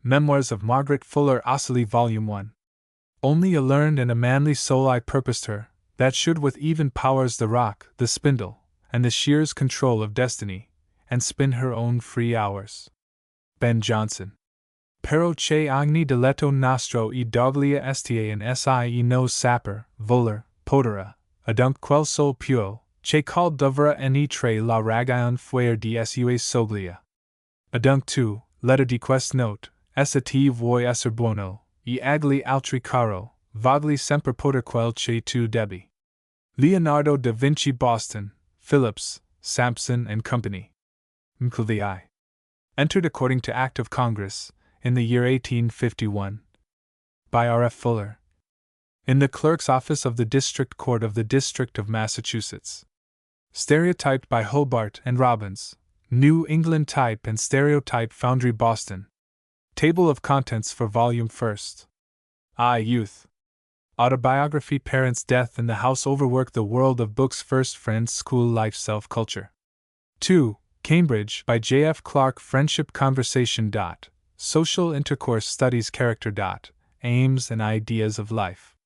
Memoirs of Margaret Fuller Ossoli Volume 1. Only a learned and a manly soul I purposed her, that should with even powers the rock, the spindle, and the shears control of destiny, and spin her own free hours. Ben Jonson. Pero che ogni diletto nostro e doglia estia in sie no saper, voler, potera, adunc quel sol puo, che called dovra eni tre la ragaon fuer di sua soglia. Adunc tu, letter di quest note, essa ti vuoi esser buono, e agli altri caro, vagli semper poter quel che tu debi. Leonardo da Vinci Boston, Phillips, Sampson and Company. Mclvi. Entered according to Act of Congress, in the year 1851. By R. F. Fuller. In the Clerk's Office of the District Court of the District of Massachusetts. Stereotyped by Hobart and Robbins. New England Type and Stereotype Foundry, Boston. Table of Contents for Volume 1st. I. Youth. Autobiography. Parents' death in the house. Overwork. The world of books. First friends. School life. Self-culture. 2. Cambridge by J. F. Clarke. Friendship. Conversation. Social intercourse. Studies. Character. Aims and ideas of life.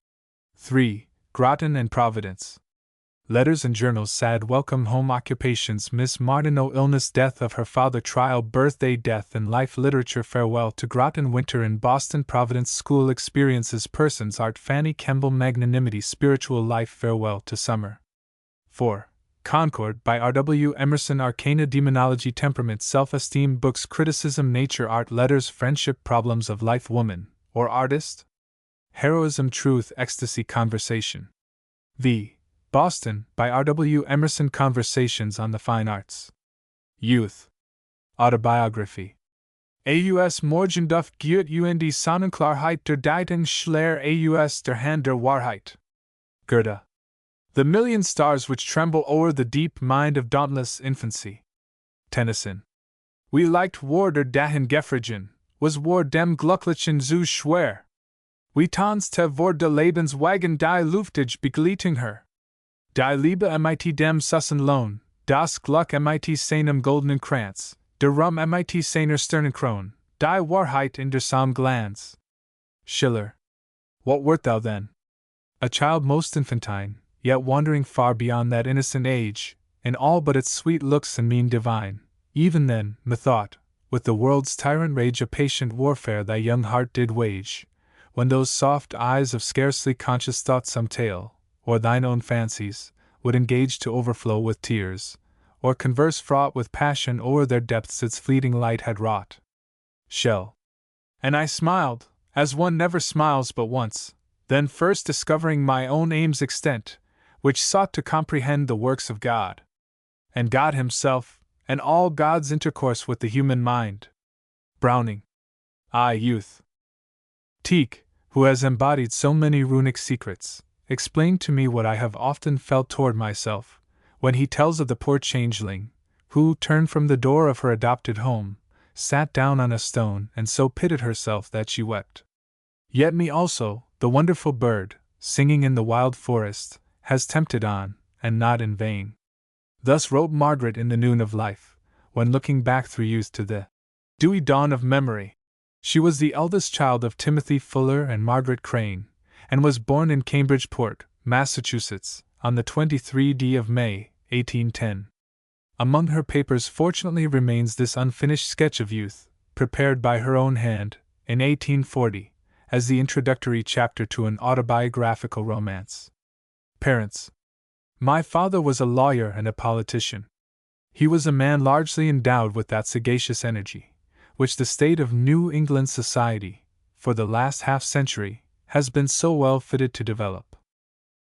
3. Groton and Providence. Letters and journals. Sad welcome home. Occupations. Miss Martineau. Illness. Death of her father. Trial. Birthday. Death and life. Literature. Farewell to Groton. Winter in Boston. Providence. School experiences. Persons. Art. Fanny Kemble. Magnanimity. Spiritual life. Farewell to summer. 4. Concord by R. W. Emerson. Arcana. Demonology. Temperament. Self-esteem. Books. Criticism. Nature. Art. Letters. Friendship. Problems of life. Woman or artist. Heroism. Truth. Ecstasy. Conversation. V. Boston, by R. W. Emerson. Conversations on the Fine Arts. Youth. Autobiography. Aus Morgenduft Geut und Sonnenklarheit der Dieten Schler aus der Hand der Wahrheit. Goethe. The million stars which tremble o'er the deep mind of dauntless infancy. Tennyson. We liked war der dahin Gefrigen, was war dem Glucklichen zu schwer. We tanzte vor de Lebenswagen die Luftige begleitung her. Die Liebe mit dem Sussen Lohn, das Glück mit seinem goldenen Kranz, der Ruhm mit seiner Sternenkron, die Wahrheit in der Sam Glanz. Schiller. What wert thou then? A child most infantine, yet wandering far beyond that innocent age, in all but its sweet looks and mien divine. Even then, methought, with the world's tyrant rage a patient warfare thy young heart did wage, when those soft eyes of scarcely conscious thought some tale, or thine own fancies, would engage to overflow with tears, or converse fraught with passion o'er their depths its fleeting light had wrought. Shell. And I smiled, as one never smiles but once, then first discovering my own aim's extent, which sought to comprehend the works of God, and God himself, and all God's intercourse with the human mind. Browning. I. Youth. Tieck, who has embodied so many runic secrets, explained to me what I have often felt toward myself, when he tells of the poor changeling, who, turned from the door of her adopted home, sat down on a stone and so pitted herself that she wept. Yet me also, the wonderful bird, singing in the wild forest, has tempted on, and not in vain. Thus wrote Margaret in the noon of life, when looking back through youth to the dewy dawn of memory. She was the eldest child of Timothy Fuller and Margaret Crane, and was born in Cambridgeport, Massachusetts, on the 23d of May, 1810. Among her papers fortunately remains this unfinished sketch of youth, prepared by her own hand, in 1840, as the introductory chapter to an autobiographical romance. Parents. My father was a lawyer and a politician. He was a man largely endowed with that sagacious energy, which the state of New England society, for the last half-century, has been so well fitted to develop.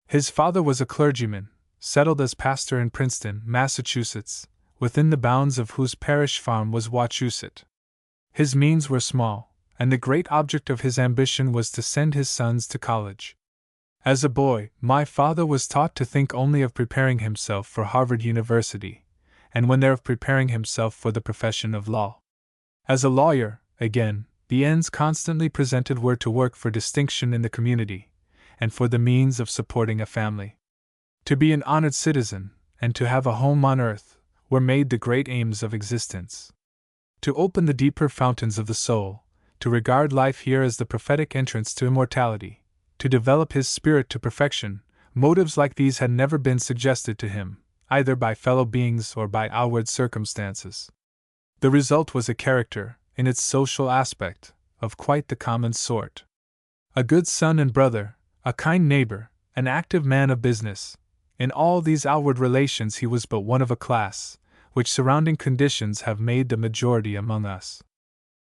His father was a clergyman, settled as pastor in Princeton, Massachusetts, within the bounds of whose parish farm was Wachusett. His means were small, and the great object of his ambition was to send his sons to college. As a boy, my father was taught to think only of preparing himself for Harvard University, and when there of preparing himself for the profession of law. As a lawyer, again, the ends constantly presented were to work for distinction in the community, and for the means of supporting a family. To be an honored citizen, and to have a home on earth, were made the great aims of existence. To open the deeper fountains of the soul, to regard life here as the prophetic entrance to immortality, to develop his spirit to perfection. Motives like these had never been suggested to him, either by fellow beings or by outward circumstances. The result was a character, in its social aspect, of quite the common sort. A good son and brother, a kind neighbor, an active man of business. In all these outward relations he was but one of a class, which surrounding conditions have made the majority among us.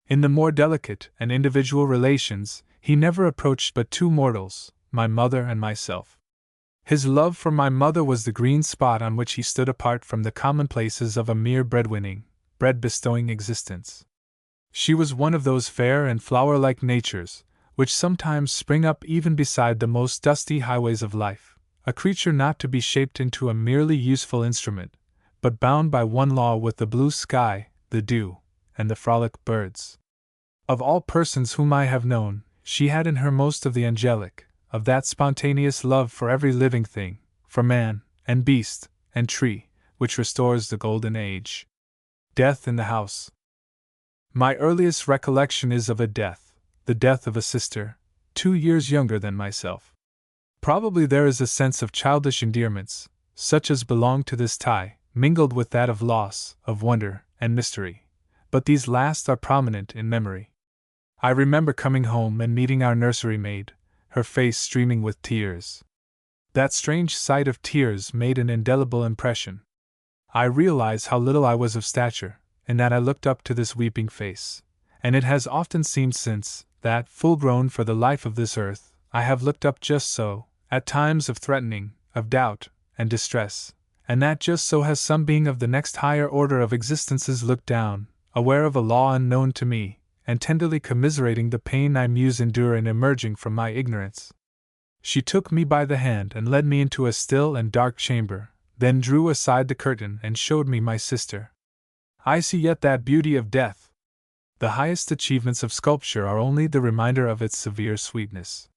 In the more delicate and individual relations, he never approached but two mortals, my mother and myself. His love for my mother was the green spot on which he stood apart from the commonplaces of a mere bread-winning, bread-bestowing existence. She was one of those fair and flower-like natures, which sometimes spring up even beside the most dusty highways of life, a creature not to be shaped into a merely useful instrument, but bound by one law with the blue sky, the dew, and the frolic birds. Of all persons whom I have known, she had in her most of the angelic, of that spontaneous love for every living thing, for man, and beast, and tree, which restores the golden age. Death in the house. My earliest recollection is of a death, the death of a sister, 2 years younger than myself. Probably there is a sense of childish endearments, such as belong to this tie, mingled with that of loss, of wonder, and mystery, but these last are prominent in memory. I remember coming home and meeting our nursery maid, her face streaming with tears. That strange sight of tears made an indelible impression. I realize how little I was of stature, in that I looked up to this weeping face, and it has often seemed since, that, full-grown for the life of this earth, I have looked up just so, at times of threatening, of doubt, and distress, and that just so has some being of the next higher order of existences looked down, aware of a law unknown to me, and tenderly commiserating the pain I muse endure in emerging from my ignorance. She took me by the hand and led me into a still and dark chamber, then drew aside the curtain and showed me my sister. I see yet that beauty of death. The highest achievements of sculpture are only the reminder of its severe sweetness.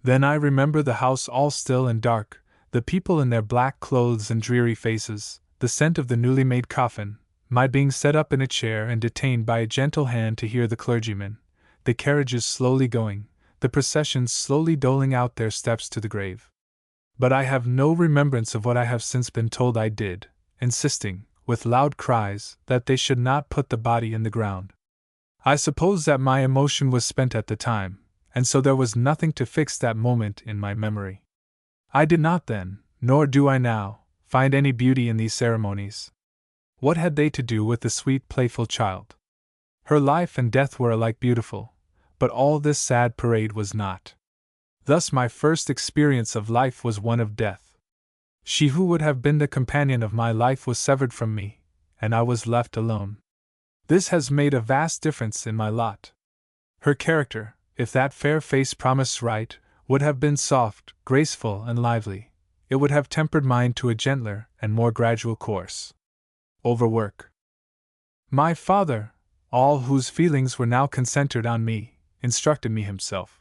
Then I remember the house all still and dark, the people in their black clothes and dreary faces, the scent of the newly made coffin, my being set up in a chair and detained by a gentle hand to hear the clergyman, the carriages slowly going, the processions slowly doling out their steps to the grave. But I have no remembrance of what I have since been told I did, insisting, with loud cries, that they should not put the body in the ground. I suppose that my emotion was spent at the time, and so there was nothing to fix that moment in my memory. I did not then, nor do I now, find any beauty in these ceremonies. What had they to do with the sweet, playful child? Her life and death were alike beautiful, but all this sad parade was not. Thus my first experience of life was one of death. She who would have been the companion of my life was severed from me, and I was left alone. This has made a vast difference in my lot. Her character, if that fair face promised right, would have been soft, graceful, and lively. It would have tempered mine to a gentler and more gradual course. Overwork. My father, all whose feelings were now concentered on me, instructed me himself.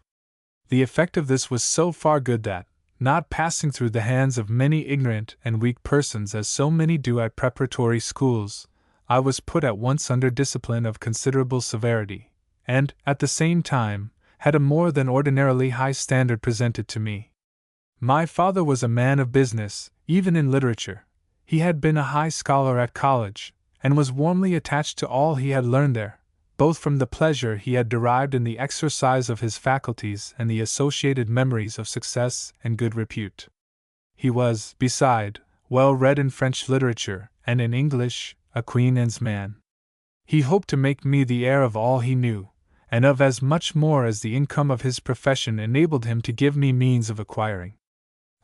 The effect of this was so far good that, not passing through the hands of many ignorant and weak persons as so many do at preparatory schools, I was put at once under discipline of considerable severity, and, at the same time, had a more than ordinarily high standard presented to me. My father was a man of business, even in literature. He had been a high scholar at college, and was warmly attached to all he had learned there, both from the pleasure he had derived in the exercise of his faculties and the associated memories of success and good repute. He was, beside, well read in French literature, and in English, a Queen Anne's man. He hoped to make me the heir of all he knew, and of as much more as the income of his profession enabled him to give me means of acquiring.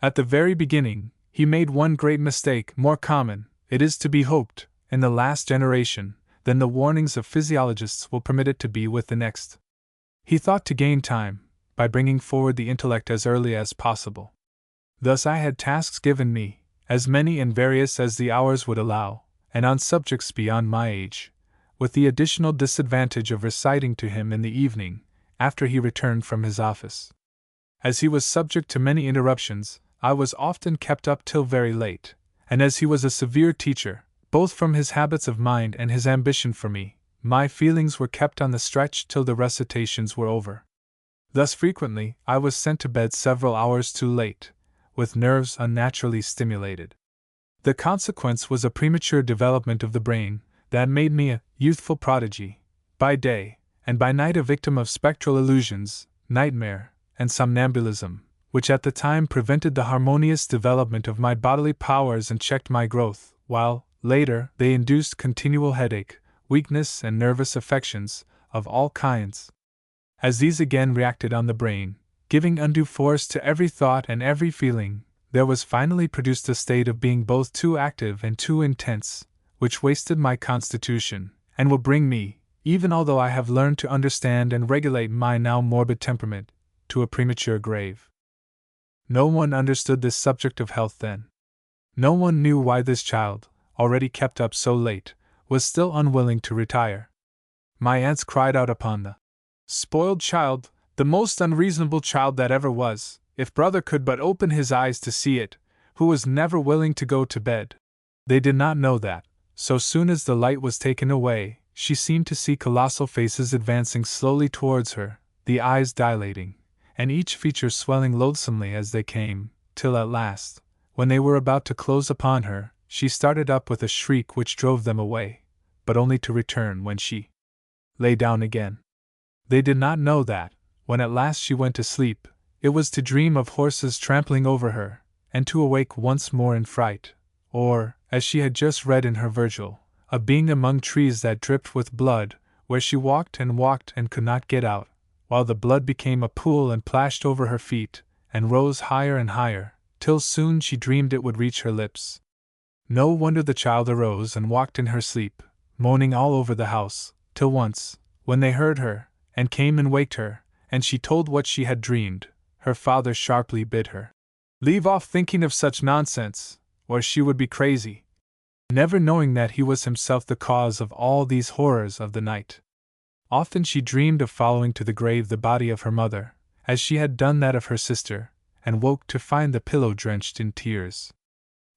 At the very beginning, he made one great mistake, more common, it is to be hoped, in the last generation, than the warnings of physiologists will permit it to be with the next. He thought to gain time, by bringing forward the intellect as early as possible. Thus I had tasks given me, as many and various as the hours would allow, and on subjects beyond my age, with the additional disadvantage of reciting to him in the evening, after he returned from his office. As he was subject to many interruptions, I was often kept up till very late, and as he was a severe teacher, both from his habits of mind and his ambition for me, my feelings were kept on the stretch till the recitations were over. Thus frequently I was sent to bed several hours too late, with nerves unnaturally stimulated. The consequence was a premature development of the brain that made me a youthful prodigy, by day, and by night a victim of spectral illusions, nightmare, and somnambulism, which at the time prevented the harmonious development of my bodily powers and checked my growth, while, later, they induced continual headache, weakness, and nervous affections of all kinds. As these again reacted on the brain, giving undue force to every thought and every feeling, there was finally produced a state of being both too active and too intense, which wasted my constitution, and will bring me, even although I have learned to understand and regulate my now morbid temperament, to a premature grave. No one understood this subject of health then. No one knew why this child, already kept up so late, was still unwilling to retire. My aunts cried out upon the spoiled child, the most unreasonable child that ever was, if brother could but open his eyes to see it, who was never willing to go to bed. They did not know that, so soon as the light was taken away, she seemed to see colossal faces advancing slowly towards her, the eyes dilating, and each feature swelling loathsomely as they came, till at last, when they were about to close upon her, she started up with a shriek which drove them away, but only to return when she lay down again. They did not know that, when at last she went to sleep, it was to dream of horses trampling over her, and to awake once more in fright, or, as she had just read in her Virgil, of being among trees that dripped with blood, where she walked and could not get out, while the blood became a pool and plashed over her feet, and rose higher and higher, till soon she dreamed it would reach her lips. No wonder the child arose and walked in her sleep, moaning all over the house, till once, when they heard her, and came and waked her, and she told what she had dreamed, her father sharply bid her leave off thinking of such nonsense, or she would be crazy, never knowing that he was himself the cause of all these horrors of the night. Often she dreamed of following to the grave the body of her mother, as she had done that of her sister, and woke to find the pillow drenched in tears.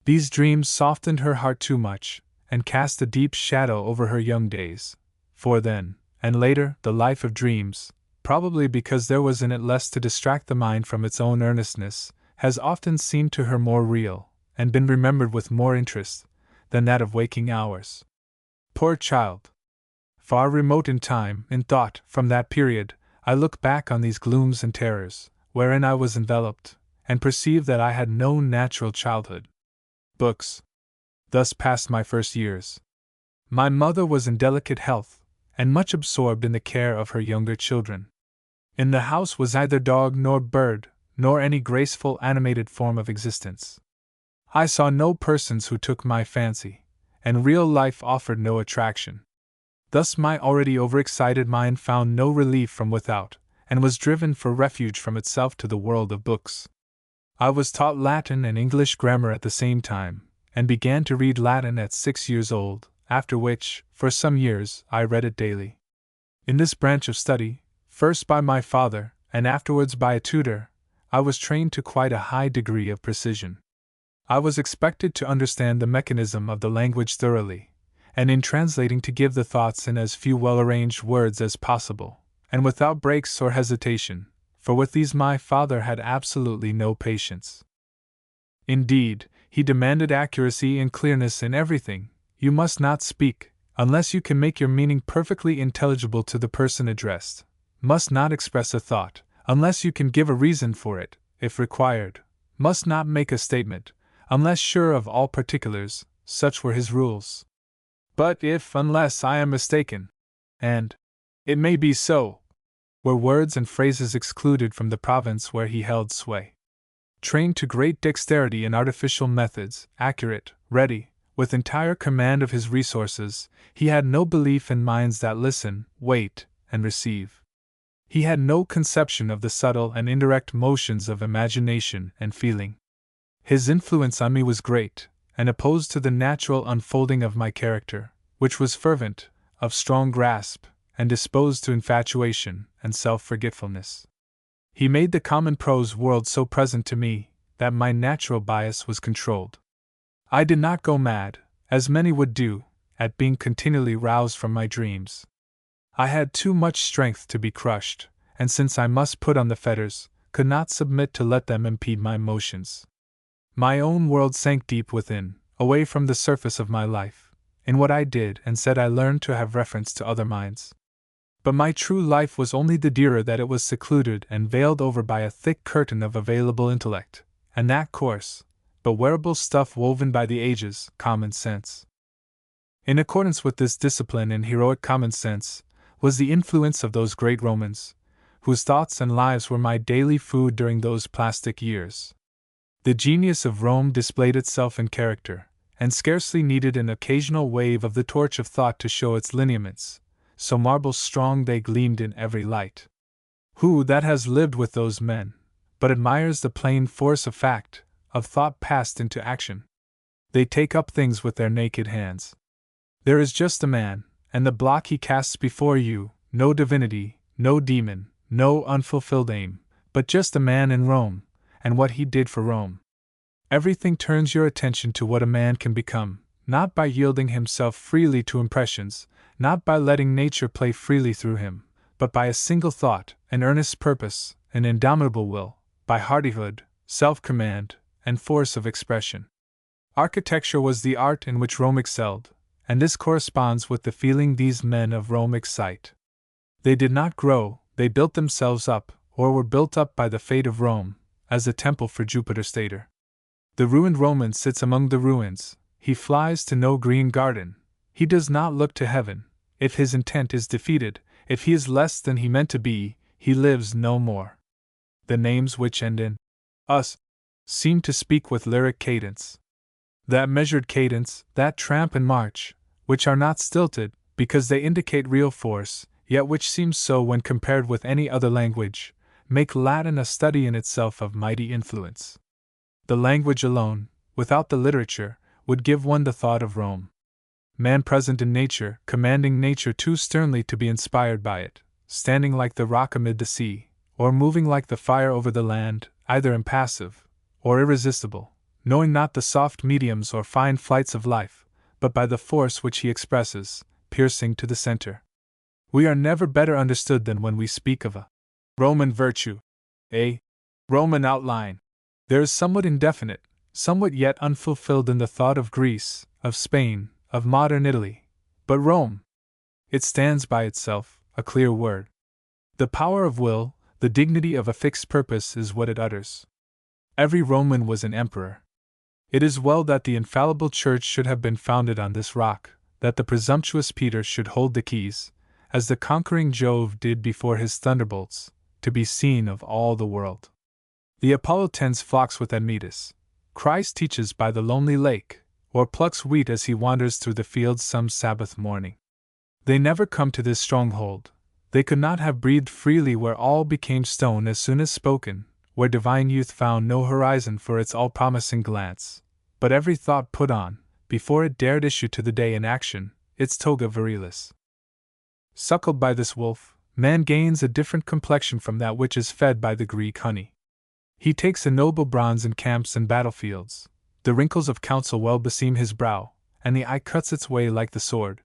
These dreams softened her heart too much, and cast a deep shadow over her young days, for then, and later, the life of dreams, probably because there was in it less to distract the mind from its own earnestness, has often seemed to her more real, and been remembered with more interest, than that of waking hours. Poor child! Far remote in time, in thought, from that period, I look back on these glooms and terrors, wherein I was enveloped, and perceive that I had no natural childhood. Books. Thus passed my first years. My mother was in delicate health, and much absorbed in the care of her younger children. In the house was neither dog nor bird, nor any graceful animated form of existence. I saw no persons who took my fancy, and real life offered no attraction. Thus my already overexcited mind found no relief from without, and was driven for refuge from itself to the world of books. I was taught Latin and English grammar at the same time, and began to read Latin at 6 years old, after which, for some years, I read it daily. In this branch of study, first by my father, and afterwards by a tutor, I was trained to quite a high degree of precision. I was expected to understand the mechanism of the language thoroughly, and in translating to give the thoughts in as few well-arranged words as possible, and without breaks or hesitation, for with these my father had absolutely no patience. Indeed, he demanded accuracy and clearness in everything. You must not speak, unless you can make your meaning perfectly intelligible to the person addressed, must not express a thought, unless you can give a reason for it, if required, must not make a statement, unless sure of all particulars, such were his rules. But if, unless I am mistaken, and it may be so, were words and phrases excluded from the province where he held sway. Trained to great dexterity in artificial methods, accurate, ready, with entire command of his resources, he had no belief in minds that listen, wait, and receive. He had no conception of the subtle and indirect motions of imagination and feeling. His influence on me was great, and opposed to the natural unfolding of my character, which was fervent, of strong grasp, and disposed to infatuation and self-forgetfulness. He made the common prose world so present to me that my natural bias was controlled. I did not go mad, as many would do, at being continually roused from my dreams, I had too much strength to be crushed, and since I must put on the fetters, could not submit to let them impede my motions. My own world sank deep within, away from the surface of my life. In what I did and said I learned to have reference to other minds. But my true life was only the dearer that it was secluded and veiled over by a thick curtain of available intellect, and that coarse, but wearable stuff woven by the ages, common sense. In accordance with this discipline and heroic common sense, was the influence of those great Romans, whose thoughts and lives were my daily food during those plastic years. The genius of Rome displayed itself in character, and scarcely needed an occasional wave of the torch of thought to show its lineaments, so marble strong they gleamed in every light. Who that has lived with those men, but admires the plain force of fact, of thought passed into action? They take up things with their naked hands. There is just a man, and the block he casts before you, no divinity, no demon, no unfulfilled aim, but just a man in Rome, and what he did for Rome. Everything turns your attention to what a man can become, not by yielding himself freely to impressions, not by letting nature play freely through him, but by a single thought, an earnest purpose, an indomitable will, by hardihood, self-command, and force of expression. Architecture was the art in which Rome excelled, and this corresponds with the feeling these men of Rome excite. They did not grow, they built themselves up, or were built up by the fate of Rome, as a temple for Jupiter Stator. The ruined Roman sits among the ruins, he flies to no green garden, he does not look to heaven. If his intent is defeated, if he is less than he meant to be, he lives no more. The names which end in us seem to speak with lyric cadence. That measured cadence, that tramp and march, which are not stilted, because they indicate real force, yet which seems so when compared with any other language, make Latin a study in itself of mighty influence. The language alone, without the literature, would give one the thought of Rome. Man present in nature, commanding nature too sternly to be inspired by it, standing like the rock amid the sea, or moving like the fire over the land, either impassive or irresistible, knowing not the soft mediums or fine flights of life, but by the force which he expresses, piercing to the center. We are never better understood than when we speak of a Roman virtue, a Roman outline. There is somewhat indefinite, somewhat yet unfulfilled in the thought of Greece, of Spain, of modern Italy. But Rome! It stands by itself, a clear word. The power of will, the dignity of a fixed purpose is what it utters. Every Roman was an emperor. It is well that the infallible church should have been founded on this rock, that the presumptuous Peter should hold the keys, as the conquering Jove did before his thunderbolts, to be seen of all the world. The Apollo tends flocks with Admetus. Christ teaches by the lonely lake, or plucks wheat as he wanders through the fields some Sabbath morning. They never come to this stronghold. They could not have breathed freely where all became stone as soon as spoken, where divine youth found no horizon for its all-promising glance, but every thought put on, before it dared issue to the day in action, its toga virilis. Suckled by this wolf, man gains a different complexion from that which is fed by the Greek honey. He takes a noble bronze in camps and battlefields. The wrinkles of counsel well beseem his brow, and the eye cuts its way like the sword.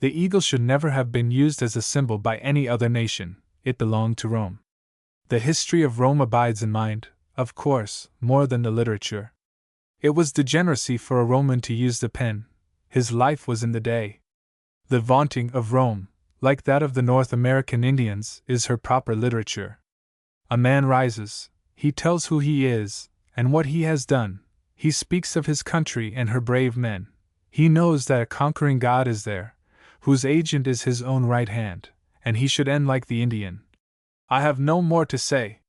The eagle should never have been used as a symbol by any other nation, it belonged to Rome. The history of Rome abides in mind, of course, more than the literature. It was degeneracy for a Roman to use the pen, his life was in the day. The vaunting of Rome, like that of the North American Indians, is her proper literature. A man rises, he tells who he is, and what he has done, he speaks of his country and her brave men, he knows that a conquering God is there, whose agent is his own right hand, and he should end like the Indian. I have no more to say.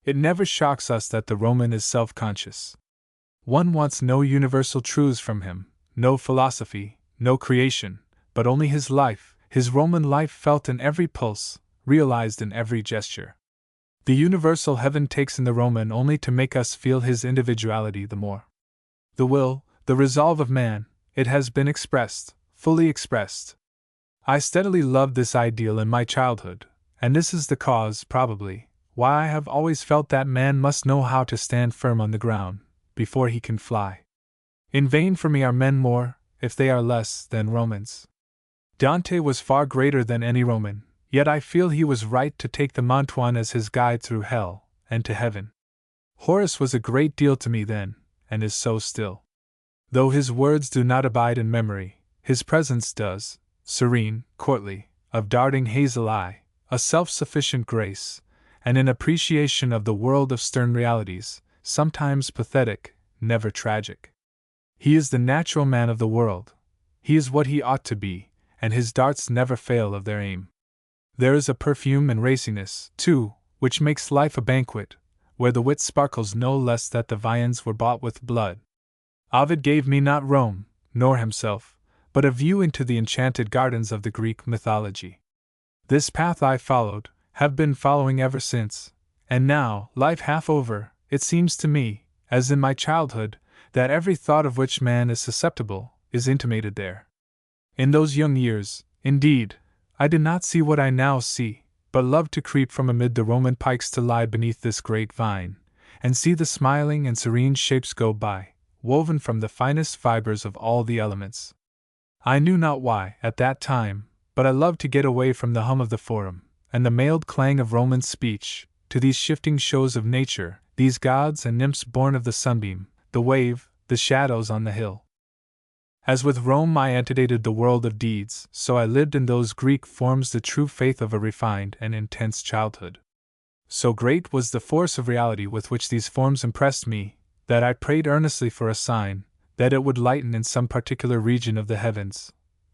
It never shocks us that the Roman is self-conscious. One wants no universal truths from him, no philosophy, no creation, but only his life, his Roman life felt in every pulse, realized in every gesture. The universal heaven takes in the Roman only to make us feel his individuality the more. The will, the resolve of man, it has been expressed, fully expressed. I steadily loved this ideal in my childhood, and this is the cause, probably, why I have always felt that man must know how to stand firm on the ground, before he can fly. In vain for me are men more, if they are less, than Romans. Dante was far greater than any Roman, yet I feel he was right to take the Mantuan as his guide through hell and to heaven. Horace was a great deal to me then, and is so still. Though his words do not abide in memory, his presence does, serene, courtly, of darting hazel eye, a self-sufficient grace, and an appreciation of the world of stern realities, sometimes pathetic, never tragic. He is the natural man of the world. He is what he ought to be, and his darts never fail of their aim. There is a perfume and raciness, too, which makes life a banquet, where the wit sparkles no less that the viands were bought with blood. Ovid gave me not Rome, nor himself, but a view into the enchanted gardens of the Greek mythology. This path I followed, have been following ever since, and now, life half over, it seems to me, as in my childhood, that every thought of which man is susceptible is intimated there. In those young years, indeed, I did not see what I now see, but loved to creep from amid the Roman pikes to lie beneath this great vine, and see the smiling and serene shapes go by, woven from the finest fibers of all the elements. I knew not why, at that time, but I loved to get away from the hum of the forum, and the mailed clang of Roman speech, to these shifting shows of nature, these gods and nymphs born of the sunbeam, the wave, the shadows on the hill. As with Rome I antedated the world of deeds, so I lived in those Greek forms the true faith of a refined and intense childhood. So great was the force of reality with which these forms impressed me, that I prayed earnestly for a sign, that it would lighten in some particular region of the heavens,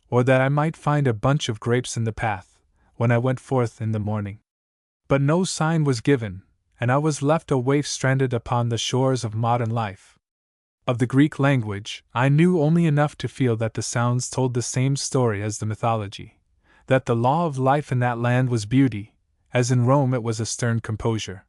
or that I might find a bunch of grapes in the path, when I went forth in the morning. But no sign was given, and I was left a waif stranded upon the shores of modern life. Of the Greek language, I knew only enough to feel that the sounds told the same story as the mythology, that the law of life in that land was beauty, as in Rome it was a stern composure.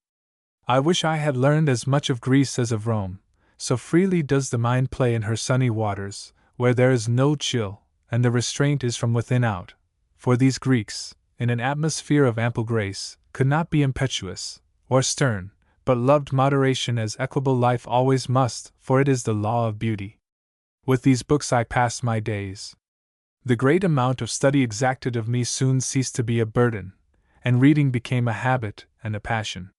I wish I had learned as much of Greece as of Rome, so freely does the mind play in her sunny waters, where there is no chill, and the restraint is from within out, for these Greeks, in an atmosphere of ample grace, could not be impetuous, or stern, but loved moderation as equable life always must, for it is the law of beauty. With these books I passed my days. The great amount of study exacted of me soon ceased to be a burden, and reading became a habit and a passion.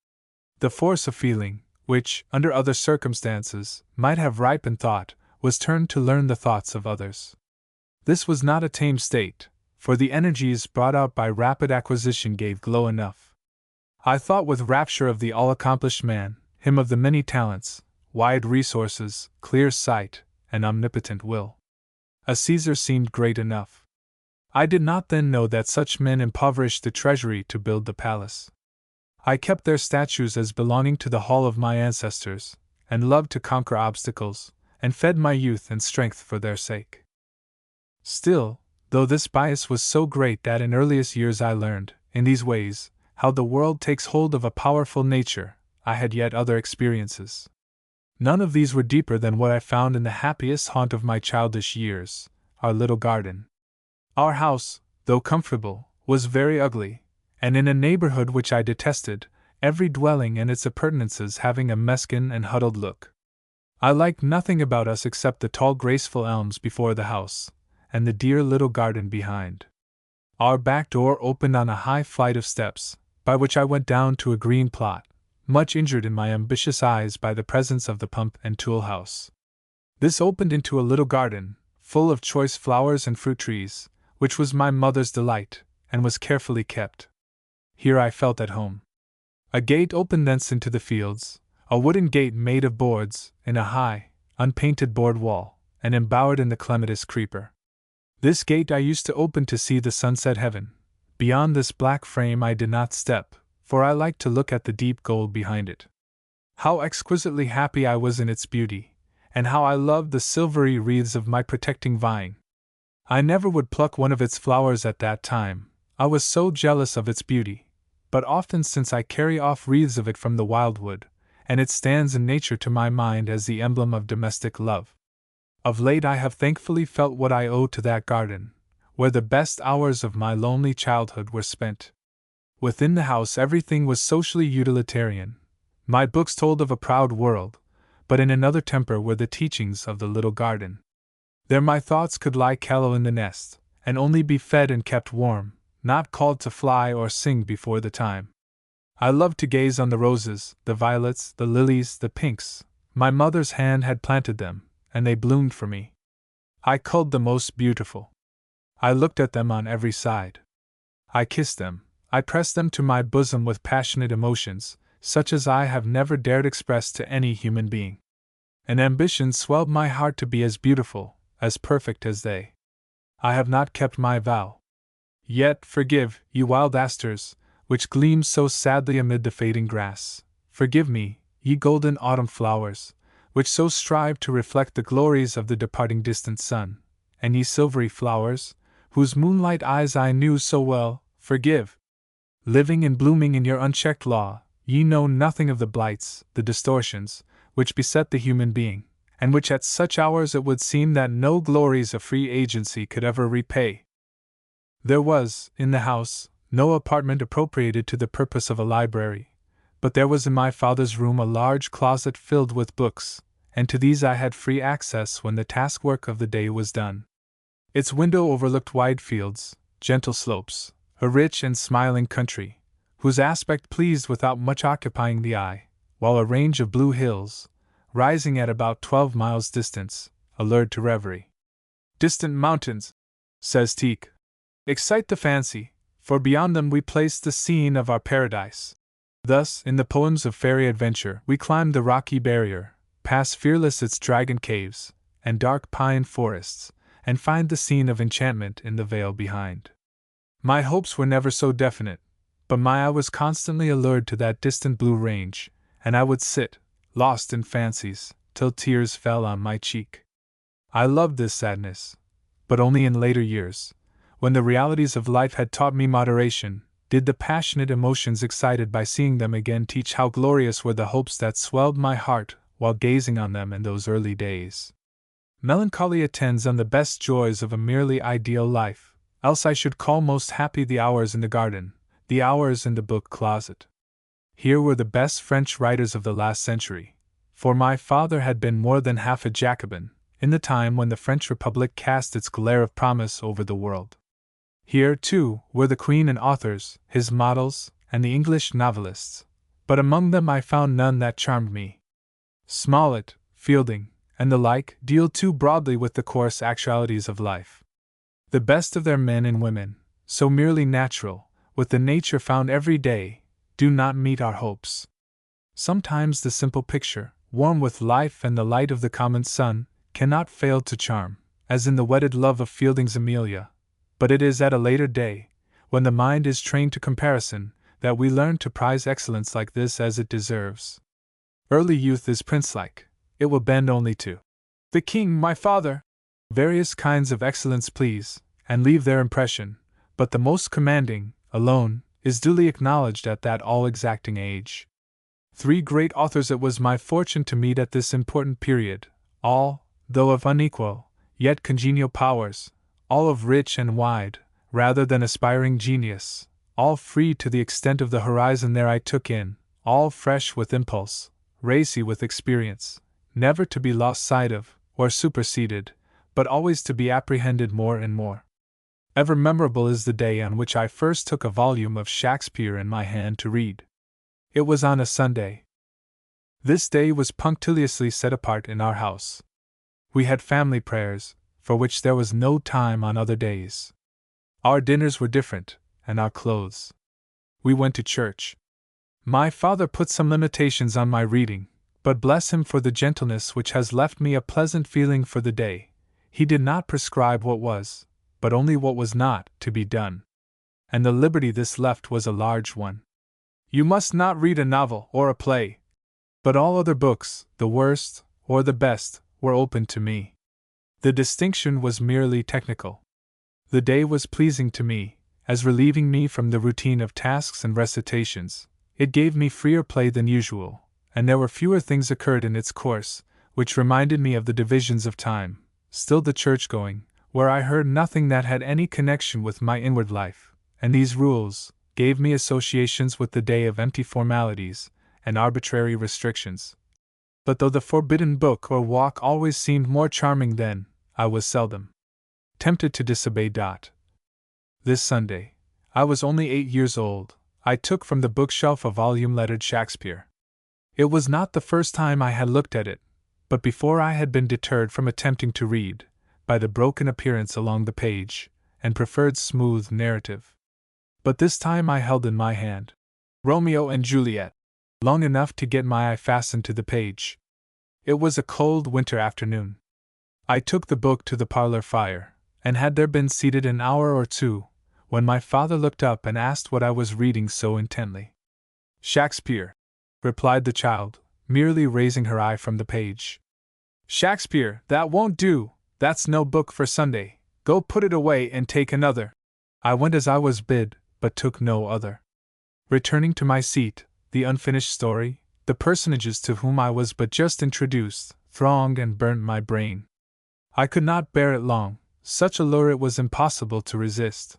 The force of feeling, which, under other circumstances, might have ripened thought, was turned to learn the thoughts of others. This was not a tame state, for the energies brought out by rapid acquisition gave glow enough. I thought with rapture of the all-accomplished man, him of the many talents, wide resources, clear sight, and omnipotent will. A Caesar seemed great enough. I did not then know that such men impoverished the treasury to build the palace. I kept their statues as belonging to the hall of my ancestors, and loved to conquer obstacles, and fed my youth and strength for their sake. Still, though this bias was so great that in earliest years I learned, in these ways, how the world takes hold of a powerful nature, I had yet other experiences. None of these were deeper than what I found in the happiest haunt of my childish years, our little garden. Our house, though comfortable, was very ugly, and in a neighborhood which I detested, every dwelling and its appurtenances having a mesquin and huddled look. I liked nothing about us except the tall graceful elms before the house, and the dear little garden behind. Our back door opened on a high flight of steps, by which I went down to a green plot, much injured in my ambitious eyes by the presence of the pump and tool house. This opened into a little garden, full of choice flowers and fruit trees, which was my mother's delight, and was carefully kept. Here I felt at home. A gate opened thence into the fields, a wooden gate made of boards, in a high, unpainted board wall, and embowered in the clematis creeper. This gate I used to open to see the sunset heaven. Beyond this black frame I did not step, for I liked to look at the deep gold behind it. How exquisitely happy I was in its beauty, and how I loved the silvery wreaths of my protecting vine. I never would pluck one of its flowers at that time, I was so jealous of its beauty, but often since I carry off wreaths of it from the wildwood, and it stands in nature to my mind as the emblem of domestic love. Of late I have thankfully felt what I owe to that garden, where the best hours of my lonely childhood were spent. Within the house everything was socially utilitarian. My books told of a proud world, but in another temper were the teachings of the little garden. There my thoughts could lie callow in the nest, and only be fed and kept warm, not called to fly or sing before the time. I loved to gaze on the roses, the violets, the lilies, the pinks. My mother's hand had planted them, and they bloomed for me. I culled the most beautiful. I looked at them on every side. I kissed them, I pressed them to my bosom with passionate emotions, such as I have never dared express to any human being. An ambition swelled my heart to be as beautiful, as perfect as they. I have not kept my vow. Yet, forgive, ye wild asters, which gleam so sadly amid the fading grass. Forgive me, ye golden autumn flowers, which so strive to reflect the glories of the departing distant sun, and ye silvery flowers, whose moonlight eyes I knew so well, forgive. Living and blooming in your unchecked law, ye know nothing of the blights, the distortions, which beset the human being, and which at such hours it would seem that no glories of free agency could ever repay. There was, in the house, no apartment appropriated to the purpose of a library, but there was in my father's room a large closet filled with books, and to these I had free access when the task-work of the day was done. Its window overlooked wide fields, gentle slopes, a rich and smiling country, whose aspect pleased without much occupying the eye, while a range of blue hills, rising at about 12 miles distance, allured to reverie. Distant mountains, says Tieck, excite the fancy, for beyond them we place the scene of our paradise. Thus, in the poems of fairy adventure, we climb the rocky barrier, pass fearless its dragon caves, and dark pine forests, and find the scene of enchantment in the vale behind. My hopes were never so definite, but my eye was constantly allured to that distant blue range, and I would sit, lost in fancies, till tears fell on my cheek. I loved this sadness, but only in later years, when the realities of life had taught me moderation, did the passionate emotions excited by seeing them again teach how glorious were the hopes that swelled my heart while gazing on them in those early days. Melancholy attends on the best joys of a merely ideal life, else I should call most happy the hours in the garden, the hours in the book closet. Here were the best French writers of the last century, for my father had been more than half a Jacobin, in the time when the French Republic cast its glare of promise over the world. Here, too, were the Queen and authors, his models, and the English novelists, but among them I found none that charmed me. Smollett, Fielding, and the like deal too broadly with the coarse actualities of life. The best of their men and women, so merely natural, with the nature found every day, do not meet our hopes. Sometimes the simple picture, warm with life and the light of the common sun, cannot fail to charm, as in the wedded love of Fielding's Amelia, but it is at a later day, when the mind is trained to comparison, that we learn to prize excellence like this as it deserves. Early youth is prince-like, it will bend only to the king, my father. Various kinds of excellence please, and leave their impression, but the most commanding, alone, is duly acknowledged at that all-exacting age. 3 great authors it was my fortune to meet at this important period, all, though of unequal, yet congenial powers, all of rich and wide, rather than aspiring genius, all free to the extent of the horizon there I took in, all fresh with impulse, racy with experience, never to be lost sight of, or superseded, but always to be apprehended more and more. Ever memorable is the day on which I first took a volume of Shakespeare in my hand to read. It was on a Sunday. This day was punctiliously set apart in our house. We had family prayers, for which there was no time on other days. Our dinners were different, and our clothes. We went to church. My father put some limitations on my reading, but bless him for the gentleness which has left me a pleasant feeling for the day. He did not prescribe what was, but only what was not, to be done. And the liberty this left was a large one. You must not read a novel or a play. But all other books, the worst, or the best, were open to me. The distinction was merely technical. The day was pleasing to me, as relieving me from the routine of tasks and recitations. It gave me freer play than usual, and there were fewer things occurred in its course, which reminded me of the divisions of time. Still the church-going, where I heard nothing that had any connection with my inward life, and these rules, gave me associations with the day of empty formalities and arbitrary restrictions. But though the forbidden book or walk always seemed more charming then, I was seldom tempted to disobey. This Sunday, I was only 8 years old, I took from the bookshelf a volume lettered Shakespeare. It was not the first time I had looked at it, but before I had been deterred from attempting to read, by the broken appearance along the page, and preferred smooth narrative. But this time I held in my hand Romeo and Juliet, long enough to get my eye fastened to the page. It was a cold winter afternoon. I took the book to the parlor fire, and had there been seated an hour or two, when my father looked up and asked what I was reading so intently. Shakespeare, replied the child, merely raising her eye from the page. Shakespeare, that won't do, that's no book for Sunday, go put it away and take another. I went as I was bid, but took no other. Returning to my seat, the unfinished story, the personages to whom I was but just introduced, thronged and burnt my brain. I could not bear it long, such a lure it was impossible to resist.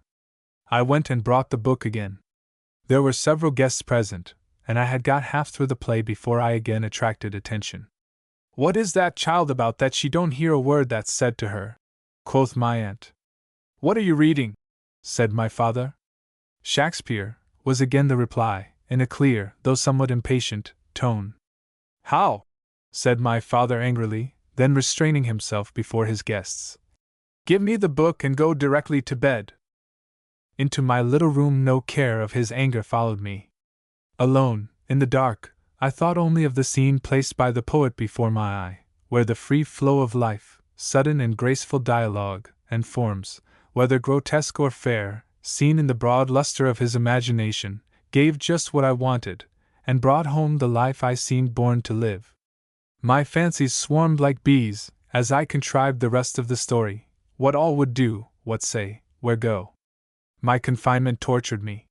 I went and brought the book again. There were several guests present, and I had got half through the play before I again attracted attention. What is that child about that she don't hear a word that's said to her? Quoth my aunt. What are you reading? Said my father. Shakespeare, was again the reply, in a clear, though somewhat impatient, tone. How? Said my father angrily, then restraining himself before his guests. Give me the book and go directly to bed. Into my little room no care of his anger followed me. Alone, in the dark, I thought only of the scene placed by the poet before my eye, where the free flow of life, sudden and graceful dialogue, and forms, whether grotesque or fair, seen in the broad luster of his imagination, gave just what I wanted, and brought home the life I seemed born to live. My fancies swarmed like bees, as I contrived the rest of the story, what all would do, what say, where go. My confinement tortured me.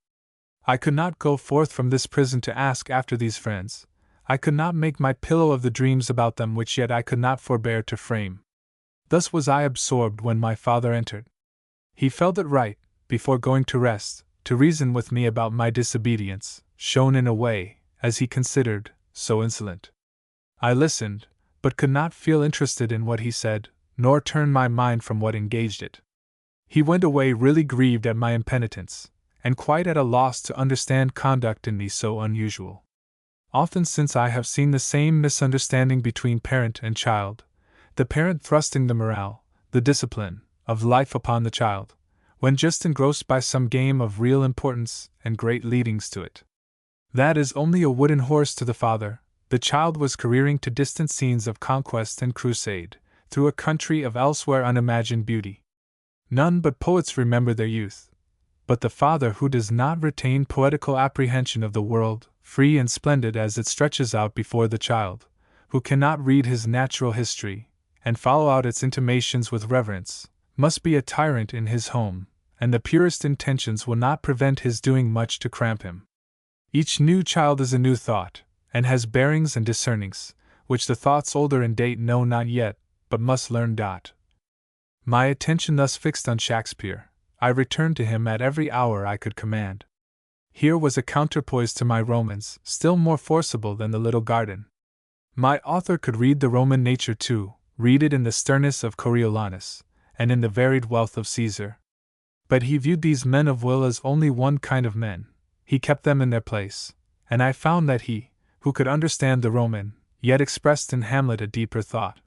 I could not go forth from this prison to ask after these friends. I could not make my pillow of the dreams about them which yet I could not forbear to frame. Thus was I absorbed when my father entered. He felt it right, before going to rest, to reason with me about my disobedience, shown in a way, as he considered, so insolent. I listened, but could not feel interested in what he said, nor turn my mind from what engaged it. He went away really grieved at my impenitence, and quite at a loss to understand conduct in me so unusual. Often since I have seen the same misunderstanding between parent and child, the parent thrusting the morale, the discipline, of life upon the child, when just engrossed by some game of real importance and great leadings to it. That is only a wooden horse to the father. The child was careering to distant scenes of conquest and crusade, through a country of elsewhere unimagined beauty. None but poets remember their youth. But the father who does not retain poetical apprehension of the world, free and splendid as it stretches out before the child, who cannot read his natural history, and follow out its intimations with reverence, must be a tyrant in his home, and the purest intentions will not prevent his doing much to cramp him. Each new child is a new thought, and has bearings and discernings, which the thoughts older in date know not yet, but must learn. My attention thus fixed on Shakespeare, I returned to him at every hour I could command. Here was a counterpoise to my Romans, still more forcible than the little garden. My author could read the Roman nature too, read it in the sternness of Coriolanus, and in the varied wealth of Caesar. But he viewed these men of will as only one kind of men, he kept them in their place, and I found that he, who could understand the Roman, yet expressed in Hamlet a deeper thought.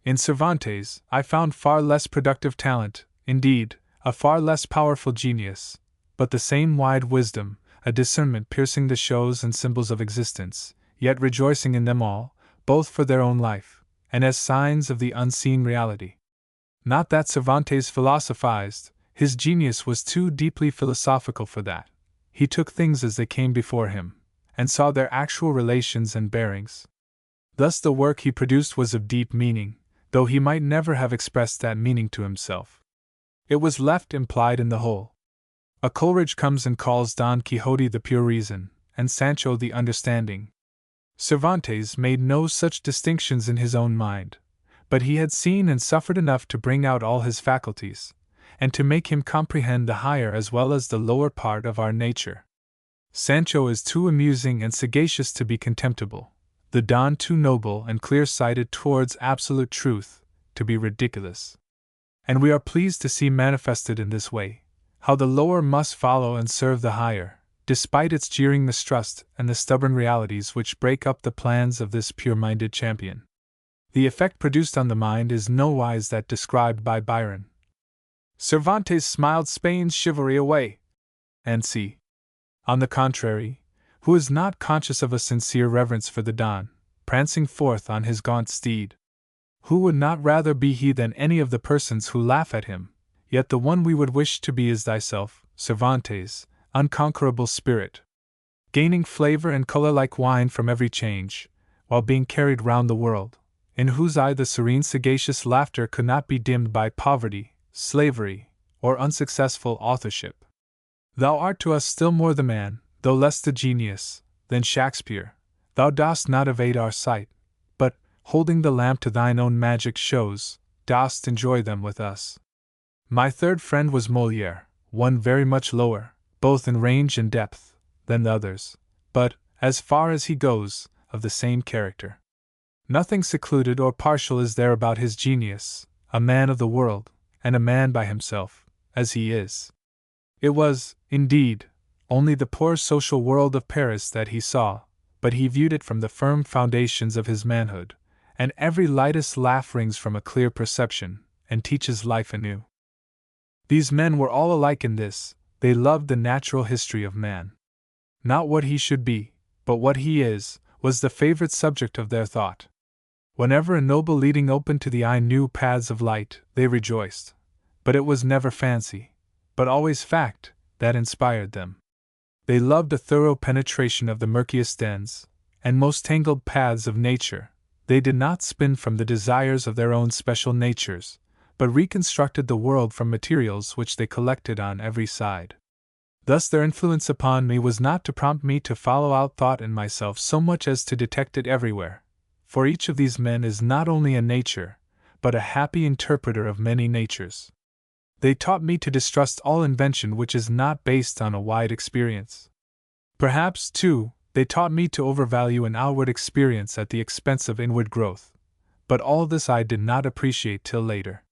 In Cervantes, I found far less productive talent, indeed, a far less powerful genius, but the same wide wisdom, a discernment piercing the shows and symbols of existence, yet rejoicing in them all, both for their own life, and as signs of the unseen reality. Not that Cervantes philosophized, his genius was too deeply philosophical for that. He took things as they came before him, and saw their actual relations and bearings. Thus the work he produced was of deep meaning, though he might never have expressed that meaning to himself. It was left implied in the whole. A Coleridge comes and calls Don Quixote the pure reason, and Sancho the understanding. Cervantes made no such distinctions in his own mind, but he had seen and suffered enough to bring out all his faculties, and to make him comprehend the higher as well as the lower part of our nature. Sancho is too amusing and sagacious to be contemptible, the Don too noble and clear-sighted towards absolute truth to be ridiculous. And we are pleased to see manifested in this way how the lower must follow and serve the higher, despite its jeering mistrust and the stubborn realities which break up the plans of this pure-minded champion. The effect produced on the mind is nowise that described by Byron. Cervantes smiled Spain's chivalry away, and see. On the contrary, who is not conscious of a sincere reverence for the Don, prancing forth on his gaunt steed? Who would not rather be he than any of the persons who laugh at him? Yet the one we would wish to be is thyself, Cervantes, unconquerable spirit, gaining flavor and color like wine from every change, while being carried round the world, in whose eye the serene sagacious laughter could not be dimmed by poverty, slavery, or unsuccessful authorship. Thou art to us still more the man, though less the genius, than Shakespeare. Thou dost not evade our sight, but, holding the lamp to thine own magic shows, dost enjoy them with us. My third friend was Molière, one very much lower, both in range and depth, than the others, but, as far as he goes, of the same character. Nothing secluded or partial is there about his genius, a man of the world, and a man by himself, as he is. It was, indeed, only the poor social world of Paris that he saw, but he viewed it from the firm foundations of his manhood, and every lightest laugh rings from a clear perception, and teaches life anew. These men were all alike in this: they loved the natural history of man. Not what he should be, but what he is, was the favorite subject of their thought. Whenever a noble leading opened to the eye new paths of light, they rejoiced. But it was never fancy, but always fact, that inspired them. They loved a thorough penetration of the murkiest dens and most tangled paths of nature. They did not spin from the desires of their own special natures, but reconstructed the world from materials which they collected on every side. Thus their influence upon me was not to prompt me to follow out thought in myself so much as to detect it everywhere, for each of these men is not only a nature, but a happy interpreter of many natures. They taught me to distrust all invention which is not based on a wide experience. Perhaps, too, they taught me to overvalue an outward experience at the expense of inward growth, but all this I did not appreciate till later.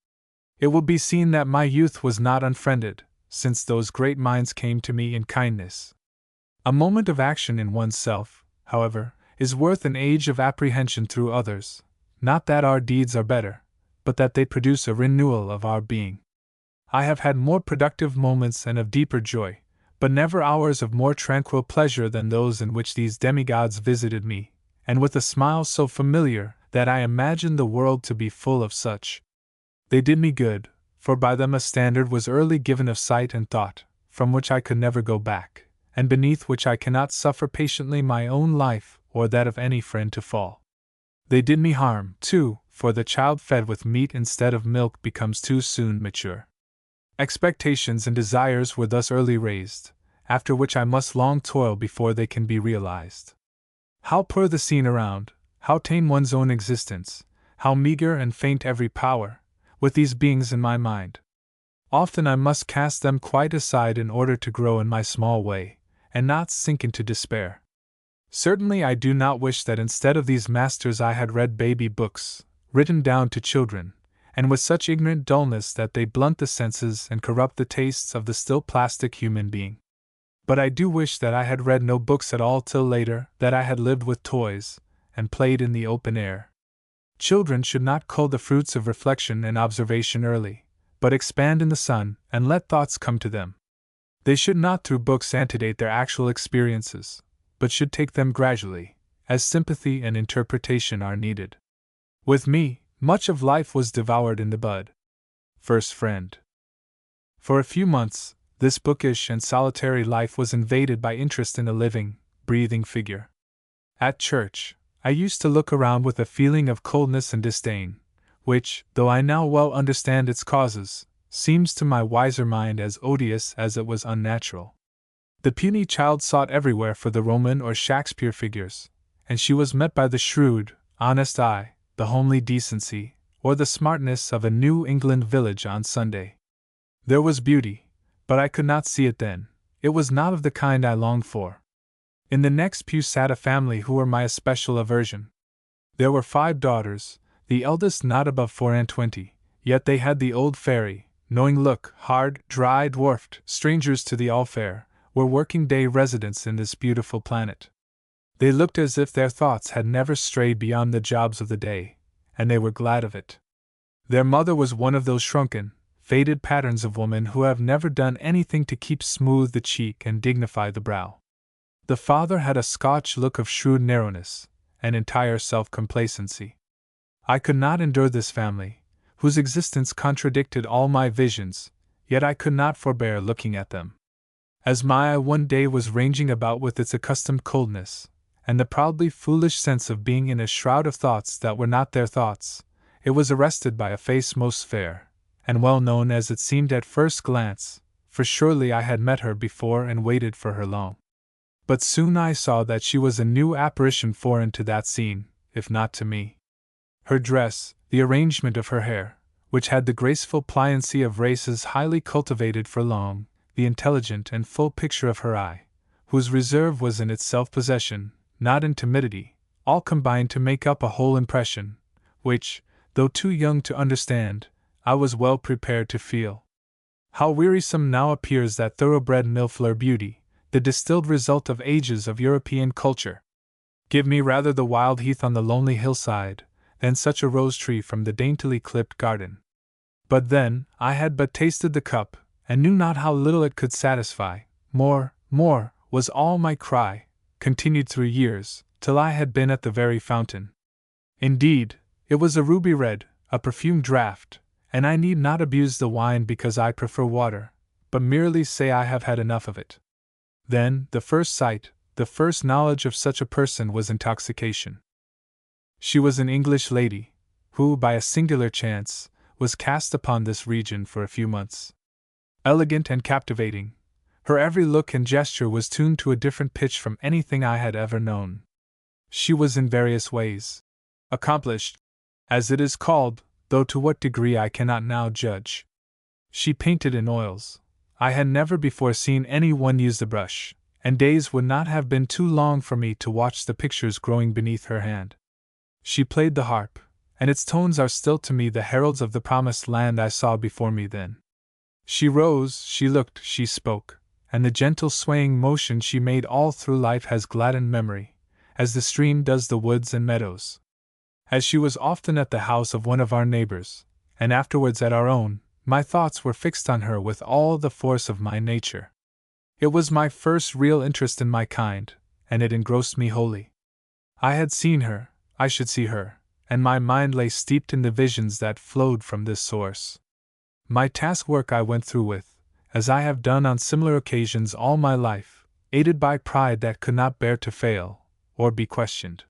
It will be seen that my youth was not unfriended, since those great minds came to me in kindness. A moment of action in oneself, however, is worth an age of apprehension through others, not that our deeds are better, but that they produce a renewal of our being. I have had more productive moments and of deeper joy, but never hours of more tranquil pleasure than those in which these demigods visited me, and with a smile so familiar that I imagined the world to be full of such. They did me good, for by them a standard was early given of sight and thought, from which I could never go back, and beneath which I cannot suffer patiently my own life or that of any friend to fall. They did me harm, too, for the child fed with meat instead of milk becomes too soon mature. Expectations and desires were thus early raised, after which I must long toil before they can be realized. How poor the scene around, how tame one's own existence, how meager and faint every power, with these beings in my mind. Often I must cast them quite aside in order to grow in my small way, and not sink into despair. Certainly I do not wish that instead of these masters I had read baby books, written down to children, and with such ignorant dullness that they blunt the senses and corrupt the tastes of the still plastic human being. But I do wish that I had read no books at all till later, that I had lived with toys, and played in the open air. Children should not cull the fruits of reflection and observation early, but expand in the sun and let thoughts come to them. They should not through books antedate their actual experiences, but should take them gradually, as sympathy and interpretation are needed. With me, much of life was devoured in the bud. First friend. For a few months, this bookish and solitary life was invaded by interest in a living, breathing figure. At church, I used to look around with a feeling of coldness and disdain, which, though I now well understand its causes, seems to my wiser mind as odious as it was unnatural. The puny child sought everywhere for the Roman or Shakespeare figures, and she was met by the shrewd, honest eye, the homely decency, or the smartness of a New England village on Sunday. There was beauty, but I could not see it then. It was not of the kind I longed for. In the next pew sat a family who were my especial aversion. There were 5 daughters, the eldest not above 24, Yet they had the old fairy, knowing look, hard, dry, dwarfed, strangers to the all-fair, were working-day residents in this beautiful planet. They looked as if their thoughts had never strayed beyond the jobs of the day, and they were glad of it. Their mother was one of those shrunken, faded patterns of woman who have never done anything to keep smooth the cheek and dignify the brow. The father had a Scotch look of shrewd narrowness, and entire self-complacency. I could not endure this family, whose existence contradicted all my visions, yet I could not forbear looking at them. As my eye one day was ranging about with its accustomed coldness, and the proudly foolish sense of being in a shroud of thoughts that were not their thoughts, it was arrested by a face most fair, and well known as it seemed at first glance, for surely I had met her before and waited for her long. But soon I saw that she was a new apparition foreign to that scene, if not to me. Her dress, the arrangement of her hair, which had the graceful pliancy of races highly cultivated for long, the intelligent and full picture of her eye, whose reserve was in its self-possession, not in timidity, all combined to make up a whole impression, which, though too young to understand, I was well prepared to feel. How wearisome now appears that thoroughbred Millefleur beauty, the distilled result of ages of European culture. Give me rather the wild heath on the lonely hillside, than such a rose-tree from the daintily clipped garden. But then, I had but tasted the cup, and knew not how little it could satisfy. More, was all my cry, continued through years, till I had been at the very fountain. Indeed, it was a ruby red, a perfumed draught, and I need not abuse the wine because I prefer water, but merely say I have had enough of it. Then, the first sight, the first knowledge of such a person was intoxication. She was an English lady, who, by a singular chance, was cast upon this region for a few months. Elegant and captivating, her every look and gesture was tuned to a different pitch from anything I had ever known. She was in various ways accomplished, as it is called, though to what degree I cannot now judge. She painted in oils. I had never before seen any one use the brush, and days would not have been too long for me to watch the pictures growing beneath her hand. She played the harp, and its tones are still to me the heralds of the promised land I saw before me then. She rose, she looked, she spoke, and the gentle swaying motion she made all through life has gladdened memory, as the stream does the woods and meadows. As she was often at the house of one of our neighbors, and afterwards at our own, my thoughts were fixed on her with all the force of my nature. It was my first real interest in my kind, and it engrossed me wholly. I had seen her, I should see her, and my mind lay steeped in the visions that flowed from this source. My task work I went through with, as I have done on similar occasions all my life, aided by pride that could not bear to fail, or be questioned.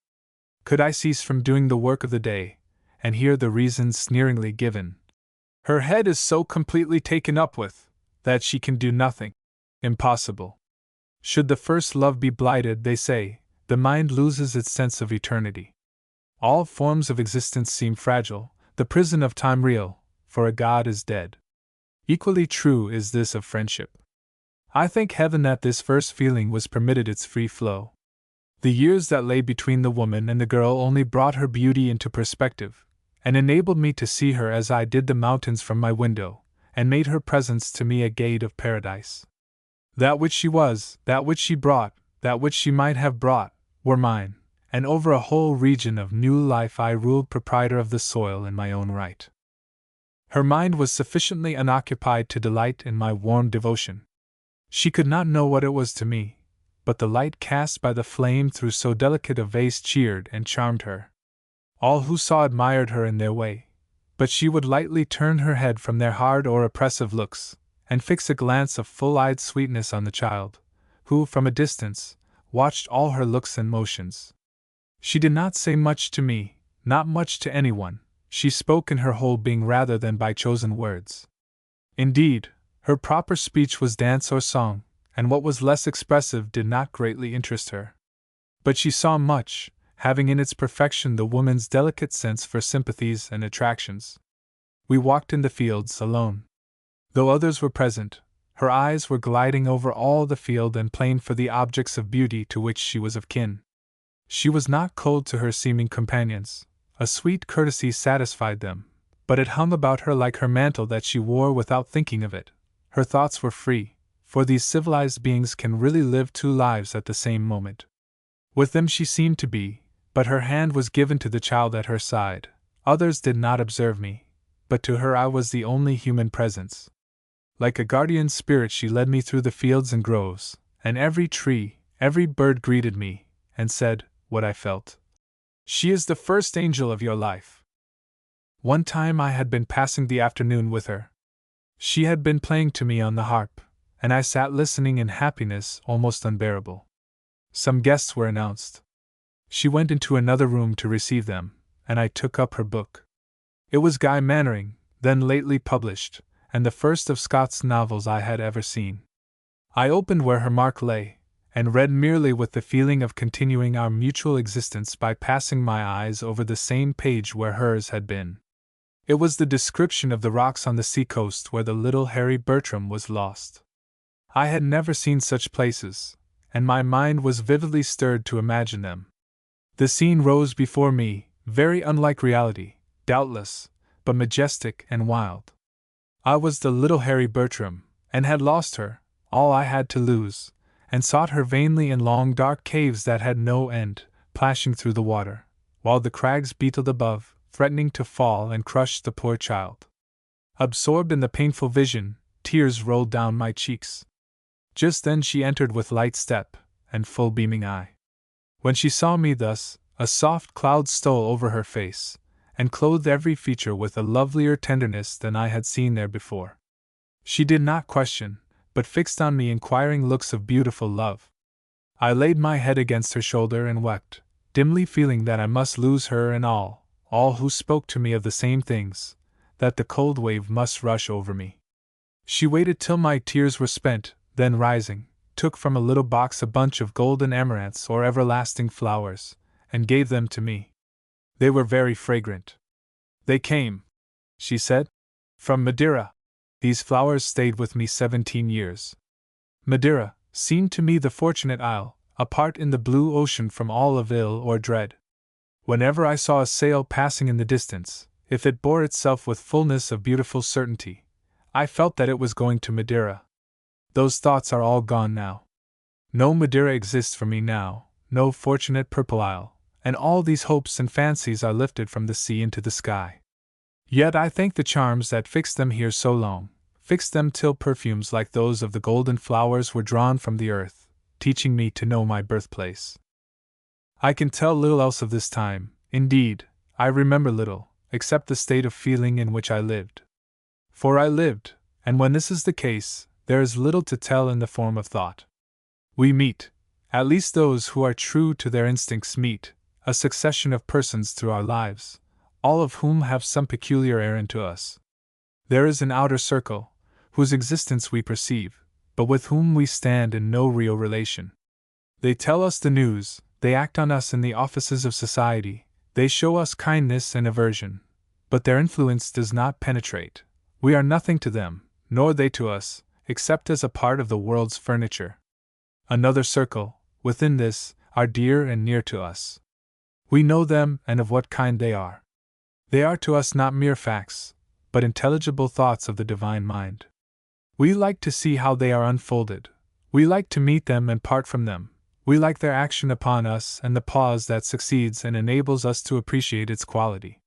Could I cease from doing the work of the day, and hear the reasons sneeringly given? Her head is so completely taken up with, that she can do nothing. Impossible. Should the first love be blighted, they say, the mind loses its sense of eternity. All forms of existence seem fragile, the prison of time real, for a god is dead. Equally true is this of friendship. I thank heaven that this first feeling was permitted its free flow. The years that lay between the woman and the girl only brought her beauty into perspective, and enabled me to see her as I did the mountains from my window, and made her presence to me a gate of paradise. That which she was, that which she brought, that which she might have brought, were mine, and over a whole region of new life I ruled proprietor of the soil in my own right. Her mind was sufficiently unoccupied to delight in my warm devotion. She could not know what it was to me, but the light cast by the flame through so delicate a vase cheered and charmed her. All who saw admired her in their way, but she would lightly turn her head from their hard or oppressive looks, and fix a glance of full-eyed sweetness on the child, who, from a distance, watched all her looks and motions. She did not say much to me, not much to anyone. She spoke in her whole being rather than by chosen words. Indeed, her proper speech was dance or song, and what was less expressive did not greatly interest her. But she saw much, having in its perfection the woman's delicate sense for sympathies and attractions. We walked in the fields alone. Though others were present, her eyes were gliding over all the field and plain for the objects of beauty to which she was of kin. She was not cold to her seeming companions. A sweet courtesy satisfied them, but it hung about her like her mantle that she wore without thinking of it. Her thoughts were free, for these civilized beings can really live two lives at the same moment. With them she seemed to be, but her hand was given to the child at her side. Others did not observe me, but to her I was the only human presence. Like a guardian spirit she led me through the fields and groves, and every tree, every bird greeted me, and said what I felt. She is the first angel of your life. One time I had been passing the afternoon with her. She had been playing to me on the harp, and I sat listening in happiness almost unbearable. Some guests were announced. She went into another room to receive them, and I took up her book. It was Guy Mannering, then lately published, and the first of Scott's novels I had ever seen. I opened where her mark lay, and read merely with the feeling of continuing our mutual existence by passing my eyes over the same page where hers had been. It was the description of the rocks on the sea-coast where the little Harry Bertram was lost. I had never seen such places, and my mind was vividly stirred to imagine them. The scene rose before me, very unlike reality, doubtless, but majestic and wild. I was the little Harry Bertram, and had lost her, all I had to lose, and sought her vainly in long dark caves that had no end, plashing through the water, while the crags beetled above, threatening to fall and crush the poor child. Absorbed in the painful vision, tears rolled down my cheeks. Just then she entered with light step and full beaming eye. When she saw me thus, a soft cloud stole over her face, and clothed every feature with a lovelier tenderness than I had seen there before. She did not question, but fixed on me inquiring looks of beautiful love. I laid my head against her shoulder and wept, dimly feeling that I must lose her and all who spoke to me of the same things, that the cold wave must rush over me. She waited till my tears were spent, then rising, took from a little box a bunch of golden amaranths or everlasting flowers, and gave them to me. They were very fragrant. They came, she said, from Madeira. These flowers stayed with me 17 years. Madeira seemed to me the fortunate isle, apart in the blue ocean from all of ill or dread. Whenever I saw a sail passing in the distance, if it bore itself with fullness of beautiful certainty, I felt that it was going to Madeira. Those thoughts are all gone now. No Madeira exists for me now, no fortunate purple isle, and all these hopes and fancies are lifted from the sea into the sky. Yet I thank the charms that fixed them here so long, fixed them till perfumes like those of the golden flowers were drawn from the earth, teaching me to know my birthplace. I can tell little else of this time, indeed, I remember little, except the state of feeling in which I lived. For I lived, and when this is the case, there is little to tell in the form of thought. We meet, at least those who are true to their instincts meet, a succession of persons through our lives, all of whom have some peculiar errand to us. There is an outer circle, whose existence we perceive, but with whom we stand in no real relation. They tell us the news, they act on us in the offices of society, they show us kindness and aversion, but their influence does not penetrate. We are nothing to them, nor they to us, except as a part of the world's furniture. Another circle, within this, are dear and near to us. We know them and of what kind they are. They are to us not mere facts, but intelligible thoughts of the divine mind. We like to see how they are unfolded. We like to meet them and part from them. We like their action upon us and the pause that succeeds and enables us to appreciate its quality.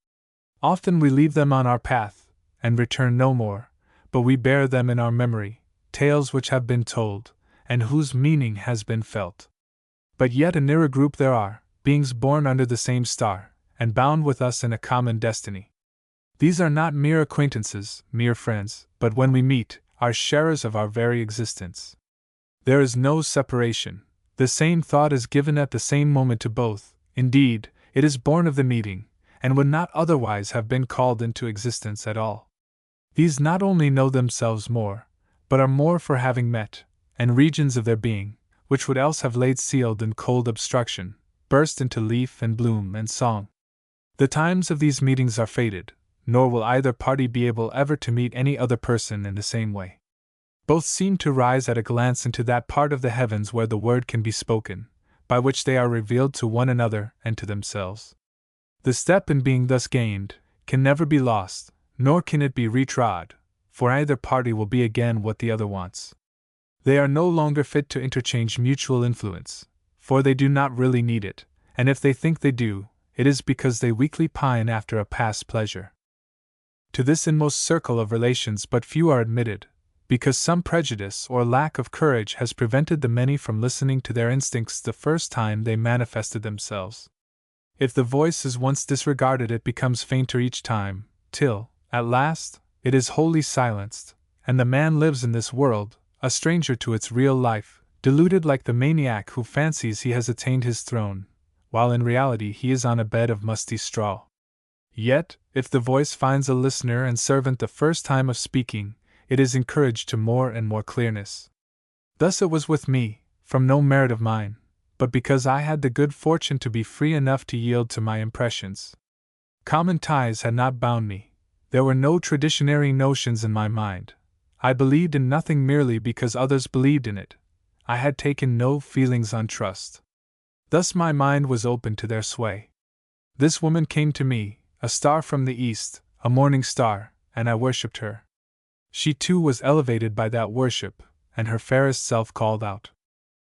Often we leave them on our path, and return no more, but we bear them in our memory, tales which have been told, and whose meaning has been felt. But yet a nearer group there are, beings born under the same star, and bound with us in a common destiny. These are not mere acquaintances, mere friends, but when we meet, are sharers of our very existence. There is no separation. The same thought is given at the same moment to both. Indeed, it is born of the meeting, and would not otherwise have been called into existence at all. These not only know themselves more, but are more for having met, and regions of their being, which would else have laid sealed in cold obstruction, burst into leaf and bloom and song. The times of these meetings are fated, nor will either party be able ever to meet any other person in the same way. Both seem to rise at a glance into that part of the heavens where the word can be spoken, by which they are revealed to one another and to themselves. The step in being thus gained can never be lost, nor can it be retrod, for either party will be again what the other wants. They are no longer fit to interchange mutual influence, for they do not really need it, and if they think they do, it is because they weakly pine after a past pleasure. To this inmost circle of relations but few are admitted, because some prejudice or lack of courage has prevented the many from listening to their instincts the first time they manifested themselves. If the voice is once disregarded, it becomes fainter each time, till, at last, it is wholly silenced, and the man lives in this world, a stranger to its real life, deluded like the maniac who fancies he has attained his throne, while in reality he is on a bed of musty straw. Yet, if the voice finds a listener and servant the first time of speaking, it is encouraged to more and more clearness. Thus it was with me, from no merit of mine, but because I had the good fortune to be free enough to yield to my impressions. Common ties had not bound me. There were no traditionary notions in my mind. I believed in nothing merely because others believed in it. I had taken no feelings on trust. Thus my mind was open to their sway. This woman came to me, a star from the east, a morning star, and I worshipped her. She too was elevated by that worship, and her fairest self called out.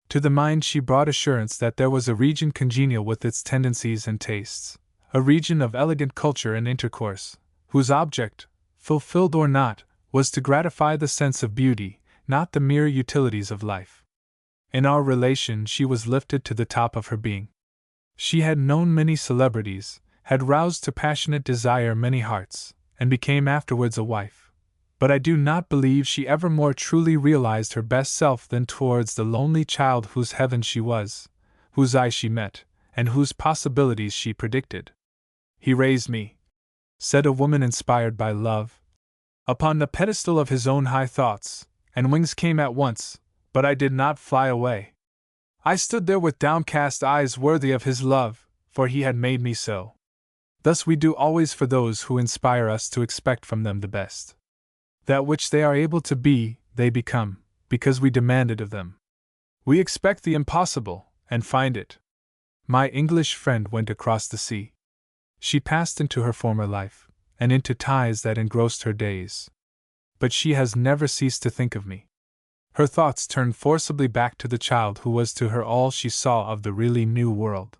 To the mind she brought assurance that there was a region congenial with its tendencies and tastes, a region of elegant culture and intercourse, whose object, fulfilled or not, was to gratify the sense of beauty, not the mere utilities of life. In our relation she was lifted to the top of her being. She had known many celebrities, had roused to passionate desire many hearts, and became afterwards a wife. But I do not believe she ever more truly realized her best self than towards the lonely child whose heaven she was, whose eye she met, and whose possibilities she predicted. He raised me, said a woman inspired by love, upon the pedestal of his own high thoughts, and wings came at once, but I did not fly away. I stood there with downcast eyes worthy of his love, for he had made me so. Thus we do always for those who inspire us to expect from them the best. That which they are able to be, they become, because we demand it of them. We expect the impossible, and find it. My English friend went across the sea. She passed into her former life, and into ties that engrossed her days. But she has never ceased to think of me. Her thoughts turned forcibly back to the child who was to her all she saw of the really new world.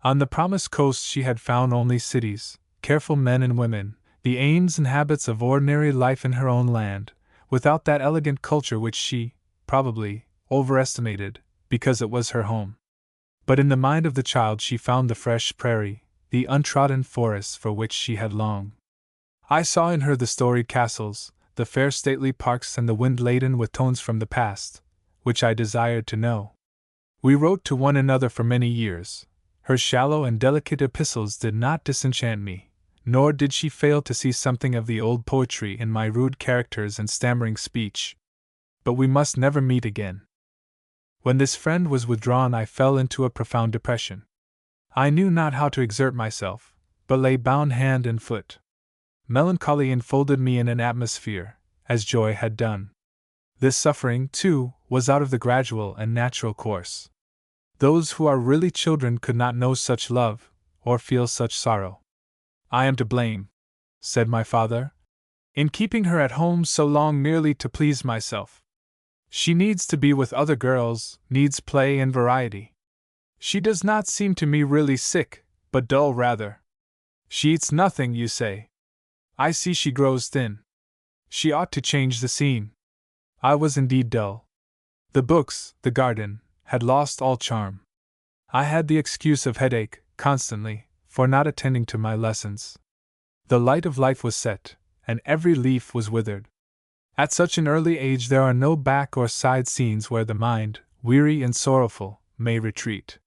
On the promised coast she had found only cities, careful men and women, the aims and habits of ordinary life in her own land, without that elegant culture which she, probably, overestimated, because it was her home. But in the mind of the child she found the fresh prairie, the untrodden forests for which she had longed. I saw in her the storied castles, the fair stately parks, and the wind laden with tones from the past, which I desired to know. We wrote to one another for many years. Her shallow and delicate epistles did not disenchant me, nor did she fail to see something of the old poetry in my rude characters and stammering speech. But we must never meet again. When this friend was withdrawn, I fell into a profound depression. I knew not how to exert myself, but lay bound hand and foot. Melancholy enfolded me in an atmosphere, as joy had done. This suffering, too, was out of the gradual and natural course. Those who are really children could not know such love, or feel such sorrow. I am to blame, said my father, in keeping her at home so long merely to please myself. She needs to be with other girls, needs play and variety. She does not seem to me really sick, but dull rather. She eats nothing, you say. I see she grows thin. She ought to change the scene. I was indeed dull. The books, the garden, had lost all charm. I had the excuse of headache, constantly, for not attending to my lessons. The light of life was set, and every leaf was withered. At such an early age there are no back or side scenes where the mind, weary and sorrowful, may retreat.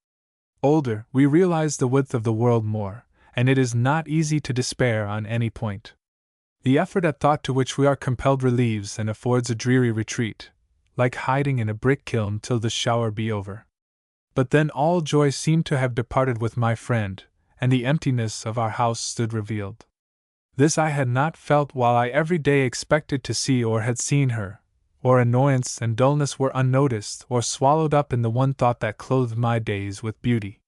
Older, we realize the width of the world more, and it is not easy to despair on any point. The effort at thought to which we are compelled relieves and affords a dreary retreat, like hiding in a brick kiln till the shower be over. But then all joy seemed to have departed with my friend, and the emptiness of our house stood revealed. This I had not felt while I every day expected to see or had seen her, or annoyance and dullness were unnoticed or swallowed up in the one thought that clothed my days with beauty.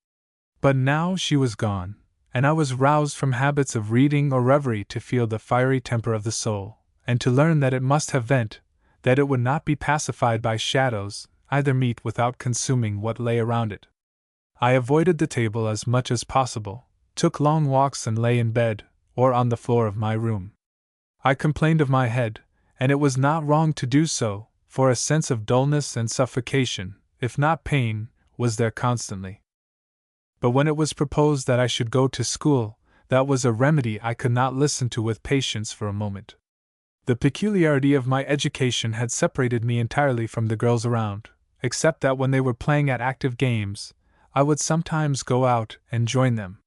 But now she was gone, and I was roused from habits of reading or reverie to feel the fiery temper of the soul, and to learn that it must have vent, that it would not be pacified by shadows, either meat without consuming what lay around it. I avoided the table as much as possible, took long walks and lay in bed, or on the floor of my room. I complained of my head, and it was not wrong to do so, for a sense of dullness and suffocation, if not pain, was there constantly. But when it was proposed that I should go to school, that was a remedy I could not listen to with patience for a moment. The peculiarity of my education had separated me entirely from the girls around, except that when they were playing at active games, I would sometimes go out and join them.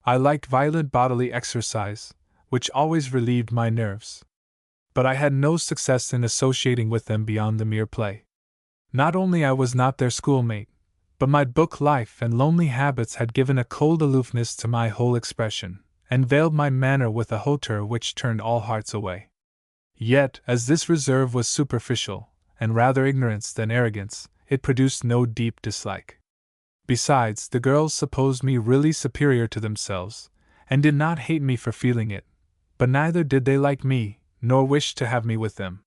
I liked violent bodily exercise, which always relieved my nerves. But I had no success in associating with them beyond the mere play. Not only I was not their schoolmate, but my book life and lonely habits had given a cold aloofness to my whole expression, and veiled my manner with a hauteur which turned all hearts away. Yet, as this reserve was superficial, and rather ignorance than arrogance, it produced no deep dislike. Besides, the girls supposed me really superior to themselves, and did not hate me for feeling it, but neither did they like me, nor wish to have me with them.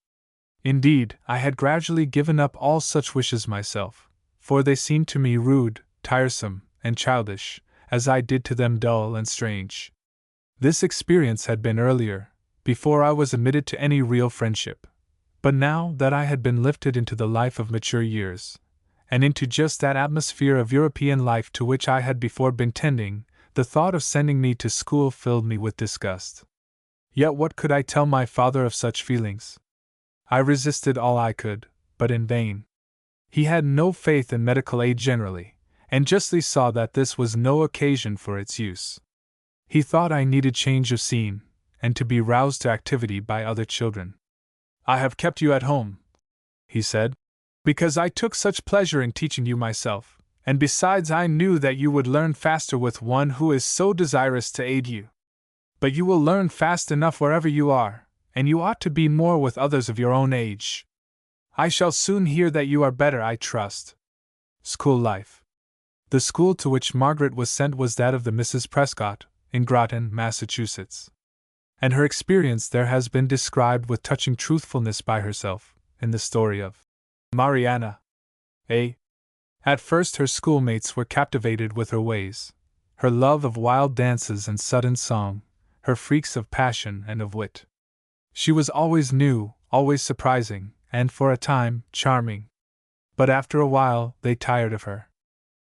Indeed, I had gradually given up all such wishes myself, for they seemed to me rude, tiresome, and childish, as I did to them dull and strange. This experience had been earlier, before I was admitted to any real friendship. But now that I had been lifted into the life of mature years, and into just that atmosphere of European life to which I had before been tending, the thought of sending me to school filled me with disgust. Yet what could I tell my father of such feelings? I resisted all I could, but in vain. He had no faith in medical aid generally, and justly saw that this was no occasion for its use. He thought I needed change of scene, and to be roused to activity by other children. "I have kept you at home," he said, "because I took such pleasure in teaching you myself, and besides I knew that you would learn faster with one who is so desirous to aid you. But you will learn fast enough wherever you are, and you ought to be more with others of your own age. I shall soon hear that you are better, I trust." School life. The school to which Margaret was sent was that of the Mrs. Prescott, in Groton, Massachusetts. And her experience there has been described with touching truthfulness by herself, in the story of Mariana. At first her schoolmates were captivated with her ways, her love of wild dances and sudden song, her freaks of passion and of wit. She was always new, always surprising, and for a time, charming. But after a while, they tired of her.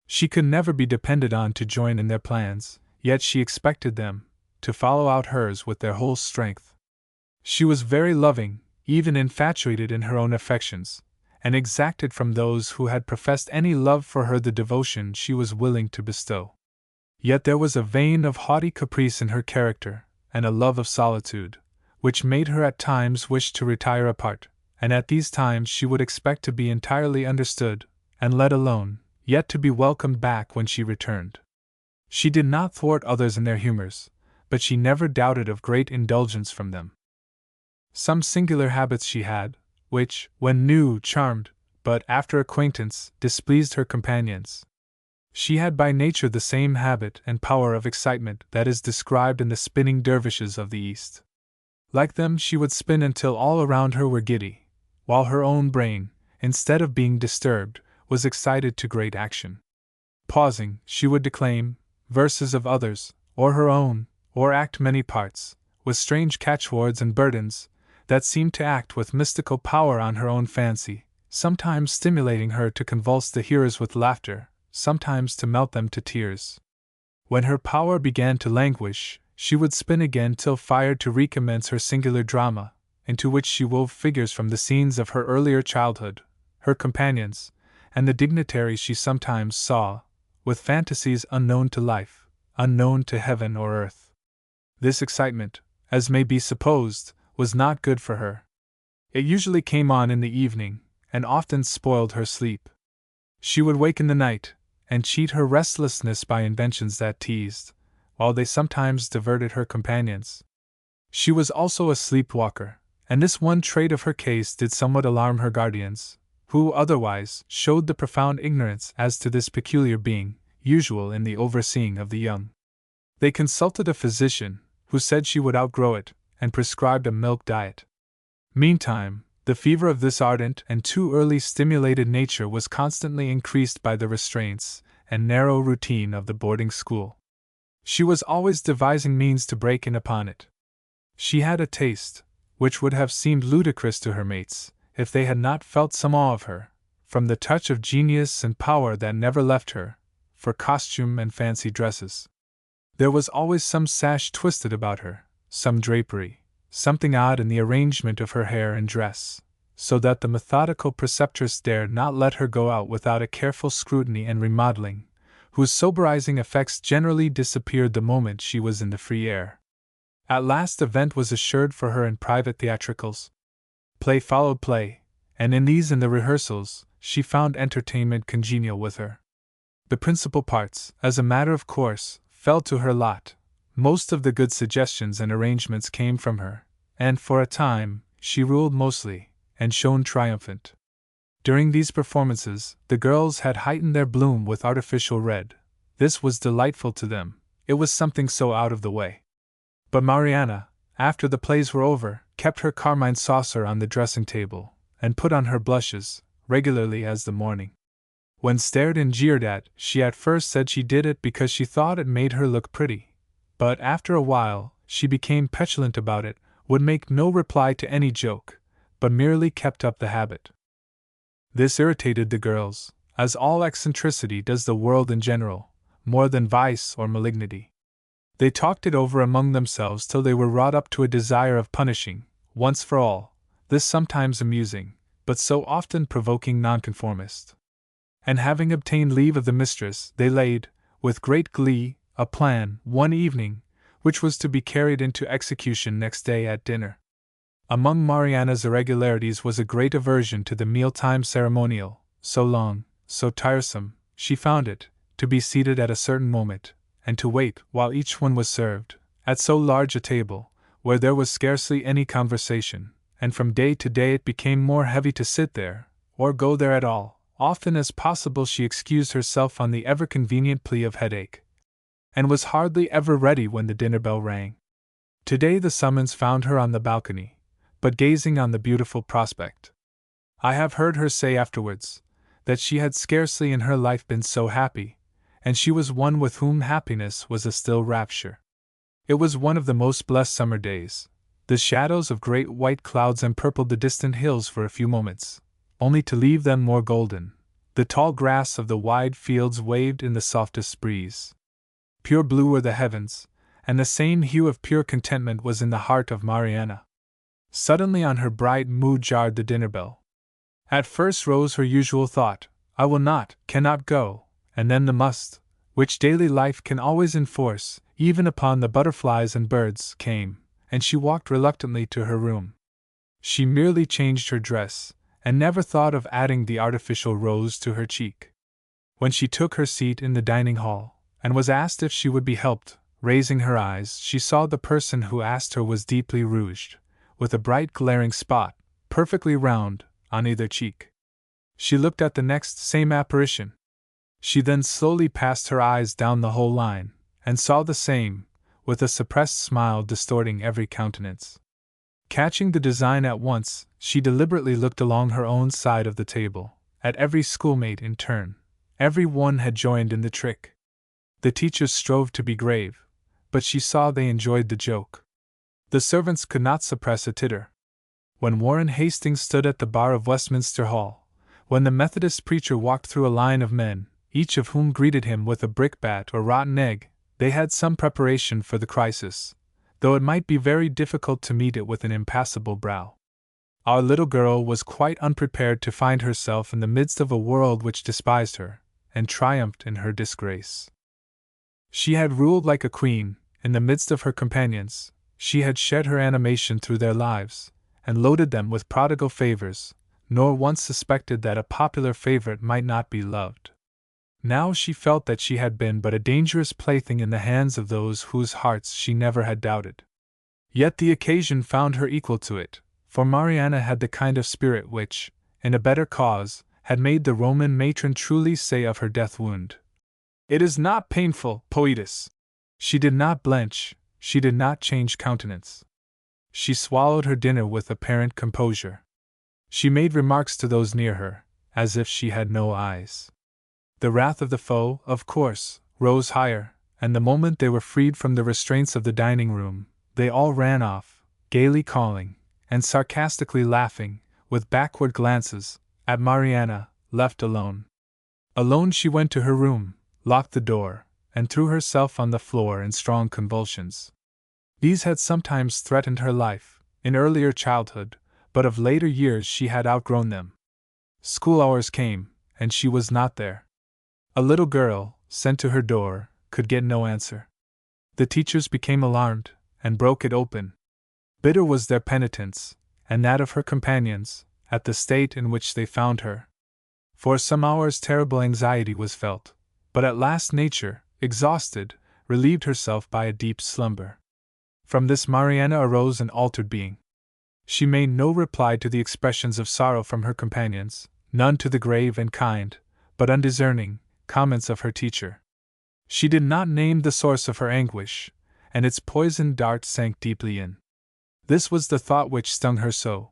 She could never be depended on to join in their plans, yet she expected them to follow out hers with their whole strength. She was very loving, even infatuated in her own affections, and exacted from those who had professed any love for her the devotion she was willing to bestow. Yet there was a vein of haughty caprice in her character, and a love of solitude, which made her at times wish to retire apart, and at these times she would expect to be entirely understood, and let alone, yet to be welcomed back when she returned. She did not thwart others in their humors, but she never doubted of great indulgence from them. Some singular habits she had, which, when new, charmed, but, after acquaintance, displeased her companions. She had by nature the same habit and power of excitement that is described in the spinning dervishes of the East. Like them, she would spin until all around her were giddy, while her own brain, instead of being disturbed, was excited to great action. Pausing, she would declaim verses of others, or her own, or act many parts, with strange catchwords and burdens, that seemed to act with mystical power on her own fancy, sometimes stimulating her to convulse the hearers with laughter, sometimes to melt them to tears. When her power began to languish, she would spin again till fired to recommence her singular drama, into which she wove figures from the scenes of her earlier childhood, her companions, and the dignitaries she sometimes saw, with fantasies unknown to life, unknown to heaven or earth. This excitement, as may be supposed, was not good for her. It usually came on in the evening, and often spoiled her sleep. She would wake in the night, and cheat her restlessness by inventions that teased, while they sometimes diverted her companions. She was also a sleepwalker, and this one trait of her case did somewhat alarm her guardians, who otherwise showed the profound ignorance as to this peculiar being, usual in the overseeing of the young. They consulted a physician, who said she would outgrow it, and prescribed a milk diet. Meantime, the fever of this ardent and too early stimulated nature was constantly increased by the restraints and narrow routine of the boarding school. She was always devising means to break in upon it. She had a taste, which would have seemed ludicrous to her mates, if they had not felt some awe of her, from the touch of genius and power that never left her, for costume and fancy dresses. There was always some sash twisted about her, some drapery, something odd in the arrangement of her hair and dress, so that the methodical preceptress dared not let her go out without a careful scrutiny and remodeling, whose soberizing effects generally disappeared the moment she was in the free air. At last a vent was assured for her in private theatricals. Play followed play, and in these and the rehearsals, she found entertainment congenial with her. The principal parts, as a matter of course, fell to her lot. Most of the good suggestions and arrangements came from her, and for a time, she ruled mostly, and shone triumphant. During these performances, the girls had heightened their bloom with artificial red. This was delightful to them, it was something so out of the way. But Mariana, after the plays were over, kept her carmine saucer on the dressing table, and put on her blushes, regularly as the morning. When stared and jeered at, she at first said she did it because she thought it made her look pretty. But after a while, she became petulant about it, would make no reply to any joke, but merely kept up the habit. This irritated the girls, as all eccentricity does the world in general, more than vice or malignity. They talked it over among themselves till they were wrought up to a desire of punishing, once for all, this sometimes amusing, but so often provoking nonconformist. And having obtained leave of the mistress, they laid, with great glee, a plan, one evening, which was to be carried into execution next day at dinner. Among Mariana's irregularities was a great aversion to the mealtime ceremonial, so long, so tiresome, she found it, to be seated at a certain moment, and to wait while each one was served, at so large a table, where there was scarcely any conversation, and from day to day it became more heavy to sit there, or go there at all. Often as possible she excused herself on the ever-convenient plea of headache, and was hardly ever ready when the dinner bell rang. Today the summons found her on the balcony, but gazing on the beautiful prospect. I have heard her say afterwards, that she had scarcely in her life been so happy, and she was one with whom happiness was a still rapture. It was one of the most blessed summer days. The shadows of great white clouds empurpled the distant hills for a few moments, only to leave them more golden. The tall grass of the wide fields waved in the softest breeze. Pure blue were the heavens, and the same hue of pure contentment was in the heart of Mariana. Suddenly on her bright mood jarred the dinner bell. At first rose her usual thought, I will not, cannot go, and then the must, which daily life can always enforce, even upon the butterflies and birds, came, and she walked reluctantly to her room. She merely changed her dress, and never thought of adding the artificial rose to her cheek. When she took her seat in the dining hall, and was asked if she would be helped, raising her eyes, she saw the person who asked her was deeply rouged, with a bright glaring spot, perfectly round, on either cheek. She looked at the next same apparition. She then slowly passed her eyes down the whole line, and saw the same, with a suppressed smile distorting every countenance. Catching the design at once, she deliberately looked along her own side of the table, at every schoolmate in turn. Every one had joined in the trick. The teachers strove to be grave, but she saw they enjoyed the joke. The servants could not suppress a titter. When Warren Hastings stood at the bar of Westminster Hall, when the Methodist preacher walked through a line of men, each of whom greeted him with a brickbat or rotten egg, they had some preparation for the crisis, though it might be very difficult to meet it with an impassible brow. Our little girl was quite unprepared to find herself in the midst of a world which despised her, and triumphed in her disgrace. She had ruled like a queen, in the midst of her companions. She had shed her animation through their lives, and loaded them with prodigal favors, nor once suspected that a popular favorite might not be loved. Now she felt that she had been but a dangerous plaything in the hands of those whose hearts she never had doubted. Yet the occasion found her equal to it, for Mariana had the kind of spirit which, in a better cause, had made the Roman matron truly say of her death wound, "It is not painful, poetus." She did not blench, she did not change countenance. She swallowed her dinner with apparent composure. She made remarks to those near her, as if she had no eyes. The wrath of the foe, of course, rose higher, and the moment they were freed from the restraints of the dining room, they all ran off, gaily calling, and sarcastically laughing, with backward glances, at Mariana, left alone. Alone she went to her room, locked the door, and threw herself on the floor in strong convulsions. These had sometimes threatened her life, in earlier childhood, but of later years she had outgrown them. School hours came, and she was not there. A little girl, sent to her door, could get no answer. The teachers became alarmed, and broke it open. Bitter was their penitence, and that of her companions, at the state in which they found her. For some hours terrible anxiety was felt, but at last nature, exhausted, relieved herself by a deep slumber. From this Mariana arose an altered being. She made no reply to the expressions of sorrow from her companions, none to the grave and kind, but undiscerning, comments of her teacher. She did not name the source of her anguish, and its poisoned dart sank deeply in. This was the thought which stung her so.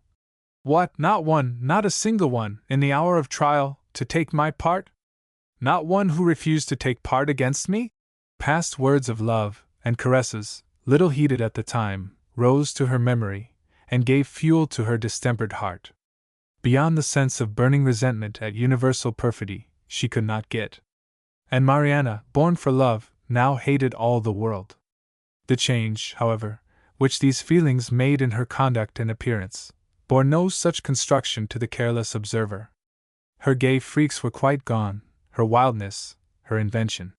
What, not one, not a single one, in the hour of trial, to take my part? Not one who refused to take part against me? Past words of love and caresses, little heeded at the time, rose to her memory, and gave fuel to her distempered heart. Beyond the sense of burning resentment at universal perfidy, she could not get. And Mariana, born for love, now hated all the world. The change, however, which these feelings made in her conduct and appearance, bore no such construction to the careless observer. Her gay freaks were quite gone, her wildness, her invention.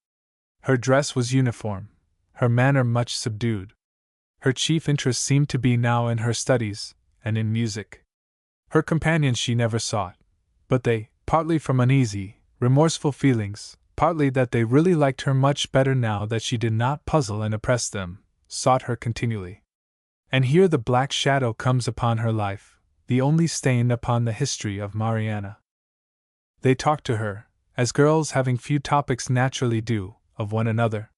Her dress was uniform, her manner much subdued. Her chief interest seemed to be now in her studies, and in music. Her companions she never sought, but they, partly from uneasy, remorseful feelings, partly that they really liked her much better now that she did not puzzle and oppress them, sought her continually. And here the black shadow comes upon her life, the only stain upon the history of Mariana. They talked to her, as girls having few topics naturally do, of one another.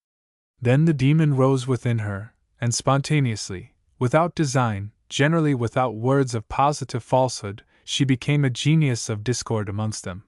Then the demon rose within her, and spontaneously, without design, generally without words of positive falsehood, she became a genius of discord amongst them.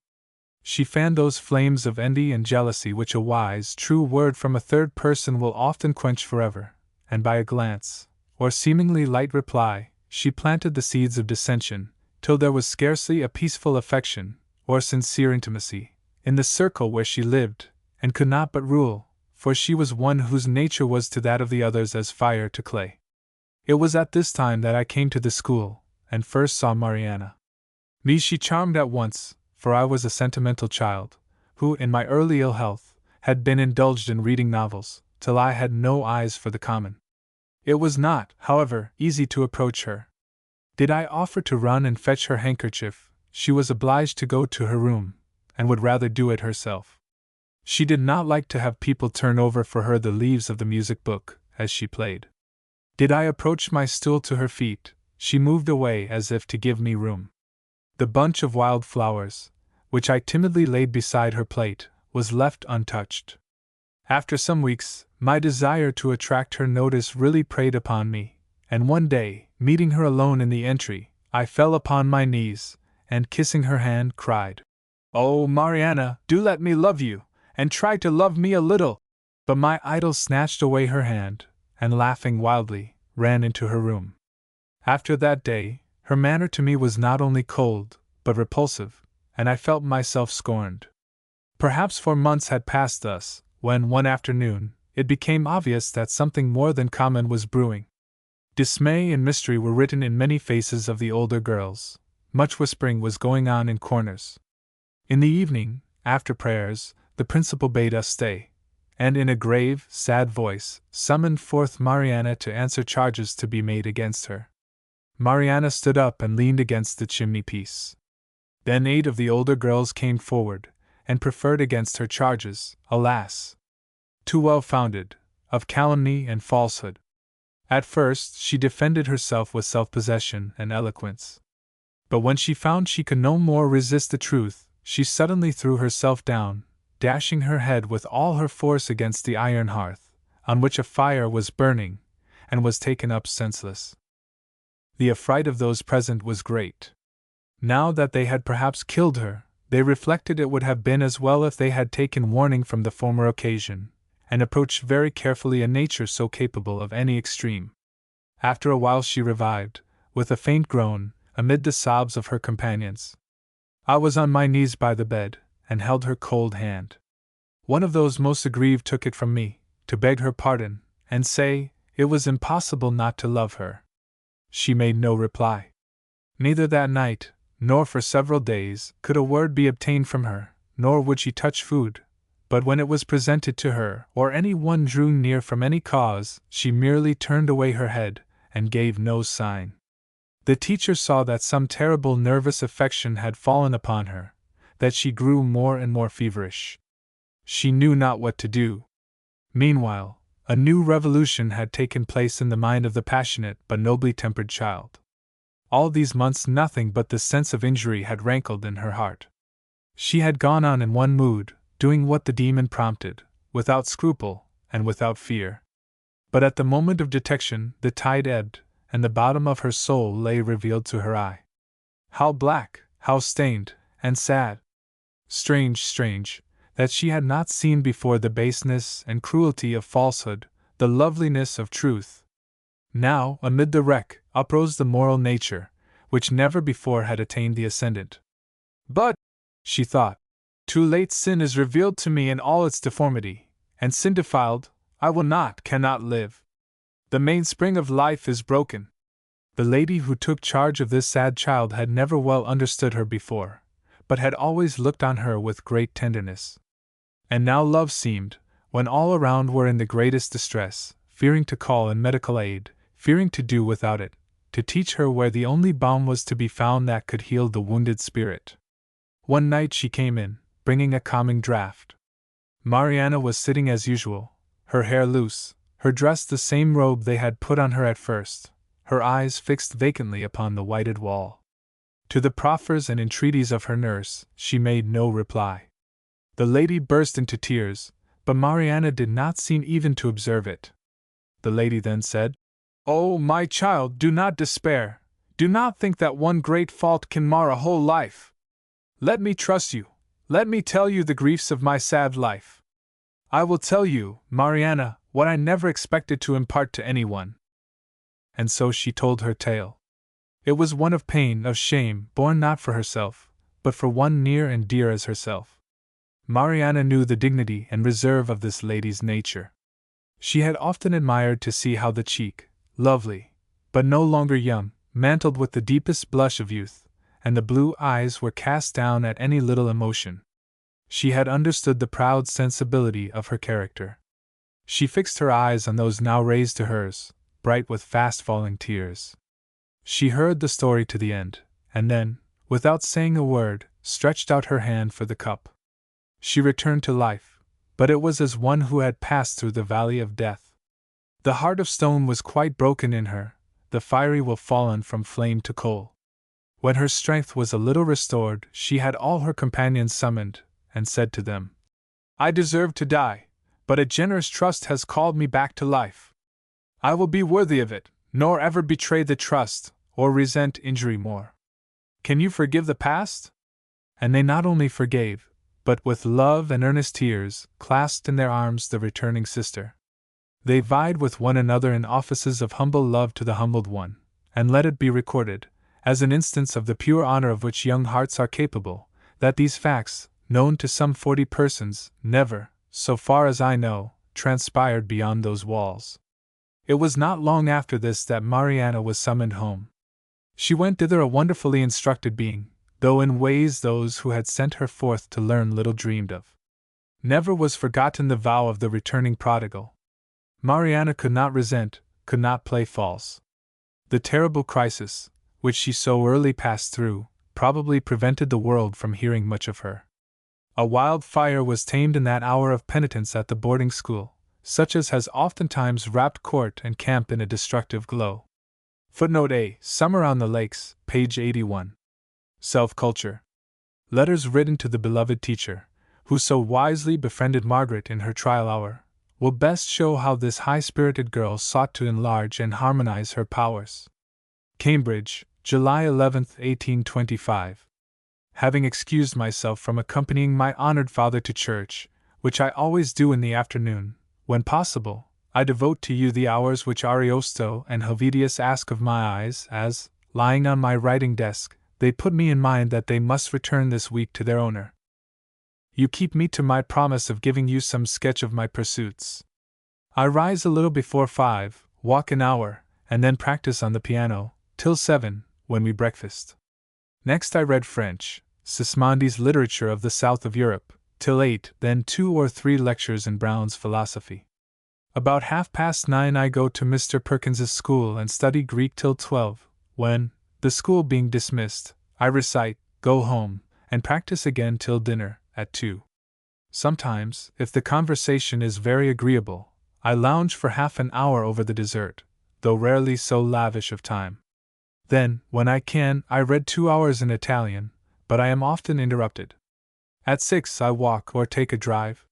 She fanned those flames of envy and jealousy which a wise, true word from a third person will often quench forever, and by a glance, or seemingly light reply, she planted the seeds of dissension, till there was scarcely a peaceful affection, or sincere intimacy, in the circle where she lived, and could not but rule, for she was one whose nature was to that of the others as fire to clay. It was at this time that I came to the school, and first saw Mariana. Me she charmed at once, for I was a sentimental child, who, in my early ill health, had been indulged in reading novels, till I had no eyes for the common. It was not, however, easy to approach her. Did I offer to run and fetch her handkerchief, she was obliged to go to her room, and would rather do it herself. She did not like to have people turn over for her the leaves of the music book, as she played. Did I approach my stool to her feet, she moved away as if to give me room. The bunch of wild flowers, which I timidly laid beside her plate, was left untouched. After some weeks, my desire to attract her notice really preyed upon me, and one day, meeting her alone in the entry, I fell upon my knees, and kissing her hand, cried, "Oh, Mariana, do let me love you, and try to love me a little!" But my idol snatched away her hand, and laughing wildly, ran into her room. After that day, her manner to me was not only cold, but repulsive, and I felt myself scorned. Perhaps 4 months had passed thus, when one afternoon, it became obvious that something more than common was brewing. Dismay and mystery were written in many faces of the older girls. Much whispering was going on in corners. In the evening, after prayers, the principal bade us stay, and in a grave, sad voice, summoned forth Mariana to answer charges to be made against her. Mariana stood up and leaned against the chimney-piece. Then 8 of the older girls came forward, and preferred against her charges, alas, too well-founded, of calumny and falsehood. At first she defended herself with self-possession and eloquence. But when she found she could no more resist the truth, she suddenly threw herself down, dashing her head with all her force against the iron hearth, on which a fire was burning, and was taken up senseless. The affright of those present was great. Now that they had perhaps killed her, they reflected it would have been as well if they had taken warning from the former occasion, and approached very carefully a nature so capable of any extreme. After a while she revived, with a faint groan, amid the sobs of her companions. I was on my knees by the bed, and held her cold hand. One of those most aggrieved took it from me, to beg her pardon, and say, it was impossible not to love her. She made no reply. Neither that night, nor for several days, could a word be obtained from her, nor would she touch food, but when it was presented to her, or any one drew near from any cause, she merely turned away her head, and gave no sign. The teacher saw that some terrible nervous affection had fallen upon her, that she grew more and more feverish. She knew not what to do. Meanwhile, a new revolution had taken place in the mind of the passionate but nobly tempered child. All these months nothing but the sense of injury had rankled in her heart. She had gone on in one mood, doing what the demon prompted, without scruple, and without fear. But at the moment of detection, the tide ebbed, and the bottom of her soul lay revealed to her eye. How black, how stained, and sad! Strange, that she had not seen before the baseness and cruelty of falsehood, the loveliness of truth. Now, amid the wreck, uprose the moral nature, which never before had attained the ascendant. But, she thought, too late sin is revealed to me in all its deformity, and sin defiled, I will not, cannot live. The mainspring of life is broken. The lady who took charge of this sad child had never well understood her before, but had always looked on her with great tenderness. And now love seemed, when all around were in the greatest distress, fearing to call in medical aid, fearing to do without it, to teach her where the only balm was to be found that could heal the wounded spirit. One night she came in, bringing a calming draught. Mariana was sitting as usual, her hair loose, her dress the same robe they had put on her at first, her eyes fixed vacantly upon the whited wall. To the proffers and entreaties of her nurse, she made no reply. The lady burst into tears, but Mariana did not seem even to observe it. The lady then said, "Oh, my child, do not despair. Do not think that one great fault can mar a whole life. Let me trust you. Let me tell you the griefs of my sad life. I will tell you, Mariana, what I never expected to impart to anyone." And so she told her tale. It was one of pain, of shame, borne not for herself, but for one near and dear as herself. Mariana knew the dignity and reserve of this lady's nature. She had often admired to see how the cheek, lovely, but no longer young, mantled with the deepest blush of youth, and the blue eyes were cast down at any little emotion. She had understood the proud sensibility of her character. She fixed her eyes on those now raised to hers, bright with fast-falling tears. She heard the story to the end, and then, without saying a word, stretched out her hand for the cup. She returned to life, but it was as one who had passed through the valley of death. The heart of stone was quite broken in her, the fiery will fallen from flame to coal. When her strength was a little restored, she had all her companions summoned, and said to them, "I deserve to die, but a generous trust has called me back to life. I will be worthy of it, nor ever betray the trust, or resent injury more. Can you forgive the past?" And they not only forgave, but with love and earnest tears, clasped in their arms the returning sister. They vied with one another in offices of humble love to the humbled one, and let it be recorded, as an instance of the pure honor of which young hearts are capable, that these facts, known to some 40 persons, never, so far as I know, transpired beyond those walls. It was not long after this that Mariana was summoned home. She went thither a wonderfully instructed being, though in ways those who had sent her forth to learn little dreamed of. Never was forgotten the vow of the returning prodigal. Mariana could not resent, could not play false. The terrible crisis, which she so early passed through, probably prevented the world from hearing much of her. A wild fire was tamed in that hour of penitence at the boarding school, such as has oftentimes wrapped court and camp in a destructive glow. Footnote A. Summer on the Lakes, page 81. Self-culture. Letters written to the beloved teacher, who so wisely befriended Margaret in her trial hour, will best show how this high-spirited girl sought to enlarge and harmonize her powers. Cambridge, July 11, 1825. Having excused myself from accompanying my honored father to church, which I always do in the afternoon, when possible, I devote to you the hours which Ariosto and Helvidius ask of my eyes, as, lying on my writing desk, they put me in mind that they must return this week to their owner. You keep me to my promise of giving you some sketch of my pursuits. I rise a little before 5, walk an hour, and then practice on the piano, till 7, when we breakfast. Next I read French, Sismondi's Literature of the South of Europe, till 8, then 2 or 3 lectures in Brown's Philosophy. About 9:30 I go to Mr. Perkins's school and study Greek till 12, when, the school being dismissed, I recite, go home, and practice again till dinner, at 2. Sometimes, if the conversation is very agreeable, I lounge for half an hour over the dessert, though rarely so lavish of time. Then, when I can, I read 2 hours in Italian, but I am often interrupted. At 6 I walk or take a drive.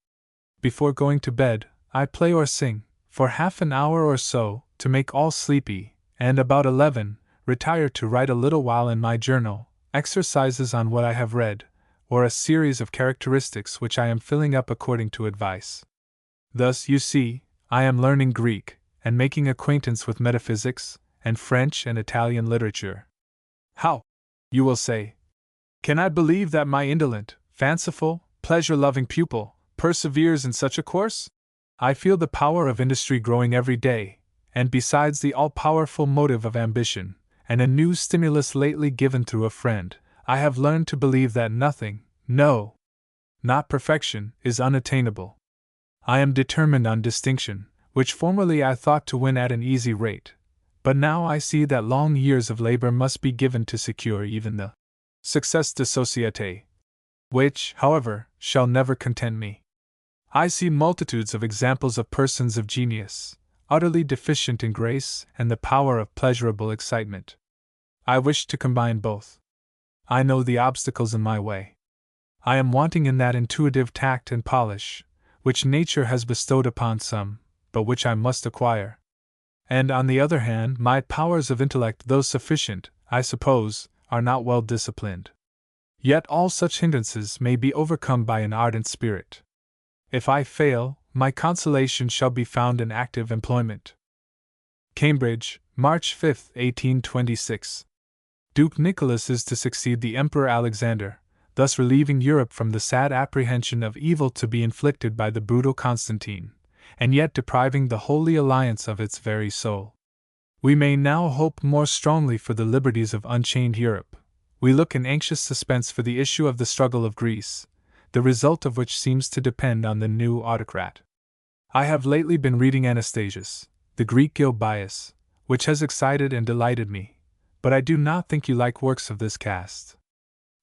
Before going to bed, I play or sing, for half an hour or so, to make all sleepy, and about 11, retire to write a little while in my journal, exercises on what I have read, or a series of characteristics which I am filling up according to advice. Thus, you see, I am learning Greek, and making acquaintance with metaphysics, and French and Italian literature. How, you will say, can I believe that my indolent, fanciful, pleasure-loving pupil perseveres in such a course? I feel the power of industry growing every day, and besides the all-powerful motive of ambition, and a new stimulus lately given through a friend, I have learned to believe that nothing, no, not perfection, is unattainable. I am determined on distinction, which formerly I thought to win at an easy rate, but now I see that long years of labor must be given to secure even the success de société, which, however, shall never content me. I see multitudes of examples of persons of genius, utterly deficient in grace and the power of pleasurable excitement. I wish to combine both. I know the obstacles in my way. I am wanting in that intuitive tact and polish, which nature has bestowed upon some, but which I must acquire. And on the other hand, my powers of intellect, though sufficient, I suppose, are not well disciplined. Yet all such hindrances may be overcome by an ardent spirit. If I fail, my consolation shall be found in active employment. Cambridge, March 5, 1826. Duke Nicholas is to succeed the Emperor Alexander, thus relieving Europe from the sad apprehension of evil to be inflicted by the brutal Constantine, and yet depriving the Holy Alliance of its very soul. We may now hope more strongly for the liberties of unchained Europe. We look in anxious suspense for the issue of the struggle of Greece, the result of which seems to depend on the new autocrat. I have lately been reading Anastasius, the Greek Gilbias, which has excited and delighted me, but I do not think you like works of this cast.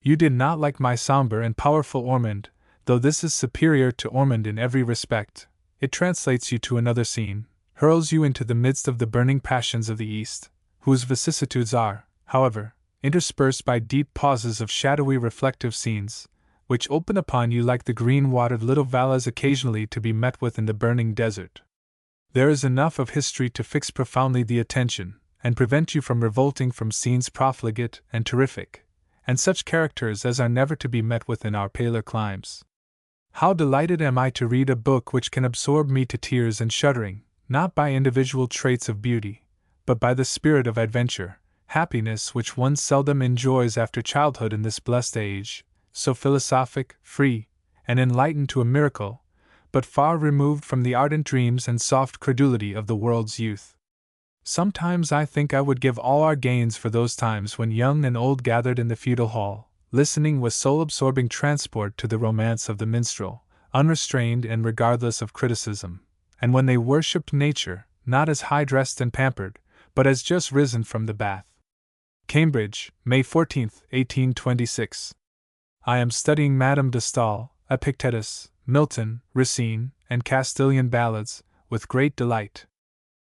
You did not like my somber and powerful Ormond, though this is superior to Ormond in every respect. It translates you to another scene, hurls you into the midst of the burning passions of the East, whose vicissitudes are, however, interspersed by deep pauses of shadowy reflective scenes, which open upon you like the green-watered little valleys occasionally to be met with in the burning desert. There is enough of history to fix profoundly the attention, and prevent you from revolting from scenes profligate and terrific, and such characters as are never to be met with in our paler climes. How delighted am I to read a book which can absorb me to tears and shuddering, not by individual traits of beauty, but by the spirit of adventure, happiness which one seldom enjoys after childhood in this blessed age, so philosophic, free, and enlightened to a miracle, but far removed from the ardent dreams and soft credulity of the world's youth. Sometimes I think I would give all our gains for those times when young and old gathered in the feudal hall, listening with soul-absorbing transport to the romance of the minstrel, unrestrained and regardless of criticism, and when they worshipped nature, not as high-dressed and pampered, but as just risen from the bath. Cambridge, May 14, 1826. I am studying Madame de Staël, Epictetus, Milton, Racine, and Castilian ballads, with great delight.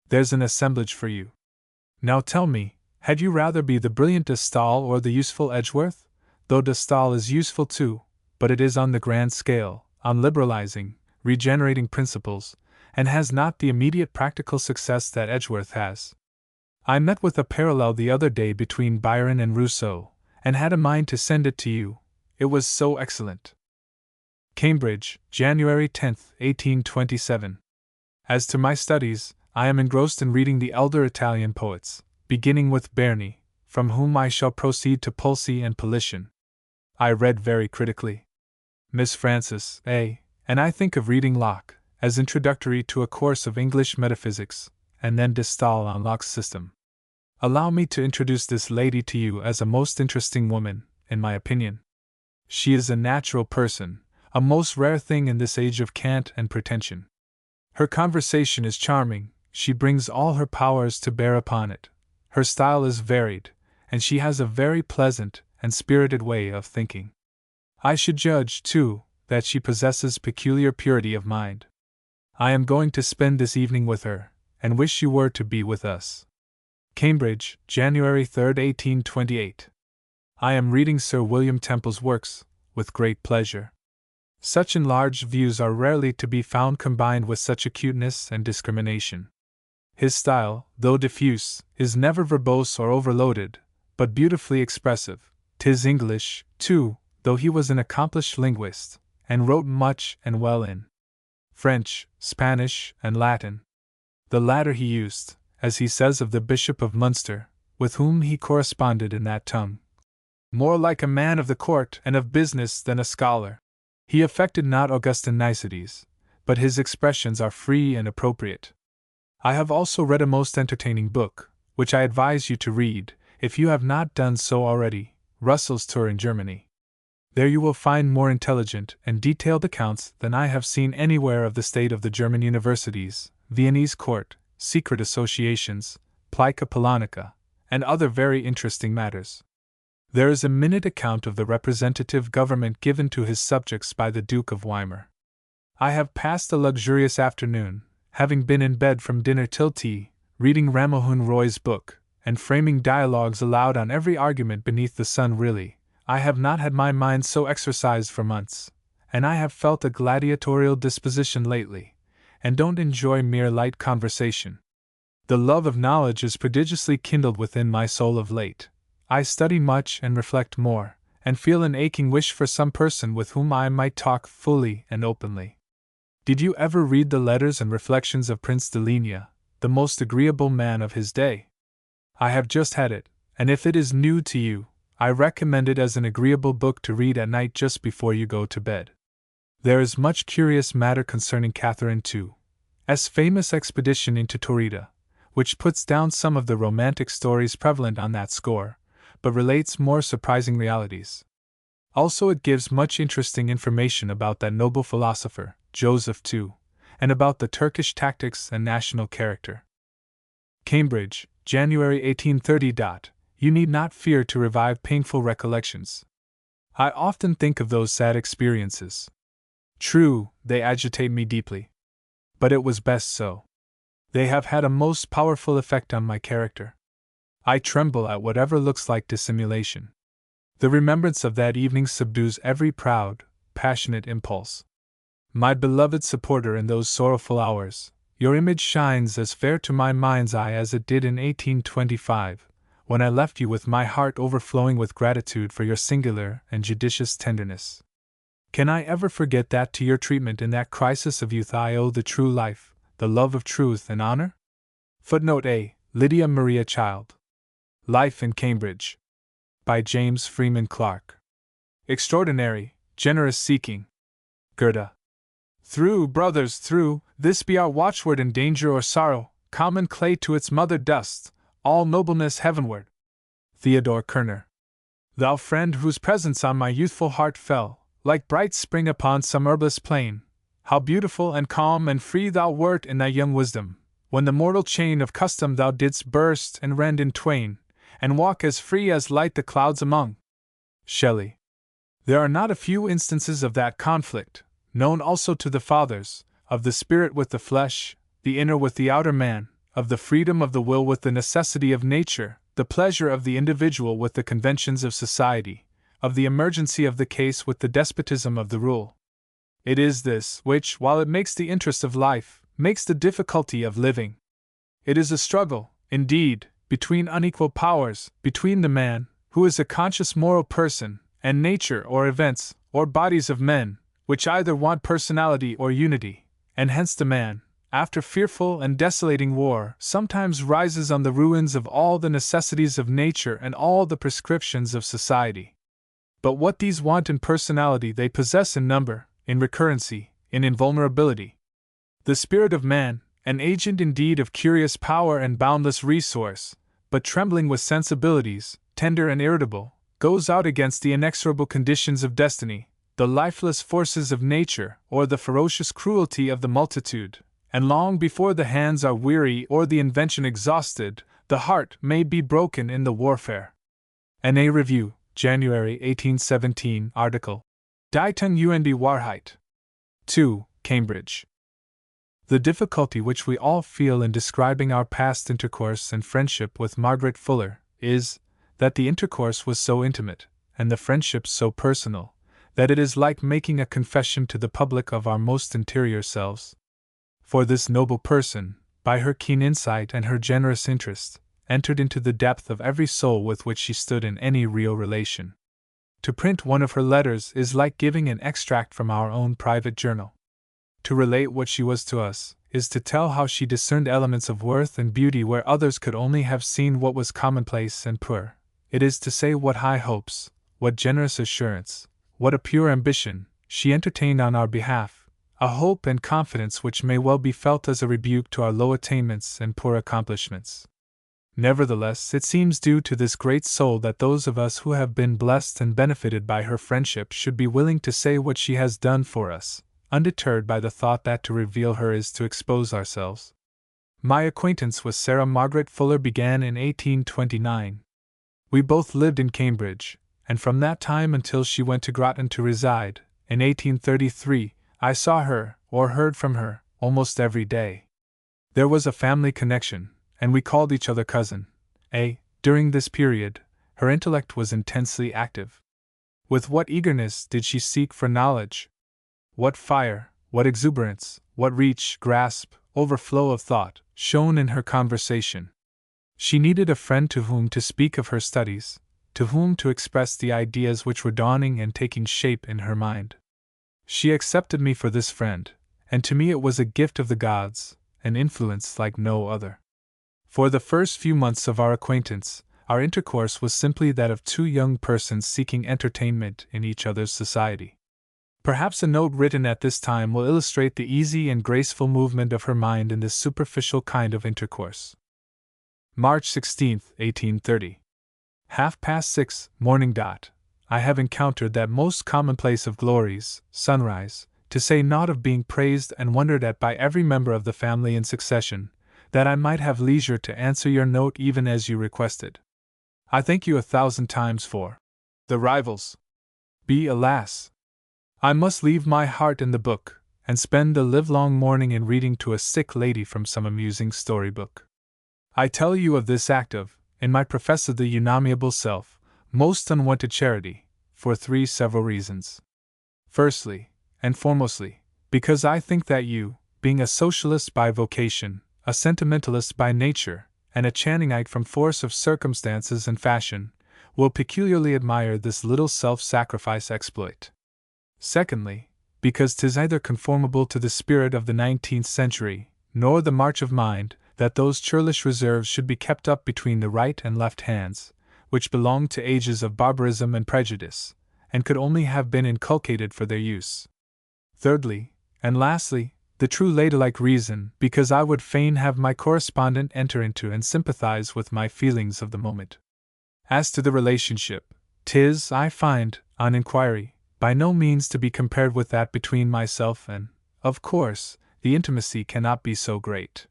There's an assemblage for you. Now tell me, had you rather be the brilliant de Staël or the useful Edgeworth? Though de Staël is useful too, but it is on the grand scale, on liberalizing, regenerating principles, and has not the immediate practical success that Edgeworth has. I met with a parallel the other day between Byron and Rousseau, and had a mind to send it to you. It was so excellent. Cambridge, January 10, 1827. As to my studies, I am engrossed in reading the elder Italian poets, beginning with Berni, from whom I shall proceed to Pulci and Politian. I read very critically Miss Frances A., and I think of reading Locke, as introductory to a course of English metaphysics, and then de Staël on Locke's system. Allow me to introduce this lady to you as a most interesting woman, in my opinion. She is a natural person, a most rare thing in this age of cant and pretension. Her conversation is charming, she brings all her powers to bear upon it, her style is varied, and she has a very pleasant and spirited way of thinking. I should judge, too, that she possesses peculiar purity of mind. I am going to spend this evening with her, and wish you were to be with us. Cambridge, January 3, 1828. I am reading Sir William Temple's works, with great pleasure. Such enlarged views are rarely to be found combined with such acuteness and discrimination. His style, though diffuse, is never verbose or overloaded, but beautifully expressive. 'Tis English, too, though he was an accomplished linguist, and wrote much and well in French, Spanish, and Latin. The latter he used, as he says of the Bishop of Munster, with whom he corresponded in that tongue, more like a man of the court and of business than a scholar. He affected not Augustan niceties, but his expressions are free and appropriate. I have also read a most entertaining book, which I advise you to read, if you have not done so already, Russell's Tour in Germany. There you will find more intelligent and detailed accounts than I have seen anywhere of the state of the German universities, Viennese court, secret associations, plica polonica, and other very interesting matters. There is a minute account of the representative government given to his subjects by the Duke of Weimar. I have passed a luxurious afternoon, having been in bed from dinner till tea, reading Ramohun Roy's book, and framing dialogues aloud on every argument beneath the sun. Really, I have not had my mind so exercised for months, and I have felt a gladiatorial disposition lately, and don't enjoy mere light conversation. The love of knowledge is prodigiously kindled within my soul of late. I study much and reflect more, and feel an aching wish for some person with whom I might talk fully and openly. Did you ever read the letters and reflections of Prince de Ligne, the most agreeable man of his day? I have just had it, and if it is new to you, I recommend it as an agreeable book to read at night just before you go to bed. There is much curious matter concerning Catherine II's famous expedition into Taurida, which puts down some of the romantic stories prevalent on that score, but relates more surprising realities. Also, it gives much interesting information about that noble philosopher, Joseph II, and about the Turkish tactics and national character. Cambridge, January 1830. You need not fear to revive painful recollections. I often think of those sad experiences. True, they agitate me deeply. But it was best so. They have had a most powerful effect on my character. I tremble at whatever looks like dissimulation. The remembrance of that evening subdues every proud, passionate impulse. My beloved supporter in those sorrowful hours, your image shines as fair to my mind's eye as it did in 1825, when I left you with my heart overflowing with gratitude for your singular and judicious tenderness. Can I ever forget that to your treatment in that crisis of youth I owe the true life, the love of truth and honor? Footnote A. Lydia Maria Child. Life in Cambridge. By James Freeman Clarke. Extraordinary, generous seeking. Goethe. Through, brothers, through, this be our watchword in danger or sorrow, common clay to its mother dust, all nobleness heavenward. Theodore Kerner. Thou friend whose presence on my youthful heart fell, like bright spring upon some herbless plain, how beautiful and calm and free thou wert in thy young wisdom, when the mortal chain of custom thou didst burst and rend in twain, and walk as free as light the clouds among. Shelley. There are not a few instances of that conflict, known also to the fathers, of the spirit with the flesh, the inner with the outer man, of the freedom of the will with the necessity of nature, the pleasure of the individual with the conventions of society, of the emergency of the case with the despotism of the rule. It is this which, while it makes the interest of life, makes the difficulty of living. It is a struggle, indeed, between unequal powers, between the man, who is a conscious moral person, and nature or events, or bodies of men, which either want personality or unity, and hence the man, after fearful and desolating war, sometimes rises on the ruins of all the necessities of nature and all the prescriptions of society. But what these want in personality they possess in number, in recurrency, in invulnerability. The spirit of man, an agent indeed of curious power and boundless resource, but trembling with sensibilities, tender and irritable, goes out against the inexorable conditions of destiny, the lifeless forces of nature, or the ferocious cruelty of the multitude, and long before the hands are weary or the invention exhausted, the heart may be broken in the warfare. N.A. Review, January 1817, article. Die ten und die Wahrheit. 2. Cambridge. The difficulty which we all feel in describing our past intercourse and friendship with Margaret Fuller is, that the intercourse was so intimate, and the friendship so personal, that it is like making a confession to the public of our most interior selves. For this noble person, by her keen insight and her generous interest, entered into the depth of every soul with which she stood in any real relation. To print one of her letters is like giving an extract from our own private journal. To relate what she was to us is to tell how she discerned elements of worth and beauty where others could only have seen what was commonplace and poor. It is to say what high hopes, what generous assurance, what a pure ambition, she entertained on our behalf, a hope and confidence which may well be felt as a rebuke to our low attainments and poor accomplishments. Nevertheless, it seems due to this great soul that those of us who have been blessed and benefited by her friendship should be willing to say what she has done for us, undeterred by the thought that to reveal her is to expose ourselves. My acquaintance with Sarah Margaret Fuller began in 1829. We both lived in Cambridge, and from that time until she went to Groton to reside, in 1833, I saw her, or heard from her, almost every day. There was a family connection, and we called each other cousin. During this period, her intellect was intensely active. With what eagerness did she seek for knowledge! What fire, what exuberance, what reach, grasp, overflow of thought, shone in her conversation. She needed a friend to whom to speak of her studies, to whom to express the ideas which were dawning and taking shape in her mind. She accepted me for this friend, and to me it was a gift of the gods, an influence like no other. For the first few months of our acquaintance, our intercourse was simply that of two young persons seeking entertainment in each other's society. Perhaps a note written at this time will illustrate the easy and graceful movement of her mind in this superficial kind of intercourse. March 16, 1830. 6:30, morning. I have encountered that most commonplace of glories, sunrise, to say naught of being praised and wondered at by every member of the family in succession, that I might have leisure to answer your note even as you requested. I thank you 1,000 times for the rivals. Alas! I must leave my heart in the book, and spend the livelong morning in reading to a sick lady from some amusing storybook. I tell you of this act of, in my professedly unamiable self, most unwonted charity, for 3 several reasons. Firstly, and foremostly, because I think that you, being a socialist by vocation, a sentimentalist by nature, and a Channingite from force of circumstances and fashion, will peculiarly admire this little self-sacrifice exploit. Secondly, because 'tis neither conformable to the spirit of the 19th century, nor the march of mind, that those churlish reserves should be kept up between the right and left hands, which belonged to ages of barbarism and prejudice, and could only have been inculcated for their use. Thirdly, and lastly, the true ladylike reason, because I would fain have my correspondent enter into and sympathize with my feelings of the moment. As to the relationship, 'tis, I find, on inquiry, by no means to be compared with that between myself and, of course, the intimacy cannot be so great.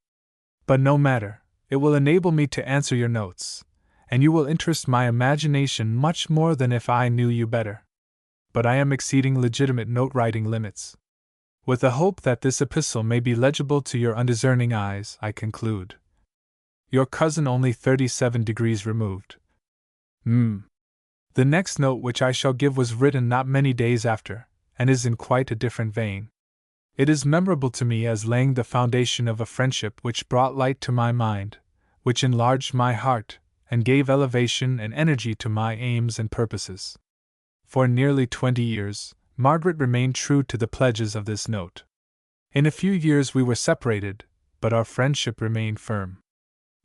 But no matter, it will enable me to answer your notes, and you will interest my imagination much more than if I knew you better. But I am exceeding legitimate note-writing limits. With the hope that this epistle may be legible to your undiscerning eyes, I conclude. Your cousin only 37 degrees removed. The next note which I shall give was written not many days after, and is in quite a different vein. It is memorable to me as laying the foundation of a friendship which brought light to my mind, which enlarged my heart, and gave elevation and energy to my aims and purposes. For nearly 20 years, Margaret remained true to the pledges of this note. In a few years we were separated, but our friendship remained firm.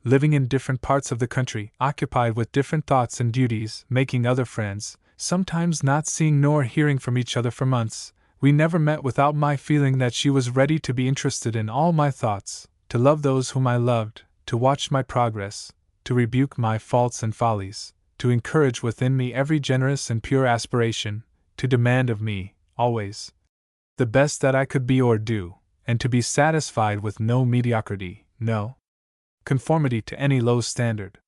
Living in different parts of the country, occupied with different thoughts and duties, making other friends, sometimes not seeing nor hearing from each other for months, we never met without my feeling that she was ready to be interested in all my thoughts, to love those whom I loved, to watch my progress, to rebuke my faults and follies, to encourage within me every generous and pure aspiration, to demand of me, always, the best that I could be or do, and to be satisfied with no mediocrity, no conformity to any low standard.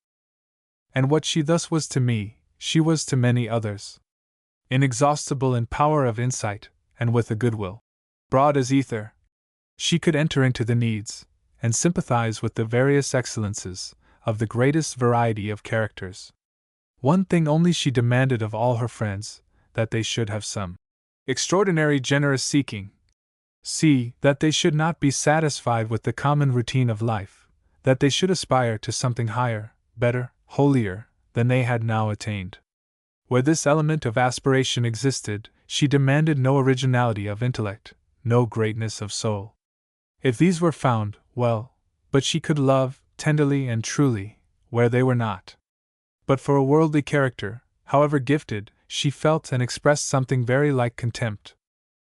And what she thus was to me, she was to many others. Inexhaustible in power of insight, and with a goodwill broad as ether, she could enter into the needs, and sympathize with the various excellences, of the greatest variety of characters. One thing only she demanded of all her friends, that they should have some extraordinary generous seeking. See, that they should not be satisfied with the common routine of life, that they should aspire to something higher, better, holier, than they had now attained. Where this element of aspiration existed, she demanded no originality of intellect, no greatness of soul. If these were found, well, but she could love, tenderly and truly, where they were not. But for a worldly character, however gifted, she felt and expressed something very like contempt.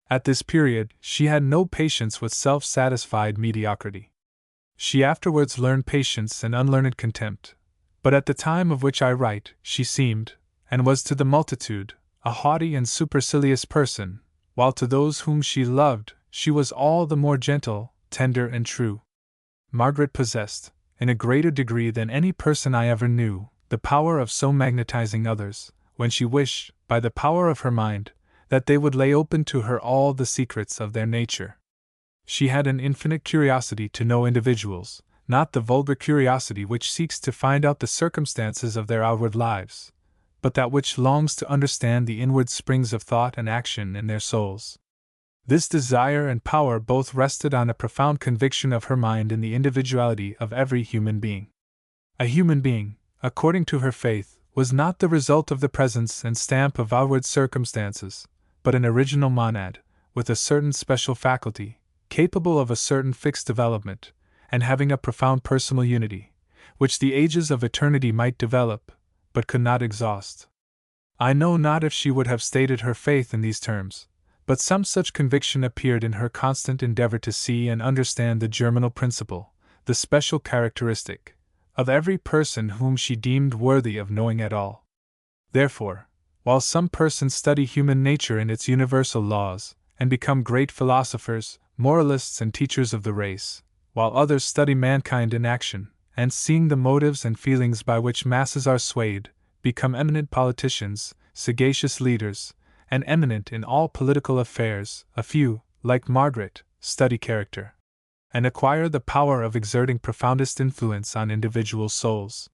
At this period, she had no patience with self-satisfied mediocrity. She afterwards learned patience and unlearned contempt, but at the time of which I write, she seemed, and was to the multitude, a haughty and supercilious person, while to those whom she loved, she was all the more gentle, tender and true. Margaret possessed, in a greater degree than any person I ever knew, the power of so magnetizing others, when she wished, by the power of her mind, that they would lay open to her all the secrets of their nature. She had an infinite curiosity to know individuals, not the vulgar curiosity which seeks to find out the circumstances of their outward lives, but that which longs to understand the inward springs of thought and action in their souls. This desire and power both rested on a profound conviction of her mind in the individuality of every human being. A human being, according to her faith, was not the result of the presence and stamp of outward circumstances, but an original monad, with a certain special faculty, capable of a certain fixed development, and having a profound personal unity, which the ages of eternity might develop, but could not exhaust. I know not if she would have stated her faith in these terms, but some such conviction appeared in her constant endeavor to see and understand the germinal principle, the special characteristic, of every person whom she deemed worthy of knowing at all. Therefore, while some persons study human nature in its universal laws, and become great philosophers, moralists and teachers of the race, while others study mankind in action, and seeing the motives and feelings by which masses are swayed, become eminent politicians, sagacious leaders, and eminent in all political affairs, a few, like Margaret, study character, and acquire the power of exerting profoundest influence on individual souls.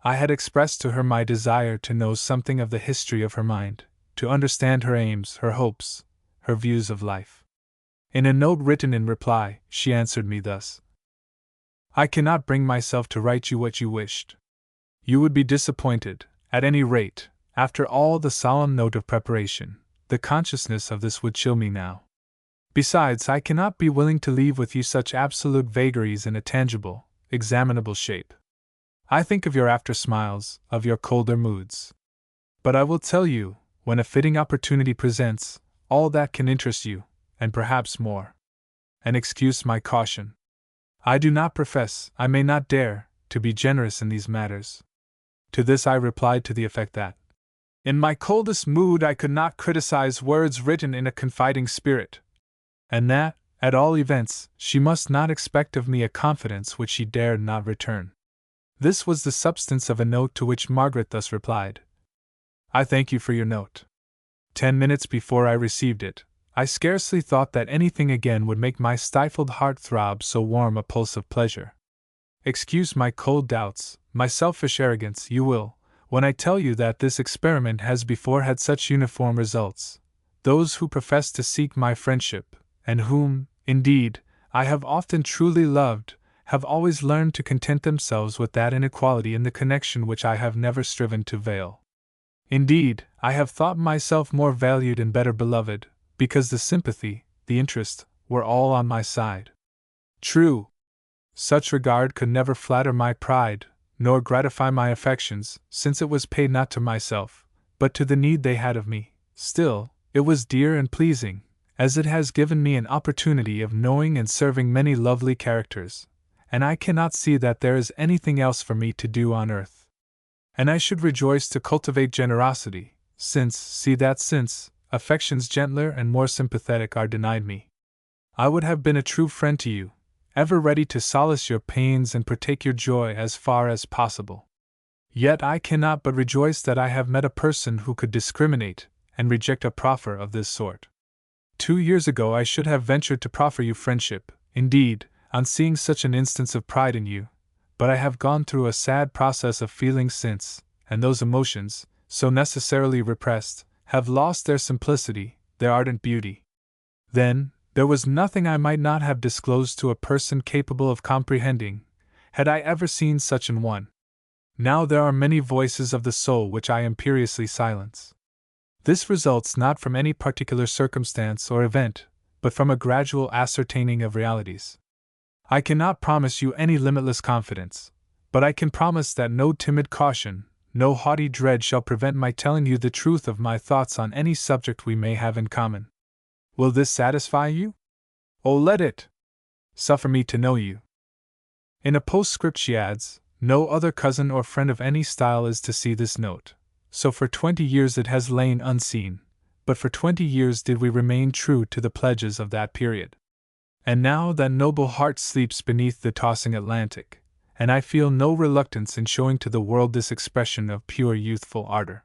I had expressed to her my desire to know something of the history of her mind, to understand her aims, her hopes, her views of life. In a note written in reply, she answered me thus: I cannot bring myself to write you what you wished. You would be disappointed, at any rate, after all the solemn note of preparation. The consciousness of this would chill me now. Besides, I cannot be willing to leave with you such absolute vagaries in a tangible, examinable shape. I think of your after smiles, of your colder moods. But I will tell you, when a fitting opportunity presents, all that can interest you, and perhaps more. And excuse my caution. I do not profess, I may not dare, to be generous in these matters. To this I replied to the effect that, in my coldest mood I could not criticize words written in a confiding spirit, and that, at all events, she must not expect of me a confidence which she dared not return. This was the substance of a note to which Margaret thus replied: I thank you for your note. 10 minutes before I received it, I scarcely thought that anything again would make my stifled heart throb so warm a pulse of pleasure. Excuse my cold doubts, my selfish arrogance, you will, when I tell you that this experiment has before had such uniform results. Those who profess to seek my friendship, and whom, indeed, I have often truly loved, have always learned to content themselves with that inequality in the connection which I have never striven to veil. Indeed, I have thought myself more valued and better beloved, because the sympathy, the interest, were all on my side. True, such regard could never flatter my pride, nor gratify my affections, since it was paid not to myself, but to the need they had of me. Still, it was dear and pleasing, as it has given me an opportunity of knowing and serving many lovely characters, and I cannot see that there is anything else for me to do on earth. And I should rejoice to cultivate generosity, since affections gentler and more sympathetic are denied me. I would have been a true friend to you, ever ready to solace your pains and partake your joy as far as possible. Yet I cannot but rejoice that I have met a person who could discriminate and reject a proffer of this sort. 2 years ago I should have ventured to proffer you friendship, indeed, on seeing such an instance of pride in you, but I have gone through a sad process of feeling since, and those emotions, so necessarily repressed, have lost their simplicity, their ardent beauty. Then, there was nothing I might not have disclosed to a person capable of comprehending, had I ever seen such an one. Now there are many voices of the soul which I imperiously silence. This results not from any particular circumstance or event, but from a gradual ascertaining of realities. I cannot promise you any limitless confidence, but I can promise that no timid caution, no haughty dread shall prevent my telling you the truth of my thoughts on any subject we may have in common. Will this satisfy you? Oh, let it! Suffer me to know you. In a postscript she adds, no other cousin or friend of any style is to see this note, so for 20 years it has lain unseen, but for 20 years did we remain true to the pledges of that period. And now that noble heart sleeps beneath the tossing Atlantic, and I feel no reluctance in showing to the world this expression of pure youthful ardor.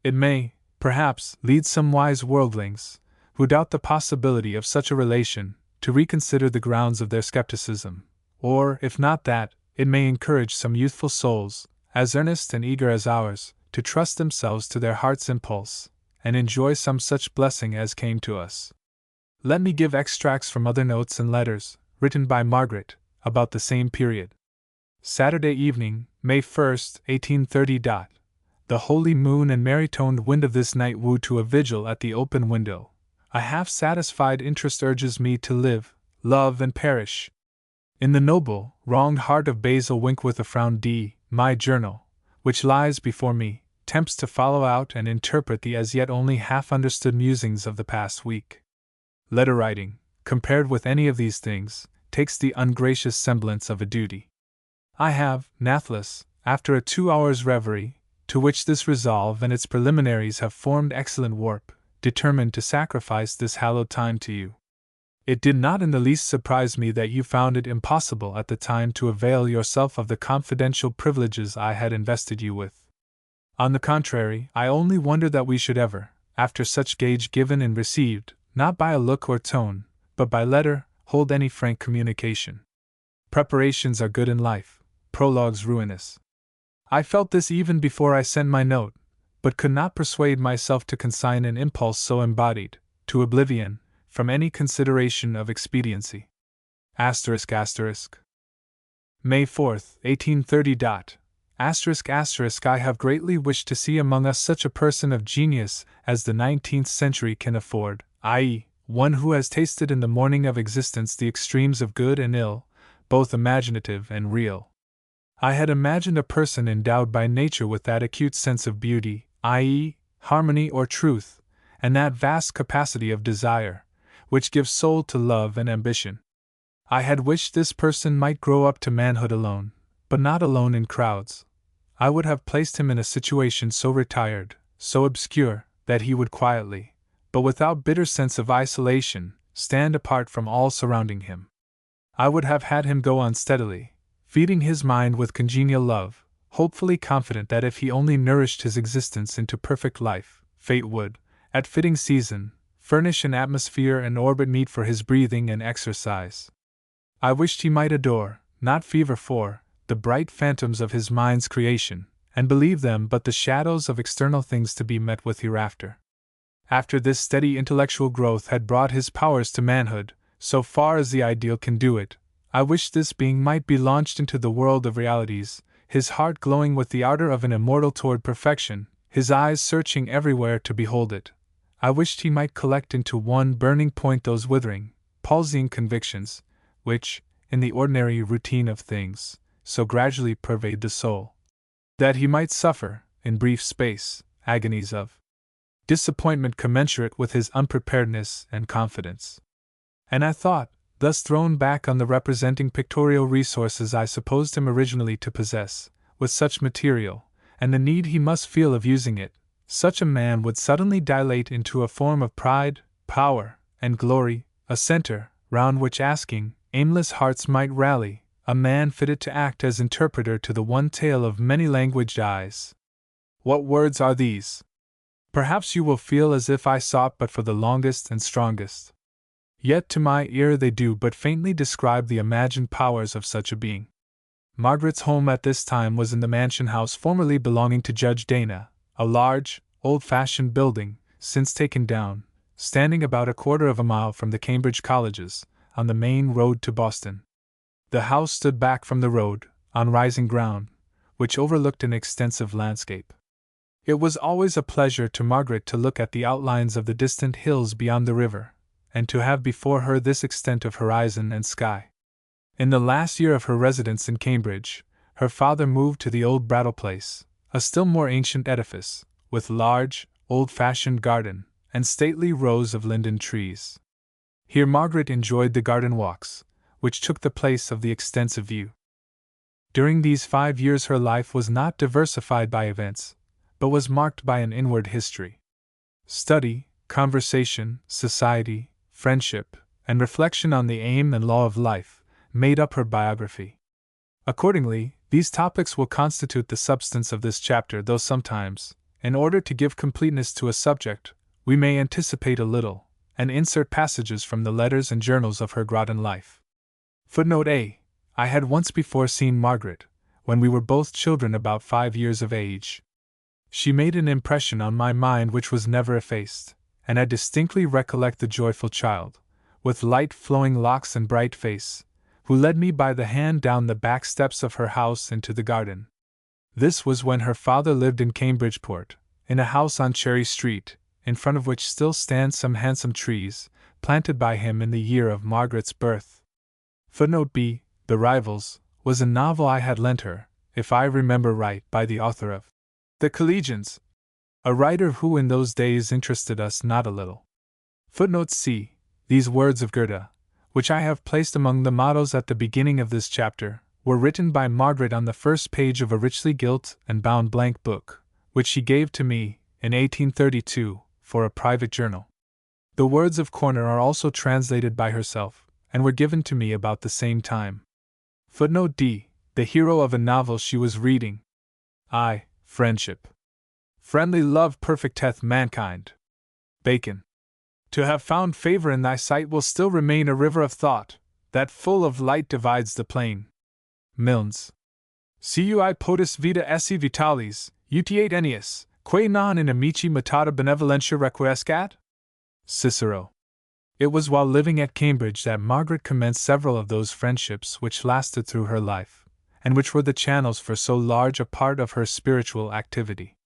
It may, perhaps, lead some wise worldlings, who doubt the possibility of such a relation, to reconsider the grounds of their skepticism, or, if not that, it may encourage some youthful souls, as earnest and eager as ours, to trust themselves to their heart's impulse, and enjoy some such blessing as came to us. Let me give extracts from other notes and letters, written by Margaret, about the same period. Saturday evening, May 1st, 1830. The holy moon and merry-toned wind of this night woo to a vigil at the open window. A half-satisfied interest urges me to live, love, and perish. In the noble, wronged heart of Basil Winkworth a frown my journal, which lies before me, tempts to follow out and interpret the as yet only half-understood musings of the past week. Letter-writing, compared with any of these things, takes the ungracious semblance of a duty. I have, nathless, after a 2 hours' reverie, to which this resolve and its preliminaries have formed excellent warp, determined to sacrifice this hallowed time to you. It did not in the least surprise me that you found it impossible at the time to avail yourself of the confidential privileges I had invested you with. On the contrary, I only wonder that we should ever, after such gage given and received, not by a look or tone, but by letter, hold any frank communication. Preparations are good in life, prologues ruinous. I felt this even before I sent my note, but could not persuade myself to consign an impulse so embodied, to oblivion, from any consideration of expediency. ****. May 4th, 1830. I have greatly wished to see among us such a person of genius as the 19th century can afford, i.e., one who has tasted in the morning of existence the extremes of good and ill, both imaginative and real. I had imagined a person endowed by nature with that acute sense of beauty, i.e., harmony or truth, and that vast capacity of desire, which gives soul to love and ambition. I had wished this person might grow up to manhood alone, but not alone in crowds. I would have placed him in a situation so retired, so obscure, that he would quietly, but without bitter sense of isolation, stand apart from all surrounding him. I would have had him go on steadily, feeding his mind with congenial love, hopefully confident that if he only nourished his existence into perfect life, fate would, at fitting season, furnish an atmosphere and orbit meet for his breathing and exercise. I wished he might adore, not fever for, the bright phantoms of his mind's creation, and believe them but the shadows of external things to be met with hereafter. after this steady intellectual growth had brought his powers to manhood, so far as the ideal can do it, I wished this being might be launched into the world of realities, his heart glowing with the ardor of an immortal toward perfection, his eyes searching everywhere to behold it. I wished he might collect into one burning point those withering, palsying convictions, which, in the ordinary routine of things, so gradually pervade the soul, that he might suffer, in brief space, agonies of disappointment commensurate with his unpreparedness and confidence. And I thought, thus thrown back on the representing pictorial resources I supposed him originally to possess, with such material, and the need he must feel of using it, such a man would suddenly dilate into a form of pride, power, and glory, a center, round which asking, aimless hearts might rally, a man fitted to act as interpreter to the one tale of many-languaged eyes. What words are these? Perhaps you will feel as if I sought but for the longest and strongest. Yet to my ear they do but faintly describe the imagined powers of such a being. Margaret's home at this time was in the mansion house formerly belonging to Judge Dana, a large, old-fashioned building, since taken down, standing about a quarter of a mile from the Cambridge colleges, on the main road to Boston. The house stood back from the road, on rising ground, which overlooked an extensive landscape. It was always a pleasure to Margaret to look at the outlines of the distant hills beyond the river, and to have before her this extent of horizon and sky. In the last year of her residence in Cambridge, her father moved to the old Brattle Place, a still more ancient edifice, with large, old-fashioned garden, and stately rows of linden trees. Here Margaret enjoyed the garden walks, which took the place of the extensive view. During these 5 years her life was not diversified by events, but was marked by an inward history. Study, conversation, society, friendship, and reflection on the aim and law of life made up her biography. Accordingly, these topics will constitute the substance of this chapter, though sometimes, in order to give completeness to a subject, we may anticipate a little, and insert passages from the letters and journals of her Groton life. Footnote A. I had once before seen Margaret, when we were both children about 5 years of age. She made an impression on my mind which was never effaced, and I distinctly recollect the joyful child, with light flowing locks and bright face, who led me by the hand down the back steps of her house into the garden. This was when her father lived in Cambridgeport, in a house on Cherry Street, in front of which still stand some handsome trees, planted by him in the year of Margaret's birth. Footnote B. The Rivals was a novel I had lent her, if I remember right, by the author of The Collegians, a writer who in those days interested us not a little. Footnote C. These words of Goethe, which I have placed among the mottos at the beginning of this chapter, were written by Margaret on the first page of a richly gilt and bound blank book, which she gave to me, in 1832, for a private journal. The words of Corner are also translated by herself, and were given to me about the same time. Footnote D. The hero of a novel she was reading. I. Friendship. Friendly love perfecteth mankind. Bacon. To have found favor in thy sight will still remain a river of thought, that full of light divides the plain. Milnes. Cui potus vita esse vitalis, utiate Ennius, quae non in amici mutata benevolentia requiescat? Cicero. It was while living at Cambridge that Margaret commenced several of those friendships which lasted through her life, and which were the channels for so large a part of her spiritual activity.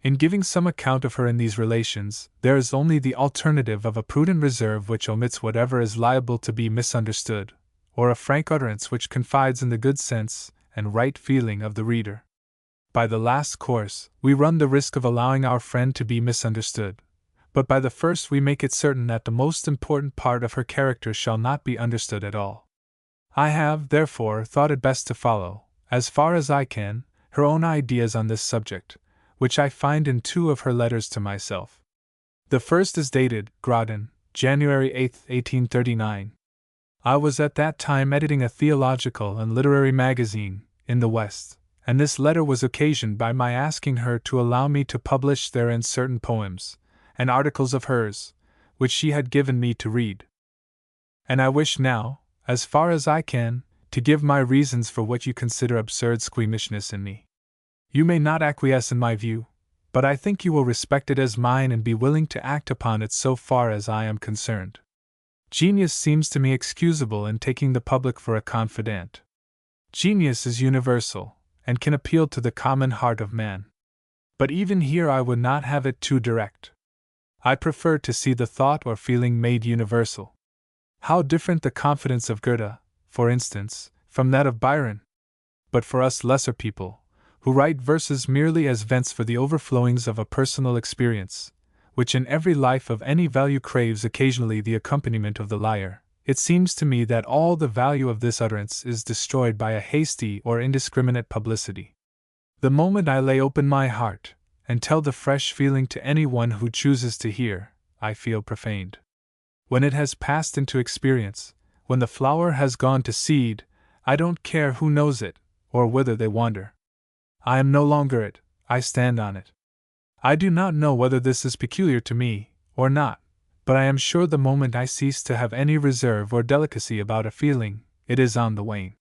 In giving some account of her in these relations, there is only the alternative of a prudent reserve which omits whatever is liable to be misunderstood, or a frank utterance which confides in the good sense and right feeling of the reader. By the last course, we run the risk of allowing our friend to be misunderstood, but by the first we make it certain that the most important part of her character shall not be understood at all. I have, therefore, thought it best to follow, as far as I can, her own ideas on this subject, which I find in 2 of her letters to myself. The first is dated, Groton, January 8, 1839. I was at that time editing a theological and literary magazine, in the West, and this letter was occasioned by my asking her to allow me to publish therein certain poems, and articles of hers, which she had given me to read. And I wish now, as far as I can, to give my reasons for what you consider absurd squeamishness in me. You may not acquiesce in my view, but I think you will respect it as mine and be willing to act upon it so far as I am concerned. Genius seems to me excusable in taking the public for a confidant. Genius is universal, and can appeal to the common heart of man. But even here I would not have it too direct. I prefer to see the thought or feeling made universal. How different the confidence of Goethe, for instance, from that of Byron! But for us lesser people, who write verses merely as vents for the overflowings of a personal experience, which in every life of any value craves occasionally the accompaniment of the lyre, it seems to me that all the value of this utterance is destroyed by a hasty or indiscriminate publicity. The moment I lay open my heart, and tell the fresh feeling to anyone who chooses to hear, I feel profaned. When it has passed into experience, when the flower has gone to seed, I don't care who knows it, or whither they wander. I am no longer it, I stand on it. I do not know whether this is peculiar to me, or not, but I am sure the moment I cease to have any reserve or delicacy about a feeling, it is on the wane.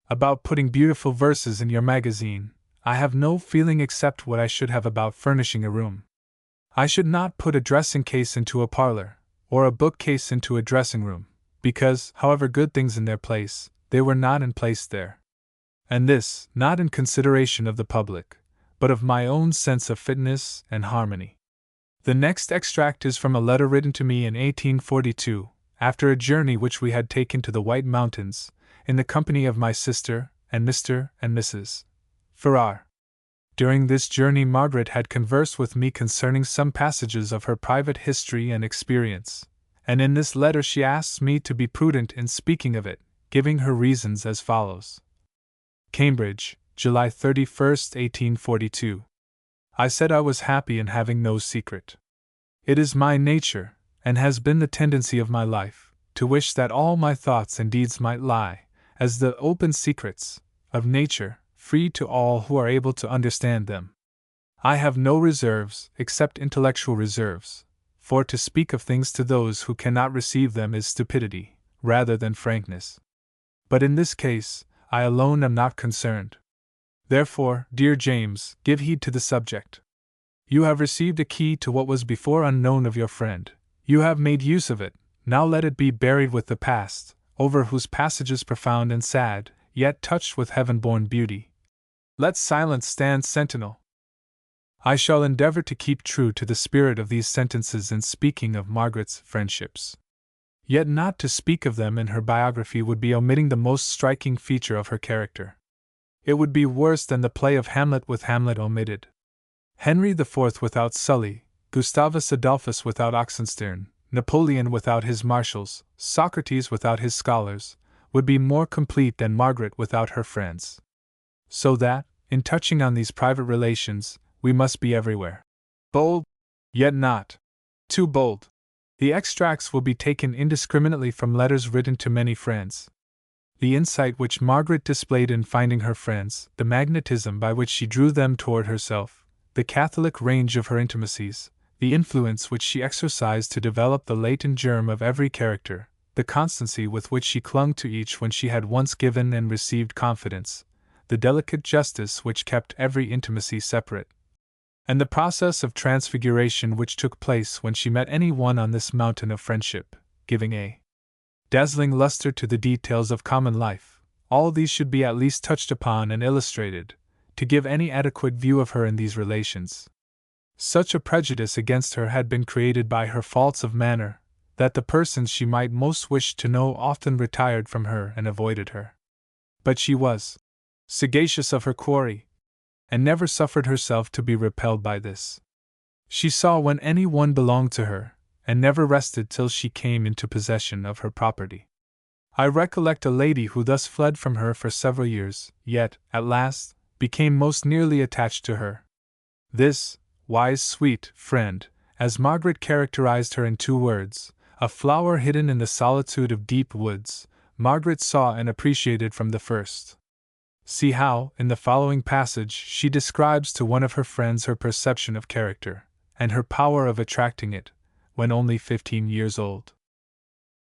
About putting beautiful verses in your magazine, I have no feeling except what I should have about furnishing a room. I should not put a dressing case into a parlor, or a bookcase into a dressing room, because, however good things in their place, they were not in place there. And this, not in consideration of the public, but of my own sense of fitness and harmony. The next extract is from a letter written to me in 1842, after a journey which we had taken to the White Mountains, in the company of my sister, and Mr. and Mrs. Farrar. During this journey Margaret had conversed with me concerning some passages of her private history and experience, and in this letter she asks me to be prudent in speaking of it, giving her reasons as follows. Cambridge, July 31, 1842. I said I was happy in having no secret. It is my nature, and has been the tendency of my life, to wish that all my thoughts and deeds might lie, as the open secrets of nature, free to all who are able to understand them. I have no reserves, except intellectual reserves, for to speak of things to those who cannot receive them is stupidity, rather than frankness. But in this case, I alone am not concerned. Therefore, dear James, give heed to the subject. You have received a key to what was before unknown of your friend. You have made use of it, now let it be buried with the past, over whose passages profound and sad, yet touched with heaven-born beauty. Let silence stand sentinel. I shall endeavor to keep true to the spirit of these sentences in speaking of Margaret's friendships. Yet not to speak of them in her biography would be omitting the most striking feature of her character. It would be worse than the play of Hamlet with Hamlet omitted. Henry IV without Sully, Gustavus Adolphus without Oxenstiern, Napoleon without his marshals, Socrates without his scholars, would be more complete than Margaret without her friends. So that, in touching on these private relations, we must be everywhere bold, yet not too bold. The extracts will be taken indiscriminately from letters written to many friends. The insight which Margaret displayed in finding her friends, the magnetism by which she drew them toward herself, the catholic range of her intimacies, the influence which she exercised to develop the latent germ of every character, the constancy with which she clung to each when she had once given and received confidence, the delicate justice which kept every intimacy separate, and the process of transfiguration which took place when she met any one on this mountain of friendship, giving a dazzling luster to the details of common life, all these should be at least touched upon and illustrated, to give any adequate view of her in these relations. Such a prejudice against her had been created by her faults of manner, that the persons she might most wish to know often retired from her and avoided her. But she was sagacious of her quarry, and never suffered herself to be repelled by this. She saw when any one belonged to her, and never rested till she came into possession of her property. I recollect a lady who thus fled from her for several years, yet, at last, became most nearly attached to her. This wise, sweet friend, as Margaret characterized her in 2 words, a flower hidden in the solitude of deep woods, Margaret saw and appreciated from the first. See how, in the following passage, she describes to one of her friends her perception of character, and her power of attracting it, when only 15 years old.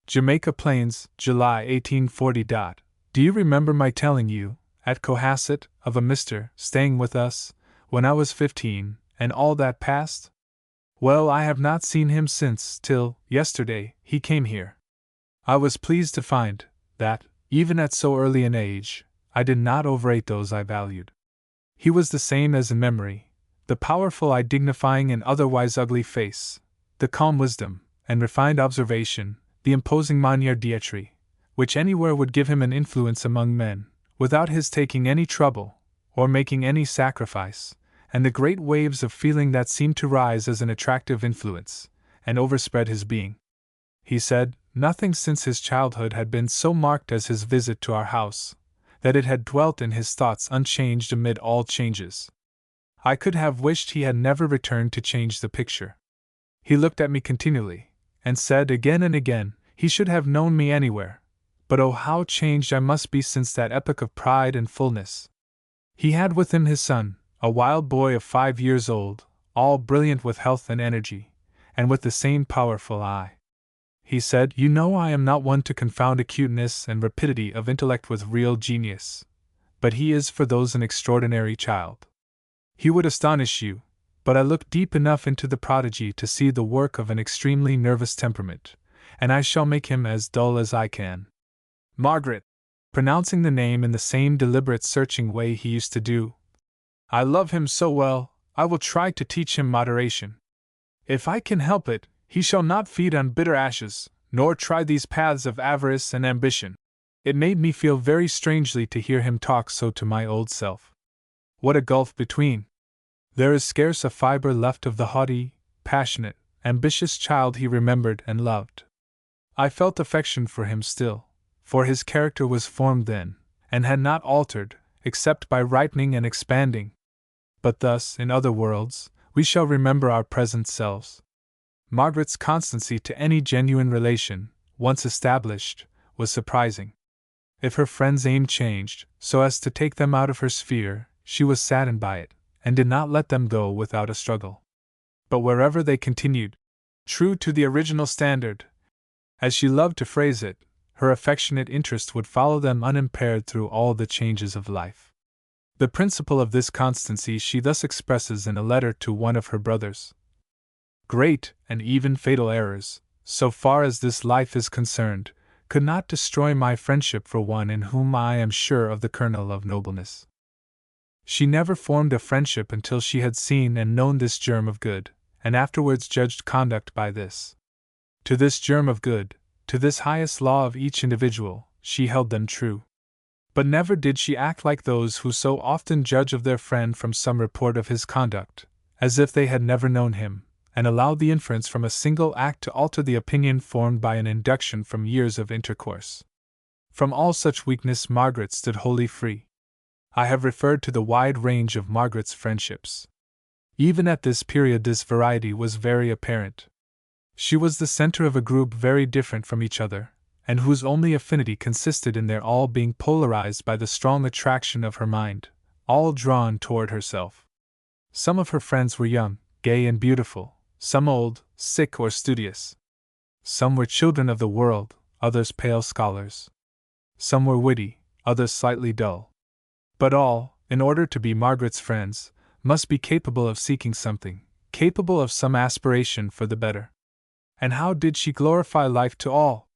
Jamaica Plains, July 1840. Do you remember my telling you, at Cohasset, of a Mr. staying with us, when I was 15, And all that passed? Well, I have not seen him since, till, yesterday, he came here. I was pleased to find that, even at so early an age, I did not overrate those I valued. He was the same as in memory, the powerful eye dignifying an otherwise ugly face, the calm wisdom and refined observation, the imposing manière d'être, which anywhere would give him an influence among men, without his taking any trouble, or making any sacrifice, and the great waves of feeling that seemed to rise as an attractive influence, and overspread his being. He said, nothing since his childhood had been so marked as his visit to our house, that it had dwelt in his thoughts unchanged amid all changes. I could have wished he had never returned to change the picture. He looked at me continually, and said again and again, he should have known me anywhere, but oh, how changed I must be since that epoch of pride and fullness. He had with him his son, a wild boy of 5 years old, all brilliant with health and energy, and with the same powerful eye. He said, you know I am not one to confound acuteness and rapidity of intellect with real genius, but he is for those an extraordinary child. He would astonish you, but I looked deep enough into the prodigy to see the work of an extremely nervous temperament, and I shall make him as dull as I can. Margaret, pronouncing the name in the same deliberate searching way he used to do. I love him so well, I will try to teach him moderation. If I can help it, he shall not feed on bitter ashes, nor try these paths of avarice and ambition. It made me feel very strangely to hear him talk so to my old self. What a gulf between! There is scarce a fibre left of the haughty, passionate, ambitious child he remembered and loved. I felt affection for him still, for his character was formed then, and had not altered, except by ripening and expanding. But thus, in other worlds, we shall remember our present selves. Margaret's constancy to any genuine relation, once established, was surprising. If her friends' aim changed, so as to take them out of her sphere, she was saddened by it, and did not let them go without a struggle. But wherever they continued, true to the original standard, as she loved to phrase it, her affectionate interest would follow them unimpaired through all the changes of life. The principle of this constancy she thus expresses in a letter to one of her brothers. Great, and even fatal errors, so far as this life is concerned, could not destroy my friendship for one in whom I am sure of the kernel of nobleness. She never formed a friendship until she had seen and known this germ of good, and afterwards judged conduct by this. To this germ of good, to this highest law of each individual, she held them true. But never did she act like those who so often judge of their friend from some report of his conduct, as if they had never known him, and allowed the inference from a single act to alter the opinion formed by an induction from years of intercourse. From all such weakness Margaret stood wholly free. I have referred to the wide range of Margaret's friendships. Even at this period this variety was very apparent. She was the center of a group very different from each other, and whose only affinity consisted in their all being polarized by the strong attraction of her mind, all drawn toward herself. Some of her friends were young, gay and beautiful, some old, sick or studious. Some were children of the world, others pale scholars. Some were witty, others slightly dull. But all, in order to be Margaret's friends, must be capable of seeking something, capable of some aspiration for the better. And how did she glorify life to all?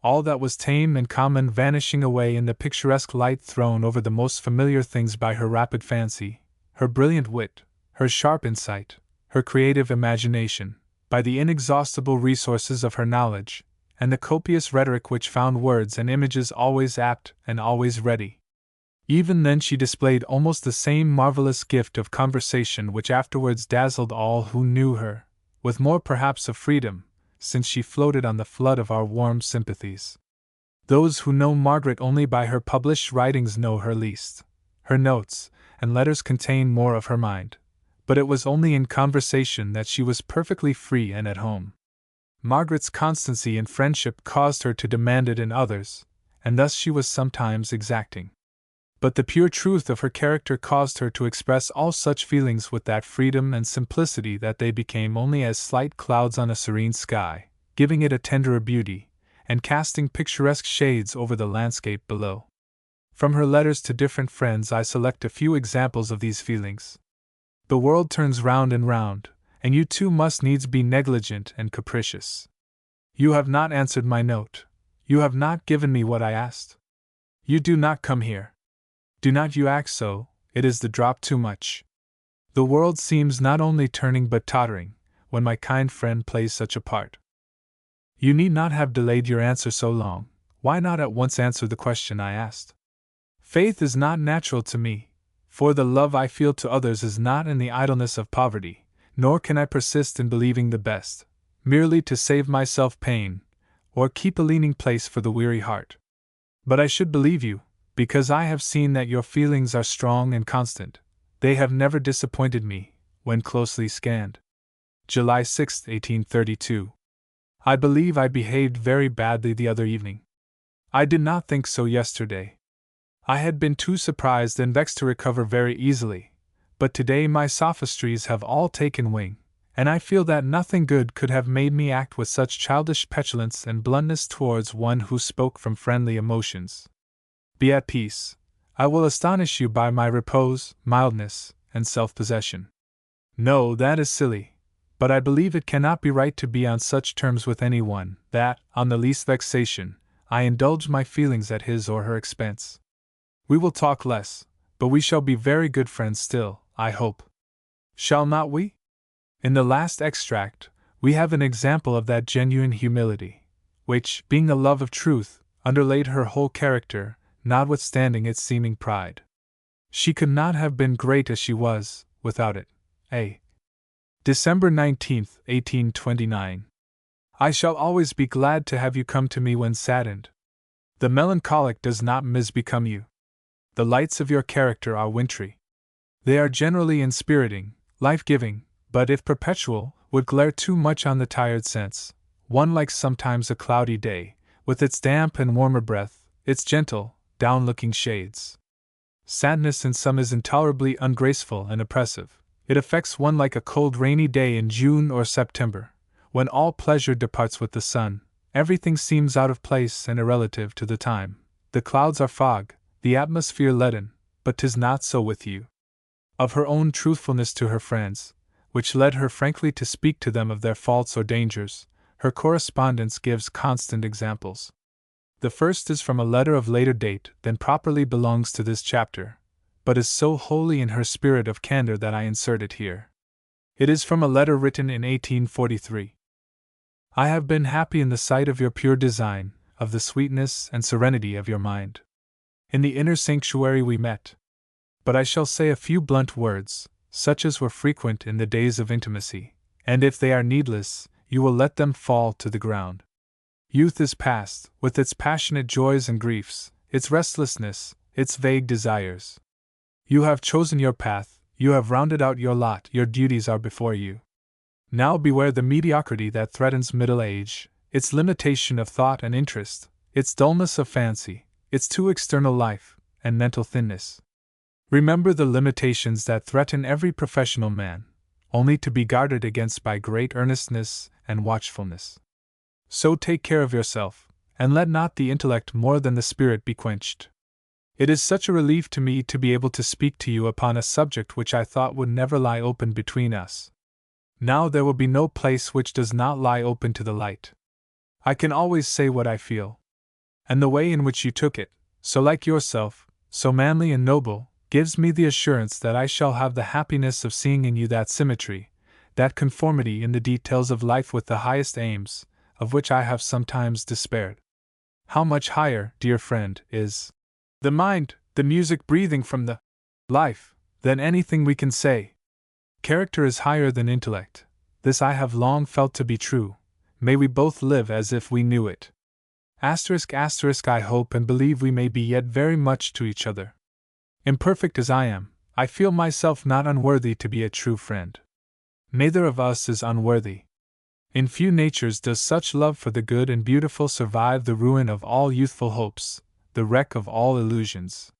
All that was tame and common vanishing away in the picturesque light thrown over the most familiar things by her rapid fancy, her brilliant wit, her sharp insight, her creative imagination, by the inexhaustible resources of her knowledge, and the copious rhetoric which found words and images always apt and always ready. Even then she displayed almost the same marvelous gift of conversation which afterwards dazzled all who knew her, with more perhaps of freedom, since she floated on the flood of our warm sympathies. Those who know Margaret only by her published writings know her least. Her notes and letters contain more of her mind, but it was only in conversation that she was perfectly free and at home. Margaret's constancy in friendship caused her to demand it in others, and thus she was sometimes exacting. But the pure truth of her character caused her to express all such feelings with that freedom and simplicity that they became only as slight clouds on a serene sky, giving it a tenderer beauty, and casting picturesque shades over the landscape below. From her letters to different friends I select a few examples of these feelings. The world turns round and round, and you too must needs be negligent and capricious. You have not answered my note. You have not given me what I asked. You do not come here. Do not you act so, it is the drop too much. The world seems not only turning but tottering, when my kind friend plays such a part. You need not have delayed your answer so long. Why not at once answer the question I asked? Faith is not natural to me, for the love I feel to others is not in the idleness of poverty, nor can I persist in believing the best, merely to save myself pain, or keep a leaning place for the weary heart. But I should believe you, because I have seen that your feelings are strong and constant. They have never disappointed me, when closely scanned. July 6, 1832. I believe I behaved very badly the other evening. I did not think so yesterday. I had been too surprised and vexed to recover very easily, but today my sophistries have all taken wing, and I feel that nothing good could have made me act with such childish petulance and bluntness towards one who spoke from friendly emotions. Be at peace. I will astonish you by my repose, mildness, and self-possession. No, that is silly, but I believe it cannot be right to be on such terms with any one, that, on the least vexation, I indulge my feelings at his or her expense. We will talk less, but we shall be very good friends still, I hope. Shall not we? In the last extract, we have an example of that genuine humility, which, being the love of truth, underlaid her whole character, notwithstanding its seeming pride. She could not have been great as she was, without it. A. December 19, 1829. I shall always be glad to have you come to me when saddened. The melancholic does not misbecome you. The lights of your character are wintry. They are generally inspiriting, life-giving, but if perpetual, would glare too much on the tired sense. One likes sometimes a cloudy day, with its damp and warmer breath, its gentle, down-looking shades. Sadness in some is intolerably ungraceful and oppressive. It affects one like a cold rainy day in June or September, when all pleasure departs with the sun, everything seems out of place and irrelative to the time. The clouds are fog, the atmosphere leaden, but 'tis not so with you. Of her own truthfulness to her friends, which led her frankly to speak to them of their faults or dangers, her correspondence gives constant examples. The first is from a letter of later date than properly belongs to this chapter, but is so wholly in her spirit of candor that I insert it here. It is from a letter written in 1843. I have been happy in the sight of your pure design, of the sweetness and serenity of your mind. In the inner sanctuary we met. But I shall say a few blunt words, such as were frequent in the days of intimacy, and if they are needless, you will let them fall to the ground. Youth is past, with its passionate joys and griefs, its restlessness, its vague desires. You have chosen your path, you have rounded out your lot, your duties are before you. Now beware the mediocrity that threatens middle age, its limitation of thought and interest, its dullness of fancy, its too external life, and mental thinness. Remember the limitations that threaten every professional man, only to be guarded against by great earnestness and watchfulness. So take care of yourself, and let not the intellect more than the spirit be quenched. It is such a relief to me to be able to speak to you upon a subject which I thought would never lie open between us. Now there will be no place which does not lie open to the light. I can always say what I feel. And the way in which you took it, so like yourself, so manly and noble, gives me the assurance that I shall have the happiness of seeing in you that symmetry, that conformity in the details of life with the highest aims, of which I have sometimes despaired. How much higher, dear friend, is the mind, the music breathing from the life, than anything we can say. Character is higher than intellect. This I have long felt to be true. May we both live as if we knew it. I hope and believe we may be yet very much to each other. Imperfect as I am, I feel myself not unworthy to be a true friend. Neither of us is unworthy. In few natures does such love for the good and beautiful survive the ruin of all youthful hopes, the wreck of all illusions.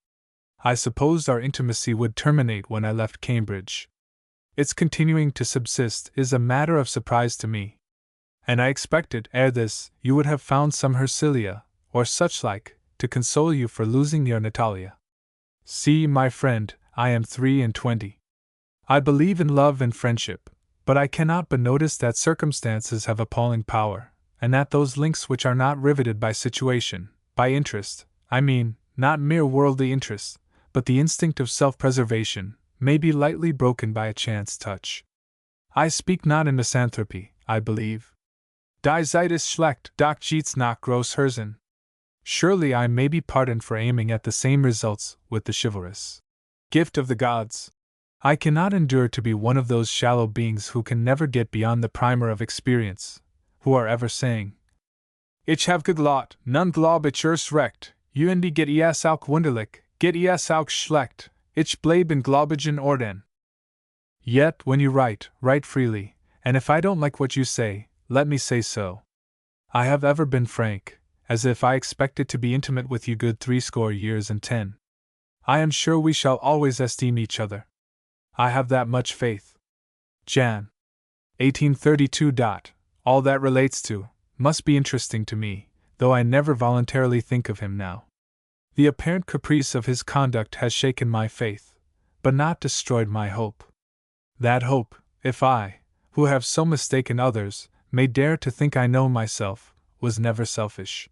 I supposed our intimacy would terminate when I left Cambridge. Its continuing to subsist is a matter of surprise to me. And I expected, ere this, you would have found some Hercilia, or such like, to console you for losing your Natalia. See, my friend, I am 23. I believe in love and friendship, but I cannot but notice that circumstances have appalling power, and that those links which are not riveted by situation, by interest, I mean, not mere worldly interest, but the instinct of self-preservation, may be lightly broken by a chance touch. I speak not in misanthropy, I believe. Die Zeit ist schlecht, doch geht's nach groß Herzen. Surely I may be pardoned for aiming at the same results with the chivalrous gift of the gods. I cannot endure to be one of those shallow beings who can never get beyond the primer of experience, who are ever saying, Ich have geglaubt, nun glaub ich erst recht, und get es auch wunderlich, get es auch schlecht, ich bleib in glaubigen Orden. Yet, when you write freely, and if I don't like what you say, let me say so. I have ever been frank, as if I expected to be intimate with you good 60 years and 10. I am sure we shall always esteem each other. I have that much faith. Jan. 1832. All that relates to, must be interesting to me, though I never voluntarily think of him now. The apparent caprice of his conduct has shaken my faith, but not destroyed my hope. That hope, if I, who have so mistaken others, may dare to think I know myself, was never selfish.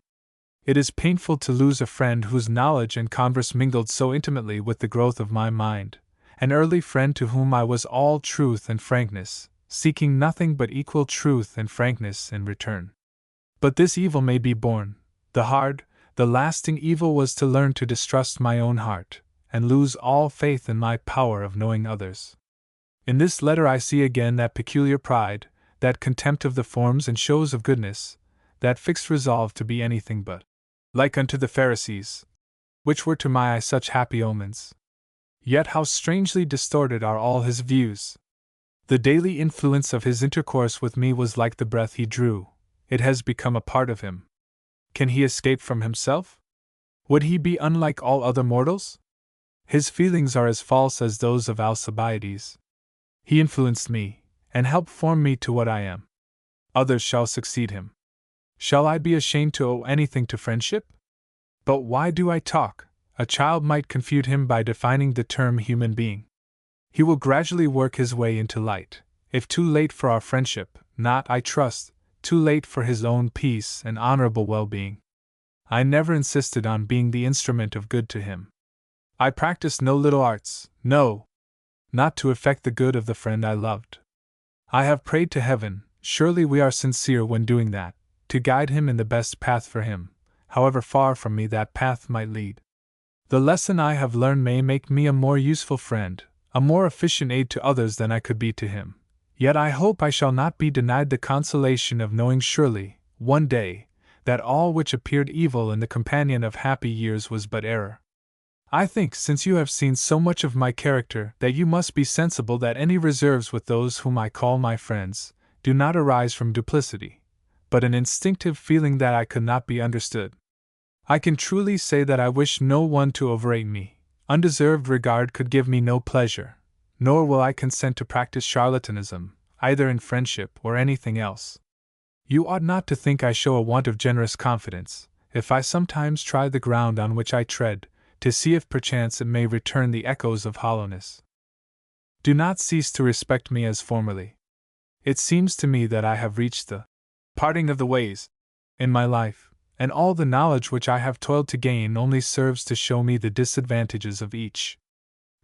It is painful to lose a friend whose knowledge and converse mingled so intimately with the growth of my mind, an early friend to whom I was all truth and frankness, seeking nothing but equal truth and frankness in return. But this evil may be borne. The hard, the lasting evil was to learn to distrust my own heart, and lose all faith in my power of knowing others. In this letter I see again that peculiar pride, that contempt of the forms and shows of goodness, that fixed resolve to be anything but like unto the Pharisees, which were to my eye such happy omens. Yet how strangely distorted are all his views! The daily influence of his intercourse with me was like the breath he drew. It has become a part of him. Can he escape from himself? Would he be unlike all other mortals? His feelings are as false as those of Alcibiades. He influenced me, and helped form me to what I am. Others shall succeed him. Shall I be ashamed to owe anything to friendship? But why do I talk? A child might confute him by defining the term human being. He will gradually work his way into light, if too late for our friendship, not, I trust, too late for his own peace and honorable well-being. I never insisted on being the instrument of good to him. I practiced no little arts, no, not to effect the good of the friend I loved. I have prayed to heaven, surely we are sincere when doing that, to guide him in the best path for him, however far from me that path might lead. The lesson I have learned may make me a more useful friend, a more efficient aid to others than I could be to him. Yet I hope I shall not be denied the consolation of knowing surely, one day, that all which appeared evil in the companion of happy years was but error. I think, since you have seen so much of my character, that you must be sensible that any reserves with those whom I call my friends do not arise from duplicity, but an instinctive feeling that I could not be understood. I can truly say that I wish no one to overrate me. Undeserved regard could give me no pleasure, nor will I consent to practice charlatanism, either in friendship or anything else. You ought not to think I show a want of generous confidence, if I sometimes try the ground on which I tread, to see if perchance it may return the echoes of hollowness. Do not cease to respect me as formerly. It seems to me that I have reached the parting of the ways in my life, and all the knowledge which I have toiled to gain only serves to show me the disadvantages of each.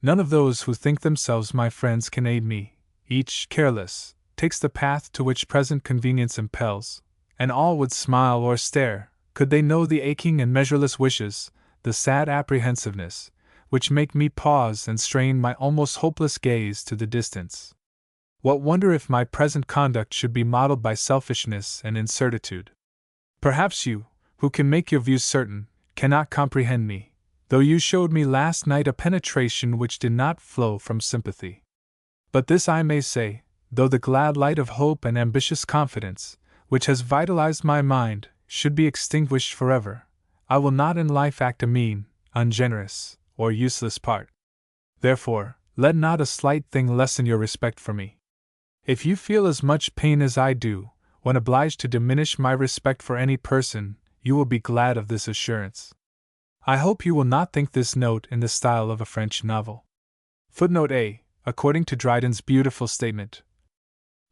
None of those who think themselves my friends can aid me. Each, careless, takes the path to which present convenience impels, and all would smile or stare, could they know the aching and measureless wishes, the sad apprehensiveness, which make me pause and strain my almost hopeless gaze to the distance. What wonder if my present conduct should be modeled by selfishness and incertitude? Perhaps you, who can make your views certain, cannot comprehend me, though you showed me last night a penetration which did not flow from sympathy. But this I may say, though the glad light of hope and ambitious confidence, which has vitalized my mind, should be extinguished forever, I will not in life act a mean, ungenerous, or useless part. Therefore, let not a slight thing lessen your respect for me. If you feel as much pain as I do, when obliged to diminish my respect for any person, you will be glad of this assurance. I hope you will not think this note in the style of a French novel. Footnote A. according to Dryden's beautiful statement.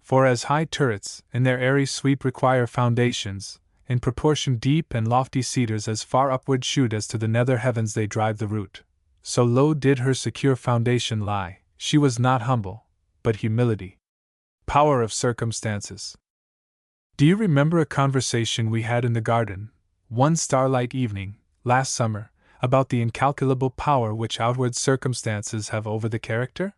For as high turrets, in their airy sweep require foundations, in proportion deep and lofty cedars as far upward shoot as to the nether heavens they drive the root, so low did her secure foundation lie. She was not humble, but humility. Power of circumstances. Do you remember a conversation we had in the garden, one starlight evening, last summer, about the incalculable power which outward circumstances have over the character?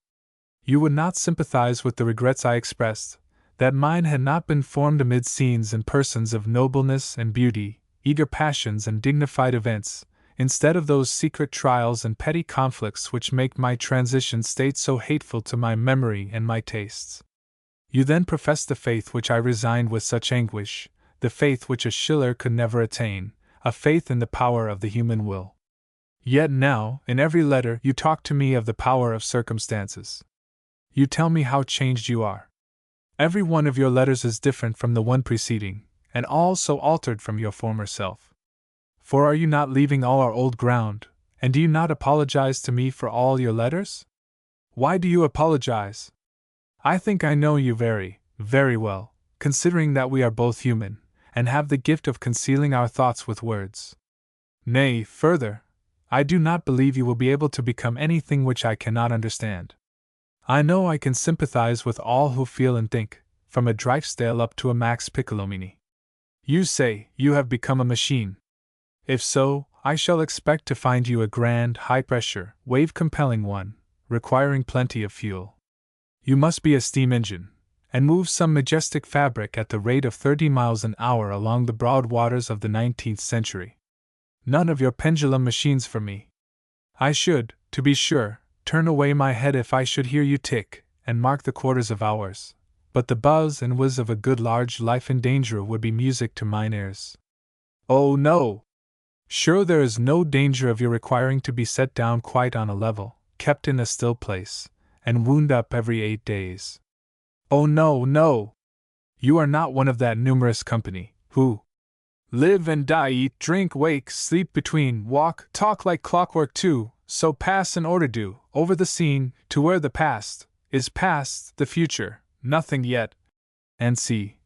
You would not sympathize with the regrets I expressed, that mine had not been formed amid scenes and persons of nobleness and beauty, eager passions and dignified events, instead of those secret trials and petty conflicts which make my transition state so hateful to my memory and my tastes. You then professed the faith which I resigned with such anguish, the faith which a Schiller could never attain, a faith in the power of the human will. Yet now, in every letter, you talk to me of the power of circumstances. You tell me how changed you are. Every one of your letters is different from the one preceding, and all so altered from your former self. For are you not leaving all our old ground, and do you not apologize to me for all your letters? Why do you apologize? I think I know you very, very well, considering that we are both human, and have the gift of concealing our thoughts with words. Nay, further, I do not believe you will be able to become anything which I cannot understand. I know I can sympathize with all who feel and think, from a Drysdale up to a Max Piccolomini. You say you have become a machine. If so, I shall expect to find you a grand, high-pressure, wave-compelling one, requiring plenty of fuel. You must be a steam engine, and move some majestic fabric at the rate of 30 miles an hour along the broad waters of the 19th century. None of your pendulum machines for me. I should, to be sure, turn away my head if I should hear you tick and mark the quarters of hours, but the buzz and whiz of a good large life in danger would be music to mine ears. Oh no! Sure there is no danger of your requiring to be set down quite on a level, kept in a still place, and wound up every 8 days. Oh no, no! You are not one of that numerous company, who live and die, eat, drink, wake, sleep between, walk, talk like clockwork too, so pass in order do, over the scene, to where the past is past, the future, nothing yet, and see.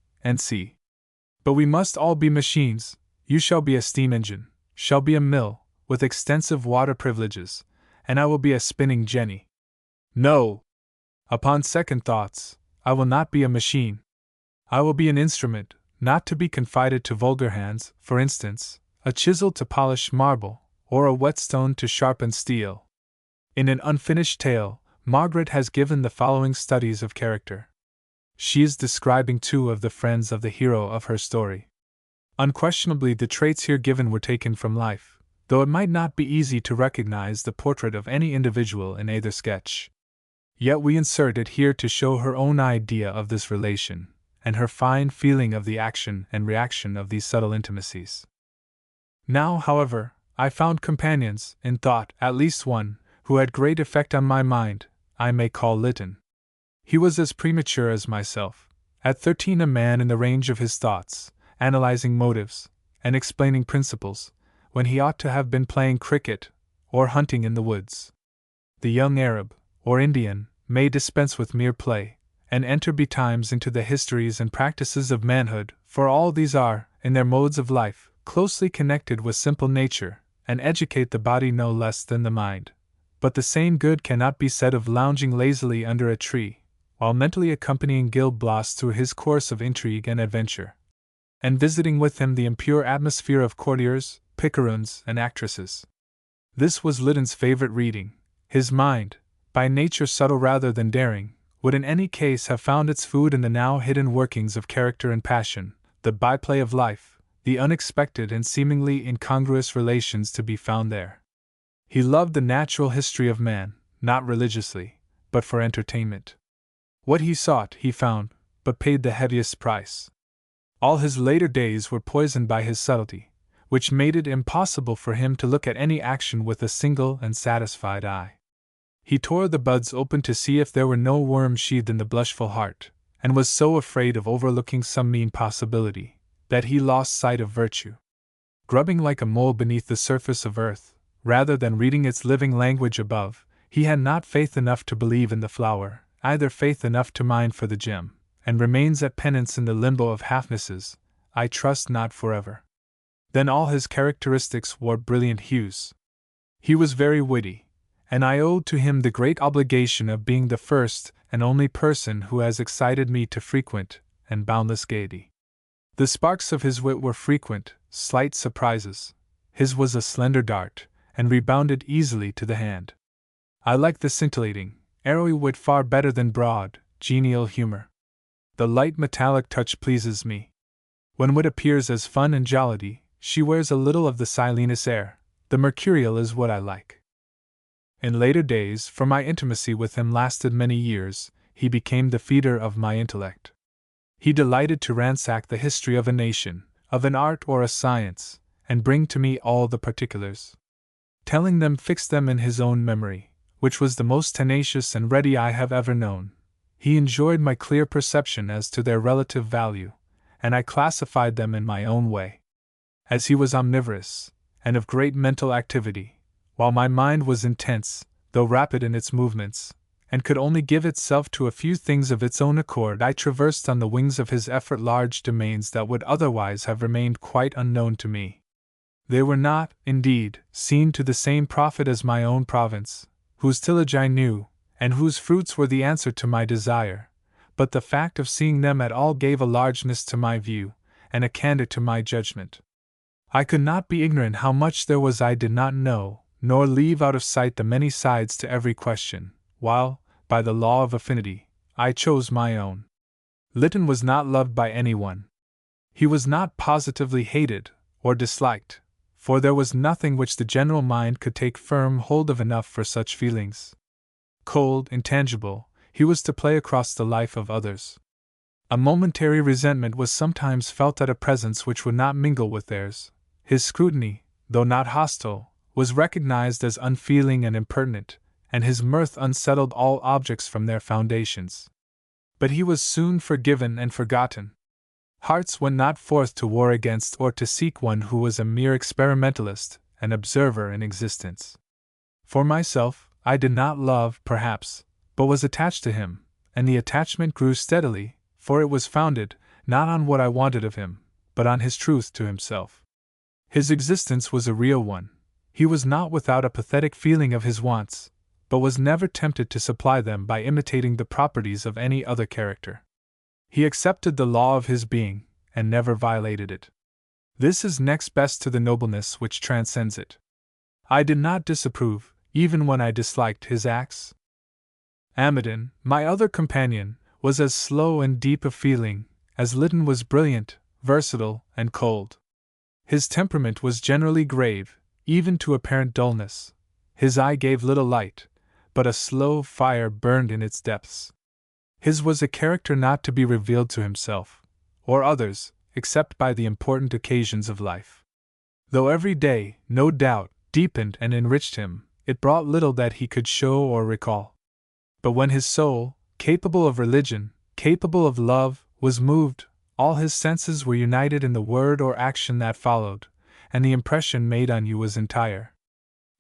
But we must all be machines. You shall be a steam engine, shall be a mill, with extensive water privileges, and I will be a spinning jenny. No! Upon second thoughts, I will not be a machine. I will be an instrument, not to be confided to vulgar hands, for instance, a chisel to polish marble, or a whetstone to sharpen steel. In an unfinished tale, Margaret has given the following studies of character. She is describing 2 of the friends of the hero of her story. Unquestionably, the traits here given were taken from life, though it might not be easy to recognize the portrait of any individual in either sketch. Yet we insert it here to show her own idea of this relation, and her fine feeling of the action and reaction of these subtle intimacies. Now, however, I found companions, in thought, at least one, who had great effect on my mind. I may call Lytton. He was as premature as myself, at 13 a man in the range of his thoughts, analyzing motives, and explaining principles, when he ought to have been playing cricket, or hunting in the woods. The young Arab, or Indian, may dispense with mere play, and enter betimes into the histories and practices of manhood, for all these are, in their modes of life, closely connected with simple nature, and educate the body no less than the mind. But the same good cannot be said of lounging lazily under a tree, while mentally accompanying Gil Blas through his course of intrigue and adventure, and visiting with him the impure atmosphere of courtiers, picaroons, and actresses. This was Lytton's favorite reading. His mind, by nature subtle rather than daring, would in any case have found its food in the now hidden workings of character and passion, the byplay of life, the unexpected and seemingly incongruous relations to be found there. He loved the natural history of man, not religiously, but for entertainment. What he sought, he found, but paid the heaviest price. All his later days were poisoned by his subtlety, which made it impossible for him to look at any action with a single and satisfied eye. He tore the buds open to see if there were no worm sheathed in the blushful heart, and was so afraid of overlooking some mean possibility, that he lost sight of virtue. Grubbing like a mole beneath the surface of earth, rather than reading its living language above, He had not faith enough to believe in the flower, either faith enough to mine for the gem, and remains at penance in the limbo of halfnesses, I trust not forever. Then all his characteristics wore brilliant hues. He was very witty, and I owed to him the great obligation of being the first and only person who has excited me to frequent and boundless gaiety. The sparks of his wit were frequent, slight surprises. His was a slender dart, and rebounded easily to the hand. I like the scintillating, arrowy wit far better than broad, genial humor. The light metallic touch pleases me. When wit appears as fun and jollity, she wears a little of the Silenus air. The mercurial is what I like. In later days, for my intimacy with him lasted many years, he became the feeder of my intellect. He delighted to ransack the history of a nation, of an art or a science, and bring to me all the particulars. Telling them fixed them in his own memory, which was the most tenacious and ready I have ever known. He enjoyed my clear perception as to their relative value, and I classified them in my own way. As he was omnivorous, and of great mental activity, while my mind was intense, though rapid in its movements, and could only give itself to a few things of its own accord, I traversed on the wings of his effort large domains that would otherwise have remained quite unknown to me. They were not, indeed, seen to the same profit as my own province, whose tillage I knew, and whose fruits were the answer to my desire, but the fact of seeing them at all gave a largeness to my view, and a candor to my judgment. I could not be ignorant how much there was I did not know, nor leave out of sight the many sides to every question, while, by the law of affinity, I chose my own. Lytton was not loved by anyone. He was not positively hated, or disliked, for there was nothing which the general mind could take firm hold of enough for such feelings. Cold, intangible, he was to play across the life of others. A momentary resentment was sometimes felt at a presence which would not mingle with theirs. His scrutiny, though not hostile, was recognized as unfeeling and impertinent, and his mirth unsettled all objects from their foundations. But he was soon forgiven and forgotten. Hearts went not forth to war against or to seek one who was a mere experimentalist, an observer in existence. For myself, I did not love, perhaps, but was attached to him, and the attachment grew steadily, for it was founded, not on what I wanted of him, but on his truth to himself. His existence was a real one. He was not without a pathetic feeling of his wants, but was never tempted to supply them by imitating the properties of any other character. He accepted the law of his being, and never violated it. This is next best to the nobleness which transcends it. I did not disapprove, even when I disliked his acts. Amadon, my other companion, was as slow and deep of feeling, as Lytton was brilliant, versatile, and cold. His temperament was generally grave, even to apparent dullness. His eye gave little light, but a slow fire burned in its depths. His was a character not to be revealed to himself, or others, except by the important occasions of life. Though every day, no doubt, deepened and enriched him, it brought little that he could show or recall. But when his soul, capable of religion, capable of love, was moved, all his senses were united in the word or action that followed, and the impression made on you was entire.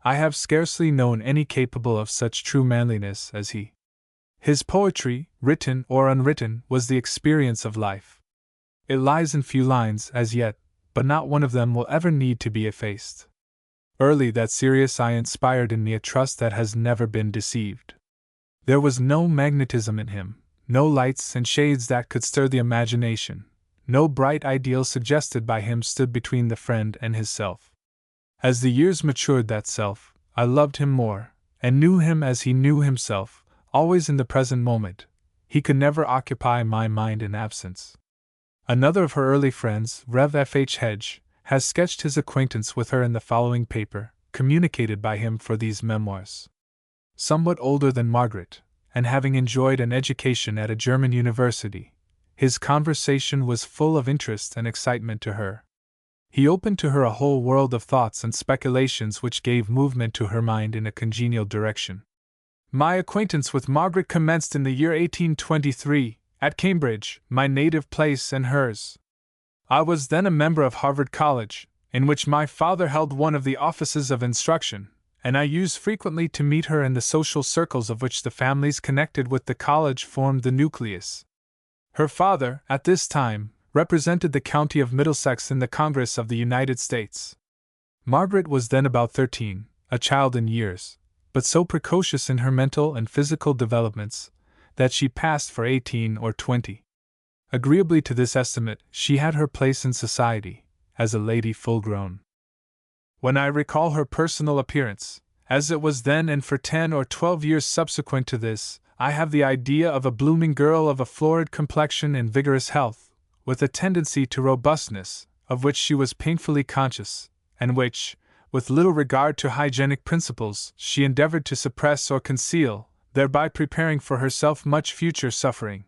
I have scarcely known any capable of such true manliness as he. His poetry, written or unwritten, was the experience of life. It lies in few lines as yet, but not one of them will ever need to be effaced. Early that serious eye inspired in me a trust that has never been deceived. There was no magnetism in him, no lights and shades that could stir the imagination, no bright ideal suggested by him stood between the friend and his self. As the years matured that self, I loved him more, and knew him as he knew himself, always in the present moment. He could never occupy my mind in absence. Another of her early friends, Rev. F. H. Hedge, has sketched his acquaintance with her in the following paper, communicated by him for these memoirs. Somewhat older than Margaret, and having enjoyed an education at a German university, his conversation was full of interest and excitement to her. He opened to her a whole world of thoughts and speculations which gave movement to her mind in a congenial direction. My acquaintance with Margaret commenced in the year 1823, at Cambridge, my native place and hers. I was then a member of Harvard College, in which my father held one of the offices of instruction, and I used frequently to meet her in the social circles of which the families connected with the college formed the nucleus. Her father, at this time, represented the county of Middlesex in the Congress of the United States. Margaret was then about 13, a child in years, but so precocious in her mental and physical developments that she passed for 18 or 20. Agreeably to this estimate, she had her place in society, as a lady full grown. When I recall her personal appearance, as it was then and for 10 or 12 years subsequent to this, I have the idea of a blooming girl of a florid complexion and vigorous health, with a tendency to robustness, of which she was painfully conscious, and which, with little regard to hygienic principles, she endeavored to suppress or conceal, thereby preparing for herself much future suffering.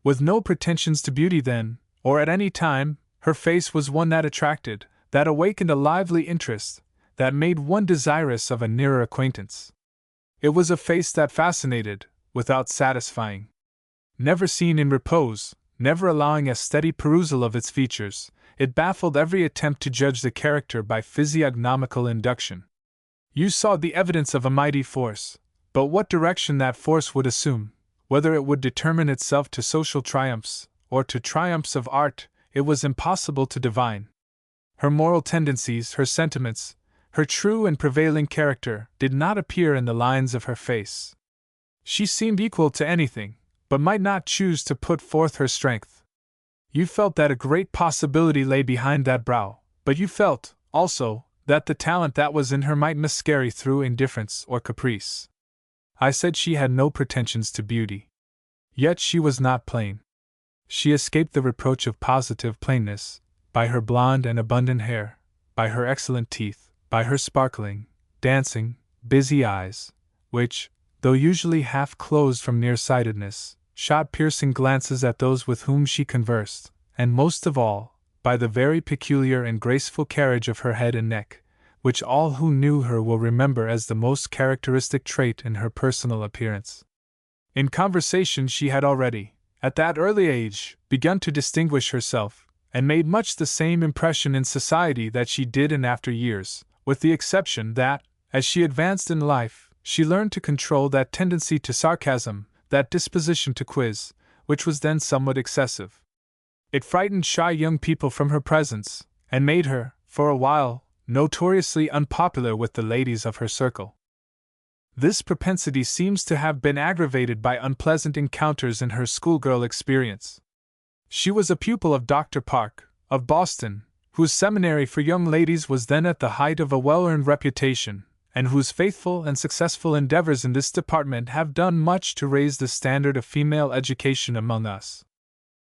With no pretensions to beauty then, or at any time, her face was one that attracted, that awakened a lively interest, that made one desirous of a nearer acquaintance. It was a face that fascinated, without satisfying. Never seen in repose, never allowing a steady perusal of its features, it baffled every attempt to judge the character by physiognomical induction. You saw the evidence of a mighty force, but what direction that force would assume, whether it would determine itself to social triumphs, or to triumphs of art, it was impossible to divine. Her moral tendencies, her sentiments, her true and prevailing character, did not appear in the lines of her face. She seemed equal to anything, but might not choose to put forth her strength. You felt that a great possibility lay behind that brow, but you felt, also, that the talent that was in her might miscarry through indifference or caprice. I said she had no pretensions to beauty. Yet she was not plain. She escaped the reproach of positive plainness, by her blonde and abundant hair, by her excellent teeth, by her sparkling, dancing, busy eyes, which, though usually half closed from nearsightedness, shot piercing glances at those with whom she conversed, and most of all, by the very peculiar and graceful carriage of her head and neck, which all who knew her will remember as the most characteristic trait in her personal appearance. In conversation she had already, at that early age, begun to distinguish herself, and made much the same impression in society that she did in after years, with the exception that, as she advanced in life, she learned to control that tendency to sarcasm, that disposition to quiz, which was then somewhat excessive. It frightened shy young people from her presence, and made her, for a while, notoriously unpopular with the ladies of her circle. This propensity seems to have been aggravated by unpleasant encounters in her schoolgirl experience. She was a pupil of Dr. Park, of Boston, whose seminary for young ladies was then at the height of a well-earned reputation, and whose faithful and successful endeavors in this department have done much to raise the standard of female education among us.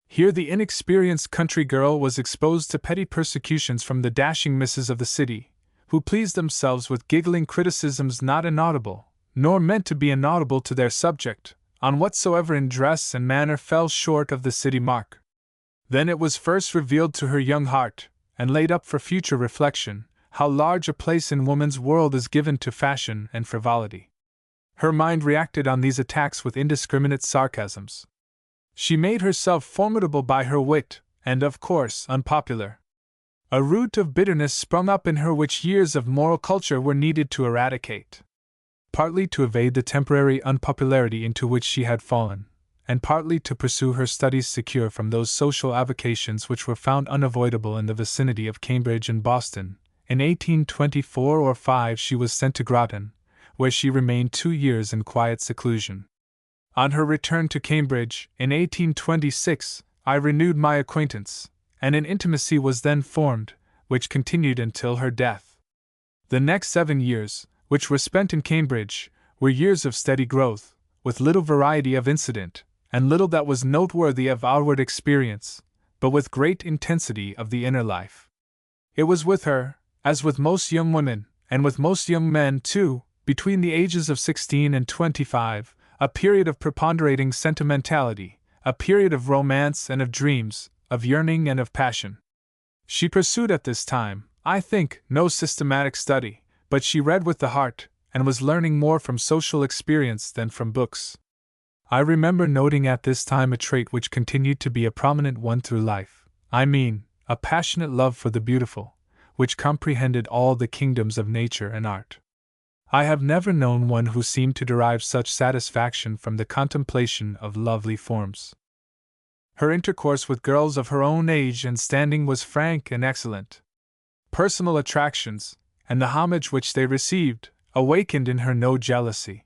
Here the inexperienced country girl was exposed to petty persecutions from the dashing misses of the city, who pleased themselves with giggling criticisms not inaudible, nor meant to be inaudible to their subject, on whatsoever in dress and manner fell short of the city mark. Then it was first revealed to her young heart, and laid up for future reflection, how large a place in woman's world is given to fashion and frivolity. Her mind reacted on these attacks with indiscriminate sarcasms. She made herself formidable by her wit, and of course unpopular. A root of bitterness sprung up in her which years of moral culture were needed to eradicate. Partly to evade the temporary unpopularity into which she had fallen, and partly to pursue her studies secure from those social avocations which were found unavoidable in the vicinity of Cambridge and Boston, in 1824 or 5 she was sent to Groton, where she remained 2 years in quiet seclusion. On her return to Cambridge, in 1826, I renewed my acquaintance, and an intimacy was then formed, which continued until her death. The next 7 years, which were spent in Cambridge, were years of steady growth, with little variety of incident, and little that was noteworthy of outward experience, but with great intensity of the inner life. It was with her, as with most young women, and with most young men too, between the ages of 16 and 25, a period of preponderating sentimentality, a period of romance and of dreams, of yearning and of passion. She pursued at this time, I think, no systematic study, but she read with the heart, and was learning more from social experience than from books. I remember noting at this time a trait which continued to be a prominent one through life, I mean, a passionate love for the beautiful, which comprehended all the kingdoms of nature and art. I have never known one who seemed to derive such satisfaction from the contemplation of lovely forms. Her intercourse with girls of her own age and standing was frank and excellent. Personal attractions, and the homage which they received, awakened in her no jealousy.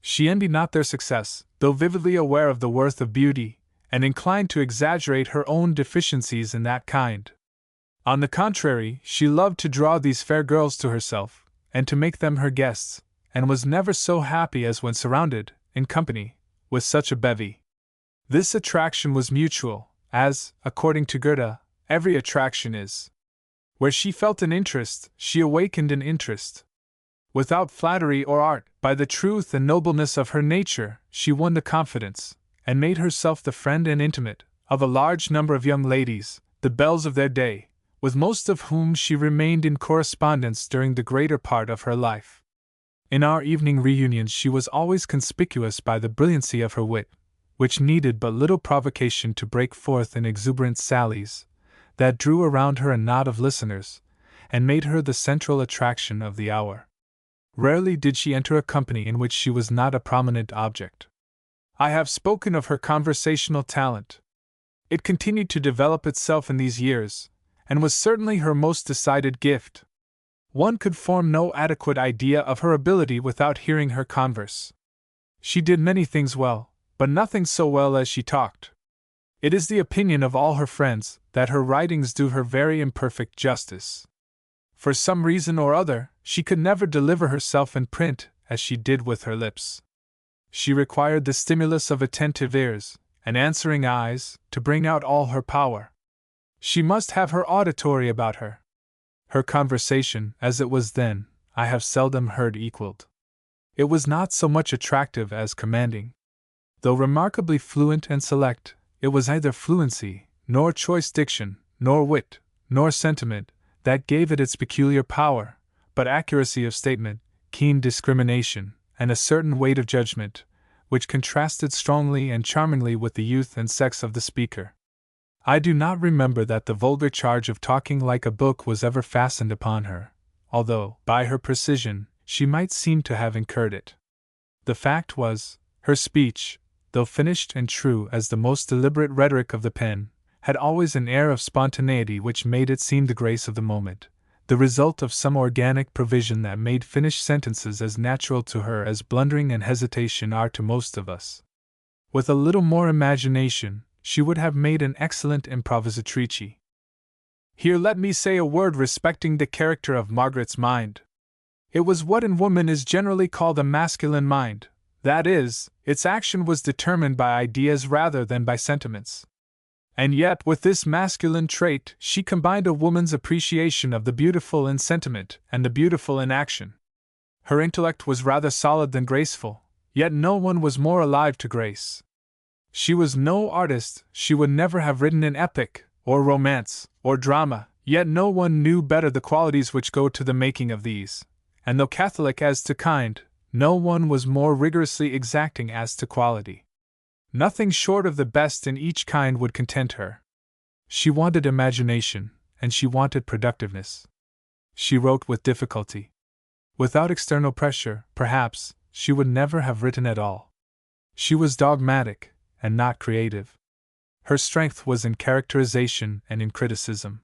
She envied not their success, though vividly aware of the worth of beauty, and inclined to exaggerate her own deficiencies in that kind. On the contrary, she loved to draw these fair girls to herself, and to make them her guests, and was never so happy as when surrounded, in company, with such a bevy. This attraction was mutual, as, according to Goethe, every attraction is. Where she felt an interest, she awakened an interest. Without flattery or art, by the truth and nobleness of her nature, she won the confidence, and made herself the friend and intimate, of a large number of young ladies, the belles of their day, with most of whom she remained in correspondence during the greater part of her life. In our evening reunions she was always conspicuous by the brilliancy of her wit, which needed but little provocation to break forth in exuberant sallies, that drew around her a knot of listeners, and made her the central attraction of the hour. Rarely did she enter a company in which she was not a prominent object. I have spoken of her conversational talent. It continued to develop itself in these years, and was certainly her most decided gift. One could form no adequate idea of her ability without hearing her converse. She did many things well, but nothing so well as she talked. It is the opinion of all her friends that her writings do her very imperfect justice. For some reason or other, she could never deliver herself in print as she did with her lips. She required the stimulus of attentive ears and answering eyes to bring out all her power. She must have her auditory about her. Her conversation, as it was then, I have seldom heard equaled. It was not so much attractive as commanding. Though remarkably fluent and select, it was neither fluency, nor choice diction, nor wit, nor sentiment, that gave it its peculiar power, but accuracy of statement, keen discrimination, and a certain weight of judgment, which contrasted strongly and charmingly with the youth and sex of the speaker. I do not remember that the vulgar charge of talking like a book was ever fastened upon her, although, by her precision, she might seem to have incurred it. The fact was, her speech, though finished and true as the most deliberate rhetoric of the pen, had always an air of spontaneity which made it seem the grace of the moment, the result of some organic provision that made finished sentences as natural to her as blundering and hesitation are to most of us. With a little more imagination, she would have made an excellent improvisatrice. Here let me say a word respecting the character of Margaret's mind. It was what in woman is generally called a masculine mind, that is, its action was determined by ideas rather than by sentiments. And yet, with this masculine trait, she combined a woman's appreciation of the beautiful in sentiment and the beautiful in action. Her intellect was rather solid than graceful, yet no one was more alive to grace. She was no artist, she would never have written an epic, or romance, or drama, yet no one knew better the qualities which go to the making of these, and though catholic as to kind, no one was more rigorously exacting as to quality. Nothing short of the best in each kind would content her. She wanted imagination, and she wanted productiveness. She wrote with difficulty. Without external pressure, perhaps, she would never have written at all. She was dogmatic, and not creative. Her strength was in characterization and in criticism.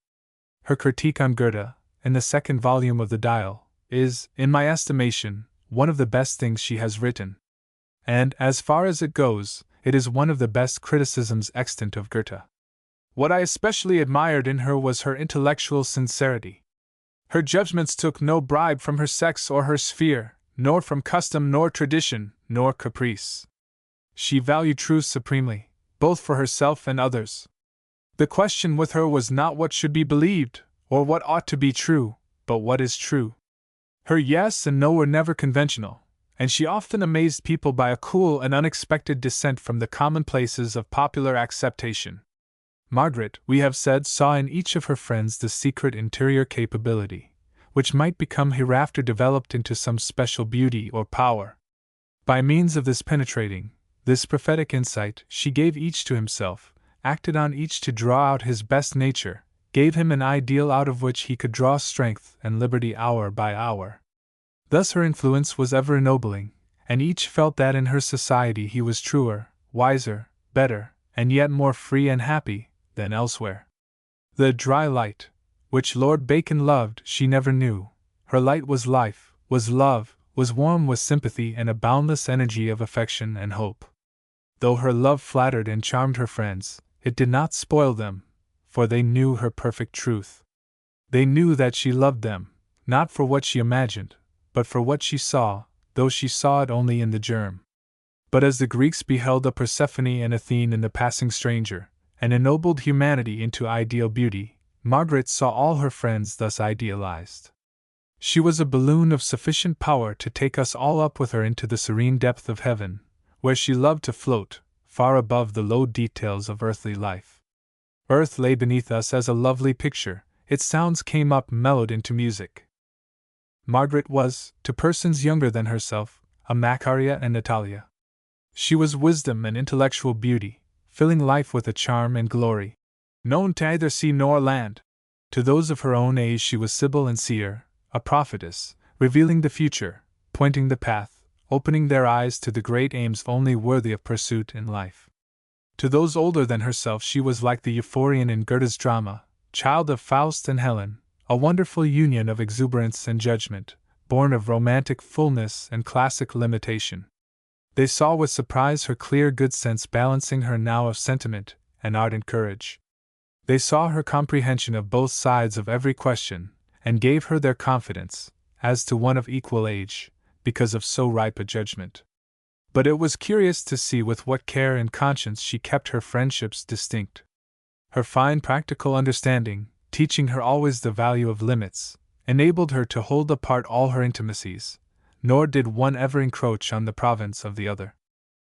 Her critique on Goethe, in the second volume of the Dial, is, in my estimation, one of the best things she has written. And, as far as it goes, it is one of the best criticisms extant of Goethe. What I especially admired in her was her intellectual sincerity. Her judgments took no bribe from her sex or her sphere, nor from custom nor tradition, nor caprice. She valued truth supremely, both for herself and others. The question with her was not what should be believed, or what ought to be true, but what is true. Her yes and no were never conventional, and she often amazed people by a cool and unexpected dissent from the commonplaces of popular acceptation. Margaret, we have said, saw in each of her friends the secret interior capability, which might become hereafter developed into some special beauty or power. By means of this penetrating, this prophetic insight, she gave each to himself, acted on each to draw out his best nature, gave him an ideal out of which he could draw strength and liberty hour by hour. Thus her influence was ever ennobling, and each felt that in her society he was truer, wiser, better, and yet more free and happy than elsewhere. The dry light, which Lord Bacon loved, she never knew. Her light was life, was love, was warm with sympathy and a boundless energy of affection and hope. Though her love flattered and charmed her friends, it did not spoil them, for they knew her perfect truth. They knew that she loved them, not for what she imagined, but for what she saw, though she saw it only in the germ. But as the Greeks beheld a Persephone and Athene in the passing stranger, and ennobled humanity into ideal beauty, Margaret saw all her friends thus idealized. She was a balloon of sufficient power to take us all up with her into the serene depth of heaven, where she loved to float, far above the low details of earthly life. Earth lay beneath us as a lovely picture, its sounds came up mellowed into music. Margaret was, to persons younger than herself, a Macaria and Natalia. She was wisdom and intellectual beauty, filling life with a charm and glory, known to either sea nor land. To those of her own age she was Sibyl and seer, a prophetess, revealing the future, pointing the path, opening their eyes to the great aims only worthy of pursuit in life. To those older than herself she was like the Euphorion in Goethe's drama, child of Faust and Helen, a wonderful union of exuberance and judgment, born of romantic fullness and classic limitation. They saw with surprise her clear good sense balancing her now of sentiment and ardent courage. They saw her comprehension of both sides of every question, and gave her their confidence, as to one of equal age, because of so ripe a judgment. But it was curious to see with what care and conscience she kept her friendships distinct. Her fine practical understanding, teaching her always the value of limits, enabled her to hold apart all her intimacies, nor did one ever encroach on the province of the other.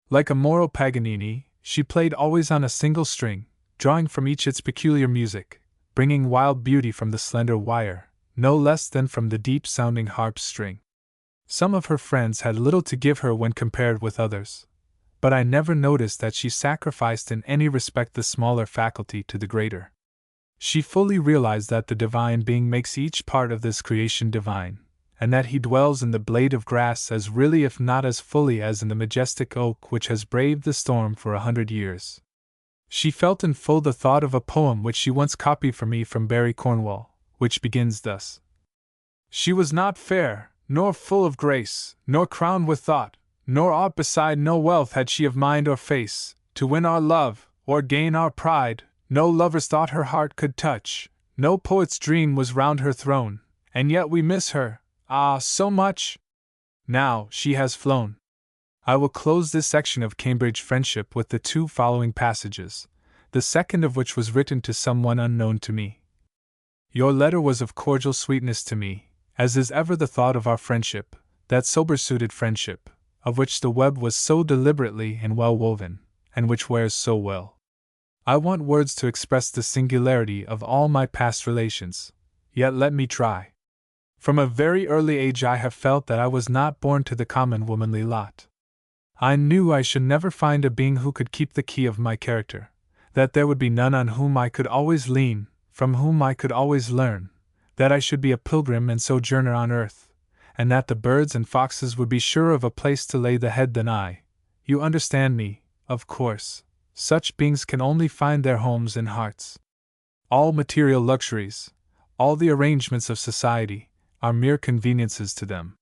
Like a moral Paganini, she played always on a single string, drawing from each its peculiar music, bringing wild beauty from the slender wire, no less than from the deep-sounding harp string. Some of her friends had little to give her when compared with others, but I never noticed that she sacrificed in any respect the smaller faculty to the greater. She fully realized that the divine being makes each part of this creation divine, and that he dwells in the blade of grass as really if not as fully as in the majestic oak which has braved the storm for 100 years. She felt in full the thought of a poem which she once copied for me from Barry Cornwall, which begins thus: She was not fair, nor full of grace, nor crowned with thought, nor aught beside, no wealth had she of mind or face, to win our love, or gain our pride, no lover's thought her heart could touch, no poet's dream was round her throne, and yet we miss her, ah, so much! Now she has flown. I will close this section of Cambridge friendship with the two following passages, the second of which was written to someone unknown to me. Your letter was of cordial sweetness to me, as is ever the thought of our friendship, that sober-suited friendship, of which the web was so deliberately and well woven, and which wears so well. I want words to express the singularity of all my past relations, yet let me try. From a very early age I have felt that I was not born to the common womanly lot. I knew I should never find a being who could keep the key of my character, that there would be none on whom I could always lean, from whom I could always learn, that I should be a pilgrim and sojourner on earth, and that the birds and foxes would be surer of a place to lay the head than I. You understand me, of course. Such beings can only find their homes in hearts. All material luxuries, all the arrangements of society, are mere conveniences to them.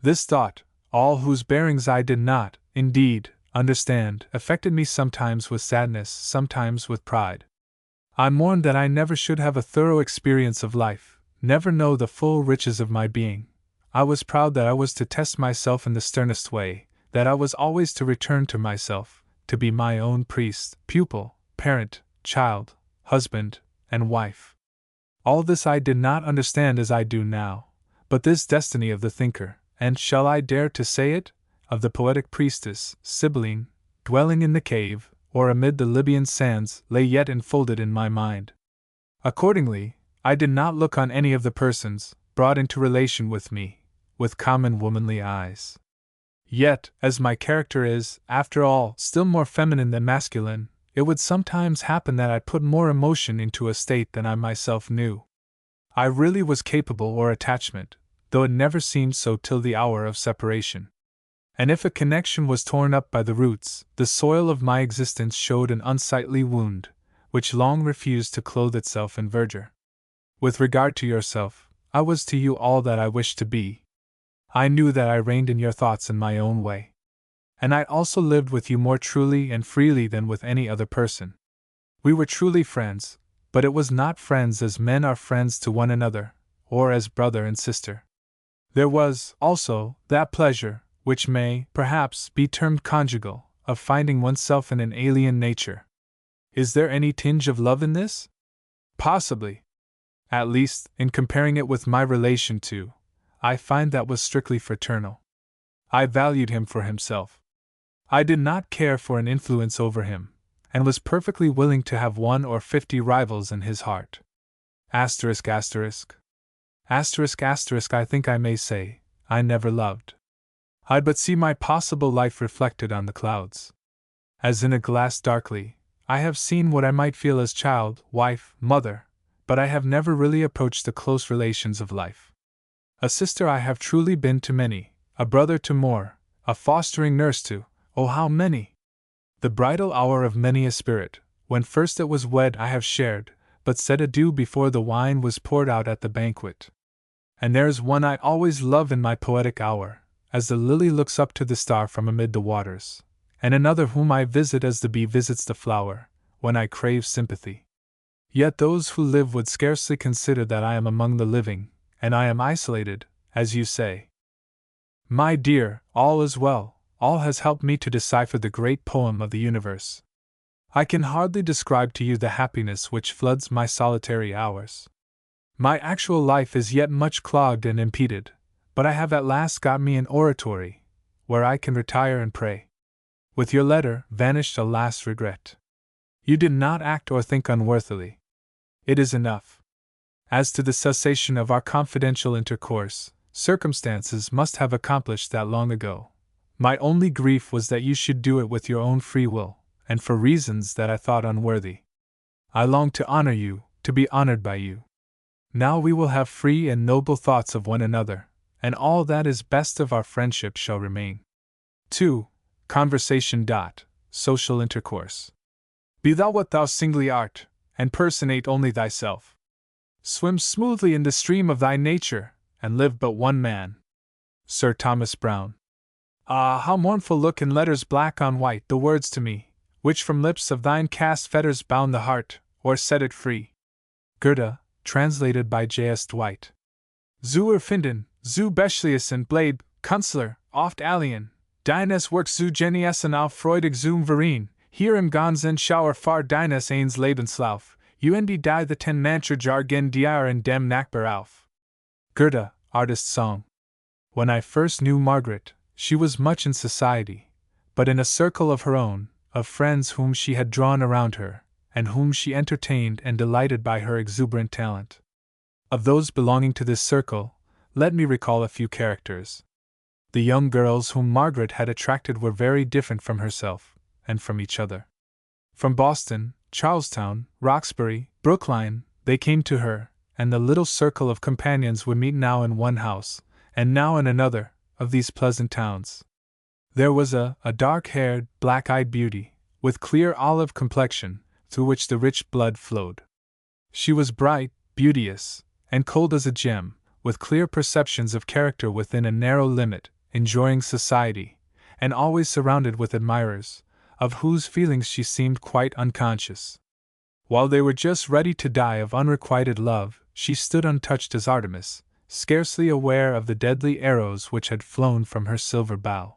This thought, all whose bearings I did not, indeed, understand, affected me sometimes with sadness, sometimes with pride. I mourned that I never should have a thorough experience of life, never know the full riches of my being. I was proud that I was to test myself in the sternest way, that I was always to return to myself, to be my own priest, pupil, parent, child, husband, and wife. All this I did not understand as I do now, but this destiny of the thinker, and shall I dare to say it, of the poetic priestess, Sibylline, dwelling in the cave, or amid the Libyan sands, lay yet enfolded in my mind. Accordingly, I did not look on any of the persons, brought into relation with me, with common womanly eyes. Yet, as my character is, after all, still more feminine than masculine, it would sometimes happen that I put more emotion into a state than I myself knew. I really was capable of attachment, though it never seemed so till the hour of separation. And if a connection was torn up by the roots, the soil of my existence showed an unsightly wound, which long refused to clothe itself in verdure. With regard to yourself, I was to you all that I wished to be. I knew that I reigned in your thoughts in my own way. And I also lived with you more truly and freely than with any other person. We were truly friends, but it was not friends as men are friends to one another, or as brother and sister. There was, also, that pleasure, which may, perhaps, be termed conjugal, of finding oneself in an alien nature. Is there any tinge of love in this? Possibly. At least, in comparing it with my relation to, I find that was strictly fraternal. I valued him for himself. I did not care for an influence over him, and was perfectly willing to have 1 or 50 rivals in his heart. Asterisk, asterisk. Asterisk, asterisk, I think I may say, I never loved. I'd but see my possible life reflected on the clouds. As in a glass darkly, I have seen what I might feel as child, wife, mother, but I have never really approached the close relations of life. A sister I have truly been to many, a brother to more, a fostering nurse to, oh how many! The bridal hour of many a spirit, when first it was wed, I have shared, but said adieu before the wine was poured out at the banquet. And there's one I always love in my poetic hour, as the lily looks up to the star from amid the waters, and another whom I visit as the bee visits the flower, when I crave sympathy. Yet those who live would scarcely consider that I am among the living, and I am isolated, as you say. My dear, all is well, all has helped me to decipher the great poem of the universe. I can hardly describe to you the happiness which floods my solitary hours. My actual life is yet much clogged and impeded, but I have at last got me an oratory, where I can retire and pray. With your letter vanished a last regret. You did not act or think unworthily. It is enough. As to the cessation of our confidential intercourse, circumstances must have accomplished that long ago. My only grief was that you should do it with your own free will, and for reasons that I thought unworthy. I longed to honor you, to be honored by you. Now we will have free and noble thoughts of one another, and all that is best of our friendship shall remain. 2. Conversation. Social intercourse. Be thou what thou singly art, and personate only thyself. Swim smoothly in the stream of thy nature, and live but one man. Sir Thomas Browne. Ah, how mournful look in letters black on white the words to me, which from lips of thine cast fetters bound the heart, or set it free. Goethe, translated by J.S. Dwight. Zu erfinden, zu beschließen Blade, Künstler, oft alien, deines Werk zu genießen auf freudig zum Verein, hier im ganzen Schauer fahr deines eines Lebenslauf, und die the 10 mancher Jargon dir in dem Nachbar auf. Goethe, Artist's Song. When I first knew Margaret, she was much in society, but in a circle of her own, of friends whom she had drawn around her, and whom she entertained and delighted by her exuberant talent. Of those belonging to this circle, let me recall a few characters. The young girls whom Margaret had attracted were very different from herself, and from each other. From Boston, Charlestown, Roxbury, Brookline, they came to her, and the little circle of companions would meet now in one house, and now in another, of these pleasant towns. There was a dark-haired, black-eyed beauty, with clear olive complexion, through which the rich blood flowed. She was bright, beauteous, and cold as a gem, with clear perceptions of character within a narrow limit, enjoying society, and always surrounded with admirers, of whose feelings she seemed quite unconscious. While they were just ready to die of unrequited love, she stood untouched as Artemis, scarcely aware of the deadly arrows which had flown from her silver bow.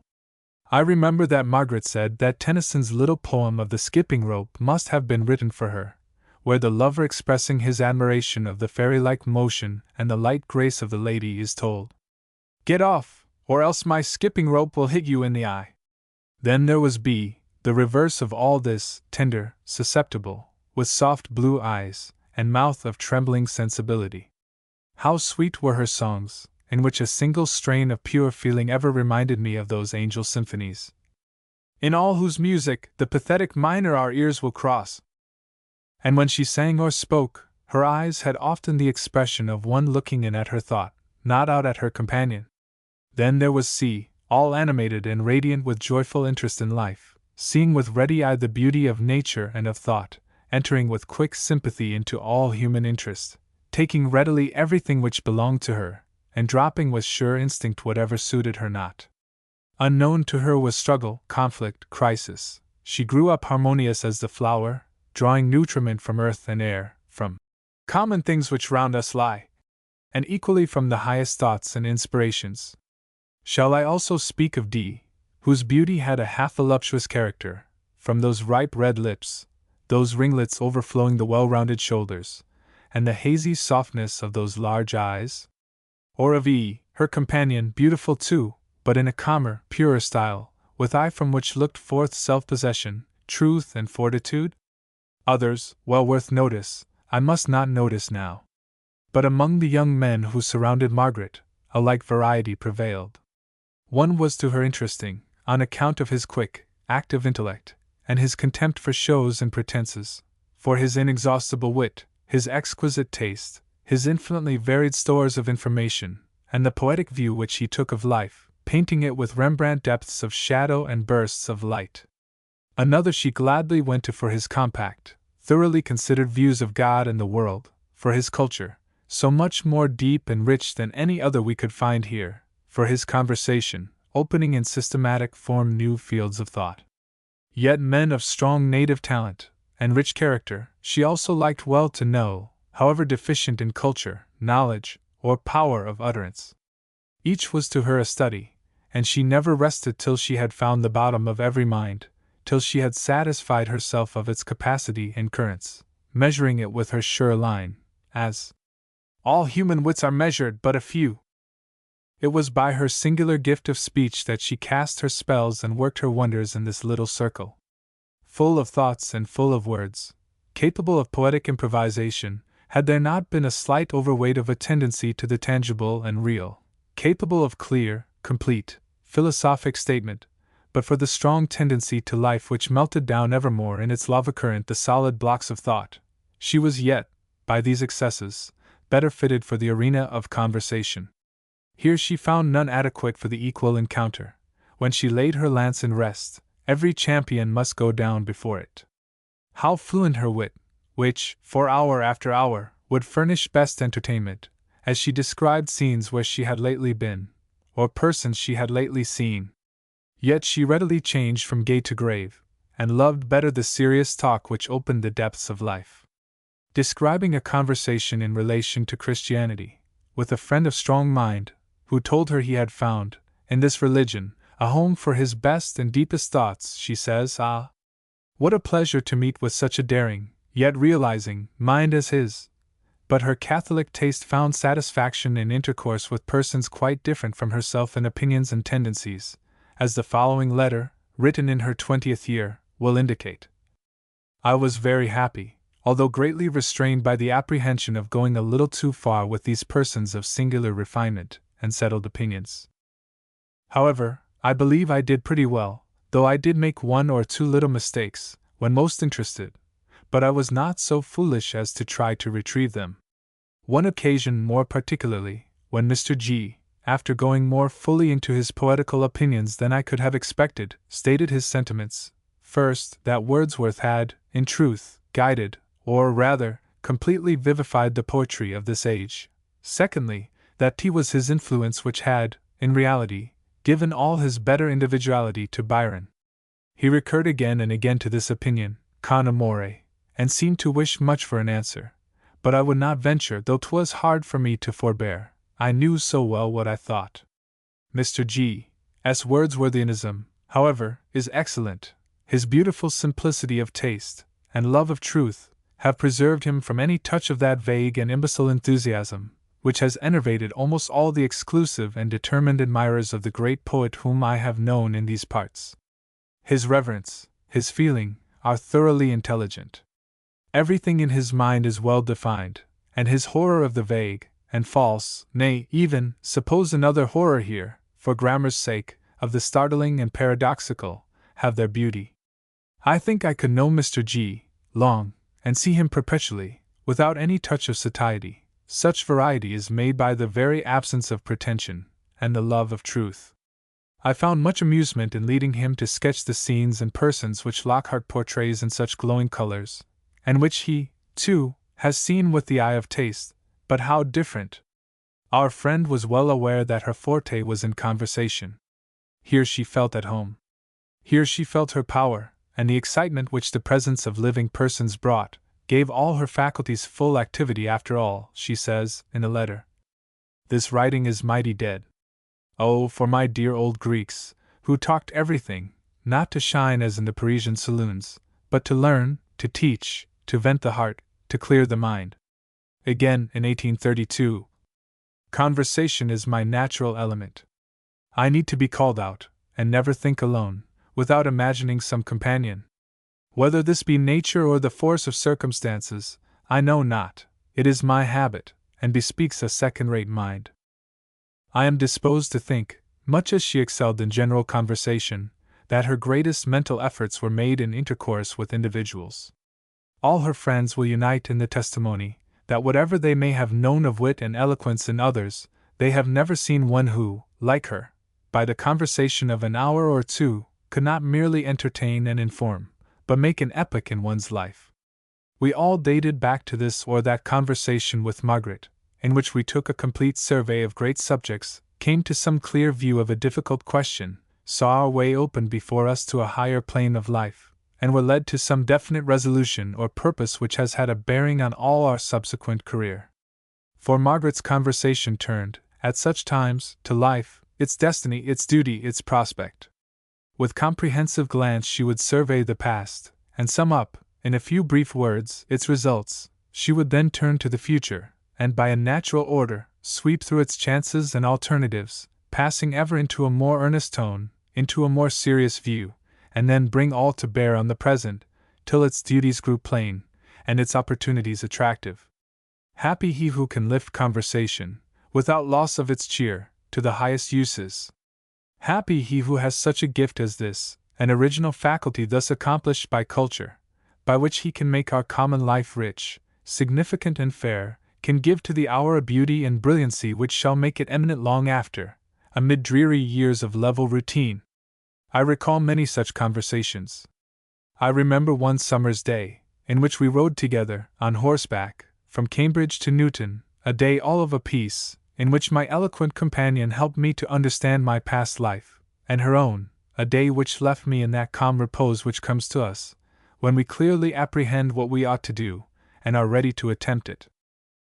I remember that Margaret said that Tennyson's little poem of the skipping rope must have been written for her, where the lover expressing his admiration of the fairy-like motion and the light grace of the lady is told, "Get off, or else my skipping rope will hit you in the eye." Then there was B, the reverse of all this, tender, susceptible, with soft blue eyes, and mouth of trembling sensibility. How sweet were her songs, in which a single strain of pure feeling ever reminded me of those angel symphonies, in all whose music the pathetic minor our ears will cross. And when she sang or spoke, her eyes had often the expression of one looking in at her thought, not out at her companion. Then there was C, all animated and radiant with joyful interest in life, seeing with ready eye the beauty of nature and of thought, entering with quick sympathy into all human interest, taking readily everything which belonged to her, and dropping with sure instinct whatever suited her not. Unknown to her was struggle, conflict, crisis. She grew up harmonious as the flower, drawing nutriment from earth and air, from common things which round us lie, and equally from the highest thoughts and inspirations. Shall I also speak of D, whose beauty had a half voluptuous character, from those ripe red lips, those ringlets overflowing the well-rounded shoulders, and the hazy softness of those large eyes? Or of E, her companion, beautiful too, but in a calmer, purer style, with eye from which looked forth self-possession, truth, and fortitude? Others, well worth notice, I must not notice now. But among the young men who surrounded Margaret, a like variety prevailed. One was to her interesting, on account of his quick, active intellect, and his contempt for shows and pretenses, for his inexhaustible wit, his exquisite taste, his infinitely varied stores of information, and the poetic view which he took of life, painting it with Rembrandt depths of shadow and bursts of light. Another she gladly went to for his compact, thoroughly considered views of God and the world, for his culture, so much more deep and rich than any other we could find here, for his conversation, opening in systematic form new fields of thought. Yet men of strong native talent, and rich character, she also liked well to know, however deficient in culture, knowledge, or power of utterance. Each was to her a study, and she never rested till she had found the bottom of every mind, till she had satisfied herself of its capacity and currents, measuring it with her sure line, as all human wits are measured but a few. It was by her singular gift of speech that she cast her spells and worked her wonders in this little circle. Full of thoughts and full of words, capable of poetic improvisation, had there not been a slight overweight of a tendency to the tangible and real, capable of clear, complete, philosophic statement, but for the strong tendency to life which melted down evermore in its lava current the solid blocks of thought, she was yet, by these excesses, better fitted for the arena of conversation. Here she found none adequate for the equal encounter. When she laid her lance in rest, every champion must go down before it. How fluent her wit, which, for hour after hour, would furnish best entertainment, as she described scenes where she had lately been, or persons she had lately seen. Yet she readily changed from gay to grave, and loved better the serious talk which opened the depths of life. Describing a conversation in relation to Christianity, with a friend of strong mind, who told her he had found, in this religion, a home for his best and deepest thoughts, she says, "Ah, what a pleasure to meet with such a daring, yet realizing, mind as his." But her Catholic taste found satisfaction in intercourse with persons quite different from herself in opinions and tendencies, as the following letter, written in her 20th year, will indicate. I was very happy, although greatly restrained by the apprehension of going a little too far with these persons of singular refinement and settled opinions. However, I believe I did pretty well, though I did make one or two little mistakes, when most interested, but I was not so foolish as to try to retrieve them. One occasion more particularly, when Mr. G., after going more fully into his poetical opinions than I could have expected, stated his sentiments, first, that Wordsworth had, in truth, guided, or rather, completely vivified the poetry of this age; secondly, that T was his influence which had, in reality, given all his better individuality to Byron. He recurred again and again to this opinion, con amore, and seemed to wish much for an answer, but I would not venture, though 'twas hard for me to forbear, I knew so well what I thought. Mr. G.'s Wordsworthianism, however, is excellent. His beautiful simplicity of taste, and love of truth, have preserved him from any touch of that vague and imbecile enthusiasm, which has enervated almost all the exclusive and determined admirers of the great poet whom I have known in these parts. His reverence, his feeling, are thoroughly intelligent. Everything in his mind is well defined, and his horror of the vague, and false, nay, even, suppose another horror here, for grammar's sake, of the startling and paradoxical, have their beauty. I think I could know Mr. G. long, and see him perpetually, without any touch of satiety, Such variety is made by the very absence of pretension, and the love of truth. I found much amusement in leading him to sketch the scenes and persons which Lockhart portrays in such glowing colors, and which he, too, has seen with the eye of taste, but how different! Our friend was well aware that her forte was in conversation. Here she felt at home. Here she felt her power, and the excitement which the presence of living persons brought, gave all her faculties full activity. After all, she says, in a letter, this writing is mighty dead. Oh, for my dear old Greeks, who talked everything, not to shine as in the Parisian saloons, but to learn, to teach, to vent the heart, to clear the mind. Again, in 1832, conversation is my natural element. I need to be called out, and never think alone, without imagining some companion. Whether this be nature or the force of circumstances, I know not. It is my habit, and bespeaks a second-rate mind. I am disposed to think, much as she excelled in general conversation, that her greatest mental efforts were made in intercourse with individuals. All her friends will unite in the testimony, that whatever they may have known of wit and eloquence in others, they have never seen one who, like her, by the conversation of an hour or two, could not merely entertain and inform, but make an epoch in one's life. We all dated back to this or that conversation with Margaret, in which we took a complete survey of great subjects, came to some clear view of a difficult question, saw our way opened before us to a higher plane of life, and were led to some definite resolution or purpose which has had a bearing on all our subsequent career. For Margaret's conversation turned, at such times, to life, its destiny, its duty, its prospect. With comprehensive glance she would survey the past, and sum up, in a few brief words, its results. She would then turn to the future, and by a natural order, sweep through its chances and alternatives, passing ever into a more earnest tone, into a more serious view, and then bring all to bear on the present, till its duties grew plain, and its opportunities attractive. Happy he who can lift conversation, without loss of its cheer, to the highest uses. Happy he who has such a gift as this, an original faculty thus accomplished by culture, by which he can make our common life rich, significant and fair, can give to the hour a beauty and brilliancy which shall make it eminent long after, amid dreary years of level routine. I recall many such conversations. I remember one summer's day, in which we rode together, on horseback, from Cambridge to Newton, a day all of a piece, in which my eloquent companion helped me to understand my past life, and her own, a day which left me in that calm repose which comes to us, when we clearly apprehend what we ought to do, and are ready to attempt it.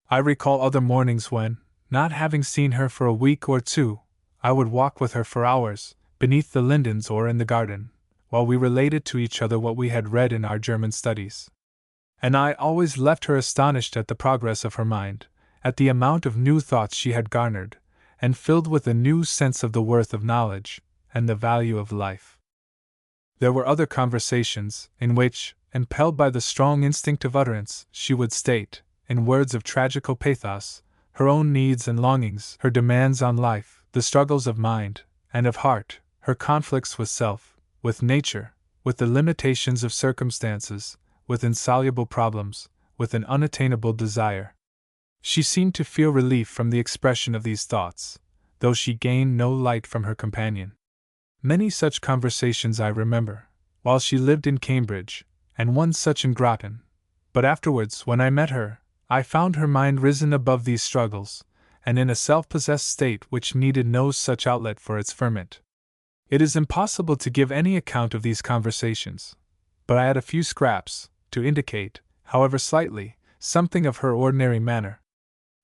I recall other mornings when, not having seen her for a week or two, I would walk with her for hours, beneath the lindens or in the garden, while we related to each other what we had read in our German studies. And I always left her astonished at the progress of her mind, at the amount of new thoughts she had garnered, and filled with a new sense of the worth of knowledge, and the value of life. There were other conversations, in which, impelled by the strong instinct of utterance, she would state, in words of tragical pathos, her own needs and longings, her demands on life, the struggles of mind and of heart, her conflicts with self, with nature, with the limitations of circumstances, with insoluble problems, with an unattainable desire. She seemed to feel relief from the expression of these thoughts, though she gained no light from her companion. Many such conversations I remember, while she lived in Cambridge, and one such in Groton, but afterwards, when I met her, I found her mind risen above these struggles, and in a self-possessed state which needed no such outlet for its ferment. It is impossible to give any account of these conversations, but I add a few scraps, to indicate, however slightly, something of her ordinary manner.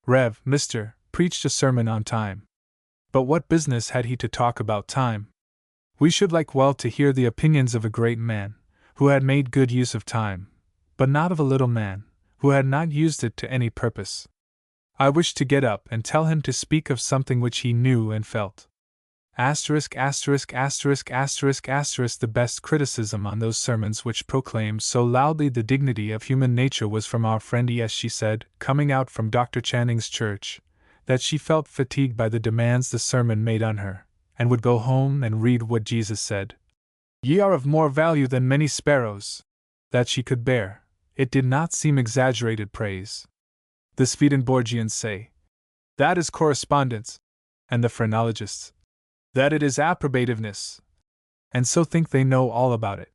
Rev. Mr. preached a sermon on time. But what business had he to talk about time? We should like well to hear the opinions of a great man, who had made good use of time, but not of a little man, who had not used it to any purpose. I wished to get up and tell him to speak of something which he knew and felt. The best criticism on those sermons which proclaimed so loudly the dignity of human nature was from our friend E.S. She said, coming out from Dr. Channing's church, that she felt fatigued by the demands the sermon made on her, and would go home and read what Jesus said. Ye are of more value than many sparrows. That she could bear. It did not seem exaggerated praise. The Swedenborgians say that is correspondence, and the phrenologists that it is approbativeness, and so think they know all about it.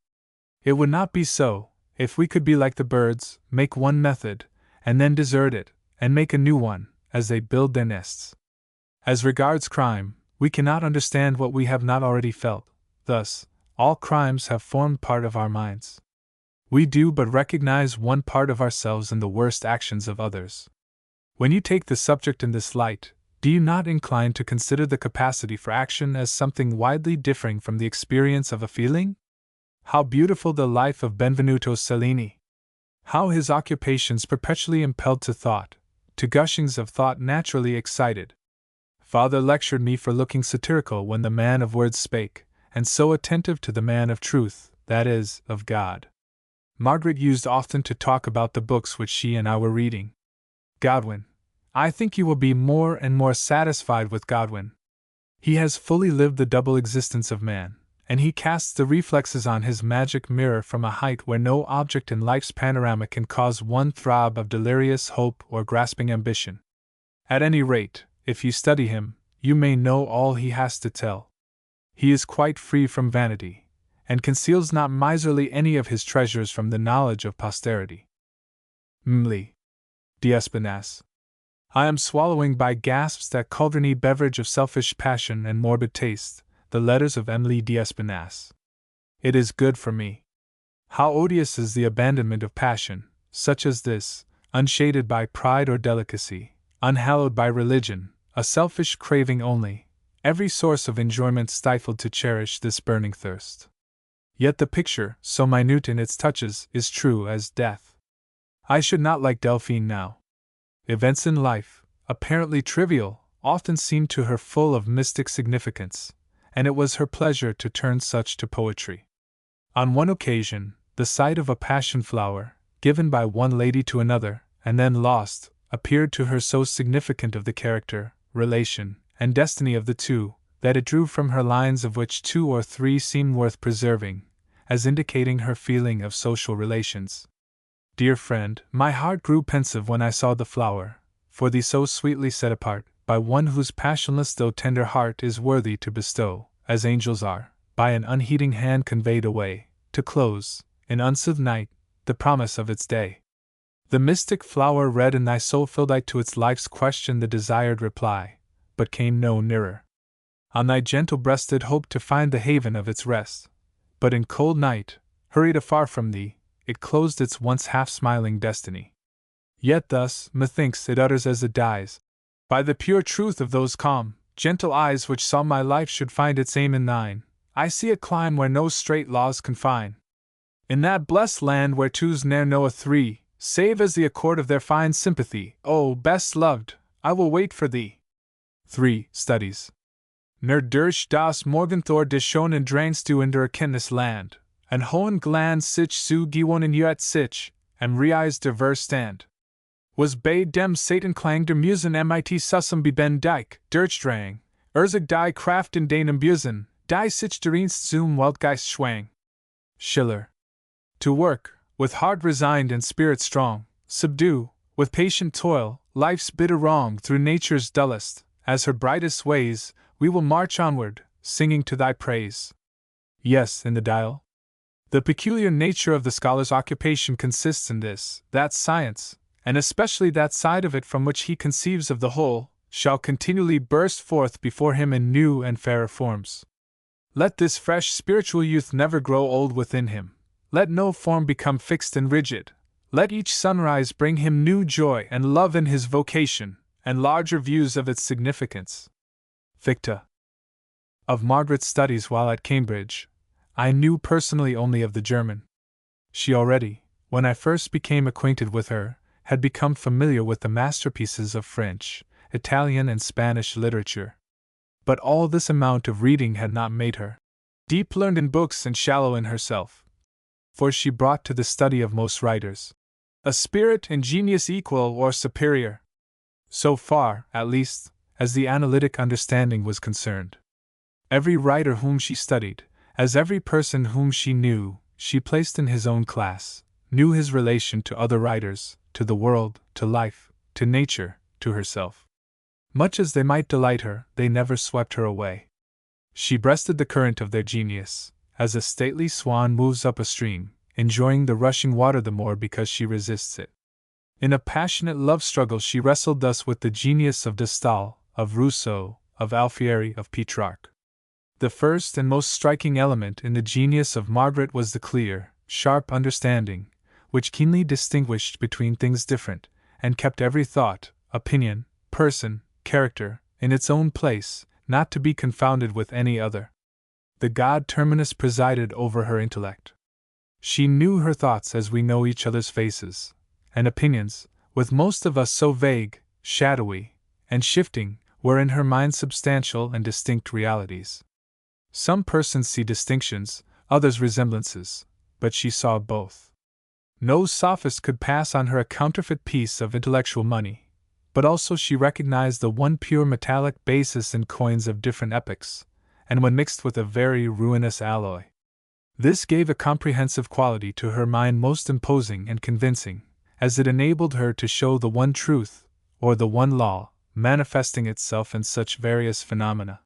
It would not be so, if we could be like the birds, make one method, and then desert it, and make a new one, as they build their nests. As regards crime, we cannot understand what we have not already felt. Thus, all crimes have formed part of our minds. We do but recognize one part of ourselves in the worst actions of others. When you take the subject in this light, do you not incline to consider the capacity for action as something widely differing from the experience of a feeling? How beautiful the life of Benvenuto Cellini! How his occupations perpetually impelled to thought, to gushings of thought naturally excited. Father lectured me for looking satirical when the man of words spake, and so attentive to the man of truth, that is, of God. Margaret used often to talk about the books which she and I were reading. Godwin. I think you will be more and more satisfied with Godwin. He has fully lived the double existence of man, and he casts the reflexes on his magic mirror from a height where no object in life's panorama can cause one throb of delirious hope or grasping ambition. At any rate, if you study him, you may know all he has to tell. He is quite free from vanity, and conceals not miserly any of his treasures from the knowledge of posterity. Mli. D'Espinasse. I am swallowing by gasps that cauldrony beverage of selfish passion and morbid taste, the letters of Emily d'Espinasse. It is good for me. How odious is the abandonment of passion, such as this, unshaded by pride or delicacy, unhallowed by religion, a selfish craving only, every source of enjoyment stifled to cherish this burning thirst. Yet the picture, so minute in its touches, is true as death. I should not like Delphine now. Events in life, apparently trivial, often seemed to her full of mystic significance, and it was her pleasure to turn such to poetry. On one occasion, the sight of a passion flower, given by one lady to another, and then lost, appeared to her so significant of the character, relation, and destiny of the two, that it drew from her lines of which 2 or 3 seemed worth preserving, as indicating her feeling of social relations. Dear friend, my heart grew pensive when I saw the flower, for thee so sweetly set apart, by one whose passionless though tender heart is worthy to bestow, as angels are, by an unheeding hand conveyed away, to close, in unsooth night, the promise of its day. The mystic flower read in thy soul filled I to its life's question the desired reply, but came no nearer. On thy gentle breast it hoped to find the haven of its rest, but in cold night, hurried afar from thee, it closed its once half-smiling destiny. Yet thus, methinks, it utters as it dies, by the pure truth of those calm, gentle eyes which saw my life should find its aim in thine, I see it climb where no straight laws confine. In that blessed land where twos ne'er know a three, save as the accord of their fine sympathy, oh, best loved, I will wait for thee. 3. Studies. Nur durch das Morgenthor des schonen Drangs du in der Erkenntnisland, an hohen Gland sich zu gewonnen jut sich, am Reis der Verstand. Was bei dem Satanklang der Musen mit Sussum beben Dijk, Durchdrang, Erzig die Kraft in deinem Busen, die sich dereinst zum Weltgeist schwang. Schiller. To work, with heart resigned and spirit strong, subdue, with patient toil, life's bitter wrong through nature's dullest, as her brightest ways, we will march onward, singing to thy praise. Yes, in the dial. The peculiar nature of the scholar's occupation consists in this, that science, and especially that side of it from which he conceives of the whole, shall continually burst forth before him in new and fairer forms. Let this fresh spiritual youth never grow old within him. Let no form become fixed and rigid. Let each sunrise bring him new joy and love in his vocation, and larger views of its significance. Ficta. Of Margaret's studies while at Cambridge, I knew personally only of the German. She already, when I first became acquainted with her, had become familiar with the masterpieces of French, Italian, and Spanish literature. But all this amount of reading had not made her deep learned in books and shallow in herself. For she brought to the study of most writers a spirit and genius equal or superior, so far, at least, as the analytic understanding was concerned. Every writer whom she studied, as every person whom she knew, she placed in his own class, knew his relation to other writers, to the world, to life, to nature, to herself. Much as they might delight her, they never swept her away. She breasted the current of their genius, as a stately swan moves up a stream, enjoying the rushing water the more because she resists it. In a passionate love struggle she wrestled thus with the genius of de Staël, of Rousseau, of Alfieri, of Petrarch. The first and most striking element in the genius of Margaret was the clear, sharp understanding, which keenly distinguished between things different, and kept every thought, opinion, person, character, in its own place, not to be confounded with any other. The god Terminus presided over her intellect. She knew her thoughts as we know each other's faces, and opinions, with most of us so vague, shadowy, and shifting, were in her mind substantial and distinct realities. Some persons see distinctions, others resemblances, but she saw both. No sophist could pass on her a counterfeit piece of intellectual money, but also she recognized the one pure metallic basis in coins of different epochs, and when mixed with a very ruinous alloy. This gave a comprehensive quality to her mind most imposing and convincing, as it enabled her to show the one truth, or the one law, manifesting itself in such various phenomena.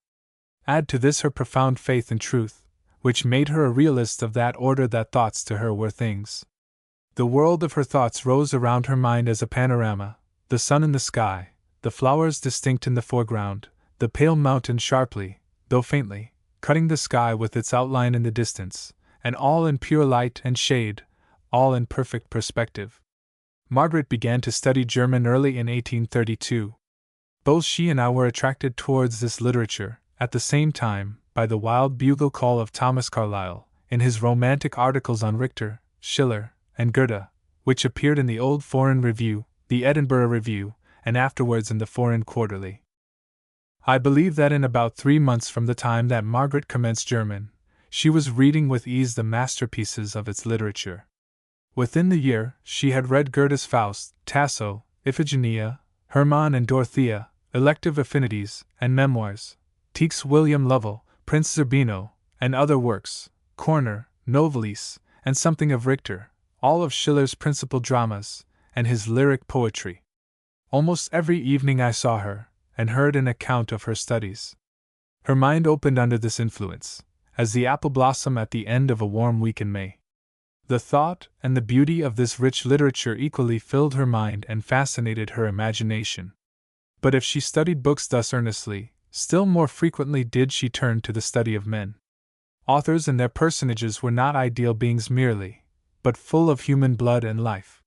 Add to this her profound faith in truth, which made her a realist of that order that thoughts to her were things. The world of her thoughts rose around her mind as a panorama, the sun in the sky, the flowers distinct in the foreground, the pale mountain sharply, though faintly, cutting the sky with its outline in the distance, and all in pure light and shade, all in perfect perspective. Margaret began to study German early in 1832. Both she and I were attracted towards this literature, at the same time, by the wild bugle call of Thomas Carlyle, in his romantic articles on Richter, Schiller, and Goethe, which appeared in the Old Foreign Review, the Edinburgh Review, and afterwards in the Foreign Quarterly. I believe that in about 3 months from the time that Margaret commenced German, she was reading with ease the masterpieces of its literature. Within the year, she had read Goethe's Faust, Tasso, Iphigenia, Hermann and Dorothea, Elective Affinities, and Memoirs, Tieck's William Lovell, Prince Zerbino, and other works, Korner, Novalis, and something of Richter, all of Schiller's principal dramas, and his lyric poetry. Almost every evening I saw her, and heard an account of her studies. Her mind opened under this influence, as the apple blossom at the end of a warm week in May. The thought and the beauty of this rich literature equally filled her mind and fascinated her imagination. But if she studied books thus earnestly, still more frequently did she turn to the study of men. Authors and their personages were not ideal beings merely, but full of human blood and life.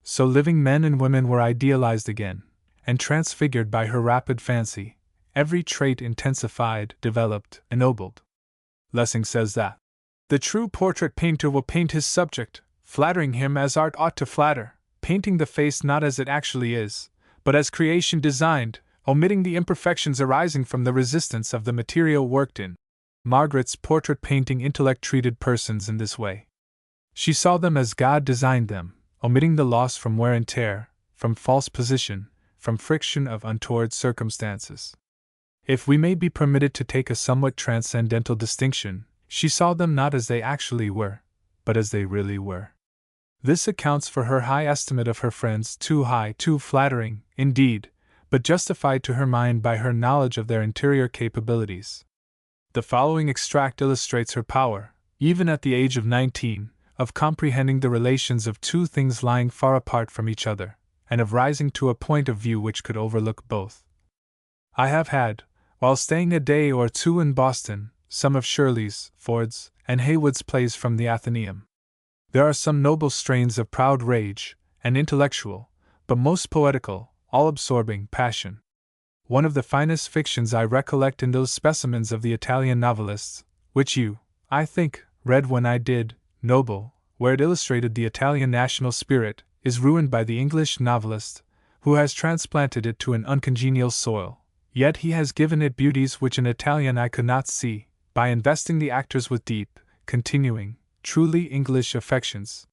So living men and women were idealized again, and transfigured by her rapid fancy, every trait intensified, developed, ennobled. Lessing says that the true portrait painter will paint his subject, flattering him as art ought to flatter, painting the face not as it actually is, but as creation designed, omitting the imperfections arising from the resistance of the material worked in. Margaret's portrait painting intellect treated persons in this way. She saw them as God designed them, omitting the loss from wear and tear, from false position, from friction of untoward circumstances. If we may be permitted to take a somewhat transcendental distinction, she saw them not as they actually were, but as they really were. This accounts for her high estimate of her friends, too high, too flattering, indeed, but justified to her mind by her knowledge of their interior capabilities. The following extract illustrates her power, even at the age of 19, of comprehending the relations of two things lying far apart from each other, and of rising to a point of view which could overlook both. I have had, while staying a day or two in Boston, some of Shirley's, Ford's, and Haywood's plays from the Athenaeum. There are some noble strains of proud rage, and intellectual, but most poetical, all-absorbing passion. One of the finest fictions I recollect in those specimens of the Italian novelists, which you, I think, read when I did, Noble, where it illustrated the Italian national spirit, is ruined by the English novelist, who has transplanted it to an uncongenial soil, yet he has given it beauties which an Italian eye could not see, by investing the actors with deep, continuing, truly English affections.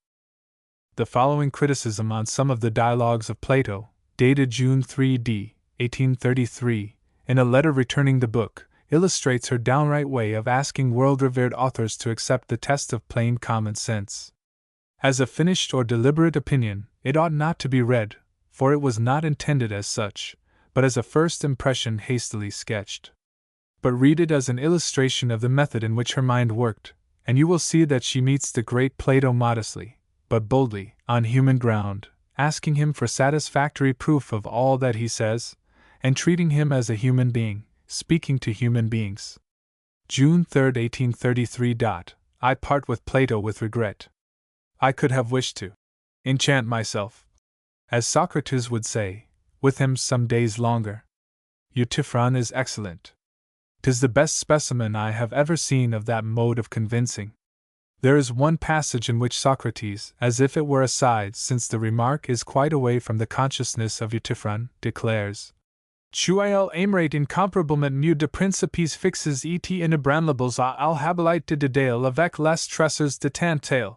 The following criticism on some of the dialogues of Plato, dated June 3d, 1833, in a letter returning the book, illustrates her downright way of asking world-revered authors to accept the test of plain common sense. As a finished or deliberate opinion, it ought not to be read, for it was not intended as such, but as a first impression hastily sketched. But read it as an illustration of the method in which her mind worked, and you will see that she meets the great Plato modestly, but boldly, on human ground, asking him for satisfactory proof of all that he says, and treating him as a human being, speaking to human beings. June 3, 1833. I part with Plato with regret. I could have wished to enchant myself, as Socrates would say, with him some days longer. Euthyphron is excellent. 'Tis the best specimen I have ever seen of that mode of convincing. There is one passage in which Socrates, as if it were aside since the remark is quite away from the consciousness of Euthyphron, declares, Tuael aimrate incomparablement mieux de principes fixes et inébranlables à alhabilite de dale avec les tresseurs de tantale.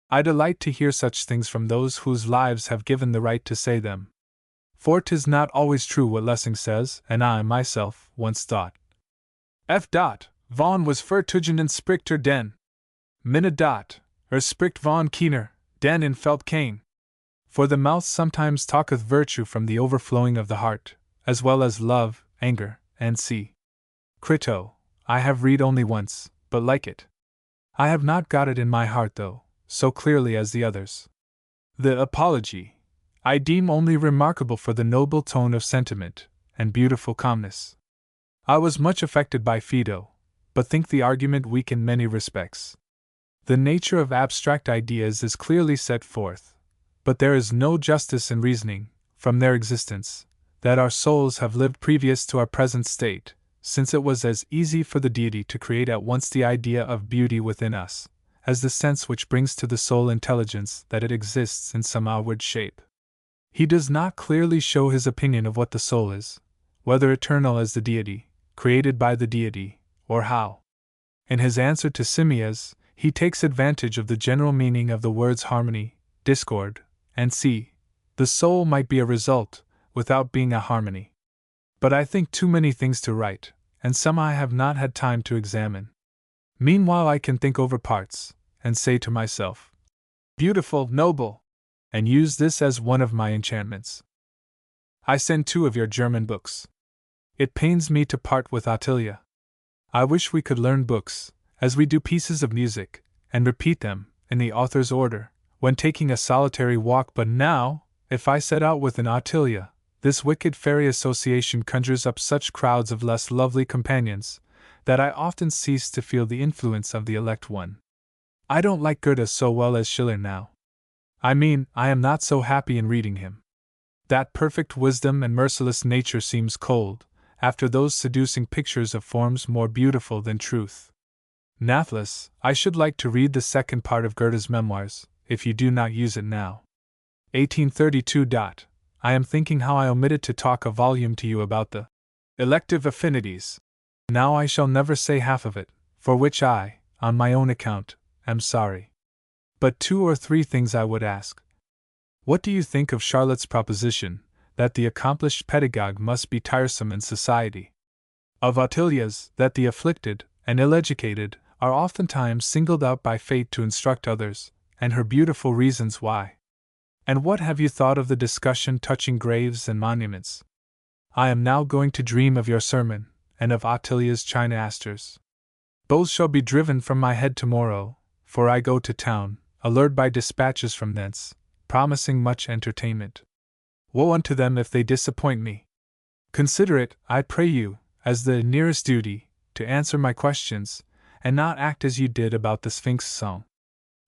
I delight to hear such things from those whose lives have given the right to say them. For 'tis not always true what Lessing says, and I myself once thought. F. Vaughan was vertugenden sprichter den. Minne spricht Vaughan keener, den in felt Cain. For the mouth sometimes talketh virtue from the overflowing of the heart, as well as love, anger, and see. Crito, I have read only once, but like it. I have not got it in my heart though, so clearly as the others. The Apology, I deem only remarkable for the noble tone of sentiment, and beautiful calmness. I was much affected by Phaedo, but think the argument weak in many respects. The nature of abstract ideas is clearly set forth, but there is no justice in reasoning, from their existence, that our souls have lived previous to our present state, since it was as easy for the deity to create at once the idea of beauty within us, as the sense which brings to the soul intelligence that it exists in some outward shape. He does not clearly show his opinion of what the soul is, whether eternal as the deity, created by the deity, or how. In his answer to Simmias, he takes advantage of the general meaning of the words harmony, discord, and see. The soul might be a result, without being a harmony. But I think too many things to write, and some I have not had time to examine. Meanwhile I can think over parts, and say to myself, beautiful, noble, and use this as one of my enchantments. I send 2 of your German books. It pains me to part with Ottilia. I wish we could learn books, as we do pieces of music, and repeat them, in the author's order, when taking a solitary walk, but now, if I set out with an Ottilia, this wicked fairy association conjures up such crowds of less lovely companions, that I often cease to feel the influence of the elect one. I don't like Goethe so well as Schiller now. I mean, I am not so happy in reading him. That perfect wisdom and merciless nature seems cold, after those seducing pictures of forms more beautiful than truth. Nathless, I should like to read the second part of Goethe's Memoirs, if you do not use it now. 1832. I am thinking how I omitted to talk a volume to you about the elective affinities. Now I shall never say half of it, for which I, on my own account, am sorry. But 2 or 3 things I would ask. What do you think of Charlotte's proposition, that the accomplished pedagogue must be tiresome in society? Of Ottilia's, that the afflicted and ill-educated are oftentimes singled out by fate to instruct others, and her beautiful reasons why? And what have you thought of the discussion touching graves and monuments? I am now going to dream of your sermon, and of Ottilia's china asters. Both shall be driven from my head tomorrow, for I go to town, allured by dispatches from thence, promising much entertainment. Woe unto them if they disappoint me. Consider it, I pray you, as the nearest duty, to answer my questions, and not act as you did about the Sphinx song.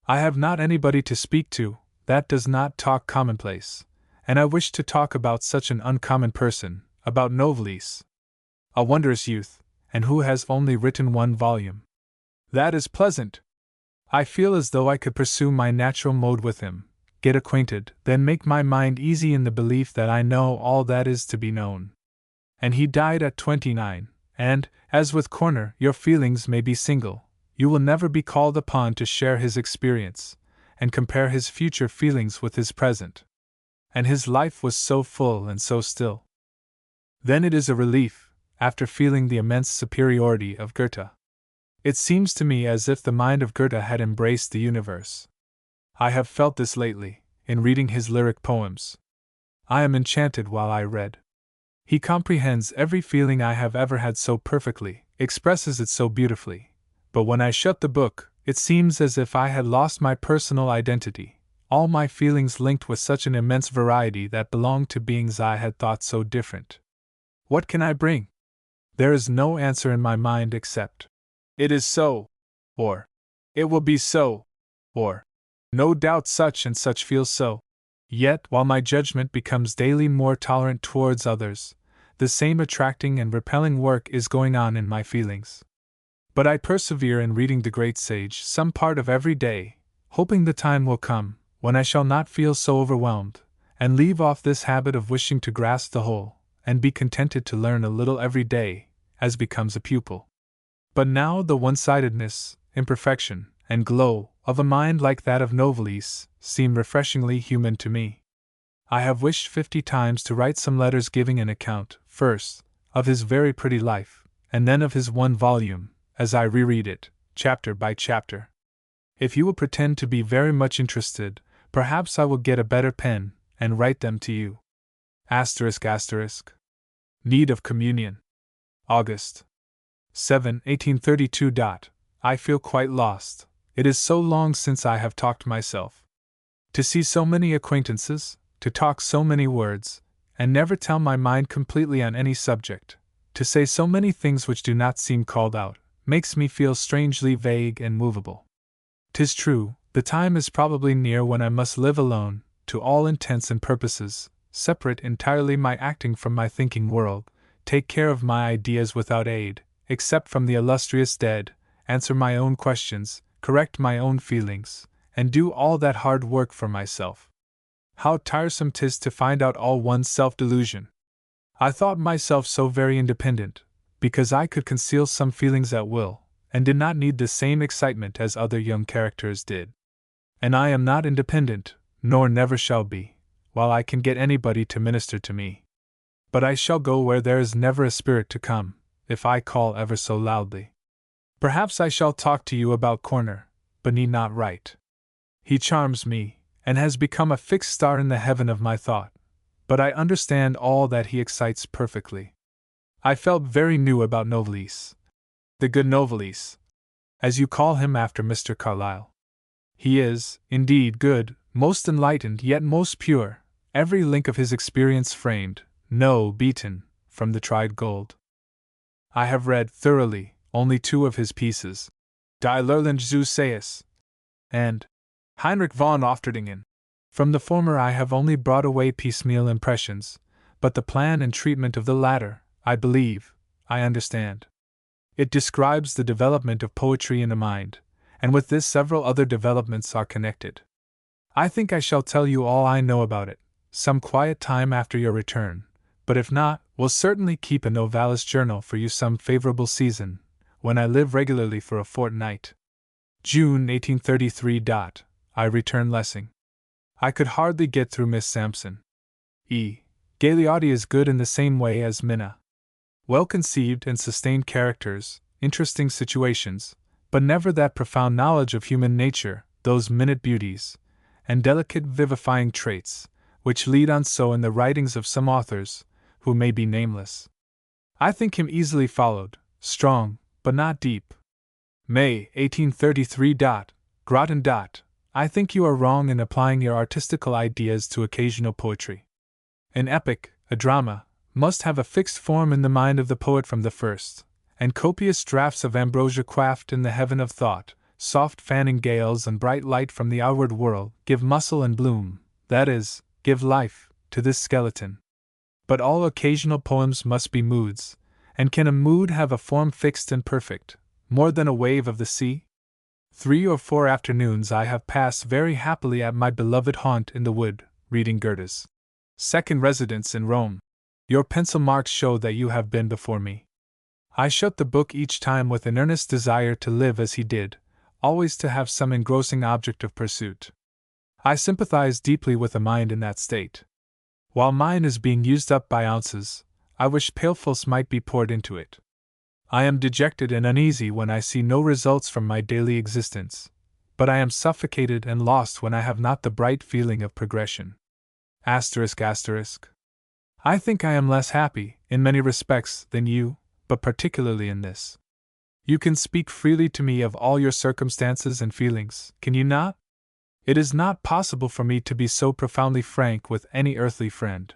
I have not anybody to speak to, that does not talk commonplace, and I wish to talk about such an uncommon person, about Novalis. A wondrous youth, and who has only written 1 volume. That is pleasant. I feel as though I could pursue my natural mode with him, get acquainted, then make my mind easy in the belief that I know all that is to be known. And he died at 29, and, as with Corner, your feelings may be single, you will never be called upon to share his experience, and compare his future feelings with his present. And his life was so full and so still. Then it is a relief, after feeling the immense superiority of Goethe. It seems to me as if the mind of Goethe had embraced the universe. I have felt this lately, in reading his lyric poems. I am enchanted while I read. He comprehends every feeling I have ever had so perfectly, expresses it so beautifully. But when I shut the book, it seems as if I had lost my personal identity, all my feelings linked with such an immense variety that belonged to beings I had thought so different. What can I bring? There is no answer in my mind except, "It is so," or "It will be so," or "No doubt such and such feels so." Yet, while my judgment becomes daily more tolerant towards others, the same attracting and repelling work is going on in my feelings. But I persevere in reading the great sage some part of every day, hoping the time will come when I shall not feel so overwhelmed, and leave off this habit of wishing to grasp the whole, and be contented to learn a little every day, as becomes a pupil. But now the one-sidedness, imperfection, and glow of a mind like that of Novalis seem refreshingly human to me. I have wished 50 times to write some letters giving an account, first, of his very pretty life, and then of his one volume, as I reread it, chapter by chapter. If you will pretend to be very much interested, perhaps I will get a better pen, and write them to you. ***. Need of Communion. August 7, 1832. I feel quite lost. It is so long since I have talked myself. To see so many acquaintances, to talk so many words, and never tell my mind completely on any subject, to say so many things which do not seem called out, makes me feel strangely vague and movable. 'Tis true, the time is probably near when I must live alone, to all intents and purposes, separate entirely my acting from my thinking world, take care of my ideas without aid, except from the illustrious dead, answer my own questions, correct my own feelings, and do all that hard work for myself. How tiresome 'tis to find out all one's self-delusion! I thought myself so very independent, because I could conceal some feelings at will, and did not need the same excitement as other young characters did. And I am not independent, nor never shall be, while I can get anybody to minister to me. But I shall go where there is never a spirit to come, if I call ever so loudly. Perhaps I shall talk to you about Corner, but need not write. He charms me, and has become a fixed star in the heaven of my thought, but I understand all that he excites perfectly. I felt very new about Novalis. The good Novalis, as you call him after Mr. Carlyle. He is, indeed, good, most enlightened yet most pure, every link of his experience framed, no beaten, from the tried gold. I have read thoroughly only 2 of his pieces, Die Lerland zu Sayes and Heinrich von Ofterdingen. From the former I have only brought away piecemeal impressions, but the plan and treatment of the latter, I believe, I understand. It describes the development of poetry in the mind, and with this several other developments are connected. I think I shall tell you all I know about it, some quiet time after your return, but if not, will certainly keep a Novalis journal for you some favorable season, when I live regularly for a fortnight. June 1833. I return Lessing. I could hardly get through Miss Sampson. Galeotti is good in the same way as Minna. Well-conceived and sustained characters, interesting situations, but never that profound knowledge of human nature, those minute beauties, and delicate vivifying traits, which lead on so in the writings of some authors, who may be nameless. I think him easily followed, strong, but not deep. May 1833. Groton. I think you are wrong in applying your artistical ideas to occasional poetry. An epic, a drama, must have a fixed form in the mind of the poet from the first, and copious draughts of ambrosia quaffed in the heaven of thought, soft fanning gales and bright light from the outward world, give muscle and bloom, that is, give life, to this skeleton. But all occasional poems must be moods, and can a mood have a form fixed and perfect, more than a wave of the sea? 3 or 4 afternoons I have passed very happily at my beloved haunt in the wood, reading Goethe's second residence in Rome. Your pencil marks show that you have been before me. I shut the book each time with an earnest desire to live as he did, always to have some engrossing object of pursuit. I sympathize deeply with a mind in that state. While mine is being used up by ounces, I wish pailfuls might be poured into it. I am dejected and uneasy when I see no results from my daily existence, but I am suffocated and lost when I have not the bright feeling of progression. Asterisk asterisk. I think I am less happy, in many respects, than you, but particularly in this. You can speak freely to me of all your circumstances and feelings, can you not? It is not possible for me to be so profoundly frank with any earthly friend.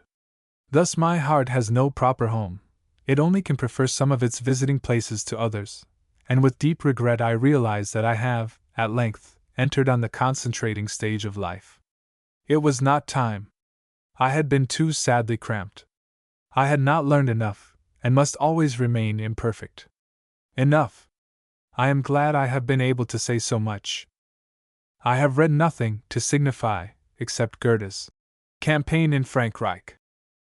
Thus my heart has no proper home. It only can prefer some of its visiting places to others, and with deep regret I realize that I have, at length, entered on the concentrating stage of life. It was not time. I had been too sadly cramped. I had not learned enough, and must always remain imperfect. Enough. I am glad I have been able to say so much. I have read nothing to signify, except Goethe's Campaign in Frankreich.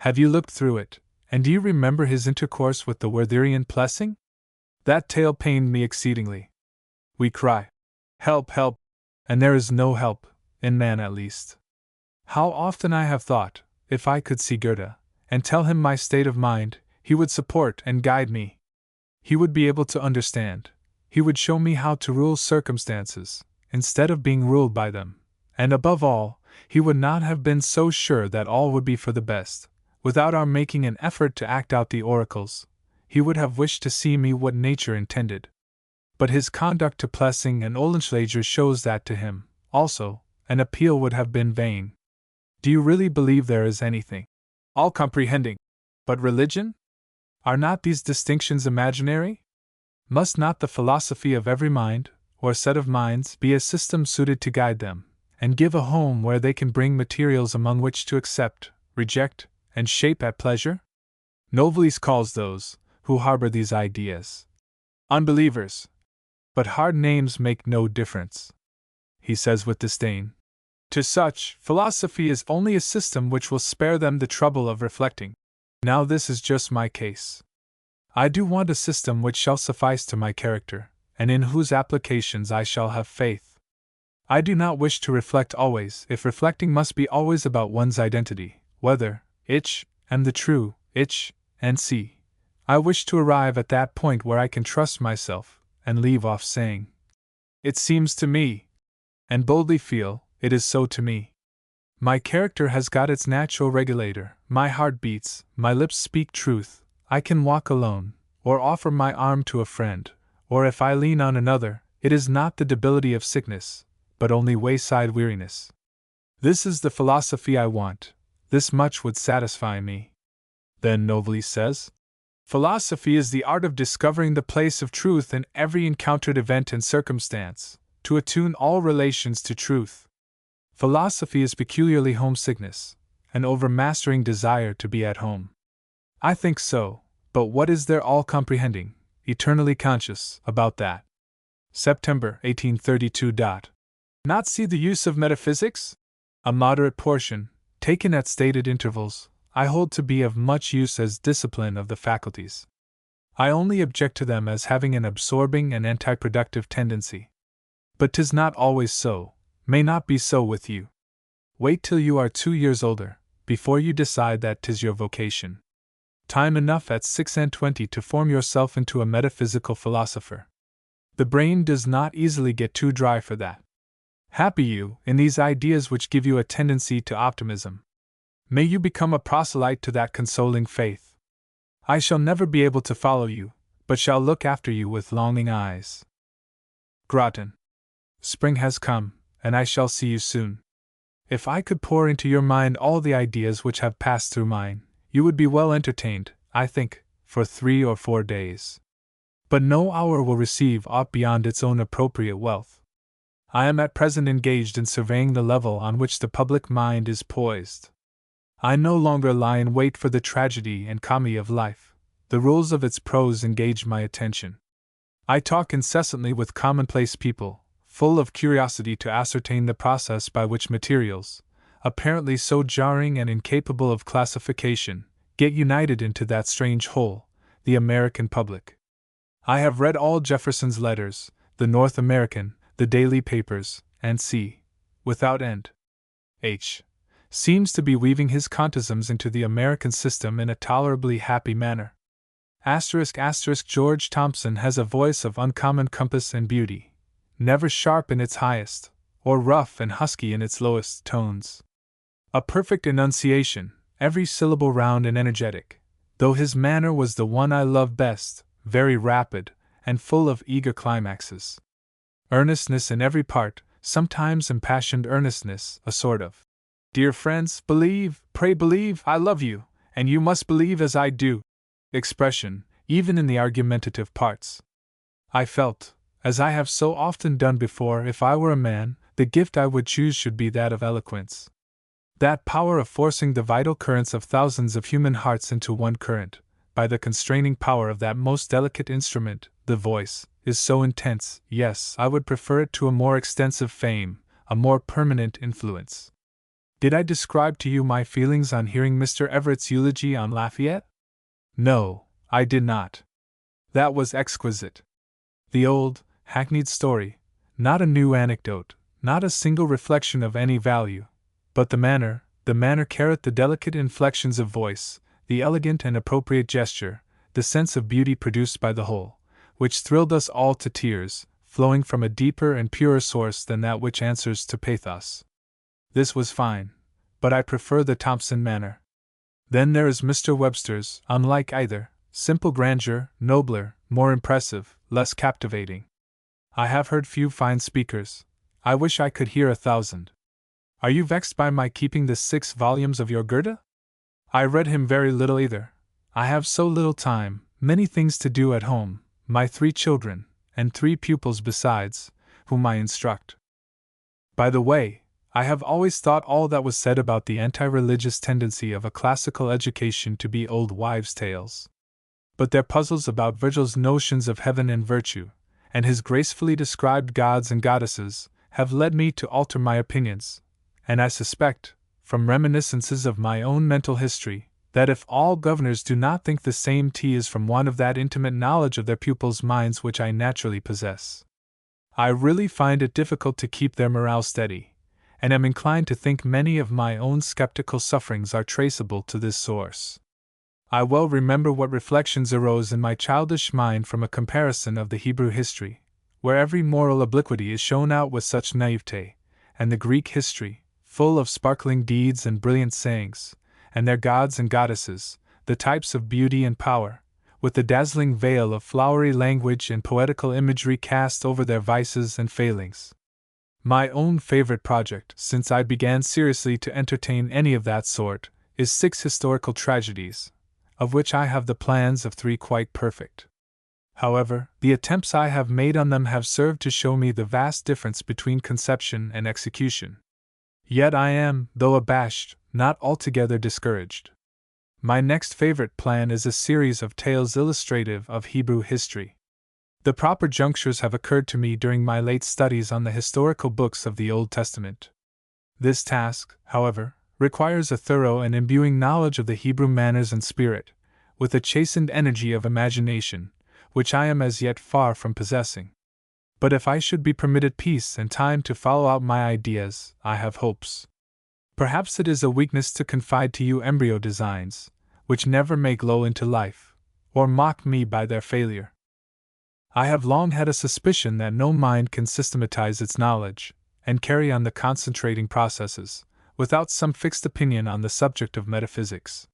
Have you looked through it, and do you remember his intercourse with the Wertherian Plessing? That tale pained me exceedingly. We cry, "Help, help!" and there is no help, in man at least. How often I have thought, if I could see Goethe, and tell him my state of mind, he would support and guide me. He would be able to understand. He would show me how to rule circumstances, instead of being ruled by them, and above all, he would not have been so sure that all would be for the best, without our making an effort to act out the oracles. He would have wished to see me what nature intended. But his conduct to Plessing and Oehlenschläger shows that to him, also, an appeal would have been vain. Do you really believe there is anything all-comprehending but religion? Are not these distinctions imaginary? Must not the philosophy of every mind, or set of minds, be a system suited to guide them, and give a home where they can bring materials among which to accept, reject, and shape at pleasure? Novalis calls those who harbor these ideas unbelievers. But hard names make no difference. He says with disdain, to such, philosophy is only a system which will spare them the trouble of reflecting. Now this is just my case. I do want a system which shall suffice to my character, and in whose applications I shall have faith. I do not wish to reflect always, if reflecting must be always about one's identity, whether ich am the true ich, and see. I wish to arrive at that point where I can trust myself, and leave off saying, it seems to me, and boldly feel, it is so to me. My character has got its natural regulator, my heart beats, my lips speak truth, I can walk alone, or offer my arm to a friend, or if I lean on another, it is not the debility of sickness, but only wayside weariness. This is the philosophy I want, this much would satisfy me. Then Novalis says, philosophy is the art of discovering the place of truth in every encountered event and circumstance, to attune all relations to truth. Philosophy is peculiarly homesickness, an overmastering desire to be at home. I think so, but what is there all-comprehending, eternally conscious, about that? September 1832. Not see the use of metaphysics? A moderate portion, taken at stated intervals, I hold to be of much use as discipline of the faculties. I only object to them as having an absorbing and anti-productive tendency. But 'tis not always so, may not be so with you. Wait till you are 2 years older, before you decide that 'tis your vocation. Time enough at 26 to form yourself into a metaphysical philosopher. The brain does not easily get too dry for that. Happy you, in these ideas which give you a tendency to optimism. May you become a proselyte to that consoling faith. I shall never be able to follow you, but shall look after you with longing eyes. Groton. Spring has come, and I shall see you soon. If I could pour into your mind all the ideas which have passed through mine, you would be well entertained, I think, for 3 or 4 days. But no hour will receive aught beyond its own appropriate wealth. I am at present engaged in surveying the level on which the public mind is poised. I no longer lie in wait for the tragedy and comedy of life. The rules of its prose engage my attention. I talk incessantly with commonplace people, full of curiosity to ascertain the process by which materials, apparently so jarring and incapable of classification, get united into that strange whole, the American public. I have read all Jefferson's letters, the North American, the daily papers, and see, without end. H. seems to be weaving his contisms into the American system in a tolerably happy manner. George Thompson has a voice of uncommon compass and beauty, never sharp in its highest, or rough and husky in its lowest tones. A perfect enunciation, every syllable round and energetic, though his manner was the one I loved best, very rapid, and full of eager climaxes. Earnestness in every part, sometimes impassioned earnestness, a sort of, "Dear friends, believe, pray believe, I love you, and you must believe as I do," expression, even in the argumentative parts. I felt, as I have so often done before, if I were a man, the gift I would choose should be that of eloquence. That power of forcing the vital currents of thousands of human hearts into one current, by the constraining power of that most delicate instrument, the voice, is so intense. Yes, I would prefer it to a more extensive fame, a more permanent influence. Did I describe to you my feelings on hearing Mr. Everett's eulogy on Lafayette? No, I did not. That was exquisite. The old, hackneyed story, not a new anecdote, not a single reflection of any value, but the manner, the delicate inflections of voice, the elegant and appropriate gesture, the sense of beauty produced by the whole, which thrilled us all to tears, flowing from a deeper and purer source than that which answers to pathos. This was fine, but I prefer the Thompson manner. Then there is Mr. Webster's, unlike either, simple grandeur, nobler, more impressive, less captivating. I have heard few fine speakers. I wish I could hear 1,000. Are you vexed by my keeping the 6 volumes of your Goethe? I read him very little either. I have so little time, many things to do at home, my 3 children, and 3 pupils besides, whom I instruct. By the way, I have always thought all that was said about the anti-religious tendency of a classical education to be old wives' tales. But their puzzles about Virgil's notions of heaven and virtue, and his gracefully described gods and goddesses, have led me to alter my opinions, and I suspect, from reminiscences of my own mental history, that if all governors do not think the same, tea is from want of that intimate knowledge of their pupils' minds which I naturally possess. I really find it difficult to keep their morale steady, and am inclined to think many of my own skeptical sufferings are traceable to this source. I well remember what reflections arose in my childish mind from a comparison of the Hebrew history, where every moral obliquity is shown out with such naivete, and the Greek history, full of sparkling deeds and brilliant sayings, and their gods and goddesses, the types of beauty and power, with the dazzling veil of flowery language and poetical imagery cast over their vices and failings. My own favorite project, since I began seriously to entertain any of that sort, is 6 historical tragedies, of which I have the plans of 3 quite perfect. However, the attempts I have made on them have served to show me the vast difference between conception and execution. Yet I am, though abashed, not altogether discouraged. My next favorite plan is a series of tales illustrative of Hebrew history. The proper junctures have occurred to me during my late studies on the historical books of the Old Testament. This task, however, requires a thorough and imbuing knowledge of the Hebrew manners and spirit, with a chastened energy of imagination, which I am as yet far from possessing. But if I should be permitted peace and time to follow out my ideas, I have hopes. Perhaps it is a weakness to confide to you embryo designs, which never may glow into life, or mock me by their failure. I have long had a suspicion that no mind can systematize its knowledge, and carry on the concentrating processes, without some fixed opinion on the subject of metaphysics.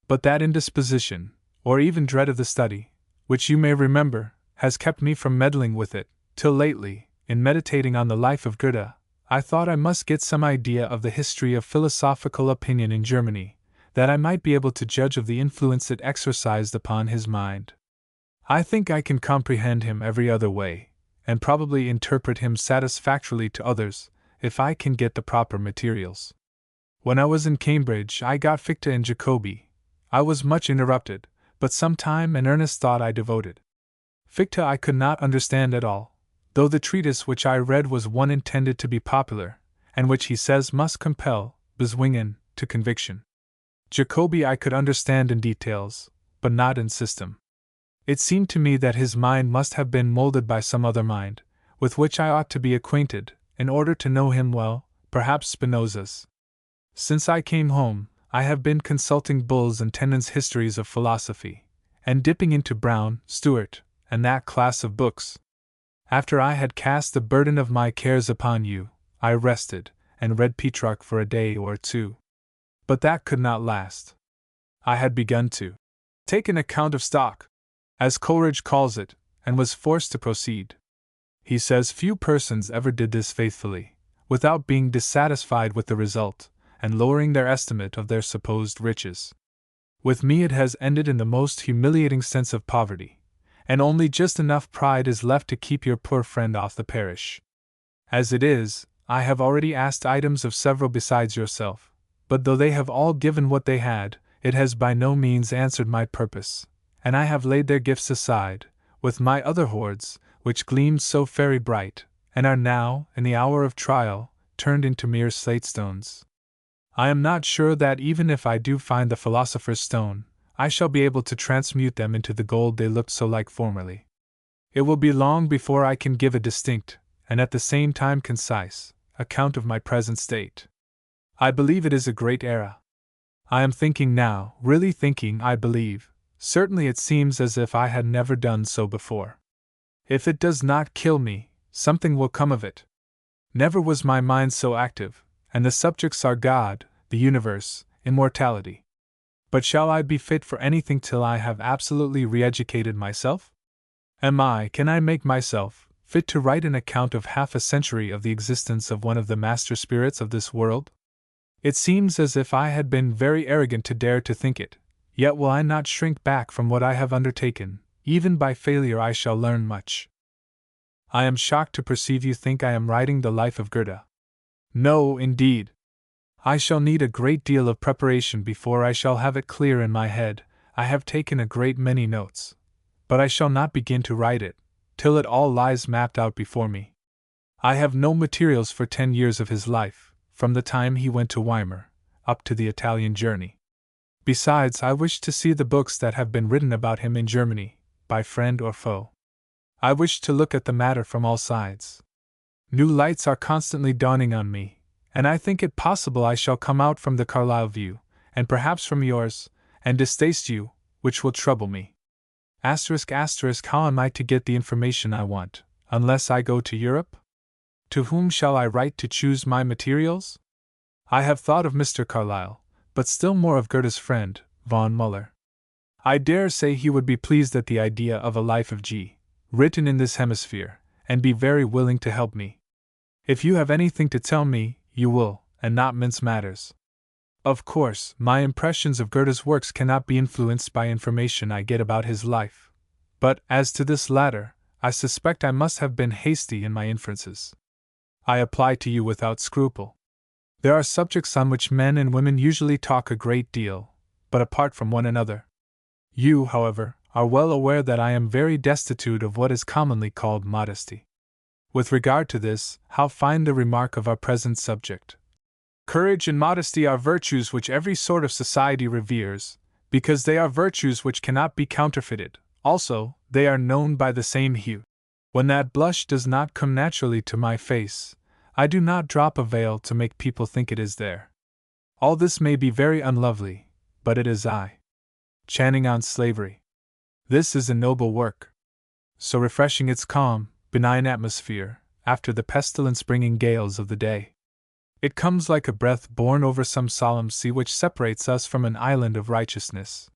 But that indisposition, or even dread of the study, which you may remember, has kept me from meddling with it, till lately, in meditating on the life of Goethe, I thought I must get some idea of the history of philosophical opinion in Germany, that I might be able to judge of the influence it exercised upon his mind. I think I can comprehend him every other way, and probably interpret him satisfactorily to others, if I can get the proper materials. When I was in Cambridge, I got Fichte and Jacobi. I was much interrupted, but some time and earnest thought I devoted. Fichte I could not understand at all, though the treatise which I read was one intended to be popular, and which he says must compel, bezwingen, to conviction. Jacobi I could understand in details, but not in system. It seemed to me that his mind must have been molded by some other mind, with which I ought to be acquainted, in order to know him well, perhaps Spinoza's. Since I came home, I have been consulting Bull's and Tennant's histories of philosophy, and dipping into Brown, Stewart, and that class of books. After I had cast the burden of my cares upon you, I rested, and read Petrarch for a day or 2. But that could not last. I had begun to take an account of stock, as Coleridge calls it, and was forced to proceed. He says few persons ever did this faithfully, without being dissatisfied with the result, and lowering their estimate of their supposed riches. With me it has ended in the most humiliating sense of poverty, and only just enough pride is left to keep your poor friend off the parish. As it is, I have already asked items of several besides yourself, but though they have all given what they had, it has by no means answered my purpose, and I have laid their gifts aside, with my other hoards, which gleamed so very bright, and are now, in the hour of trial, turned into mere slate stones. I am not sure that even if I do find the philosopher's stone, I shall be able to transmute them into the gold they looked so like formerly. It will be long before I can give a distinct, and at the same time concise, account of my present state. I believe it is a great era. I am thinking now, really thinking, I believe. Certainly it seems as if I had never done so before. If it does not kill me, something will come of it. Never was my mind so active, and the subjects are God, the universe, immortality. But shall I be fit for anything till I have absolutely re-educated myself? Can I make myself fit to write an account of half a century of the existence of one of the master spirits of this world? It seems as if I had been very arrogant to dare to think it, yet will I not shrink back from what I have undertaken. Even by failure I shall learn much. I am shocked to perceive you think I am writing the life of Goethe. No, indeed. I shall need a great deal of preparation before I shall have it clear in my head. I have taken a great many notes, but I shall not begin to write it till it all lies mapped out before me. I have no materials for 10 years of his life, from the time he went to Weimar, up to the Italian journey. Besides, I wish to see the books that have been written about him in Germany, by friend or foe. I wish to look at the matter from all sides. New lights are constantly dawning on me, and I think it possible I shall come out from the Carlyle view, and perhaps from yours, and distaste you, which will trouble me. How am I to get the information I want, unless I go to Europe? To whom shall I write to choose my materials? I have thought of Mr. Carlyle, but still more of Goethe's friend, von Müller. I dare say he would be pleased at the idea of a life of G, written in this hemisphere, and be very willing to help me. If you have anything to tell me, you will, and not mince matters. Of course, my impressions of Goethe's works cannot be influenced by information I get about his life, but, as to this latter, I suspect I must have been hasty in my inferences. I apply to you without scruple. There are subjects on which men and women usually talk a great deal, but apart from one another. You, however, are well aware that I am very destitute of what is commonly called modesty. With regard to this, how find the remark of our present subject? Courage and modesty are virtues which every sort of society reveres, because they are virtues which cannot be counterfeited. Also, they are known by the same hue. When that blush does not come naturally to my face, I do not drop a veil to make people think it is there. All this may be very unlovely, but it is I. Chanting on slavery. This is a noble work. So refreshing its calm, benign atmosphere, after the pestilence-bringing gales of the day. It comes like a breath borne over some solemn sea which separates us from an island of righteousness.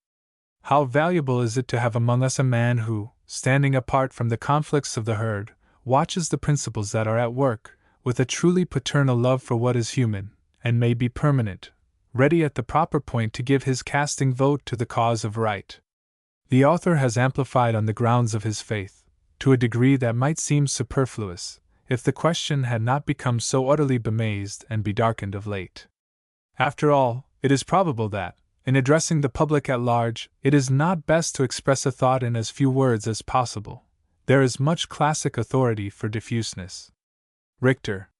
How valuable is it to have among us a man who, standing apart from the conflicts of the herd, watches the principles that are at work, with a truly paternal love for what is human, and may be permanent, ready at the proper point to give his casting vote to the cause of right. The author has amplified on the grounds of his faith, to a degree that might seem superfluous, if the question had not become so utterly bemazed and bedarkened of late. After all, it is probable that, in addressing the public at large, it is not best to express a thought in as few words as possible. There is much classic authority for diffuseness. Richter.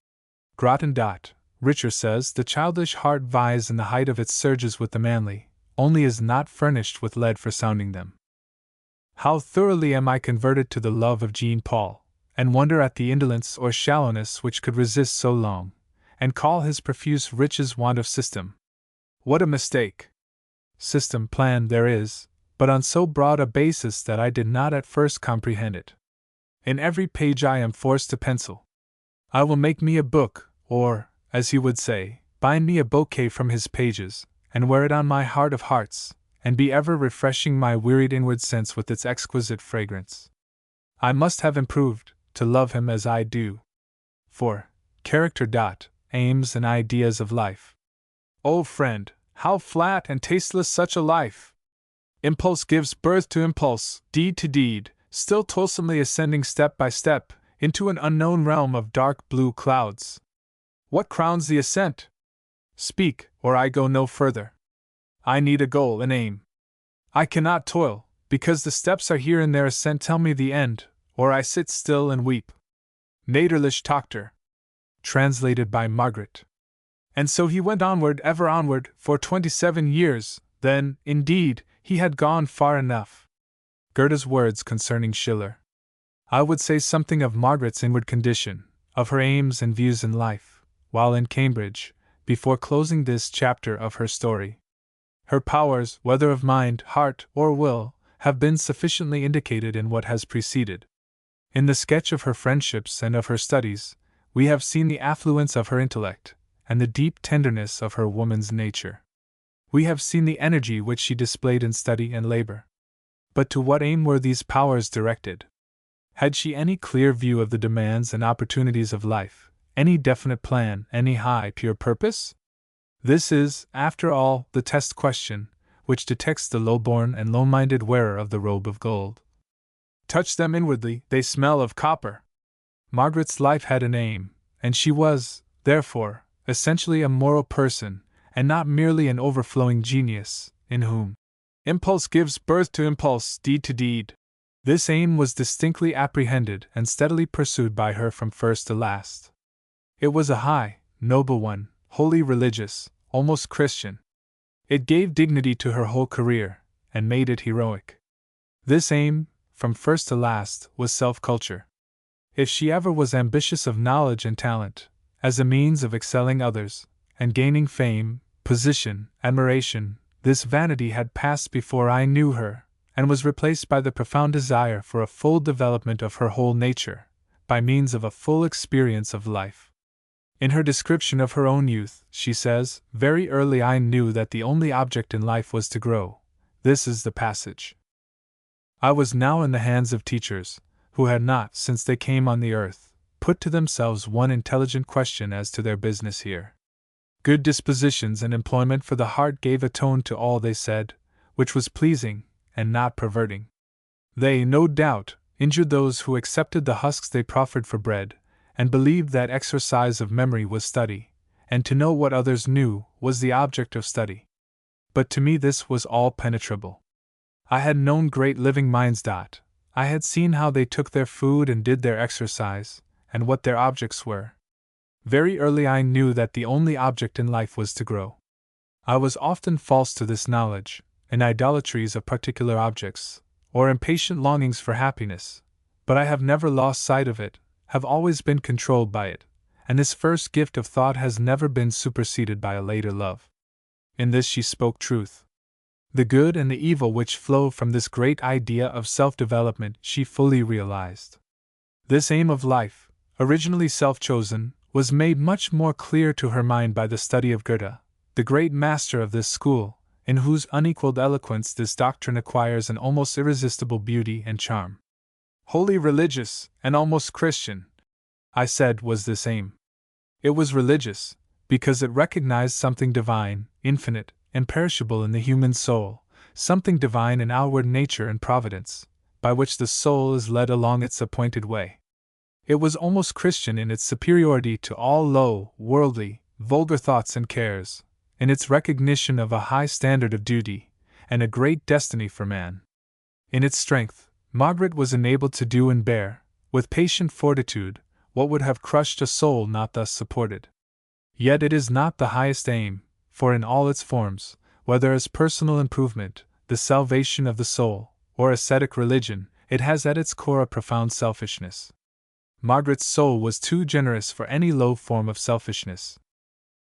Richter says the childish heart vies in the height of its surges with the manly, only is not furnished with lead for sounding them. How thoroughly am I converted to the love of Jean Paul, and wonder at the indolence or shallowness which could resist so long, and call his profuse riches want of system. What a mistake! System, plan there is, but on so broad a basis that I did not at first comprehend it. In every page I am forced to pencil. I will make me a book, or, as he would say, bind me a bouquet from his pages, and wear it on my heart of hearts, and be ever refreshing my wearied inward sense with its exquisite fragrance. I must have improved, to love him as I do. For character. Aims and ideas of life. O friend, how flat and tasteless such a life! Impulse gives birth to impulse, deed to deed, still toilsomely ascending step by step, into an unknown realm of dark blue clouds. What crowns the ascent? Speak, or I go no further. I need a goal, an aim. I cannot toil, because the steps are here and their ascent tell me the end, or I sit still and weep. Nederlich Tochter. Translated by Margaret. And so he went onward, ever onward, for 27 years, then, indeed, he had gone far enough. Goethe's words concerning Schiller. I would say something of Margaret's inward condition, of her aims and views in life, while in Cambridge, before closing this chapter of her story. Her powers, whether of mind, heart, or will, have been sufficiently indicated in what has preceded. In the sketch of her friendships and of her studies, we have seen the affluence of her intellect, and the deep tenderness of her woman's nature. We have seen the energy which she displayed in study and labor. But to what aim were these powers directed? Had she any clear view of the demands and opportunities of life, any definite plan, any high, pure purpose? This is, after all, the test question, which detects the low-born and low-minded wearer of the robe of gold. Touch them inwardly, they smell of copper. Margaret's life had an aim, and she was, therefore, essentially a moral person, and not merely an overflowing genius, in whom impulse gives birth to impulse, deed to deed. This aim was distinctly apprehended and steadily pursued by her from first to last. It was a high, noble one, wholly religious, almost Christian. It gave dignity to her whole career, and made it heroic. This aim, from first to last, was self-culture. If she ever was ambitious of knowledge and talent, as a means of excelling others, and gaining fame, position, admiration, this vanity had passed before I knew her, and was replaced by the profound desire for a full development of her whole nature, by means of a full experience of life. In her description of her own youth, she says, "Very early I knew that the only object in life was to grow." This is the passage. I was now in the hands of teachers, who had not, since they came on the earth, put to themselves one intelligent question as to their business here. Good dispositions and employment for the heart gave a tone to all they said, which was pleasing, and not perverting. They, no doubt, injured those who accepted the husks they proffered for bread, and believed that exercise of memory was study, and to know what others knew was the object of study. But to me this was all penetrable. I had known great living minds. I had seen how they took their food and did their exercise, and what their objects were. Very early I knew that the only object in life was to grow. I was often false to this knowledge, in idolatries of particular objects, or impatient longings for happiness, but I have never lost sight of it, have always been controlled by it, and this first gift of thought has never been superseded by a later love. In this she spoke truth. The good and the evil which flow from this great idea of self-development she fully realized. This aim of life, originally self-chosen, was made much more clear to her mind by the study of Goethe, the great master of this school, in whose unequaled eloquence this doctrine acquires an almost irresistible beauty and charm. Wholly religious, and almost Christian, I said, was this aim. It was religious, because it recognized something divine, infinite, imperishable in the human soul, something divine in outward nature and providence, by which the soul is led along its appointed way. It was almost Christian in its superiority to all low, worldly, vulgar thoughts and cares, in its recognition of a high standard of duty, and a great destiny for man. In its strength, Margaret was enabled to do and bear, with patient fortitude, what would have crushed a soul not thus supported. Yet it is not the highest aim, for in all its forms, whether as personal improvement, the salvation of the soul, or ascetic religion, it has at its core a profound selfishness. Margaret's soul was too generous for any low form of selfishness.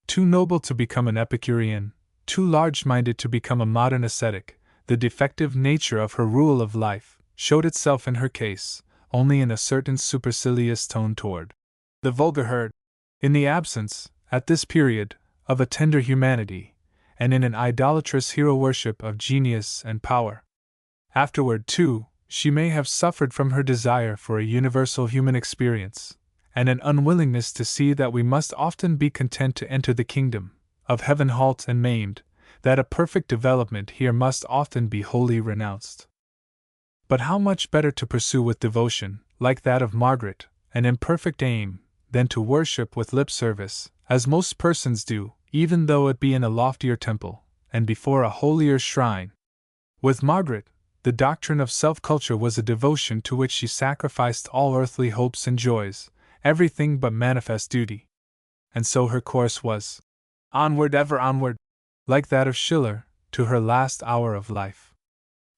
Too noble to become an Epicurean, too large-minded to become a modern ascetic, the defective nature of her rule of life showed itself in her case, only in a certain supercilious tone toward the vulgar herd. In the absence, at this period, of a tender humanity, and in an idolatrous hero worship of genius and power. Afterward, too, she may have suffered from her desire for a universal human experience, and an unwillingness to see that we must often be content to enter the kingdom of heaven halt and maimed, that a perfect development here must often be wholly renounced. But how much better to pursue with devotion, like that of Margaret, an imperfect aim, than to worship with lip service, as most persons do, even though it be in a loftier temple, and before a holier shrine. With Margaret, the doctrine of self-culture was a devotion to which she sacrificed all earthly hopes and joys, everything but manifest duty. And so her course was onward, ever onward, like that of Schiller, to her last hour of life.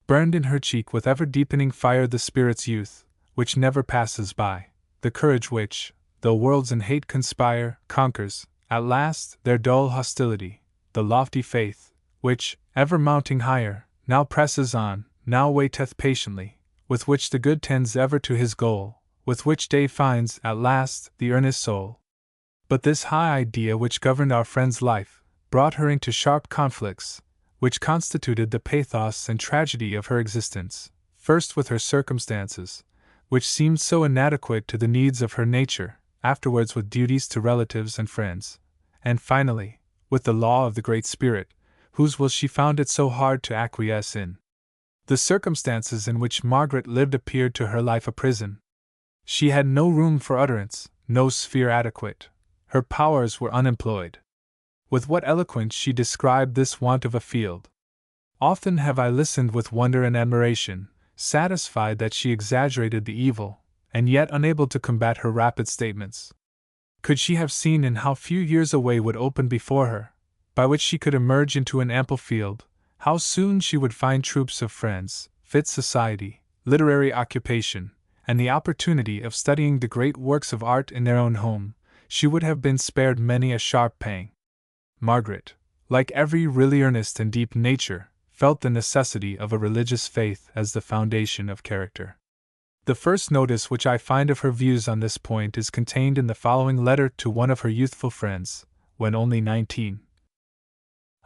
Burned in her cheek with ever-deepening fire the spirit's youth, which never passes by, the courage which, though worlds and hate conspire, conquers, at last, their dull hostility, the lofty faith, which, ever mounting higher, now presses on, now waiteth patiently, with which the good tends ever to his goal, with which day finds, at last, the earnest soul. But this high idea which governed our friend's life brought her into sharp conflicts, which constituted the pathos and tragedy of her existence, first with her circumstances, which seemed so inadequate to the needs of her nature, afterwards with duties to relatives and friends, and finally, with the law of the Great Spirit, whose will she found it so hard to acquiesce in. The circumstances in which Margaret lived appeared to her life a prison. She had no room for utterance, no sphere adequate. Her powers were unemployed. With what eloquence she described this want of a field! Often have I listened with wonder and admiration, satisfied that she exaggerated the evil, and yet unable to combat her rapid statements. Could she have seen in how few years a way would open before her, by which she could emerge into an ample field, how soon she would find troops of friends, fit society, literary occupation, and the opportunity of studying the great works of art in their own home, she would have been spared many a sharp pang. Margaret, like every really earnest and deep nature, felt the necessity of a religious faith as the foundation of character. The first notice which I find of her views on this point is contained in the following letter to one of her youthful friends, when only 19.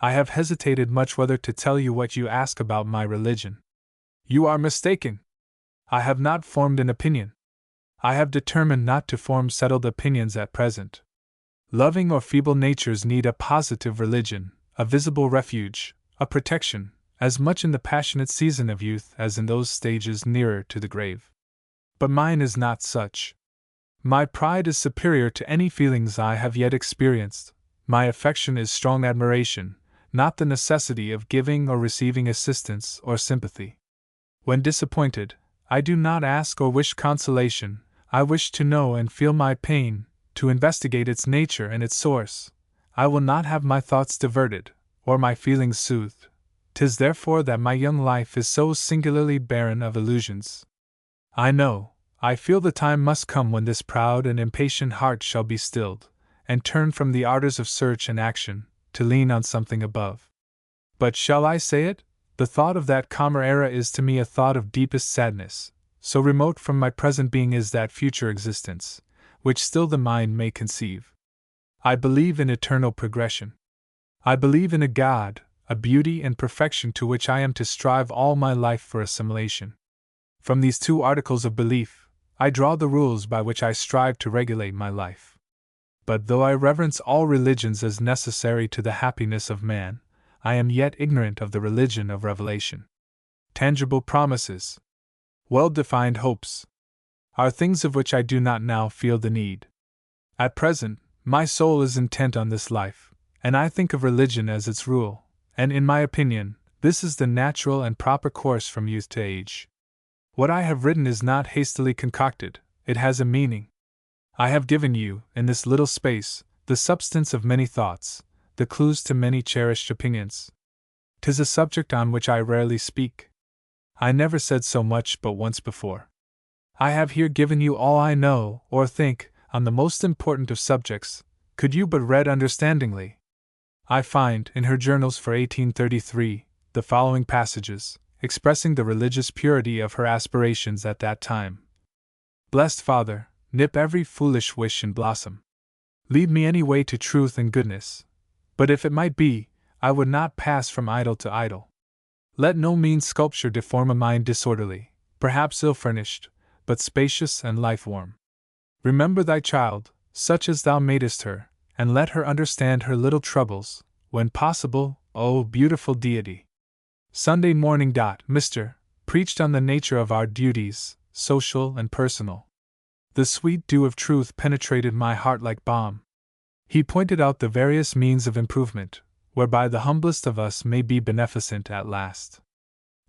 I have hesitated much whether to tell you what you ask about my religion. You are mistaken. I have not formed an opinion. I have determined not to form settled opinions at present. Loving or feeble natures need a positive religion, a visible refuge, a protection, as much in the passionate season of youth as in those stages nearer to the grave. But mine is not such. My pride is superior to any feelings I have yet experienced. My affection is strong admiration, not the necessity of giving or receiving assistance or sympathy. When disappointed, I do not ask or wish consolation, I wish to know and feel my pain, to investigate its nature and its source. I will not have my thoughts diverted, or my feelings soothed. 'Tis therefore that my young life is so singularly barren of illusions. I feel the time must come when this proud and impatient heart shall be stilled, and turn from the ardors of search and action, to lean on something above. But shall I say it? The thought of that calmer era is to me a thought of deepest sadness, so remote from my present being is that future existence, which still the mind may conceive. I believe in eternal progression. I believe in a God, a beauty and perfection to which I am to strive all my life for assimilation. From these two articles of belief, I draw the rules by which I strive to regulate my life. But though I reverence all religions as necessary to the happiness of man, I am yet ignorant of the religion of revelation. Tangible promises, well-defined hopes, are things of which I do not now feel the need. At present, my soul is intent on this life, and I think of religion as its rule, and in my opinion, this is the natural and proper course from youth to age. What I have written is not hastily concocted, it has a meaning. I have given you, in this little space, the substance of many thoughts, the clues to many cherished opinions. 'Tis a subject on which I rarely speak. I never said so much but once before. I have here given you all I know, or think, on the most important of subjects, could you but read understandingly. I find, in her journals for 1833, the following passages, expressing the religious purity of her aspirations at that time. Blessed Father, nip every foolish wish in blossom. Lead me any way to truth and goodness. But if it might be, I would not pass from idle to idle. Let no mean sculpture deform a mind disorderly, perhaps ill-furnished, but spacious and life-warm. Remember thy child, such as thou madest her, and let her understand her little troubles, when possible, O beautiful deity. Sunday morning. Mr. preached on the nature of our duties, social and personal. The sweet dew of truth penetrated my heart like balm. He pointed out the various means of improvement, whereby the humblest of us may be beneficent at last.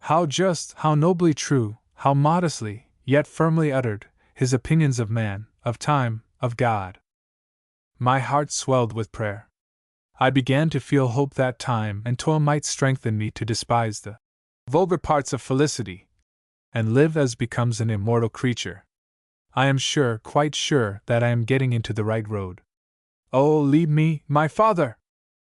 How just, how nobly true, how modestly, yet firmly uttered, his opinions of man, of time, of God. My heart swelled with prayer. I began to feel hope that time and toil might strengthen me to despise the vulgar parts of felicity, and live as becomes an immortal creature. I am sure, quite sure, that I am getting into the right road. Oh, lead me, my Father!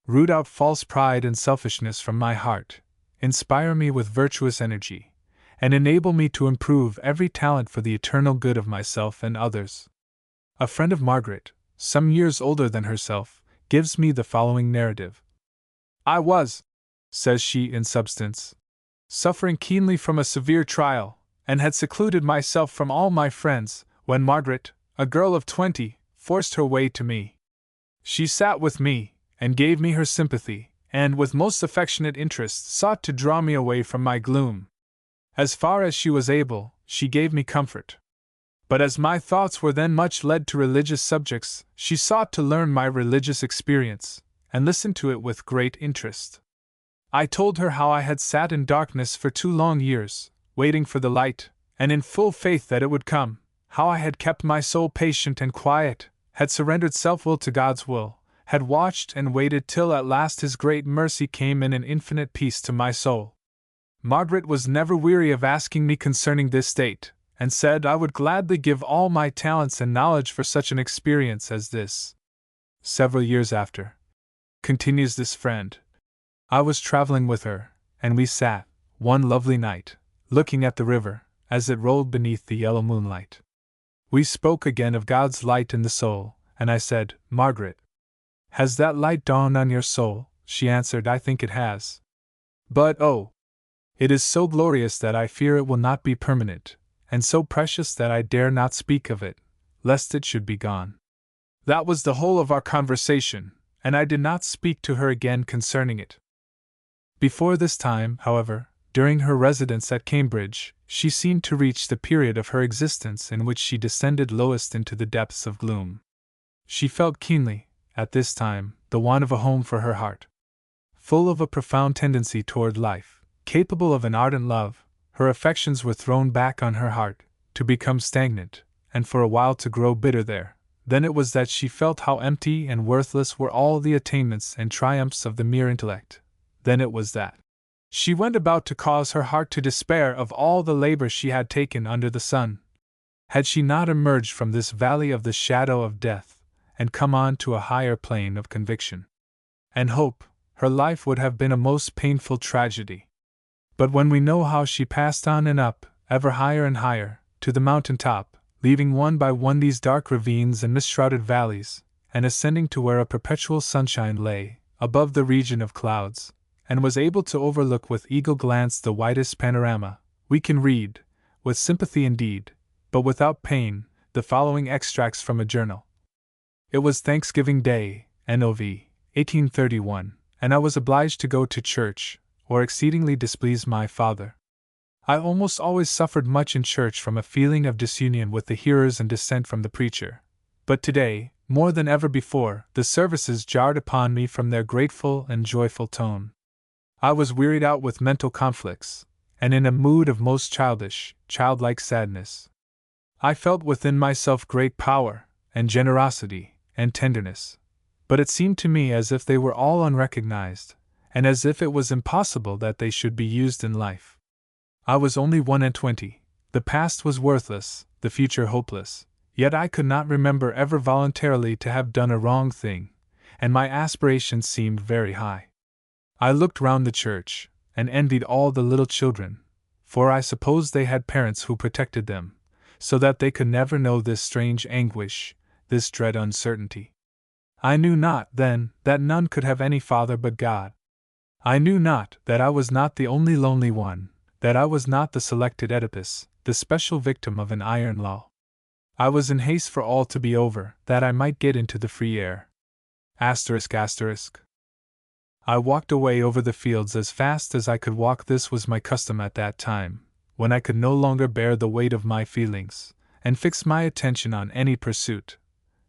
Root out false pride and selfishness from my heart, inspire me with virtuous energy, and enable me to improve every talent for the eternal good of myself and others. A friend of Margaret, some years older than herself, gives me the following narrative. I was, says she in substance, suffering keenly from a severe trial, and had secluded myself from all my friends, when Margaret, a girl of 20, forced her way to me. She sat with me, and gave me her sympathy, and with most affectionate interest sought to draw me away from my gloom. As far as she was able, she gave me comfort. But as my thoughts were then much led to religious subjects, she sought to learn my religious experience, and listened to it with great interest. I told her how I had sat in darkness for 2 long years, waiting for the light, and in full faith that it would come, how I had kept my soul patient and quiet, had surrendered self-will to God's will, had watched and waited till at last His great mercy came in an infinite peace to my soul. Margaret was never weary of asking me concerning this state, and said I would gladly give all my talents and knowledge for such an experience as this. Several years after, continues this friend, I was traveling with her, and we sat, one lovely night, looking at the river, as it rolled beneath the yellow moonlight. We spoke again of God's light in the soul, and I said, Margaret, has that light dawned on your soul? She answered, I think it has. But oh! It is so glorious that I fear it will not be permanent, and so precious that I dare not speak of it, lest it should be gone. That was the whole of our conversation, and I did not speak to her again concerning it. Before this time, however, during her residence at Cambridge, she seemed to reach the period of her existence in which she descended lowest into the depths of gloom. She felt keenly, at this time, the want of a home for her heart. Full of a profound tendency toward life, capable of an ardent love, her affections were thrown back on her heart, to become stagnant, and for a while to grow bitter there. Then it was that she felt how empty and worthless were all the attainments and triumphs of the mere intellect. Then it was that she went about to cause her heart to despair of all the labor she had taken under the sun. Had she not emerged from this valley of the shadow of death, and come on to a higher plane of conviction and hope, her life would have been a most painful tragedy. But when we know how she passed on and up, ever higher and higher, to the mountain top, leaving one by one these dark ravines and mist-shrouded valleys, and ascending to where a perpetual sunshine lay, above the region of clouds, and was able to overlook with eagle glance the widest panorama, we can read, with sympathy indeed, but without pain, the following extracts from a journal. It was Thanksgiving Day, Nov. 1831, and I was obliged to go to church, or exceedingly displeased my father. I almost always suffered much in church from a feeling of disunion with the hearers and dissent from the preacher. But today, more than ever before, the services jarred upon me from their grateful and joyful tone. I was wearied out with mental conflicts, and in a mood of most childlike sadness. I felt within myself great power, and generosity, and tenderness, but it seemed to me as if they were all unrecognized, and as if it was impossible that they should be used in life. I was only 21, the past was worthless, the future hopeless, yet I could not remember ever voluntarily to have done a wrong thing, and my aspirations seemed very high. I looked round the church, and envied all the little children, for I supposed they had parents who protected them, so that they could never know this strange anguish, this dread uncertainty. I knew not, then, that none could have any father but God. I knew not that I was not the only lonely one, that I was not the selected Oedipus, the special victim of an iron law. I was in haste for all to be over, that I might get into the free air. ***. I walked away over the fields as fast as I could walk. This was my custom at that time, when I could no longer bear the weight of my feelings, and fix my attention on any pursuit,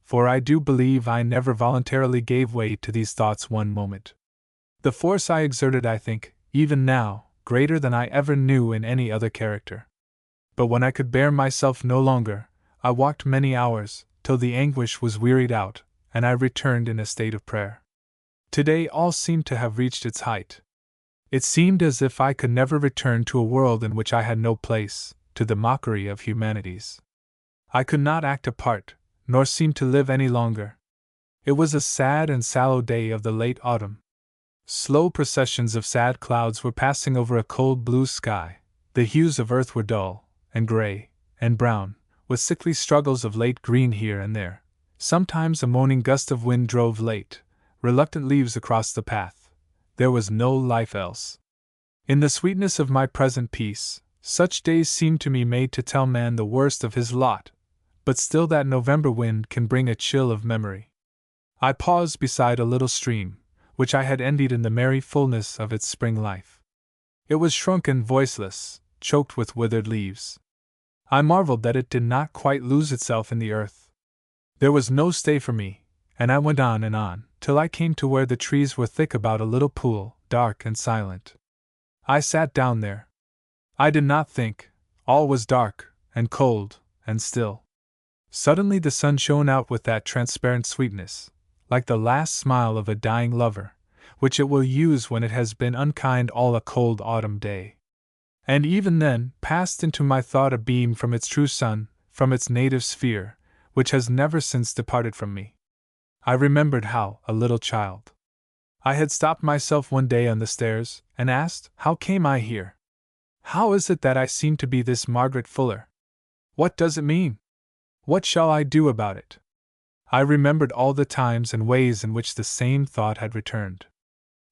for I do believe I never voluntarily gave way to these thoughts one moment. The force I exerted, I think, even now, greater than I ever knew in any other character. But when I could bear myself no longer, I walked many hours, till the anguish was wearied out, and I returned in a state of prayer. Today all seemed to have reached its height. It seemed as if I could never return to a world in which I had no place, to the mockery of humanities. I could not act a part, nor seem to live any longer. It was a sad and sallow day of the late autumn. Slow processions of sad clouds were passing over a cold blue sky. The hues of earth were dull, and gray, and brown, with sickly struggles of late green here and there. Sometimes a moaning gust of wind drove late, reluctant leaves across the path. There was no life else. In the sweetness of my present peace, such days seemed to me made to tell man the worst of his lot, but still that November wind can bring a chill of memory. I paused beside a little stream, which I had envied in the merry fullness of its spring life. It was shrunken, voiceless, choked with withered leaves. I marveled that it did not quite lose itself in the earth. There was no stay for me, and I went on and on, till I came to where the trees were thick about a little pool, dark and silent. I sat down there. I did not think. All was dark, and cold, and still. Suddenly the sun shone out with that transparent sweetness, like the last smile of a dying lover, which it will use when it has been unkind all a cold autumn day. And even then passed into my thought a beam from its true sun, from its native sphere, which has never since departed from me. I remembered how, a little child, I had stopped myself one day on the stairs, and asked, how came I here? How is it that I seem to be this Margaret Fuller? What does it mean? What shall I do about it? I remembered all the times and ways in which the same thought had returned.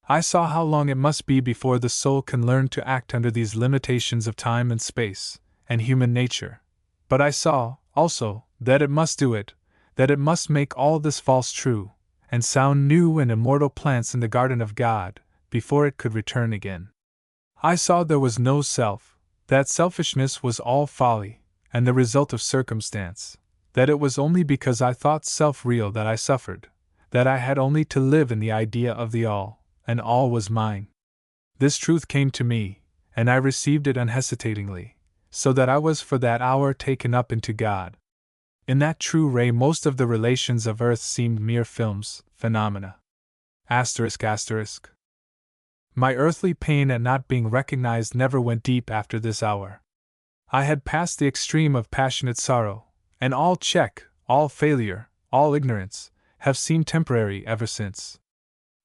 I saw how long it must be before the soul can learn to act under these limitations of time and space, and human nature. But I saw, also, that it must do it, that it must make all this false true, and sound new and immortal plants in the garden of God, before it could return again. I saw there was no self, that selfishness was all folly, and the result of circumstance, that it was only because I thought self real that I suffered, that I had only to live in the idea of the all, and all was mine. This truth came to me, and I received it unhesitatingly, so that I was for that hour taken up into God. In that true ray most of the relations of earth seemed mere films, phenomena. ***. My earthly pain at not being recognized never went deep after this hour. I had passed the extreme of passionate sorrow, and all check, all failure, all ignorance, have seemed temporary ever since.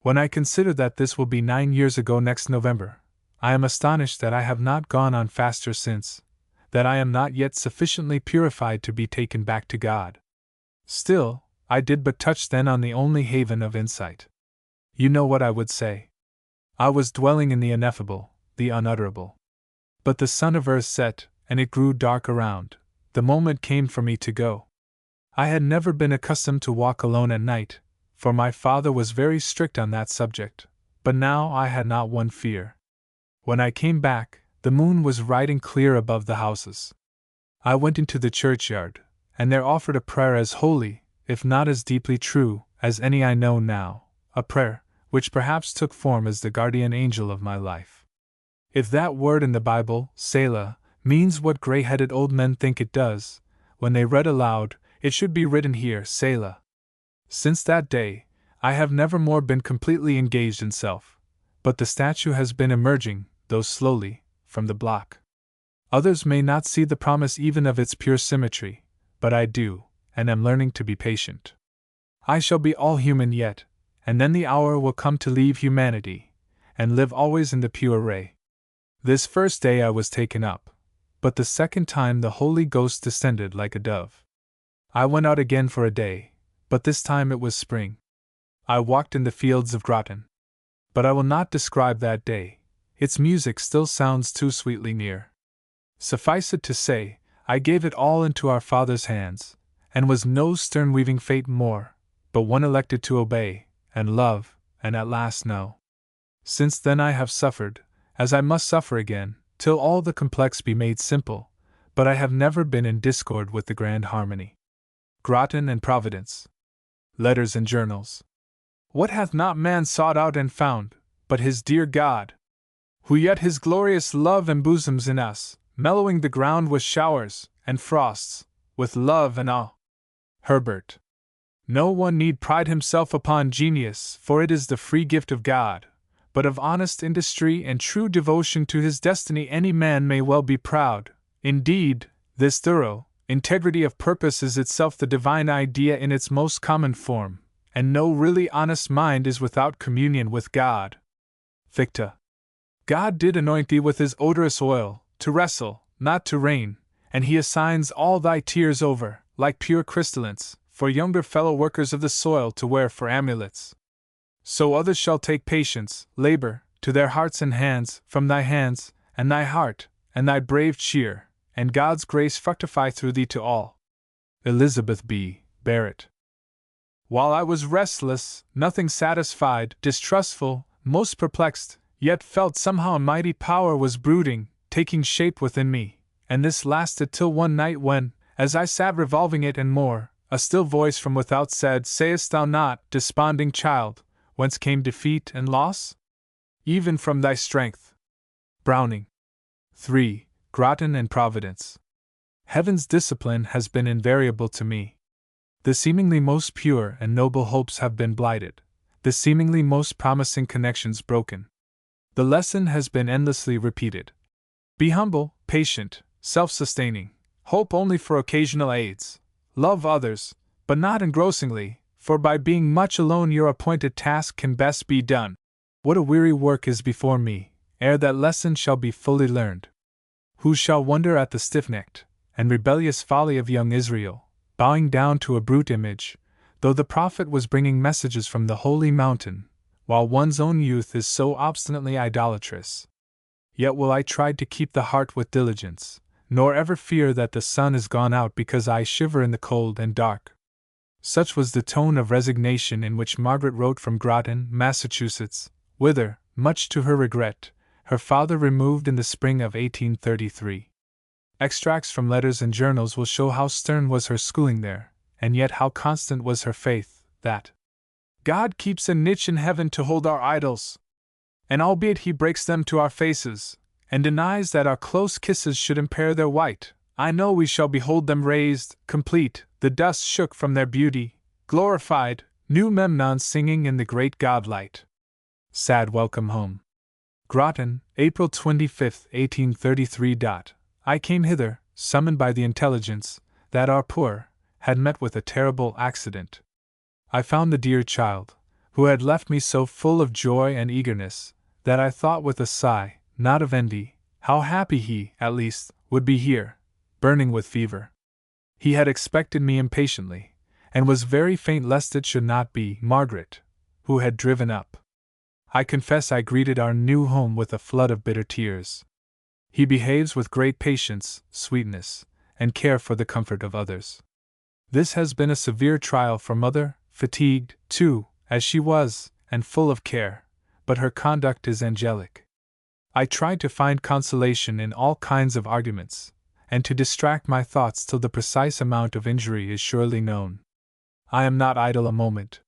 When I consider that this will be 9 years ago next November, I am astonished that I have not gone on faster since, that I am not yet sufficiently purified to be taken back to God. Still, I did but touch then on the only haven of insight. You know what I would say. I was dwelling in the ineffable, the unutterable. But the sun of earth set, and it grew dark around. The moment came for me to go. I had never been accustomed to walk alone at night, for my father was very strict on that subject, but now I had not one fear. When I came back, the moon was riding clear above the houses. I went into the churchyard, and there offered a prayer as holy, if not as deeply true, as any I know now, a prayer, which perhaps took form as the guardian angel of my life. If that word in the Bible, Selah, means what gray-headed old men think it does, when they read aloud, it should be written here, Selah. Since that day, I have never more been completely engaged in self, but the statue has been emerging, though slowly, from the block. Others may not see the promise even of its pure symmetry, but I do, and am learning to be patient. I shall be all human yet, and then the hour will come to leave humanity, and live always in the pure ray. This first day I was taken up, but the second time the Holy Ghost descended like a dove. I went out again for a day, but this time it was spring. I walked in the fields of Groton. But I will not describe that day, its music still sounds too sweetly near. Suffice it to say, I gave it all into our Father's hands, and was no stern-weaving fate more, but one elected to obey, and love, and at last know. Since then I have suffered, as I must suffer again, till all the complex be made simple, but I have never been in discord with the grand harmony. Grattan and Providence. Letters and Journals. What hath not man sought out and found, but his dear God, who yet his glorious love embosoms in us, mellowing the ground with showers and frosts, with love and awe? Herbert. No one need pride himself upon genius, for it is the free gift of God, but of honest industry and true devotion to his destiny any man may well be proud. Indeed, this thorough integrity of purpose is itself the divine idea in its most common form, and no really honest mind is without communion with God. Ficta. God did anoint thee with his odorous oil, to wrestle, not to reign, and he assigns all thy tears over, like pure crystallines, for younger fellow workers of the soil to wear for amulets. So others shall take patience, labor, to their hearts and hands, from thy hands, and thy heart, and thy brave cheer, and God's grace fructify through thee to all. Elizabeth B. Barrett. While I was restless, nothing satisfied, distrustful, most perplexed, yet felt somehow a mighty power was brooding, taking shape within me, and this lasted till one night when, as I sat revolving it and more, a still voice from without said, Sayest thou not, desponding child, whence came defeat and loss? Even from thy strength. Browning. 3. Grattan and Providence. Heaven's discipline has been invariable to me. The seemingly most pure and noble hopes have been blighted, the seemingly most promising connections broken. The lesson has been endlessly repeated. Be humble, patient, self-sustaining, hope only for occasional aids, love others, but not engrossingly, for by being much alone your appointed task can best be done. What a weary work is before me, ere that lesson shall be fully learned. Who shall wonder at the stiff-necked and rebellious folly of young Israel, bowing down to a brute image, though the prophet was bringing messages from the holy mountain, while one's own youth is so obstinately idolatrous? Yet will I try to keep the heart with diligence, nor ever fear that the sun is gone out because I shiver in the cold and dark. Such was the tone of resignation in which Margaret wrote from Groton, Massachusetts, whither, much to her regret, her father removed in the spring of 1833. Extracts from letters and journals will show how stern was her schooling there, and yet how constant was her faith, that God keeps a niche in heaven to hold our idols, and albeit he breaks them to our faces, and denies that our close kisses should impair their white, I know we shall behold them raised, complete, the dust shook from their beauty, glorified, new Memnon singing in the great God-light. Sad welcome home. Groton, April 25, 1833. I came hither, summoned by the intelligence that our poor had met with a terrible accident. I found the dear child, who had left me so full of joy and eagerness, that I thought with a sigh, not of envy, how happy he, at least, would be here, burning with fever. He had expected me impatiently, and was very faint lest it should not be Margaret, who had driven up. I confess I greeted our new home with a flood of bitter tears. He behaves with great patience, sweetness, and care for the comfort of others. This has been a severe trial for mother, fatigued, too, as she was, and full of care, but her conduct is angelic. I tried to find consolation in all kinds of arguments, and to distract my thoughts till the precise amount of injury is surely known. I am not idle a moment.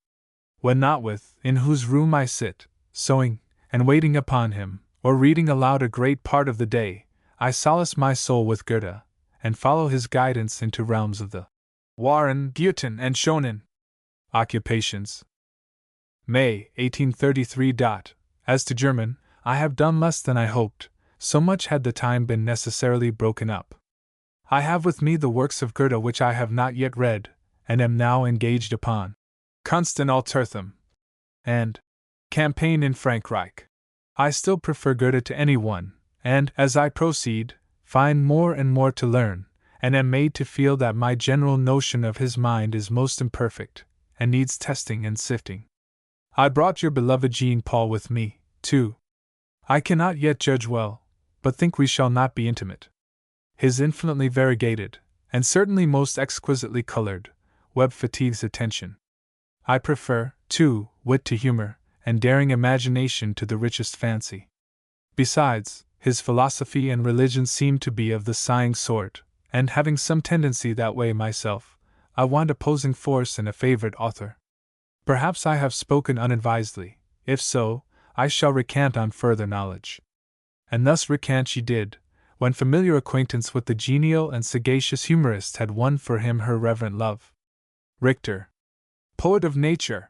When not with, in whose room I sit, sewing, and waiting upon him, or reading aloud a great part of the day, I solace my soul with Goethe, and follow his guidance into realms of the Waren, Goethen, and Schonen. Occupations. May, 1833. As to German, I have done less than I hoped, so much had the time been necessarily broken up. I have with me the works of Goethe which I have not yet read, and am now engaged upon Kunst in Alterthum and Campaign in Frankreich. I still prefer Goethe to anyone, and, as I proceed, find more and more to learn, and am made to feel that my general notion of his mind is most imperfect, and needs testing and sifting. I brought your beloved Jean-Paul with me, too. I cannot yet judge well, but think we shall not be intimate. His infinitely variegated, and certainly most exquisitely colored, web fatigues attention. I prefer, too, wit to humor, and daring imagination to the richest fancy. Besides, his philosophy and religion seem to be of the sighing sort, and having some tendency that way myself, I want opposing force in a favorite author. Perhaps I have spoken unadvisedly. If so, I shall recant on further knowledge. And thus recant she did, when familiar acquaintance with the genial and sagacious humorist had won for him her reverent love. Richter, poet of nature,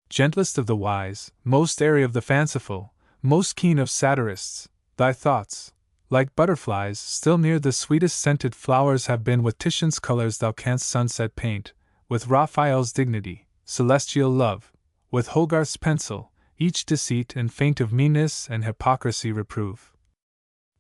gentlest of the wise, most airy of the fanciful, most keen of satirists, thy thoughts, like butterflies still near the sweetest scented flowers, have been with Titian's colors thou canst sunset paint, with Raphael's dignity, celestial love, with Hogarth's pencil, each deceit and feint of meanness and hypocrisy reprove.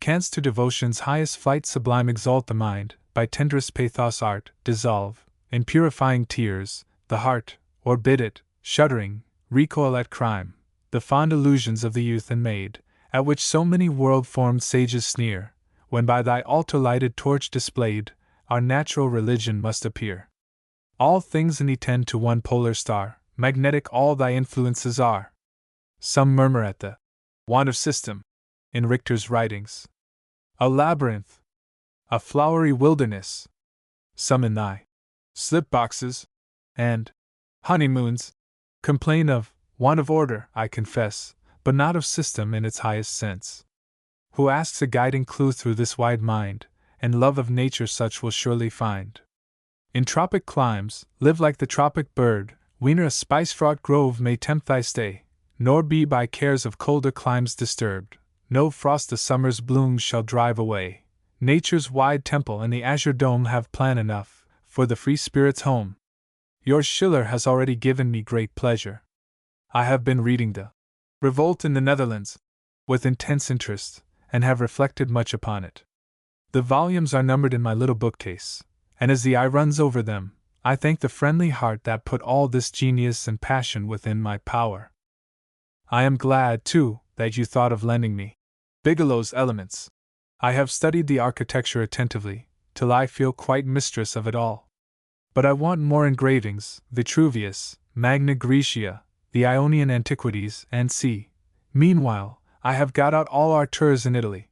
Canst to devotion's highest flight sublime exalt the mind, by tenderest pathos art, dissolve, in purifying tears, the heart, or bid it, shuddering, recoil at crime, the fond illusions of the youth and maid, at which so many world-formed sages sneer, when by thy altar-lighted torch displayed, our natural religion must appear. All things in thee tend to one polar star, magnetic all thy influences are. Some murmur at the want of system in Richter's writings. A labyrinth, a flowery wilderness. Some in thy slip-boxes and honeymoons complain of want of order, I confess, but not of system in its highest sense. Who asks a guiding clue through this wide mind, and love of nature such will surely find. In tropic climes, live like the tropic bird, whene'er a spice-fraught grove may tempt thy stay, nor be by cares of colder climes disturbed. No frost the summer's blooms shall drive away. Nature's wide temple and the azure dome have plan enough for the free spirit's home. Your Schiller has already given me great pleasure. I have been reading the Revolt in the Netherlands with intense interest, and have reflected much upon it. The volumes are numbered in my little bookcase, and as the eye runs over them, I thank the friendly heart that put all this genius and passion within my power. I am glad, too, that you thought of lending me Bigelow's Elements. I have studied the architecture attentively, till I feel quite mistress of it all. But I want more engravings, Vitruvius, Magna Graecia, the Ionian Antiquities, and see. Meanwhile, I have got out all our tours in Italy.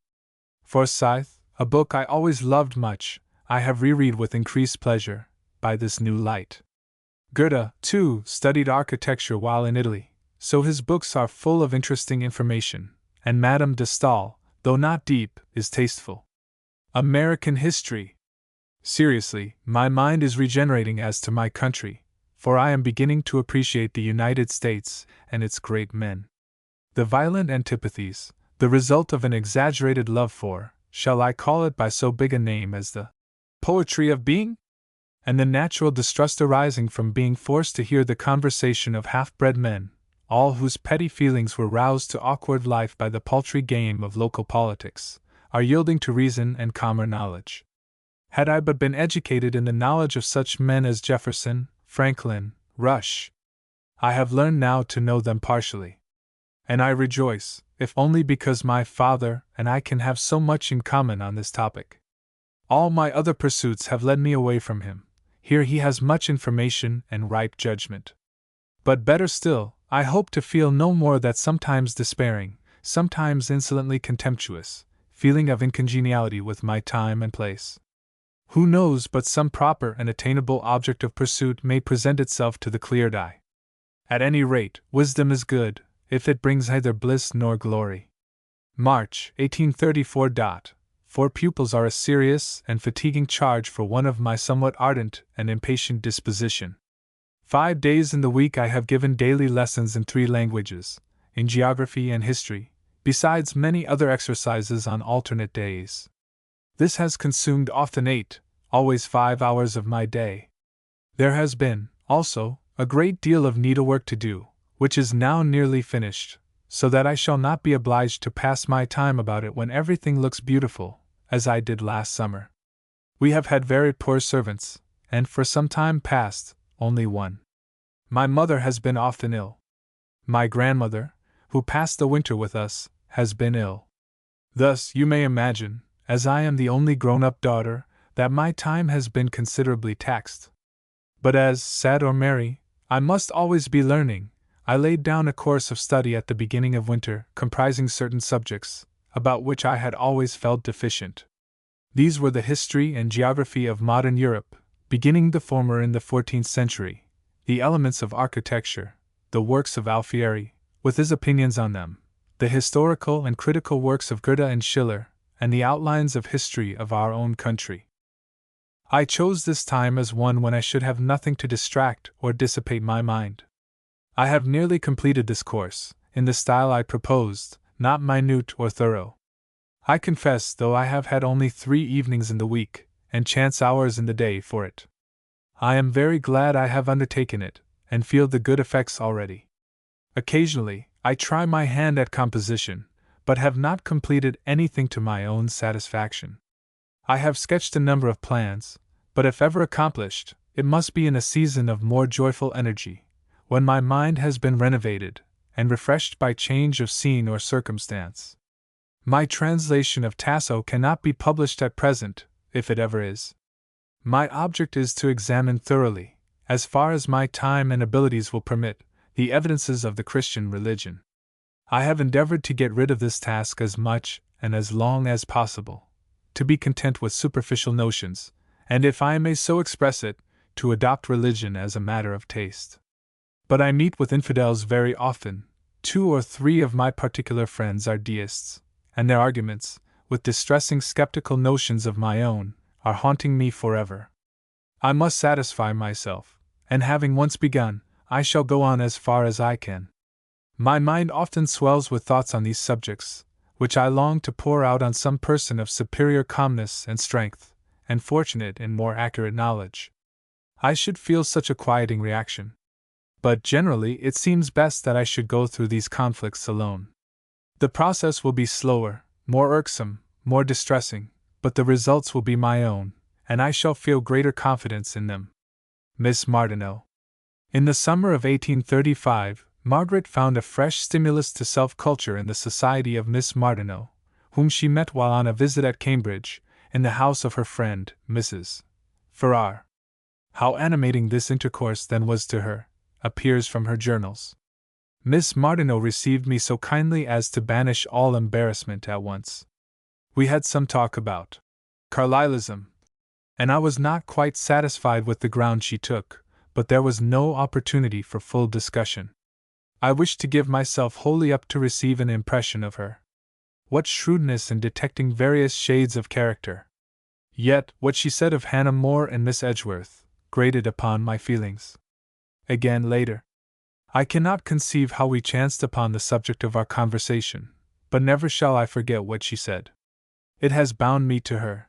Forsyth, a book I always loved much, I have reread with increased pleasure, by this new light. Goethe, too, studied architecture while in Italy, so his books are full of interesting information, and Madame de Staël, though not deep, is tasteful. American history. Seriously, my mind is regenerating as to my country, for I am beginning to appreciate the United States and its great men. The violent antipathies, the result of an exaggerated love for, shall I call it by so big a name as the poetry of being? And the natural distrust arising from being forced to hear the conversation of half-bred men, all whose petty feelings were roused to awkward life by the paltry game of local politics, are yielding to reason and calmer knowledge. Had I but been educated in the knowledge of such men as Jefferson, Franklin, Rush, I have learned now to know them partially. And I rejoice, if only because my father and I can have so much in common on this topic. All my other pursuits have led me away from him. Here he has much information and ripe judgment. But better still, I hope to feel no more that sometimes despairing, sometimes insolently contemptuous, feeling of incongeniality with my time and place. Who knows but some proper and attainable object of pursuit may present itself to the cleared eye? At any rate, wisdom is good, if it brings neither bliss nor glory. March, 1834. 4 pupils are a serious and fatiguing charge for one of my somewhat ardent and impatient disposition. 5 days in the week I have given daily lessons in 3 languages, in geography and history, besides many other exercises on alternate days. This has consumed often 8, always 5 hours of my day. There has been, also, a great deal of needlework to do, which is now nearly finished, so that I shall not be obliged to pass my time about it when everything looks beautiful, as I did last summer. We have had very poor servants, and for some time past, only one. My mother has been often ill. My grandmother, who passed the winter with us, has been ill. Thus, you may imagine, as I am the only grown-up daughter, that my time has been considerably taxed. But as, sad or merry, I must always be learning, I laid down a course of study at the beginning of winter, comprising certain subjects, about which I had always felt deficient. These were the history and geography of modern Europe, beginning the former in the 14th century, the elements of architecture, the works of Alfieri, with his opinions on them, the historical and critical works of Goethe and Schiller, and the outlines of history of our own country. I chose this time as one when I should have nothing to distract or dissipate my mind. I have nearly completed this course, in the style I proposed, not minute or thorough. I confess, though I have had only 3 evenings in the week, and chance hours in the day for it. I am very glad I have undertaken it, and feel the good effects already. Occasionally, I try my hand at composition, but have not completed anything to my own satisfaction. I have sketched a number of plans, but if ever accomplished, it must be in a season of more joyful energy, when my mind has been renovated and refreshed by change of scene or circumstance. My translation of Tasso cannot be published at present, if it ever is. My object is to examine thoroughly, as far as my time and abilities will permit, the evidences of the Christian religion. I have endeavored to get rid of this task as much and as long as possible, to be content with superficial notions, and if I may so express it, to adopt religion as a matter of taste. But I meet with infidels very often. 2 or 3 of my particular friends are deists, and their arguments, with distressing skeptical notions of my own, are haunting me forever. I must satisfy myself, and having once begun, I shall go on as far as I can. My mind often swells with thoughts on these subjects, which I long to pour out on some person of superior calmness and strength, and fortunate in more accurate knowledge. I should feel such a quieting reaction. But generally it seems best that I should go through these conflicts alone. The process will be slower, more irksome, more distressing, but the results will be my own, and I shall feel greater confidence in them. Miss Martineau. In the summer of 1835, Margaret found a fresh stimulus to self-culture in the society of Miss Martineau, whom she met while on a visit at Cambridge, in the house of her friend, Mrs. Farrar. How animating this intercourse then was to her, appears from her journals. Miss Martineau received me so kindly as to banish all embarrassment at once. We had some talk about Carlylism, and I was not quite satisfied with the ground she took, but there was no opportunity for full discussion. I wished to give myself wholly up to receive an impression of her. What shrewdness in detecting various shades of character! Yet, what she said of Hannah More and Miss Edgeworth grated upon my feelings. Again, later, I cannot conceive how we chanced upon the subject of our conversation, but never shall I forget what she said. It has bound me to her.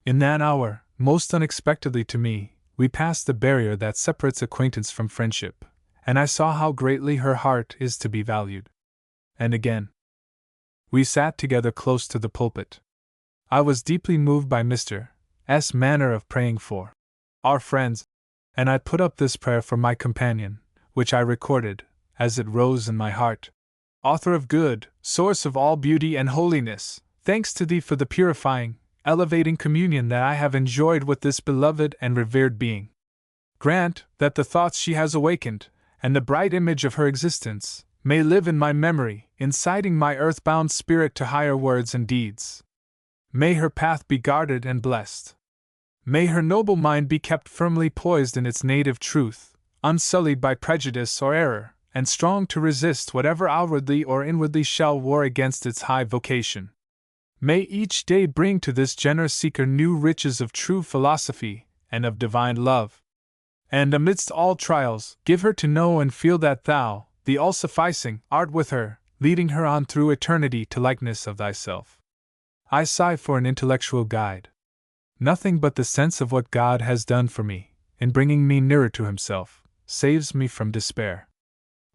In that hour, most unexpectedly to me, we passed the barrier that separates acquaintance from friendship, and I saw how greatly her heart is to be valued. And again, we sat together close to the pulpit. I was deeply moved by Mr. S.'s manner of praying for our friends, and I put up this prayer for my companion, which I recorded, as it rose in my heart. Author of good, source of all beauty and holiness, thanks to Thee for the purifying, elevating communion that I have enjoyed with this beloved and revered being. Grant that the thoughts she has awakened, and the bright image of her existence, may live in my memory, inciting my earth-bound spirit to higher words and deeds. May her path be guarded and blessed. May her noble mind be kept firmly poised in its native truth, unsullied by prejudice or error, and strong to resist whatever outwardly or inwardly shall war against its high vocation. May each day bring to this generous seeker new riches of true philosophy and of divine love. And amidst all trials, give her to know and feel that Thou, the all-sufficing, art with her, leading her on through eternity to likeness of Thyself. I sigh for an intellectual guide. Nothing but the sense of what God has done for me, in bringing me nearer to Himself, saves me from despair.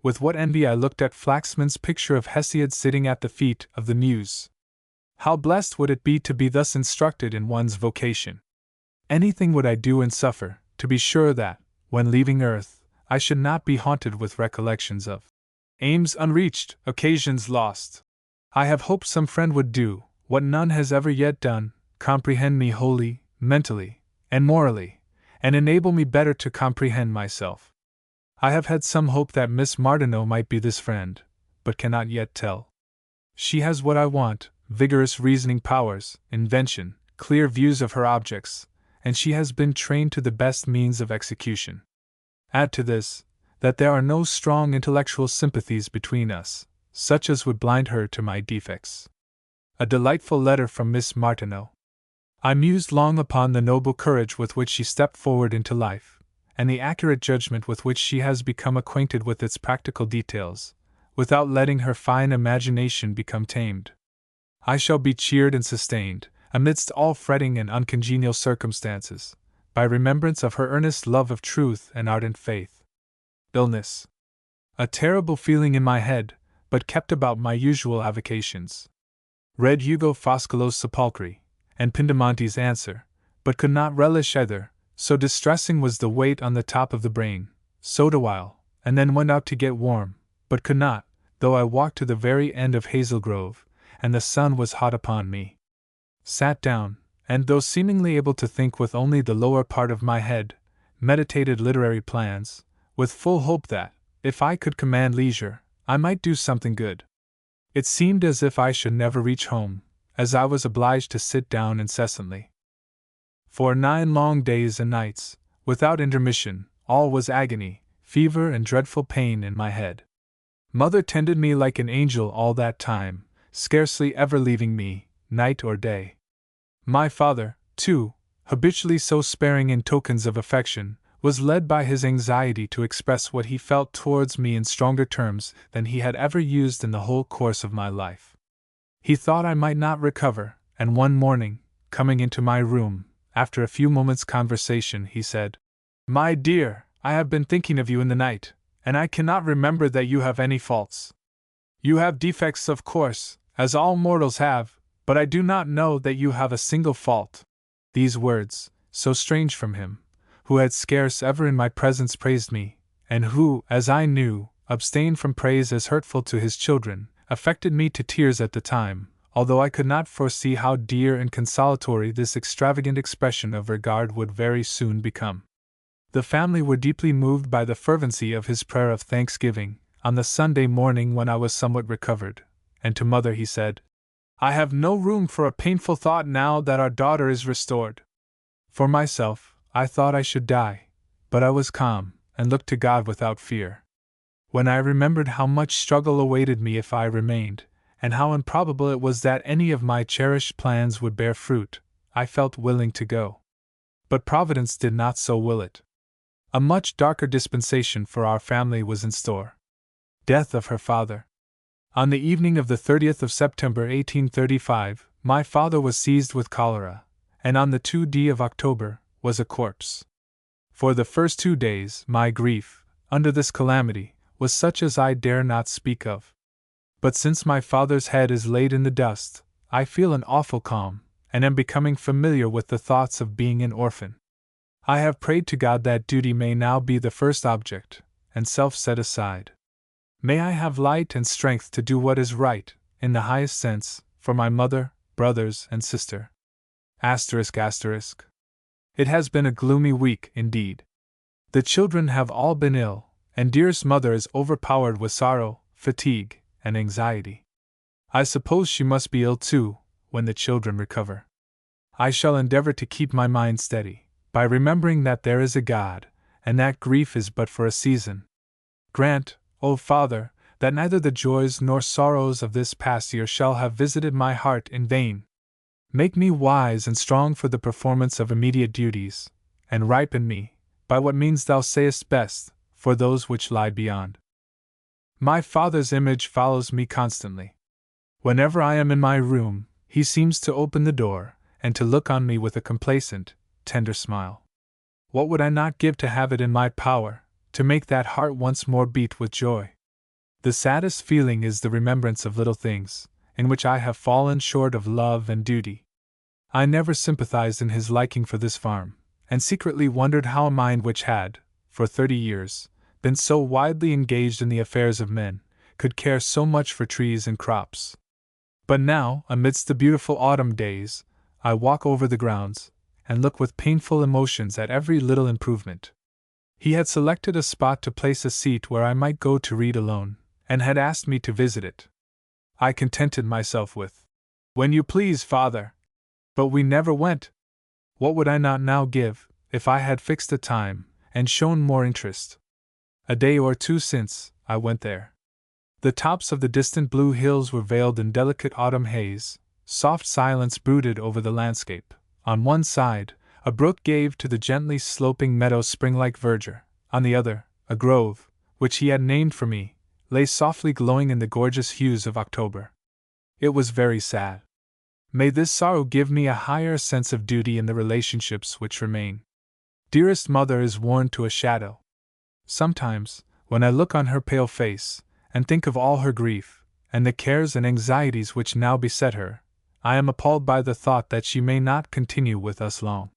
With what envy I looked at Flaxman's picture of Hesiod sitting at the feet of the Muse. How blessed would it be to be thus instructed in one's vocation! Anything would I do and suffer, to be sure that, when leaving earth, I should not be haunted with recollections of Aims unreached, occasions lost. I have hoped some friend would do what none has ever yet done, comprehend me wholly, mentally, and morally, and enable me better to comprehend myself. I have had some hope that Miss Martineau might be this friend, but cannot yet tell. She has what I want, vigorous reasoning powers, invention, clear views of her objects, and she has been trained to the best means of execution. Add to this, that there are no strong intellectual sympathies between us, such as would blind her to my defects. A delightful letter from Miss Martineau. I mused long upon the noble courage with which she stepped forward into life, and the accurate judgment with which she has become acquainted with its practical details, without letting her fine imagination become tamed. I shall be cheered and sustained, amidst all fretting and uncongenial circumstances, by remembrance of her earnest love of truth and ardent faith. Illness. A terrible feeling in my head, but kept about my usual avocations. Read Hugo Foscolo's Sepulchre, and Pindamonti's Answer, but could not relish either, so distressing was the weight on the top of the brain. Sewed a while, and then went out to get warm, but could not, though I walked to the very end of Hazel Grove, and the sun was hot upon me. Sat down, and though seemingly able to think with only the lower part of my head, meditated literary plans, with full hope that, if I could command leisure, I might do something good. It seemed as if I should never reach home, as I was obliged to sit down incessantly. For 9 long days and nights, without intermission, all was agony, fever and dreadful pain in my head. Mother tended me like an angel all that time, scarcely ever leaving me, night or day. My father, too, habitually so sparing in tokens of affection, was led by his anxiety to express what he felt towards me in stronger terms than he had ever used in the whole course of my life. He thought I might not recover, and one morning, coming into my room, after a few moments' conversation, he said, "My dear, I have been thinking of you in the night, and I cannot remember that you have any faults. You have defects, of course, as all mortals have, but I do not know that you have a single fault." These words, so strange from him, who had scarce ever in my presence praised me, and who, as I knew, abstained from praise as hurtful to his children, affected me to tears at the time, although I could not foresee how dear and consolatory this extravagant expression of regard would very soon become. The family were deeply moved by the fervency of his prayer of thanksgiving, on the Sunday morning when I was somewhat recovered, and to Mother he said, "I have no room for a painful thought now that our daughter is restored." For myself, I thought I should die, but I was calm, and looked to God without fear. When I remembered how much struggle awaited me if I remained, and how improbable it was that any of my cherished plans would bear fruit, I felt willing to go. But Providence did not so will it. A much darker dispensation for our family was in store. Death of her father. On the evening of the 30th of September 1835, my father was seized with cholera, and on the 2d of October, was a corpse. For the first 2 days, my grief, under this calamity, was such as I dare not speak of. But since my father's head is laid in the dust, I feel an awful calm, and am becoming familiar with the thoughts of being an orphan. I have prayed to God that duty may now be the first object, and self set aside. May I have light and strength to do what is right, in the highest sense, for my mother, brothers, and sister. ****. It has been a gloomy week, indeed. The children have all been ill, and dearest mother is overpowered with sorrow, fatigue, and anxiety. I suppose she must be ill too, when the children recover. I shall endeavor to keep my mind steady, by remembering that there is a God, and that grief is but for a season. Grant, O Father, that neither the joys nor sorrows of this past year shall have visited my heart in vain. Make me wise and strong for the performance of immediate duties, and ripen me, by what means thou sayest best, for those which lie beyond. My father's image follows me constantly. Whenever I am in my room, he seems to open the door, and to look on me with a complacent, tender smile. What would I not give to have it in my power, to make that heart once more beat with joy? The saddest feeling is the remembrance of little things, in which I have fallen short of love and duty. I never sympathized in his liking for this farm, and secretly wondered how a mind which had, for 30 years, been so widely engaged in the affairs of men, could care so much for trees and crops. But now, amidst the beautiful autumn days, I walk over the grounds, and look with painful emotions at every little improvement. He had selected a spot to place a seat where I might go to read alone, and had asked me to visit it. I contented myself with, "When you please, father." But we never went. What would I not now give, if I had fixed a time, and shown more interest? A day or two since, I went there. The tops of the distant blue hills were veiled in delicate autumn haze, soft silence brooded over the landscape. On one side, a brook gave to the gently sloping meadow spring-like verdure; on the other, a grove, which he had named for me, lay softly glowing in the gorgeous hues of October. It was very sad. May this sorrow give me a higher sense of duty in the relationships which remain. Dearest mother is worn to a shadow. Sometimes, when I look on her pale face, and think of all her grief, and the cares and anxieties which now beset her, I am appalled by the thought that she may not continue with us long.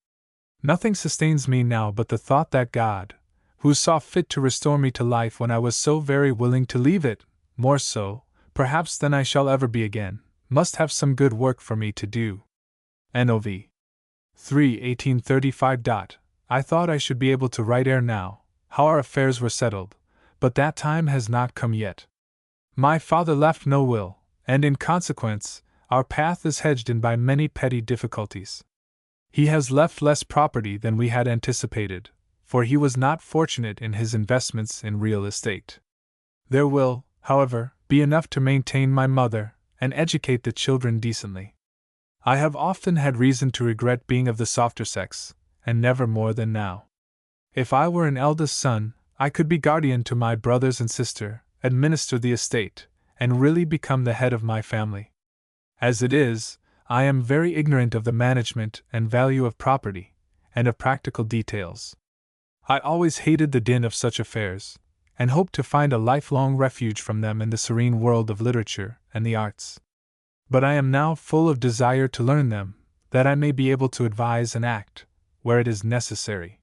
Nothing sustains me now but the thought that God, who saw fit to restore me to life when I was so very willing to leave it, more so, perhaps, than I shall ever be again, must have some good work for me to do. Nov. 3, 1835. I thought I should be able to write ere now, how our affairs were settled, but that time has not come yet. My father left no will, and in consequence, our path is hedged in by many petty difficulties. He has left less property than we had anticipated, for he was not fortunate in his investments in real estate. There will, however, be enough to maintain my mother, and educate the children decently. I have often had reason to regret being of the softer sex, and never more than now. If I were an eldest son, I could be guardian to my brothers and sister, administer the estate, and really become the head of my family. As it is, I am very ignorant of the management and value of property, and of practical details. I always hated the din of such affairs, and hoped to find a lifelong refuge from them in the serene world of literature and the arts. But I am now full of desire to learn them, that I may be able to advise and act, where it is necessary.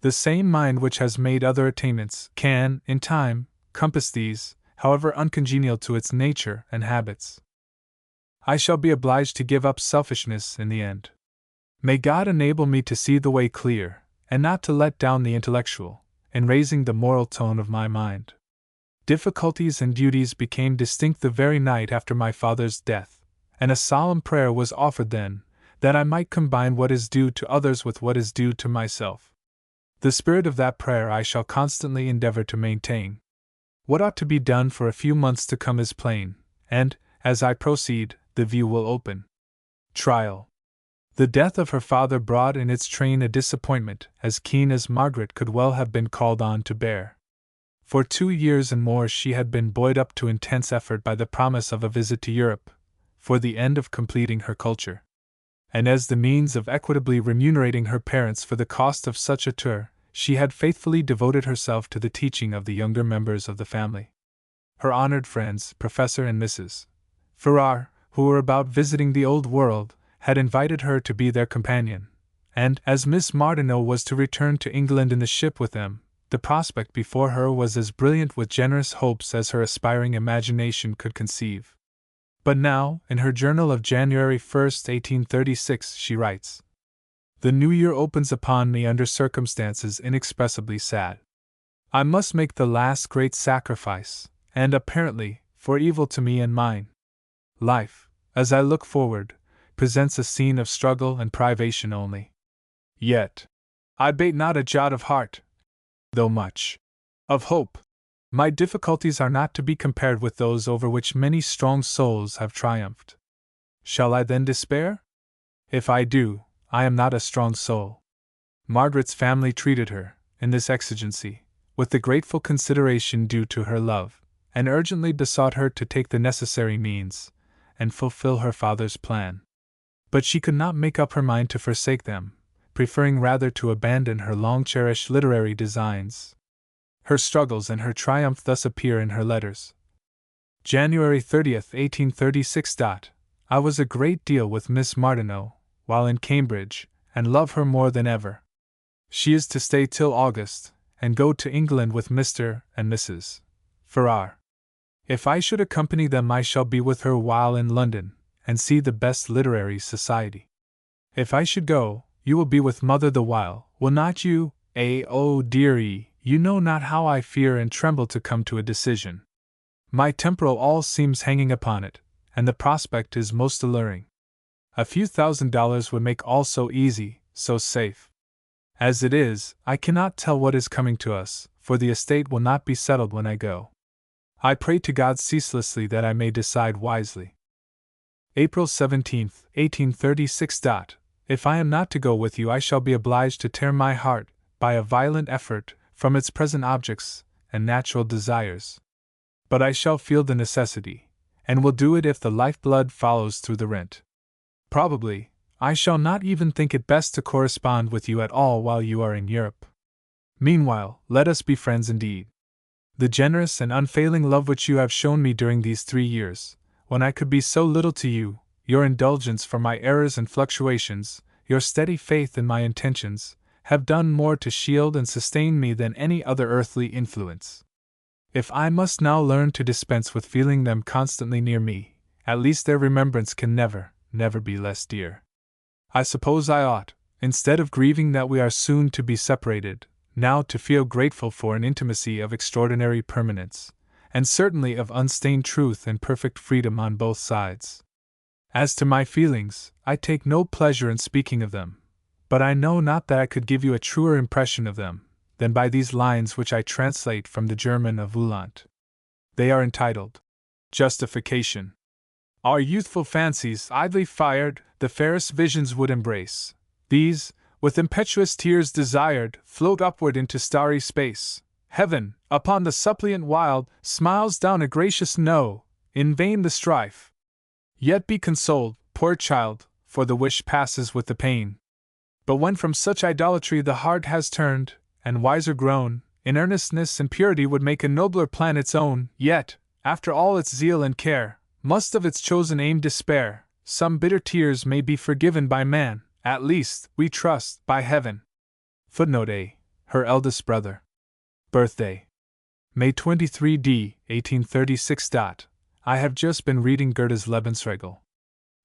The same mind which has made other attainments can, in time, compass these, however uncongenial to its nature and habits. I shall be obliged to give up selfishness in the end. May God enable me to see the way clear, and not to let down the intellectual, in raising the moral tone of my mind. Difficulties and duties became distinct the very night after my father's death, and a solemn prayer was offered then, that I might combine what is due to others with what is due to myself. The spirit of that prayer I shall constantly endeavor to maintain. What ought to be done for a few months to come is plain, and, as I proceed, the view will open. Trial. The death of her father brought in its train a disappointment as keen as Margaret could well have been called on to bear. For 2 years and more she had been buoyed up to intense effort by the promise of a visit to Europe, for the end of completing her culture. And as the means of equitably remunerating her parents for the cost of such a tour, she had faithfully devoted herself to the teaching of the younger members of the family. Her honored friends, Professor and Mrs. Farrar, who were about visiting the Old World, had invited her to be their companion, and, as Miss Martineau was to return to England in the ship with them, the prospect before her was as brilliant with generous hopes as her aspiring imagination could conceive. But now, in her journal of January 1, 1836, she writes, "The new year opens upon me under circumstances inexpressibly sad. I must make the last great sacrifice, and apparently, for evil to me and mine. Life, as I look forward, presents a scene of struggle and privation only. Yet, I bate not a jot of heart, though much of hope. My difficulties are not to be compared with those over which many strong souls have triumphed. Shall I then despair? If I do, I am not a strong soul." Margaret's family treated her, in this exigency, with the grateful consideration due to her love, and urgently besought her to take the necessary means, and fulfill her father's plan. But she could not make up her mind to forsake them, preferring rather to abandon her long-cherished literary designs. Her struggles and her triumph thus appear in her letters. January 30, 1836. I was a great deal with Miss Martineau, while in Cambridge, and love her more than ever. She is to stay till August, and go to England with Mr. and Mrs. Farrar. If I should accompany them, I shall be with her while in London, and see the best literary society. If I should go, you will be with mother the while, will not you? Oh dearie, you know not how I fear and tremble to come to a decision. My temporal all seems hanging upon it, and the prospect is most alluring. A few $1,000s would make all so easy, so safe. As it is, I cannot tell what is coming to us, for the estate will not be settled when I go. I pray to God ceaselessly that I may decide wisely. April 17, 1836. If I am not to go with you, I shall be obliged to tear my heart, by a violent effort, from its present objects and natural desires. But I shall feel the necessity, and will do it if the lifeblood follows through the rent. Probably, I shall not even think it best to correspond with you at all while you are in Europe. Meanwhile, let us be friends indeed. The generous and unfailing love which you have shown me during these 3 years, when I could be so little to you, your indulgence for my errors and fluctuations, your steady faith in my intentions, have done more to shield and sustain me than any other earthly influence. If I must now learn to dispense with feeling them constantly near me, at least their remembrance can never, never be less dear. I suppose I ought, instead of grieving that we are soon to be separated, now to feel grateful for an intimacy of extraordinary permanence, and certainly of unstained truth and perfect freedom on both sides. As to my feelings, I take no pleasure in speaking of them, but I know not that I could give you a truer impression of them than by these lines which I translate from the German of Uhland. They are entitled, Justification. Our youthful fancies, idly fired, the fairest visions would embrace. These, with impetuous tears desired, float upward into starry space. Heaven, upon the suppliant wild, smiles down a gracious no. In vain the strife. Yet be consoled, poor child, for the wish passes with the pain. But when from such idolatry the heart has turned, and wiser grown, in earnestness and purity would make a nobler plan its own, yet, after all its zeal and care, must of its chosen aim despair. Some bitter tears may be forgiven by man, at least, we trust, by heaven. Footnote A. Her eldest brother. Birthday. May 23 d. 1836. I have just been reading Goethe's Lebensregel.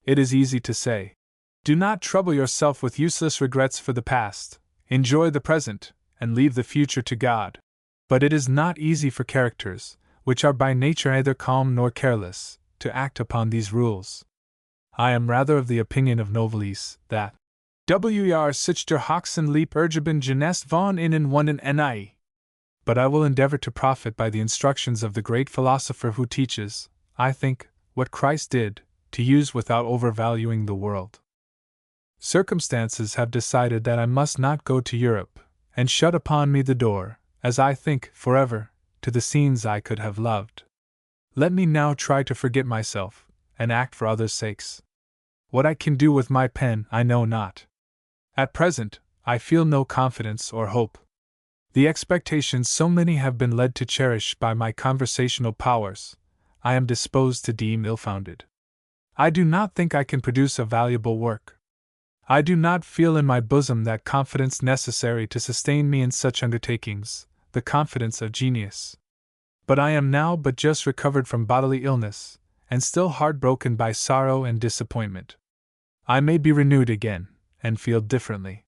It is easy to say, do not trouble yourself with useless regrets for the past, enjoy the present, and leave the future to God. But it is not easy for characters, which are by nature neither calm nor careless, to act upon these rules. I am rather of the opinion of Novalis, that wir sich der Hochsen lieb ergeben genest von innen wunden nie. But I will endeavor to profit by the instructions of the great philosopher who teaches, I think, what Christ did, to use without overvaluing the world. Circumstances have decided that I must not go to Europe, and shut upon me the door, as I think, forever, to the scenes I could have loved. Let me now try to forget myself, and act for others' sakes. What I can do with my pen I know not. At present, I feel no confidence or hope. The expectations so many have been led to cherish by my conversational powers, I am disposed to deem ill-founded. I do not think I can produce a valuable work. I do not feel in my bosom that confidence necessary to sustain me in such undertakings, the confidence of genius. But I am now but just recovered from bodily illness, and still heartbroken by sorrow and disappointment. I may be renewed again, and feel differently.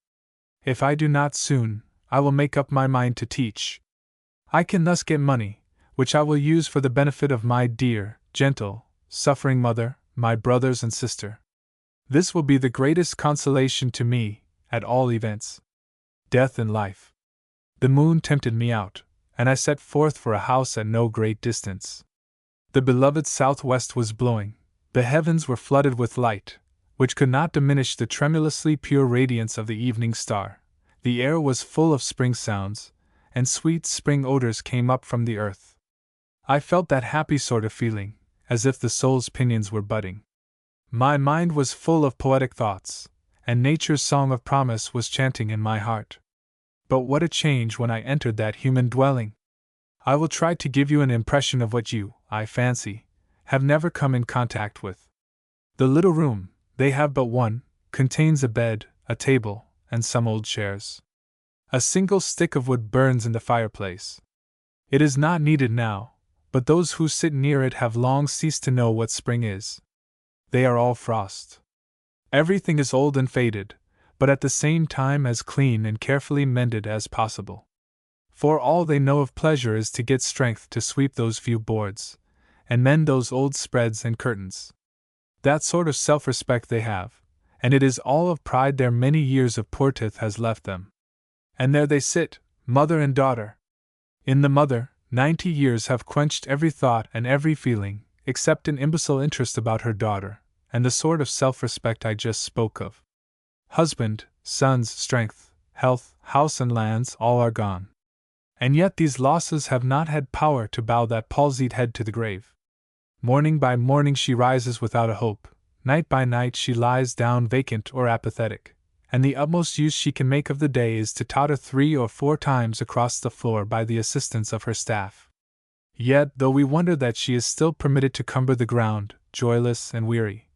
If I do not soon, I will make up my mind to teach. I can thus get money, which I will use for the benefit of my dear, gentle, suffering mother, my brothers and sister. This will be the greatest consolation to me, at all events. Death and life. The moon tempted me out, and I set forth for a house at no great distance. The beloved southwest was blowing, the heavens were flooded with light, which could not diminish the tremulously pure radiance of the evening star. The air was full of spring sounds, and sweet spring odors came up from the earth. I felt that happy sort of feeling, as if the soul's pinions were budding. My mind was full of poetic thoughts, and nature's song of promise was chanting in my heart. But what a change when I entered that human dwelling! I will try to give you an impression of what you, I fancy, have never come in contact with. The little room, they have but one, contains a bed, a table, and some old chairs. A single stick of wood burns in the fireplace. It is not needed now, but those who sit near it have long ceased to know what spring is. They are all frost. Everything is old and faded, but at the same time as clean and carefully mended as possible. For all they know of pleasure is to get strength to sweep those few boards, and mend those old spreads and curtains. That sort of self-respect they have, and it is all of pride their many years of portith has left them. And there they sit, mother and daughter. In the mother, 90 years have quenched every thought and every feeling, except an imbecile interest about her daughter, and the sort of self-respect I just spoke of. Husband, sons, strength, health, house and lands, all are gone. And yet these losses have not had power to bow that palsied head to the grave. Morning by morning she rises without a hope, night by night she lies down vacant or apathetic, and the utmost use she can make of the day is to totter 3 or 4 times across the floor by the assistance of her staff. Yet, though we wonder that she is still permitted to cumber the ground, joyless and weary,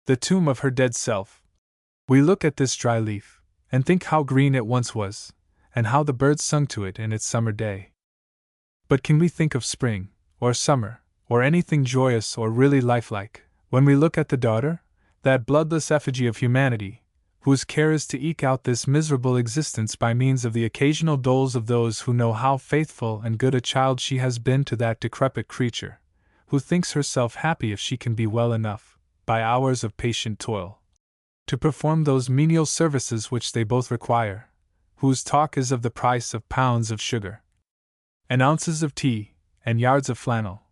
the tomb of her dead self, we look at this dry leaf, and think how green it once was, and how the birds sung to it in its summer day. But can we think of spring, or summer, or anything joyous or really lifelike, when we look at the daughter, that bloodless effigy of humanity, whose care is to eke out this miserable existence by means of the occasional doles of those who know how faithful and good a child she has been to that decrepit creature, who thinks herself happy if she can be well enough, by hours of patient toil, to perform those menial services which they both require, whose talk is of the price of pounds of sugar, and ounces of tea, and yards of flannel,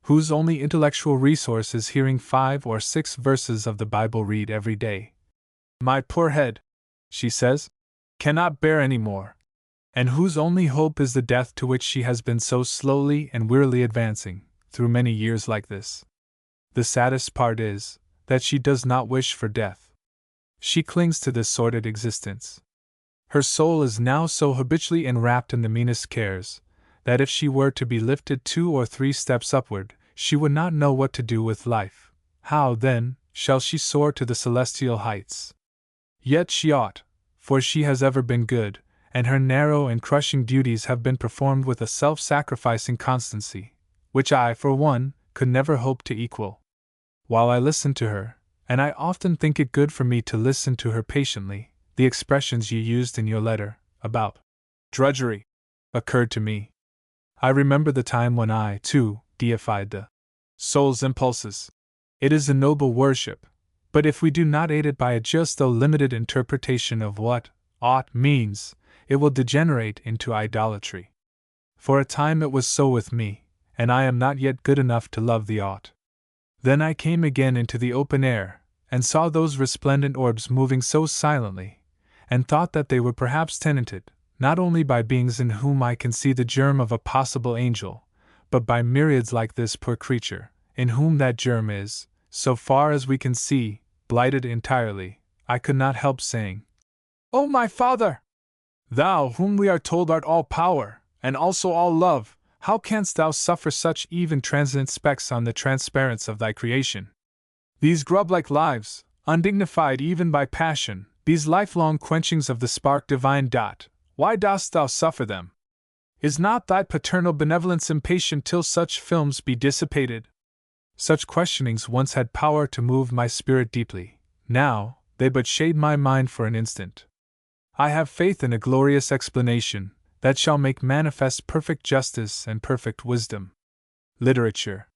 whose only intellectual resource is hearing 5 or 6 verses of the Bible read every day. My poor head, she says, cannot bear any more, and whose only hope is the death to which she has been so slowly and wearily advancing, through many years like this. The saddest part is, that she does not wish for death. She clings to this sordid existence. Her soul is now so habitually enwrapped in the meanest cares, that if she were to be lifted 2 or 3 steps upward, she would not know what to do with life. How, then, shall she soar to the celestial heights? Yet she ought, for she has ever been good, and her narrow and crushing duties have been performed with a self-sacrificing constancy, which I, for one, could never hope to equal. While I listen to her, and I often think it good for me to listen to her patiently, the expressions you used in your letter, about drudgery, occurred to me. I remember the time when I, too, deified the soul's impulses. It is a noble worship, but if we do not aid it by a just though limited interpretation of what ought means, it will degenerate into idolatry. For a time it was so with me, and I am not yet good enough to love the ought. Then I came again into the open air, and saw those resplendent orbs moving so silently, and thought that they were perhaps tenanted, not only by beings in whom I can see the germ of a possible angel, but by myriads like this poor creature, in whom that germ is, so far as we can see, blighted entirely. I could not help saying, "O my Father! Thou whom we are told art all power, and also all love, how canst thou suffer such even transient specks on the transparence of thy creation? These grub-like lives, undignified even by passion, these lifelong quenchings of the spark divine. Why dost thou suffer them? Is not thy paternal benevolence impatient till such films be dissipated?" Such questionings once had power to move my spirit deeply, now they but shade my mind for an instant. I have faith in a glorious explanation that shall make manifest perfect justice and perfect wisdom. Literature,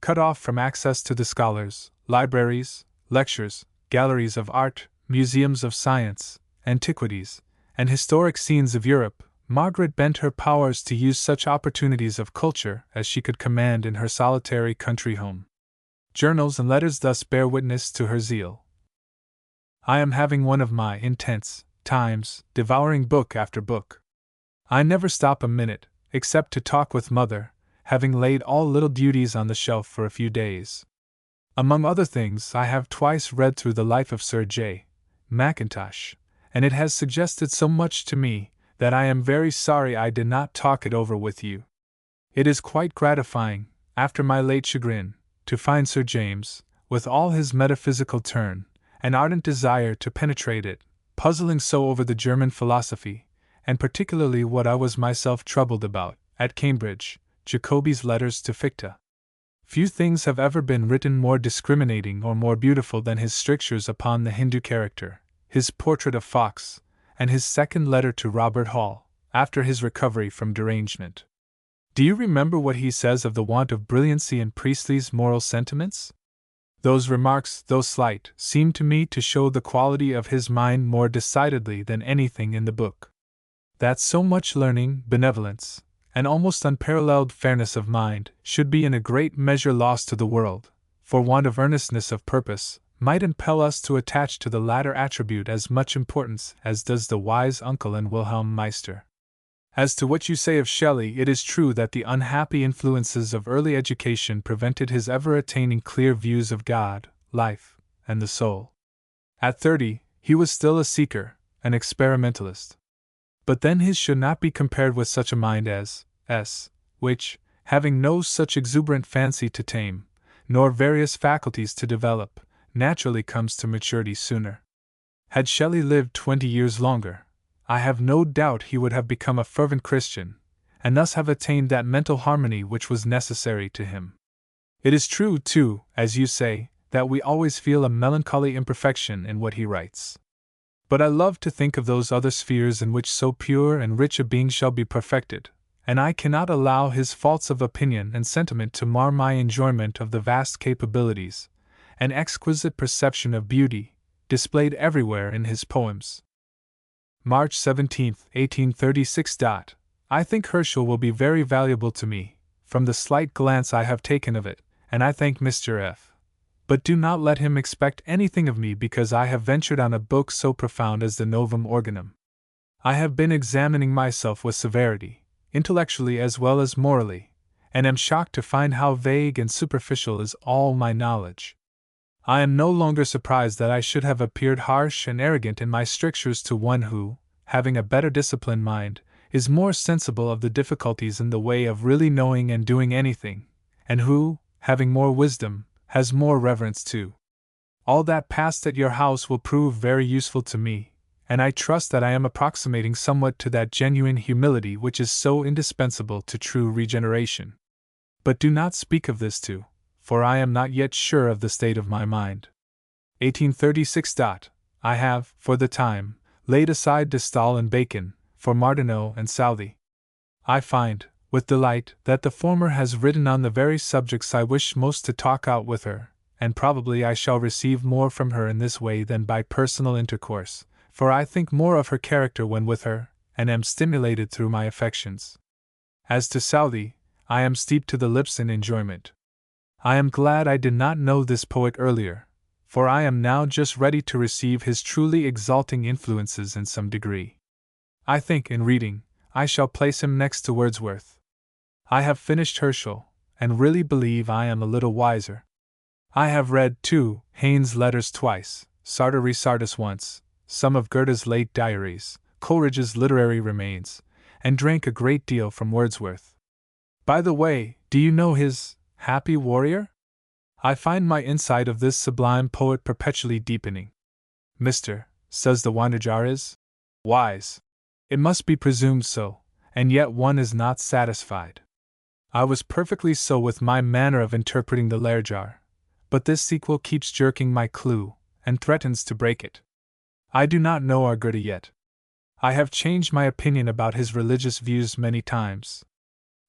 cut off from access to the scholars, libraries, lectures, galleries of art, museums of science, antiquities, and historic scenes of Europe, Margaret bent her powers to use such opportunities of culture as she could command in her solitary country home. Journals and letters thus bear witness to her zeal. I am having one of my intense times, devouring book after book. I never stop a minute, except to talk with Mother, having laid all little duties on the shelf for a few days. Among other things, I have twice read through the life of Sir J. Mackintosh, and it has suggested so much to me that I am very sorry I did not talk it over with you. It is quite gratifying, after my late chagrin, to find Sir James, with all his metaphysical turn, and ardent desire to penetrate it, puzzling so over the German philosophy, and particularly what I was myself troubled about, at Cambridge, Jacobi's letters to Fichte. Few things have ever been written more discriminating or more beautiful than his strictures upon the Hindu character, his portrait of Fox, and his second letter to Robert Hall, after his recovery from derangement. Do you remember what he says of the want of brilliancy in Priestley's moral sentiments? Those remarks, though slight, seem to me to show the quality of his mind more decidedly than anything in the book. That so much learning, benevolence, and almost unparalleled fairness of mind should be in a great measure lost to the world, for want of earnestness of purpose, might impel us to attach to the latter attribute as much importance as does the wise uncle and Wilhelm Meister. As to what you say of Shelley, it is true that the unhappy influences of early education prevented his ever attaining clear views of God, life, and the soul. At 30, he was still a seeker, an experimentalist. But then his should not be compared with such a mind as S, which, having no such exuberant fancy to tame, nor various faculties to develop, naturally comes to maturity sooner. Had Shelley lived 20 years longer, I have no doubt he would have become a fervent Christian, and thus have attained that mental harmony which was necessary to him. It is true, too, as you say, that we always feel a melancholy imperfection in what he writes. But I love to think of those other spheres in which so pure and rich a being shall be perfected, and I cannot allow his faults of opinion and sentiment to mar my enjoyment of the vast capabilities and exquisite perception of beauty displayed everywhere in his poems. March 17, 1836. I think Herschel will be very valuable to me, from the slight glance I have taken of it, and I thank Mr. F. But do not let him expect anything of me because I have ventured on a book so profound as the Novum Organum. I have been examining myself with severity, intellectually as well as morally, and am shocked to find how vague and superficial is all my knowledge. I am no longer surprised that I should have appeared harsh and arrogant in my strictures to one who, having a better disciplined mind, is more sensible of the difficulties in the way of really knowing and doing anything, and who, having more wisdom, has more reverence too. All that passed at your house will prove very useful to me, and I trust that I am approximating somewhat to that genuine humility which is so indispensable to true regeneration. But do not speak of this too, for I am not yet sure of the state of my mind. 1836. I have, for the time, laid aside de Staël and Bacon, for Martineau and Southey. I find, with delight, that the former has written on the very subjects I wish most to talk out with her, and probably I shall receive more from her in this way than by personal intercourse, for I think more of her character when with her, and am stimulated through my affections. As to Southey, I am steeped to the lips in enjoyment. I am glad I did not know this poet earlier, for I am now just ready to receive his truly exalting influences in some degree. I think, in reading, I shall place him next to Wordsworth. I have finished Herschel, and really believe I am a little wiser. I have read, too, Heine's letters twice, Sartor Resartus once, some of Goethe's late diaries, Coleridge's literary remains, and drank a great deal from Wordsworth. By the way, do you know his Happy Warrior? I find my insight of this sublime poet perpetually deepening. Mr. says the Wanderjar is wise. It must be presumed so, and yet one is not satisfied. I was perfectly so with my manner of interpreting the Lehrjar, but this sequel keeps jerking my clue, and threatens to break it. I do not know our Goethe yet. I have changed my opinion about his religious views many times.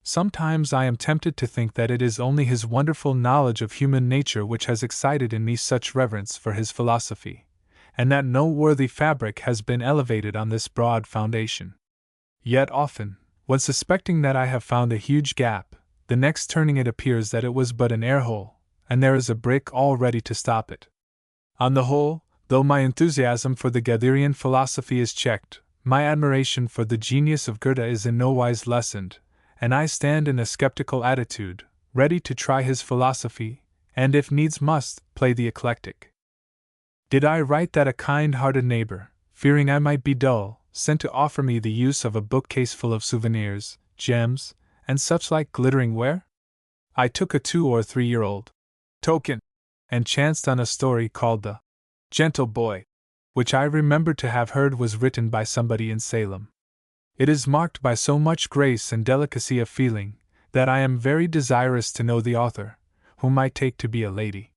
Sometimes I am tempted to think that it is only his wonderful knowledge of human nature which has excited in me such reverence for his philosophy, and that no worthy fabric has been elevated on this broad foundation. Yet often, when suspecting that I have found a huge gap, the next turning it appears that it was but an air-hole, and there is a brick all ready to stop it. On the whole, though my enthusiasm for the Gatherian philosophy is checked, my admiration for the genius of Goethe is in no wise lessened, and I stand in a skeptical attitude, ready to try his philosophy, and if needs must, play the eclectic. Did I write that a kind-hearted neighbor, fearing I might be dull, sent to offer me the use of a bookcase full of souvenirs, gems, and such-like glittering ware? I took a 2 or 3-year-old token, and chanced on a story called The Gentle Boy, which I remembered to have heard was written by somebody in Salem. It is marked by so much grace and delicacy of feeling, that I am very desirous to know the author, whom I take to be a lady.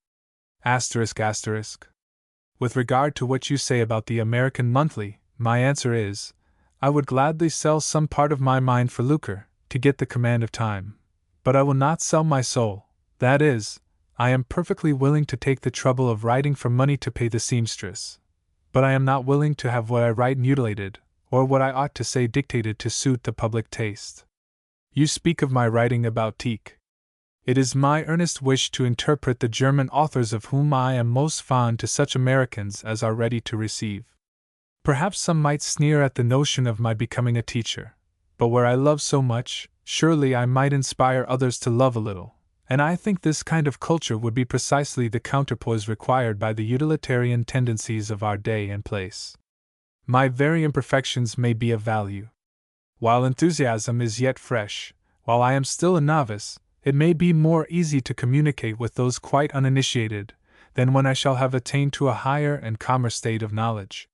With regard to what you say about the American Monthly, my answer is, I would gladly sell some part of my mind for lucre, to get the command of time. But I will not sell my soul. That is, I am perfectly willing to take the trouble of writing for money to pay the seamstress. But I am not willing to have what I write mutilated, or what I ought to say dictated to suit the public taste. You speak of my writing about Tieck. It is my earnest wish to interpret the German authors of whom I am most fond to such Americans as are ready to receive. Perhaps some might sneer at the notion of my becoming a teacher, but where I love so much, surely I might inspire others to love a little, and I think this kind of culture would be precisely the counterpoise required by the utilitarian tendencies of our day and place. My very imperfections may be of value. While enthusiasm is yet fresh, while I am still a novice, it may be more easy to communicate with those quite uninitiated than when I shall have attained to a higher and calmer state of knowledge.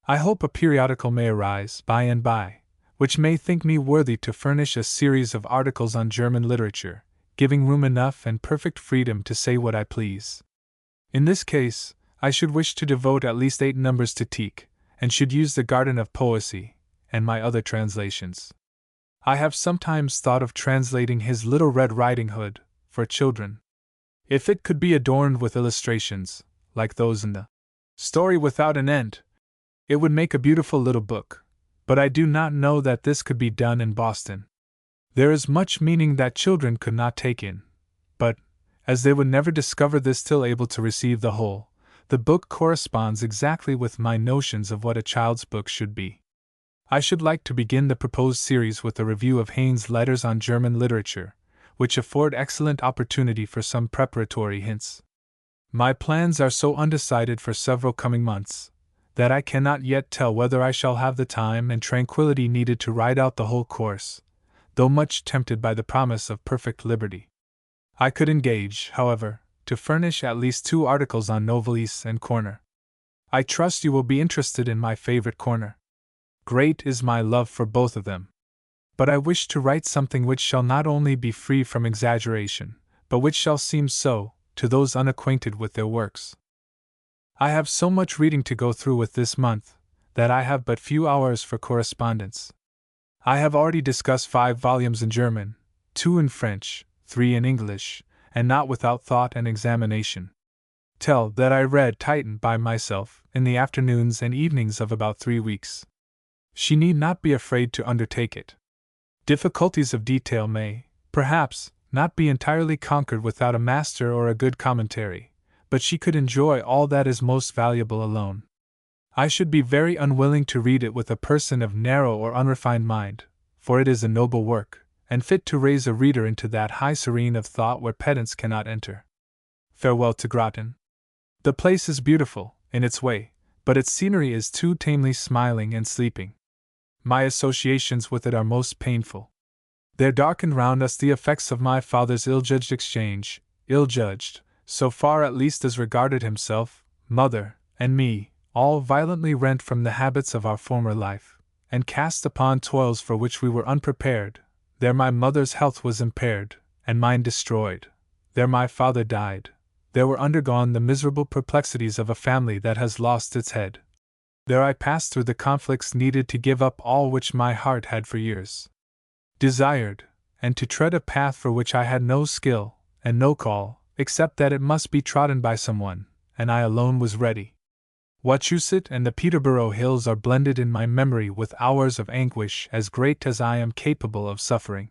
I hope a periodical may arise, by and by, which may think me worthy to furnish a series of articles on German literature, giving room enough and perfect freedom to say what I please. In this case, I should wish to devote at least 8 numbers to Tieck, and should use the Garden of Poesy, and my other translations. I have sometimes thought of translating his Little Red Riding Hood, for children. If it could be adorned with illustrations, like those in the Story Without an End, it would make a beautiful little book, but I do not know that this could be done in Boston. There is much meaning that children could not take in, but, as they would never discover this till able to receive the whole, the book corresponds exactly with my notions of what a child's book should be. I should like to begin the proposed series with a review of Heine's Letters on German Literature, which afford excellent opportunity for some preparatory hints. My plans are so undecided for several coming months, that I cannot yet tell whether I shall have the time and tranquillity needed to write out the whole course, though much tempted by the promise of perfect liberty. I could engage, however, to furnish at least 2 articles on Novalis and Corner. I trust you will be interested in my favorite corner. Great is my love for both of them. But I wish to write something which shall not only be free from exaggeration, but which shall seem so, to those unacquainted with their works. I have so much reading to go through with this month, that I have but few hours for correspondence. I have already discussed 5 volumes in German, 2 in French, 3 in English, and not without thought and examination. Tell that I read Titan by myself, in the afternoons and evenings of about 3 weeks. She need not be afraid to undertake it. Difficulties of detail may, perhaps, not be entirely conquered without a master or a good commentary, but she could enjoy all that is most valuable alone. I should be very unwilling to read it with a person of narrow or unrefined mind, for it is a noble work, and fit to raise a reader into that high serene of thought where pedants cannot enter. Farewell to Groton. The place is beautiful, in its way, but its scenery is too tamely smiling and sleeping. My associations with it are most painful. There darkened round us the effects of my father's ill-judged exchange, ill-judged, so far at least as regarded himself, mother, and me, all violently rent from the habits of our former life, and cast upon toils for which we were unprepared. There my mother's health was impaired, and mine destroyed. There my father died. There were undergone the miserable perplexities of a family that has lost its head. There I passed through the conflicts needed to give up all which my heart had for years desired, and to tread a path for which I had no skill, and no call, except that it must be trodden by someone, and I alone was ready. Wachusett and the Peterborough Hills are blended in my memory with hours of anguish as great as I am capable of suffering.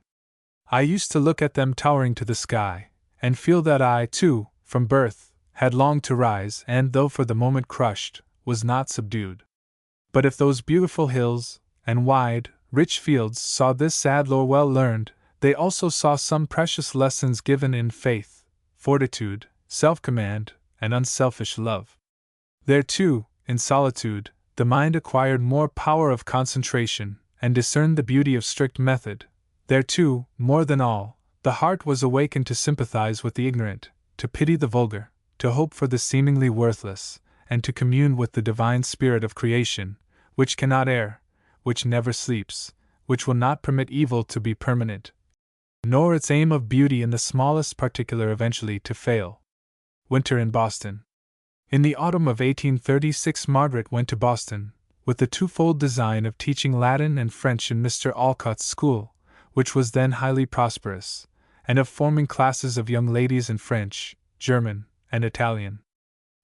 I used to look at them towering to the sky, and feel that I, too, from birth, had longed to rise and, though for the moment crushed, was not subdued. But if those beautiful hills, and wide, rich fields saw this sad lore well learned, they also saw some precious lessons given in faith, fortitude, self-command, and unselfish love. There too, in solitude, the mind acquired more power of concentration, and discerned the beauty of strict method. There too, more than all, the heart was awakened to sympathize with the ignorant, to pity the vulgar, to hope for the seemingly worthless, and to commune with the divine spirit of creation, which cannot err, which never sleeps, which will not permit evil to be permanent. nor its aim of beauty in the smallest particular eventually to fail. Winter in Boston. In the autumn of 1836, Margaret went to Boston, with the twofold design of teaching Latin and French in Mr. Alcott's school, which was then highly prosperous, and of forming classes of young ladies in French, German, and Italian.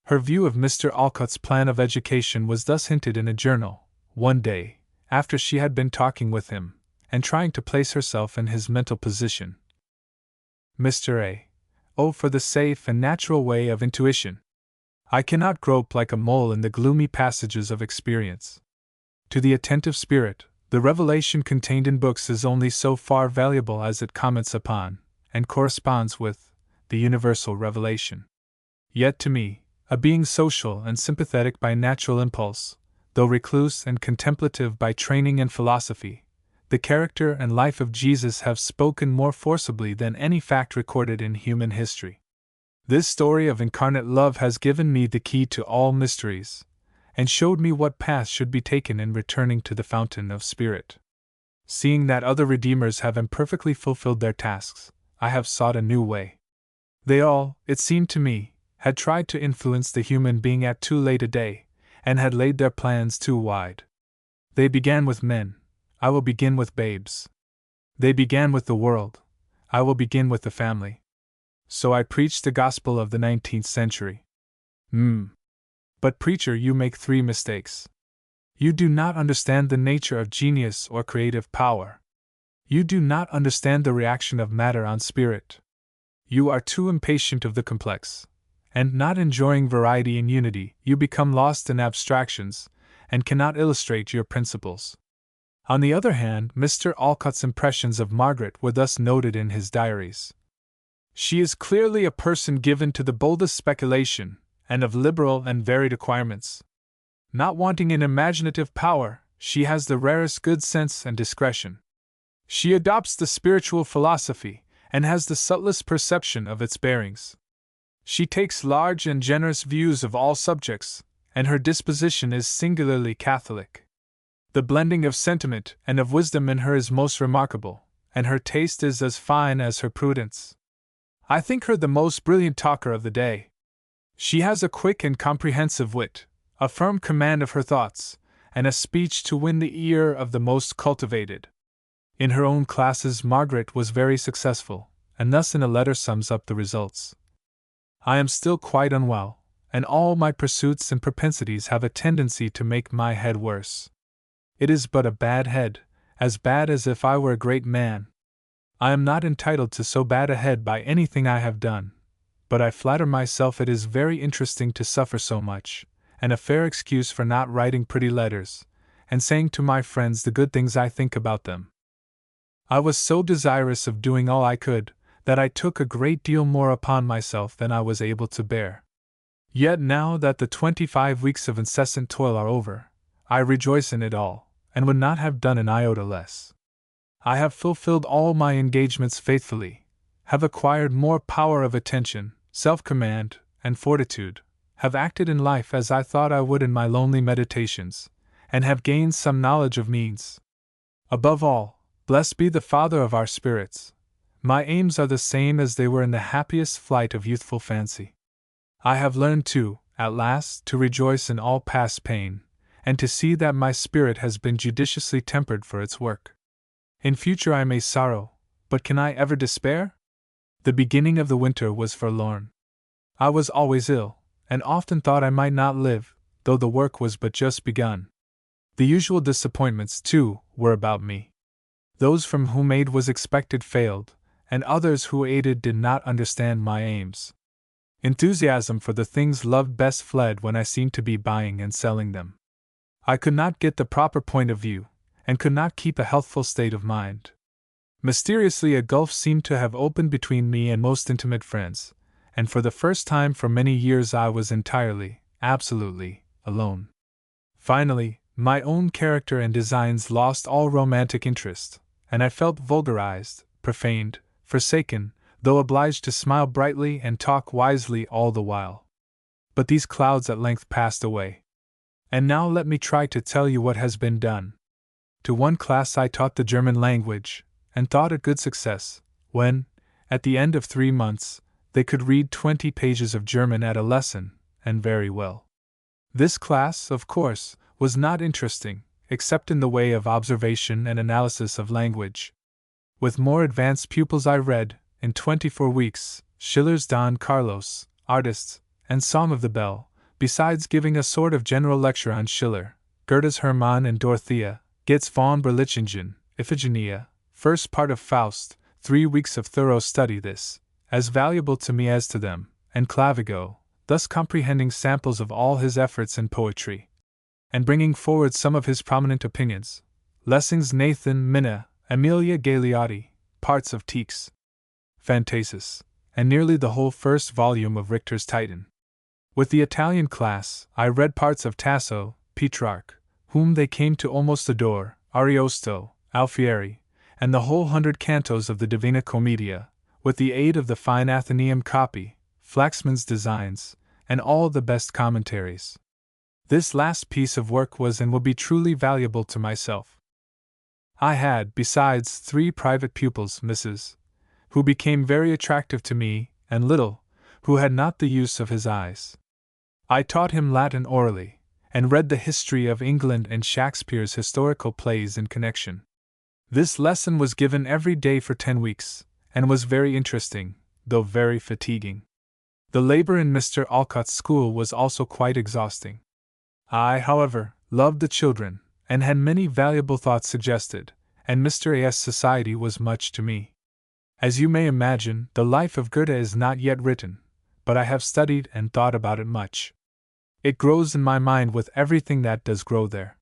Her view of Mr. Alcott's plan of education was thus hinted in a journal, one day, after she had been talking with him, and trying to place herself in his mental position. Mr. A. Oh, for the safe and natural way of intuition! I cannot grope like a mole in the gloomy passages of experience. To the attentive spirit, the revelation contained in books is only so far valuable as it comments upon, and corresponds with, the universal revelation. Yet to me, a being social and sympathetic by natural impulse, though recluse and contemplative by training and philosophy, the character and life of Jesus have spoken more forcibly than any fact recorded in human history. This story of incarnate love has given me the key to all mysteries, and showed me what path should be taken in returning to the fountain of spirit. Seeing that other redeemers have imperfectly fulfilled their tasks, I have sought a new way. They all, it seemed to me, had tried to influence the human being at too late a day, and had laid their plans too wide. They began with men, I will begin with babes. They began with the world, I will begin with the family. So I preach the gospel of the 19th century. But preacher, you make 3 mistakes. You do not understand the nature of genius or creative power. You do not understand the reaction of matter on spirit. You are too impatient of the complex, and not enjoying variety and unity, you become lost in abstractions, and cannot illustrate your principles. On the other hand, Mr. Alcott's impressions of Margaret were thus noted in his diaries. She is clearly a person given to the boldest speculation, and of liberal and varied acquirements. Not wanting in imaginative power, she has the rarest good sense and discretion. She adopts the spiritual philosophy, and has the subtlest perception of its bearings. She takes large and generous views of all subjects, and her disposition is singularly catholic. The blending of sentiment and of wisdom in her is most remarkable, and her taste is as fine as her prudence. I think her the most brilliant talker of the day. She has a quick and comprehensive wit, a firm command of her thoughts, and a speech to win the ear of the most cultivated. In her own classes, Margaret was very successful, and thus in a letter sums up the results. I am still quite unwell, and all my pursuits and propensities have a tendency to make my head worse. It is but a bad head, as bad as if I were a great man. I am not entitled to so bad a head by anything I have done, but I flatter myself it is very interesting to suffer so much, and a fair excuse for not writing pretty letters, and saying to my friends the good things I think about them. I was so desirous of doing all I could, that I took a great deal more upon myself than I was able to bear. Yet now that the 25 weeks of incessant toil are over, I rejoice in it all, and would not have done an iota less. I have fulfilled all my engagements faithfully, have acquired more power of attention, self-command, and fortitude, have acted in life as I thought I would in my lonely meditations, and have gained some knowledge of means. Above all, blessed be the Father of our spirits, my aims are the same as they were in the happiest flight of youthful fancy. I have learned too, at last, to rejoice in all past pain, and to see that my spirit has been judiciously tempered for its work. In future I may sorrow, but can I ever despair? The beginning of the winter was forlorn. I was always ill, and often thought I might not live, though the work was but just begun. The usual disappointments, too, were about me. Those from whom aid was expected failed, and others who aided did not understand my aims. Enthusiasm for the things loved best fled when I seemed to be buying and selling them. I could not get the proper point of view, and could not keep a healthful state of mind. Mysteriously a gulf seemed to have opened between me and most intimate friends, and for the first time for many years I was entirely, absolutely, alone. Finally, my own character and designs lost all romantic interest, and I felt vulgarized, profaned, forsaken, though obliged to smile brightly and talk wisely all the while. But these clouds at length passed away. And now let me try to tell you what has been done. To one class I taught the German language, and thought it good success, when, at the end of 3 months, they could read 20 pages of German at a lesson, and very well. This class, of course, was not interesting, except in the way of observation and analysis of language. With more advanced pupils I read, in 24 weeks, Schiller's Don Carlos, Artists, and Song of the Bell, besides giving a sort of general lecture on Schiller, Goethe's Hermann and Dorothea, Goetz von Berlichingen, Iphigenia, first part of Faust, 3 weeks of thorough study. This, as valuable to me as to them, and Clavigo, thus comprehending samples of all his efforts in poetry, and bringing forward some of his prominent opinions. Lessing's Nathan, Minna, Amelia Galeotti, parts of Tieck's Phantasis, and nearly the whole first volume of Richter's Titan. With the Italian class, I read parts of Tasso, Petrarch, whom they came to almost adore, Ariosto, Alfieri, and the whole 100 cantos of the Divina Commedia, with the aid of the fine Athenaeum copy, Flaxman's Designs, and all the best commentaries. This last piece of work was and will be truly valuable to myself. I had, besides, 3 private pupils, Mrs., who became very attractive to me, and Little, who had not the use of his eyes. I taught him Latin orally, and read the history of England and Shakespeare's historical plays in connection. This lesson was given every day for 10 weeks, and was very interesting, though very fatiguing. The labor in Mr. Alcott's school was also quite exhausting. I, however, loved the children, and had many valuable thoughts suggested, and Mr. A.'s society was much to me. As you may imagine, the life of Goethe is not yet written, but I have studied and thought about it much. It grows in my mind with everything that does grow there.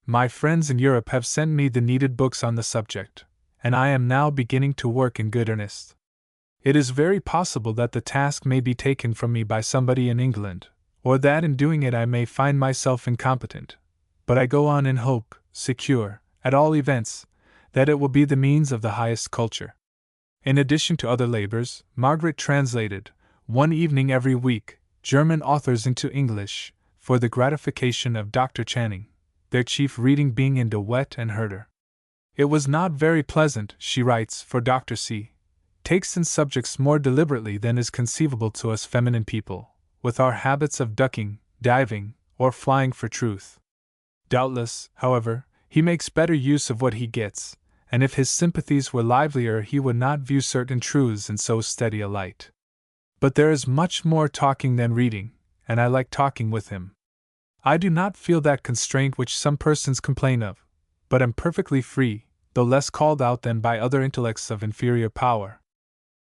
My friends in Europe have sent me the needed books on the subject, and I am now beginning to work in good earnest. It is very possible that the task may be taken from me by somebody in England, or that in doing it I may find myself incompetent, but I go on in hope, secure, at all events, that it will be the means of the highest culture. In addition to other labors, Margaret translated, one evening every week, German authors into English, for the gratification of Dr. Channing, their chief reading being in De Wet and Herder. It was not very pleasant, she writes, for Dr. C. takes in subjects more deliberately than is conceivable to us feminine people, with our habits of ducking, diving, or flying for truth. Doubtless, however, he makes better use of what he gets, and if his sympathies were livelier he would not view certain truths in so steady a light. But there is much more talking than reading, and I like talking with him. I do not feel that constraint which some persons complain of, but am perfectly free, though less called out than by other intellects of inferior power.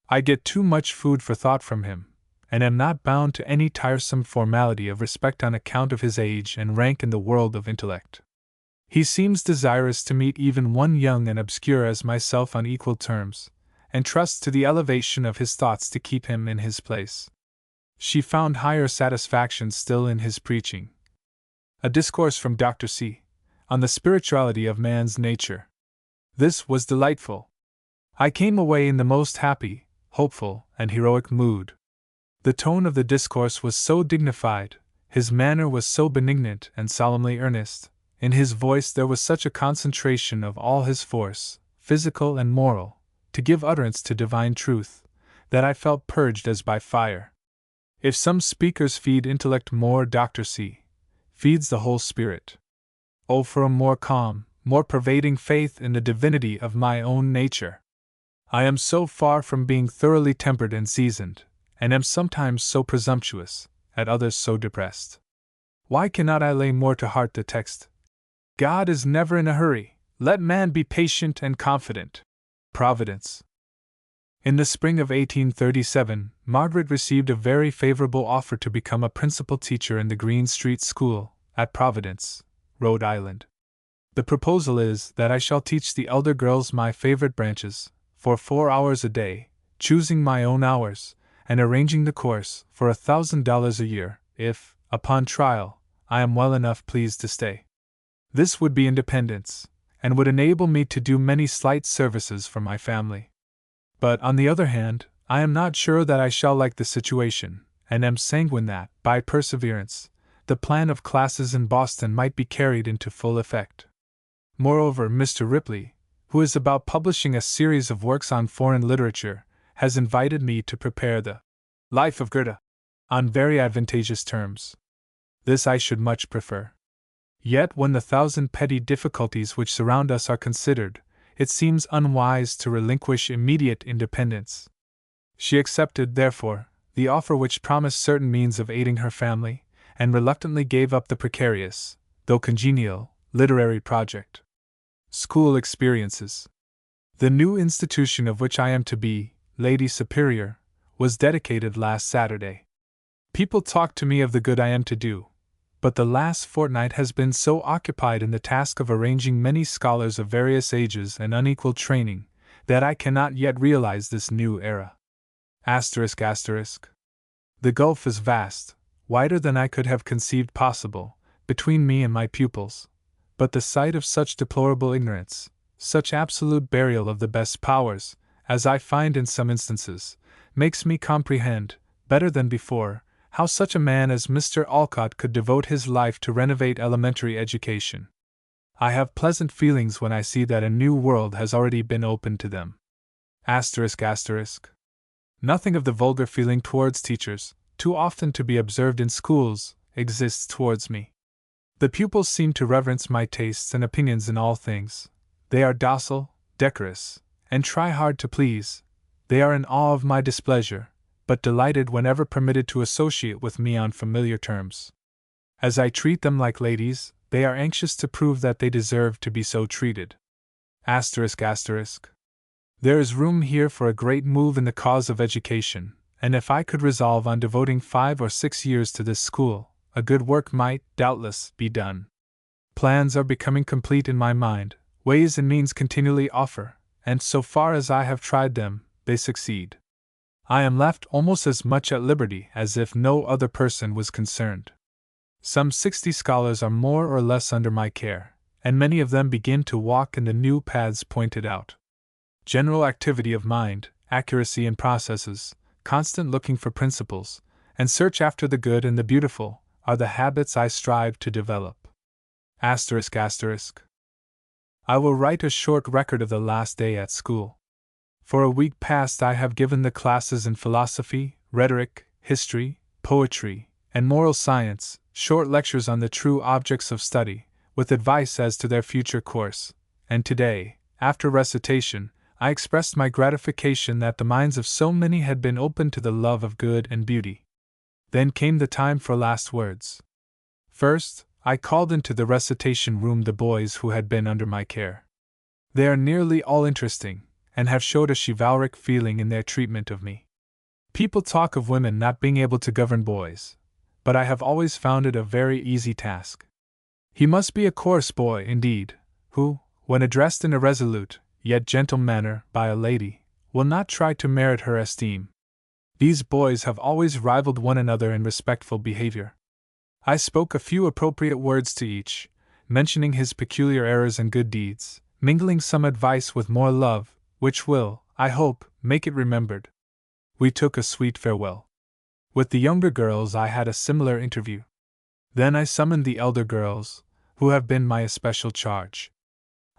I get too much food for thought from him, and am not bound to any tiresome formality of respect on account of his age and rank in the world of intellect. He seems desirous to meet even one young and obscure as myself on equal terms, and trusts to the elevation of his thoughts to keep him in his place. She found higher satisfaction still in his preaching. A discourse from Dr. C. on the spirituality of man's nature. This was delightful. I came away in the most happy, hopeful, and heroic mood. The tone of the discourse was so dignified, his manner was so benignant and solemnly earnest, in his voice there was such a concentration of all his force, physical and moral, to give utterance to divine truth, that I felt purged as by fire. If some speakers feed intellect more, Dr. C. feeds the whole spirit. Oh, for a more calm, more pervading faith in the divinity of my own nature! I am so far from being thoroughly tempered and seasoned, and am sometimes so presumptuous, at others so depressed. Why cannot I lay more to heart the text? God is never in a hurry, let man be patient and confident. Providence. In the spring of 1837, Margaret received a very favorable offer to become a principal teacher in the Green Street School, at Providence, Rhode Island. The proposal is that I shall teach the elder girls my favorite branches, for 4 hours a day, choosing my own hours, and arranging the course for $1,000 a year, if, upon trial, I am well enough pleased to stay. This would be independence, and would enable me to do many slight services for my family. But, on the other hand, I am not sure that I shall like the situation, and am sanguine that, by perseverance, the plan of classes in Boston might be carried into full effect. Moreover, Mr. Ripley, who is about publishing a series of works on foreign literature, has invited me to prepare the Life of Goethe on very advantageous terms. This I should much prefer. Yet, when the thousand petty difficulties which surround us are considered, it seems unwise to relinquish immediate independence. She accepted, therefore, the offer which promised certain means of aiding her family, and reluctantly gave up the precarious, though congenial, literary project. School experiences. The new institution of which I am to be Lady Superior was dedicated last Saturday. People talk to me of the good I am to do, but the last fortnight has been so occupied in the task of arranging many scholars of various ages and unequal training, that I cannot yet realize this new era. The gulf is vast, wider than I could have conceived possible, between me and my pupils, but the sight of such deplorable ignorance, such absolute burial of the best powers, as I find in some instances, makes me comprehend, better than before, how such a man as Mr. Alcott could devote his life to renovate elementary education. I have pleasant feelings when I see that a new world has already been opened to them. Nothing of the vulgar feeling towards teachers, too often to be observed in schools, exists towards me. The pupils seem to reverence my tastes and opinions in all things. They are docile, decorous, and try hard to please. They are in awe of my displeasure, but delighted whenever permitted to associate with me on familiar terms. As I treat them like ladies, they are anxious to prove that they deserve to be so treated. There is room here for a great move in the cause of education, and if I could resolve on devoting 5 or 6 years to this school, a good work might, doubtless, be done. Plans are becoming complete in my mind, ways and means continually offer, and so far as I have tried them, they succeed. I am left almost as much at liberty as if no other person was concerned. Some 60 scholars are more or less under my care, and many of them begin to walk in the new paths pointed out. General activity of mind, accuracy in processes, constant looking for principles, and search after the good and the beautiful, are the habits I strive to develop. I will write a short record of the last day at school. For a week past I have given the classes in philosophy, rhetoric, history, poetry, and moral science short lectures on the true objects of study, with advice as to their future course, and today, after recitation, I expressed my gratification that the minds of so many had been opened to the love of good and beauty. Then came the time for last words. First, I called into the recitation room the boys who had been under my care. They are nearly all interesting, and have showed a chivalric feeling in their treatment of me. People talk of women not being able to govern boys, but I have always found it a very easy task. He must be a coarse boy, indeed, who, when addressed in a resolute, yet gentle manner by a lady, will not try to merit her esteem. These boys have always rivaled one another in respectful behavior. I spoke a few appropriate words to each, mentioning his peculiar errors and good deeds, mingling some advice with more love, which will, I hope, make it remembered. We took a sweet farewell. With the younger girls I had a similar interview. Then I summoned the elder girls, who have been my especial charge.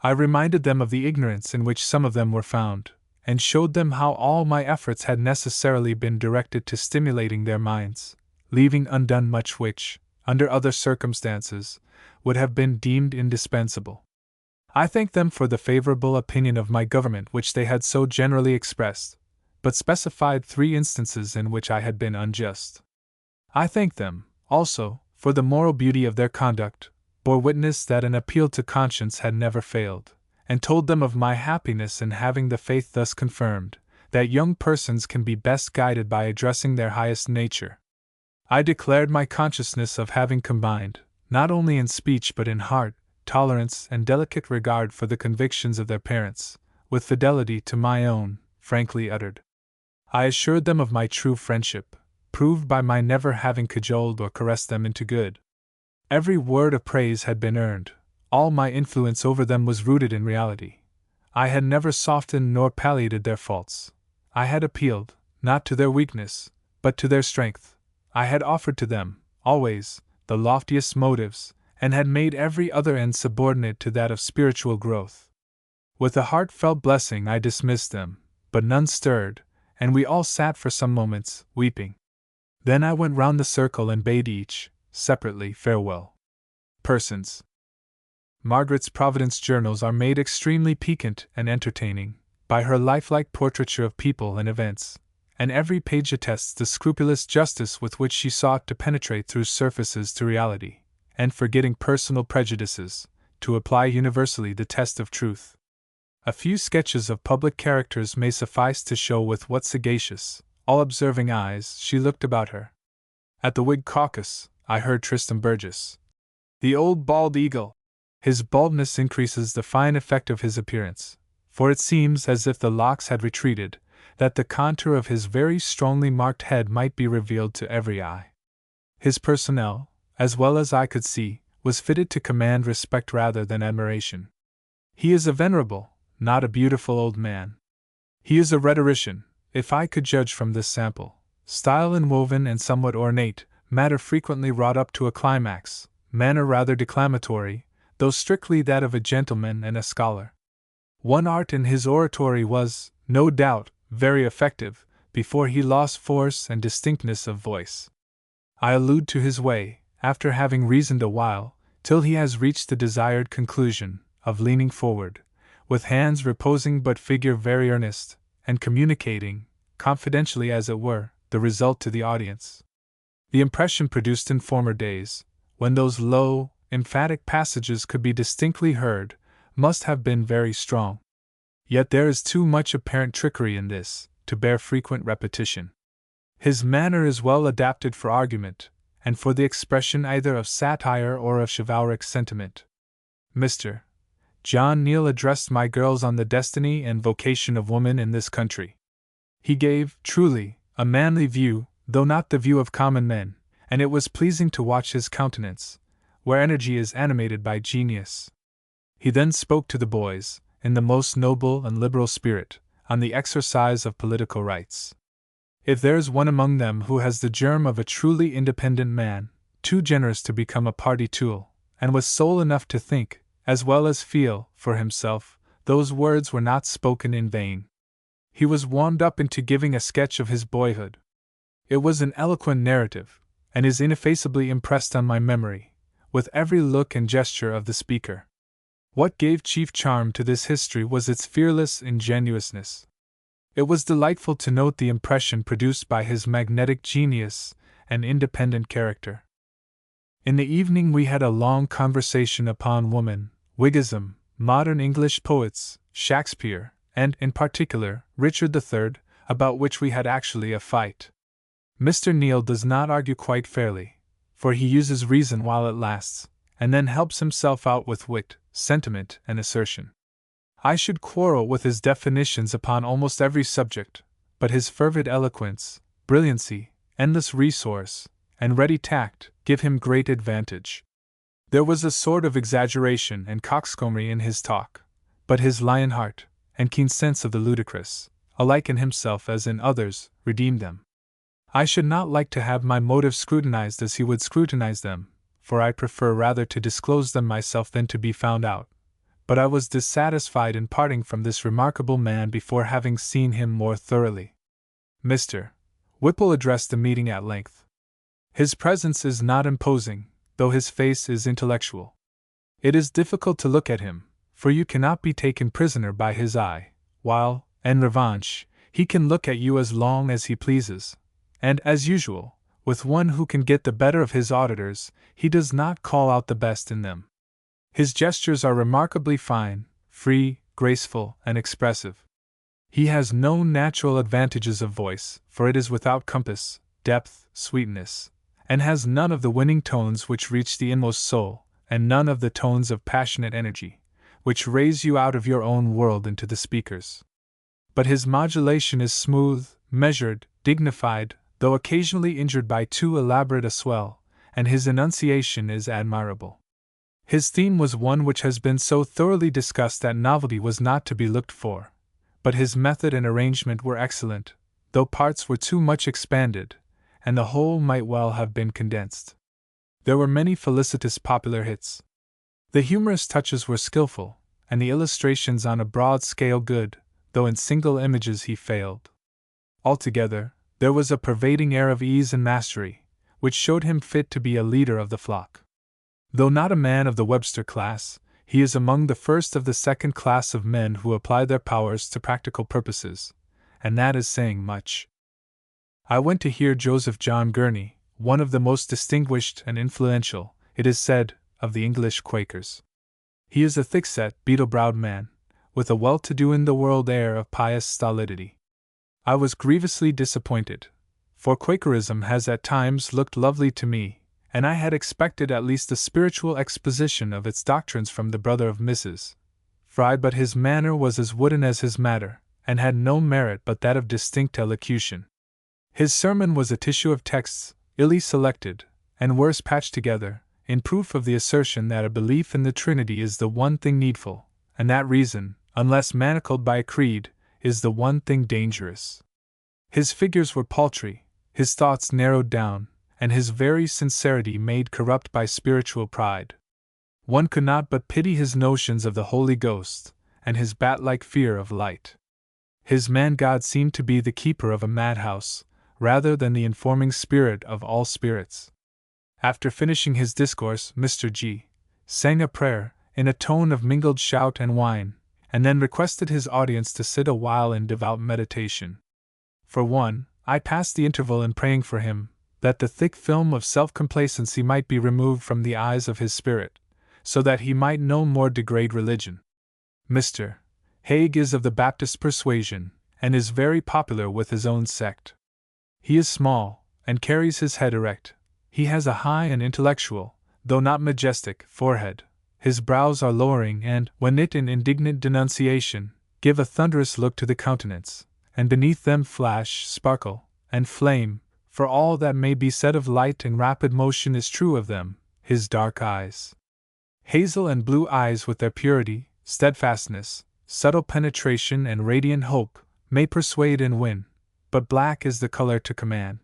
I reminded them of the ignorance in which some of them were found, and showed them how all my efforts had necessarily been directed to stimulating their minds, leaving undone much which, under other circumstances, would have been deemed indispensable. I thanked them for the favorable opinion of my government which they had so generally expressed, but specified 3 instances in which I had been unjust. I thanked them, also, for the moral beauty of their conduct, bore witness that an appeal to conscience had never failed, and told them of my happiness in having the faith thus confirmed, that young persons can be best guided by addressing their highest nature. I declared my consciousness of having combined, not only in speech but in heart, tolerance and delicate regard for the convictions of their parents, with fidelity to my own, frankly uttered. I assured them of my true friendship, proved by my never having cajoled or caressed them into good. Every word of praise had been earned, all my influence over them was rooted in reality. I had never softened nor palliated their faults. I had appealed, not to their weakness, but to their strength. I had offered to them, always, the loftiest motives, and had made every other end subordinate to that of spiritual growth. With a heartfelt blessing I dismissed them, but none stirred, and we all sat for some moments, weeping. Then I went round the circle and bade each, separately, farewell. Persons. Margaret's Providence journals are made extremely piquant and entertaining by her lifelike portraiture of people and events, and every page attests the scrupulous justice with which she sought to penetrate through surfaces to reality, and forgetting personal prejudices, to apply universally the test of truth. A few sketches of public characters may suffice to show with what sagacious, all-observing eyes she looked about her. At the Whig caucus, I heard Tristram Burgess, the old bald eagle. His baldness increases the fine effect of his appearance, for it seems as if the locks had retreated, that the contour of his very strongly marked head might be revealed to every eye. His personnel, as well as I could see, was fitted to command respect rather than admiration. He is a venerable, not a beautiful old man. He is a rhetorician, if I could judge from this sample, style inwoven and somewhat ornate, matter frequently wrought up to a climax, manner rather declamatory, though strictly that of a gentleman and a scholar. One art in his oratory was, no doubt, very effective, before he lost force and distinctness of voice. I allude to his way, after having reasoned a while, till he has reached the desired conclusion, of leaning forward, with hands reposing but figure very earnest, and communicating, confidentially as it were, the result to the audience. The impression produced in former days, when those low, emphatic passages could be distinctly heard, must have been very strong. Yet there is too much apparent trickery in this, to bear frequent repetition. His manner is well adapted for argument, and for the expression either of satire or of chivalric sentiment. Mr. John Neal addressed my girls on the destiny and vocation of woman in this country. He gave, truly, a manly view, though not the view of common men, and it was pleasing to watch his countenance, where energy is animated by genius. He then spoke to the boys, in the most noble and liberal spirit, on the exercise of political rights. If there is one among them who has the germ of a truly independent man, too generous to become a party tool, and with soul enough to think, as well as feel, for himself, those words were not spoken in vain. He was warmed up into giving a sketch of his boyhood. It was an eloquent narrative, and is ineffaceably impressed on my memory, with every look and gesture of the speaker. What gave chief charm to this history was its fearless ingenuousness. It was delightful to note the impression produced by his magnetic genius and independent character. In the evening we had a long conversation upon woman, Whiggism, modern English poets, Shakespeare, and, in particular, Richard III, about which we had actually a fight. Mr. Neal does not argue quite fairly, for he uses reason while it lasts, and then helps himself out with wit, sentiment, and assertion. I should quarrel with his definitions upon almost every subject, but his fervid eloquence, brilliancy, endless resource, and ready tact give him great advantage. There was a sort of exaggeration and coxcombry in his talk, but his lion heart, and keen sense of the ludicrous, alike in himself as in others, redeemed them. I should not like to have my motives scrutinized as he would scrutinize them, for I prefer rather to disclose them myself than to be found out. But I was dissatisfied in parting from this remarkable man before having seen him more thoroughly. Mr. Whipple addressed the meeting at length. His presence is not imposing, though his face is intellectual. It is difficult to look at him, for you cannot be taken prisoner by his eye, while, en revanche, he can look at you as long as he pleases, and, as usual, with one who can get the better of his auditors, he does not call out the best in them. His gestures are remarkably fine, free, graceful, and expressive. He has no natural advantages of voice, for it is without compass, depth, sweetness, and has none of the winning tones which reach the inmost soul, and none of the tones of passionate energy, which raise you out of your own world into the speaker's. But his modulation is smooth, measured, dignified, though occasionally injured by too elaborate a swell, and his enunciation is admirable. His theme was one which has been so thoroughly discussed that novelty was not to be looked for, but his method and arrangement were excellent, though parts were too much expanded, and the whole might well have been condensed. There were many felicitous popular hits. The humorous touches were skillful, and the illustrations on a broad scale good, though in single images he failed. Altogether, there was a pervading air of ease and mastery, which showed him fit to be a leader of the flock. Though not a man of the Webster class, he is among the first of the second class of men who apply their powers to practical purposes, and that is saying much. I went to hear Joseph John Gurney, one of the most distinguished and influential, it is said, of the English Quakers. He is a thick-set, beetle-browed man, with a well-to-do in the world air of pious stolidity. I was grievously disappointed, for Quakerism has at times looked lovely to me, and I had expected at least a spiritual exposition of its doctrines from the brother of Mrs. Fry, but his manner was as wooden as his matter, and had no merit but that of distinct elocution. His sermon was a tissue of texts, illy selected, and worse patched together, in proof of the assertion that a belief in the Trinity is the one thing needful, and that reason, unless manacled by a creed, is the one thing dangerous. His figures were paltry, his thoughts narrowed down, and his very sincerity made corrupt by spiritual pride. One could not but pity his notions of the Holy Ghost, and his bat-like fear of light. His man-God seemed to be the keeper of a madhouse, rather than the informing spirit of all spirits. After finishing his discourse, Mr. G. sang a prayer, in a tone of mingled shout and whine, and then requested his audience to sit a while in devout meditation. For one, I passed the interval in praying for him, that the thick film of self-complacency might be removed from the eyes of his spirit, so that he might no more degrade religion. Mr. Haig is of the Baptist persuasion, and is very popular with his own sect. He is small, and carries his head erect. He has a high and intellectual, though not majestic, forehead. His brows are lowering and, when knit in indignant denunciation, give a thunderous look to the countenance, and beneath them flash, sparkle, and flame, for all that may be said of light and rapid motion is true of them, his dark eyes. Hazel and blue eyes with their purity, steadfastness, subtle penetration and radiant hope, may persuade and win, but black is the color to command.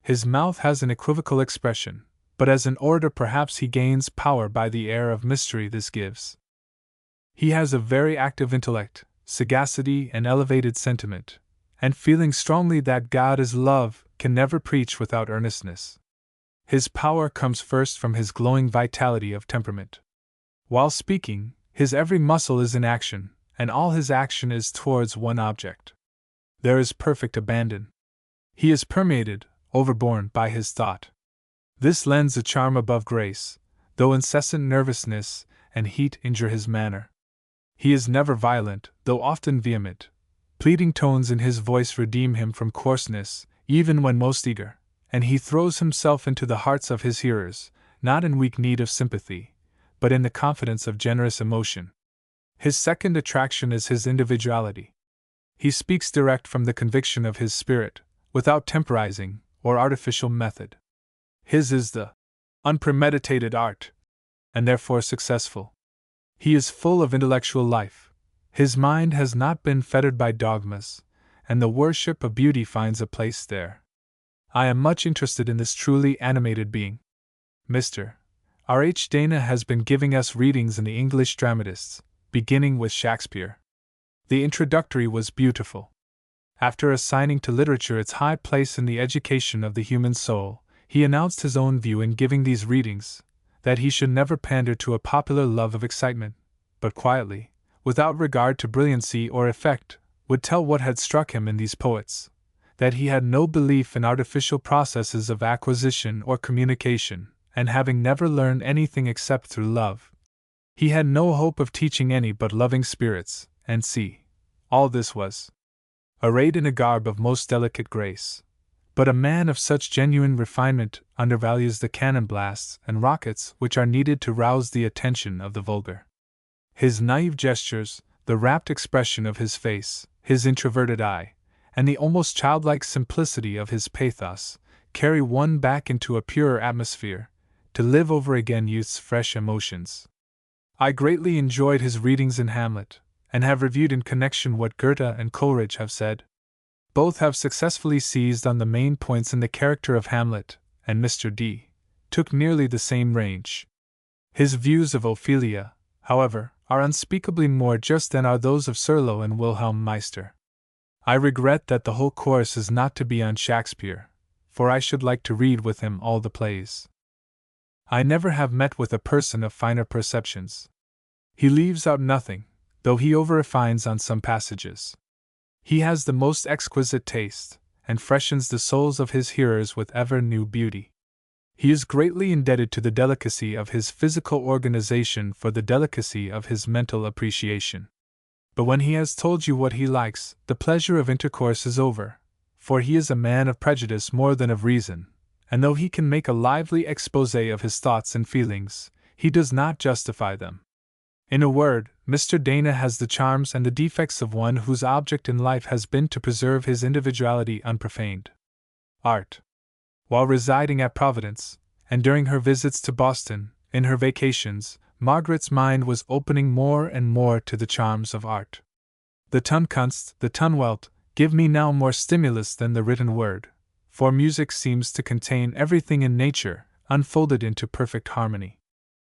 His mouth has an equivocal expression, but as an orator perhaps he gains power by the air of mystery this gives. He has a very active intellect, sagacity and elevated sentiment, and feeling strongly that God is love, can never preach without earnestness. His power comes first from his glowing vitality of temperament. While speaking, his every muscle is in action, and all his action is towards one object. There is perfect abandon. He is permeated, overborne by his thought. This lends a charm above grace, though incessant nervousness and heat injure his manner. He is never violent, though often vehement. Pleading tones in his voice redeem him from coarseness, even when most eager, and he throws himself into the hearts of his hearers, not in weak need of sympathy, but in the confidence of generous emotion. His second attraction is his individuality. He speaks direct from the conviction of his spirit, without temporizing or artificial method. His is the unpremeditated art, and therefore successful. He is full of intellectual life. His mind has not been fettered by dogmas, and the worship of beauty finds a place there. I am much interested in this truly animated being. Mr. R. H. Dana has been giving us readings in the English dramatists, beginning with Shakespeare. The introductory was beautiful. After assigning to literature its high place in the education of the human soul, he announced his own view in giving these readings, that he should never pander to a popular love of excitement, but quietly, without regard to brilliancy or effect, would tell what had struck him in these poets, that he had no belief in artificial processes of acquisition or communication, and having never learned anything except through love, he had no hope of teaching any but loving spirits, and see, all this was arrayed in a garb of most delicate grace. But a man of such genuine refinement undervalues the cannon blasts and rockets which are needed to rouse the attention of the vulgar. His naive gestures, the rapt expression of his face, his introverted eye, and the almost childlike simplicity of his pathos, carry one back into a purer atmosphere, to live over again youth's fresh emotions. I greatly enjoyed his readings in Hamlet, and have reviewed in connection what Goethe and Coleridge have said. Both have successfully seized on the main points in the character of Hamlet, and Mr. D. took nearly the same range. His views of Ophelia, however, are unspeakably more just than are those of Serlo and Wilhelm Meister. I regret that the whole course is not to be on Shakespeare, for I should like to read with him all the plays. I never have met with a person of finer perceptions. He leaves out nothing, though he over-refines on some passages. He has the most exquisite taste, and freshens the souls of his hearers with ever-new beauty. He is greatly indebted to the delicacy of his physical organization for the delicacy of his mental appreciation. But when he has told you what he likes, the pleasure of intercourse is over, for he is a man of prejudice more than of reason, and though he can make a lively exposé of his thoughts and feelings, he does not justify them. In a word, Mr. Dana has the charms and the defects of one whose object in life has been to preserve his individuality unprofaned. Art. While residing at Providence, and during her visits to Boston, in her vacations, Margaret's mind was opening more and more to the charms of art. The Tonkunst, the Tonwelt, give me now more stimulus than the written word, for music seems to contain everything in nature, unfolded into perfect harmony.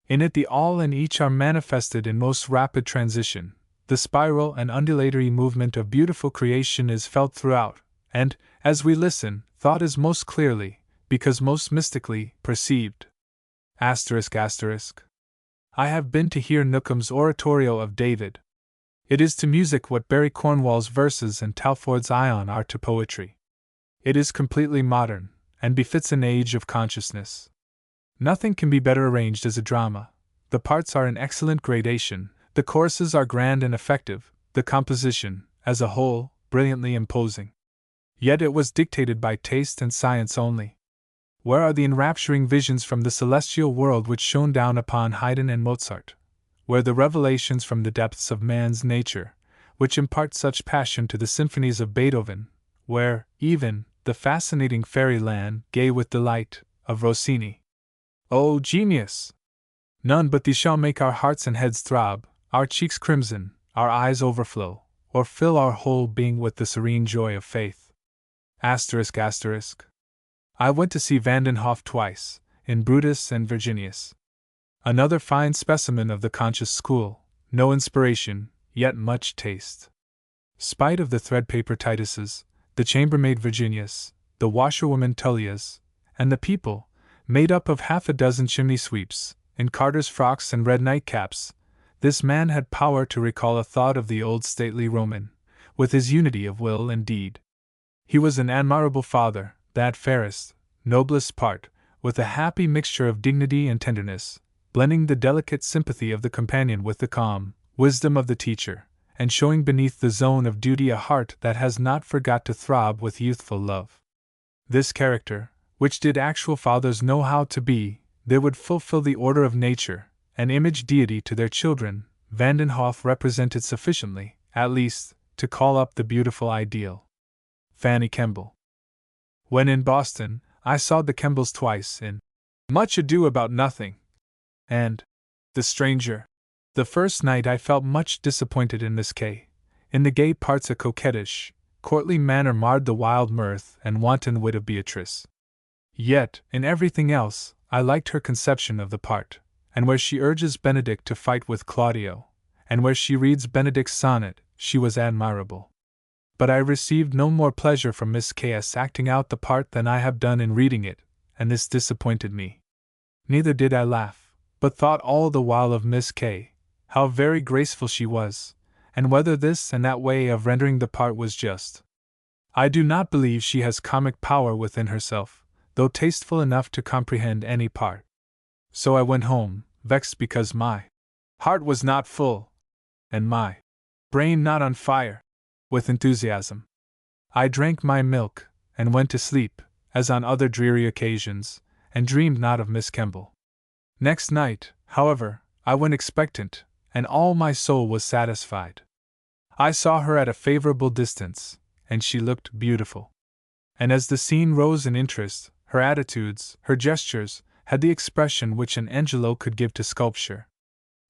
In it the all and each are manifested in most rapid transition, the spiral and undulatory movement of beautiful creation is felt throughout, and, as we listen, thought is most clearly, because most mystically, perceived. I have been to hear Nookham's oratorio of David. It is to music what Barry Cornwall's verses and Talfourd's Ion are to poetry. It is completely modern, and befits an age of consciousness. Nothing can be better arranged as a drama. The parts are in excellent gradation, the choruses are grand and effective, the composition, as a whole, brilliantly imposing. Yet it was dictated by taste and science only. Where are the enrapturing visions from the celestial world which shone down upon Haydn and Mozart? Where the revelations from the depths of man's nature, which impart such passion to the symphonies of Beethoven? Where, even, the fascinating fairyland, gay with delight, of Rossini? Oh, genius! None but these shall make our hearts and heads throb, our cheeks crimson, our eyes overflow, or fill our whole being with the serene joy of faith. I went to see Vandenhoff twice, in Brutus and Virginius. Another fine specimen of the conscious school, no inspiration, yet much taste. Spite of the threadpaper Tituses, the chambermaid Virginius, the washerwoman Tullias, and the people, made up of half a dozen chimney sweeps, in Carter's frocks and red nightcaps, this man had power to recall a thought of the old stately Roman, with his unity of will and deed. He was an admirable father, that fairest, noblest part, with a happy mixture of dignity and tenderness, blending the delicate sympathy of the companion with the calm wisdom of the teacher, and showing beneath the zone of duty a heart that has not forgot to throb with youthful love. This character, which did actual fathers know how to be, they would fulfill the order of nature, and image deity to their children, Vandenhoff represented sufficiently, at least, to call up the beautiful ideal. Fanny Kemble. When in Boston, I saw the Kembles twice in Much Ado About Nothing and The Stranger. The first night I felt much disappointed in Miss K. In the gay parts a coquettish, courtly manner marred the wild mirth and wanton wit of Beatrice. Yet, in everything else, I liked her conception of the part, and where she urges Benedict to fight with Claudio, and where she reads Benedict's sonnet, she was admirable. But I received no more pleasure from Miss K.'s acting out the part than I have done in reading it, and this disappointed me. Neither did I laugh, but thought all the while of Miss K., how very graceful she was, and whether this and that way of rendering the part was just. I do not believe she has comic power within herself, though tasteful enough to comprehend any part. So I went home, vexed because my heart was not full, and my brain not on fire with enthusiasm. I drank my milk, and went to sleep, as on other dreary occasions, and dreamed not of Miss Kemble. Next night, however, I went expectant, and all my soul was satisfied. I saw her at a favorable distance, and she looked beautiful. And as the scene rose in interest, her attitudes, her gestures, had the expression which an Angelo could give to sculpture.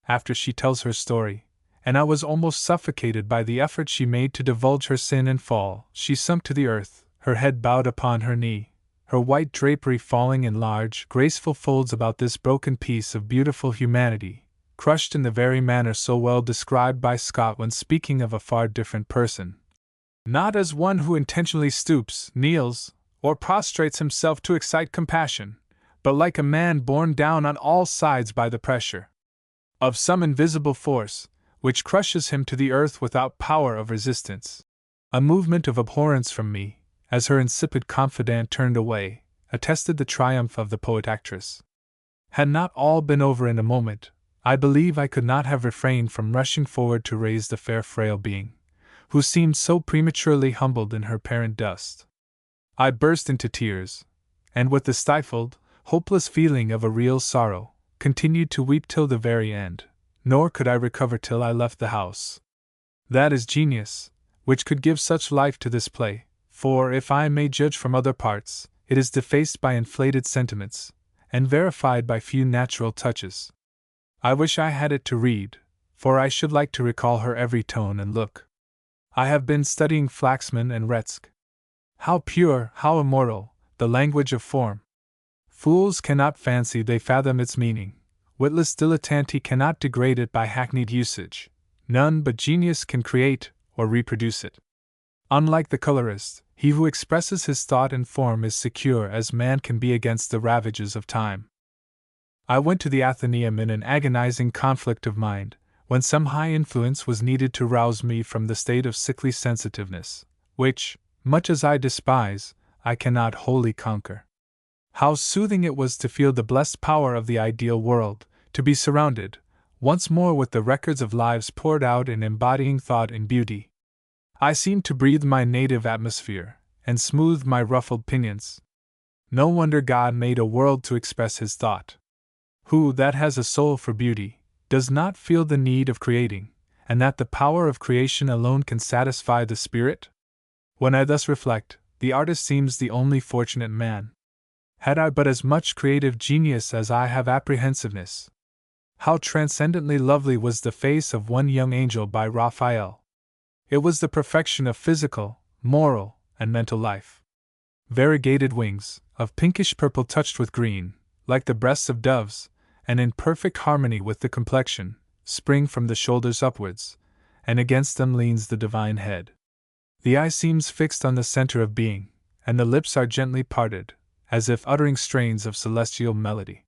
After she tells her story, and I was almost suffocated by the effort she made to divulge her sin and fall, she sunk to the earth, her head bowed upon her knee, her white drapery falling in large, graceful folds about this broken piece of beautiful humanity, crushed in the very manner so well described by Scott when speaking of a far different person. Not as one who intentionally stoops, kneels, or prostrates himself to excite compassion, but like a man borne down on all sides by the pressure of some invisible force, which crushes him to the earth without power of resistance. A movement of abhorrence from me, as her insipid confidant turned away, attested the triumph of the poet-actress. Had not all been over in a moment, I believe I could not have refrained from rushing forward to raise the fair frail being, who seemed so prematurely humbled in her parent dust. I burst into tears, and with the stifled, hopeless feeling of a real sorrow, continued to weep till the very end, nor could I recover till I left the house. That is genius, which could give such life to this play, for if I may judge from other parts, it is defaced by inflated sentiments, and verified by few natural touches. I wish I had it to read, for I should like to recall her every tone and look. I have been studying Flaxman and Retzke. How pure, how immortal, the language of form! Fools cannot fancy they fathom its meaning, witless dilettanti cannot degrade it by hackneyed usage, none but genius can create or reproduce it. Unlike the colorist, he who expresses his thought in form is secure as man can be against the ravages of time. I went to the Athenaeum in an agonizing conflict of mind, when some high influence was needed to rouse me from the state of sickly sensitiveness, which, much as I despise, I cannot wholly conquer. How soothing it was to feel the blessed power of the ideal world, to be surrounded, once more with the records of lives poured out in embodying thought and beauty. I seemed to breathe my native atmosphere, and smooth my ruffled pinions. No wonder God made a world to express his thought. Who that has a soul for beauty, does not feel the need of creating, and that the power of creation alone can satisfy the spirit? When I thus reflect, the artist seems the only fortunate man. Had I but as much creative genius as I have apprehensiveness! How transcendently lovely was the face of one young angel by Raphael! It was the perfection of physical, moral, and mental life. Variegated wings, of pinkish purple touched with green, like the breasts of doves, and in perfect harmony with the complexion, spring from the shoulders upwards, and against them leans the divine head. The eye seems fixed on the center of being, and the lips are gently parted, as if uttering strains of celestial melody.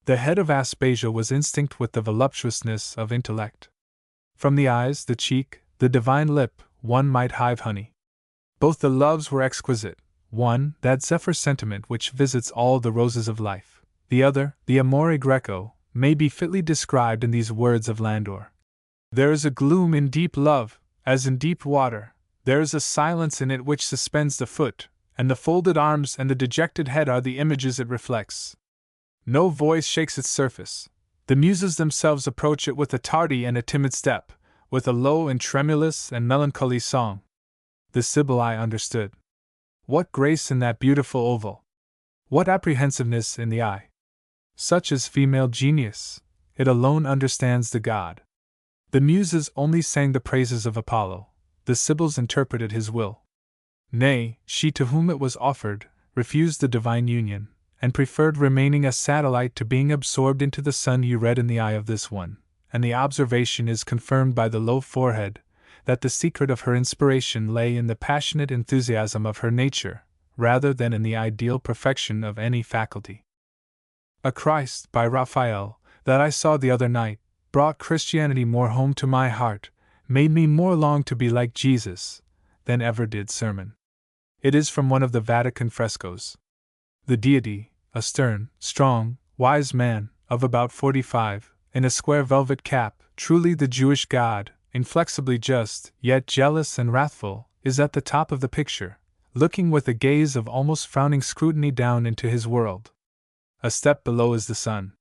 The head of Aspasia was instinct with the voluptuousness of intellect. From the eyes, the cheek, the divine lip, one might hive honey. Both the loves were exquisite, one, that zephyr sentiment which visits all the roses of life. The other, the amore greco, may be fitly described in these words of Landor. There is a gloom in deep love, as in deep water, there is a silence in it which suspends the foot, and the folded arms and the dejected head are the images it reflects. No voice shakes its surface. The muses themselves approach it with a tardy and a timid step, with a low and tremulous and melancholy song. The Sibyl I understood. What grace in that beautiful oval! What apprehensiveness in the eye! Such is female genius, it alone understands the god. The muses only sang the praises of Apollo, the Sibyls interpreted his will. Nay, she to whom it was offered, refused the divine union, and preferred remaining a satellite to being absorbed into the sun. You read in the eye of this one, and the observation is confirmed by the low forehead, that the secret of her inspiration lay in the passionate enthusiasm of her nature, rather than in the ideal perfection of any faculty. A Christ, by Raphael, that I saw the other night, brought Christianity more home to my heart, made me more long to be like Jesus, than ever did sermon. It is from one of the Vatican frescoes. The deity, a stern, strong, wise man, of about 45, in a square velvet cap, truly the Jewish God, inflexibly just, yet jealous and wrathful, is at the top of the picture, looking with a gaze of almost frowning scrutiny down into his world. A step below is the sun.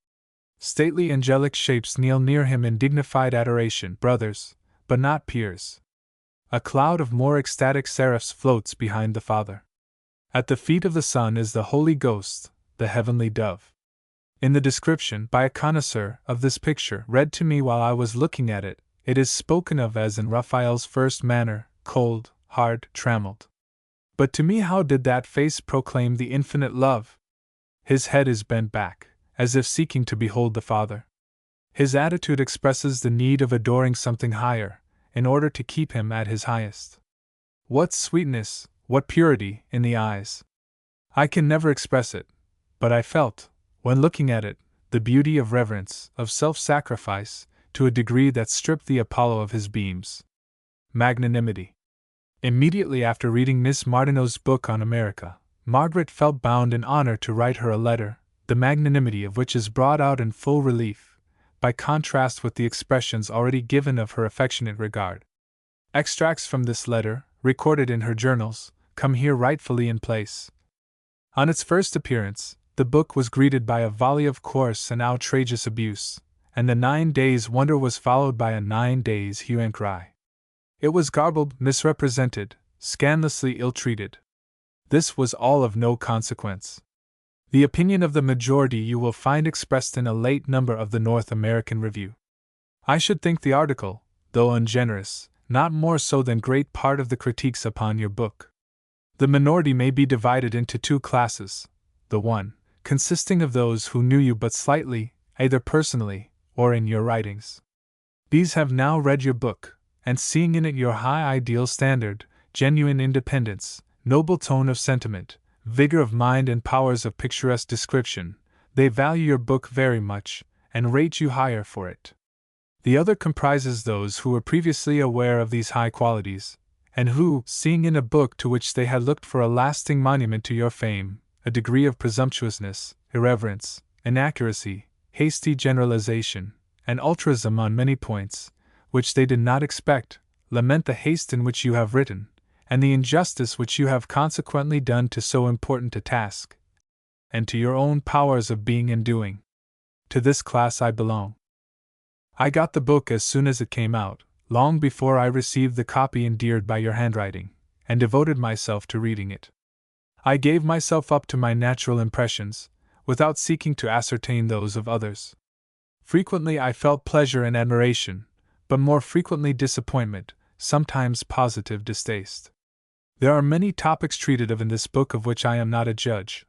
Stately angelic shapes kneel near him in dignified adoration, brothers, but not peers. A cloud of more ecstatic seraphs floats behind the Father. At the feet of the Son is the Holy Ghost, the heavenly dove. In the description, by a connoisseur, of this picture, read to me while I was looking at it, it is spoken of as in Raphael's first manner, cold, hard, trammelled. But to me, how did that face proclaim the infinite love? His head is bent back, as if seeking to behold the Father. His attitude expresses the need of adoring something higher, in order to keep him at his highest. What sweetness, what purity, in the eyes! I can never express it, but I felt, when looking at it, the beauty of reverence, of self-sacrifice, to a degree that stripped the Apollo of his beams. Magnanimity. Immediately after reading Miss Martineau's book on America, Margaret felt bound in honor to write her a letter, the magnanimity of which is brought out in full relief, by contrast with the expressions already given of her affectionate regard. Extracts from this letter, recorded in her journals, come here rightfully in place. On its first appearance, the book was greeted by a volley of coarse and outrageous abuse, and the 9 days' wonder was followed by a 9 days' hue and cry. It was garbled, misrepresented, scandalously ill-treated. This was all of no consequence. The opinion of the majority you will find expressed in a late number of the North American Review. I should think the article, though ungenerous, not more so than great part of the critiques upon your book. The minority may be divided into 2 classes, the one, consisting of those who knew you but slightly, either personally, or in your writings. These have now read your book, and seeing in it your high ideal standard, genuine independence, noble tone of sentiment, vigor of mind and powers of picturesque description, they value your book very much, and rate you higher for it. The other comprises those who were previously aware of these high qualities, and who, seeing in a book to which they had looked for a lasting monument to your fame, a degree of presumptuousness, irreverence, inaccuracy, hasty generalization, and ultraism on many points, which they did not expect, lament the haste in which you have written, and the injustice which you have consequently done to so important a task, and to your own powers of being and doing. To this class I belong. I got the book as soon as it came out, long before I received the copy endeared by your handwriting, and devoted myself to reading it. I gave myself up to my natural impressions, without seeking to ascertain those of others. Frequently I felt pleasure and admiration, but more frequently disappointment, sometimes positive distaste. There are many topics treated of in this book of which I am not a judge,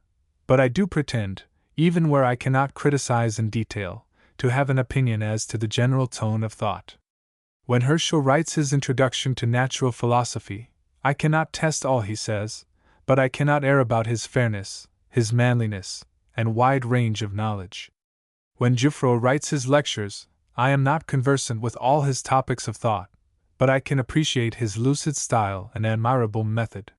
but I do pretend, even where I cannot criticize in detail, to have an opinion as to the general tone of thought. When Herschel writes his introduction to natural philosophy, I cannot test all he says, but I cannot err about his fairness, his manliness, and wide range of knowledge. When Jouffroy writes his lectures, I am not conversant with all his topics of thought, but I can appreciate his lucid style and admirable method.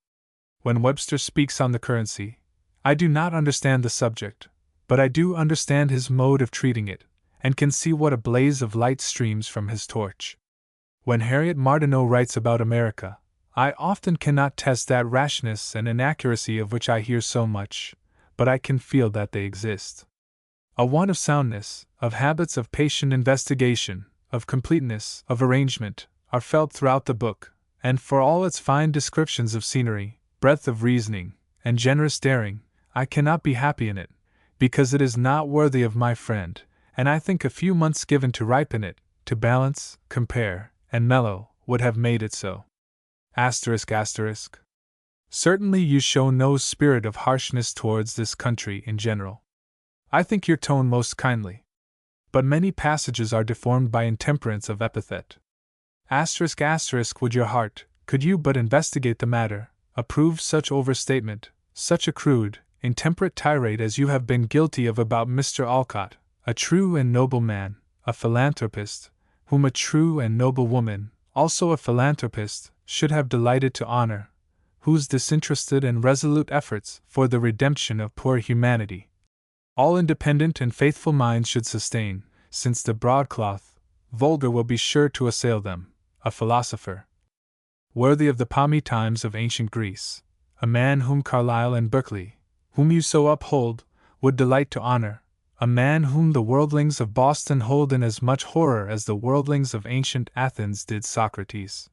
When Webster speaks on the currency, I do not understand the subject, but I do understand his mode of treating it, and can see what a blaze of light streams from his torch. When Harriet Martineau writes about America, I often cannot test that rashness and inaccuracy of which I hear so much, but I can feel that they exist. A want of soundness, of habits of patient investigation, of completeness, of arrangement, are felt throughout the book, and for all its fine descriptions of scenery, breadth of reasoning, and generous daring, I cannot be happy in it, because it is not worthy of my friend, and I think a few months given to ripen it, to balance, compare, and mellow, would have made it so. ***. Certainly you show no spirit of harshness towards this country in general. I think your tone most kindly. But many passages are deformed by intemperance of epithet. ***, would your heart, could you but investigate the matter, approve such overstatement, such a crude, intemperate tirade as you have been guilty of about Mr. Alcott, a true and noble man, a philanthropist, whom a true and noble woman, also a philanthropist, should have delighted to honor, whose disinterested and resolute efforts for the redemption of poor humanity all independent and faithful minds should sustain, since the broadcloth, vulgar will be sure to assail them, a philosopher worthy of the palmy times of ancient Greece, a man whom Carlyle and Berkeley, whom you so uphold, would delight to honor, a man whom the worldlings of Boston hold in as much horror as the worldlings of ancient Athens did Socrates.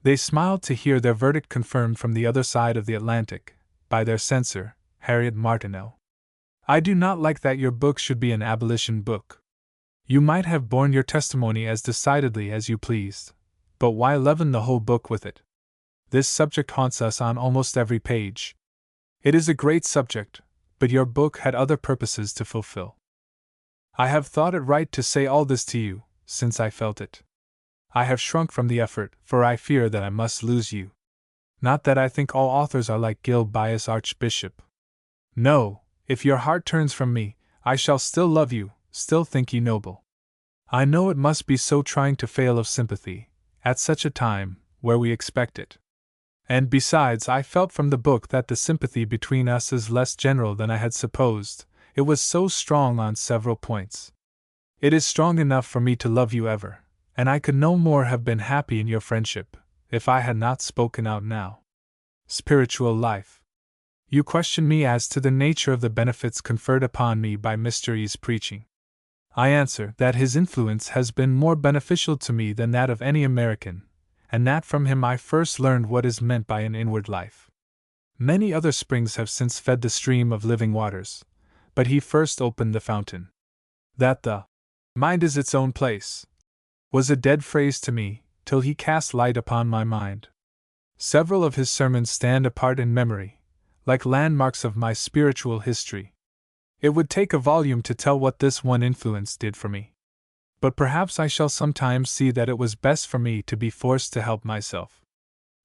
They smiled to hear their verdict confirmed from the other side of the Atlantic, by their censor, Harriet Martineau. I do not like that your book should be an abolition book. You might have borne your testimony as decidedly as you pleased, but why leaven the whole book with it? This subject haunts us on almost every page. It is a great subject, but your book had other purposes to fulfill. I have thought it right to say all this to you, since I felt it. I have shrunk from the effort, for I fear that I must lose you. Not that I think all authors are like Gil Bias Archbishop. No, if your heart turns from me, I shall still love you, still think you noble. I know it must be so trying to fail of sympathy, at such a time, where we expect it. And besides, I felt from the book that the sympathy between us is less general than I had supposed. It was so strong on several points. It is strong enough for me to love you ever, and I could no more have been happy in your friendship, if I had not spoken out now. Spiritual life. You question me as to the nature of the benefits conferred upon me by Mr. E.'s preaching. I answer that his influence has been more beneficial to me than that of any American, and that from him I first learned what is meant by an inward life. Many other springs have since fed the stream of living waters, but he first opened the fountain. That the mind is its own place was a dead phrase to me, till he cast light upon my mind. Several of his sermons stand apart in memory, like landmarks of my spiritual history. It would take a volume to tell what this one influence did for me. But perhaps I shall sometimes see that it was best for me to be forced to help myself.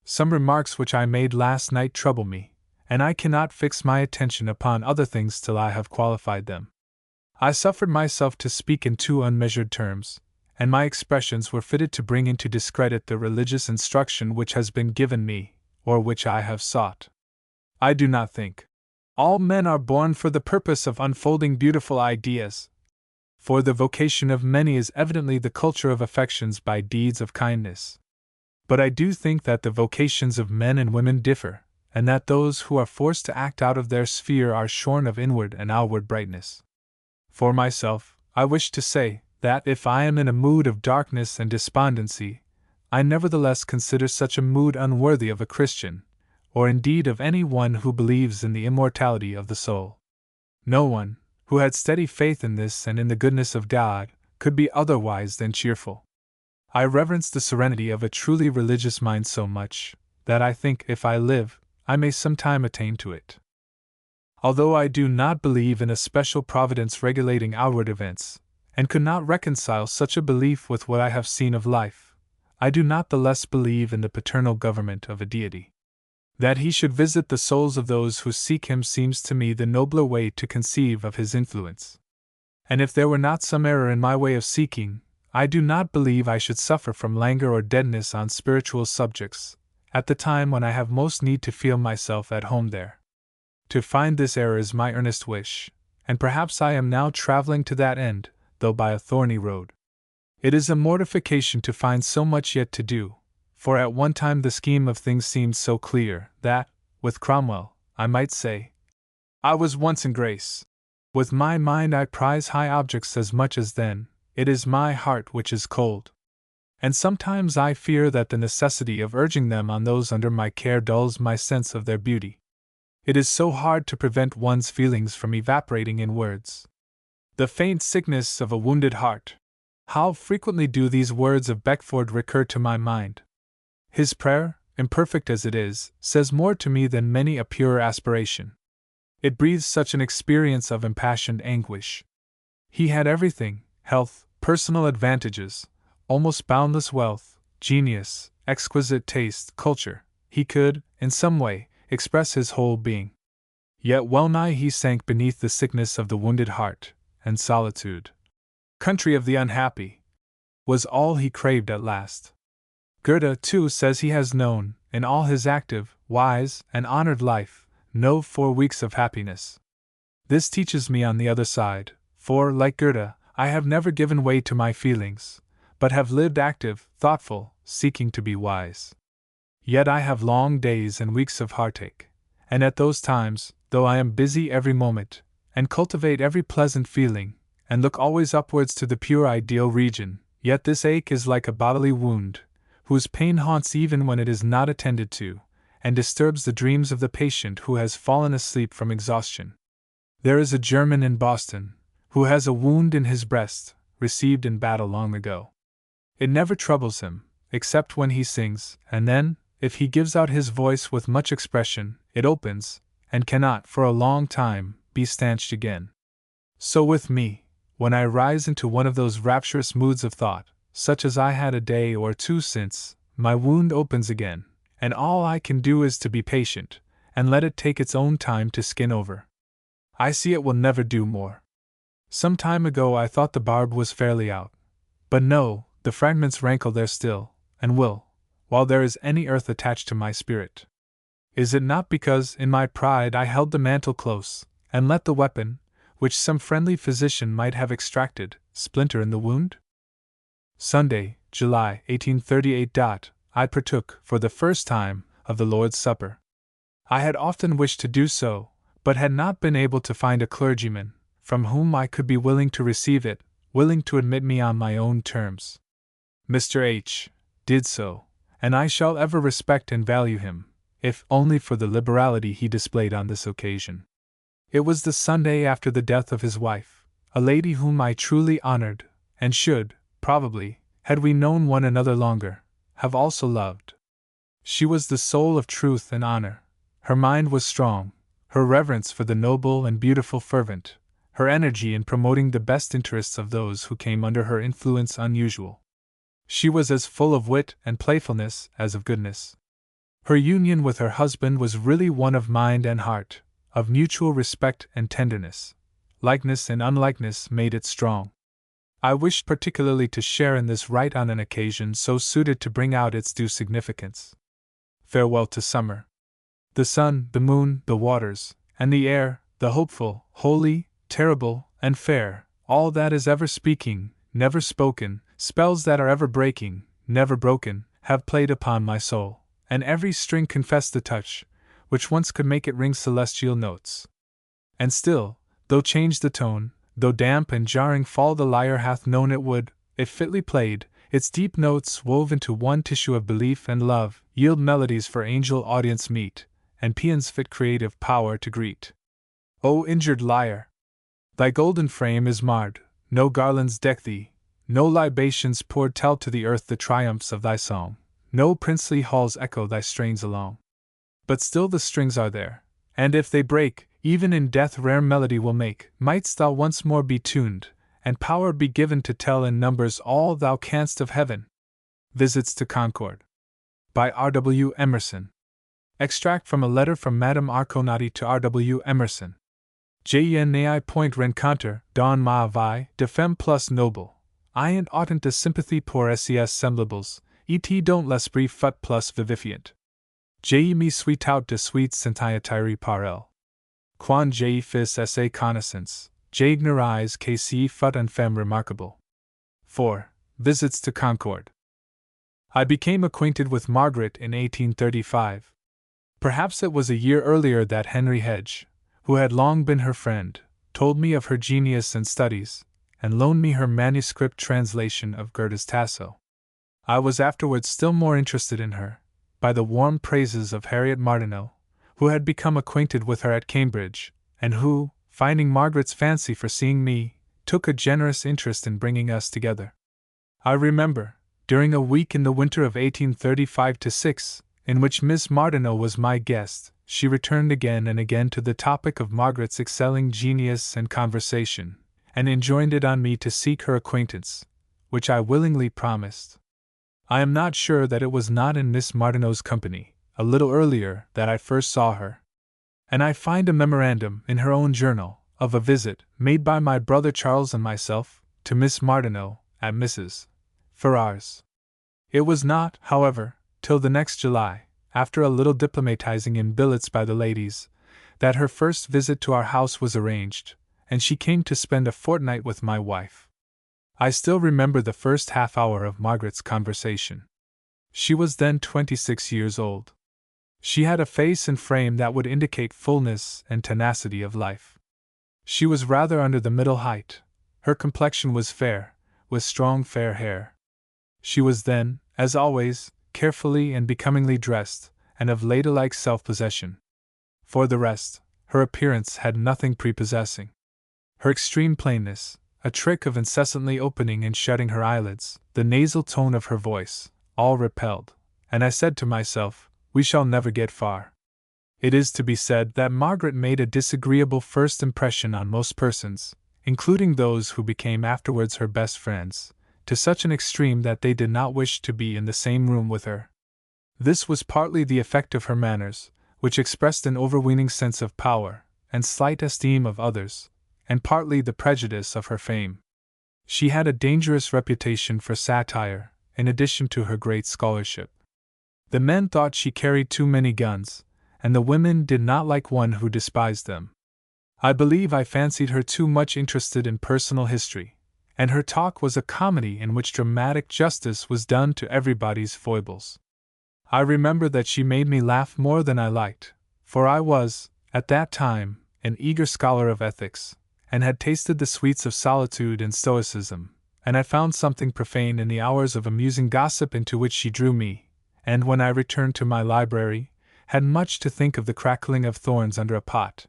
Some remarks which I made last night trouble me, and I cannot fix my attention upon other things till I have qualified them. I suffered myself to speak in too unmeasured terms, and my expressions were fitted to bring into discredit the religious instruction which has been given me, or which I have sought. I do not think all men are born for the purpose of unfolding beautiful ideas, for the vocation of many is evidently the culture of affections by deeds of kindness. But I do think that the vocations of men and women differ, and that those who are forced to act out of their sphere are shorn of inward and outward brightness. For myself, I wish to say that if I am in a mood of darkness and despondency, I nevertheless consider such a mood unworthy of a Christian, or indeed of any one who believes in the immortality of the soul. No one, who had steady faith in this and in the goodness of God, could be otherwise than cheerful. I reverence the serenity of a truly religious mind so much, that I think if I live, I may sometime attain to it. Although I do not believe in a special providence regulating outward events, and could not reconcile such a belief with what I have seen of life, I do not the less believe in the paternal government of a deity. That he should visit the souls of those who seek him seems to me the nobler way to conceive of his influence. And if there were not some error in my way of seeking, I do not believe I should suffer from languor or deadness on spiritual subjects, at the time when I have most need to feel myself at home there. To find this error is my earnest wish, and perhaps I am now traveling to that end, though by a thorny road. It is a mortification to find so much yet to do, for at one time the scheme of things seemed so clear that, with Cromwell, I might say, I was once in grace. With my mind I prize high objects as much as then, it is my heart which is cold. And sometimes I fear that the necessity of urging them on those under my care dulls my sense of their beauty. It is so hard to prevent one's feelings from evaporating in words. The faint sickness of a wounded heart. How frequently do these words of Beckford recur to my mind! His prayer, imperfect as it is, says more to me than many a purer aspiration. It breathes such an experience of impassioned anguish. He had everything: health, personal advantages, almost boundless wealth, genius, exquisite taste, culture. He could, in some way, express his whole being. Yet well-nigh he sank beneath the sickness of the wounded heart, and solitude, country of the unhappy, was all he craved at last. Goethe, too, says he has known, in all his active, wise, and honored life, no 4 weeks of happiness. This teaches me on the other side, for, like Goethe, I have never given way to my feelings, but have lived active, thoughtful, seeking to be wise. Yet I have long days and weeks of heartache, and at those times, though I am busy every moment, and cultivate every pleasant feeling, and look always upwards to the pure ideal region, yet this ache is like a bodily wound, whose pain haunts even when it is not attended to, and disturbs the dreams of the patient who has fallen asleep from exhaustion. There is a German in Boston, who has a wound in his breast, received in battle long ago. It never troubles him, except when he sings, and then, if he gives out his voice with much expression, it opens, and cannot, for a long time, be stanched again. So with me, when I rise into one of those rapturous moods of thought, such as I had a day or two since, my wound opens again, and all I can do is to be patient, and let it take its own time to skin over. I see it will never do more. Some time ago I thought the barb was fairly out. But no, the fragments rankle there still, and will, while there is any earth attached to my spirit. Is it not because, in my pride, I held the mantle close, and let the weapon, which some friendly physician might have extracted, splinter in the wound? Sunday, July 1838. I partook, for the first time, of the Lord's Supper. I had often wished to do so, but had not been able to find a clergyman, from whom I could be willing to receive it, willing to admit me on my own terms. Mr. H. did so, and I shall ever respect and value him, if only for the liberality he displayed on this occasion. It was the Sunday after the death of his wife, a lady whom I truly honored, and should, probably, had we known one another longer, have also loved. She was the soul of truth and honor. Her mind was strong, her reverence for the noble and beautiful fervent, her energy in promoting the best interests of those who came under her influence unusual. She was as full of wit and playfulness as of goodness. Her union with her husband was really one of mind and heart, of mutual respect and tenderness. Likeness and unlikeness made it strong. I wished particularly to share in this rite on an occasion so suited to bring out its due significance. Farewell to summer. The sun, the moon, the waters, and the air, the hopeful, holy, terrible, and fair, all that is ever speaking, never spoken, spells that are ever breaking, never broken, have played upon my soul, and every string confessed the touch, which once could make it ring celestial notes. And still, though changed the tone, though damp and jarring fall the lyre hath known it would, if fitly played, its deep notes wove into one tissue of belief and love, yield melodies for angel audience meet, and paeans fit creative power to greet. O injured lyre! Thy golden frame is marred, no garlands deck thee, no libations poured tell to the earth the triumphs of thy song, no princely halls echo thy strains along. But still the strings are there, and if they break, even in death rare melody will make. Mightst thou once more be tuned, and power be given to tell in numbers all thou canst of heaven. Visits to Concord. By R. W. Emerson. Extract from a letter from Madame Arconati to R. W. Emerson. Je point rencontre, dans ma vie, de femme plus noble. I and autant de sympathy pour ses semblables, et dont l'esprit fut plus vivifiant. Je me suis out de suite sentiatiri par elle. Quand j'ai fait sa connaissance, j'ignorais que si fut une femme remarquable. 4. Visits to Concord. I became acquainted with Margaret in 1835. Perhaps it was a year earlier that Henry Hedge, who had long been her friend, told me of her genius and studies, and loaned me her manuscript translation of Goethe's Tasso. I was afterwards still more interested in her, by the warm praises of Harriet Martineau, who had become acquainted with her at Cambridge, and who, finding Margaret's fancy for seeing me, took a generous interest in bringing us together. I remember, during a week in the winter of 1835-6, in which Miss Martineau was my guest, she returned again and again to the topic of Margaret's excelling genius and conversation, and enjoined it on me to seek her acquaintance, which I willingly promised. I am not sure that it was not in Miss Martineau's company, a little earlier, that I first saw her. And I find a memorandum, in her own journal, of a visit, made by my brother Charles and myself, to Miss Martineau, at Mrs. Farrar's. It was not, however, till the next July, after a little diplomatizing in billets by the ladies, that her first visit to our house was arranged, and she came to spend a fortnight with my wife. I still remember the first half-hour of Margaret's conversation. She was then 26 years old. She had a face and frame that would indicate fullness and tenacity of life. She was rather under the middle height. Her complexion was fair, with strong fair hair. She was then, as always, carefully and becomingly dressed, and of ladylike self-possession. For the rest, her appearance had nothing prepossessing. Her extreme plainness, a trick of incessantly opening and shutting her eyelids, the nasal tone of her voice, all repelled, and I said to myself, we shall never get far. It is to be said that Margaret made a disagreeable first impression on most persons, including those who became afterwards her best friends, to such an extreme that they did not wish to be in the same room with her. This was partly the effect of her manners, which expressed an overweening sense of power and slight esteem of others, and partly the prejudice of her fame. She had a dangerous reputation for satire, in addition to her great scholarship. The men thought she carried too many guns, and the women did not like one who despised them. I believe I fancied her too much interested in personal history, and her talk was a comedy in which dramatic justice was done to everybody's foibles. I remember that she made me laugh more than I liked, for I was, at that time, an eager scholar of ethics, and had tasted the sweets of solitude and stoicism, and I found something profane in the hours of amusing gossip into which she drew me, and when I returned to my library, had much to think of the crackling of thorns under a pot.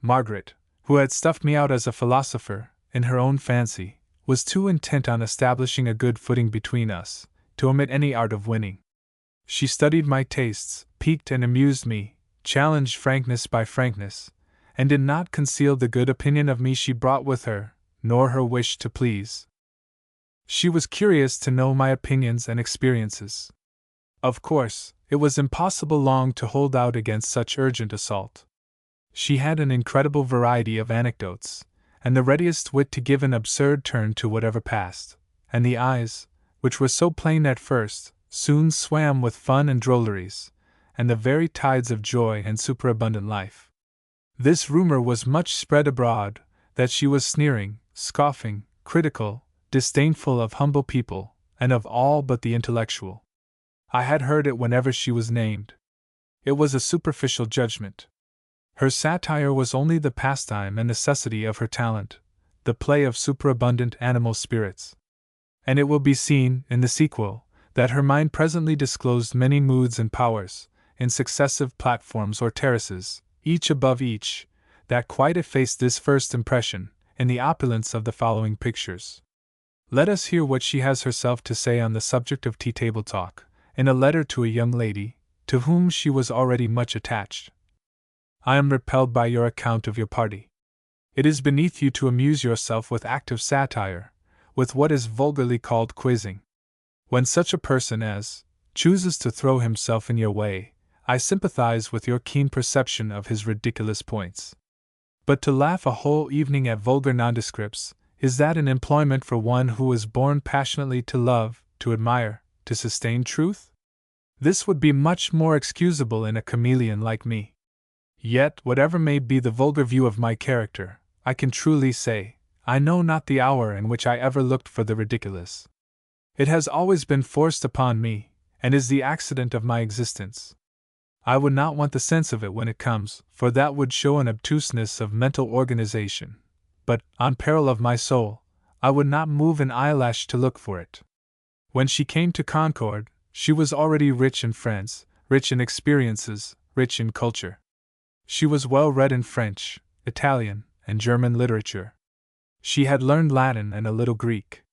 Margaret, who had stuffed me out as a philosopher, in her own fancy, was too intent on establishing a good footing between us, to omit any art of winning. She studied my tastes, piqued and amused me, challenged frankness by frankness, and did not conceal the good opinion of me she brought with her, nor her wish to please. She was curious to know my opinions and experiences. Of course, it was impossible long to hold out against such urgent assault. She had an incredible variety of anecdotes, and the readiest wit to give an absurd turn to whatever passed, and the eyes, which were so plain at first, soon swam with fun and drolleries, and the very tides of joy and superabundant life. This rumor was much spread abroad, that she was sneering, scoffing, critical, disdainful of humble people, and of all but the intellectual. I had heard it whenever she was named. It was a superficial judgment. Her satire was only the pastime and necessity of her talent, the play of superabundant animal spirits. And it will be seen, in the sequel, that her mind presently disclosed many moods and powers, in successive platforms or terraces, each above each, that quite effaced this first impression, in the opulence of the following pictures. Let us hear what she has herself to say on the subject of tea-table talk, in a letter to a young lady, to whom she was already much attached. I am repelled by your account of your party. It is beneath you to amuse yourself with active satire, with what is vulgarly called quizzing. When such a person as chooses to throw himself in your way, I sympathize with your keen perception of his ridiculous points. But to laugh a whole evening at vulgar nondescripts, is that an employment for one who was born passionately to love, to admire, to sustain truth? This would be much more excusable in a chameleon like me. Yet, whatever may be the vulgar view of my character, I can truly say, I know not the hour in which I ever looked for the ridiculous. It has always been forced upon me, and is the accident of my existence. I would not want the sense of it when it comes, for that would show an obtuseness of mental organization. But, on peril of my soul, I would not move an eyelash to look for it. When she came to Concord, she was already rich in friends, rich in experiences, rich in culture. She was well read in French, Italian, and German literature. She had learned Latin and a little Greek.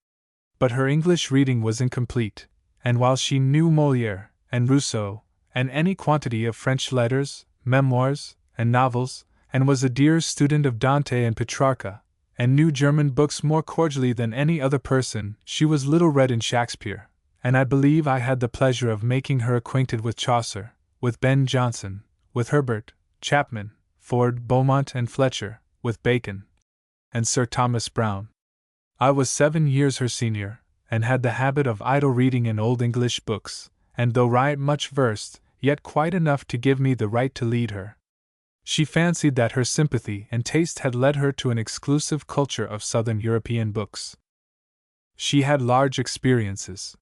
But her English reading was incomplete, and while she knew Molière, and Rousseau, and any quantity of French letters, memoirs, and novels, and was a dear student of Dante and Petrarca, and knew German books more cordially than any other person, she was little read in Shakespeare, and I believe I had the pleasure of making her acquainted with Chaucer, with Ben Jonson, with Herbert, Chapman, Ford, Beaumont, and Fletcher, with Bacon, and Sir Thomas Browne. I was 7 years her senior, and had the habit of idle reading in old English books, and though right much versed, yet quite enough to give me the right to lead her. She fancied that her sympathy and taste had led her to an exclusive culture of Southern European books. She had large experiences.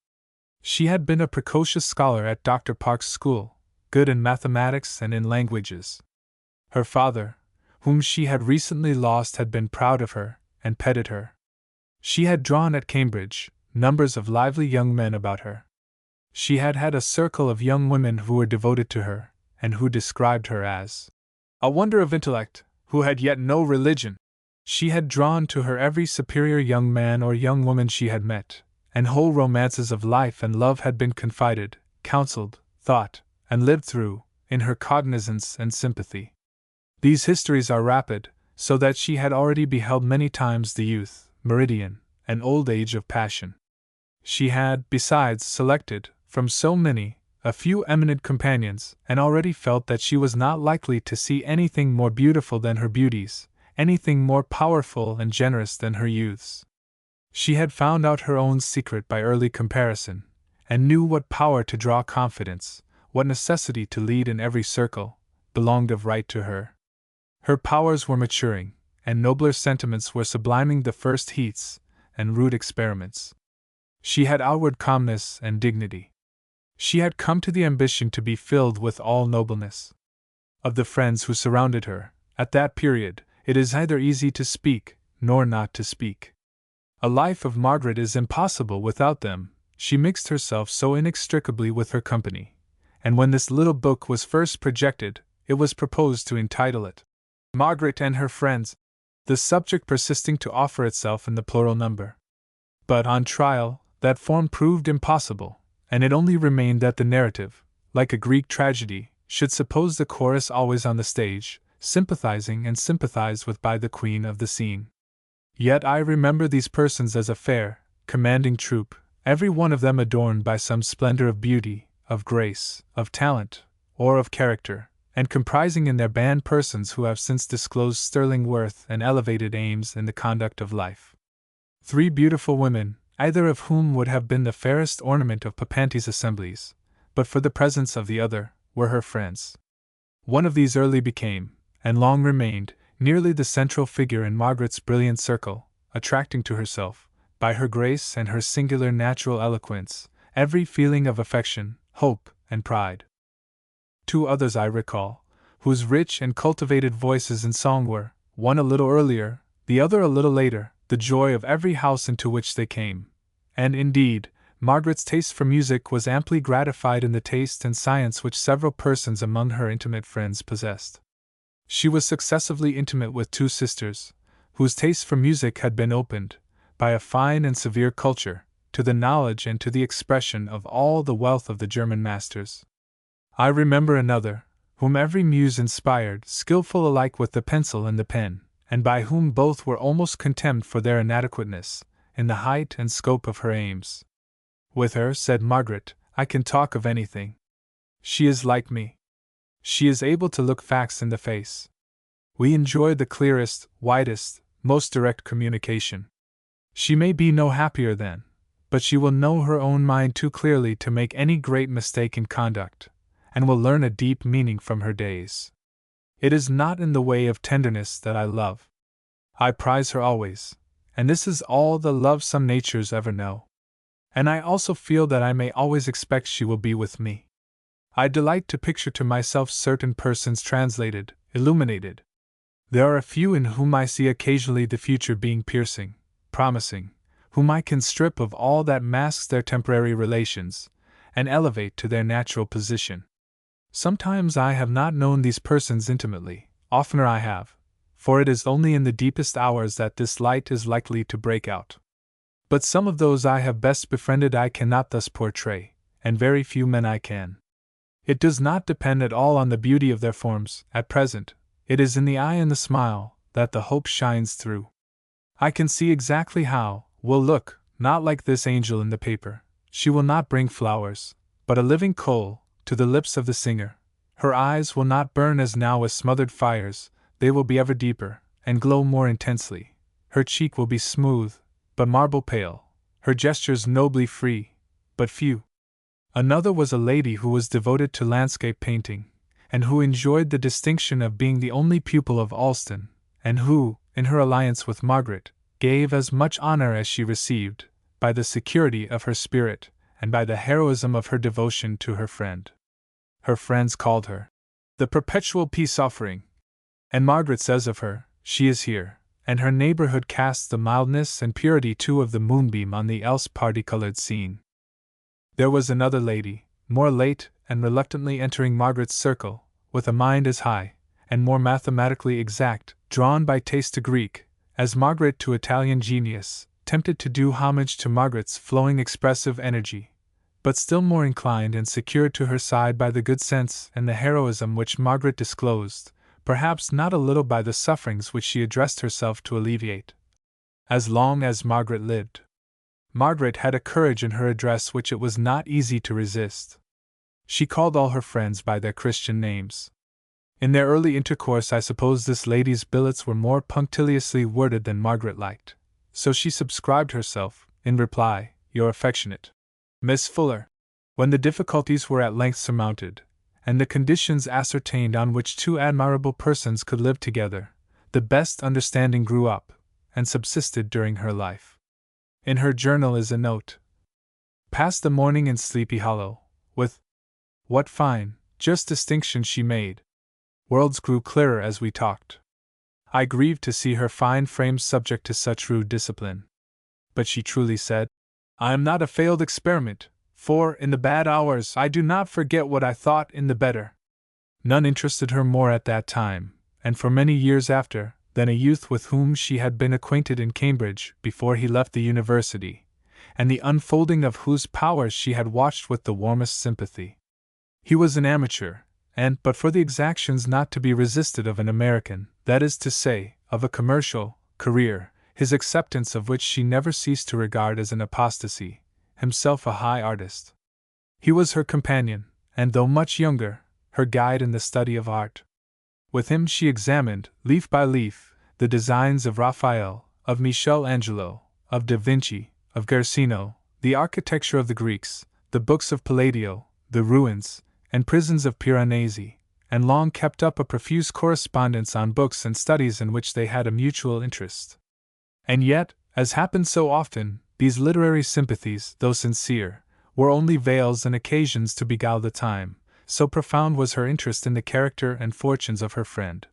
She had been a precocious scholar at Dr. Park's school, good in mathematics and in languages. Her father, whom she had recently lost, had been proud of her, and petted her. She had drawn at Cambridge numbers of lively young men about her. She had had a circle of young women who were devoted to her, and who described her as a wonder of intellect, who had yet no religion. She had drawn to her every superior young man or young woman she had met, and whole romances of life and love had been confided, counseled, thought, and lived through, in her cognizance and sympathy. These histories are rapid, so that she had already beheld many times the youth, meridian, and old age of passion. She had, besides, selected, from so many, a few eminent companions, and already felt that she was not likely to see anything more beautiful than her beauties, anything more powerful and generous than her youths. She had found out her own secret by early comparison, and knew what power to draw confidence, what necessity to lead in every circle, belonged of right to her. Her powers were maturing, and nobler sentiments were subliming the first heats and rude experiments. She had outward calmness and dignity. She had come to the ambition to be filled with all nobleness. Of the friends who surrounded her, at that period, it is neither easy to speak, nor not to speak. A life of Margaret is impossible without them. She mixed herself so inextricably with her company, and when this little book was first projected, it was proposed to entitle it Margaret and Her Friends, the subject persisting to offer itself in the plural number. But on trial, that form proved impossible, and it only remained that the narrative, like a Greek tragedy, should suppose the chorus always on the stage, sympathizing and sympathized with by the queen of the scene. Yet I remember these persons as a fair, commanding troop, every one of them adorned by some splendor of beauty, of grace, of talent, or of character, and comprising in their band persons who have since disclosed sterling worth and elevated aims in the conduct of life. 3 beautiful women, either of whom would have been the fairest ornament of Papanti's assemblies, but for the presence of the other, were her friends. One of these early became, and long remained, nearly the central figure in Margaret's brilliant circle, attracting to herself, by her grace and her singular natural eloquence, every feeling of affection, hope, and pride. 2 others I recall, whose rich and cultivated voices in song were, one a little earlier, the other a little later, the joy of every house into which they came. And indeed, Margaret's taste for music was amply gratified in the taste and science which several persons among her intimate friends possessed. She was successively intimate with 2 sisters, whose taste for music had been opened, by a fine and severe culture, to the knowledge and to the expression of all the wealth of the German masters. I remember another, whom every muse inspired, skillful alike with the pencil and the pen, and by whom both were almost contemned for their inadequateness, in the height and scope of her aims. With her, said Margaret, I can talk of anything. She is like me. She is able to look facts in the face. We enjoy the clearest, widest, most direct communication. She may be no happier then, but she will know her own mind too clearly to make any great mistake in conduct, and will learn a deep meaning from her days. It is not in the way of tenderness that I love. I prize her always, and this is all the love some natures ever know. And I also feel that I may always expect she will be with me. I delight to picture to myself certain persons translated, illuminated. There are a few in whom I see occasionally the future being piercing, promising, whom I can strip of all that masks their temporary relations, and elevate to their natural position. Sometimes I have not known these persons intimately, oftener I have, for it is only in the deepest hours that this light is likely to break out. But some of those I have best befriended I cannot thus portray, and very few men I can. It does not depend at all on the beauty of their forms, at present. It is in the eye and the smile that the hope shines through. I can see exactly how will look, not like this angel in the paper. She will not bring flowers, but a living coal, to the lips of the singer. Her eyes will not burn as now with smothered fires, they will be ever deeper, and glow more intensely. Her cheek will be smooth, but marble pale, her gestures nobly free, but few. Another was a lady who was devoted to landscape painting, and who enjoyed the distinction of being the only pupil of Alston, and who, in her alliance with Margaret, gave as much honor as she received, by the security of her spirit, and by the heroism of her devotion to her friend. Her friends called her the perpetual peace offering, and Margaret says of her, she is here, and her neighborhood casts the mildness and purity too of the moonbeam on the else party-colored scene. There was another lady, more late and reluctantly entering Margaret's circle, with a mind as high, and more mathematically exact, drawn by taste to Greek, as Margaret to Italian genius, tempted to do homage to Margaret's flowing expressive energy, but still more inclined and secured to her side by the good sense and the heroism which Margaret disclosed, perhaps not a little by the sufferings which she addressed herself to alleviate. As long as Margaret lived, Margaret had a courage in her address which it was not easy to resist. She called all her friends by their Christian names. In their early intercourse, I suppose this lady's billets were more punctiliously worded than Margaret liked, so she subscribed herself, in reply, your affectionate Miss Fuller. When the difficulties were at length surmounted, and the conditions ascertained on which two admirable persons could live together, the best understanding grew up, and subsisted during her life. In her journal is a note. Passed the morning in Sleepy Hollow, with what fine, just distinctions she made. Worlds grew clearer as we talked. I grieved to see her fine frame subject to such rude discipline. But she truly said, I am not a failed experiment, for, in the bad hours, I do not forget what I thought in the better. None interested her more at that time, and for many years after, than a youth with whom she had been acquainted in Cambridge before he left the university, and the unfolding of whose powers she had watched with the warmest sympathy. He was an amateur, and, but for the exactions not to be resisted of an American, that is to say, of a commercial career, his acceptance of which she never ceased to regard as an apostasy, himself a high artist. He was her companion, and though much younger, her guide in the study of art. With him she examined, leaf by leaf, the designs of Raphael, of Michel Angelo, of Da Vinci, of Guercino, the architecture of the Greeks, the books of Palladio, the ruins and prisons of Piranesi, and long kept up a profuse correspondence on books and studies in which they had a mutual interest. And yet, as happened so often, these literary sympathies, though sincere, were only veils and occasions to beguile the time, so profound was her interest in the character and fortunes of her friend.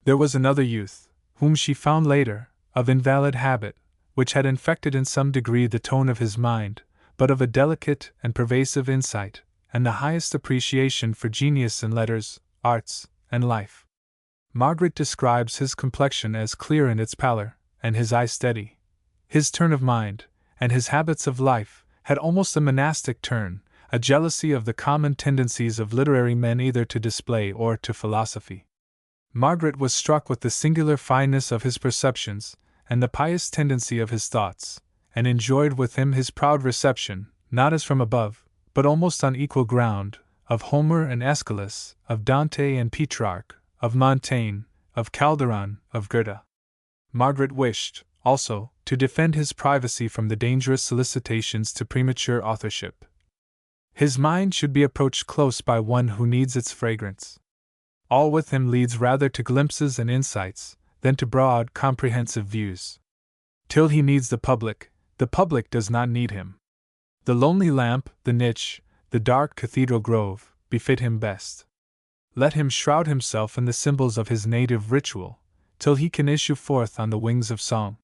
There was another youth, whom she found later, of invalid habit, which had infected in some degree the tone of his mind, but of a delicate and pervasive insight, and the highest appreciation for genius in letters, arts, and life. Margaret describes his complexion as clear in its pallor, and his eye steady. His turn of mind, and his habits of life, had almost a monastic turn, a jealousy of the common tendencies of literary men either to display or to philosophy. Margaret was struck with the singular fineness of his perceptions, and the pious tendency of his thoughts, and enjoyed with him his proud reception, not as from above, but almost on equal ground, of Homer and Aeschylus, of Dante and Petrarch, of Montaigne, of Calderon, of Goethe. Margaret wished, also, to defend his privacy from the dangerous solicitations to premature authorship. His mind should be approached close by one who needs its fragrance. All with him leads rather to glimpses and insights, than to broad, comprehensive views. Till he needs the public does not need him. The lonely lamp, the niche, the dark cathedral grove, befit him best. Let him shroud himself in the symbols of his native ritual, till he can issue forth on the wings of song.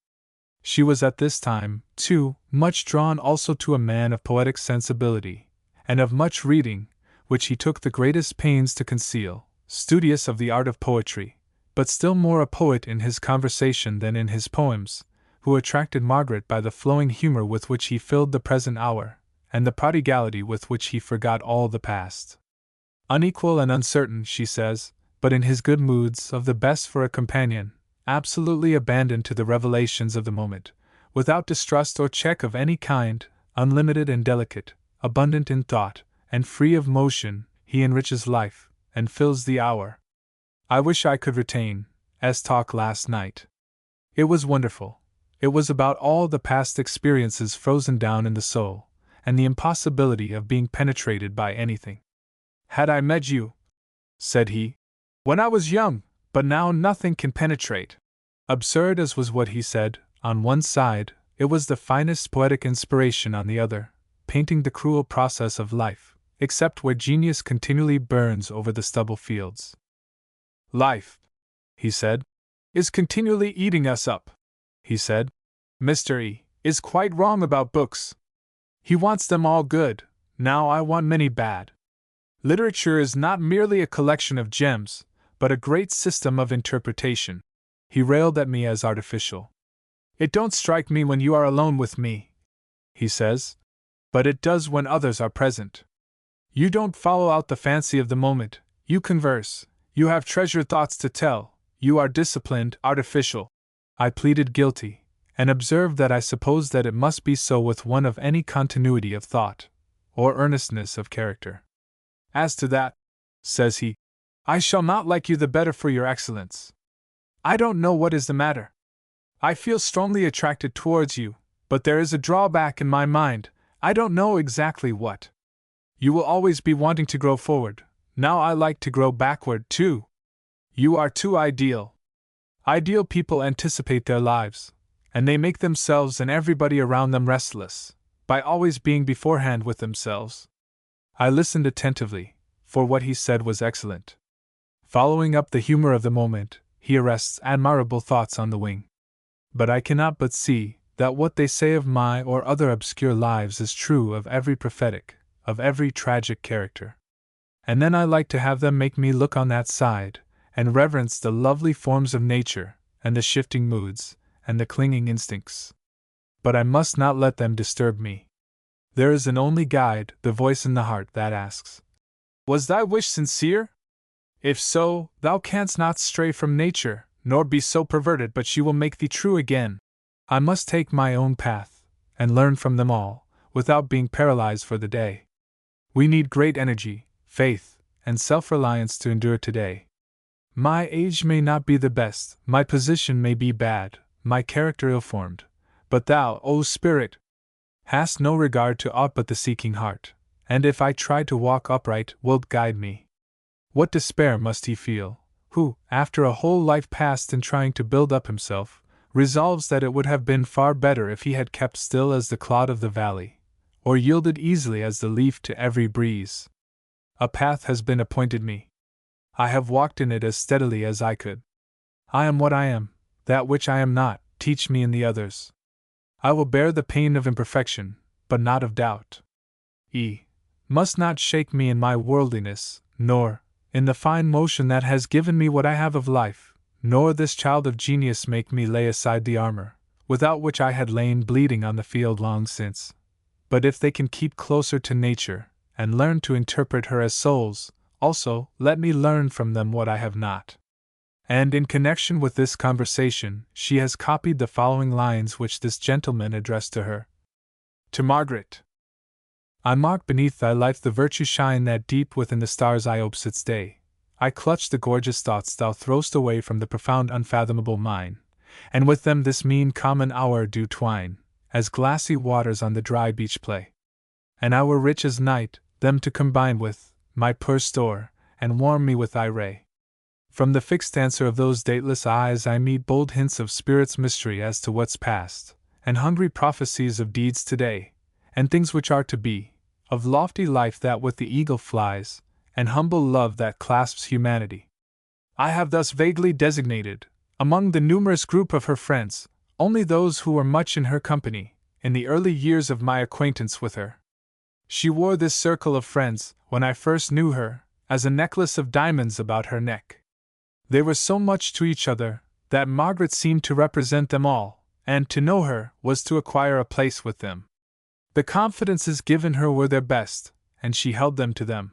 She was at this time, too, much drawn also to a man of poetic sensibility, and of much reading, which he took the greatest pains to conceal, studious of the art of poetry, but still more a poet in his conversation than in his poems, who attracted Margaret by the flowing humor with which he filled the present hour, and the prodigality with which he forgot all the past. Unequal and uncertain, she says, but in his good moods of the best for a companion, absolutely abandoned to the revelations of the moment, without distrust or check of any kind, unlimited and delicate, abundant in thought, and free of motion, he enriches life, and fills the hour. I wish I could retain, as talk last night. It was wonderful. It was about all the past experiences frozen down in the soul, and the impossibility of being penetrated by anything. Had I met you, said he, when I was young, but now nothing can penetrate. Absurd as was what he said, on one side, it was the finest poetic inspiration on the other, painting the cruel process of life, except where genius continually burns over the stubble fields. Life, he said, is continually eating us up. He said, Mr. E. is quite wrong about books. He wants them all good, now I want many bad. Literature is not merely a collection of gems, but a great system of interpretation. He railed at me as artificial. It don't strike me when you are alone with me, he says, but it does when others are present. You don't follow out the fancy of the moment, you converse, You have treasured thoughts to tell, you are disciplined, artificial. I pleaded guilty, and observed that I supposed that it must be so with one of any continuity of thought, or earnestness of character. As to that, says he, I shall not like you the better for your excellence. I don't know what is the matter. I feel strongly attracted towards you, but there is a drawback in my mind, I don't know exactly what. You will always be wanting to grow forward, now I like to grow backward too. You are too ideal. Ideal people anticipate their lives, and they make themselves and everybody around them restless, by always being beforehand with themselves. I listened attentively, for what he said was excellent. Following up the humor of the moment, he arrests admirable thoughts on the wing. But I cannot but see that what they say of my or other obscure lives is true of every prophetic, of every tragic character. And then I like to have them make me look on that side, and reverence the lovely forms of nature, and the shifting moods, and the clinging instincts. But I must not let them disturb me. There is an only guide, the voice in the heart, that asks, Was thy wish sincere? If so, thou canst not stray from nature, nor be so perverted but she will make thee true again. I must take my own path, and learn from them all, without being paralyzed for the day. We need great energy, faith, and self-reliance to endure today. My age may not be the best, my position may be bad, my character ill-formed, but thou, O Spirit, hast no regard to aught but the seeking heart, and if I try to walk upright, wilt guide me. What despair must he feel, who, after a whole life passed in trying to build up himself, resolves that it would have been far better if he had kept still as the clod of the valley, or yielded easily as the leaf to every breeze. A path has been appointed me. I have walked in it as steadily as I could. I am what I am, that which I am not, teach me in the others. I will bear the pain of imperfection, but not of doubt. Must not shake me in my worldliness, nor, in the fine motion that has given me what I have of life, nor this child of genius make me lay aside the armor, without which I had lain bleeding on the field long since. But if they can keep closer to nature, and learn to interpret her as souls, also let me learn from them what I have not. And in connection with this conversation, she has copied the following lines which this gentleman addressed to her. To Margaret. I mark beneath thy life the virtue shine that deep within the stars Iops its day. I clutch the gorgeous thoughts thou throw'st away from the profound unfathomable mine, and with them this mean common hour do twine, as glassy waters on the dry beach play. And I were rich as night, them to combine with, my poor store, and warm me with thy ray. From the fixed answer of those dateless eyes I meet bold hints of spirit's mystery as to what's past, and hungry prophecies of deeds today, and things which are to be, of lofty life that with the eagle flies, and humble love that clasps humanity. I have thus vaguely designated, among the numerous group of her friends, only those who were much in her company, in the early years of my acquaintance with her. She wore this circle of friends, when I first knew her, as a necklace of diamonds about her neck. They were so much to each other, that Margaret seemed to represent them all, and to know her was to acquire a place with them. The confidences given her were their best, and she held them to them.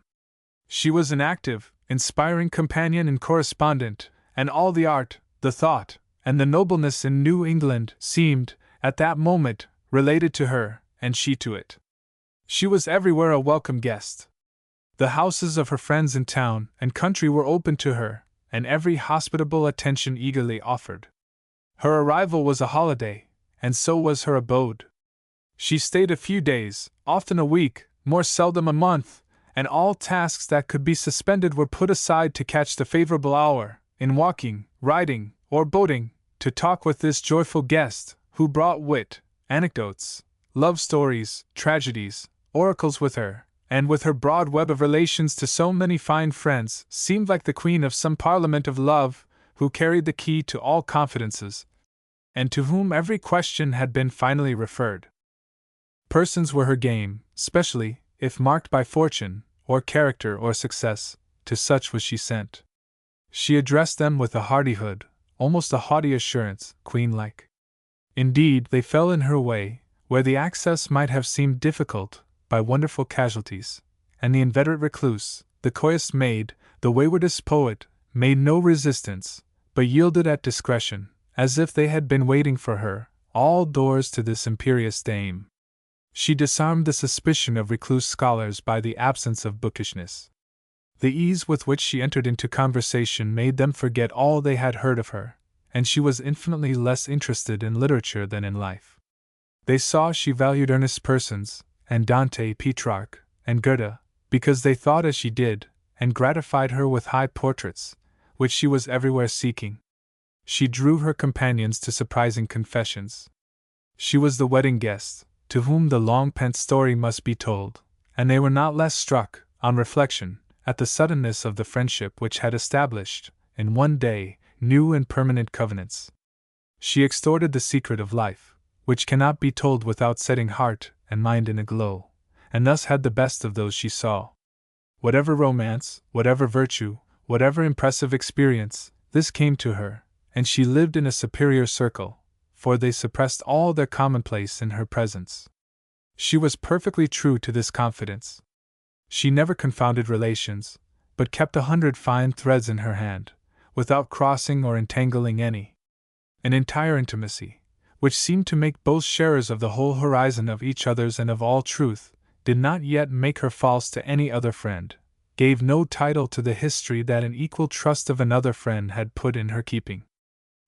She was an active, inspiring companion and correspondent, and all the art, the thought, and the nobleness in New England seemed, at that moment, related to her, and she to it. She was everywhere a welcome guest. The houses of her friends in town and country were open to her, and every hospitable attention eagerly offered. Her arrival was a holiday, and so was her abode. She stayed a few days, often a week, more seldom a month, and all tasks that could be suspended were put aside to catch the favorable hour, in walking, riding, or boating, to talk with this joyful guest, who brought wit, anecdotes, love stories, tragedies, oracles with her, and with her broad web of relations to so many fine friends, seemed like the queen of some parliament of love, who carried the key to all confidences, and to whom every question had been finally referred. Persons were her game, specially, if marked by fortune, or character, or success, to such was she sent. She addressed them with a hardihood, almost a haughty assurance, queen-like. Indeed, they fell in her way, where the access might have seemed difficult, by wonderful casualties, and the inveterate recluse, the coyest maid, the waywardest poet, made no resistance, but yielded at discretion, as if they had been waiting for her, all doors to this imperious dame. She disarmed the suspicion of recluse scholars by the absence of bookishness. The ease with which she entered into conversation made them forget all they had heard of her, and she was infinitely less interested in literature than in life. They saw she valued earnest persons, and Dante, Petrarch, and Goethe, because they thought as she did, and gratified her with high portraits, which she was everywhere seeking. She drew her companions to surprising confessions. She was the wedding guest, to whom the long-pent story must be told, and they were not less struck, on reflection, at the suddenness of the friendship which had established, in one day, new and permanent covenants. She extorted the secret of life, which cannot be told without setting heart and mind in a glow, and thus had the best of those she saw. Whatever romance, whatever virtue, whatever impressive experience, this came to her, and she lived in a superior circle, for they suppressed all their commonplace in her presence. She was perfectly true to this confidence. She never confounded relations, but kept 100 fine threads in her hand, without crossing or entangling any. An entire intimacy, which seemed to make both sharers of the whole horizon of each other's and of all truth, did not yet make her false to any other friend, gave no title to the history that an equal trust of another friend had put in her keeping.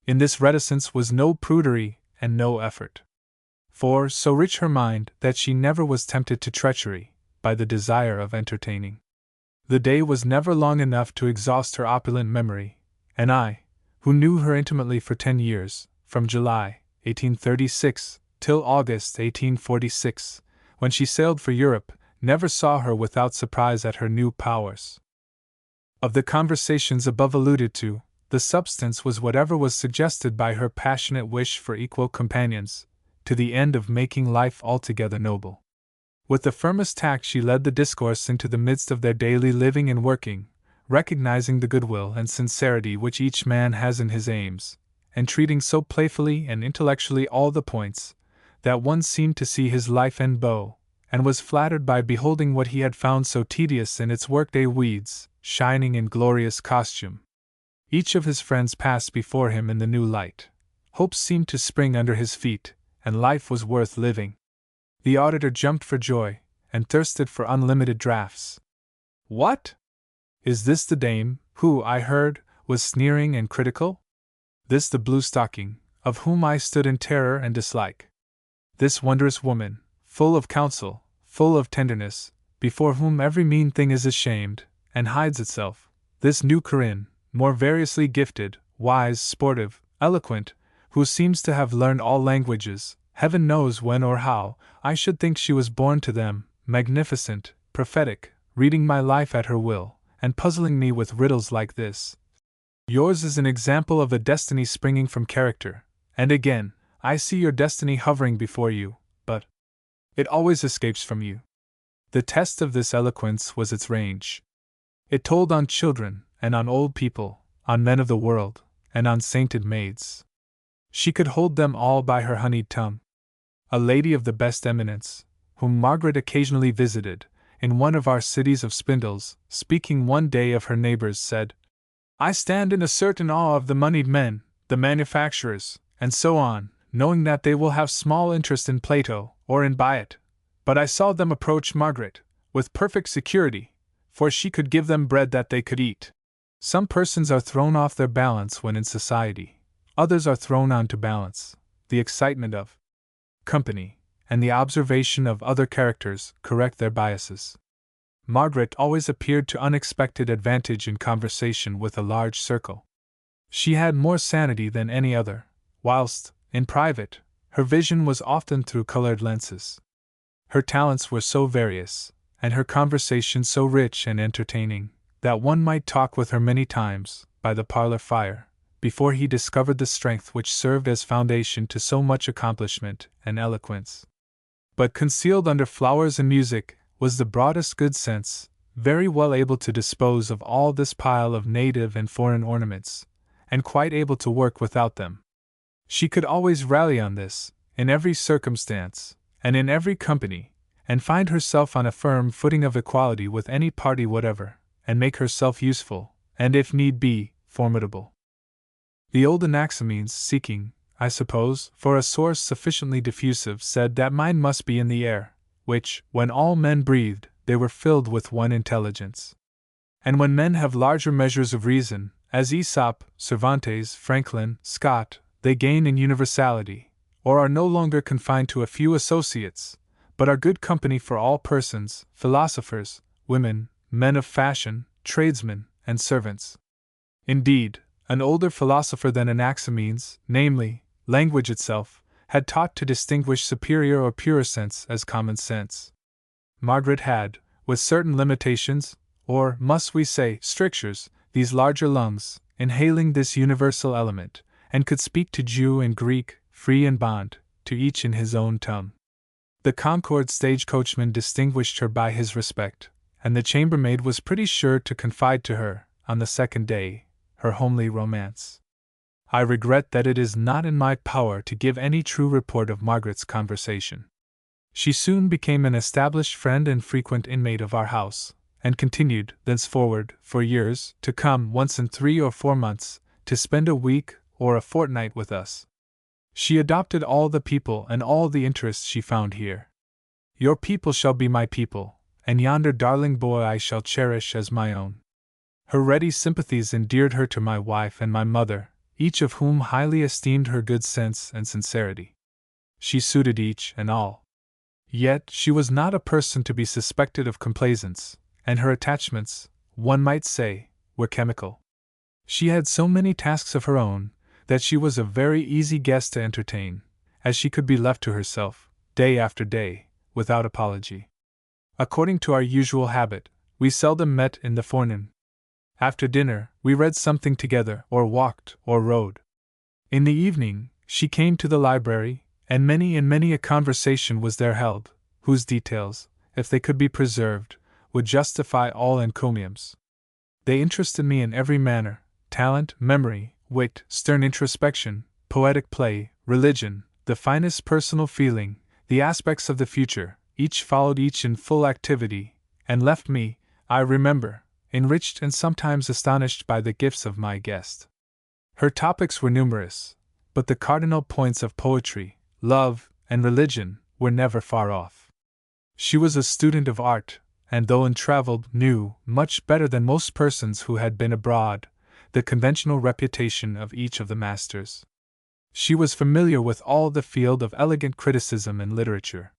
In this reticence was no prudery and no effort. For, so rich her mind that she never was tempted to treachery, by the desire of entertaining. The day was never long enough to exhaust her opulent memory, and I, who knew her intimately for 10 years, from July, 1836, till August, 1846, when she sailed for Europe, never saw her without surprise at her new powers. Of the conversations above alluded to, the substance was whatever was suggested by her passionate wish for equal companions, to the end of making life altogether noble. With the firmest tact she led the discourse into the midst of their daily living and working, recognizing the goodwill and sincerity which each man has in his aims, and treating so playfully and intellectually all the points, that one seemed to see his life end bow, and was flattered by beholding what he had found so tedious in its workday weeds, shining in glorious costume. Each of his friends passed before him in the new light. Hope seemed to spring under his feet, and life was worth living. The auditor jumped for joy, and thirsted for unlimited draughts. What? Is this the dame, who, I heard, was sneering and critical? This the blue stocking, of whom I stood in terror and dislike? This wondrous woman, full of counsel, full of tenderness, before whom every mean thing is ashamed, and hides itself, this new Corinne, more variously gifted, wise, sportive, eloquent, who seems to have learned all languages, heaven knows when or how, I should think she was born to them, magnificent, prophetic, reading my life at her will, and puzzling me with riddles like this. Yours is an example of a destiny springing from character, and again, I see your destiny hovering before you, but it always escapes from you. The test of this eloquence was its range. It told on children, and on old people, on men of the world, and on sainted maids. She could hold them all by her honeyed tongue. A lady of the best eminence, whom Margaret occasionally visited, in one of our cities of spindles, speaking one day of her neighbors, said, "I stand in a certain awe of the moneyed men, the manufacturers, and so on, knowing that they will have small interest in Plato, or in Byatt. But I saw them approach Margaret, with perfect security, for she could give them bread that they could eat." Some persons are thrown off their balance when in society. Others are thrown on to balance. The excitement of company, and the observation of other characters, correct their biases. Margaret always appeared to unexpected advantage in conversation with a large circle. She had more sanity than any other, whilst, in private, her vision was often through colored lenses. Her talents were so various, and her conversation so rich and entertaining, that one might talk with her many times, by the parlor fire, before he discovered the strength which served as foundation to so much accomplishment and eloquence. But concealed under flowers and music was the broadest good sense, very well able to dispose of all this pile of native and foreign ornaments, and quite able to work without them. She could always rally on this, in every circumstance, and in every company, and find herself on a firm footing of equality with any party whatever, and make herself useful, and if need be, formidable. The old Anaximenes, seeking, I suppose, for a source sufficiently diffusive, said that mind must be in the air, which, when all men breathed, they were filled with one intelligence. And when men have larger measures of reason, as Aesop, Cervantes, Franklin, Scott, they gain in universality, or are no longer confined to a few associates, but are good company for all persons, philosophers, women, men of fashion, tradesmen, and servants. Indeed, an older philosopher than Anaximenes, namely, language itself, had taught to distinguish superior or purer sense as common sense. Margaret had, with certain limitations, or, must we say, strictures, these larger lungs, inhaling this universal element, and could speak to Jew and Greek, free and bond, to each in his own tongue. The Concord stagecoachman distinguished her by his respect, and the chambermaid was pretty sure to confide to her, on the second day, her homely romance. I regret that it is not in my power to give any true report of Margaret's conversation. She soon became an established friend and frequent inmate of our house, and continued, thenceforward, for years to come, once in 3 or 4 months, to spend a week or a fortnight with us. She adopted all the people and all the interests she found here. Your people shall be my people, and yonder darling boy I shall cherish as my own. Her ready sympathies endeared her to my wife and my mother, each of whom highly esteemed her good sense and sincerity. She suited each and all. Yet she was not a person to be suspected of complaisance, and her attachments, one might say, were chemical. She had so many tasks of her own, that she was a very easy guest to entertain, as she could be left to herself, day after day, without apology. According to our usual habit, we seldom met in the forenoon. After dinner, we read something together, or walked, or rode. In the evening, she came to the library, and many a conversation was there held, whose details, if they could be preserved, would justify all encomiums. They interested me in every manner: talent, memory, wit, stern introspection, poetic play, religion, the finest personal feeling, the aspects of the future. Each followed each in full activity, and left me, I remember, enriched and sometimes astonished by the gifts of my guest. Her topics were numerous, but the cardinal points of poetry, love, and religion were never far off. She was a student of art, and though untravelled, knew, much better than most persons who had been abroad, the conventional reputation of each of the masters. She was familiar with all the field of elegant criticism and literature.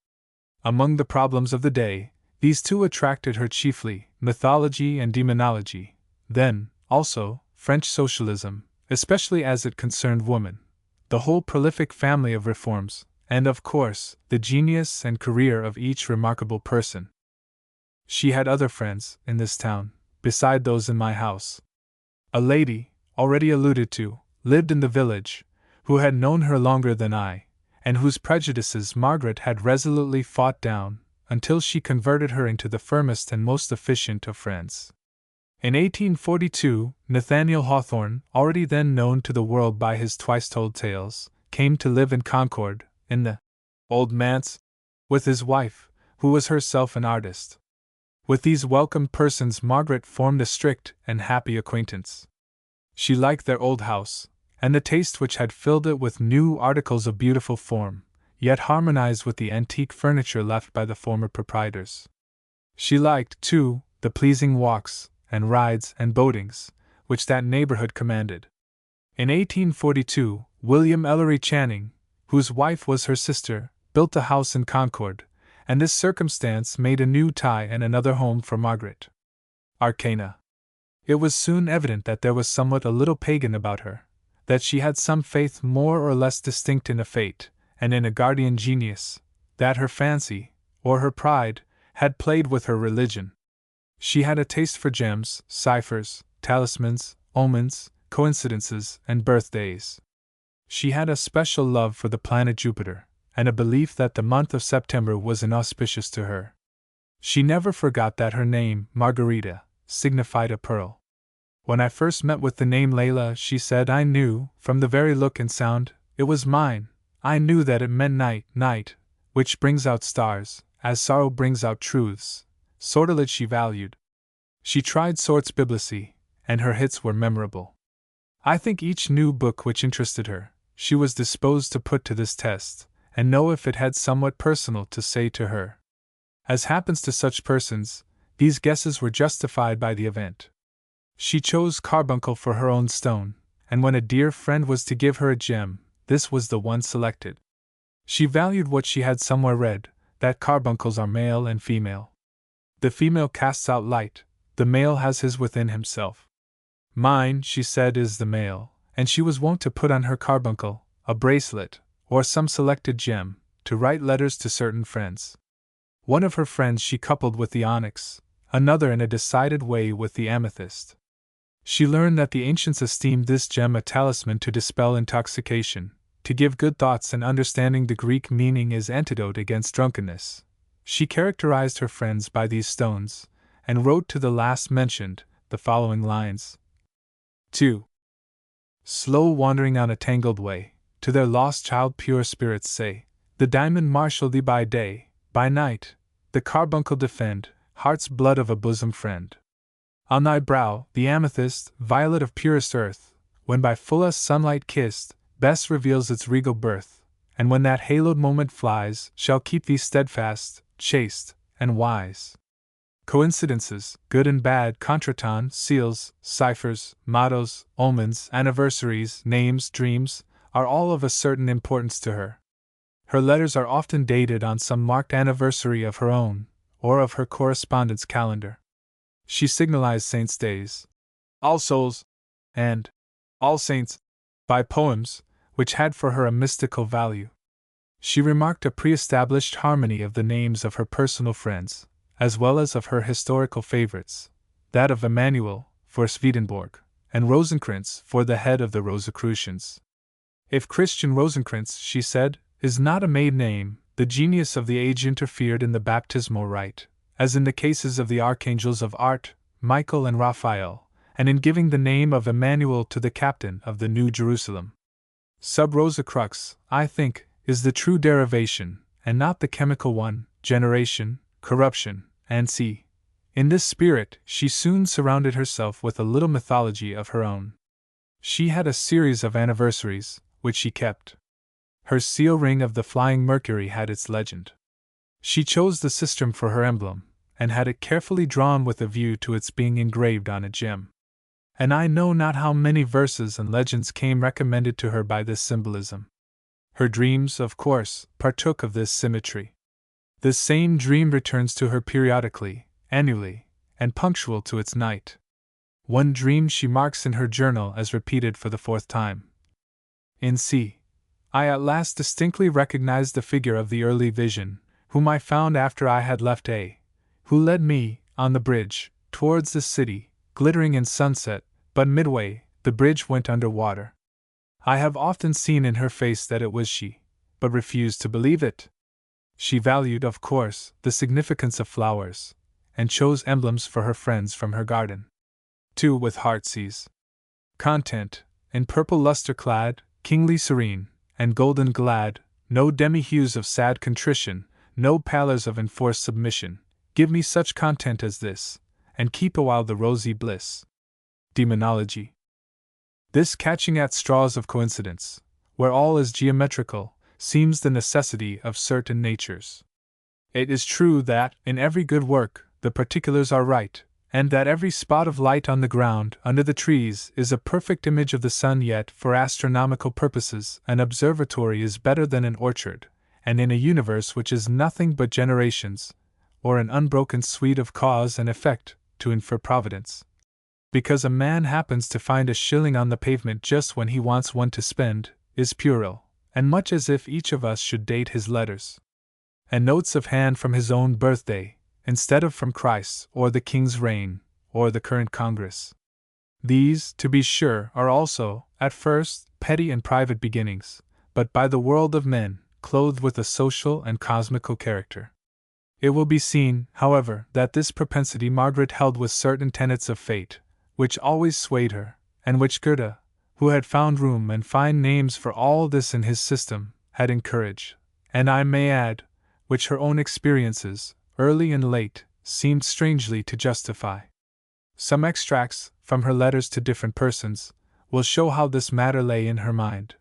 Among the problems of the day, these two attracted her chiefly: mythology and demonology, then, also, French socialism, especially as it concerned woman, the whole prolific family of reforms, and, of course, the genius and career of each remarkable person. She had other friends, in this town, beside those in my house. A lady, already alluded to, lived in the village, who had known her longer than I, and whose prejudices Margaret had resolutely fought down, until she converted her into the firmest and most efficient of friends. In 1842, Nathaniel Hawthorne, already then known to the world by his twice-told tales, came to live in Concord, in the old manse, with his wife, who was herself an artist. With these welcome persons Margaret formed a strict and happy acquaintance. She liked their old house, and the taste which had filled it with new articles of beautiful form, yet harmonized with the antique furniture left by the former proprietors. She liked, too, the pleasing walks, and rides, and boatings, which that neighborhood commanded. In 1842, William Ellery Channing, whose wife was her sister, built a house in Concord, and this circumstance made a new tie and another home for Margaret. Arcana. It was soon evident that there was somewhat a little pagan about her, that she had some faith more or less distinct in a fate, and in a guardian genius, that her fancy, or her pride, had played with her religion. She had a taste for gems, ciphers, talismans, omens, coincidences, and birthdays. She had a special love for the planet Jupiter, and a belief that the month of September was inauspicious to her. She never forgot that her name, Margarita, signified a pearl. When I first met with the name Layla, she said, I knew, from the very look and sound, it was mine. I knew that it meant night, which brings out stars, as sorrow brings out truths. Sortilege she valued. She tried sorts biblicy, and her hits were memorable. I think each new book which interested her, she was disposed to put to this test, and know if it had somewhat personal to say to her. As happens to such persons, these guesses were justified by the event. She chose carbuncle for her own stone, and when a dear friend was to give her a gem, this was the one selected. She valued what she had somewhere read, that carbuncles are male and female. The female casts out light, the male has his within himself. Mine, she said, is the male, and she was wont to put on her carbuncle a bracelet, or some selected gem, to write letters to certain friends. One of her friends she coupled with the onyx, another in a decided way with the amethyst. She learned that the ancients esteemed this gem a talisman to dispel intoxication, to give good thoughts, and understanding the Greek meaning is antidote against drunkenness. She characterized her friends by these stones, and wrote to the last mentioned the following lines. 2. Slow wandering on a tangled way, to their lost child pure spirits say, the diamond marshal thee by day, by night, the carbuncle defend, heart's blood of a bosom friend. On thy brow, the amethyst, violet of purest earth, when by fullest sunlight kissed, best reveals its regal birth, and when that haloed moment flies, shall keep thee steadfast, chaste, and wise. Coincidences, good and bad, contretemps, seals, ciphers, mottos, omens, anniversaries, names, dreams, are all of a certain importance to her. Her letters are often dated on some marked anniversary of her own, or of her correspondence calendar. She signalized saints' days, All Souls, and All Saints, by poems, which had for her a mystical value. She remarked a pre-established harmony of the names of her personal friends, as well as of her historical favorites, that of Emmanuel, for Swedenborg, and Rosencrantz for the head of the Rosicrucians. If Christian Rosencrantz, she said, is not a maiden name, the genius of the age interfered in the baptismal rite, as in the cases of the archangels of Art, Michael and Raphael, and in giving the name of Emmanuel to the captain of the New Jerusalem. Sub rosa crux, I think, is the true derivation, and not the chemical one, generation, corruption, and see. In this spirit, she soon surrounded herself with a little mythology of her own. She had a series of anniversaries, which she kept. Her seal ring of the flying Mercury had its legend. She chose the sistrum for her emblem, and had it carefully drawn with a view to its being engraved on a gem. And I know not how many verses and legends came recommended to her by this symbolism. Her dreams, of course, partook of this symmetry. This same dream returns to her periodically, annually, and punctual to its night. One dream she marks in her journal as repeated for the 4th time. In C. I at last distinctly recognized the figure of the early vision, whom I found after I had left A, who led me, on the bridge, towards the city, glittering in sunset, but midway, the bridge went under water. I have often seen in her face that it was she, but refused to believe it. She valued, of course, the significance of flowers, and chose emblems for her friends from her garden. 2. With heartsease. Content, in purple luster clad, kingly serene, and golden glad, no demi-hues of sad contrition, no pallors of enforced submission, give me such content as this, and keep awhile the rosy bliss. Demonology. This catching at straws of coincidence, where all is geometrical, seems the necessity of certain natures. It is true that, in every good work, the particulars are right, and that every spot of light on the ground, under the trees, is a perfect image of the sun, yet, for astronomical purposes, an observatory is better than an orchard, and in a universe which is nothing but generations, or an unbroken suite of cause and effect, to infer providence. Because a man happens to find a shilling on the pavement just when he wants one to spend, is puerile, and much as if each of us should date his letters and notes of hand from his own birthday, instead of from Christ's, or the King's reign, or the current Congress. These, to be sure, are also, at first, petty and private beginnings, but by the world of men, clothed with a social and cosmical character. It will be seen, however, that this propensity Margaret held with certain tenets of fate, which always swayed her, and which Goethe, who had found room and fine names for all this in his system, had encouraged, and I may add, which her own experiences, early and late, seemed strangely to justify. Some extracts, from her letters to different persons, will show how this matter lay in her mind.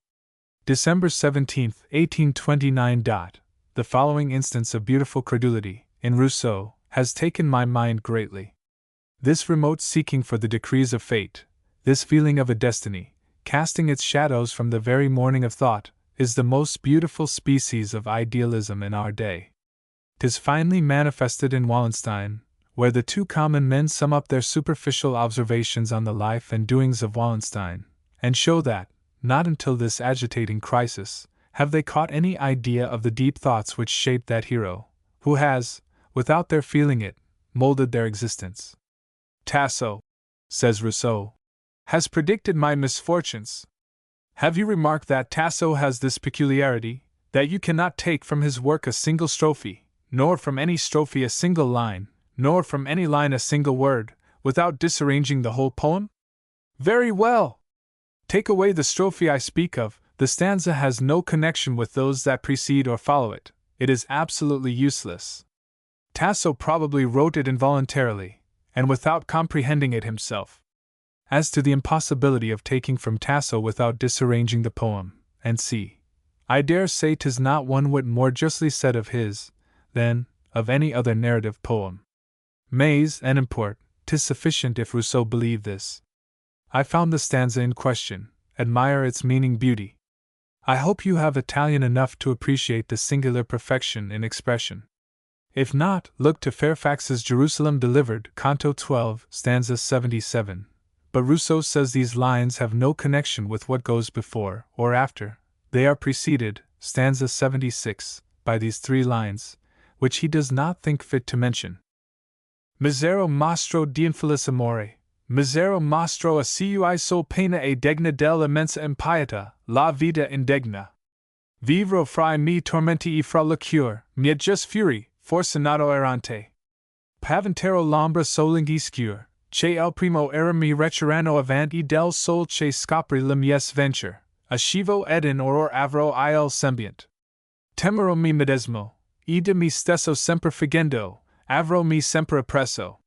December 17, 1829. The following instance of beautiful credulity, in Rousseau, has taken my mind greatly. This remote seeking for the decrees of fate, this feeling of a destiny, casting its shadows from the very morning of thought, is the most beautiful species of idealism in our day. 'Tis finely manifested in Wallenstein, where the two common men sum up their superficial observations on the life and doings of Wallenstein, and show that, not until this agitating crisis, have they caught any idea of the deep thoughts which shaped that hero, who has, without their feeling it, molded their existence. Tasso, says Rousseau, has predicted my misfortunes. Have you remarked that Tasso has this peculiarity, that you cannot take from his work a single strophe, nor from any strophe a single line, nor from any line a single word, without disarranging the whole poem? Very well! Take away the strophe I speak of, the stanza has no connection with those that precede or follow it, it is absolutely useless. Tasso probably wrote it involuntarily, and without comprehending it himself. As to the impossibility of taking from Tasso without disarranging the poem, and see, I dare say 'tis not one whit more justly said of his, than of any other narrative poem. Mais en import, 'tis sufficient if Rousseau believe this. I found the stanza in question, admire its meaning beauty. I hope you have Italian enough to appreciate the singular perfection in expression. If not, look to Fairfax's Jerusalem Delivered, Canto 12, stanza 77. But Rousseau says these lines have no connection with what goes before or after. They are preceded, stanza 76, by these three lines, which he does not think fit to mention. Misero mostro d'infelice amore, misero mostro a cui sol pena e degna dell'immensa impieta, la vita indegna. Vivro fra mi tormenti e fra la cure, mi just fury, forsenato errante. Paventero l'ombra solingi scure, che el primo era mi retirano avanti del sol che scopri la mies venture, ascivo ed in oror avro il sembient. Temero mi medesmo, ida mi stesso sempre figendo, avro mi sempre oppresso.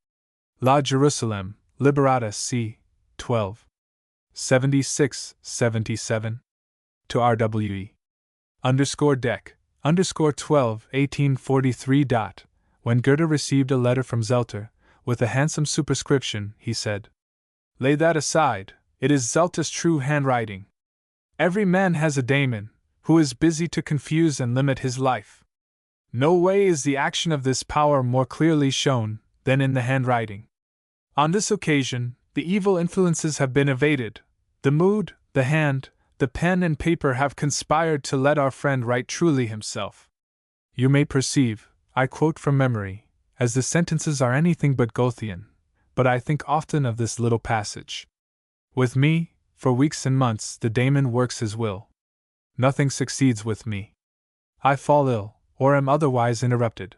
La Jerusalem, Liberata c. 12. 76-77. To R.W.E. Dec. 12, 1843. When Goethe received a letter from Zelter, with a handsome superscription, he said, "Lay that aside, it is Zelter's true handwriting. Every man has a daemon, who is busy to confuse and limit his life. No way is the action of this power more clearly shown than in the handwriting. On this occasion, the evil influences have been evaded. The mood, the hand, the pen and paper have conspired to let our friend write truly himself. You may perceive, I quote from memory, as the sentences are anything but Goethean, but I think often of this little passage. With me, for weeks and months, the daemon works his will. Nothing succeeds with me. I fall ill, or am otherwise interrupted.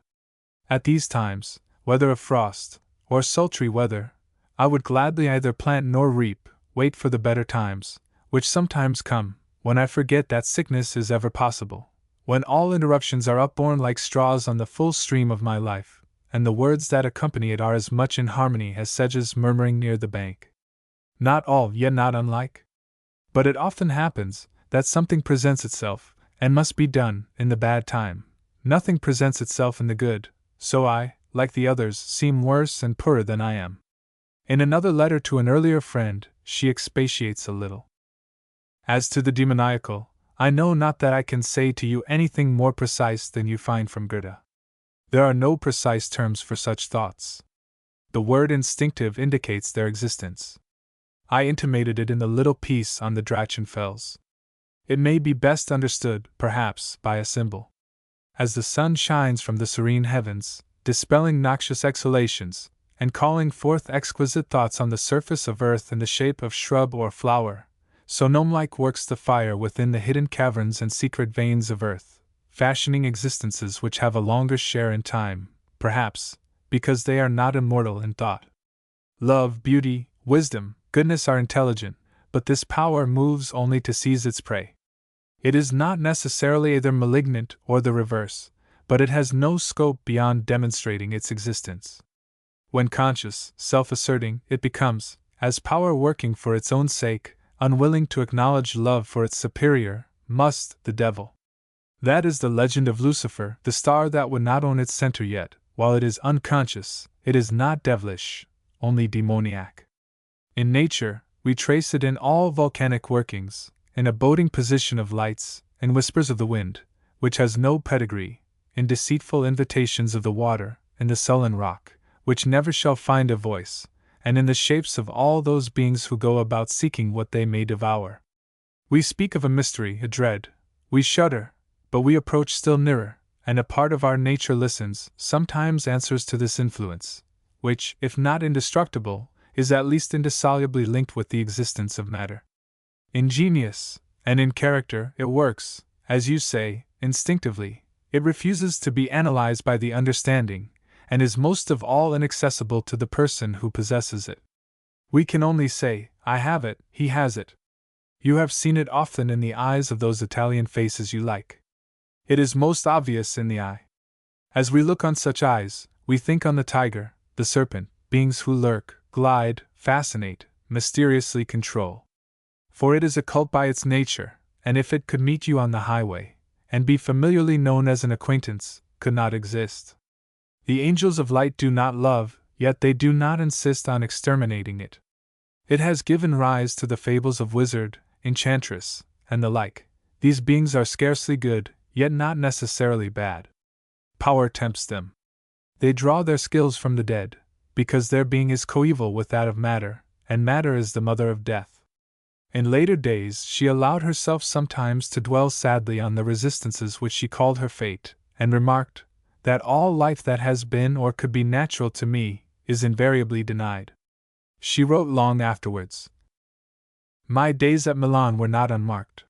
At these times, whether of frost, or sultry weather, I would gladly either plant nor reap, wait for the better times, which sometimes come, when I forget that sickness is ever possible, when all interruptions are upborne like straws on the full stream of my life, and the words that accompany it are as much in harmony as sedges murmuring near the bank. Not all, yet not unlike. But it often happens that something presents itself, and must be done, in the bad time. Nothing presents itself in the good, so I, like the others, seem worse and poorer than I am." In another letter to an earlier friend, she expatiates a little. As to the demoniacal, I know not that I can say to you anything more precise than you find from Goethe. There are no precise terms for such thoughts. The word instinctive indicates their existence. I intimated it in the little piece on the Drachenfels. It may be best understood, perhaps, by a symbol. As the sun shines from the serene heavens, dispelling noxious exhalations, and calling forth exquisite thoughts on the surface of earth in the shape of shrub or flower, so gnome-like works the fire within the hidden caverns and secret veins of earth, fashioning existences which have a longer share in time, perhaps, because they are not immortal in thought. Love, beauty, wisdom, goodness are intelligent, but this power moves only to seize its prey. It is not necessarily either malignant or the reverse, but it has no scope beyond demonstrating its existence. When conscious, self-asserting, it becomes, as power working for its own sake, unwilling to acknowledge love for its superior, must the devil. That is the legend of Lucifer, the star that would not own its center yet. While it is unconscious, it is not devilish, only demoniac. In nature, we trace it in all volcanic workings, in aboding position of lights, in whispers of the wind, which has no pedigree, in deceitful invitations of the water, in the sullen rock, which never shall find a voice, and in the shapes of all those beings who go about seeking what they may devour. We speak of a mystery, a dread. We shudder, but we approach still nearer, and a part of our nature listens, sometimes answers to this influence, which, if not indestructible, is at least indissolubly linked with the existence of matter. In genius, and in character, it works, as you say, instinctively. It refuses to be analyzed by the understanding, and is most of all inaccessible to the person who possesses it. We can only say, I have it, he has it. You have seen it often in the eyes of those Italian faces you like. It is most obvious in the eye. As we look on such eyes, we think on the tiger, the serpent, beings who lurk, glide, fascinate, mysteriously control. For it is occult by its nature, and if it could meet you on the highway, and be familiarly known as an acquaintance, could not exist. The angels of light do not love, yet they do not insist on exterminating it. It has given rise to the fables of wizard, enchantress, and the like. These beings are scarcely good, yet not necessarily bad. Power tempts them. They draw their skills from the dead, because their being is coeval with that of matter, and matter is the mother of death. In later days she allowed herself sometimes to dwell sadly on the resistances which she called her fate, and remarked that all life that has been or could be natural to me is invariably denied. She wrote long afterwards, My days at Milan were not unmarked.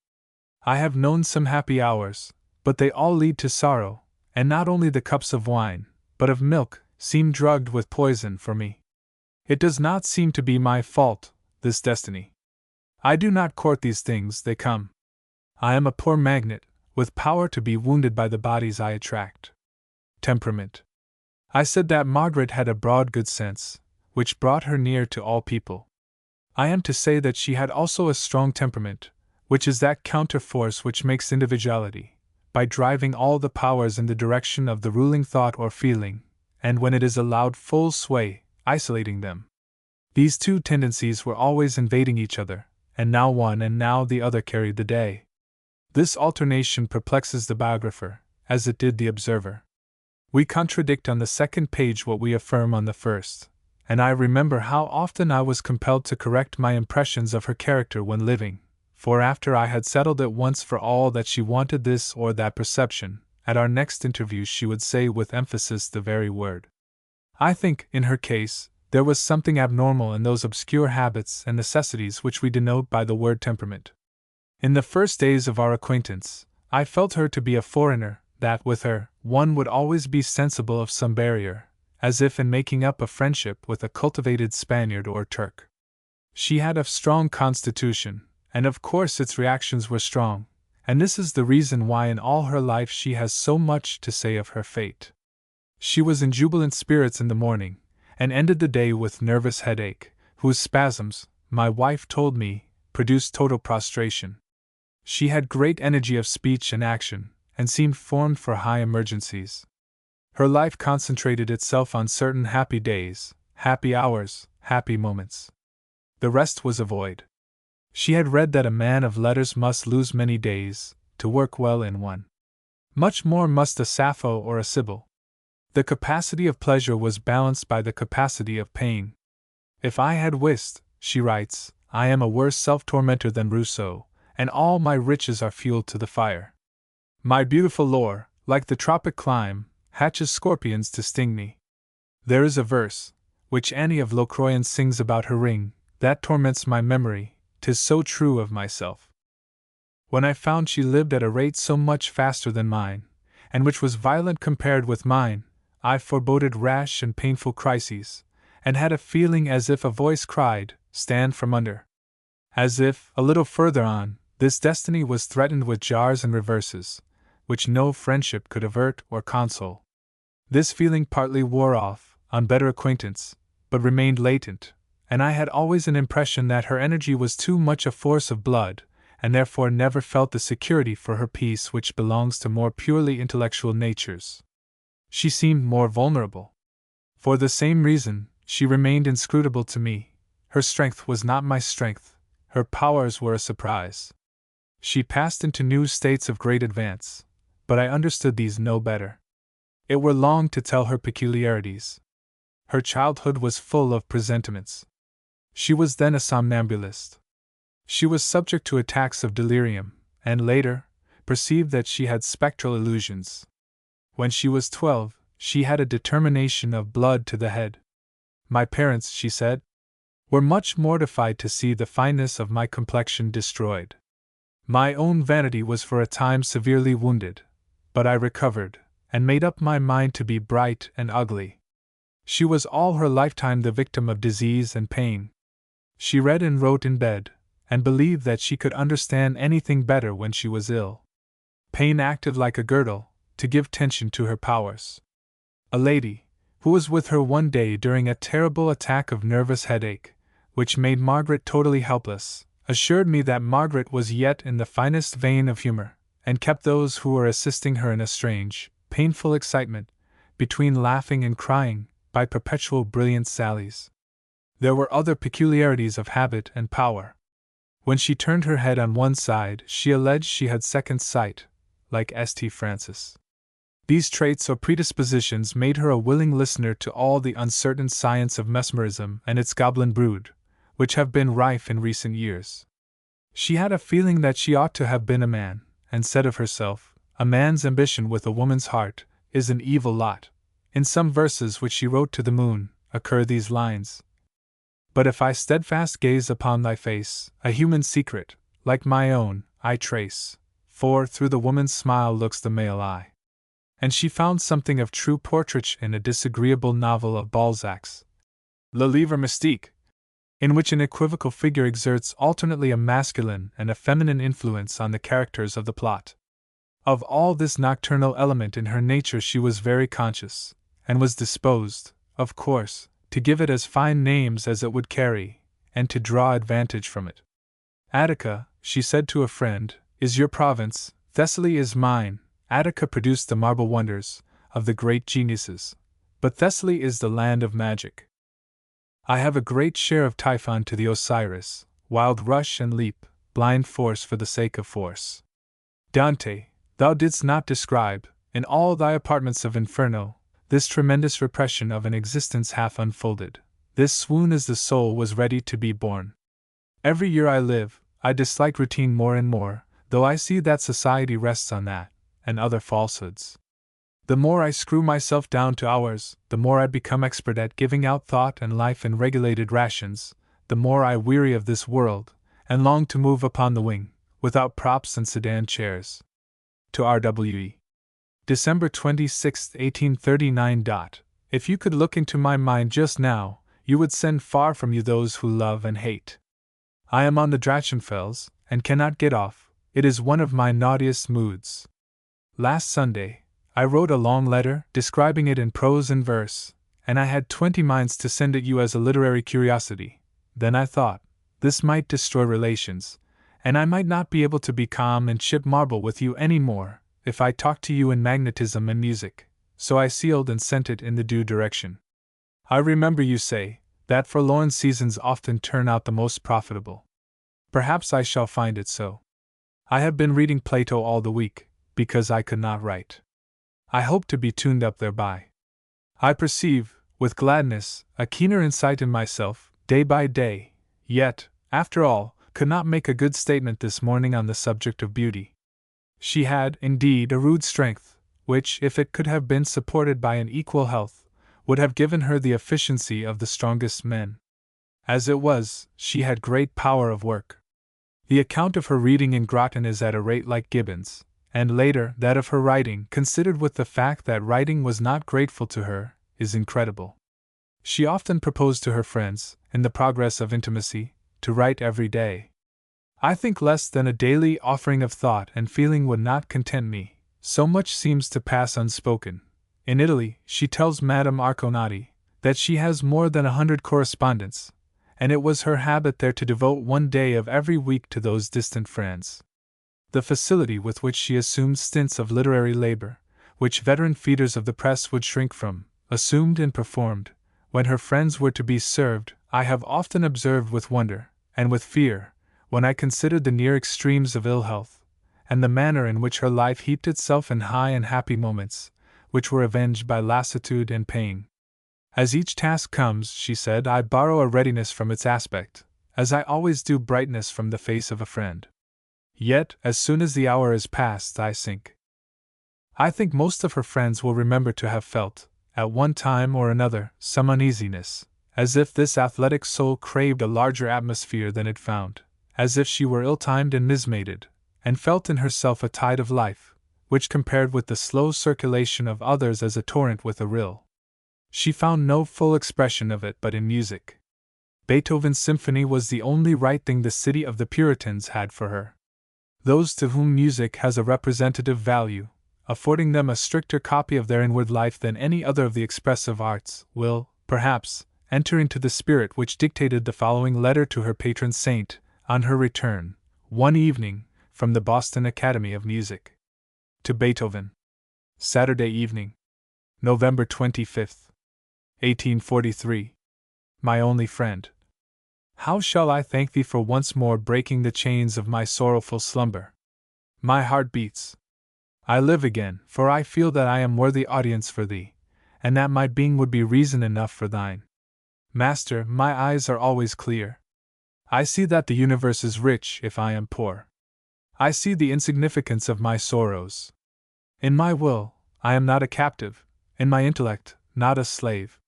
I have known some happy hours, but they all lead to sorrow, and not only the cups of wine, but of milk, seem drugged with poison for me. It does not seem to be my fault, this destiny. I do not court these things, they come. I am a poor magnet, with power to be wounded by the bodies I attract. Temperament. I said that Margaret had a broad good sense, which brought her near to all people. I am to say that she had also a strong temperament, which is that counterforce which makes individuality, by driving all the powers in the direction of the ruling thought or feeling, and when it is allowed full sway, isolating them. These two tendencies were always invading each other, and now one and now the other carried the day. This alternation perplexes the biographer, as it did the observer. We contradict on the second page what we affirm on the first, and I remember how often I was compelled to correct my impressions of her character when living, for after I had settled it once for all that she wanted this or that perception, at our next interview she would say with emphasis the very word. I think, in her case, there was something abnormal in those obscure habits and necessities which we denote by the word temperament. In the first days of our acquaintance, I felt her to be a foreigner, that with her, one would always be sensible of some barrier, as if in making up a friendship with a cultivated Spaniard or Turk. She had a strong constitution, and of course its reactions were strong, and this is the reason why in all her life she has so much to say of her fate. She was in jubilant spirits in the morning, and ended the day with nervous headache, whose spasms, my wife told me, produced total prostration. She had great energy of speech and action, and seemed formed for high emergencies. Her life concentrated itself on certain happy days, happy hours, happy moments. The rest was a void. She had read that a man of letters must lose many days to work well in one. Much more must a Sappho or a Sibyl. The capacity of pleasure was balanced by the capacity of pain. If I had whist, she writes, I am a worse self-tormentor than Rousseau, and all my riches are fuel to the fire. My beautiful lore, like the tropic clime, hatches scorpions to sting me. There is a verse, which Annie of Loncroyan sings about her ring, that torments my memory, 'tis so true of myself. When I found she lived at a rate so much faster than mine, and which was violent compared with mine, I foreboded rash and painful crises, and had a feeling as if a voice cried, Stand from under. As if, a little further on, this destiny was threatened with jars and reverses, which no friendship could avert or console. This feeling partly wore off, on better acquaintance, but remained latent, and I had always an impression that her energy was too much a force of blood, and therefore never felt the security for her peace which belongs to more purely intellectual natures. She seemed more vulnerable. For the same reason, she remained inscrutable to me. Her strength was not my strength, her powers were a surprise. She passed into new states of great advance, but I understood these no better. It were long to tell her peculiarities. Her childhood was full of presentiments. She was then a somnambulist. She was subject to attacks of delirium, and later, perceived that she had spectral illusions. When she was 12, she had a determination of blood to the head. My parents, she said, were much mortified to see the fineness of my complexion destroyed. My own vanity was for a time severely wounded, but I recovered, and made up my mind to be bright and ugly. She was all her lifetime the victim of disease and pain. She read and wrote in bed, and believed that she could understand anything better when she was ill. Pain acted like a girdle, to give tension to her powers. A lady, who was with her one day during a terrible attack of nervous headache, which made Margaret totally helpless, assured me that Margaret was yet in the finest vein of humor, and kept those who were assisting her in a strange, painful excitement, between laughing and crying, by perpetual brilliant sallies. There were other peculiarities of habit and power. When she turned her head on one side, she alleged she had second sight, like St. Francis. These traits or predispositions made her a willing listener to all the uncertain science of mesmerism and its goblin brood, which have been rife in recent years. She had a feeling that she ought to have been a man, and said of herself, "A man's ambition with a woman's heart is an evil lot." In some verses which she wrote to the moon, occur these lines: "But if I steadfast gaze upon thy face, a human secret, like my own, I trace, for through the woman's smile looks the male eye." And she found something of true portraiture in a disagreeable novel of Balzac's, Le Livre Mystique, in which an equivocal figure exerts alternately a masculine and a feminine influence on the characters of the plot. Of all this nocturnal element in her nature she was very conscious, and was disposed, of course, to give it as fine names as it would carry, and to draw advantage from it. "Attica," she said to a friend, "is your province, Thessaly is mine." Attica produced the marble wonders of the great geniuses, but Thessaly is the land of magic. I have a great share of Typhon to the Osiris, wild rush and leap, blind force for the sake of force. Dante, thou didst not describe, in all thy apartments of Inferno, this tremendous repression of an existence half unfolded, this swoon as the soul was ready to be born. Every year I live, I dislike routine more and more, though I see that society rests on that, and other falsehoods. The more I screw myself down to hours, the more I become expert at giving out thought and life in regulated rations, the more I weary of this world, and long to move upon the wing, without props and sedan chairs. To R.W.E. December 26, 1839. If you could look into my mind just now, you would send far from you those who love and hate. I am on the Drachenfels, and cannot get off. It is one of my naughtiest moods. Last Sunday, I wrote a long letter, describing it in prose and verse, and I had 20 minds to send it you as a literary curiosity. Then I thought, this might destroy relations, and I might not be able to be calm and chip marble with you any more, if I talked to you in magnetism and music, so I sealed and sent it in the due direction. I remember you say, that forlorn seasons often turn out the most profitable. Perhaps I shall find it so. I have been reading Plato all the week, because I could not write. I hope to be tuned up thereby. I perceive, with gladness, a keener insight in myself, day by day, yet, after all, could not make a good statement this morning on the subject of beauty. She had, indeed, a rude strength, which, if it could have been supported by an equal health, would have given her the efficiency of the strongest men. As it was, she had great power of work. The account of her reading in Groton is at a rate like Gibbon's, and later, that of her writing, considered with the fact that writing was not grateful to her, is incredible. She often proposed to her friends, in the progress of intimacy, to write every day. I think less than a daily offering of thought and feeling would not content me, so much seems to pass unspoken. In Italy, she tells Madame Arconati that she has more than 100 correspondents, and it was her habit there to devote one day of every week to those distant friends. The facility with which she assumed stints of literary labor, which veteran feeders of the press would shrink from, assumed and performed, when her friends were to be served, I have often observed with wonder, and with fear, when I considered the near extremes of ill health, and the manner in which her life heaped itself in high and happy moments, which were avenged by lassitude and pain. As each task comes, she said, I borrow a readiness from its aspect, as I always do brightness from the face of a friend. Yet, as soon as the hour is past, I sink. I think most of her friends will remember to have felt, at one time or another, some uneasiness, as if this athletic soul craved a larger atmosphere than it found, as if she were ill-timed and mismated, and felt in herself a tide of life, which compared with the slow circulation of others as a torrent with a rill. She found no full expression of it but in music. Beethoven's symphony was the only right thing the city of the Puritans had for her. Those to whom music has a representative value, affording them a stricter copy of their inward life than any other of the expressive arts, will, perhaps, enter into the spirit which dictated the following letter to her patron saint, on her return, one evening, from the Boston Academy of Music. To Beethoven. Saturday evening, November 25th, 1843. My only friend. How shall I thank thee for once more breaking the chains of my sorrowful slumber? My heart beats. I live again, for I feel that I am worthy audience for thee, and that my being would be reason enough for thine. Master, my eyes are always clear. I see that the universe is rich if I am poor. I see the insignificance of my sorrows. In my will, I am not a captive, in my intellect, not a slave.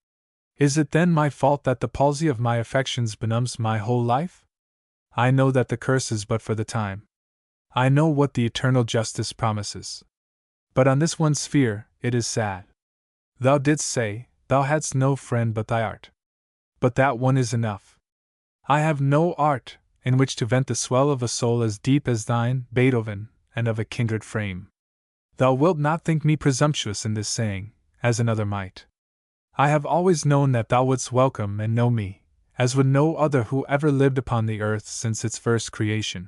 Is it then my fault that the palsy of my affections benumbs my whole life? I know that the curse is but for the time. I know what the eternal justice promises. But on this one sphere, it is sad. Thou didst say, thou hadst no friend but thy art. But that one is enough. I have no art, in which to vent the swell of a soul as deep as thine, Beethoven, and of a kindred frame. Thou wilt not think me presumptuous in this saying, as another might. I have always known that thou wouldst welcome and know me, as would no other who ever lived upon the earth since its first creation.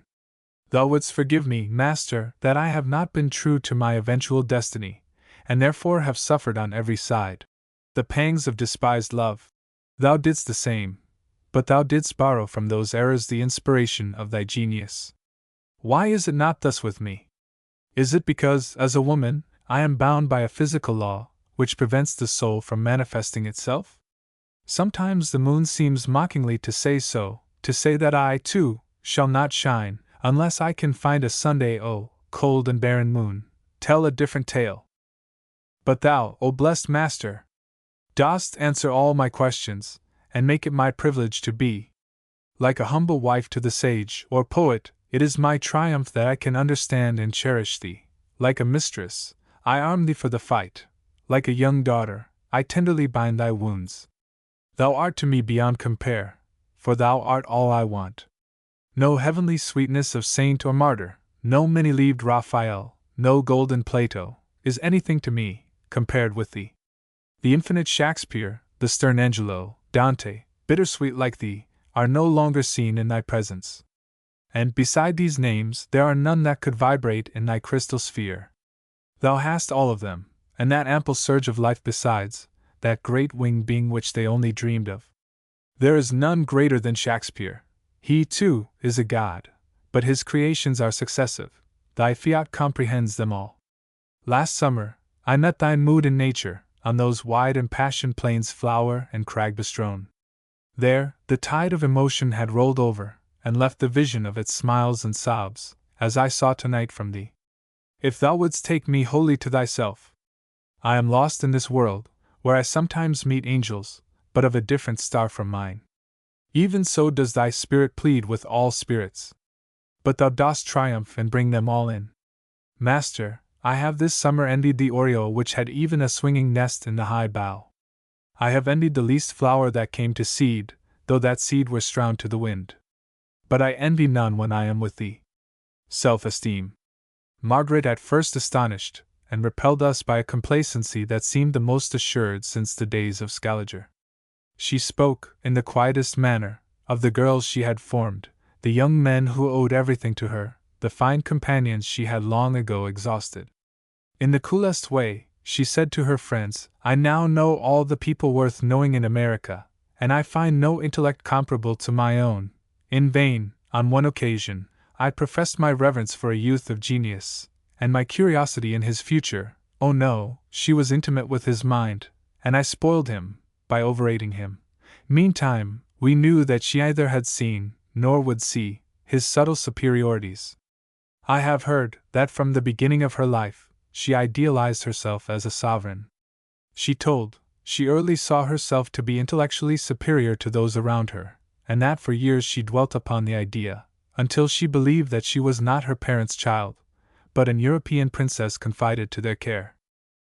Thou wouldst forgive me, Master, that I have not been true to my eventual destiny, and therefore have suffered on every side the pangs of despised love. Thou didst the same, but thou didst borrow from those errors the inspiration of thy genius. Why is it not thus with me? Is it because, as a woman, I am bound by a physical law, which prevents the soul from manifesting itself? Sometimes the moon seems mockingly to say so, to say that I, too, shall not shine, unless I can find a Sunday. Oh, cold and barren moon, tell a different tale. But thou, O blessed Master, dost answer all my questions, and make it my privilege to be. Like a humble wife to the sage or poet, it is my triumph that I can understand and cherish thee. Like a mistress, I arm thee for the fight. Like a young daughter, I tenderly bind thy wounds. Thou art to me beyond compare, for thou art all I want. No heavenly sweetness of saint or martyr, no many-leaved Raphael, no golden Plato, is anything to me, compared with thee. The infinite Shakespeare, the stern Angelo, Dante, bittersweet like thee, are no longer seen in thy presence. And beside these names, there are none that could vibrate in thy crystal sphere. Thou hast all of them, and that ample surge of life besides, that great winged being which they only dreamed of. There is none greater than Shakespeare. He, too, is a god, but his creations are successive. Thy fiat comprehends them all. Last summer, I met thine mood in nature, on those wide impassioned plains flower and crag bestrown. There, the tide of emotion had rolled over, and left the vision of its smiles and sobs, as I saw tonight from thee. If thou wouldst take me wholly to thyself, I am lost in this world, where I sometimes meet angels, but of a different star from mine. Even so does thy spirit plead with all spirits. But thou dost triumph and bring them all in. Master, I have this summer envied the oriole which had even a swinging nest in the high bough. I have envied the least flower that came to seed, though that seed were strewn to the wind. But I envy none when I am with thee. Self-esteem. Margaret at first astonished, and repelled us by a complacency that seemed the most assured since the days of Scaliger. She spoke, in the quietest manner, of the girls she had formed, the young men who owed everything to her, the fine companions she had long ago exhausted. In the coolest way, she said to her friends, "I now know all the people worth knowing in America, and I find no intellect comparable to my own." In vain, on one occasion, I professed my reverence for a youth of genius, and my curiosity in his future. Oh no, she was intimate with his mind, and I spoiled him, by overrating him. Meantime, we knew that she neither had seen, nor would see, his subtle superiorities. I have heard that from the beginning of her life, she idealized herself as a sovereign. She early saw herself to be intellectually superior to those around her, and that for years she dwelt upon the idea, until she believed that she was not her parents' child, but an European princess confided to their care.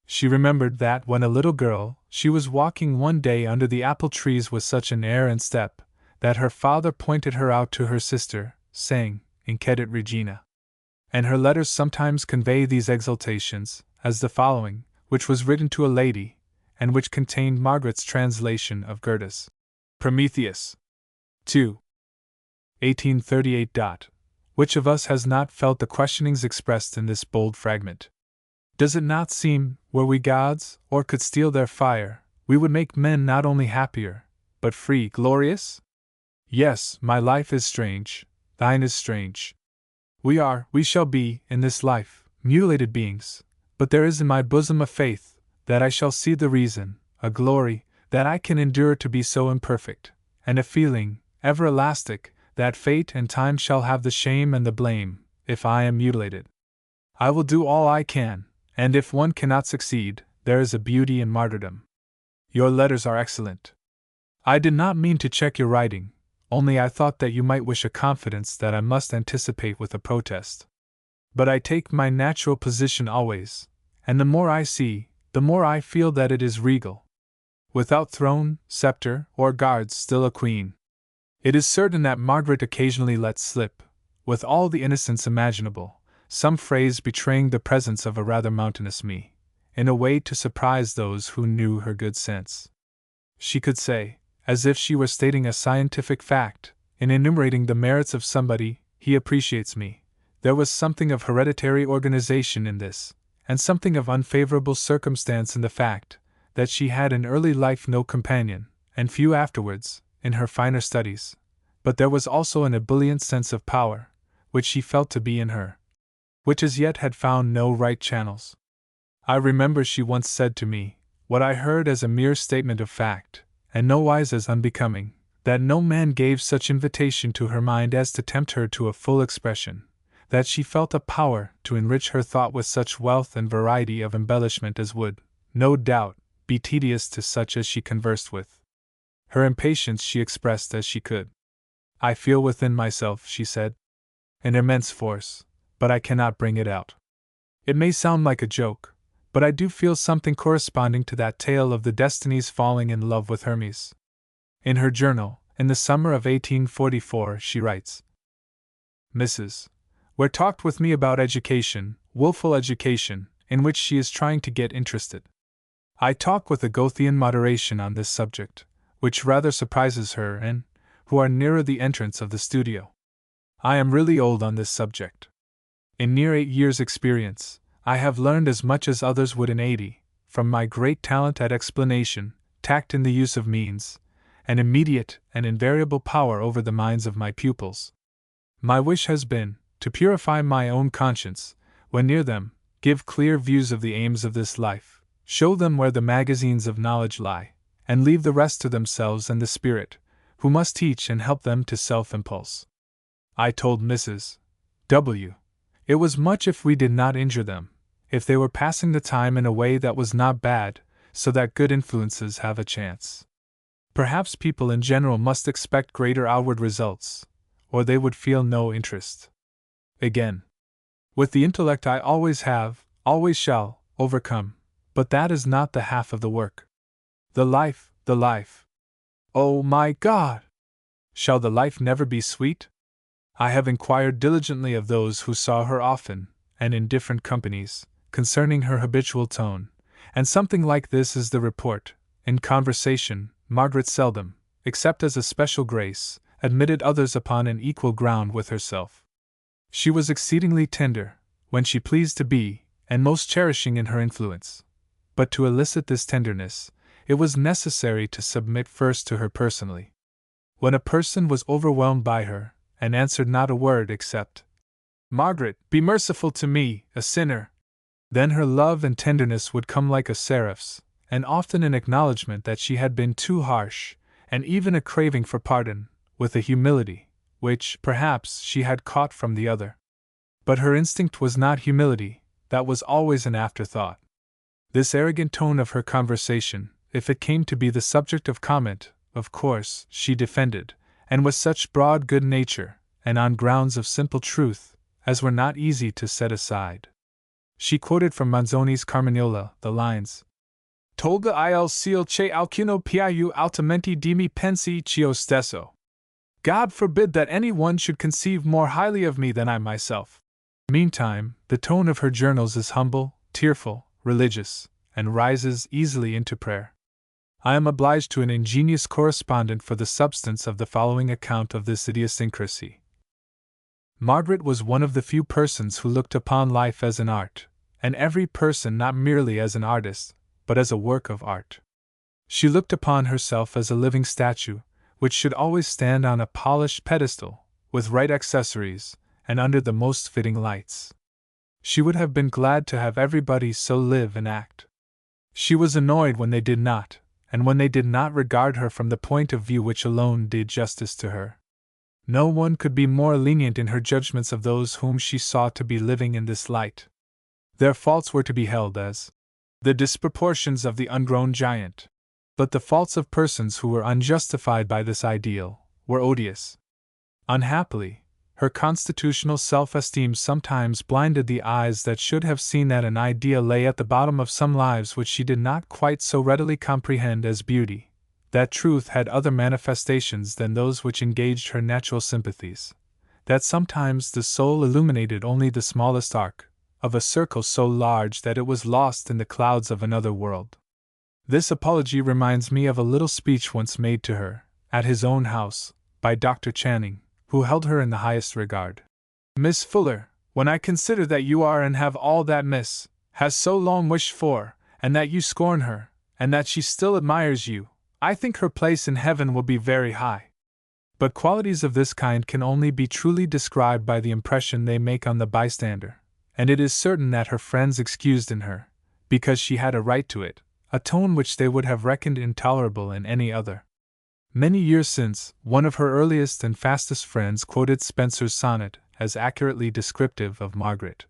She remembered that when a little girl, she was walking one day under the apple trees with such an air and step, that her father pointed her out to her sister, saying, "Incedit Regina." And her letters sometimes convey these exultations, as the following, which was written to a lady, and which contained Margaret's translation of Goethe's Prometheus. 2. 1838. Which of us has not felt the questionings expressed in this bold fragment? Does it not seem, were we gods, or could steal their fire, we would make men not only happier, but free, glorious? Yes, my life is strange, thine is strange. We shall be, in this life, mutilated beings, but there is in my bosom a faith, that I shall see the reason, a glory, that I can endure to be so imperfect, and a feeling, ever elastic, that fate and time shall have the shame and the blame, if I am mutilated. I will do all I can, and if one cannot succeed, there is a beauty in martyrdom. Your letters are excellent. I did not mean to check your writing, only I thought that you might wish a confidence that I must anticipate with a protest. But I take my natural position always, and the more I see, the more I feel that it is regal. Without throne, scepter, or guards, still a queen. It is certain that Margaret occasionally lets slip, with all the innocence imaginable, some phrase betraying the presence of a rather mountainous me, in a way to surprise those who knew her good sense. She could say, as if she were stating a scientific fact, in enumerating the merits of somebody, "He appreciates me." There was something of hereditary organization in this, and something of unfavorable circumstance in the fact that she had in early life no companion, and few afterwards, in her finer studies. But there was also an ebullient sense of power, which she felt to be in her, which as yet had found no right channels. I remember she once said to me, what I heard as a mere statement of fact, and nowise as unbecoming, that no man gave such invitation to her mind as to tempt her to a full expression, that she felt a power to enrich her thought with such wealth and variety of embellishment as would, no doubt, be tedious to such as she conversed with. Her impatience she expressed as she could. "I feel within myself," she said, "an immense force, but I cannot bring it out. It may sound like a joke, but I do feel something corresponding to that tale of the Destinies falling in love with Hermes." In her journal, in the summer of 1844, she writes, "Mrs. Ware talked with me about education, willful education, in which she is trying to get interested. I talk with a Goethean moderation on this subject, which rather surprises her and, who are nearer the entrance of the studio. I am really old on this subject. In near 8 years' experience, I have learned as much as others would in 80, from my great talent at explanation, tact in the use of means, and immediate and invariable power over the minds of my pupils. My wish has been, to purify my own conscience, when near them, give clear views of the aims of this life, show them where the magazines of knowledge lie, and leave the rest to themselves and the Spirit, who must teach and help them to self-impulse." I told Mrs. W. it was much if we did not injure them, if they were passing the time in a way that was not bad, so that good influences have a chance. Perhaps people in general must expect greater outward results, or they would feel no interest. Again, with the intellect I always have, always shall, overcome, but that is not the half of the work. The life. Oh my God! Shall the life never be sweet? I have inquired diligently of those who saw her often, and in different companies, concerning her habitual tone, and something like this is the report. In conversation, Margaret seldom, except as a special grace, admitted others upon an equal ground with herself. She was exceedingly tender, when she pleased to be, and most cherishing in her influence. But to elicit this tenderness, it was necessary to submit first to her personally. When a person was overwhelmed by her, and answered not a word except, "Margaret, be merciful to me, a sinner," then her love and tenderness would come like a seraph's, and often an acknowledgment that she had been too harsh, and even a craving for pardon, with a humility, which, perhaps, she had caught from the other. But her instinct was not humility, that was always an afterthought. This arrogant tone of her conversation, if it came to be the subject of comment, of course, she defended, and with such broad good nature, and on grounds of simple truth, as were not easy to set aside. She quoted from Manzoni's Carmagnola the lines, "Tolga il ciel che alcuno più altamente di me pensi ch'io stesso." God forbid that any one should conceive more highly of me than I myself. Meantime, the tone of her journals is humble, tearful, religious, and rises easily into prayer. I am obliged to an ingenious correspondent for the substance of the following account of this idiosyncrasy. Margaret was one of the few persons who looked upon life as an art, and every person not merely as an artist, but as a work of art. She looked upon herself as a living statue, which should always stand on a polished pedestal, with right accessories, and under the most fitting lights. She would have been glad to have everybody so live and act. She was annoyed when they did not, and when they did not regard her from the point of view which alone did justice to her. No one could be more lenient in her judgments of those whom she saw to be living in this light. Their faults were to be held as the disproportions of the ungrown giant. But the faults of persons who were unjustified by this ideal were odious. Unhappily, her constitutional self-esteem sometimes blinded the eyes that should have seen that an ideal lay at the bottom of some lives which she did not quite so readily comprehend as beauty, that truth had other manifestations than those which engaged her natural sympathies, that sometimes the soul illuminated only the smallest arc of a circle so large that it was lost in the clouds of another world. This apology reminds me of a little speech once made to her, at his own house, by Dr. Channing, who held her in the highest regard. "Miss Fuller, when I consider that you are and have all that Miss has so long wished for, and that you scorn her, and that she still admires you, I think her place in heaven will be very high." But qualities of this kind can only be truly described by the impression they make on the bystander, and it is certain that her friends excused in her, because she had a right to it, a tone which they would have reckoned intolerable in any other. Many years since, one of her earliest and fastest friends quoted Spenser's sonnet as accurately descriptive of Margaret.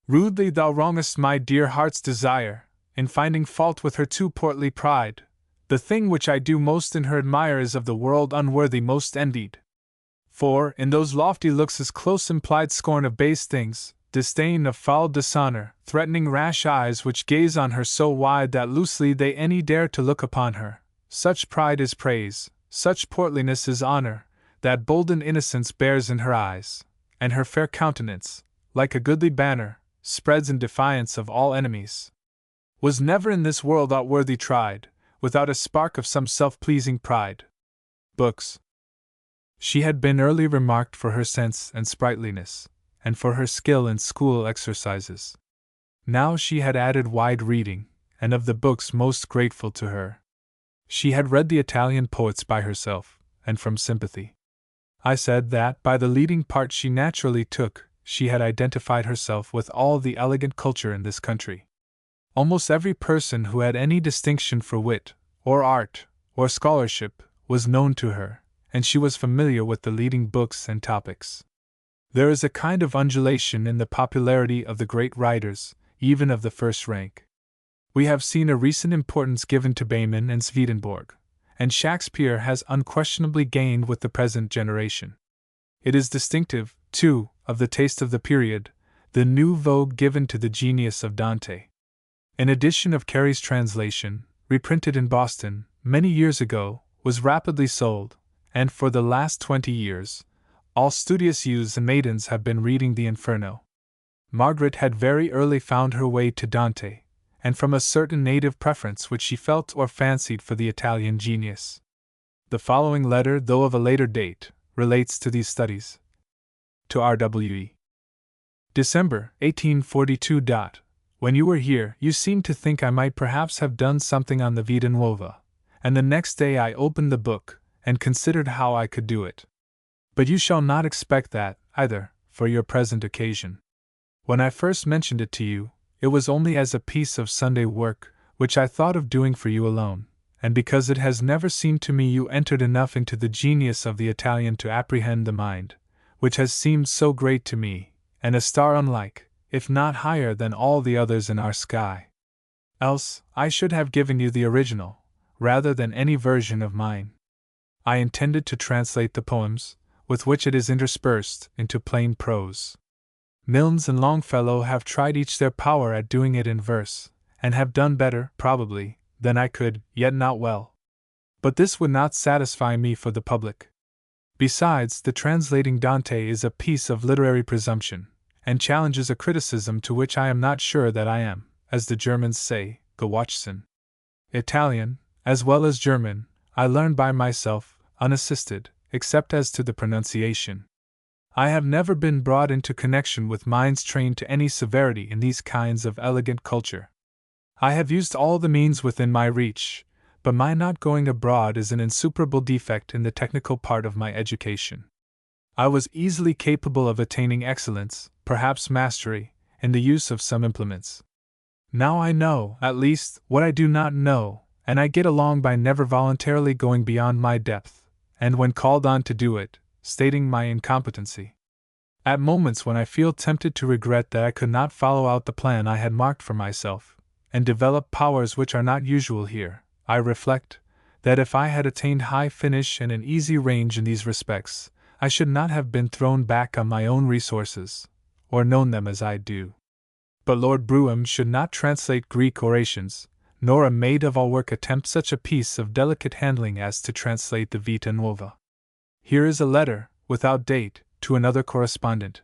"Rudely thou wrongest my dear heart's desire, in finding fault with her too portly pride. The thing which I do most in her admire is of the world unworthy most envied. For, in those lofty looks is close implied scorn of base things, disdain of foul dishonor, threatening rash eyes which gaze on her so wide that loosely they any dare to look upon her. Such pride is praise, such portliness is honor, that bolden innocence bears in her eyes, and her fair countenance, like a goodly banner, spreads in defiance of all enemies. Was never in this world aught worthy tried, without a spark of some self-pleasing pride." Books. She had been early remarked for her sense and sprightliness, and for her skill in school exercises. Now she had added wide reading, and of the books most grateful to her. She had read the Italian poets by herself, and from sympathy. I said that, by the leading part she naturally took, she had identified herself with all the elegant culture in this country. Almost every person who had any distinction for wit, or art, or scholarship, was known to her, and she was familiar with the leading books and topics. There is a kind of undulation in the popularity of the great writers, even of the first rank. We have seen a recent importance given to Behmen and Swedenborg, and Shakespeare has unquestionably gained with the present generation. It is distinctive, too, of the taste of the period, the new vogue given to the genius of Dante. An edition of Carey's translation, reprinted in Boston, many years ago, was rapidly sold, and for the last 20 years, all studious youths and maidens have been reading the Inferno. Margaret had very early found her way to Dante, and from a certain native preference which she felt or fancied for the Italian genius. The following letter, though of a later date, relates to these studies. To R.W.E. December 1842. When you were here, you seemed to think I might perhaps have done something on the Vita Nuova, and the next day I opened the book and considered how I could do it. But you shall not expect that, either, for your present occasion. When I first mentioned it to you, it was only as a piece of Sunday work, which I thought of doing for you alone, and because it has never seemed to me you entered enough into the genius of the Italian to apprehend the mind, which has seemed so great to me, and a star unlike, if not higher than all the others in our sky. Else, I should have given you the original, rather than any version of mine. I intended to translate the poems, with which it is interspersed, into plain prose. Milnes and Longfellow have tried each their power at doing it in verse, and have done better, probably, than I could, yet not well. But this would not satisfy me for the public. Besides, the translating Dante is a piece of literary presumption, and challenges a criticism to which I am not sure that I am, as the Germans say, gewachsen. Italian, as well as German, I learned by myself, unassisted, except as to the pronunciation. I have never been brought into connection with minds trained to any severity in these kinds of elegant culture. I have used all the means within my reach, but my not going abroad is an insuperable defect in the technical part of my education. I was easily capable of attaining excellence, perhaps mastery, in the use of some implements. Now I know, at least, what I do not know, and I get along by never voluntarily going beyond my depth, and when called on to do it, stating my incompetency. At moments when I feel tempted to regret that I could not follow out the plan I had marked for myself, and develop powers which are not usual here, I reflect that if I had attained high finish and an easy range in these respects, I should not have been thrown back on my own resources, or known them as I do. But Lord Brougham should not translate Greek orations, nor a maid-of-all-work attempt such a piece of delicate handling as to translate the Vita Nuova. Here is a letter, without date, to another correspondent.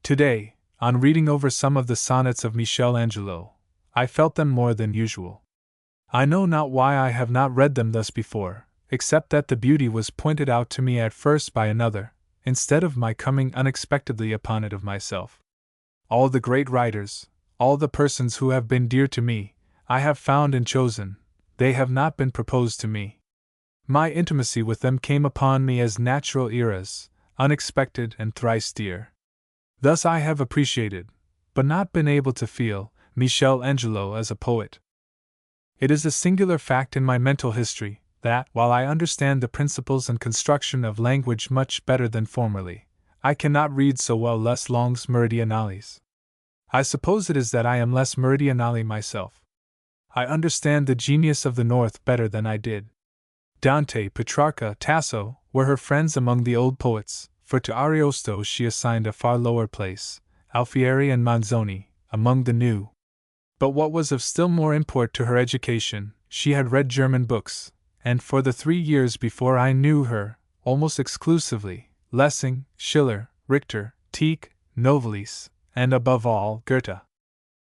Today, on reading over some of the sonnets of Michelangelo, I felt them more than usual. I know not why I have not read them thus before, except that the beauty was pointed out to me at first by another, instead of my coming unexpectedly upon it of myself. All the great writers, all the persons who have been dear to me, I have found and chosen, they have not been proposed to me. My intimacy with them came upon me as natural eras, unexpected and thrice dear. Thus I have appreciated, but not been able to feel, Michelangelo as a poet. It is a singular fact in my mental history, that, while I understand the principles and construction of language much better than formerly, I cannot read so well Les Longues Meridionales. I suppose it is that I am less meridionale myself. I understand the genius of the North better than I did. Dante, Petrarca, Tasso were her friends among the old poets, for to Ariosto she assigned a far lower place, Alfieri and Manzoni, among the new. But what was of still more import to her education, she had read German books, and for the 3 years before I knew her, almost exclusively, Lessing, Schiller, Richter, Tieck, Novalis, and above all, Goethe.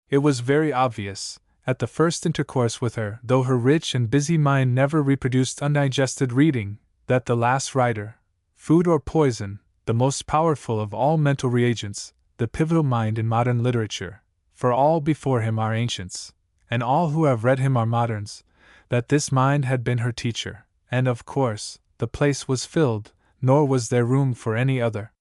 It was very obvious, at the first intercourse with her, though her rich and busy mind never reproduced undigested reading, that the last writer, food or poison, the most powerful of all mental reagents, the pivotal mind in modern literature, for all before him are ancients, and all who have read him are moderns, that this mind had been her teacher, and of course, the place was filled, nor was there room for any other.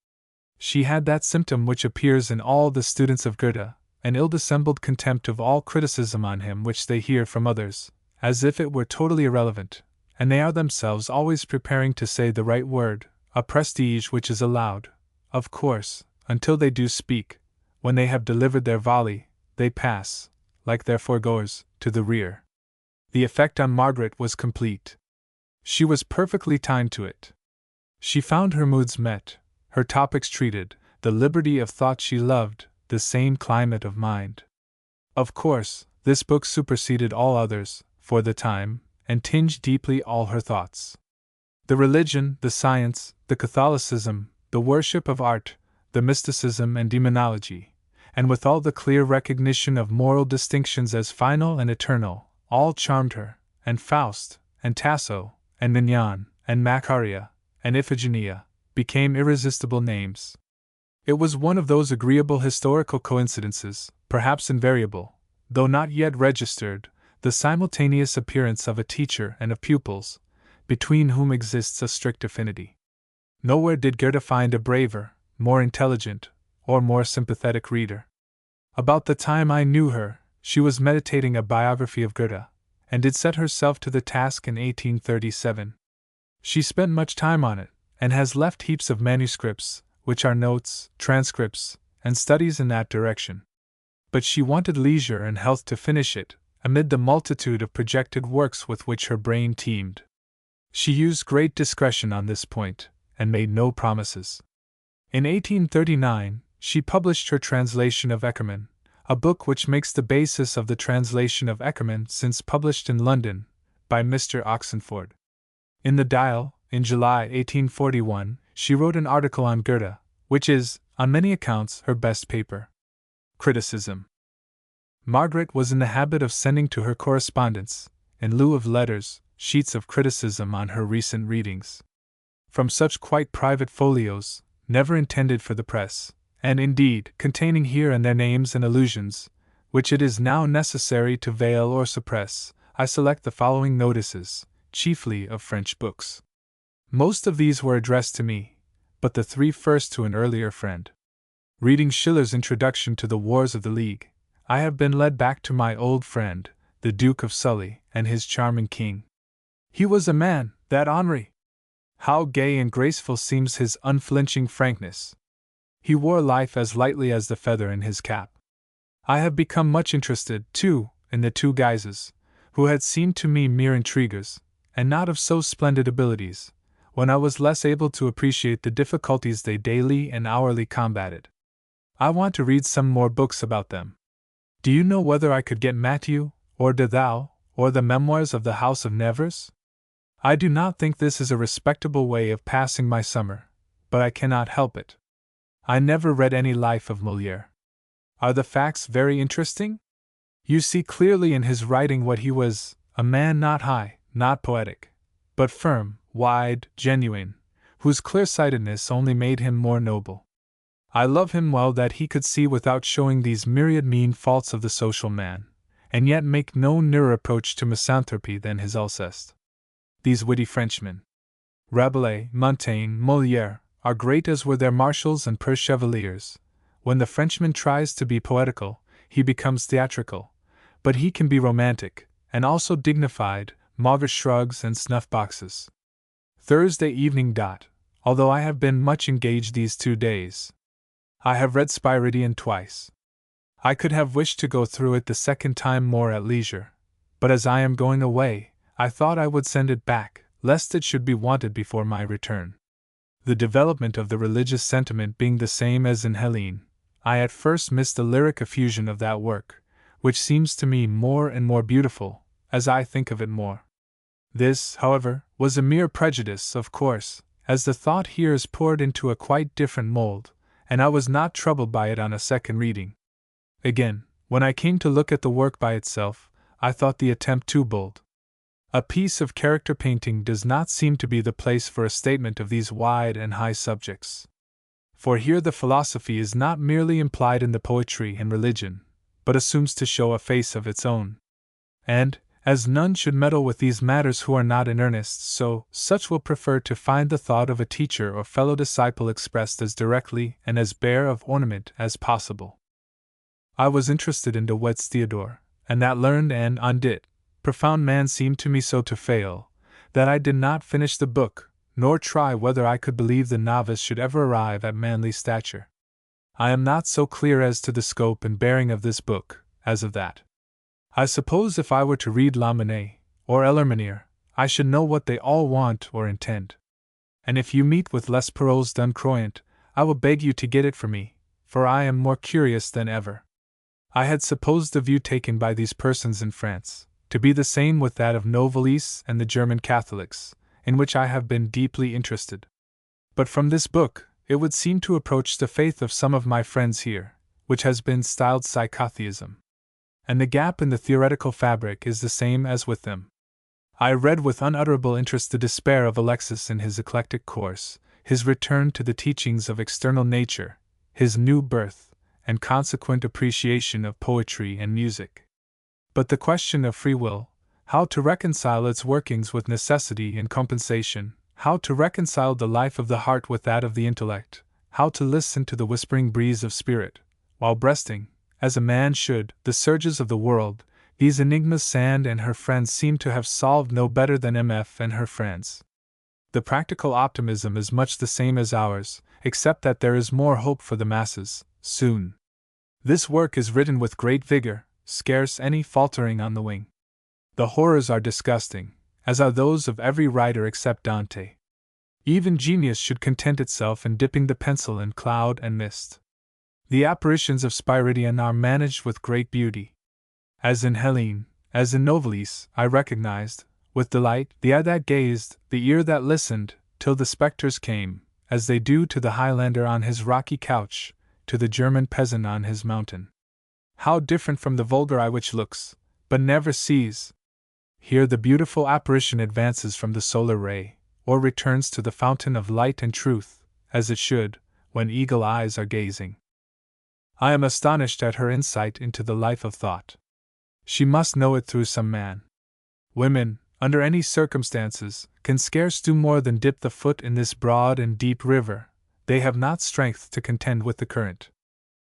She had that symptom which appears in all the students of Goethe, an ill-dissembled contempt of all criticism on him which they hear from others, as if it were totally irrelevant, and they are themselves always preparing to say the right word, a prestige which is allowed, of course, until they do speak. When they have delivered their volley, they pass, like their foregoers, to the rear. The effect on Margaret was complete. She was perfectly timed to it. She found her moods met, her topics treated, the liberty of thought she loved, the same climate of mind. Of course, this book superseded all others, for the time, and tinged deeply all her thoughts. The religion, the science, the Catholicism, the worship of art, the mysticism and demonology, and with all the clear recognition of moral distinctions as final and eternal, all charmed her, and Faust, and Tasso, and Mignon, and Macaria, and Iphigenia, became irresistible names. It was one of those agreeable historical coincidences, perhaps invariable, though not yet registered, the simultaneous appearance of a teacher and of pupils, between whom exists a strict affinity. Nowhere did Goethe find a braver, more intelligent, or more sympathetic reader. About the time I knew her, she was meditating a biography of Goethe, and did set herself to the task in 1837. She spent much time on it, and has left heaps of manuscripts, which are notes, transcripts, and studies in that direction. But she wanted leisure and health to finish it, amid the multitude of projected works with which her brain teemed. She used great discretion on this point, and made no promises. In 1839, she published her translation of Eckermann, a book which makes the basis of the translation of Eckermann since published in London, by Mr. Oxenford. In the Dial, in July 1841, she wrote an article on Goethe, which is, on many accounts, her best paper. Criticism. Margaret was in the habit of sending to her correspondents, in lieu of letters, sheets of criticism on her recent readings. From such quite private folios, never intended for the press, and indeed containing here and there names and allusions, which it is now necessary to veil or suppress, I select the following notices, chiefly of French books. Most of these were addressed to me, but the three first to an earlier friend. Reading Schiller's introduction to the Wars of the League, I have been led back to my old friend, the Duke of Sully, and his charming king. He was a man, that Henri. How gay and graceful seems his unflinching frankness. He wore life as lightly as the feather in his cap. I have become much interested, too, in the two Guises, who had seemed to me mere intriguers, and not of so splendid abilities, when I was less able to appreciate the difficulties they daily and hourly combated. I want to read some more books about them. Do you know whether I could get Matthew, or De Thou, or the Memoirs of the House of Nevers? I do not think this is a respectable way of passing my summer, but I cannot help it. I never read any Life of Molière. Are the facts very interesting? You see clearly in his writing what he was, a man not high, not poetic, but firm, wide, genuine, whose clear-sightedness only made him more noble. I love him well that he could see without showing these myriad mean faults of the social man, and yet make no nearer approach to misanthropy than his Alceste. These witty Frenchmen, Rabelais, Montaigne, Molière, are great as were their marshals and purse chevaliers. When the Frenchman tries to be poetical, he becomes theatrical, but he can be romantic, and also dignified, mauvais shrugs and snuff-boxes. Thursday evening. Although I have been much engaged these 2 days, I have read Spiridion twice. I could have wished to go through it the second time more at leisure, but as I am going away, I thought I would send it back, lest it should be wanted before my return. The development of the religious sentiment being the same as in Helene, I at first missed the lyric effusion of that work, which seems to me more and more beautiful, as I think of it more. This, however, was a mere prejudice, of course, as the thought here is poured into a quite different mold, and I was not troubled by it on a second reading. Again, when I came to look at the work by itself, I thought the attempt too bold. A piece of character painting does not seem to be the place for a statement of these wide and high subjects. For here the philosophy is not merely implied in the poetry and religion, but assumes to show a face of its own. And, as none should meddle with these matters who are not in earnest, so such will prefer to find the thought of a teacher or fellow disciple expressed as directly and as bare of ornament as possible. I was interested in De Wet's Theodore, and that learned and profound man seemed to me so to fail, that I did not finish the book, nor try whether I could believe the novice should ever arrive at manly stature. I am not so clear as to the scope and bearing of this book, as of that. I suppose if I were to read Lamennais, or Ellermanier, I should know what they all want or intend. And if you meet with Les Perrault's Duncroyant, I will beg you to get it for me, for I am more curious than ever. I had supposed the view taken by these persons in France to be the same with that of Novalis and the German Catholics, in which I have been deeply interested. But from this book, it would seem to approach the faith of some of my friends here, which has been styled psychotheism. And the gap in the theoretical fabric is the same as with them. I read with unutterable interest the despair of Alexis in his eclectic course, his return to the teachings of external nature, his new birth, and consequent appreciation of poetry and music. But the question of free will, how to reconcile its workings with necessity and compensation, how to reconcile the life of the heart with that of the intellect, how to listen to the whispering breeze of spirit, while breasting, as a man should, the surges of the world, these enigmas Sand and her friends seem to have solved no better than M.F. and her friends. The practical optimism is much the same as ours, except that there is more hope for the masses, soon. This work is written with great vigor, scarce any faltering on the wing. The horrors are disgusting, as are those of every writer except Dante. Even genius should content itself in dipping the pencil in cloud and mist. The apparitions of Spiridion are managed with great beauty. As in Helene, as in Novalis, I recognized, with delight, the eye that gazed, the ear that listened, till the spectres came, as they do to the Highlander on his rocky couch, to the German peasant on his mountain. How different from the vulgar eye which looks, but never sees! Here the beautiful apparition advances from the solar ray, or returns to the fountain of light and truth, as it should, when eagle eyes are gazing. I am astonished at her insight into the life of thought. She must know it through some man. Women, under any circumstances, can scarce do more than dip the foot in this broad and deep river. They have not strength to contend with the current.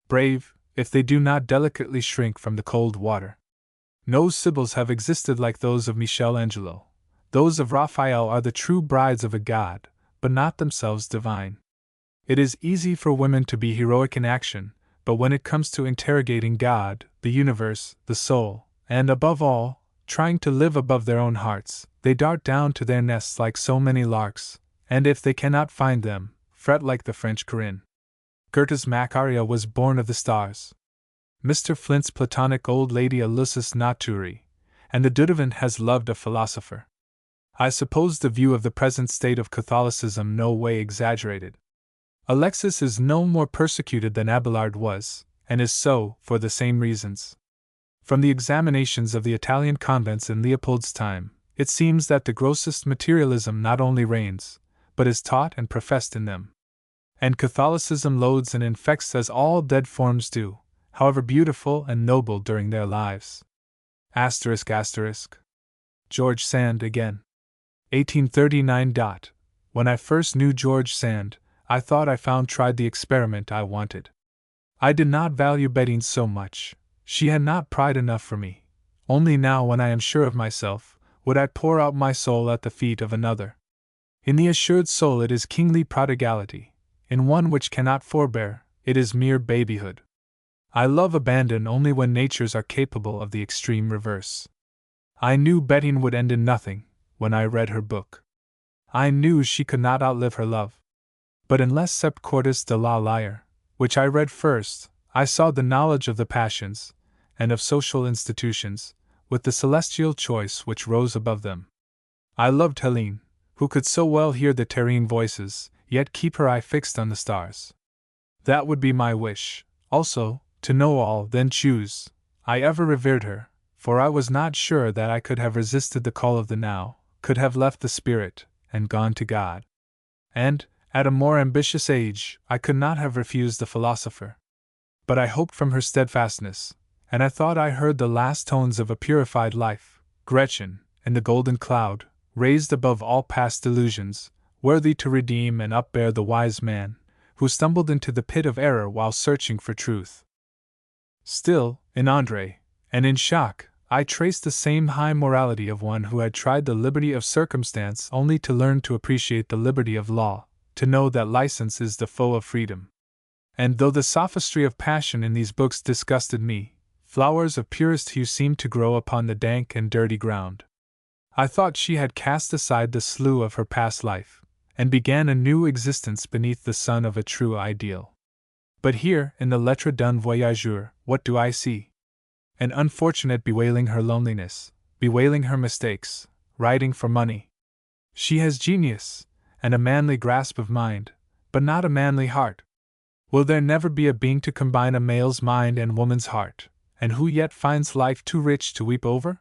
Brave, if they do not delicately shrink from the cold water. No sibyls have existed like those of Michelangelo. Those of Raphael are the true brides of a god, but not themselves divine. It is easy for women to be heroic in action, but when it comes to interrogating God, the universe, the soul, and above all, trying to live above their own hearts, they dart down to their nests like so many larks, and if they cannot find them, fret like the French Corinne. Goethe's Macaria was born of the stars. Mr. Flint's Platonic old lady a lusus naturae, and the Dudevant has loved a philosopher. I suppose the view of the present state of Catholicism no way exaggerated. Alexis is no more persecuted than Abelard was, and is so, for the same reasons. From the examinations of the Italian convents in Leopold's time, it seems that the grossest materialism not only reigns, but is taught and professed in them. And Catholicism loads and infects as all dead forms do, however beautiful and noble during their lives. ***. George Sand again. 1839. When I first knew George Sand, I thought I found tried the experiment I wanted. I did not value Betty so much. She had not pride enough for me. Only now, when I am sure of myself, would I pour out my soul at the feet of another. In the assured soul it is kingly prodigality. In one which cannot forbear, it is mere babyhood. I love abandon only when natures are capable of the extreme reverse. I knew Betty would end in nothing, when I read her book. I knew she could not outlive her love. But in Les Sept Quartus de la Lyre, which I read first, I saw the knowledge of the passions, and of social institutions, with the celestial choice which rose above them. I loved Helene, who could so well hear the terrene voices, yet keep her eye fixed on the stars. That would be my wish, also, to know all, then choose. I ever revered her, for I was not sure that I could have resisted the call of the now, could have left the spirit, and gone to God. And, at a more ambitious age, I could not have refused the philosopher. But I hoped from her steadfastness, and I thought I heard the last tones of a purified life, Gretchen, in the golden cloud, raised above all past delusions, worthy to redeem and upbear the wise man, who stumbled into the pit of error while searching for truth. Still, in André, and in Jacques, I traced the same high morality of one who had tried the liberty of circumstance only to learn to appreciate the liberty of law, to know that license is the foe of freedom. And though the sophistry of passion in these books disgusted me, flowers of purest hue seemed to grow upon the dank and dirty ground. I thought she had cast aside the slough of her past life, and began a new existence beneath the sun of a true ideal. But here, in the Lettre d'un Voyageur, what do I see? An unfortunate bewailing her loneliness, bewailing her mistakes, writing for money. She has genius, and a manly grasp of mind, but not a manly heart. Will there never be a being to combine a male's mind and woman's heart, and who yet finds life too rich to weep over?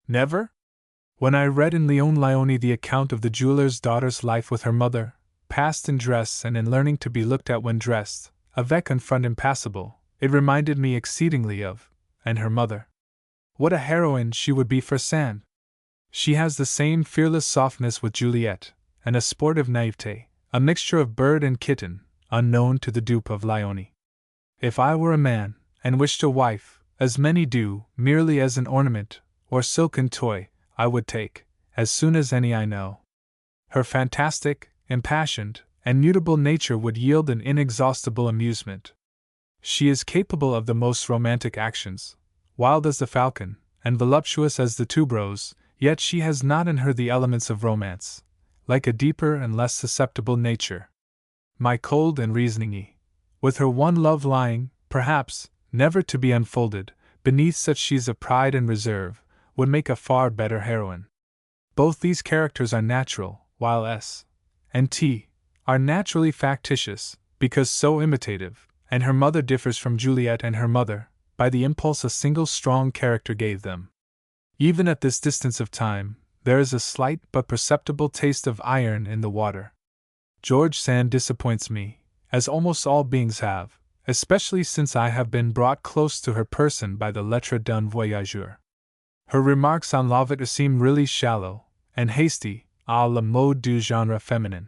Never? When I read in Leon Lioni the account of the jeweler's daughter's life with her mother, passed in dress and in learning to be looked at when dressed, avec un front impassible, it reminded me exceedingly of, and her mother. What a heroine she would be for Sand! She has the same fearless softness with Juliet, and a sportive naivete, a mixture of bird and kitten, unknown to the dupe of Lioni. If I were a man, and wished a wife, as many do, merely as an ornament, or silken toy, I would take, as soon as any I know. Her fantastic, impassioned, and mutable nature would yield an inexhaustible amusement. She is capable of the most romantic actions, wild as the falcon, and voluptuous as the tuberose, yet she has not in her the elements of romance, like a deeper and less susceptible nature. My cold and reasoning with her one love lying, perhaps, never to be unfolded, beneath such sheets of pride and reserve, would make a far better heroine. Both these characters are natural, while S and T are naturally factitious, because so imitative, and her mother differs from Juliet and her mother, by the impulse a single strong character gave them. Even at this distance of time, there is a slight but perceptible taste of iron in the water. George Sand disappoints me, as almost all beings have, especially since I have been brought close to her person by the Lettre d'un Voyageur. Her remarks on Lavater seem really shallow and hasty, à la mode du genre féminin.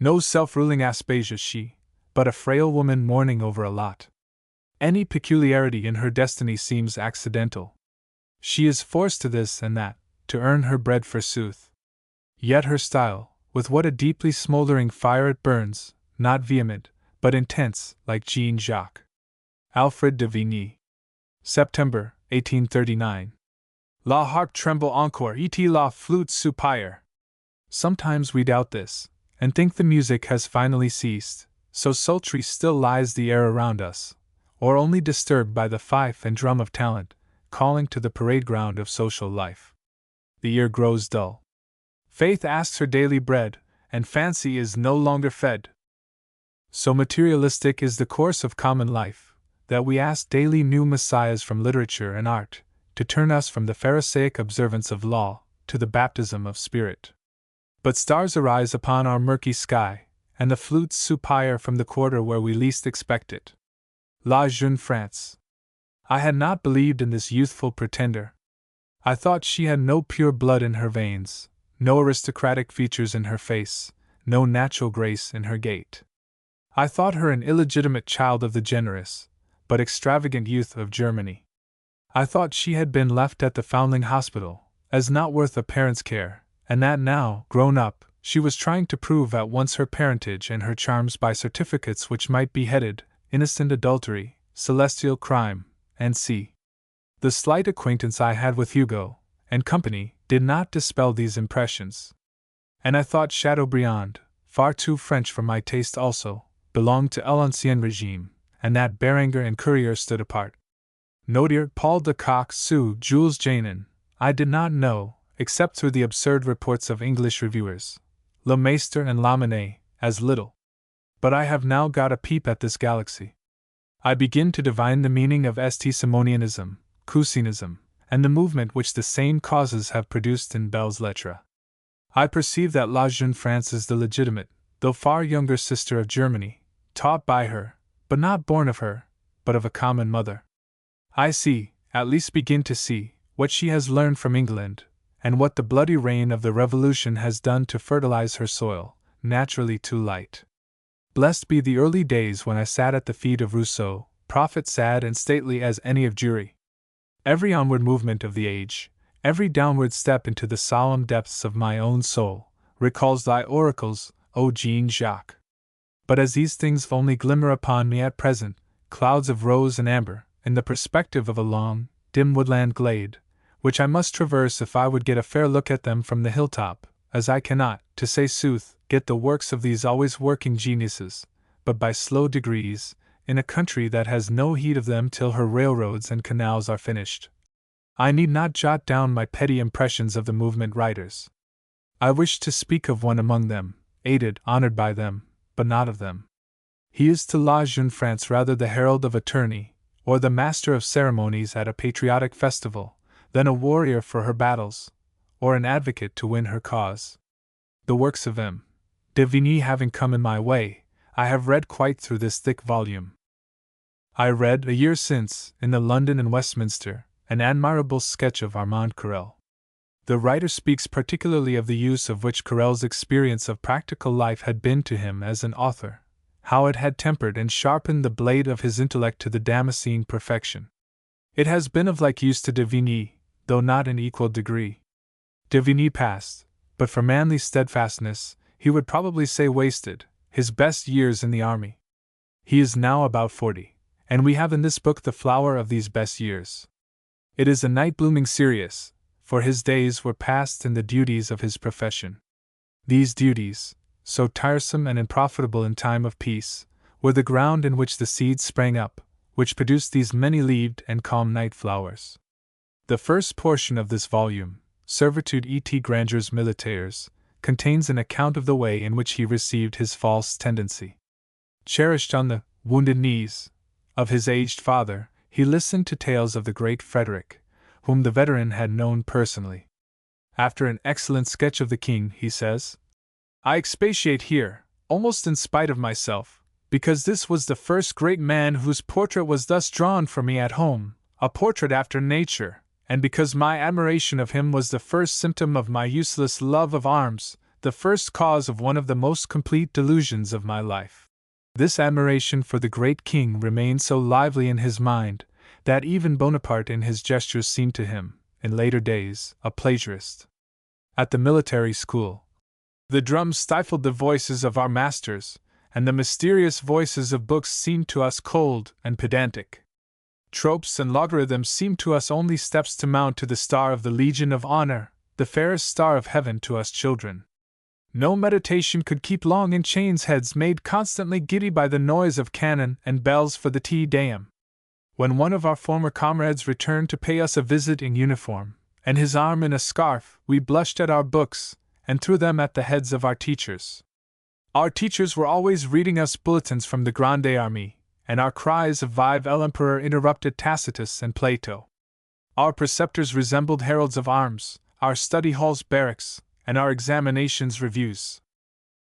No self-ruling Aspasia she, but a frail woman mourning over a lot. Any peculiarity in her destiny seems accidental. She is forced to this and that, to earn her bread forsooth. Yet her style, with what a deeply smoldering fire it burns, not vehement, but intense, like Jean Jacques. Alfred de Vigny. September, 1839. La harpe tremble encore et la flûte soupire. Sometimes we doubt this, and think the music has finally ceased, so sultry still lies the air around us, or only disturbed by the fife and drum of talent, calling to the parade ground of social life. The ear grows dull. Faith asks her daily bread, and fancy is no longer fed. So materialistic is the course of common life, that we ask daily new messiahs from literature and art, to turn us from the Pharisaic observance of law to the baptism of spirit. But stars arise upon our murky sky, and the flutes soupire from the quarter where we least expect it. La jeune France. I had not believed in this youthful pretender. I thought she had no pure blood in her veins, no aristocratic features in her face, no natural grace in her gait. I thought her an illegitimate child of the generous, but extravagant youth of Germany. I thought she had been left at the Foundling Hospital, as not worth a parent's care, and that now, grown up, she was trying to prove at once her parentage and her charms by certificates which might be headed, innocent adultery, celestial crime, and c. The slight acquaintance I had with Hugo and company did not dispel these impressions. And I thought Chateaubriand, far too French for my taste also, belonged to l'Ancien Regime, and that Berenger and Courier stood apart. Nodir, Paul de Kock, Sue, Jules Janin, I did not know, except through the absurd reports of English reviewers, Le Maistre and Lamennais, as little. But I have now got a peep at this galaxy. I begin to divine the meaning of St. Simonianism, Cousinism, and the movement which the same causes have produced in Belles Lettres. I perceive that La Jeune France is the legitimate, though far younger sister of Germany, taught by her, but not born of her, but of a common mother. I see, at least begin to see, what she has learned from England, and what the bloody reign of the Revolution has done to fertilize her soil, naturally too light. Blessed be the early days when I sat at the feet of Rousseau, prophet sad and stately as any of Jury. Every onward movement of the age, every downward step into the solemn depths of my own soul, recalls thy oracles, O Jean Jacques. But as these things only glimmer upon me at present, clouds of rose and amber, in the perspective of a long, dim woodland glade, which I must traverse if I would get a fair look at them from the hilltop, as I cannot, to say sooth, get the works of these always working geniuses, but by slow degrees, in a country that has no heed of them till her railroads and canals are finished. I need not jot down my petty impressions of the movement writers. I wish to speak of one among them, aided, honored by them, but not of them. He is to La Jeune France rather the herald of a tourney, or the master of ceremonies at a patriotic festival, than a warrior for her battles, or an advocate to win her cause. The works of M. de Vigny having come in my way, I have read quite through this thick volume. I read, a year since, in the London and Westminster, an admirable sketch of Armand Carrel. The writer speaks particularly of the use of which Carrel's experience of practical life had been to him as an author, how it had tempered and sharpened the blade of his intellect to the Damascene perfection. It has been of like use to de Vigny, though not in equal degree. De Vigny passed, but for manly steadfastness, he would probably say wasted, his best years in the army. He is now about 40, and we have in this book the flower of these best years. It is a night blooming serious, for his days were passed in the duties of his profession. These duties, so tiresome and unprofitable in time of peace, were the ground in which the seeds sprang up, which produced these many-leaved and calm night flowers. The first portion of this volume, Servitude et Grandeurs Militaires, contains an account of the way in which he received his false tendency. Cherished on the wounded knees of his aged father, he listened to tales of the great Frederick, whom the veteran had known personally. After an excellent sketch of the king, he says, I expatiate here, almost in spite of myself, because this was the first great man whose portrait was thus drawn for me at home, a portrait after nature, and because my admiration of him was the first symptom of my useless love of arms, the first cause of one of the most complete delusions of my life. This admiration for the great king remained so lively in his mind, that even Bonaparte in his gestures seemed to him, in later days, a plagiarist. At the military school, the drums stifled the voices of our masters, and the mysterious voices of books seemed to us cold and pedantic. Tropes and logarithms seemed to us only steps to mount to the star of the Legion of Honor, the fairest star of heaven to us children. No meditation could keep long in chains heads made constantly giddy by the noise of cannon and bells for the Te Deum. When one of our former comrades returned to pay us a visit in uniform, and his arm in a scarf, we blushed at our books, and threw them at the heads of our teachers. Our teachers were always reading us bulletins from the Grande Armée, and our cries of Vive l'Empereur interrupted Tacitus and Plato. Our preceptors resembled heralds of arms, our study halls barracks, and our examinations reviews.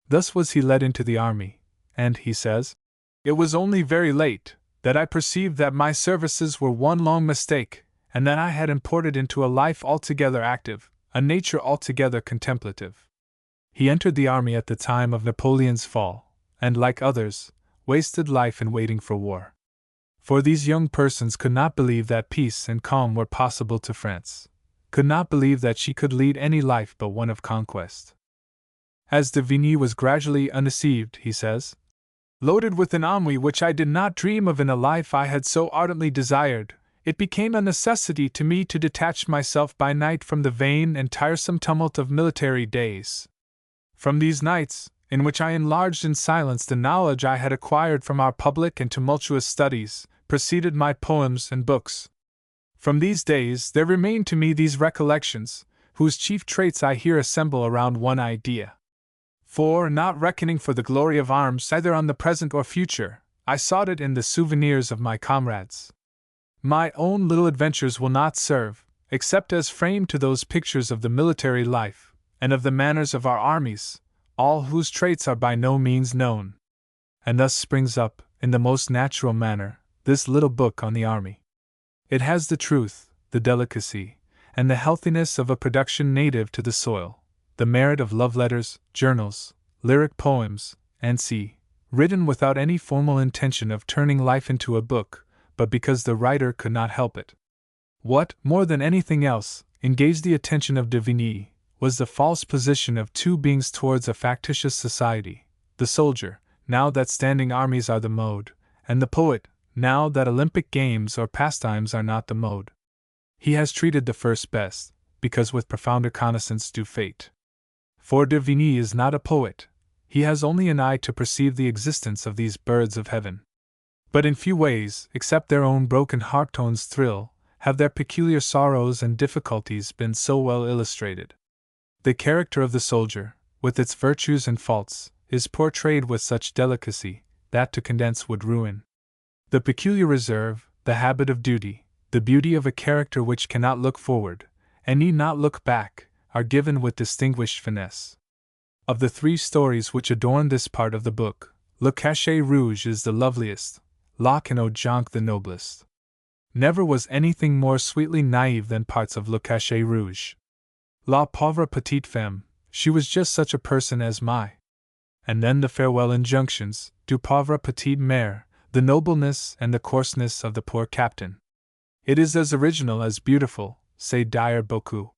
Thus was he led into the army, and, he says, it was only very late that I perceived that my services were one long mistake, and that I had imported into a life altogether active, a nature altogether contemplative. He entered the army at the time of Napoleon's fall, and, like others, wasted life in waiting for war. For these young persons could not believe that peace and calm were possible to France, could not believe that she could lead any life but one of conquest. As de Vigny was gradually undeceived, he says, loaded with an ennui which I did not dream of in a life I had so ardently desired, it became a necessity to me to detach myself by night from the vain and tiresome tumult of military days. From these nights, in which I enlarged in silence the knowledge I had acquired from our public and tumultuous studies, proceeded my poems and books. From these days there remain to me these recollections, whose chief traits I here assemble around one idea. For, not reckoning for the glory of arms either on the present or future, I sought it in the souvenirs of my comrades. My own little adventures will not serve, except as frame to those pictures of the military life, and of the manners of our armies, all whose traits are by no means known. And thus springs up, in the most natural manner, this little book on the army. It has the truth, the delicacy, and the healthiness of a production native to the soil, the merit of love letters, journals, lyric poems, and written without any formal intention of turning life into a book, but because the writer could not help it. What, more than anything else, engaged the attention of de Vigny, was the false position of two beings towards a factitious society, the soldier, now that standing armies are the mode, and the poet, now that Olympic games or pastimes are not the mode. He has treated the first best, because with profounder connaissance due fate. For de Vigny is not a poet, he has only an eye to perceive the existence of these birds of heaven. But in few ways, except their own broken harp tones thrill, have their peculiar sorrows and difficulties been so well illustrated. The character of the soldier, with its virtues and faults, is portrayed with such delicacy, that to condense would ruin. The peculiar reserve, the habit of duty, the beauty of a character which cannot look forward, and need not look back, are given with distinguished finesse. Of the 3 stories which adorn this part of the book, Le Cachet Rouge is the loveliest, La Quenouille the noblest. Never was anything more sweetly naïve than parts of Le Cachet Rouge. La pauvre petite femme, she was just such a person as my. And then the farewell injunctions, du pauvre petit maire, the nobleness and the coarseness of the poor captain. It is as original as beautiful, say dire beaucoup.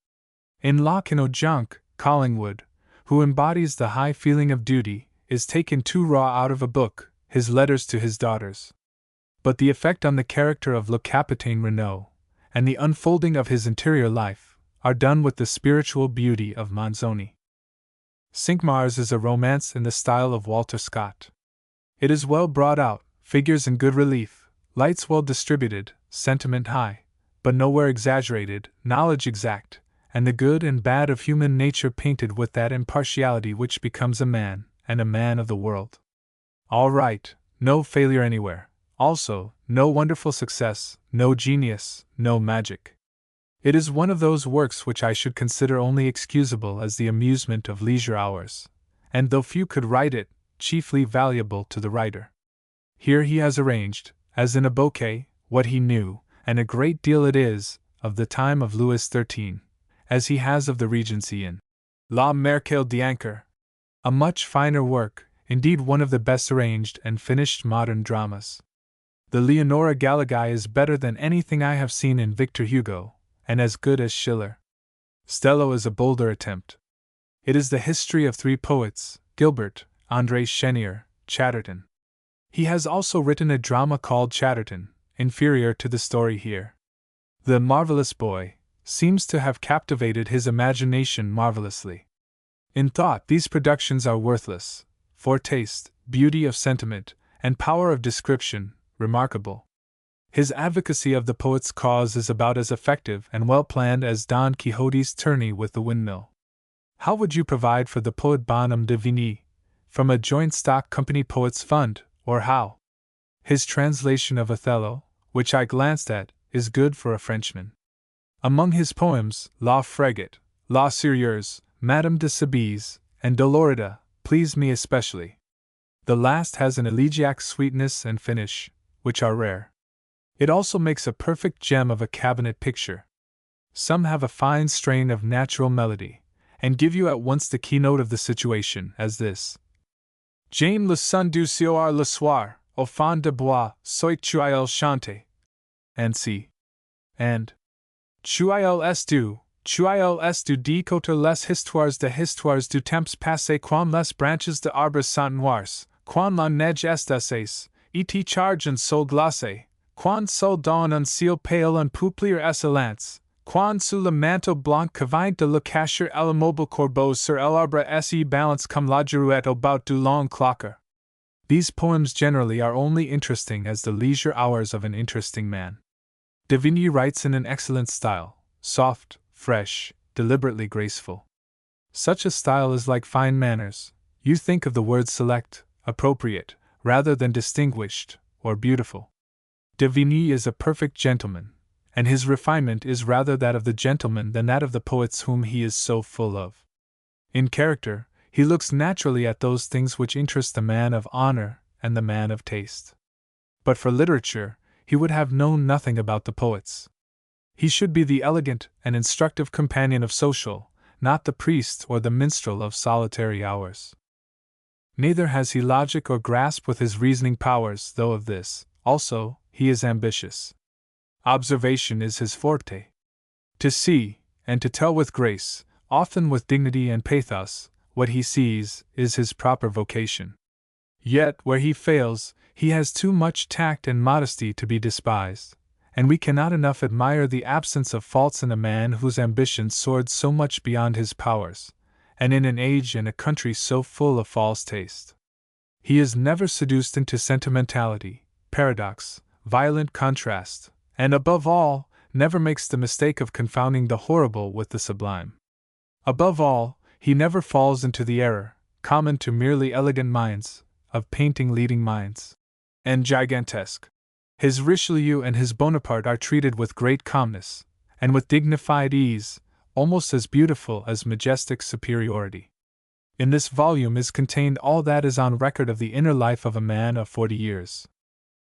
In La Quenouille, Collingwood, who embodies the high feeling of duty, is taken too raw out of a book, his letters to his daughters. But the effect on the character of Le Capitaine Renaud, and the unfolding of his interior life, are done with the spiritual beauty of Manzoni. Cinq-Mars is a romance in the style of Walter Scott. It is well brought out, figures in good relief, lights well distributed, sentiment high, but nowhere exaggerated, knowledge exact, and the good and bad of human nature painted with that impartiality which becomes a man, and a man of the world. All right, no failure anywhere, also, no wonderful success, no genius, no magic. It is one of those works which I should consider only excusable as the amusement of leisure hours, and though few could write it, chiefly valuable to the writer. Here he has arranged, as in a bouquet, what he knew, and a great deal it is, of the time of Louis XIII, as he has of the Regency in La Mercale d'Ancre. A much finer work, indeed one of the best arranged and finished modern dramas. The Leonora Galigai is better than anything I have seen in Victor Hugo, and as good as Schiller. Stello is a bolder attempt. It is the history of 3 poets, Gilbert, André Chenier, Chatterton. He has also written a drama called Chatterton, inferior to the story here. The Marvelous Boy seems to have captivated his imagination marvelously. In thought, these productions are worthless, for taste, beauty of sentiment, and power of description, remarkable. His advocacy of the poet's cause is about as effective and well planned as Don Quixote's tourney with the windmill. How would you provide for the poet Bonhomme de Vigny, from a joint stock company poets' fund, or how? His translation of Othello, which I glanced at, is good for a Frenchman. Among his poems, La Frégate, La Sérieuse, Madame de Soubise, and Dolorida please me especially. The last has an elegiac sweetness and finish, which are rare. It also makes a perfect gem of a cabinet picture. Some have a fine strain of natural melody, and give you at once the keynote of the situation, as this: J'aime le son du soir le soir, au fond de bois, soit chuail chante. And c. And chuail est du dit côté les histoires du temps passé quand les branches de arbres sont noires, quand la neige est assaise, et charge un sol glacé, quand sol donne un ciel pale un peuplier excellence, quand sous le manteau blanc que de le cacher le mobile corbeau sur l'arbre se balance comme la girouette au bout du long clocker. These poems generally are only interesting as the leisure hours of an interesting man. De Vigny writes in an excellent style, soft, fresh, deliberately graceful. Such a style is like fine manners. You think of the word select, appropriate, rather than distinguished, or beautiful. De Vigny is a perfect gentleman, and his refinement is rather that of the gentleman than that of the poets whom he is so full of. In character, he looks naturally at those things which interest the man of honor and the man of taste. But for literature, he would have known nothing about the poets. He should be the elegant and instructive companion of social, not the priest or the minstrel of solitary hours. Neither has he logic or grasp with his reasoning powers, though of this, also, he is ambitious. Observation is his forte. To see, and to tell with grace, often with dignity and pathos, what he sees, is his proper vocation. Yet, where he fails, he has too much tact and modesty to be despised, and we cannot enough admire the absence of faults in a man whose ambition soared so much beyond his powers, and in an age and a country so full of false taste. He is never seduced into sentimentality, paradox, violent contrast, and above all, never makes the mistake of confounding the horrible with the sublime. Above all, he never falls into the error, common to merely elegant minds, of painting leading minds. And gigantesque. His Richelieu and his Bonaparte are treated with great calmness, and with dignified ease, almost as beautiful as majestic superiority. In this volume is contained all that is on record of the inner life of a man of 40 years.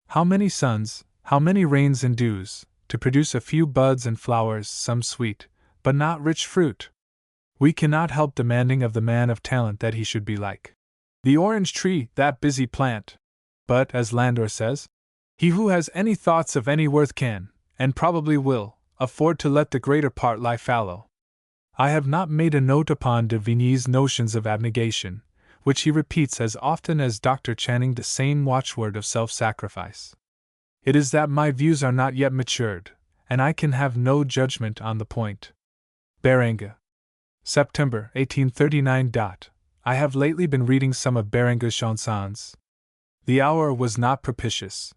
How many suns, how many rains and dews, to produce a few buds and flowers, some sweet, but not rich fruit! We cannot help demanding of the man of talent that he should be like the orange tree, that busy plant. But, as Landor says, he who has any thoughts of any worth can, and probably will, afford to let the greater part lie fallow. I have not made a note upon de Vigny's notions of abnegation, which he repeats as often as Dr. Channing the same watchword of self-sacrifice. It is that my views are not yet matured, and I can have no judgment on the point. Berenger. September 1839. I have lately been reading some of Berenger's chansons. The hour was not propitious.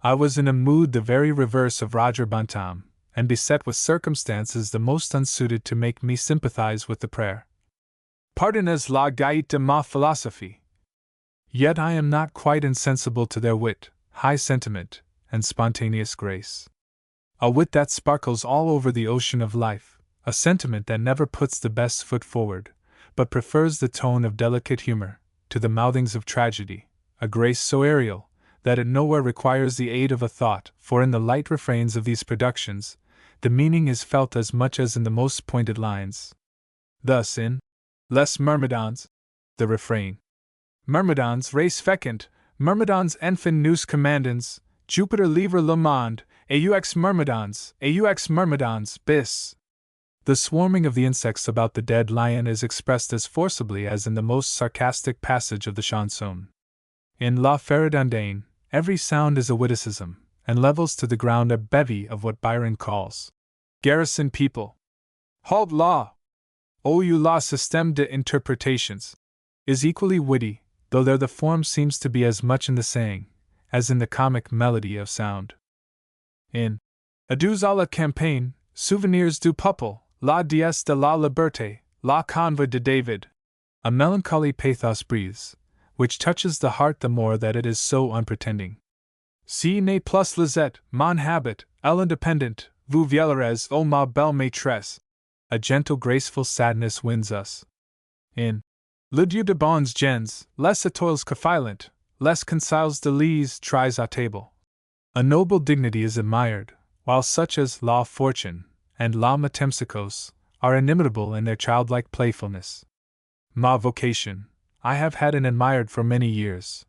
I was in a mood the very reverse of Roger Bontemps, and beset with circumstances the most unsuited to make me sympathize with the prayer. Pardonnez la gaieté de ma philosophie. Yet I am not quite insensible to their wit, high sentiment, and spontaneous grace. A wit that sparkles all over the ocean of life, a sentiment that never puts the best foot forward, but prefers the tone of delicate humor to the mouthings of tragedy, a grace so aerial that it nowhere requires the aid of a thought, for in the light refrains of these productions, the meaning is felt as much as in the most pointed lines. Thus in Les Myrmidons, the refrain: Myrmidons res fecund, Myrmidons enfant nous commandans, Jupiter livre le monde, aux Myrmidons, bis. The swarming of the insects about the dead lion is expressed as forcibly as in the most sarcastic passage of the chanson. In La Féridondine, every sound is a witticism, and levels to the ground a bevy of what Byron calls garrison people. Halt la! O you la système de interpretations, is equally witty, though there the form seems to be as much in the saying as in the comic melody of sound. In Adieux à la campagne, Souvenirs du peuple, la déesse de la liberté, la convoy de David, a melancholy pathos breathes, which touches the heart the more that it is so unpretending. Si n'est plus Lisette, mon habit, elle indépendante, vous vieillerez, ô ma belle maîtresse. A gentle graceful sadness wins us. In Le Dieu de bons gens, les étoiles qu'affilant, les conseils de lise tries à table, a noble dignity is admired, while such as La Fortune and La Metempsychos are inimitable in their childlike playfulness. Ma vocation, I have had and admired for many years.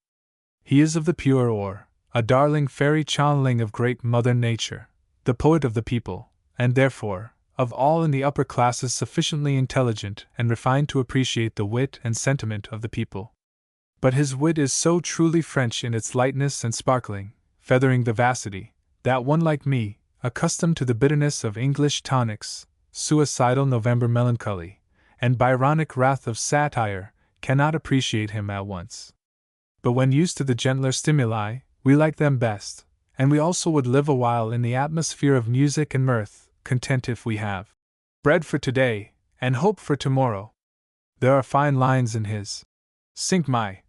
He is of the pure ore, a darling fairy channeling of great Mother Nature, the poet of the people, and therefore, of all in the upper classes sufficiently intelligent and refined to appreciate the wit and sentiment of the people. But his wit is so truly French in its lightness and sparkling, feathering vivacity, that one like me, accustomed to the bitterness of English tonics, suicidal November melancholy, and Byronic wrath of satire, cannot appreciate him at once. But when used to the gentler stimuli, we like them best, and we also would live a while in the atmosphere of music and mirth, content if we have bread for today, and hope for tomorrow. There are fine lines in his Cinq Mai.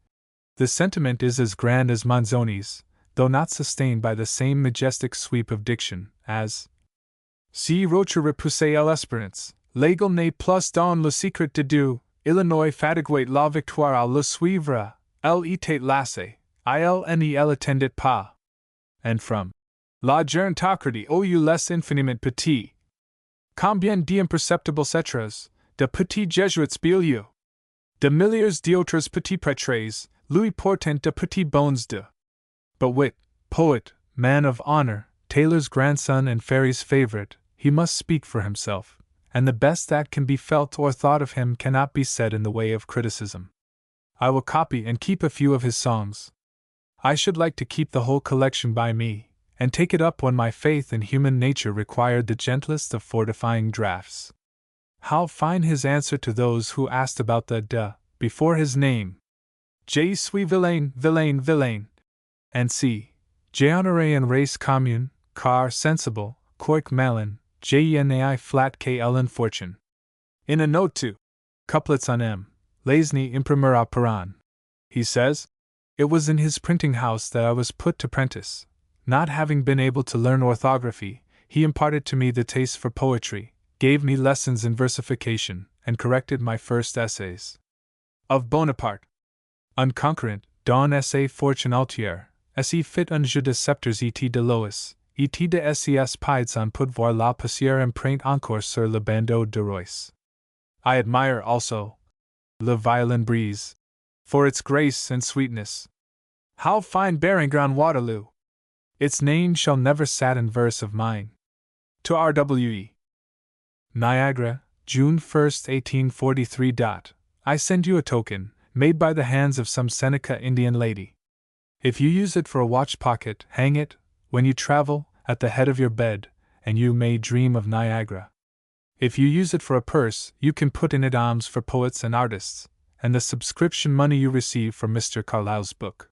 The sentiment is as grand as Manzoni's, though not sustained by the same majestic sweep of diction as Si roche repoussé l'espérance, l'égal n'est plus dans le secret de Dieu, Illinois fatiguait la victoire à le suivre, elle était lassée, elle attendait pas. And from La Gerontocratie au les infiniment petit. Combien d'imperceptibles êtres, de petits Jésuites bilieux, de milliers d'autres petits prêtres, lui portant de petits bons de. But wit, poet, man of honor, tailor's grandson and fairy's favorite, he must speak for himself, and the best that can be felt or thought of him cannot be said in the way of criticism. I will copy and keep a few of his songs. I should like to keep the whole collection by me, and take it up when my faith in human nature required the gentlest of fortifying draughts. How fine his answer to those who asked about the de before his name! Je suis vilain, vilain, vilain. And C. J'honorerai en race commune, car sensible, quoique malin, j'nai flat que ellen fortune. In a note to Couplets on M. Lesny imprimera Paran, he says, it was in his printing house that I was put to prentice. Not having been able to learn orthography, he imparted to me the taste for poetry, gave me lessons in versification, and corrected my first essays. Of Bonaparte. Unconquerant, don essai fortune altière, si fit un jeu de sceptres et de lois, et de ses pieds en pour voir la poussière empreinte encore sur le bandeau de Royce. I admire also Le Violin Breeze, for its grace and sweetness. How fine Beringer on Waterloo! Its name shall never sadden verse of mine. To R.W.E. Niagara, June 1, 1843. I send you a token, made by the hands of some Seneca Indian lady. If you use it for a watch pocket, hang it, when you travel, at the head of your bed, and you may dream of Niagara. If you use it for a purse, you can put in it alms for poets and artists, and the subscription money you receive for Mr. Carlyle's book.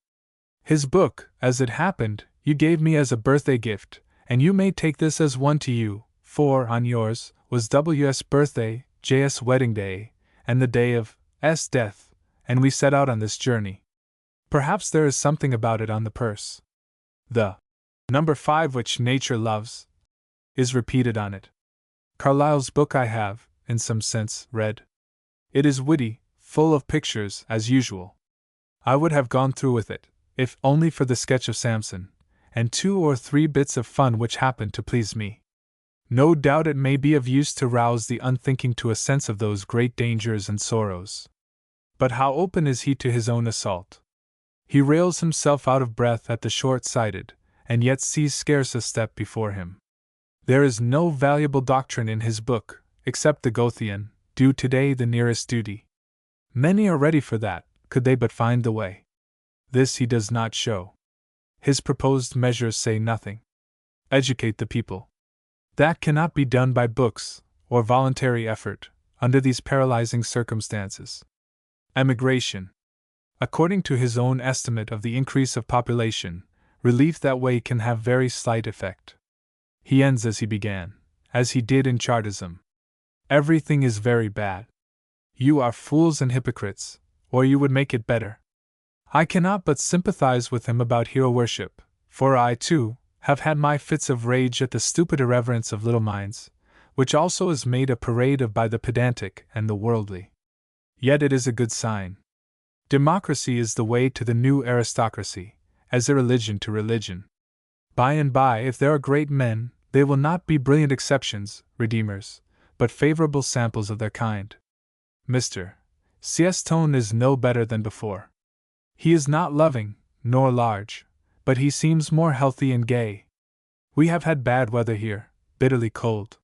His book, as it happened, you gave me as a birthday gift, and you may take this as one to you, for, on yours, was W.'s birthday, J.'s wedding day, and the day of S. death, and we set out on this journey. Perhaps there is something about it on the purse. The number 5 which nature loves is repeated on it. Carlyle's book I have, in some sense, read. It is witty, full of pictures, as usual. I would have gone through with it, if only for the sketch of Samson, and 2 or 3 bits of fun which happened to please me. No doubt it may be of use to rouse the unthinking to a sense of those great dangers and sorrows. But how open is he to his own assault! He rails himself out of breath at the short-sighted, and yet sees scarce a step before him. There is no valuable doctrine in his book, except the Goethean, do today the nearest duty. Many are ready for that, could they but find the way. This he does not show. His proposed measures say nothing. Educate the people. That cannot be done by books, or voluntary effort, under these paralyzing circumstances. Emigration. According to his own estimate of the increase of population, relief that way can have very slight effect. He ends as he began, as he did in Chartism. Everything is very bad. You are fools and hypocrites, or you would make it better. I cannot but sympathize with him about hero worship, for I, too, have had my fits of rage at the stupid irreverence of little minds, which also is made a parade of by the pedantic and the worldly. Yet it is a good sign. Democracy is the way to the new aristocracy, as irreligion to religion. By and by, if there are great men, they will not be brilliant exceptions, redeemers, but favorable samples of their kind. Mr. C.S. Tone is no better than before. He is not loving, nor large, but he seems more healthy and gay. We have had bad weather here, bitterly cold.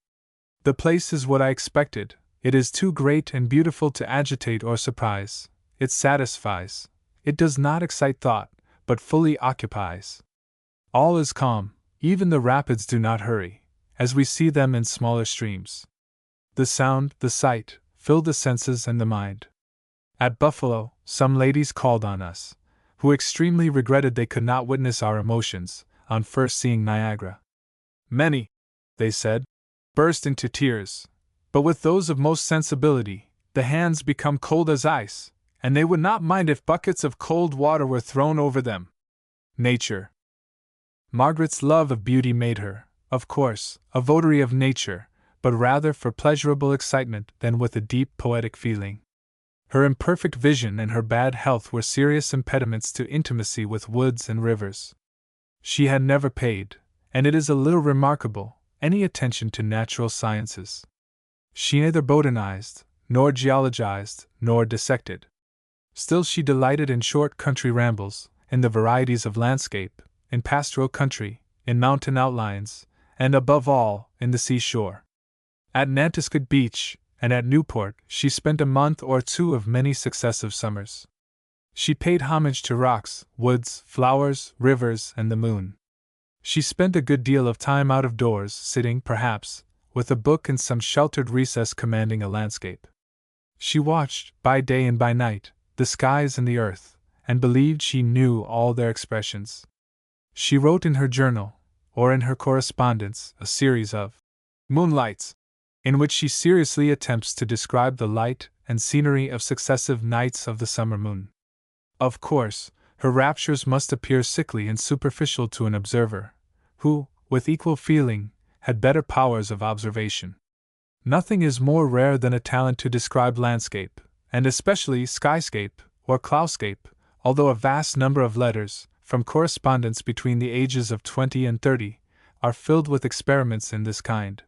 The place is what I expected. It is too great and beautiful to agitate or surprise. It satisfies. It does not excite thought, but fully occupies. All is calm, even the rapids do not hurry, as we see them in smaller streams. The sound, the sight, fill the senses and the mind. At Buffalo, some ladies called on us, who extremely regretted they could not witness our emotions, on first seeing Niagara. Many, they said, burst into tears, but with those of most sensibility, the hands become cold as ice, and they would not mind if buckets of cold water were thrown over them. Nature. Margaret's love of beauty made her, of course, a votary of nature, but rather for pleasurable excitement than with a deep poetic feeling. Her imperfect vision and her bad health were serious impediments to intimacy with woods and rivers. She had never paid, and it is a little remarkable, any attention to natural sciences. She neither botanized, nor geologized, nor dissected. Still she delighted in short country rambles, in the varieties of landscape, in pastoral country, in mountain outlines, and above all, in the seashore. At Nantucket Beach, and at Newport, she spent a month or 2 of many successive summers. She paid homage to rocks, woods, flowers, rivers, and the moon. She spent a good deal of time out of doors, sitting, perhaps, with a book in some sheltered recess commanding a landscape. She watched, by day and by night, the skies and the earth, and believed she knew all their expressions. She wrote in her journal, or in her correspondence, a series of moonlights, in which she seriously attempts to describe the light and scenery of successive nights of the summer moon. Of course, her raptures must appear sickly and superficial to an observer, who, with equal feeling, had better powers of observation. Nothing is more rare than a talent to describe landscape, and especially skyscape or cloudscape, although a vast number of letters, from correspondence between the ages of 20 and 30, are filled with experiments in this kind.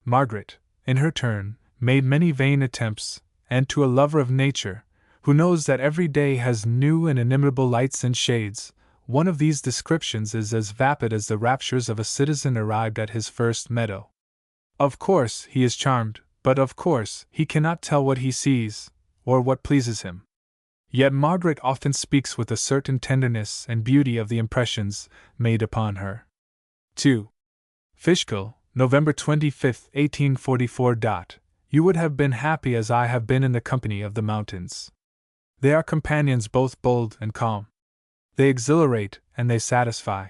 Margaret, in her turn, made many vain attempts, and to a lover of nature, who knows that every day has new and inimitable lights and shades, one of these descriptions is as vapid as the raptures of a citizen arrived at his first meadow. Of course he is charmed, but of course he cannot tell what he sees, or what pleases him. Yet Margaret often speaks with a certain tenderness and beauty of the impressions made upon her. 2. Fishkill, November 25, 1844. You would have been happy as I have been in the company of the mountains. They are companions both bold and calm. They exhilarate and they satisfy.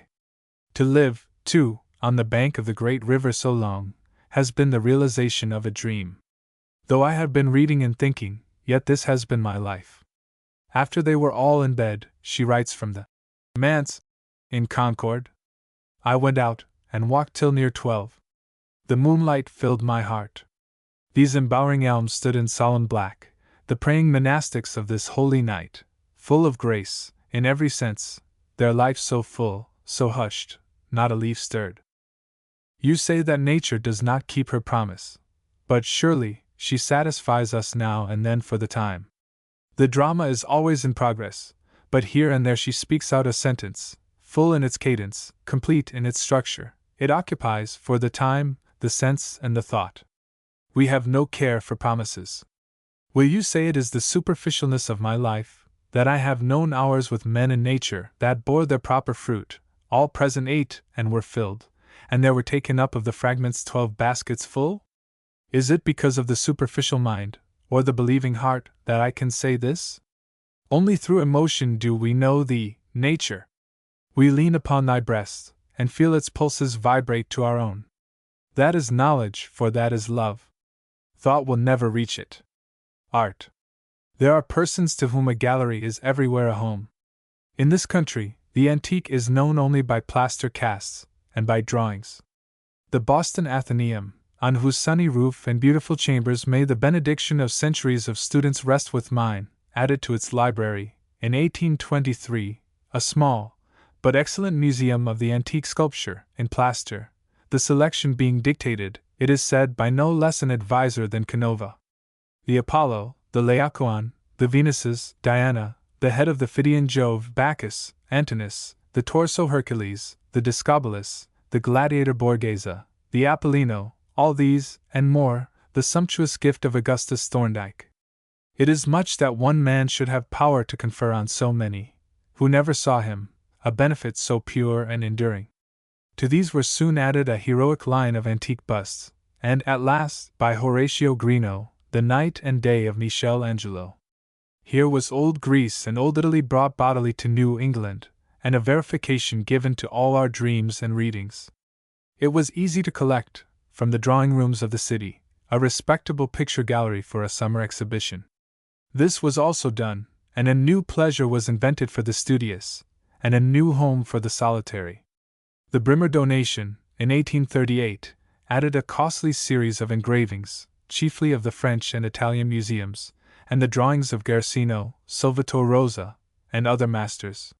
To live, too, on the bank of the great river so long, has been the realization of a dream. Though I have been reading and thinking, yet this has been my life. After they were all in bed, she writes from the manse in Concord, I went out and walked till near 12. The moonlight filled my heart. These embowering elms stood in solemn black, the praying monastics of this holy night, full of grace, in every sense, their life so full, so hushed, not a leaf stirred. You say that nature does not keep her promise, but surely she satisfies us now and then for the time. The drama is always in progress, but here and there she speaks out a sentence, full in its cadence, complete in its structure. It occupies, for the time, the sense and the thought. We have no care for promises. Will you say it is the superficialness of my life, that I have known hours with men in nature that bore their proper fruit, all present ate and were filled, and there were taken up of the fragments 12 baskets full? Is it because of the superficial mind, or the believing heart, that I can say this? Only through emotion do we know thee, nature. We lean upon thy breast, and feel its pulses vibrate to our own. That is knowledge, for that is love. Thought will never reach it. Art. There are persons to whom a gallery is everywhere a home. In this country, the antique is known only by plaster casts, and by drawings. The Boston Athenaeum, on whose sunny roof and beautiful chambers may the benediction of centuries of students rest with mine, added to its library, in 1823, a small, but excellent museum of the antique sculpture, in plaster, the selection being dictated, it is said, by no less an adviser than Canova. The Apollo, the Laocoon, the Venuses, Diana, the head of the Phidian Jove, Bacchus, Antinous, the torso Hercules, the Discobolus, the gladiator Borghese, the Apollino, all these, and more, the sumptuous gift of Augustus Thorndike. It is much that one man should have power to confer on so many, who never saw him, a benefit so pure and enduring. To these were soon added a heroic line of antique busts, and at last, by Horatio Greeno, the Night and Day of Michel Angelo. Here was old Greece and old Italy brought bodily to New England, and a verification given to all our dreams and readings. It was easy to collect, from the drawing rooms of the city, a respectable picture gallery for a summer exhibition. This was also done, and a new pleasure was invented for the studious, and a new home for the solitary. The Brimmer donation, in 1838, added a costly series of engravings, chiefly of the French and Italian museums, and the drawings of Garcino, Salvator Rosa, and other masters.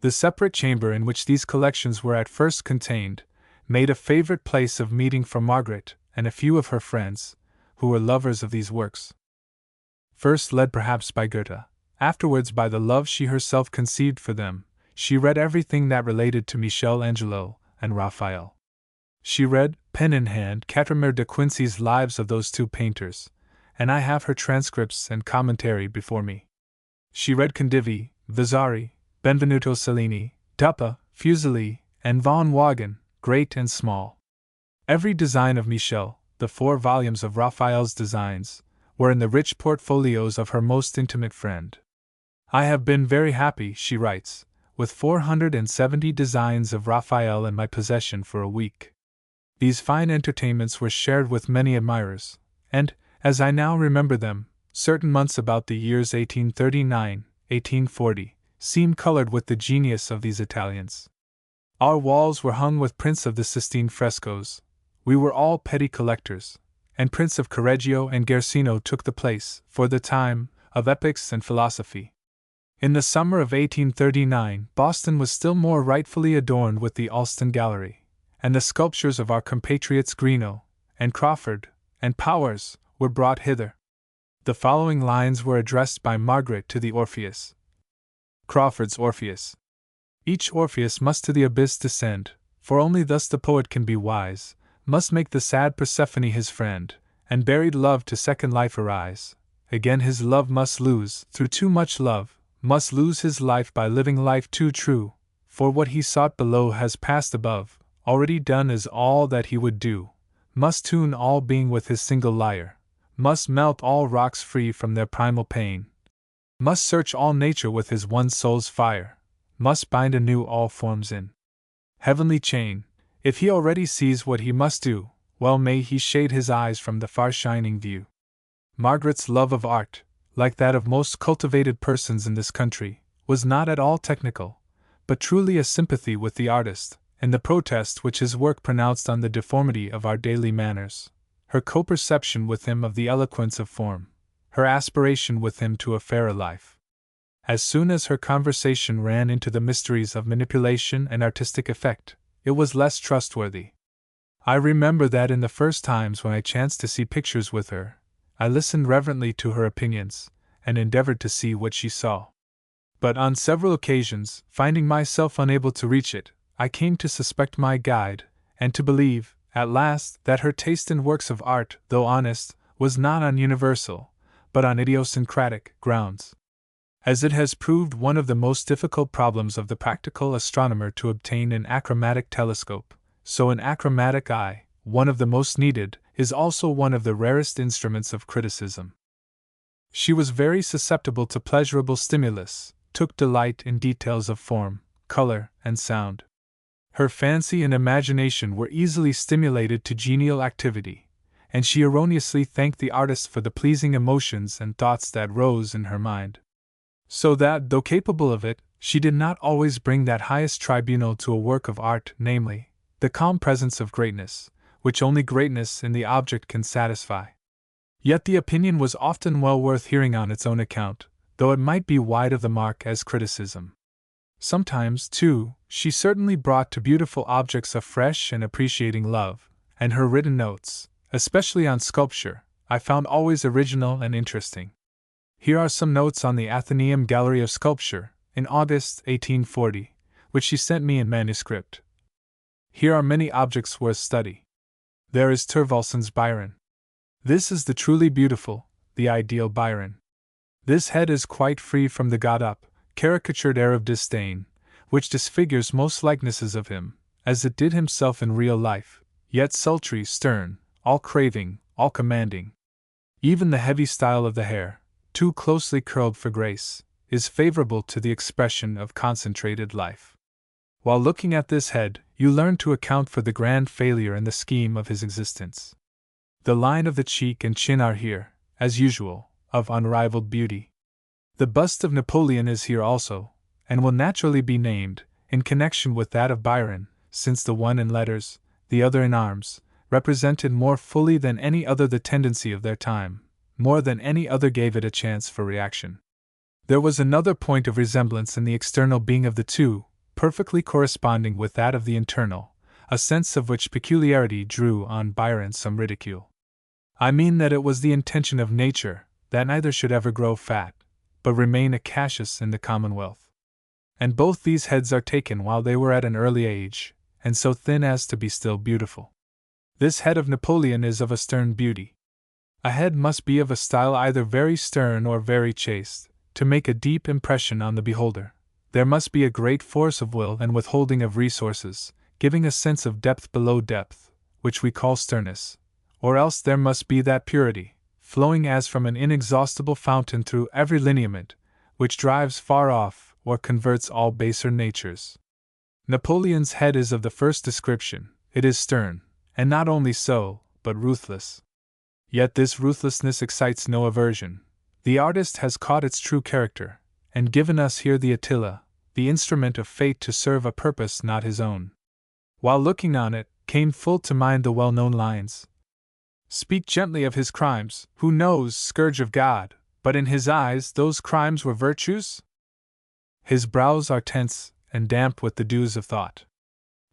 The separate chamber in which these collections were at first contained made a favorite place of meeting for Margaret and a few of her friends, who were lovers of these works. First led perhaps by Goethe, afterwards by the love she herself conceived for them, she read everything that related to Michel Angelo and Raphael. She read, pen in hand, Catramere de Quincey's Lives of those two painters, and I have her transcripts and commentary before me. She read Condivi, Vasari, Benvenuto Cellini, Duppa, Fuseli, and von Wagen, great and small. Every design of Michel, the 4 volumes of Raphael's designs, were in the rich portfolios of her most intimate friend. I have been very happy, she writes, with 470 designs of Raphael in my possession for a week. These fine entertainments were shared with many admirers, and, as I now remember them, certain months about the years 1839, 1840, seem colored with the genius of these Italians. Our walls were hung with prints of the Sistine frescoes. We were all petty collectors, and Prince of Correggio and Guercino took the place, for the time, of epics and philosophy. In the summer of 1839, Boston was still more rightfully adorned with the Allston Gallery, and the sculptures of our compatriots Greenough, and Crawford, and Powers were brought hither. The following lines were addressed by Margaret to the Orpheus. Crawford's Orpheus. Each Orpheus must to the abyss descend, for only thus the poet can be wise, must make the sad Persephone his friend, and buried love to second life arise. Again his love must lose, through too much love, must lose his life by living life too true, for what he sought below has passed above, already done is all that he would do, must tune all being with his single lyre, must melt all rocks free from their primal pain, must search all nature with his one soul's fire, must bind anew all forms in heavenly chain. If he already sees what he must do, well may he shade his eyes from the far-shining view. Margaret's love of art, like that of most cultivated persons in this country, was not at all technical, but truly a sympathy with the artist, and the protest which his work pronounced on the deformity of our daily manners, her co-perception with him of the eloquence of form, her aspiration with him to a fairer life. As soon as her conversation ran into the mysteries of manipulation and artistic effect, it was less trustworthy. I remember that in the first times when I chanced to see pictures with her, I listened reverently to her opinions, and endeavored to see what she saw. But on several occasions, finding myself unable to reach it, I came to suspect my guide, and to believe, at last, that her taste in works of art, though honest, was not on universal, but on idiosyncratic grounds. As it has proved one of the most difficult problems of the practical astronomer to obtain an achromatic telescope, so an achromatic eye, one of the most needed, is also one of the rarest instruments of criticism. She was very susceptible to pleasurable stimulus, took delight in details of form, color, and sound. Her fancy and imagination were easily stimulated to genial activity, and she erroneously thanked the artist for the pleasing emotions and thoughts that rose in her mind. So that, though capable of it, she did not always bring that highest tribunal to a work of art, namely, the calm presence of greatness, which only greatness in the object can satisfy. Yet the opinion was often well worth hearing on its own account, though it might be wide of the mark as criticism. Sometimes, too, she certainly brought to beautiful objects a fresh and appreciating love, and her written notes, especially on sculpture, I found always original and interesting. Here are some notes on the Athenaeum Gallery of Sculpture, in August 1840, which she sent me in manuscript. Here are many objects worth study. There is Tervalson's Byron. This is the truly beautiful, the ideal Byron. This head is quite free from the got-up, caricatured air of disdain, which disfigures most likenesses of him, as it did himself in real life, yet sultry, stern, all craving, all commanding. Even the heavy style of the hair, too closely curled for grace, is favorable to the expression of concentrated life. While looking at this head, you learn to account for the grand failure in the scheme of his existence. The line of the cheek and chin are here, as usual, of unrivaled beauty. The bust of Napoleon is here also, and will naturally be named, in connection with that of Byron, since the one in letters, the other in arms, represented more fully than any other the tendency of their time, more than any other gave it a chance for reaction. There was another point of resemblance in the external being of the two, perfectly corresponding with that of the internal, a sense of which peculiarity drew on Byron some ridicule. I mean that it was the intention of nature that neither should ever grow fat, but remain a Cassius in the Commonwealth. And both these heads are taken while they were at an early age, and so thin as to be still beautiful. This head of Napoleon is of a stern beauty. A head must be of a style either very stern or very chaste, to make a deep impression on the beholder. There must be a great force of will and withholding of resources, giving a sense of depth below depth, which we call sternness, or else there must be that purity, flowing as from an inexhaustible fountain through every lineament, which drives far off or converts all baser natures. Napoleon's head is of the first description. It is stern, and not only so, but ruthless. Yet this ruthlessness excites no aversion. The artist has caught its true character, and given us here the Attila, the instrument of fate to serve a purpose not his own. While looking on it, came full to mind the well-known lines. Speak gently of his crimes, who knows, scourge of God, but in his eyes those crimes were virtues? His brows are tense and damp with the dews of thought.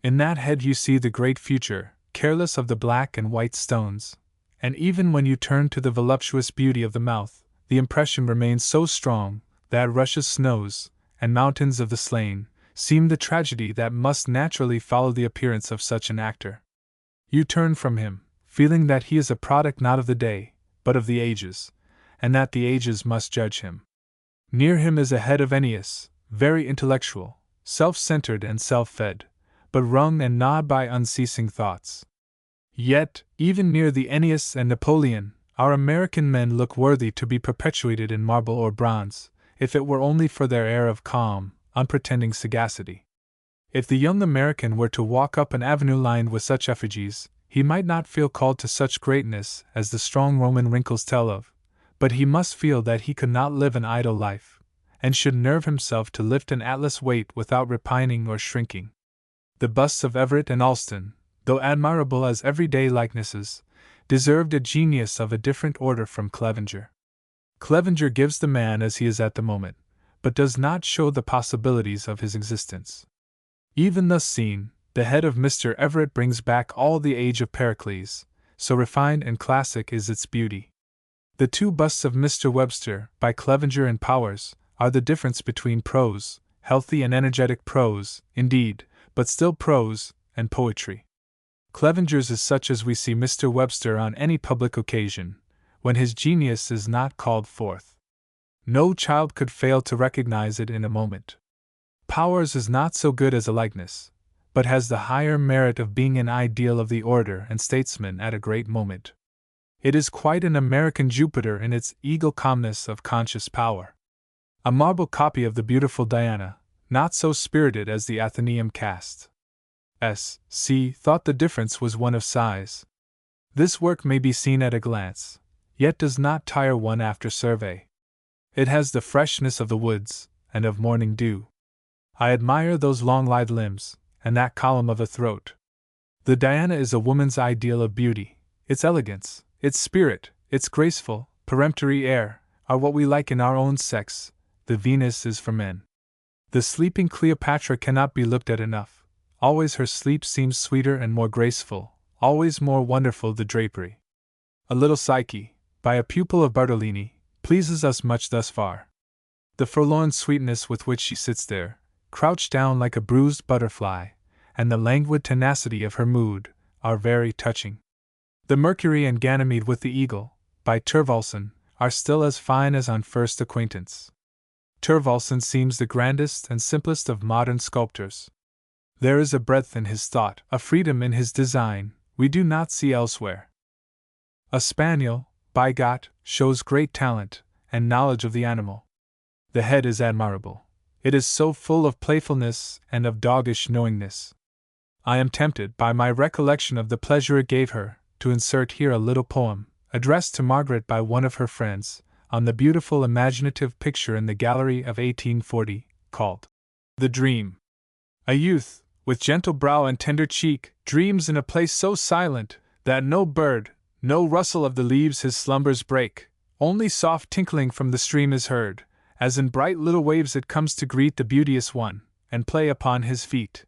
In that head you see the great future, careless of the black and white stones, and even when you turn to the voluptuous beauty of the mouth, the impression remains so strong that rushes, snows, and mountains of the slain seem the tragedy that must naturally follow the appearance of such an actor. You turn from him, feeling that he is a product not of the day, but of the ages, and that the ages must judge him. Near him is a head of Ennius, very intellectual, self-centered and self-fed, but wrung and gnawed by unceasing thoughts. Yet, even near the Ennius and Napoleon, our American men look worthy to be perpetuated in marble or bronze, if it were only for their air of calm, unpretending sagacity. If the young American were to walk up an avenue lined with such effigies, he might not feel called to such greatness as the strong Roman wrinkles tell of, but he must feel that he could not live an idle life, and should nerve himself to lift an Atlas weight without repining or shrinking. The busts of Everett and Alston, though admirable as everyday likenesses, deserved a genius of a different order from Clevenger. Clevenger gives the man as he is at the moment, but does not show the possibilities of his existence. Even thus seen, the head of Mr. Everett brings back all the age of Pericles, so refined and classic is its beauty. The two busts of Mr. Webster, by Clevenger and Powers, are the difference between prose, healthy and energetic prose, indeed, but still prose, and poetry. Clevenger's is such as we see Mr. Webster on any public occasion, when his genius is not called forth. No child could fail to recognize it in a moment. Powers is not so good as a likeness, but has the higher merit of being an ideal of the orator and statesman at a great moment. It is quite an American Jupiter in its eagle calmness of conscious power. A marble copy of the beautiful Diana, not so spirited as the Athenaeum cast. S.C. thought the difference was one of size. This work may be seen at a glance, yet does not tire one after survey. It has the freshness of the woods, and of morning dew. I admire those long lithe limbs, and that column of the throat. The Diana is a woman's ideal of beauty. Its elegance, its spirit, its graceful, peremptory air, are what we like in our own sex. The Venus is for men. The sleeping Cleopatra cannot be looked at enough. Always her sleep seems sweeter and more graceful, always more wonderful the drapery. A Little Psyche, by a pupil of Bartolini, pleases us much thus far. The forlorn sweetness with which she sits there, crouched down like a bruised butterfly, and the languid tenacity of her mood, are very touching. The Mercury and Ganymede with the Eagle, by Thorvaldsen, are still as fine as on first acquaintance. Thorvaldsen seems the grandest and simplest of modern sculptors. There is a breadth in his thought, a freedom in his design, we do not see elsewhere. A Spaniel, by Gott, shows great talent and knowledge of the animal. The head is admirable. It is so full of playfulness and of doggish knowingness. I am tempted, by my recollection of the pleasure it gave her, to insert here a little poem, addressed to Margaret by one of her friends, on the beautiful imaginative picture in the gallery of 1840, called The Dream. A youth, with gentle brow and tender cheek, dreams in a place so silent, that no bird, no rustle of the leaves his slumbers break, only soft tinkling from the stream is heard, as in bright little waves it comes to greet the beauteous one, and play upon his feet.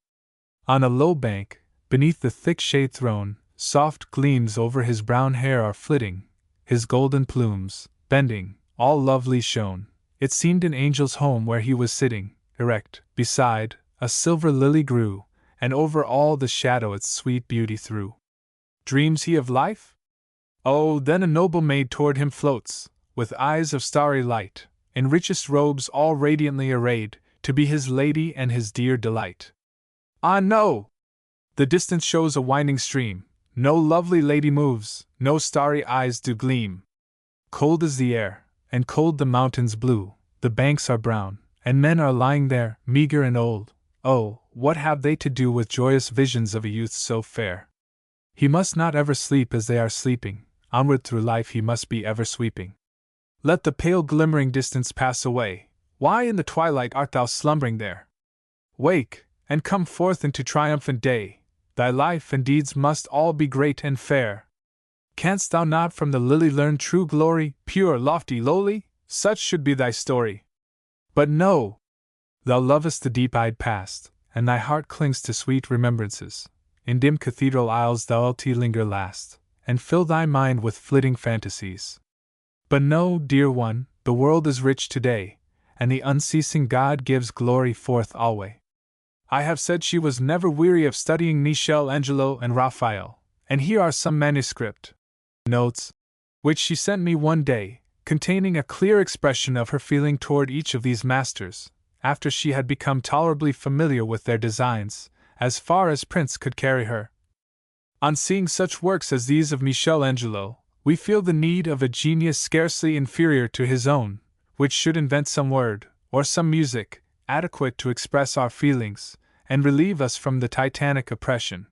On a low bank, beneath the thick shade thrown, soft gleams over his brown hair are flitting, his golden plumes, bending, all lovely shone. It seemed an angel's home where he was sitting, erect, beside, a silver lily grew, and over all the shadow its sweet beauty threw. Dreams he of life? Oh, then a noble maid toward him floats, with eyes of starry light, in richest robes all radiantly arrayed, to be his lady and his dear delight. Ah, no! The distance shows a winding stream, no lovely lady moves, no starry eyes do gleam. Cold is the air, and cold the mountains blue, the banks are brown, and men are lying there, meager and old. Oh, what have they to do with joyous visions of a youth so fair? He must not ever sleep as they are sleeping, onward through life he must be ever sweeping. Let the pale glimmering distance pass away, why in the twilight art thou slumbering there? Wake, and come forth into triumphant day, thy life and deeds must all be great and fair. Canst thou not from the lily learn true glory, pure, lofty, lowly? Such should be thy story. But no! Thou lovest the deep-eyed past, and thy heart clings to sweet remembrances. In dim cathedral aisles thou'lt linger last, and fill thy mind with flitting fantasies. But no, dear one, the world is rich today, and the unceasing God gives glory forth alway. I have said she was never weary of studying Michelangelo and Raphael, and here are some manuscript notes, which she sent me one day, containing a clear expression of her feeling toward each of these masters, after she had become tolerably familiar with their designs, as far as prints could carry her. On seeing such works as these of Michelangelo, we feel the need of a genius scarcely inferior to his own, which should invent some word, or some music, adequate to express our feelings, and relieve us from the titanic oppression.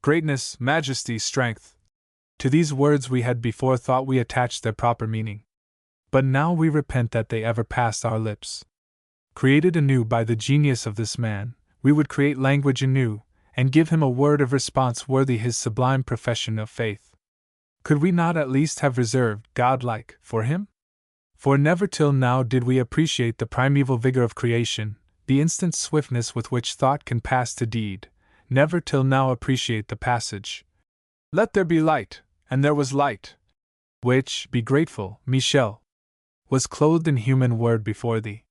Greatness, majesty, strength. To these words we had before thought we attached their proper meaning. But now we repent that they ever passed our lips. Created anew by the genius of this man, we would create language anew, and give him a word of response worthy his sublime profession of faith. Could we not at least have reserved, godlike, for him? For never till now did we appreciate the primeval vigor of creation, the instant swiftness with which thought can pass to deed, never till now appreciate the passage, "Let there be light, and there was light," which, be grateful, Michel, was clothed in human word before thee.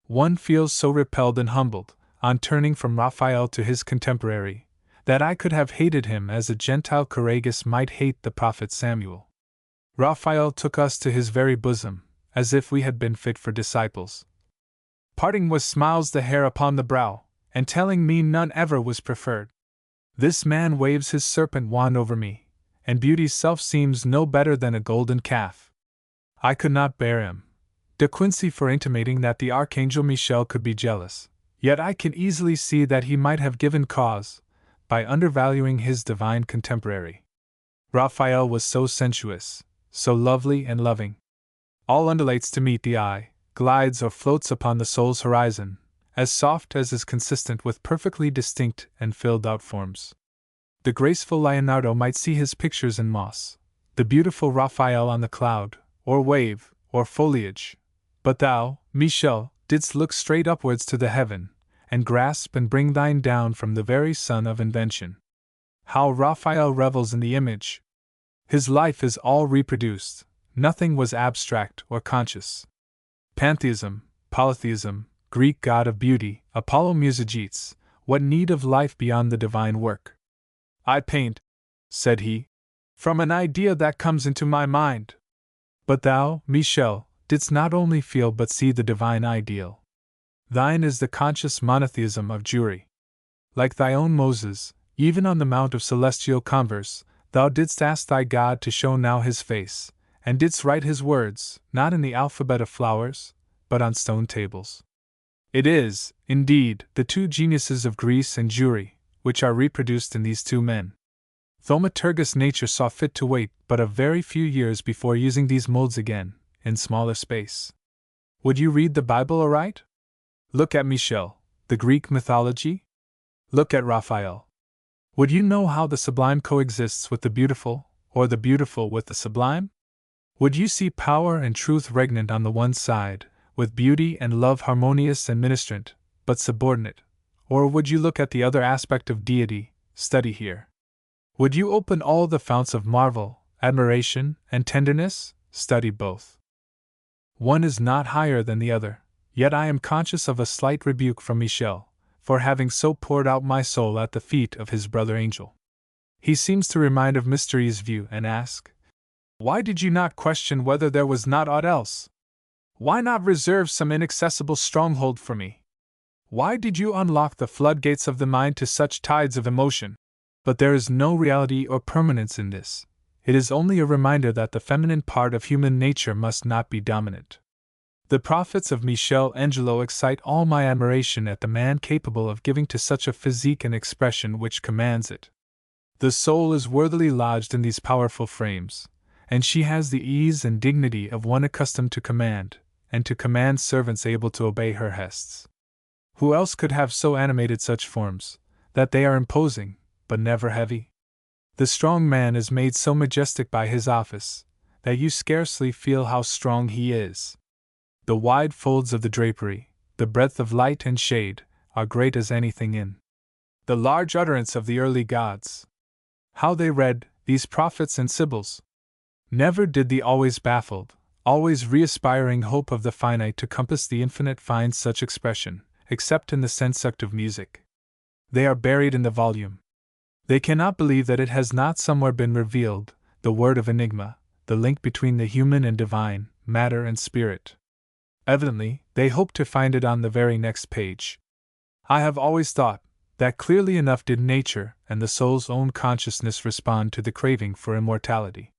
One feels so repelled and humbled, on turning from Raphael to his contemporary, that I could have hated him as a Gentile Courageous might hate the prophet Samuel. Raphael took us to his very bosom, as if we had been fit for disciples. Parting with smiles the hair upon the brow, and telling me none ever was preferred. This man waves his serpent wand over me, and beauty's self seems no better than a golden calf. I could not bear him, De Quincey, for intimating that the Archangel Michel could be jealous, yet I can easily see that he might have given cause, by undervaluing his divine contemporary. Raphael was so sensuous, so lovely and loving. All undulates to meet the eye, glides or floats upon the soul's horizon, as soft as is consistent with perfectly distinct and filled-out forms. The graceful Leonardo might see his pictures in moss, the beautiful Raphael on the cloud, or wave, or foliage. But thou, Michel, didst look straight upwards to the heaven, and grasp and bring thine down from the very sun of invention. How Raphael revels in the image! His life is all reproduced, nothing was abstract or conscious. Pantheism, polytheism, Greek god of beauty, Apollo Musigetes, what need of life beyond the divine work? I paint, said he, from an idea that comes into my mind. But thou, Michel, didst not only feel but see the divine ideal. Thine is the conscious monotheism of Jewry. Like thy own Moses, even on the mount of celestial converse, thou didst ask thy God to show now his face, and didst write his words, not in the alphabet of flowers, but on stone tables. It is, indeed, the two geniuses of Greece and Jewry, which are reproduced in these two men. Thaumaturgus nature saw fit to wait but a very few years before using these molds again, in smaller space. Would you read the Bible aright? Look at Michel, the Greek mythology? Look at Raphael. Would you know how the sublime coexists with the beautiful, or the beautiful with the sublime? Would you see power and truth regnant on the one side, with beauty and love harmonious and ministrant, but subordinate? Or would you look at the other aspect of deity, study here? Would you open all the founts of marvel, admiration, and tenderness? Study both. One is not higher than the other, yet I am conscious of a slight rebuke from Michel, for having so poured out my soul at the feet of his brother angel. He seems to remind of Mystery's view and ask, why did you not question whether there was not aught else? Why not reserve some inaccessible stronghold for me? Why did you unlock the floodgates of the mind to such tides of emotion? But there is no reality or permanence in this. It is only a reminder that the feminine part of human nature must not be dominant. The prophets of Michelangelo excite all my admiration at the man capable of giving to such a physique an expression which commands it. The soul is worthily lodged in these powerful frames, and she has the ease and dignity of one accustomed to command, and to command servants able to obey her hests. Who else could have so animated such forms, that they are imposing, but never heavy? The strong man is made so majestic by his office that you scarcely feel how strong he is. The wide folds of the drapery, the breadth of light and shade, are great as anything in the large utterance of the early gods. How they read, these prophets and sibyls! Never did the always baffled, always re-aspiring hope of the finite to compass the infinite find such expression, except in the seductive music. They are buried in the volume. They cannot believe that it has not somewhere been revealed, the word of enigma, the link between the human and divine, matter and spirit. Evidently, they hope to find it on the very next page. I have always thought that clearly enough did nature and the soul's own consciousness respond to the craving for immortality.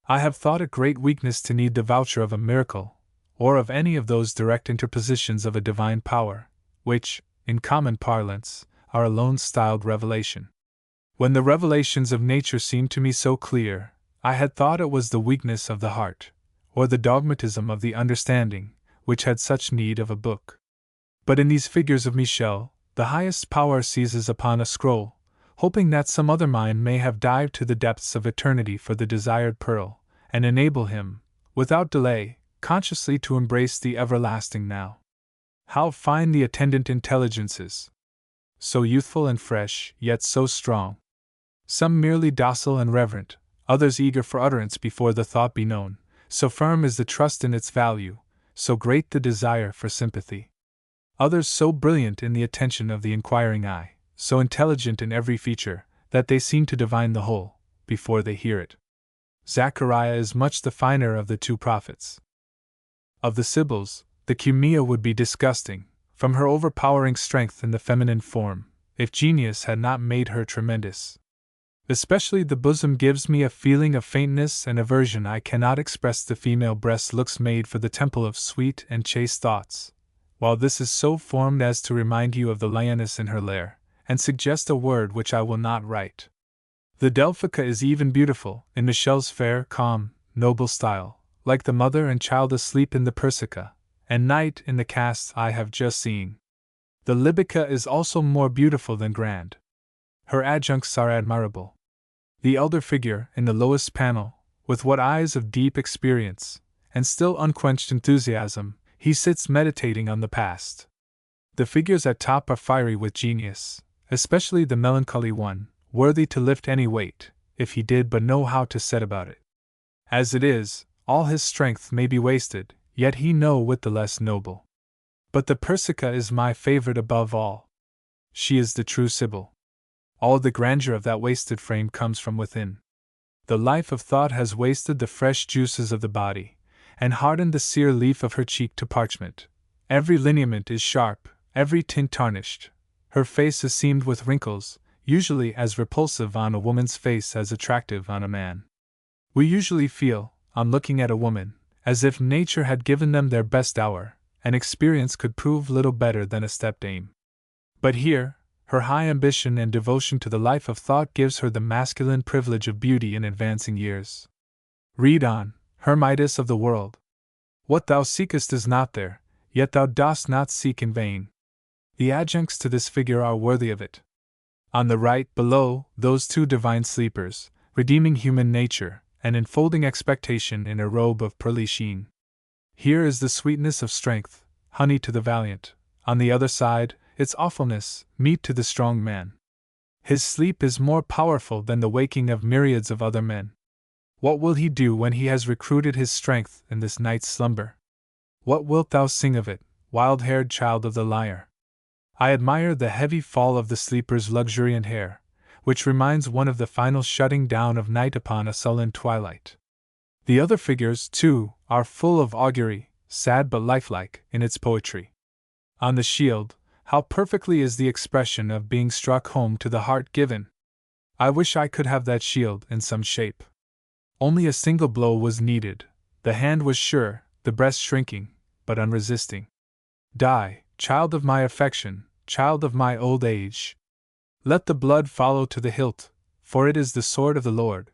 I have thought it great weakness to need the voucher of a miracle, or of any of those direct interpositions of a divine power, which, in common parlance, are alone styled revelation. When the revelations of nature seemed to me so clear, I had thought it was the weakness of the heart, or the dogmatism of the understanding, which had such need of a book. But in these figures of Michel, the highest power seizes upon a scroll, hoping that some other mind may have dived to the depths of eternity for the desired pearl, and enable him, without delay, consciously to embrace the everlasting now. How fine the attendant intelligences! So youthful and fresh, yet so strong. Some merely docile and reverent, others eager for utterance before the thought be known, so firm is the trust in its value, so great the desire for sympathy. Others so brilliant in the attention of the inquiring eye, so intelligent in every feature, that they seem to divine the whole, before they hear it. Zachariah is much the finer of the two prophets. Of the sibyls, the Cumia would be disgusting, from her overpowering strength in the feminine form, if genius had not made her tremendous. Especially the bosom gives me a feeling of faintness and aversion I cannot express. The female breast looks made for the temple of sweet and chaste thoughts, while this is so formed as to remind you of the lioness in her lair, and suggest a word which I will not write. The Delphica is even beautiful, in Michel's fair, calm, noble style, like the mother and child asleep in the Persica, and night in the casts I have just seen. The Libica is also more beautiful than grand. Her adjuncts are admirable. The elder figure, in the lowest panel, with what eyes of deep experience, and still unquenched enthusiasm, he sits meditating on the past. The figures at top are fiery with genius, especially the melancholy one, worthy to lift any weight, if he did but know how to set about it. As it is, all his strength may be wasted, yet he no whit the less noble. But the Persica is my favorite above all. She is the true Sibyl. All the grandeur of that wasted frame comes from within. The life of thought has wasted the fresh juices of the body, and hardened the sere leaf of her cheek to parchment. Every lineament is sharp, every tint tarnished. Her face is seamed with wrinkles, usually as repulsive on a woman's face as attractive on a man. We usually feel, on looking at a woman, as if nature had given them their best hour, and experience could prove little better than a stepdame. But here, her high ambition and devotion to the life of thought gives her the masculine privilege of beauty in advancing years. Read on, Hermidas of the world. What thou seekest is not there, yet thou dost not seek in vain. The adjuncts to this figure are worthy of it. On the right, below, those two divine sleepers, redeeming human nature, and enfolding expectation in a robe of pearly sheen. Here is the sweetness of strength, honey to the valiant. On the other side, its awfulness, meat to the strong man. His sleep is more powerful than the waking of myriads of other men. What will he do when he has recruited his strength in this night's slumber? What wilt thou sing of it, wild-haired child of the lyre? I admire the heavy fall of the sleeper's luxuriant hair, which reminds one of the final shutting down of night upon a sullen twilight. The other figures, too, are full of augury, sad but lifelike in its poetry. On the shield, how perfectly is the expression of being struck home to the heart given! I wish I could have that shield in some shape. Only a single blow was needed, the hand was sure, the breast shrinking, but unresisting. Die, child of my affection, child of my old age. Let the blood follow to the hilt, for it is the sword of the Lord.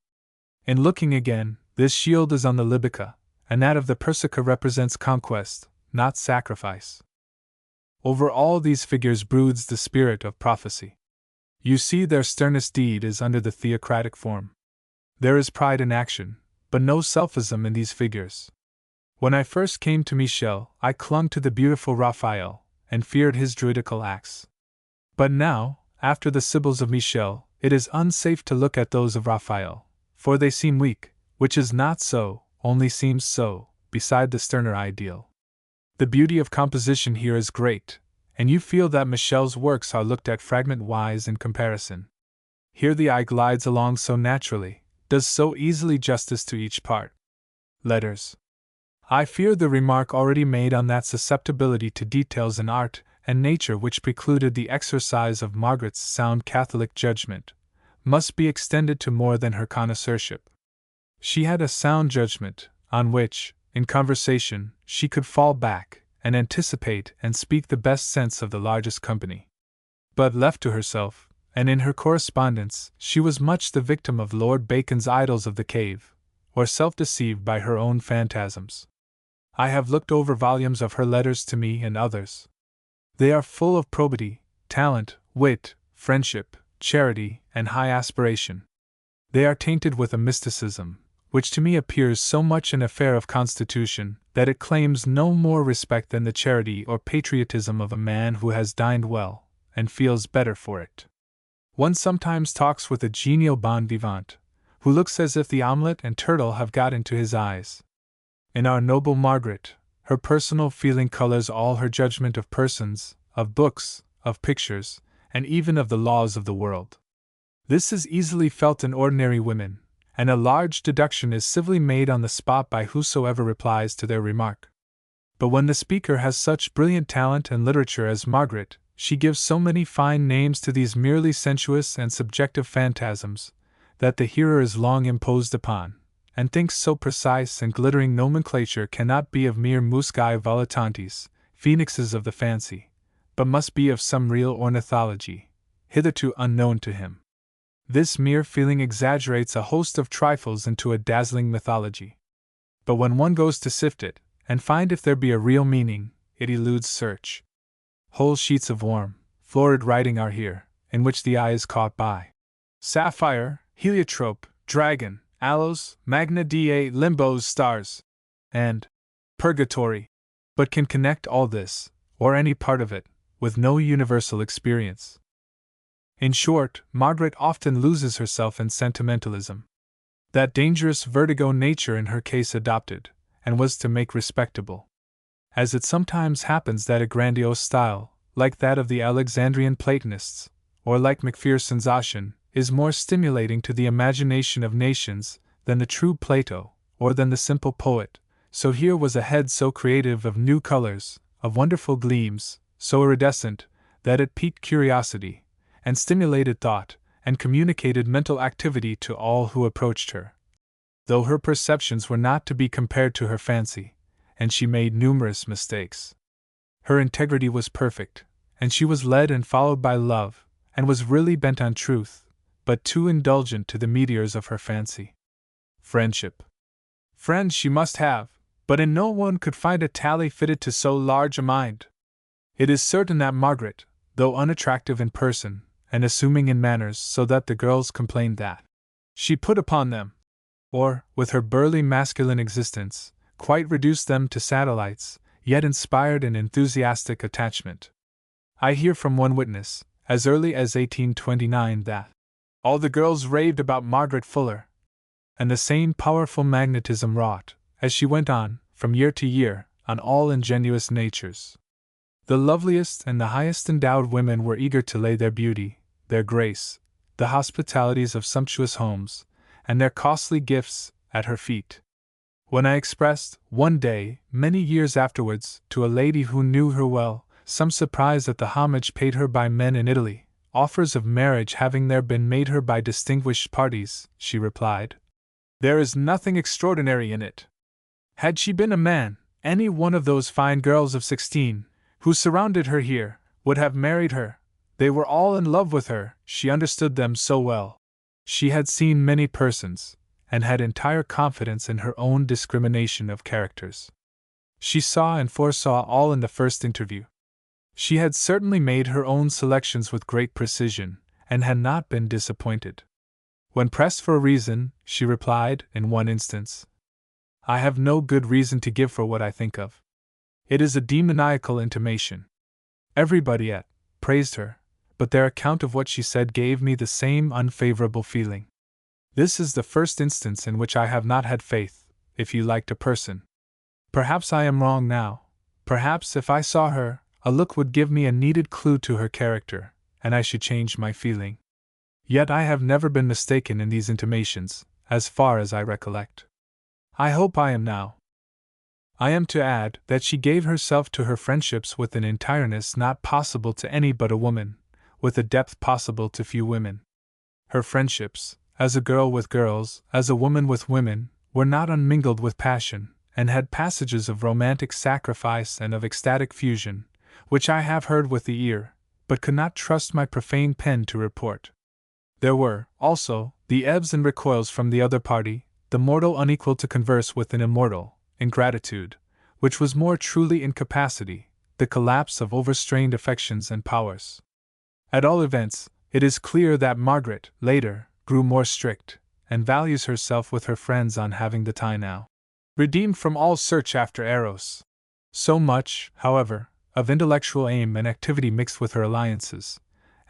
In looking again, this shield is on the Libica, and that of the Persica represents conquest, not sacrifice. Over all these figures broods the spirit of prophecy. You see, their sternest deed is under the theocratic form. There is pride in action, but no selfism in these figures. When I first came to Michel, I clung to the beautiful Raphael, and feared his druidical acts. But now, after the Sibyls of Michel, it is unsafe to look at those of Raphael, for they seem weak, which is not so, only seems so, beside the sterner ideal. The beauty of composition here is great, and you feel that Michel's works are looked at fragment-wise in comparison. Here the eye glides along so naturally, does so easily justice to each part. Letters. I fear the remark already made on that susceptibility to details in art and nature which precluded the exercise of Margaret's sound Catholic judgment, must be extended to more than her connoisseurship. She had a sound judgment, on which, in conversation, she could fall back, and anticipate and speak the best sense of the largest company. But left to herself, and in her correspondence, she was much the victim of Lord Bacon's Idols of the Cave, or self-deceived by her own phantasms. I have looked over volumes of her letters to me and others. They are full of probity, talent, wit, friendship, charity, and high aspiration. They are tainted with a mysticism, which to me appears so much an affair of constitution, that it claims no more respect than the charity or patriotism of a man who has dined well, and feels better for it. One sometimes talks with a genial bon vivant, who looks as if the omelette and turtle have got into his eyes. In our noble Margaret, her personal feeling colors all her judgment of persons, of books, of pictures, and even of the laws of the world. This is easily felt in ordinary women, and a large deduction is civilly made on the spot by whosoever replies to their remark. But when the speaker has such brilliant talent and literature as Margaret, she gives so many fine names to these merely sensuous and subjective phantasms, that the hearer is long imposed upon, and thinks so precise and glittering nomenclature cannot be of mere muscae volitantes, phoenixes of the fancy, but must be of some real ornithology, hitherto unknown to him. This mere feeling exaggerates a host of trifles into a dazzling mythology. But when one goes to sift it, and find if there be a real meaning, it eludes search. Whole sheets of warm, florid writing are here, in which the eye is caught by sapphire, heliotrope, dragon, aloes, magna dei, limbos, stars, and purgatory, but can connect all this, or any part of it, with no universal experience. In short, Margaret often loses herself in sentimentalism. That dangerous vertigo nature in her case adopted, and was to make respectable. As it sometimes happens that a grandiose style, like that of the Alexandrian Platonists, or like Macpherson's Ossian, is more stimulating to the imagination of nations than the true Plato, or than the simple poet, so here was a head so creative of new colors, of wonderful gleams, so iridescent, that it piqued curiosity, and stimulated thought, and communicated mental activity to all who approached her. Though her perceptions were not to be compared to her fancy, and she made numerous mistakes. Her integrity was perfect, and she was led and followed by love, and was really bent on truth, but too indulgent to the meteors of her fancy. Friendship. Friends she must have, but in no one could find a tally fitted to so large a mind. It is certain that Margaret, though unattractive in person, and assuming in manners so that the girls complained that she put upon them, or, with her burly masculine existence, quite reduced them to satellites, yet inspired an enthusiastic attachment. I hear from one witness, as early as 1829, that all the girls raved about Margaret Fuller, and the same powerful magnetism wrought, as she went on, from year to year, on all ingenuous natures. The loveliest and the highest endowed women were eager to lay their beauty, their grace, the hospitalities of sumptuous homes, and their costly gifts, at her feet. When I expressed, one day, many years afterwards, to a lady who knew her well, some surprise at the homage paid her by men in Italy, offers of marriage having there been made her by distinguished parties, she replied, "There is nothing extraordinary in it. Had she been a man, any one of those fine girls of 16, who surrounded her here, would have married her. They were all in love with her, she understood them so well. She had seen many persons, and had entire confidence in her own discrimination of characters. She saw and foresaw all in the first interview. She had certainly made her own selections with great precision, and had not been disappointed. When pressed for a reason, she replied, in one instance, "I have no good reason to give for what I think of." It is a demoniacal intimation. Everybody at praised her, but their account of what she said gave me the same unfavorable feeling. This is the first instance in which I have not had faith, if you liked a person. Perhaps I am wrong now. Perhaps if I saw her, a look would give me a needed clue to her character, and I should change my feeling. Yet I have never been mistaken in these intimations, as far as I recollect. I hope I am now. I am to add that she gave herself to her friendships with an entireness not possible to any but a woman, with a depth possible to few women. Her friendships, as a girl with girls, as a woman with women, were not unmingled with passion, and had passages of romantic sacrifice and of ecstatic fusion, which I have heard with the ear, but could not trust my profane pen to report. There were, also, the ebbs and recoils from the other party, the mortal unequal to converse with an immortal, ingratitude, which was more truly incapacity, the collapse of overstrained affections and powers. At all events, it is clear that Margaret, later, grew more strict, and values herself with her friends on having the tie now redeemed from all search after Eros. So much, however, of intellectual aim and activity mixed with her alliances,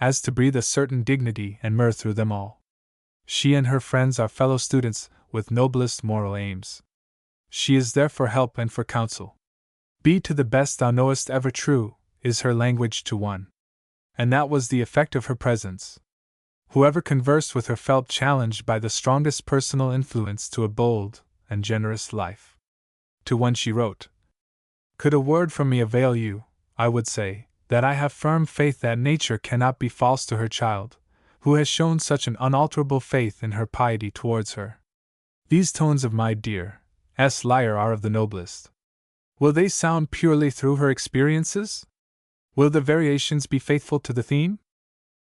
as to breathe a certain dignity and mirth through them all. She and her friends are fellow students with noblest moral aims. She is there for help and for counsel. "Be to the best thou knowest ever true," is her language to one. And that was the effect of her presence. Whoever conversed with her felt challenged by the strongest personal influence to a bold and generous life. To one she wrote, "Could a word from me avail you, I would say, that I have firm faith that nature cannot be false to her child, who has shown such an unalterable faith in her piety towards her." These tones of my dear S. Lyre are of the noblest. Will they sound purely through her experiences? Will the variations be faithful to the theme?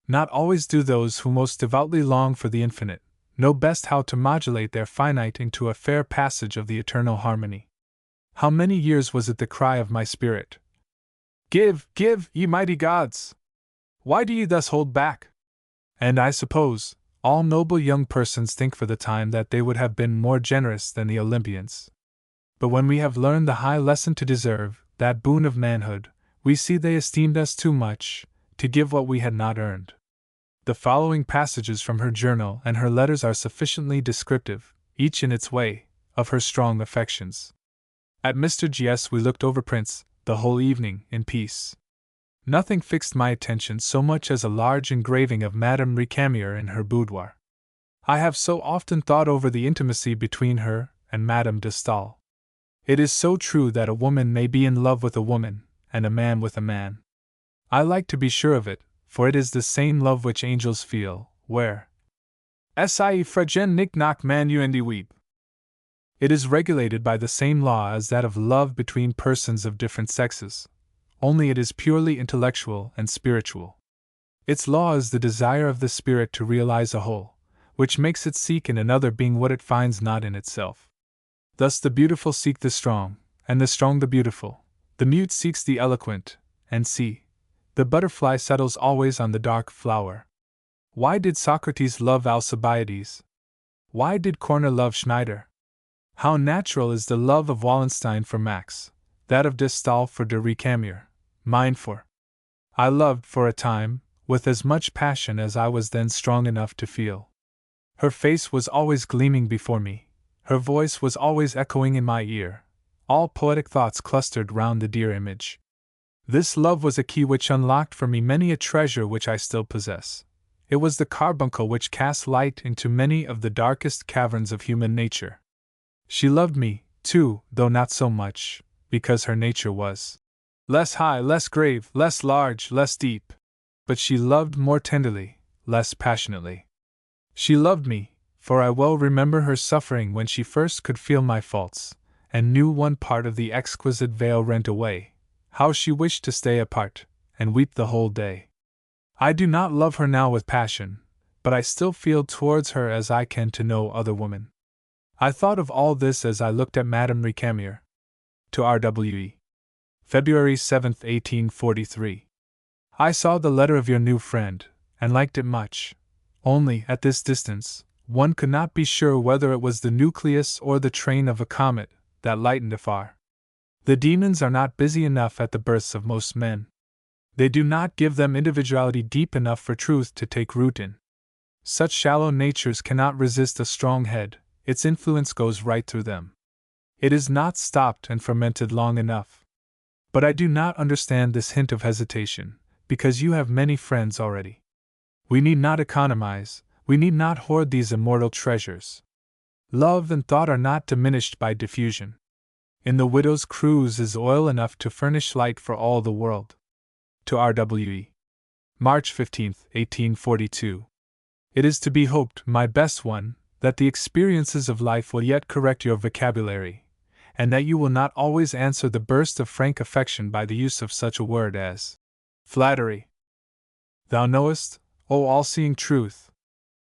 Not always do those who most devoutly long for the infinite know best how to modulate their finite into a fair passage of the eternal harmony. How many years was it the cry of my spirit, "Give, give, ye mighty gods! Why do ye thus hold back?" And I suppose all noble young persons think for the time that they would have been more generous than the Olympians. But when we have learned the high lesson to deserve that boon of manhood, we see they esteemed us too much to give what we had not earned. The following passages from her journal and her letters are sufficiently descriptive, each in its way, of her strong affections. At Mr. G.'s we looked over prints, the whole evening, in peace. Nothing fixed my attention so much as a large engraving of Madame Récamier in her boudoir. I have so often thought over the intimacy between her and Madame de Staël. It is so true that a woman may be in love with a woman, and a man with a man. I like to be sure of it, for it is the same love which angels feel, where si fragen nick knock manu and weep. It is regulated by the same law as that of love between persons of different sexes, only it is purely intellectual and spiritual. Its law is the desire of the spirit to realize a whole, which makes it seek in another being what it finds not in itself. Thus the beautiful seek the strong, and the strong the beautiful, the mute seeks the eloquent, and see, the butterfly settles always on the dark flower. Why did Socrates love Alcibiades? Why did Corner love Schneider? How natural is the love of Wallenstein for Max, that of de Staël for de Récamier, mine for. I loved, for a time, with as much passion as I was then strong enough to feel. Her face was always gleaming before me, her voice was always echoing in my ear, all poetic thoughts clustered round the dear image. This love was a key which unlocked for me many a treasure which I still possess. It was the carbuncle which cast light into many of the darkest caverns of human nature. She loved me, too, though not so much, because her nature was less high, less grave, less large, less deep. But she loved more tenderly, less passionately. She loved me, for I well remember her suffering when she first could feel my faults, and knew one part of the exquisite veil rent away, how she wished to stay apart, and weep the whole day. I do not love her now with passion, but I still feel towards her as I can to no other woman. I thought of all this as I looked at Madame Récamier. To R.W.E. February 7, 1843. I saw the letter of your new friend, and liked it much. Only, at this distance, one could not be sure whether it was the nucleus or the train of a comet that lightened afar. The demons are not busy enough at the births of most men. They do not give them individuality deep enough for truth to take root in. Such shallow natures cannot resist a strong head, its influence goes right through them. It is not stopped and fermented long enough. But I do not understand this hint of hesitation, because you have many friends already. We need not economize, we need not hoard these immortal treasures. Love and thought are not diminished by diffusion. In the widow's cruse is oil enough to furnish light for all the world. To R.W.E. March 15, 1842. It is to be hoped, my best one, that the experiences of life will yet correct your vocabulary, and that you will not always answer the burst of frank affection by the use of such a word as flattery. Thou knowest, O all-seeing truth,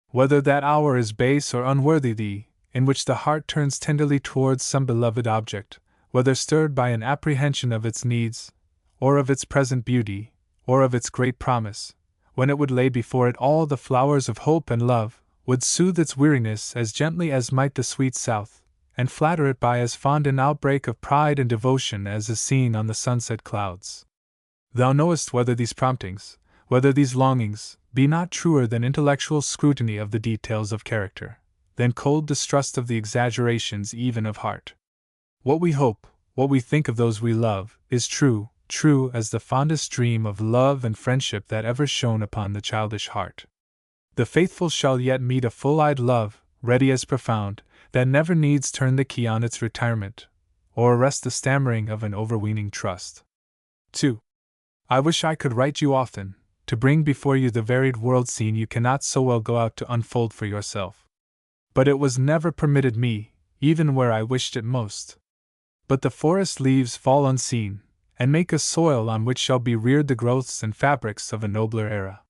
whether that hour is base or unworthy thee, in which the heart turns tenderly towards some beloved object, whether stirred by an apprehension of its needs, or of its present beauty, or of its great promise, when it would lay before it all the flowers of hope and love, would soothe its weariness as gently as might the sweet south, and flatter it by as fond an outbreak of pride and devotion as is seen on the sunset clouds. Thou knowest whether these promptings, whether these longings, be not truer than intellectual scrutiny of the details of character, than cold distrust of the exaggerations even of heart. What we hope, what we think of those we love, is true, true as the fondest dream of love and friendship that ever shone upon the childish heart. The faithful shall yet meet a full-eyed love, ready as profound, that never needs turn the key on its retirement, or arrest the stammering of an overweening trust. 2. I wish I could write you often, to bring before you the varied world scene you cannot so well go out to unfold for yourself. But it was never permitted me, even where I wished it most. But the forest leaves fall unseen, and make a soil on which shall be reared the growths and fabrics of a nobler era.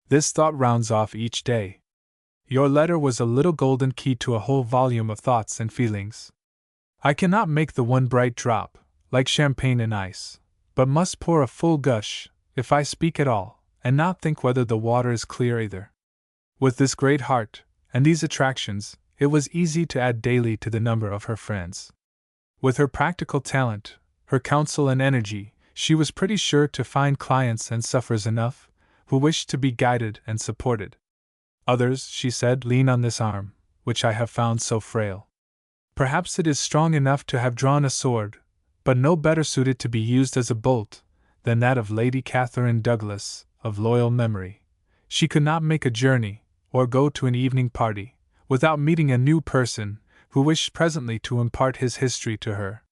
This thought rounds off each day. Your letter was a little golden key to a whole volume of thoughts and feelings. I cannot make the one bright drop, like champagne in ice, but must pour a full gush, if I speak at all, and not think whether the water is clear either. With this great heart, and these attractions, it was easy to add daily to the number of her friends. With her practical talent, her counsel and energy, she was pretty sure to find clients and sufferers enough, who wished to be guided and supported. Others, she said, lean on this arm, which I have found so frail. Perhaps it is strong enough to have drawn a sword, but no better suited to be used as a bolt than that of Lady Catherine Douglas, of loyal memory. She could not make a journey, or go to an evening party, without meeting a new person, who wished presently to impart his history to her.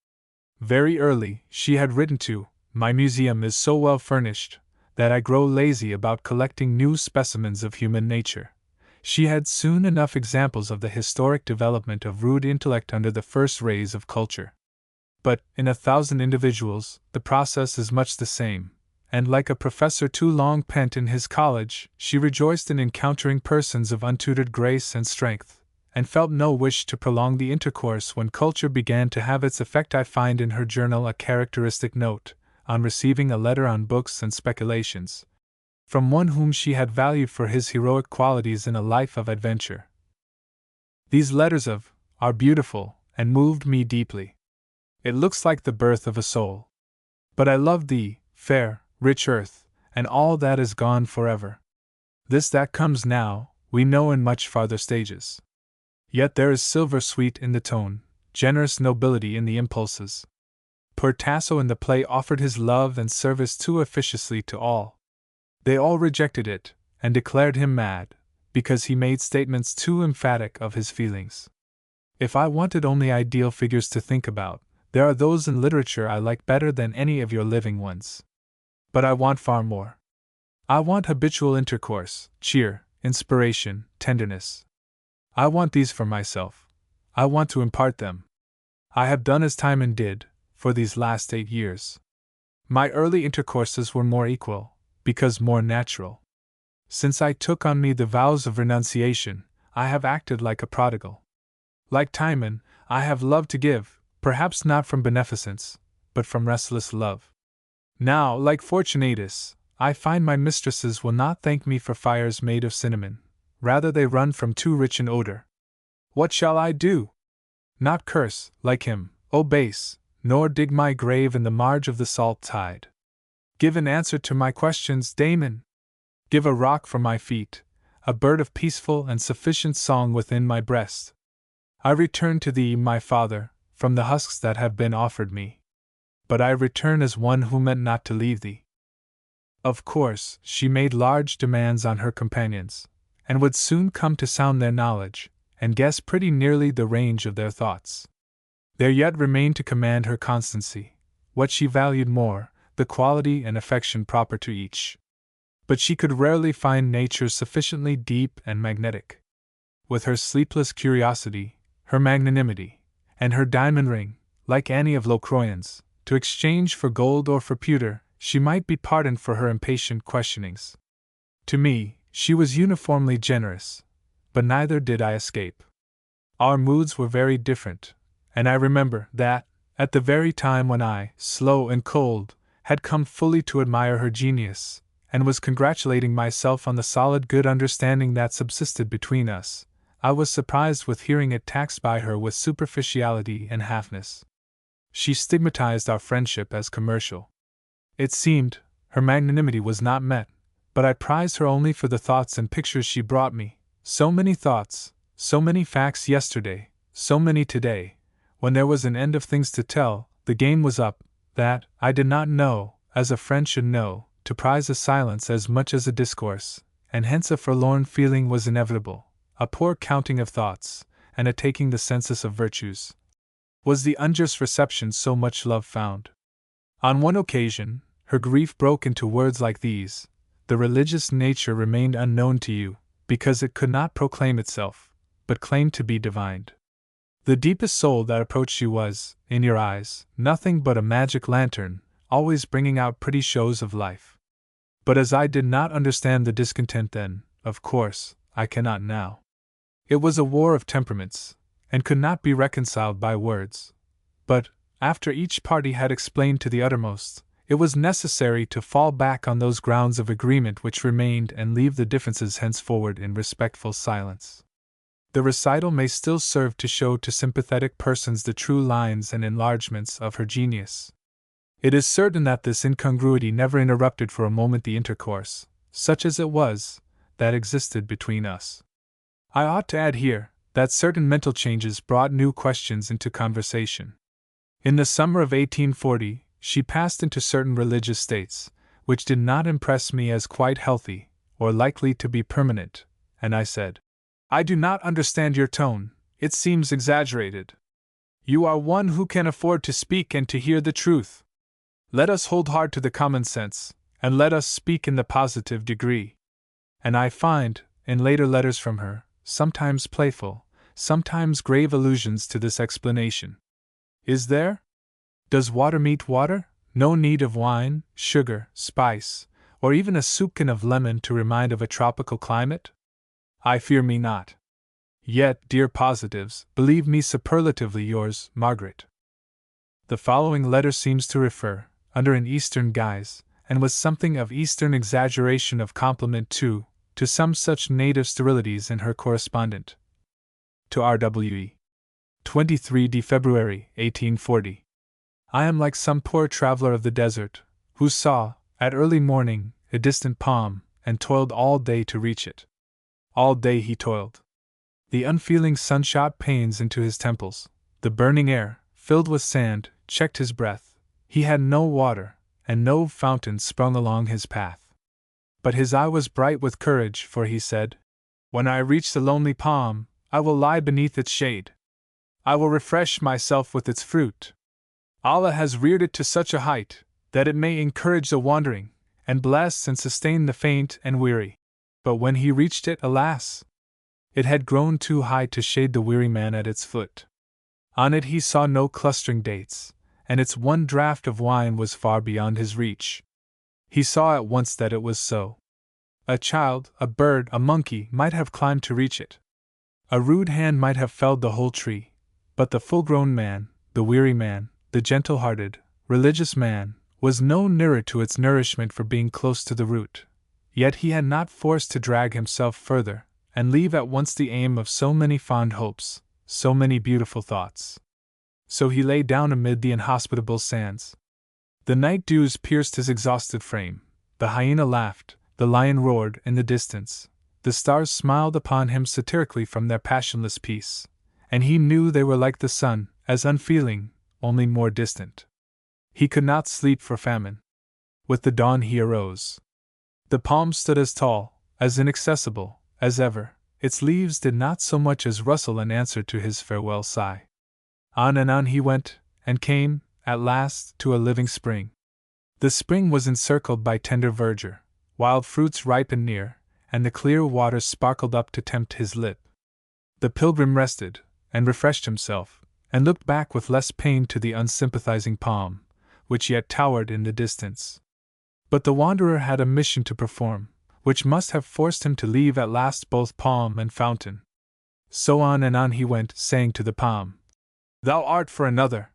Very early, she had written to, my museum is so well furnished, that I grow lazy about collecting new specimens of human nature. She had soon enough examples of the historic development of rude intellect under the first rays of culture. But, in 1,000 individuals, the process is much the same, and like a professor too long pent in his college, she rejoiced in encountering persons of untutored grace and strength, and felt no wish to prolong the intercourse when culture began to have its effect. I find in her journal a characteristic note, on receiving a letter on books and speculations, from one whom she had valued for his heroic qualities in a life of adventure. These letters are beautiful, and moved me deeply. It looks like the birth of a soul. But I love thee, fair, rich earth, and all that is gone forever. This that comes now, we know in much farther stages. Yet there is silver sweet in the tone, generous nobility in the impulses. Poor Tasso in the play offered his love and service too officiously to all. They all rejected it, and declared him mad, because he made statements too emphatic of his feelings. If I wanted only ideal figures to think about, there are those in literature I like better than any of your living ones. But I want far more. I want habitual intercourse, cheer, inspiration, tenderness. I want these for myself. I want to impart them. I have done as Timon did, for these last 8 years. My early intercourses were more equal, because more natural. Since I took on me the vows of renunciation, I have acted like a prodigal. Like Timon, I have loved to give, perhaps not from beneficence, but from restless love. Now, like Fortunatus, I find my mistresses will not thank me for fires made of cinnamon, rather they run from too rich an odor. What shall I do? Not curse, like him, O base, nor dig my grave in the marge of the salt tide. Give an answer to my questions, Damon. Give a rock for my feet, a bird of peaceful and sufficient song within my breast. I return to thee, my father, from the husks that have been offered me. But I return as one who meant not to leave thee. Of course, she made large demands on her companions, and would soon come to sound their knowledge, and guess pretty nearly the range of their thoughts. There yet remained to command her constancy, what she valued more, the quality and affection proper to each. But she could rarely find nature sufficiently deep and magnetic. With her sleepless curiosity, her magnanimity, and her diamond ring, like Annie of Lochroyan's, to exchange for gold or for pewter, she might be pardoned for her impatient questionings. To me, she was uniformly generous, but neither did I escape. Our moods were very different, and I remember that, at the very time when I, slow and cold, had come fully to admire her genius, and was congratulating myself on the solid good understanding that subsisted between us, I was surprised with hearing it taxed by her with superficiality and halfness. She stigmatized our friendship as commercial. It seemed, her magnanimity was not met, but I prized her only for the thoughts and pictures she brought me. So many thoughts, so many facts yesterday, so many today. When there was an end of things to tell, the game was up, that I did not know, as a friend should know, to prize a silence as much as a discourse, and hence a forlorn feeling was inevitable, a poor counting of thoughts, and a taking the census of virtues. Was the unjust reception so much love found? On one occasion, her grief broke into words like these: the religious nature remained unknown to you, because it could not proclaim itself, but claimed to be divined. The deepest soul that approached you was, in your eyes, nothing but a magic lantern, always bringing out pretty shows of life. But as I did not understand the discontent then, of course, I cannot now. It was a war of temperaments, and could not be reconciled by words. But, after each party had explained to the uttermost, it was necessary to fall back on those grounds of agreement which remained and leave the differences henceforward in respectful silence. The recital may still serve to show to sympathetic persons the true lines and enlargements of her genius. It is certain that this incongruity never interrupted for a moment the intercourse, such as it was, that existed between us. I ought to add here, that certain mental changes brought new questions into conversation. In the summer of 1840, she passed into certain religious states, which did not impress me as quite healthy, or likely to be permanent, and I said, "I do not understand your tone, it seems exaggerated. You are one who can afford to speak and to hear the truth. Let us hold hard to the common sense, and let us speak in the positive degree." And I find, in later letters from her, sometimes playful, sometimes grave allusions to this explanation. Is there? Does water meet water? No need of wine, sugar, spice, or even a soupçon of lemon to remind of a tropical climate? I fear me not. Yet, dear positives, believe me superlatively yours, Margaret. The following letter seems to refer, under an Eastern guise, and with something of Eastern exaggeration of compliment too, to some such native sterilities in her correspondent. To R.W.E. 23 February, 1840. I am like some poor traveler of the desert, who saw, at early morning, a distant palm, and toiled all day to reach it. All day he toiled. The unfeeling sun shot pains into his temples, the burning air, filled with sand, checked his breath, he had no water, and no fountain sprung along his path. But his eye was bright with courage, for he said, "When I reach the lonely palm, I will lie beneath its shade. I will refresh myself with its fruit. Allah has reared it to such a height, that it may encourage the wandering, and bless and sustain the faint and weary." But when he reached it, alas! It had grown too high to shade the weary man at its foot. On it he saw no clustering dates, and its one draught of wine was far beyond his reach. He saw at once that it was so. A child, a bird, a monkey might have climbed to reach it. A rude hand might have felled the whole tree, but the full-grown man, the weary man, the gentle-hearted, religious man, was no nearer to its nourishment for being close to the root. Yet he had not force to drag himself further, and leave at once the aim of so many fond hopes, so many beautiful thoughts. So he lay down amid the inhospitable sands. The night dews pierced his exhausted frame, the hyena laughed, the lion roared in the distance, the stars smiled upon him satirically from their passionless peace, and he knew they were like the sun, as unfeeling, only more distant. He could not sleep for famine. With the dawn he arose. The palm stood as tall, as inaccessible, as ever. Its leaves did not so much as rustle in answer to his farewell sigh. On and on he went, and came, at last, to a living spring. The spring was encircled by tender verdure, wild fruits ripened near, and the clear waters sparkled up to tempt his lip. The pilgrim rested, and refreshed himself, and looked back with less pain to the unsympathizing palm, which yet towered in the distance. But the wanderer had a mission to perform, which must have forced him to leave at last both palm and fountain. So on and on he went, saying to the palm, "Thou art for another,"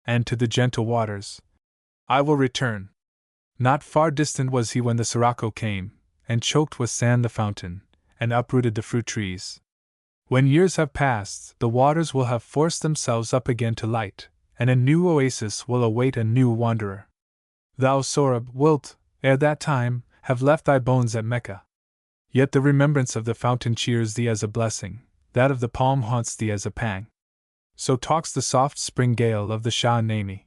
and to the gentle waters, "I will return." Not far distant was he when the sirocco came, and choked with sand the fountain, and uprooted the fruit trees. When years have passed, the waters will have forced themselves up again to light, and a new oasis will await a new wanderer. Thou, Sorab, wilt, ere that time, have left thy bones at Mecca. Yet the remembrance of the fountain cheers thee as a blessing, that of the palm haunts thee as a pang. So talks the soft spring gale of the Shah Nami.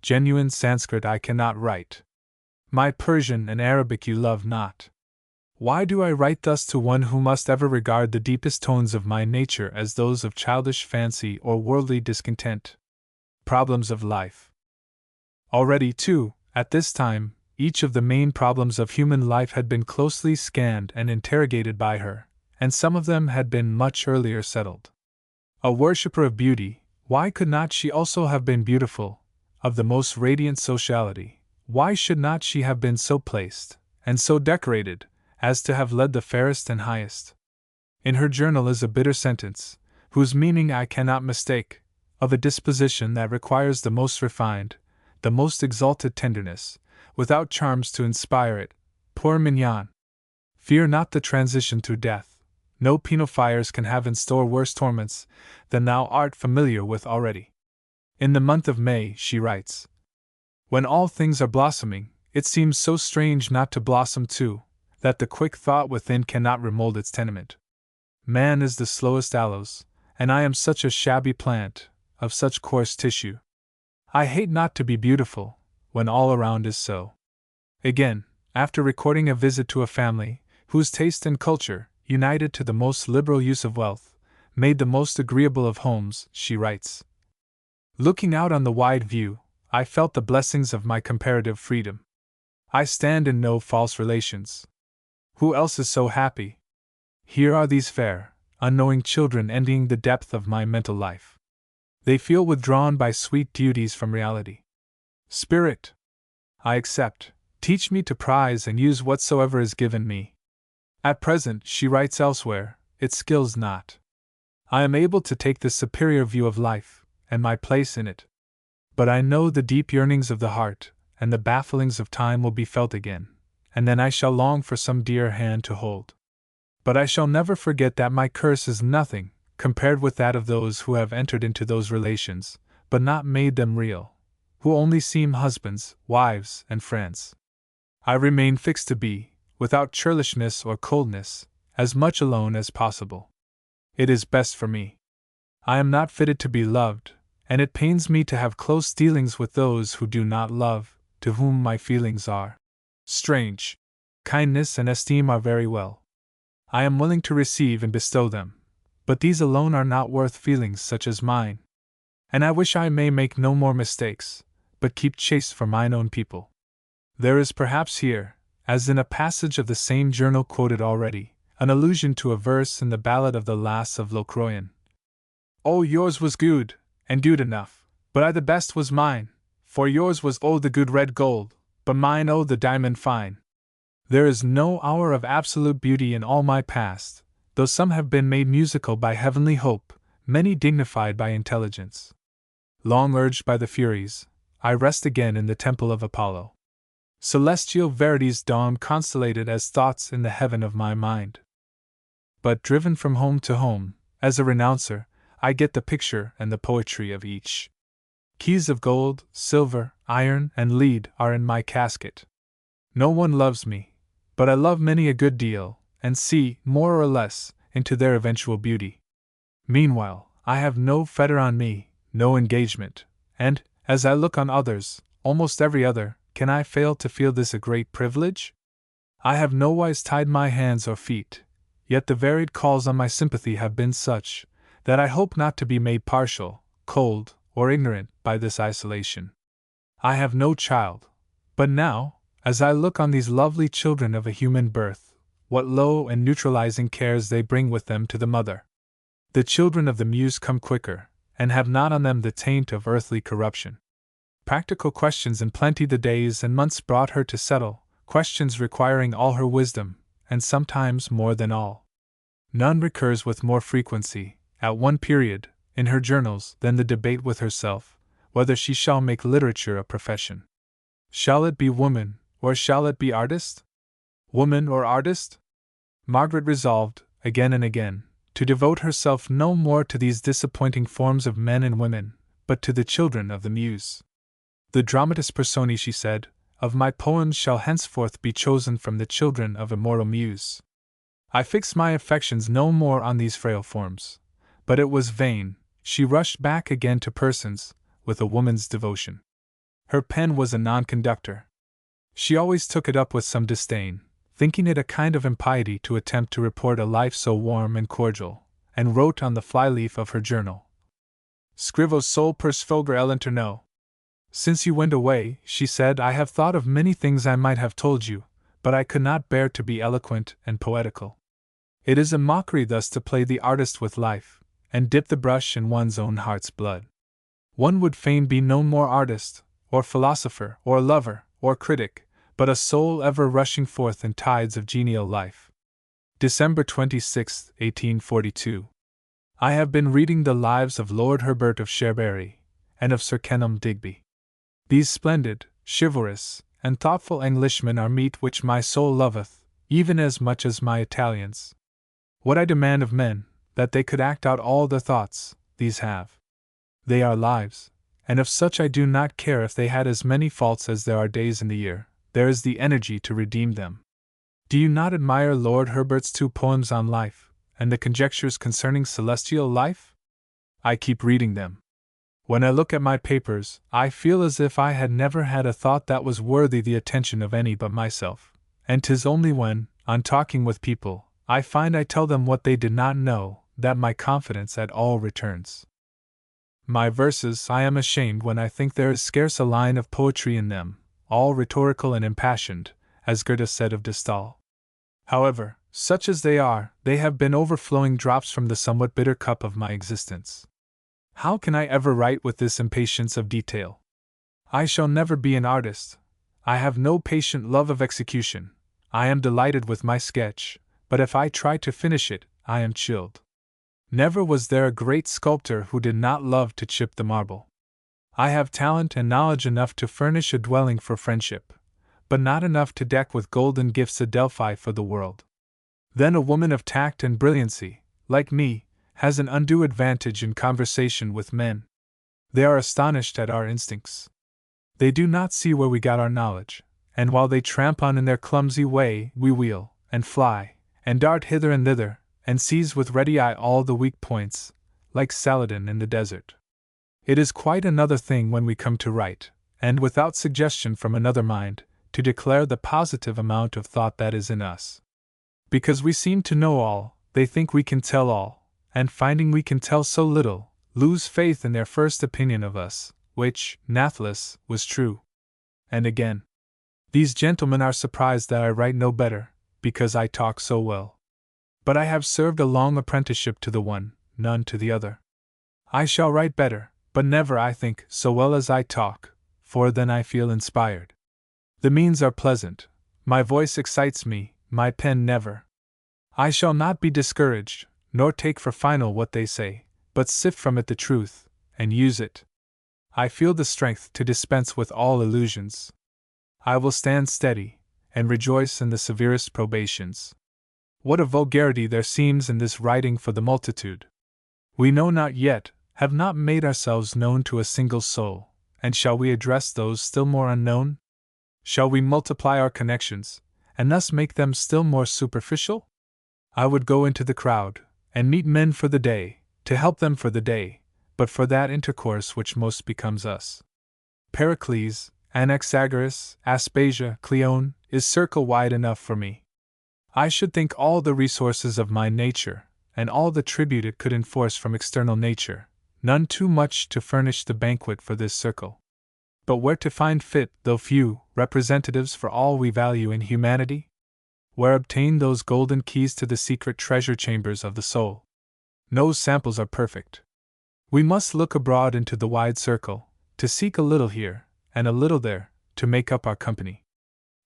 Genuine Sanskrit I cannot write. My Persian and Arabic you love not. Why do I write thus to one who must ever regard the deepest tones of my nature as those of childish fancy or worldly discontent? Problems of life. Already, too, at this time, each of the main problems of human life had been closely scanned and interrogated by her, and some of them had been much earlier settled. A worshipper of beauty, why could not she also have been beautiful? Of the most radiant sociality, why should not she have been so placed, and so decorated, as to have led the fairest and highest? In her journal is a bitter sentence, whose meaning I cannot mistake, of a disposition that requires the most refined, the most exalted tenderness, without charms to inspire it. Poor Mignon! Fear not the transition through death. No penal fires can have in store worse torments than thou art familiar with already. In the month of May, she writes, when all things are blossoming, it seems so strange not to blossom too, that the quick thought within cannot remold its tenement. Man is the slowest aloes, and I am such a shabby plant, of such coarse tissue. I hate not to be beautiful, when all around is so. Again, after recording a visit to a family, whose taste and culture, united to the most liberal use of wealth, made the most agreeable of homes, she writes, looking out on the wide view, I felt the blessings of my comparative freedom. I stand in no false relations. Who else is so happy? Here are these fair, unknowing children envying the depth of my mental life. They feel withdrawn by sweet duties from reality. Spirit! I accept, teach me to prize and use whatsoever is given me. At present, she writes elsewhere, it skills not. I am able to take this superior view of life, and my place in it. But I know the deep yearnings of the heart, and the bafflings of time will be felt again, and then I shall long for some dear hand to hold. But I shall never forget that my curse is nothing, compared with that of those who have entered into those relations, but not made them real, who only seem husbands, wives, and friends. I remain fixed to be, without churlishness or coldness, as much alone as possible. It is best for me. I am not fitted to be loved, and it pains me to have close dealings with those who do not love, to whom my feelings are strange. Kindness and esteem are very well. I am willing to receive and bestow them, but these alone are not worth feelings such as mine. And I wish I may make no more mistakes, but keep chaste for mine own people. There is perhaps here, as in a passage of the same journal quoted already, an allusion to a verse in the ballad of the Lass of Lochroyan. Oh, yours was good, and good enough, but I the best was mine, for yours was oh the good red gold, but mine oh the diamond fine. There is no hour of absolute beauty in all my past, though some have been made musical by heavenly hope, many dignified by intelligence. Long urged by the Furies, I rest again in the temple of Apollo. Celestial verities dawn constellated as thoughts in the heaven of my mind. But driven from home to home, as a renouncer, I get the picture and the poetry of each. Keys of gold, silver, iron, and lead are in my casket. No one loves me, but I love many a good deal, and see, more or less, into their eventual beauty. Meanwhile, I have no fetter on me, no engagement, and, as I look on others, almost every other, can I fail to feel this a great privilege? I have nowise tied my hands or feet, yet the varied calls on my sympathy have been such, that I hope not to be made partial, cold, or ignorant by this isolation. I have no child, but now, as I look on these lovely children of a human birth, what low and neutralizing cares they bring with them to the mother. The children of the Muse come quicker, and have not on them the taint of earthly corruption. Practical questions in plenty the days and months brought her to settle, questions requiring all her wisdom, and sometimes more than all. None recurs with more frequency, at one period, in her journals, than the debate with herself, whether she shall make literature a profession. Shall it be woman, or shall it be artist? Woman or artist? Margaret resolved, again and again, to devote herself no more to these disappointing forms of men and women, but to the children of the Muse. The dramatis personae, she said, of my poems shall henceforth be chosen from the children of immortal Muse. I fixed my affections no more on these frail forms, but it was vain. She rushed back again to persons, with a woman's devotion. Her pen was a non-conductor. She always took it up with some disdain, thinking it a kind of impiety to attempt to report a life so warm and cordial, and wrote on the fly-leaf of her journal, "Scrivo sol per sfogar l'interno." "Since you went away," she said, "I have thought of many things I might have told you, but I could not bear to be eloquent and poetical. It is a mockery thus to play the artist with life, and dip the brush in one's own heart's blood. One would fain be no more artist, or philosopher, or lover, or critic, but a soul ever rushing forth in tides of genial life." December 26, 1842. I have been reading the lives of Lord Herbert of Cherbury, and of Sir Kenelm Digby. These splendid, chivalrous, and thoughtful Englishmen are meat which my soul loveth, even as much as my Italians. What I demand of men, that they could act out all their thoughts, these have. They are lives, and of such I do not care if they had as many faults as there are days in the year. There is the energy to redeem them. Do you not admire Lord Herbert's 2 poems on life, and the conjectures concerning celestial life? I keep reading them. When I look at my papers, I feel as if I had never had a thought that was worthy the attention of any but myself, and 'tis only when, on talking with people, I find I tell them what they did not know, that my confidence at all returns. My verses, I am ashamed when I think there is scarce a line of poetry in them, all rhetorical and impassioned, as Goethe said of de Stael. However, such as they are, they have been overflowing drops from the somewhat bitter cup of my existence. How can I ever write with this impatience of detail? I shall never be an artist. I have no patient love of execution. I am delighted with my sketch, but if I try to finish it, I am chilled. Never was there a great sculptor who did not love to chip the marble. I have talent and knowledge enough to furnish a dwelling for friendship, but not enough to deck with golden gifts a Delphi for the world. Then a woman of tact and brilliancy, like me, has an undue advantage in conversation with men. They are astonished at our instincts. They do not see where we got our knowledge, and while they tramp on in their clumsy way, we wheel, and fly, and dart hither and thither, and seize with ready eye all the weak points, like Saladin in the desert. It is quite another thing when we come to write, and without suggestion from another mind, to declare the positive amount of thought that is in us. Because we seem to know all, they think we can tell all, and finding we can tell so little, lose faith in their first opinion of us, which, nathless, was true. And again, these gentlemen are surprised that I write no better, because I talk so well. But I have served a long apprenticeship to the one, none to the other. I shall write better, but never, I think, so well as I talk, for then I feel inspired. The means are pleasant, my voice excites me, my pen never. I shall not be discouraged, nor take for final what they say, but sift from it the truth, and use it. I feel the strength to dispense with all illusions. I will stand steady, and rejoice in the severest probations. What a vulgarity there seems in this writing for the multitude! We know not yet, have not made ourselves known to a single soul, and shall we address those still more unknown? Shall we multiply our connections, and thus make them still more superficial? I would go into the crowd, and meet men for the day, to help them for the day, but for that intercourse which most becomes us. Pericles, Anaxagoras, Aspasia, Cleone, is circle wide enough for me. I should think all the resources of my nature, and all the tribute it could enforce from external nature, none too much to furnish the banquet for this circle. But where to find fit, though few, representatives for all we value in humanity? Where obtain those golden keys to the secret treasure chambers of the soul? No samples are perfect. We must look abroad into the wide circle, to seek a little here, and a little there, to make up our company.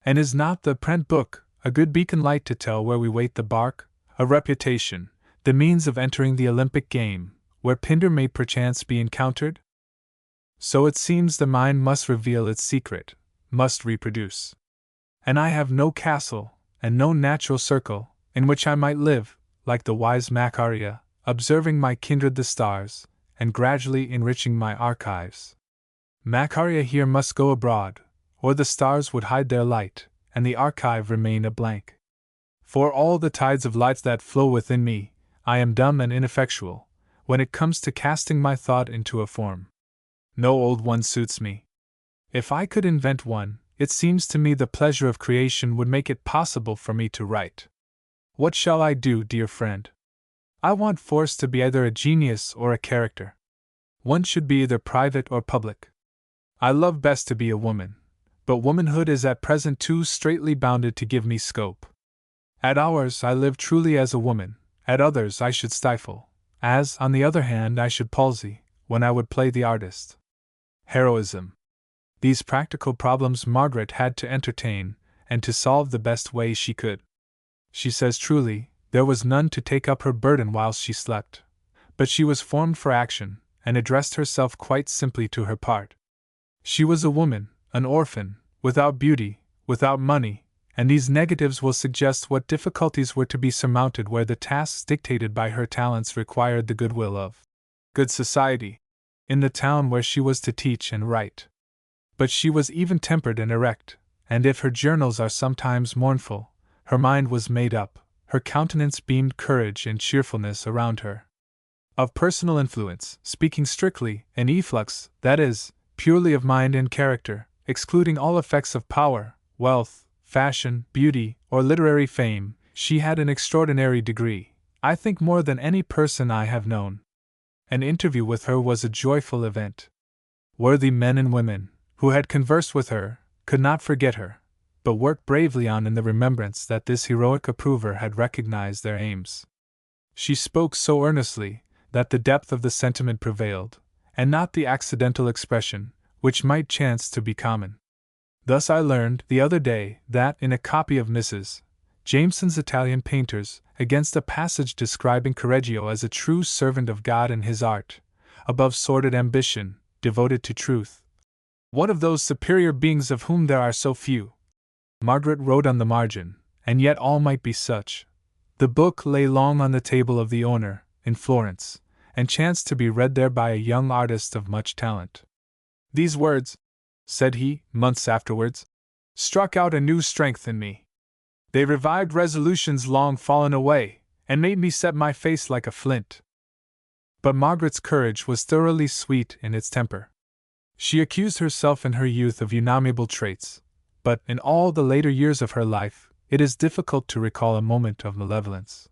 And is not the print book a good beacon light to tell where we wait the bark, a reputation, the means of entering the Olympic game, where Pindar may perchance be encountered? So it seems the mind must reveal its secret, must reproduce. And I have no castle, and no natural circle, in which I might live, like the wise Macaria, observing my kindred the stars, and gradually enriching my archives. Macaria here must go abroad, or the stars would hide their light, and the archive remain a blank. For all the tides of lights that flow within me, I am dumb and ineffectual, when it comes to casting my thought into a form. No old one suits me. If I could invent one, it seems to me the pleasure of creation would make it possible for me to write. What shall I do, dear friend? I want force to be either a genius or a character. One should be either private or public. I love best to be a woman, but womanhood is at present too straitly bounded to give me scope. At hours I live truly as a woman, at others I should stifle, as, on the other hand, I should palsy, when I would play the artist. Heroism. These practical problems Margaret had to entertain, and to solve the best way she could. She says truly, there was none to take up her burden whilst she slept. But she was formed for action, and addressed herself quite simply to her part. She was a woman, an orphan, without beauty, without money, and these negatives will suggest what difficulties were to be surmounted where the tasks dictated by her talents required the goodwill of good society, in the town where she was to teach and write. But she was even-tempered and erect, and if her journals are sometimes mournful, her mind was made up, her countenance beamed courage and cheerfulness around her. Of personal influence, speaking strictly, an efflux, that is, purely of mind and character, excluding all effects of power, wealth, fashion, beauty, or literary fame, she had an extraordinary degree, I think more than any person I have known. An interview with her was a joyful event. Worthy men and women, who had conversed with her, could not forget her, but worked bravely on in the remembrance that this heroic approver had recognized their aims. She spoke so earnestly, that the depth of the sentiment prevailed, and not the accidental expression, which might chance to be common. Thus I learned, the other day, that, in a copy of Mrs. Jameson's Italian Painters, against a passage describing Correggio as a true servant of God in his art, above sordid ambition, devoted to truth, one of those superior beings of whom there are so few, Margaret wrote on the margin, and yet all might be such. The book lay long on the table of the owner, in Florence, and chanced to be read there by a young artist of much talent. These words, said he, months afterwards, struck out a new strength in me. They revived resolutions long fallen away, and made me set my face like a flint. But Margaret's courage was thoroughly sweet in its temper. She accused herself in her youth of unamiable traits, but in all the later years of her life, it is difficult to recall a moment of malevolence.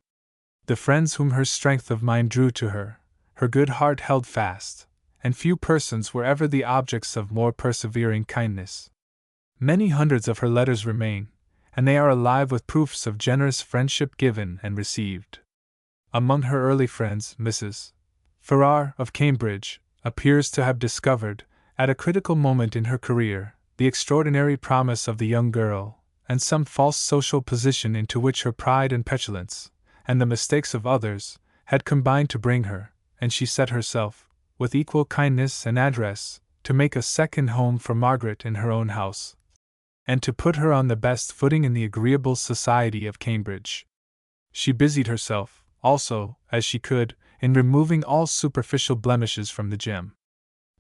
The friends whom her strength of mind drew to her good heart held fast, and few persons were ever the objects of more persevering kindness. Many hundreds of her letters remain, and they are alive with proofs of generous friendship given and received. Among her early friends, Mrs. Farrar, of Cambridge, appears to have discovered, at a critical moment in her career, the extraordinary promise of the young girl, and some false social position into which her pride and petulance, and the mistakes of others, had combined to bring her, and she set herself, with equal kindness and address, to make a second home for Margaret in her own house, and to put her on the best footing in the agreeable society of Cambridge. She busied herself, also, as she could, in removing all superficial blemishes from the gem.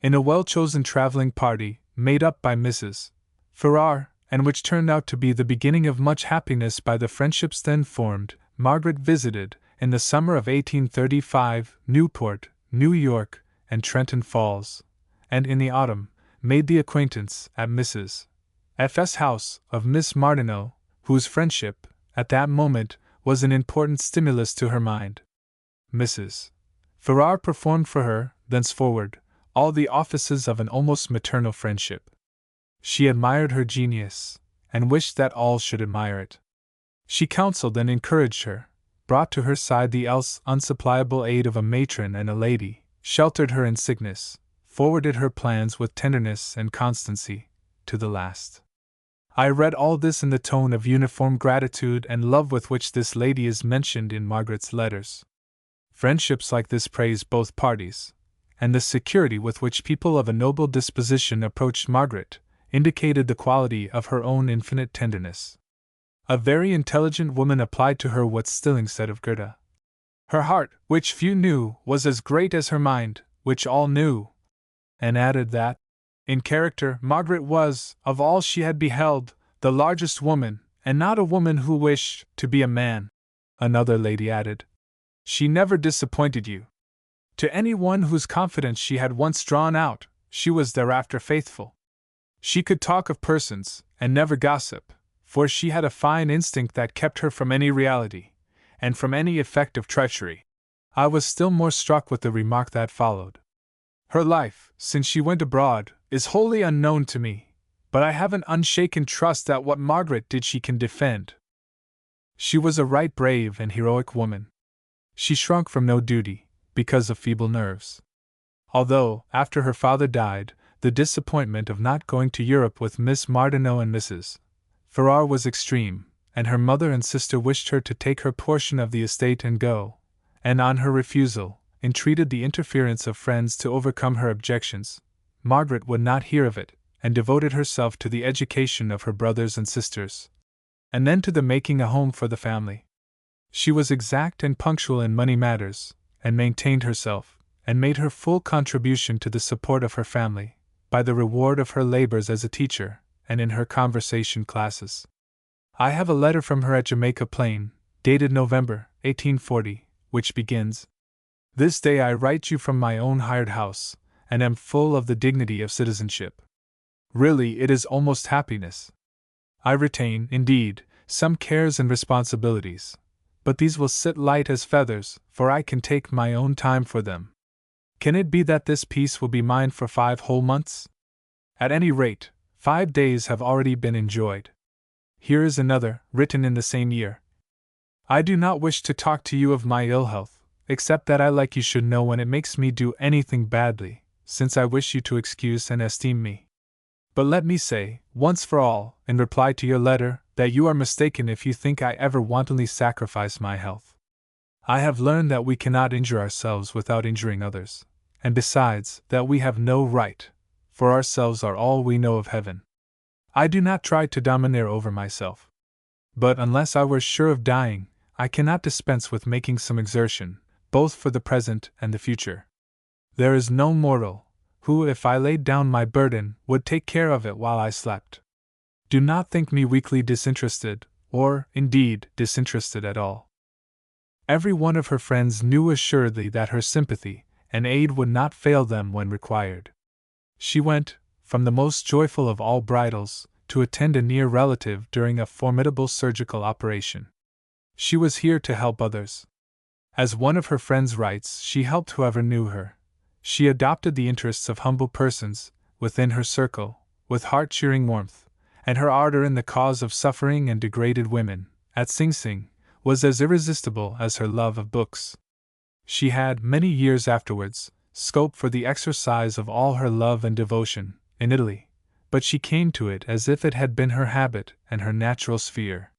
In a well-chosen traveling party, made up by Mrs. Farrar, and which turned out to be the beginning of much happiness by the friendships then formed, Margaret visited, in the summer of 1835, Newport, New York, and Trenton Falls, and in the autumn, made the acquaintance, at Mrs. F.'s house, of Miss Martineau, whose friendship, at that moment, was an important stimulus to her mind. Mrs. Farrar performed for her, thenceforward, all the offices of an almost maternal friendship. She admired her genius, and wished that all should admire it. She counseled and encouraged her, brought to her side the else unsupplyable aid of a matron and a lady, sheltered her in sickness, forwarded her plans with tenderness and constancy, to the last. I read all this in the tone of uniform gratitude and love with which this lady is mentioned in Margaret's letters. Friendships like this praised both parties, and the security with which people of a noble disposition approached Margaret indicated the quality of her own infinite tenderness. A very intelligent woman applied to her what Stilling said of Goethe. Her heart, which few knew, was as great as her mind, which all knew, and added that, in character, Margaret was, of all she had beheld, the largest woman, and not a woman who wished to be a man. Another lady added, she never disappointed you. To any one whose confidence she had once drawn out, she was thereafter faithful. She could talk of persons, and never gossip, for she had a fine instinct that kept her from any reality, and from any effect of treachery. I was still more struck with the remark that followed. Her life, since she went abroad, is wholly unknown to me, but I have an unshaken trust that what Margaret did she can defend. She was a right brave and heroic woman. She shrunk from no duty, because of feeble nerves. Although, after her father died, the disappointment of not going to Europe with Miss Martineau and Mrs. Farrar was extreme, and her mother and sister wished her to take her portion of the estate and go, and on her refusal, entreated the interference of friends to overcome her objections. Margaret would not hear of it, and devoted herself to the education of her brothers and sisters, and then to the making a home for the family. She was exact and punctual in money matters, and maintained herself, and made her full contribution to the support of her family, by the reward of her labors as a teacher, and in her conversation classes. I have a letter from her at Jamaica Plain, dated November, 1840, which begins, "This day I write you from my own hired house, and am full of the dignity of citizenship. Really, it is almost happiness. I retain, indeed, some cares and responsibilities, but these will sit light as feathers, for I can take my own time for them. Can it be that this peace will be mine for 5 whole months? At any rate, 5 days have already been enjoyed. Here is another, written in the same year. I do not wish to talk to you of my ill health, except that I like you should know when it makes me do anything badly, since I wish you to excuse and esteem me. But let me say, once for all, in reply to your letter, that you are mistaken if you think I ever wantonly sacrifice my health. I have learned that we cannot injure ourselves without injuring others, and besides, that we have no right, for ourselves are all we know of heaven. I do not try to domineer over myself. But unless I were sure of dying, I cannot dispense with making some exertion, both for the present and the future. There is no mortal who, if I laid down my burden, would take care of it while I slept. Do not think me weakly disinterested, or, indeed, disinterested at all." Every one of her friends knew assuredly that her sympathy and aid would not fail them when required. She went, from the most joyful of all bridals, to attend a near relative during a formidable surgical operation. She was here to help others. As one of her friends writes, she helped whoever knew her. She adopted the interests of humble persons, within her circle, with heart-cheering warmth, and her ardor in the cause of suffering and degraded women, at Sing Sing, was as irresistible as her love of books. She had, many years afterwards, scope for the exercise of all her love and devotion, in Italy, but she came to it as if it had been her habit and her natural sphere.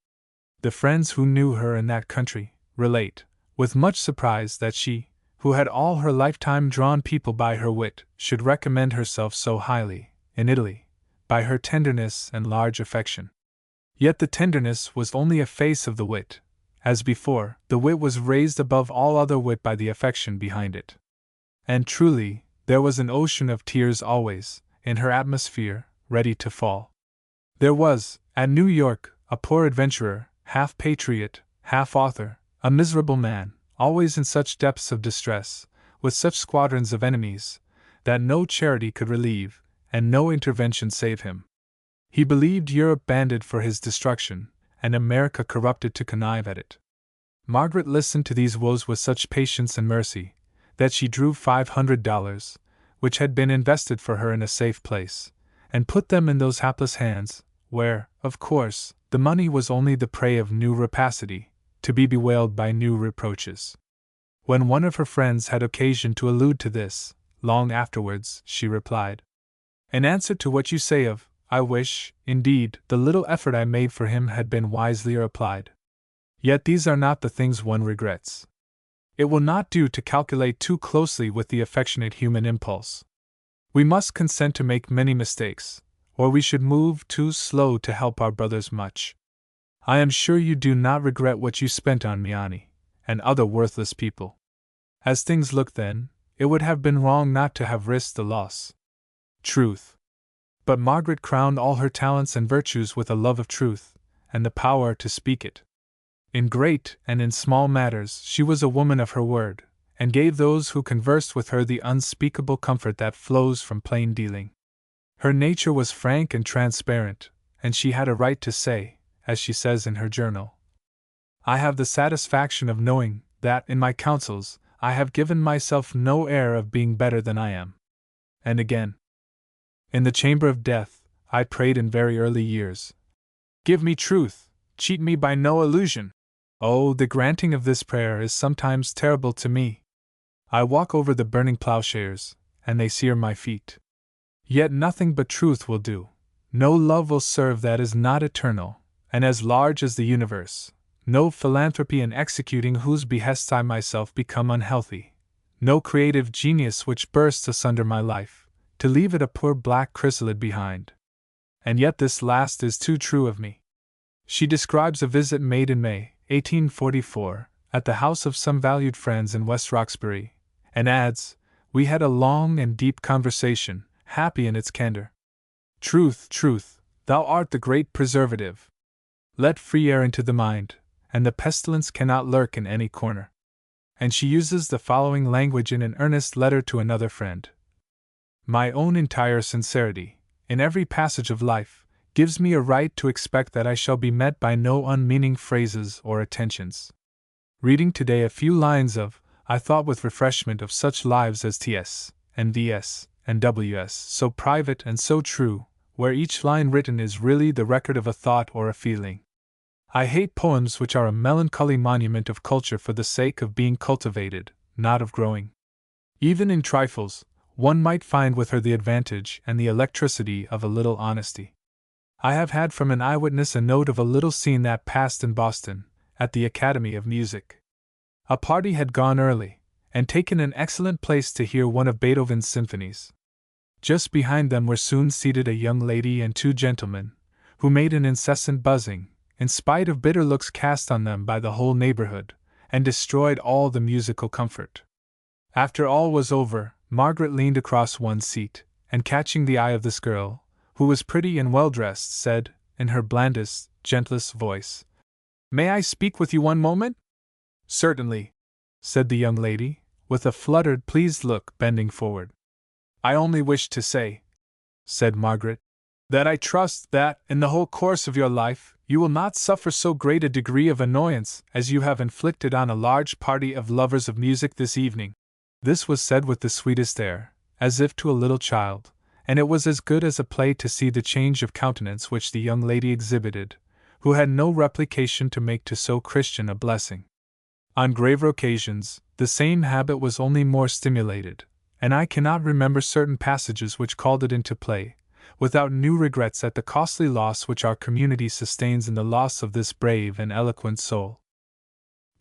The friends who knew her in that country relate, with much surprise, that she, who had all her lifetime drawn people by her wit, should recommend herself so highly, in Italy, by her tenderness and large affection. Yet the tenderness was only a face of the wit. As before, the wit was raised above all other wit by the affection behind it. And truly, there was an ocean of tears always, in her atmosphere, ready to fall. There was, at New York, a poor adventurer, half patriot, half author, a miserable man, always in such depths of distress, with such squadrons of enemies, that no charity could relieve, and no intervention save him. He believed Europe banded for his destruction, and America corrupted to connive at it. Margaret listened to these woes with such patience and mercy, that she drew $500, which had been invested for her in a safe place, and put them in those hapless hands, where, of course, the money was only the prey of new rapacity, to be bewailed by new reproaches. When one of her friends had occasion to allude to this, long afterwards, she replied, "In answer to what you say of, I wish, indeed, the little effort I made for him had been wiselier applied. Yet these are not the things one regrets. It will not do to calculate too closely with the affectionate human impulse. We must consent to make many mistakes, or we should move too slow to help our brothers much. I am sure you do not regret what you spent on me, Annie, and other worthless people. As things look then, it would have been wrong not to have risked the loss. Truth." But Margaret crowned all her talents and virtues with a love of truth, and the power to speak it. In great and in small matters she was a woman of her word, and gave those who conversed with her the unspeakable comfort that flows from plain dealing. Her nature was frank and transparent, and she had a right to say, as she says in her journal, "I have the satisfaction of knowing that, in my counsels, I have given myself no air of being better than I am." And again, "In the chamber of death, I prayed in very early years, 'Give me truth, cheat me by no illusion.' Oh, the granting of this prayer is sometimes terrible to me. I walk over the burning plowshares, and they sear my feet. Yet nothing but truth will do. No love will serve that is not eternal, and as large as the universe. No philanthropy in executing whose behests I myself become unhealthy. No creative genius which bursts asunder my life, to leave it a poor black chrysalid behind. And yet this last is too true of me." She describes a visit made in May, 1844, at the house of some valued friends in West Roxbury, and adds, "We had a long and deep conversation, happy in its candor. Truth, truth, thou art the great preservative. Let free air into the mind, and the pestilence cannot lurk in any corner." And she uses the following language in an earnest letter to another friend: "My own entire sincerity, in every passage of life, gives me a right to expect that I shall be met by no unmeaning phrases or attentions. Reading today a few lines of, I thought with refreshment of such lives as T.S., and V.S., and W.S., so private and so true, where each line written is really the record of a thought or a feeling. I hate poems which are a melancholy monument of culture for the sake of being cultivated, not of growing. Even in trifles, one might find with her the advantage and the electricity of a little honesty. I have had from an eyewitness a note of a little scene that passed in Boston, at the Academy of Music. A party had gone early, and taken an excellent place to hear one of Beethoven's symphonies. Just behind them were soon seated a young lady and two gentlemen, who made an incessant buzzing, in spite of bitter looks cast on them by the whole neighborhood, and destroyed all the musical comfort. After all was over, Margaret leaned across one seat, and catching the eye of this girl, who was pretty and well-dressed, said, in her blandest, gentlest voice, "May I speak with you one moment?" "Certainly," said the young lady, with a fluttered, pleased look, bending forward. "I only wished to say," said Margaret, "that I trust that, in the whole course of your life, you will not suffer so great a degree of annoyance as you have inflicted on a large party of lovers of music this evening." This was said with the sweetest air, as if to a little child, and it was as good as a play to see the change of countenance which the young lady exhibited, who had no replication to make to so Christian a blessing. On graver occasions, the same habit was only more stimulated, and I cannot remember certain passages which called it into play, without new regrets at the costly loss which our community sustains in the loss of this brave and eloquent soul.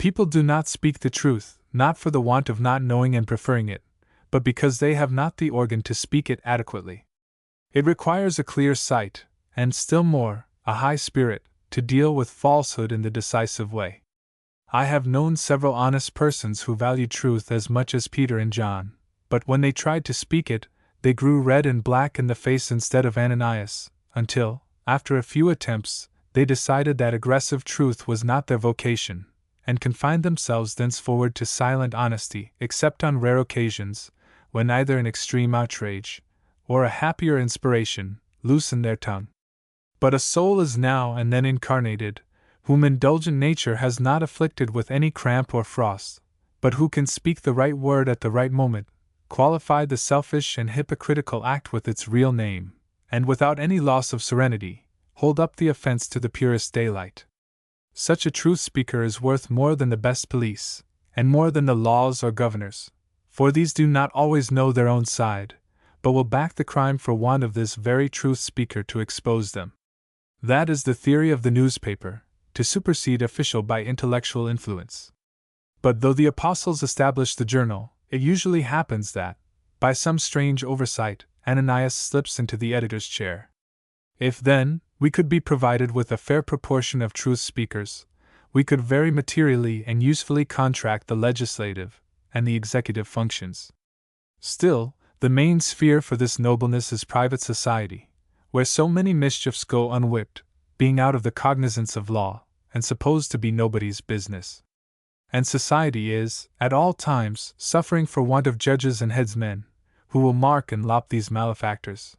People do not speak the truth, not for the want of not knowing and preferring it, but because they have not the organ to speak it adequately. It requires a clear sight, and still more, a high spirit, to deal with falsehood in the decisive way. I have known several honest persons who valued truth as much as Peter and John, but when they tried to speak it, they grew red and black in the face instead of Ananias, until, after a few attempts, they decided that aggressive truth was not their vocation, and confined themselves thenceforward to silent honesty, except on rare occasions, when either an extreme outrage, or a happier inspiration, loosened their tongue. But a soul is now and then incarnated, whom indulgent nature has not afflicted with any cramp or frost, but who can speak the right word at the right moment, qualify the selfish and hypocritical act with its real name, and without any loss of serenity, hold up the offense to the purest daylight. Such a truth speaker is worth more than the best police, and more than the laws or governors, for these do not always know their own side, but will back the crime for want of this very truth speaker to expose them. That is the theory of the newspaper, to supersede official by intellectual influence. But though the apostles established the journal, it usually happens that, by some strange oversight, Ananias slips into the editor's chair. If, then, we could be provided with a fair proportion of truth speakers, we could very materially and usefully contract the legislative and the executive functions. Still, the main sphere for this nobleness is private society, where so many mischiefs go unwhipped, being out of the cognizance of law, and supposed to be nobody's business. And society is, at all times, suffering for want of judges and headsmen, who will mark and lop these malefactors.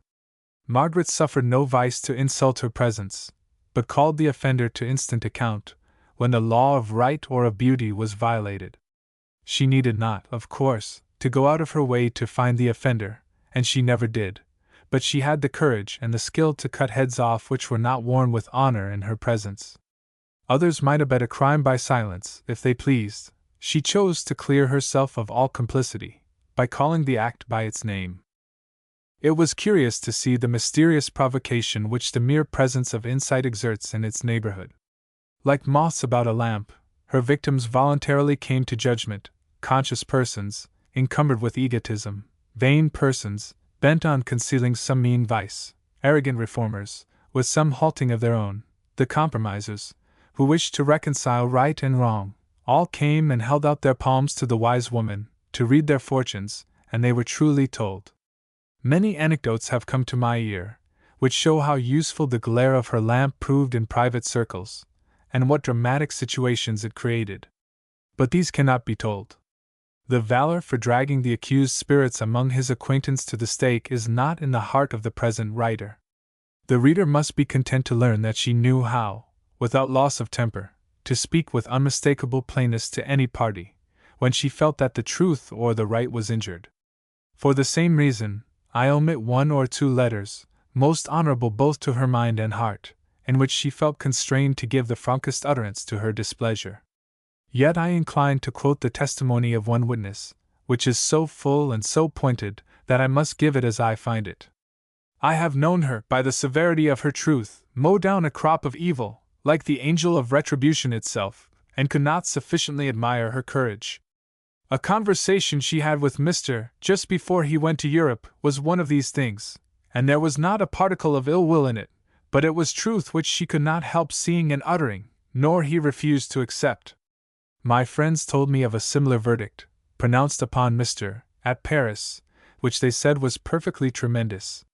Margaret suffered no vice to insult her presence, but called the offender to instant account, when the law of right or of beauty was violated. She needed not, of course, to go out of her way to find the offender, and she never did, but she had the courage and the skill to cut heads off which were not worn with honor in her presence. Others might abet a crime by silence, if they pleased. She chose to clear herself of all complicity, by calling the act by its name. It was curious to see the mysterious provocation which the mere presence of insight exerts in its neighborhood. Like moths about a lamp, her victims voluntarily came to judgment, conscious persons, encumbered with egotism, vain persons, bent on concealing some mean vice, arrogant reformers, with some halting of their own, the compromisers, who wished to reconcile right and wrong, all came and held out their palms to the wise woman, to read their fortunes, and they were truly told. Many anecdotes have come to my ear, which show how useful the glare of her lamp proved in private circles, and what dramatic situations it created. But these cannot be told. The valor for dragging the accused spirits among his acquaintance to the stake is not in the heart of the present writer. The reader must be content to learn that she knew how, without loss of temper, to speak with unmistakable plainness to any party, when she felt that the truth or the right was injured. For the same reason, I omit one or two letters, most honorable both to her mind and heart, in which she felt constrained to give the frankest utterance to her displeasure. Yet I incline to quote the testimony of one witness, which is so full and so pointed that I must give it as I find it. I have known her, by the severity of her truth, mow down a crop of evil, like the angel of retribution itself, and could not sufficiently admire her courage. A conversation she had with Mr. just before he went to Europe was one of these things, and there was not a particle of ill will in it, but it was truth which she could not help seeing and uttering, nor he refused to accept. My friends told me of a similar verdict, pronounced upon Mr. at Paris, which they said was perfectly tremendous.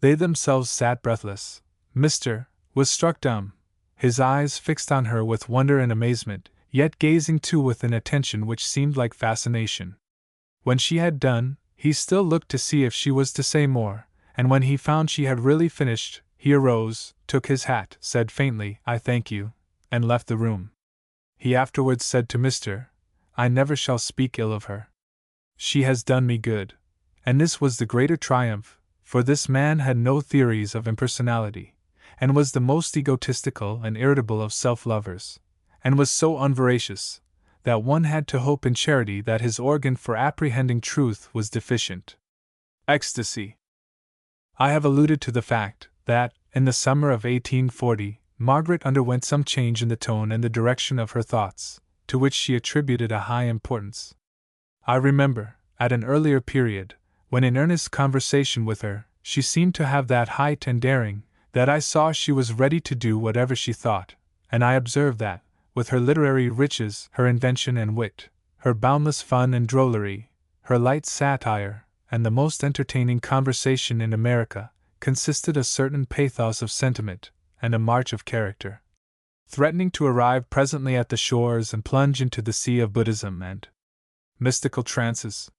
They themselves sat breathless. Mr. was struck dumb, his eyes fixed on her with wonder and amazement, yet gazing too with an attention which seemed like fascination. When she had done, he still looked to see if she was to say more, and when he found she had really finished, he arose, took his hat, said faintly, "I thank you," and left the room. He afterwards said to Mr. I never shall speak ill of her. She has done me good. And this was the greater triumph, for this man had no theories of impersonality, and was the most egotistical and irritable of self-lovers, and was so unveracious, that one had to hope in charity that his organ for apprehending truth was deficient. Ecstasy. I have alluded to the fact that, in the summer of 1840, Margaret underwent some change in the tone and the direction of her thoughts, to which she attributed a high importance. I remember, at an earlier period, when in earnest conversation with her, she seemed to have that height and daring, that I saw she was ready to do whatever she thought, and I observed that, with her literary riches, her invention and wit, her boundless fun and drollery, her light satire, and the most entertaining conversation in America, consisted a certain pathos of sentiment, and a march of character, threatening to arrive presently at the shores and plunge into the sea of Buddhism and mystical trances.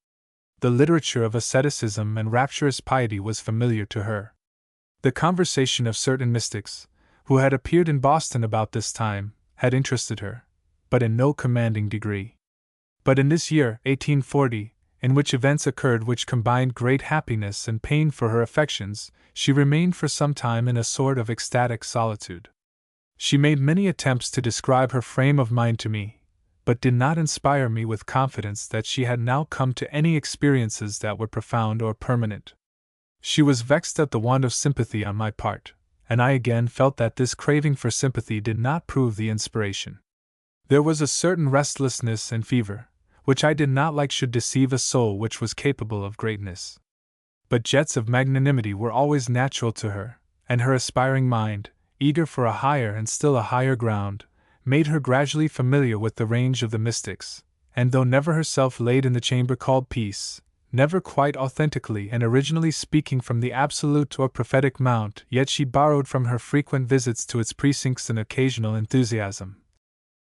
The literature of asceticism and rapturous piety was familiar to her. The conversation of certain mystics, who had appeared in Boston about this time, had interested her, but in no commanding degree. But in this year, 1840, in which events occurred which combined great happiness and pain for her affections, she remained for some time in a sort of ecstatic solitude. She made many attempts to describe her frame of mind to me, but did not inspire me with confidence that she had now come to any experiences that were profound or permanent. She was vexed at the want of sympathy on my part, and I again felt that this craving for sympathy did not prove the inspiration. There was a certain restlessness and fever, which I did not like should deceive a soul which was capable of greatness. But jets of magnanimity were always natural to her, and her aspiring mind, eager for a higher and still a higher ground, made her gradually familiar with the range of the mystics, and though never herself laid in the chamber called peace, never quite authentically and originally speaking from the absolute or prophetic mount, yet she borrowed from her frequent visits to its precincts an occasional enthusiasm,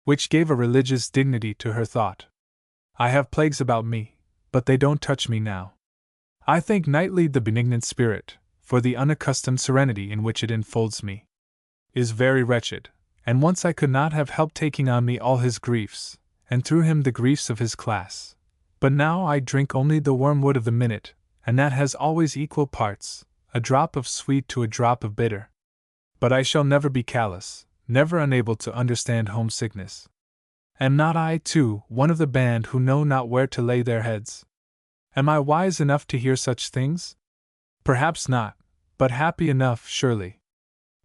which gave a religious dignity to her thought. I have plagues about me, but they don't touch me now. I thank nightly the benignant spirit, for the unaccustomed serenity in which it enfolds me. Is very wretched, and once I could not have helped taking on me all his griefs, and through him the griefs of his class. But now I drink only the wormwood of the minute, and that has always equal parts, a drop of sweet to a drop of bitter. But I shall never be callous, never unable to understand homesickness. Am not I, too, one of the band who know not where to lay their heads? Am I wise enough to hear such things? Perhaps not, but happy enough, surely.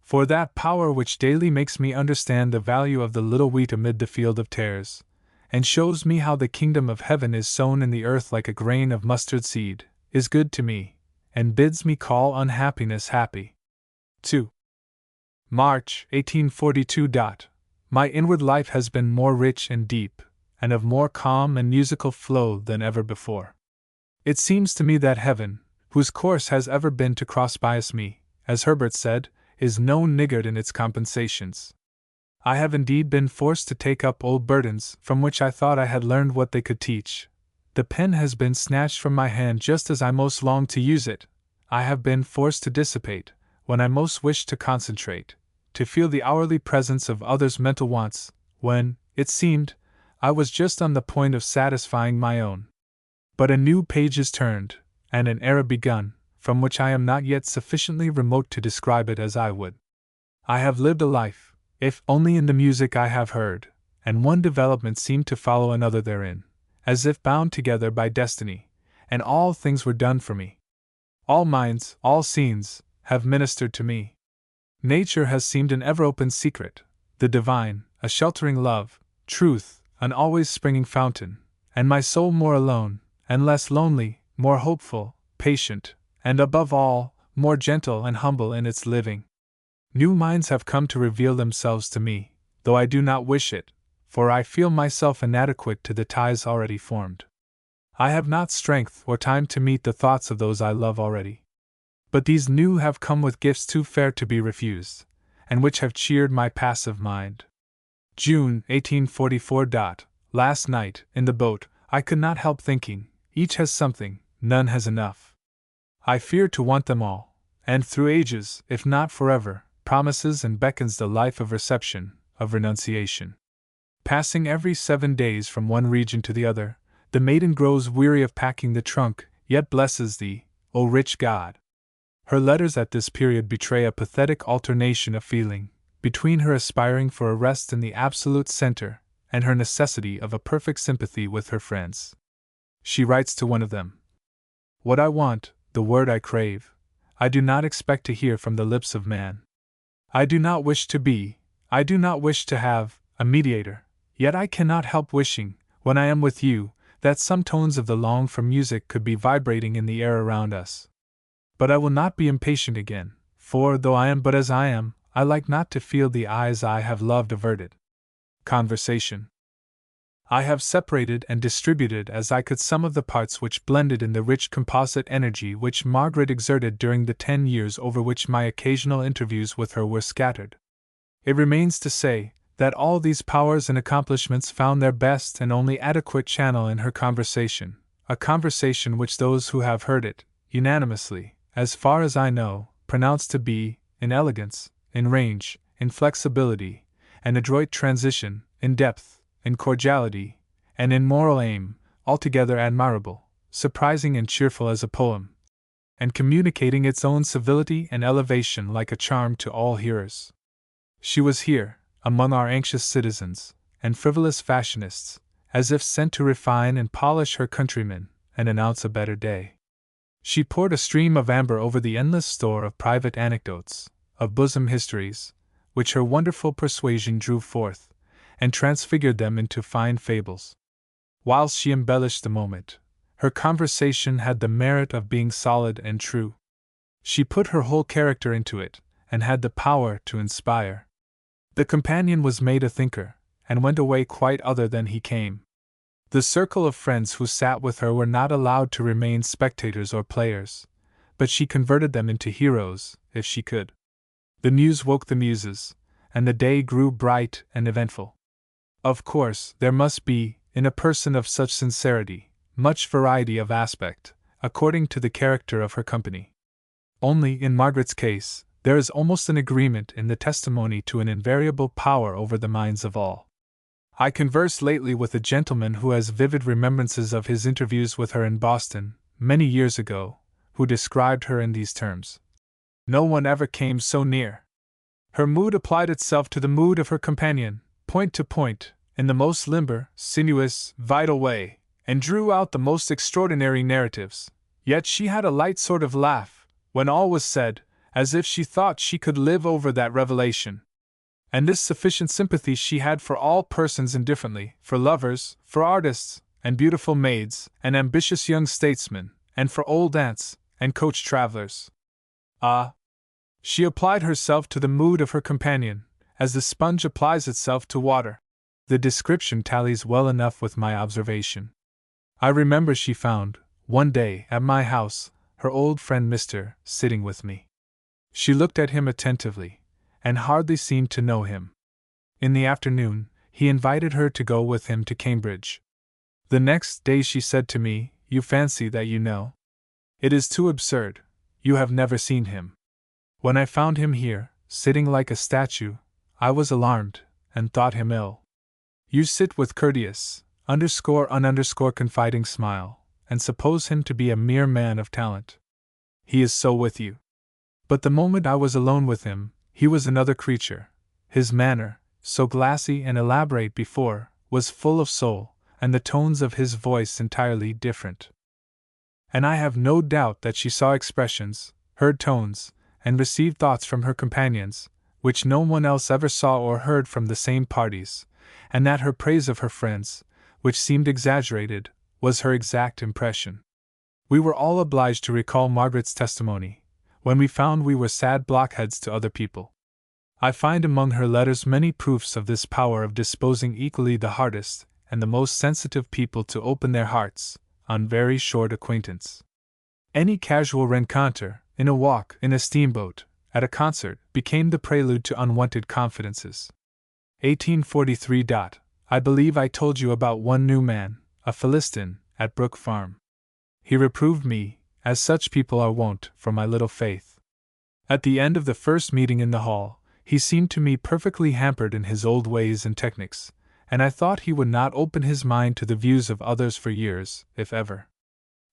For that power which daily makes me understand the value of the little wheat amid the field of tares, and shows me how the kingdom of heaven is sown in the earth like a grain of mustard seed, is good to me, and bids me call unhappiness happy. 2. March, 1842. My inward life has been more rich and deep, and of more calm and musical flow than ever before. It seems to me that heaven, whose course has ever been to cross-bias me, as Herbert said, is no niggard in its compensations. I have indeed been forced to take up old burdens from which I thought I had learned what they could teach. The pen has been snatched from my hand just as I most longed to use it. I have been forced to dissipate, when I most wished to concentrate, to feel the hourly presence of others' mental wants, when, it seemed, I was just on the point of satisfying my own. But a new page is turned, and an era begun, from which I am not yet sufficiently remote to describe it as I would. I have lived a life, if only in the music I have heard, and one development seemed to follow another therein, as if bound together by destiny, and all things were done for me. All minds, all scenes, have ministered to me. Nature has seemed an ever-open secret, the divine, a sheltering love, truth, an always springing fountain, and my soul more alone, and less lonely, more hopeful, patient, and above all, more gentle and humble in its living. New minds have come to reveal themselves to me, though I do not wish it, for I feel myself inadequate to the ties already formed. I have not strength or time to meet the thoughts of those I love already. But these new have come with gifts too fair to be refused, and which have cheered my passive mind. June, 1844. Last night, in the boat, I could not help thinking, each has something, none has enough. I fear to want them all, and through ages, if not forever, promises and beckons the life of reception, of renunciation. Passing every 7 days from one region to the other, the maiden grows weary of packing the trunk, yet blesses thee, O rich God. Her letters at this period betray a pathetic alternation of feeling, between her aspiring for a rest in the absolute center, and her necessity of a perfect sympathy with her friends. She writes to one of them, "What I want, the word I crave, I do not expect to hear from the lips of man. I do not wish to be, I do not wish to have, a mediator, Yet I cannot help wishing, when I am with you, that some tones of the longed for music could be vibrating in the air around us. But I will not be impatient again, for though I am but as I am, I like not to feel the eyes I have loved averted. Conversation. I have separated and distributed as I could some of the parts which blended in the rich composite energy which Margaret exerted during the 10 years over which my occasional interviews with her were scattered. It remains to say that all these powers and accomplishments found their best and only adequate channel in her conversation, a conversation which those who have heard it, unanimously, as far as I know, pronounce to be, in elegance, in range, in flexibility, and adroit transition, in depth, in cordiality, and in moral aim, altogether admirable, surprising and cheerful as a poem, and communicating its own civility and elevation like a charm to all hearers. She was here, among our anxious citizens, and frivolous fashionists, as if sent to refine and polish her countrymen, and announce a better day. She poured a stream of amber over the endless store of private anecdotes, of bosom histories, which her wonderful persuasion drew forth, and transfigured them into fine fables. Whilst she embellished the moment, her conversation had the merit of being solid and true. She put her whole character into it, and had the power to inspire. The companion was made a thinker, and went away quite other than he came. The circle of friends who sat with her were not allowed to remain spectators or players, but she converted them into heroes, if she could. The muse woke the muses, and the day grew bright and eventful. Of course, there must be, in a person of such sincerity, much variety of aspect, according to the character of her company. Only, in Margaret's case, there is almost an agreement in the testimony to an invariable power over the minds of all. I conversed lately with a gentleman who has vivid remembrances of his interviews with her in Boston, many years ago, who described her in these terms. No one ever came so near. Her mood applied itself to the mood of her companion, point to point, in the most limber, sinuous, vital way, and drew out the most extraordinary narratives. Yet she had a light sort of laugh, when all was said, as if she thought she could live over that revelation. And this sufficient sympathy she had for all persons indifferently, for lovers, for artists, and beautiful maids, and ambitious young statesmen, and for old aunts, and coach travelers. Ah! She applied herself to the mood of her companion, as the sponge applies itself to water. The description tallies well enough with my observation. I remember she found, one day, at my house, her old friend Mr. sitting with me. She looked at him attentively, and hardly seemed to know him. In the afternoon, he invited her to go with him to Cambridge. The next day she said to me, "You fancy that you know? It is too absurd, you have never seen him." When I found him here, sitting like a statue, I was alarmed, and thought him ill. You sit with courteous, confiding smile, and suppose him to be a mere man of talent. He is so with you. But the moment I was alone with him, he was another creature. His manner, so glassy and elaborate before, was full of soul, and the tones of his voice entirely different. And I have no doubt that she saw expressions, heard tones, and received thoughts from her companions, which no one else ever saw or heard from the same parties, and that her praise of her friends, which seemed exaggerated, was her exact impression. We were all obliged to recall Margaret's testimony, when we found we were sad blockheads to other people. I find among her letters many proofs of this power of disposing equally the hardest and the most sensitive people to open their hearts, on very short acquaintance. Any casual rencontre, in a walk, in a steamboat, at a concert, became the prelude to unwonted confidences. 1843. I believe I told you about one new man, a Philistine, at Brook Farm. He reproved me, as such people are wont, for my little faith. At the end of the first meeting in the hall, he seemed to me perfectly hampered in his old ways and techniques, and I thought he would not open his mind to the views of others for years, if ever.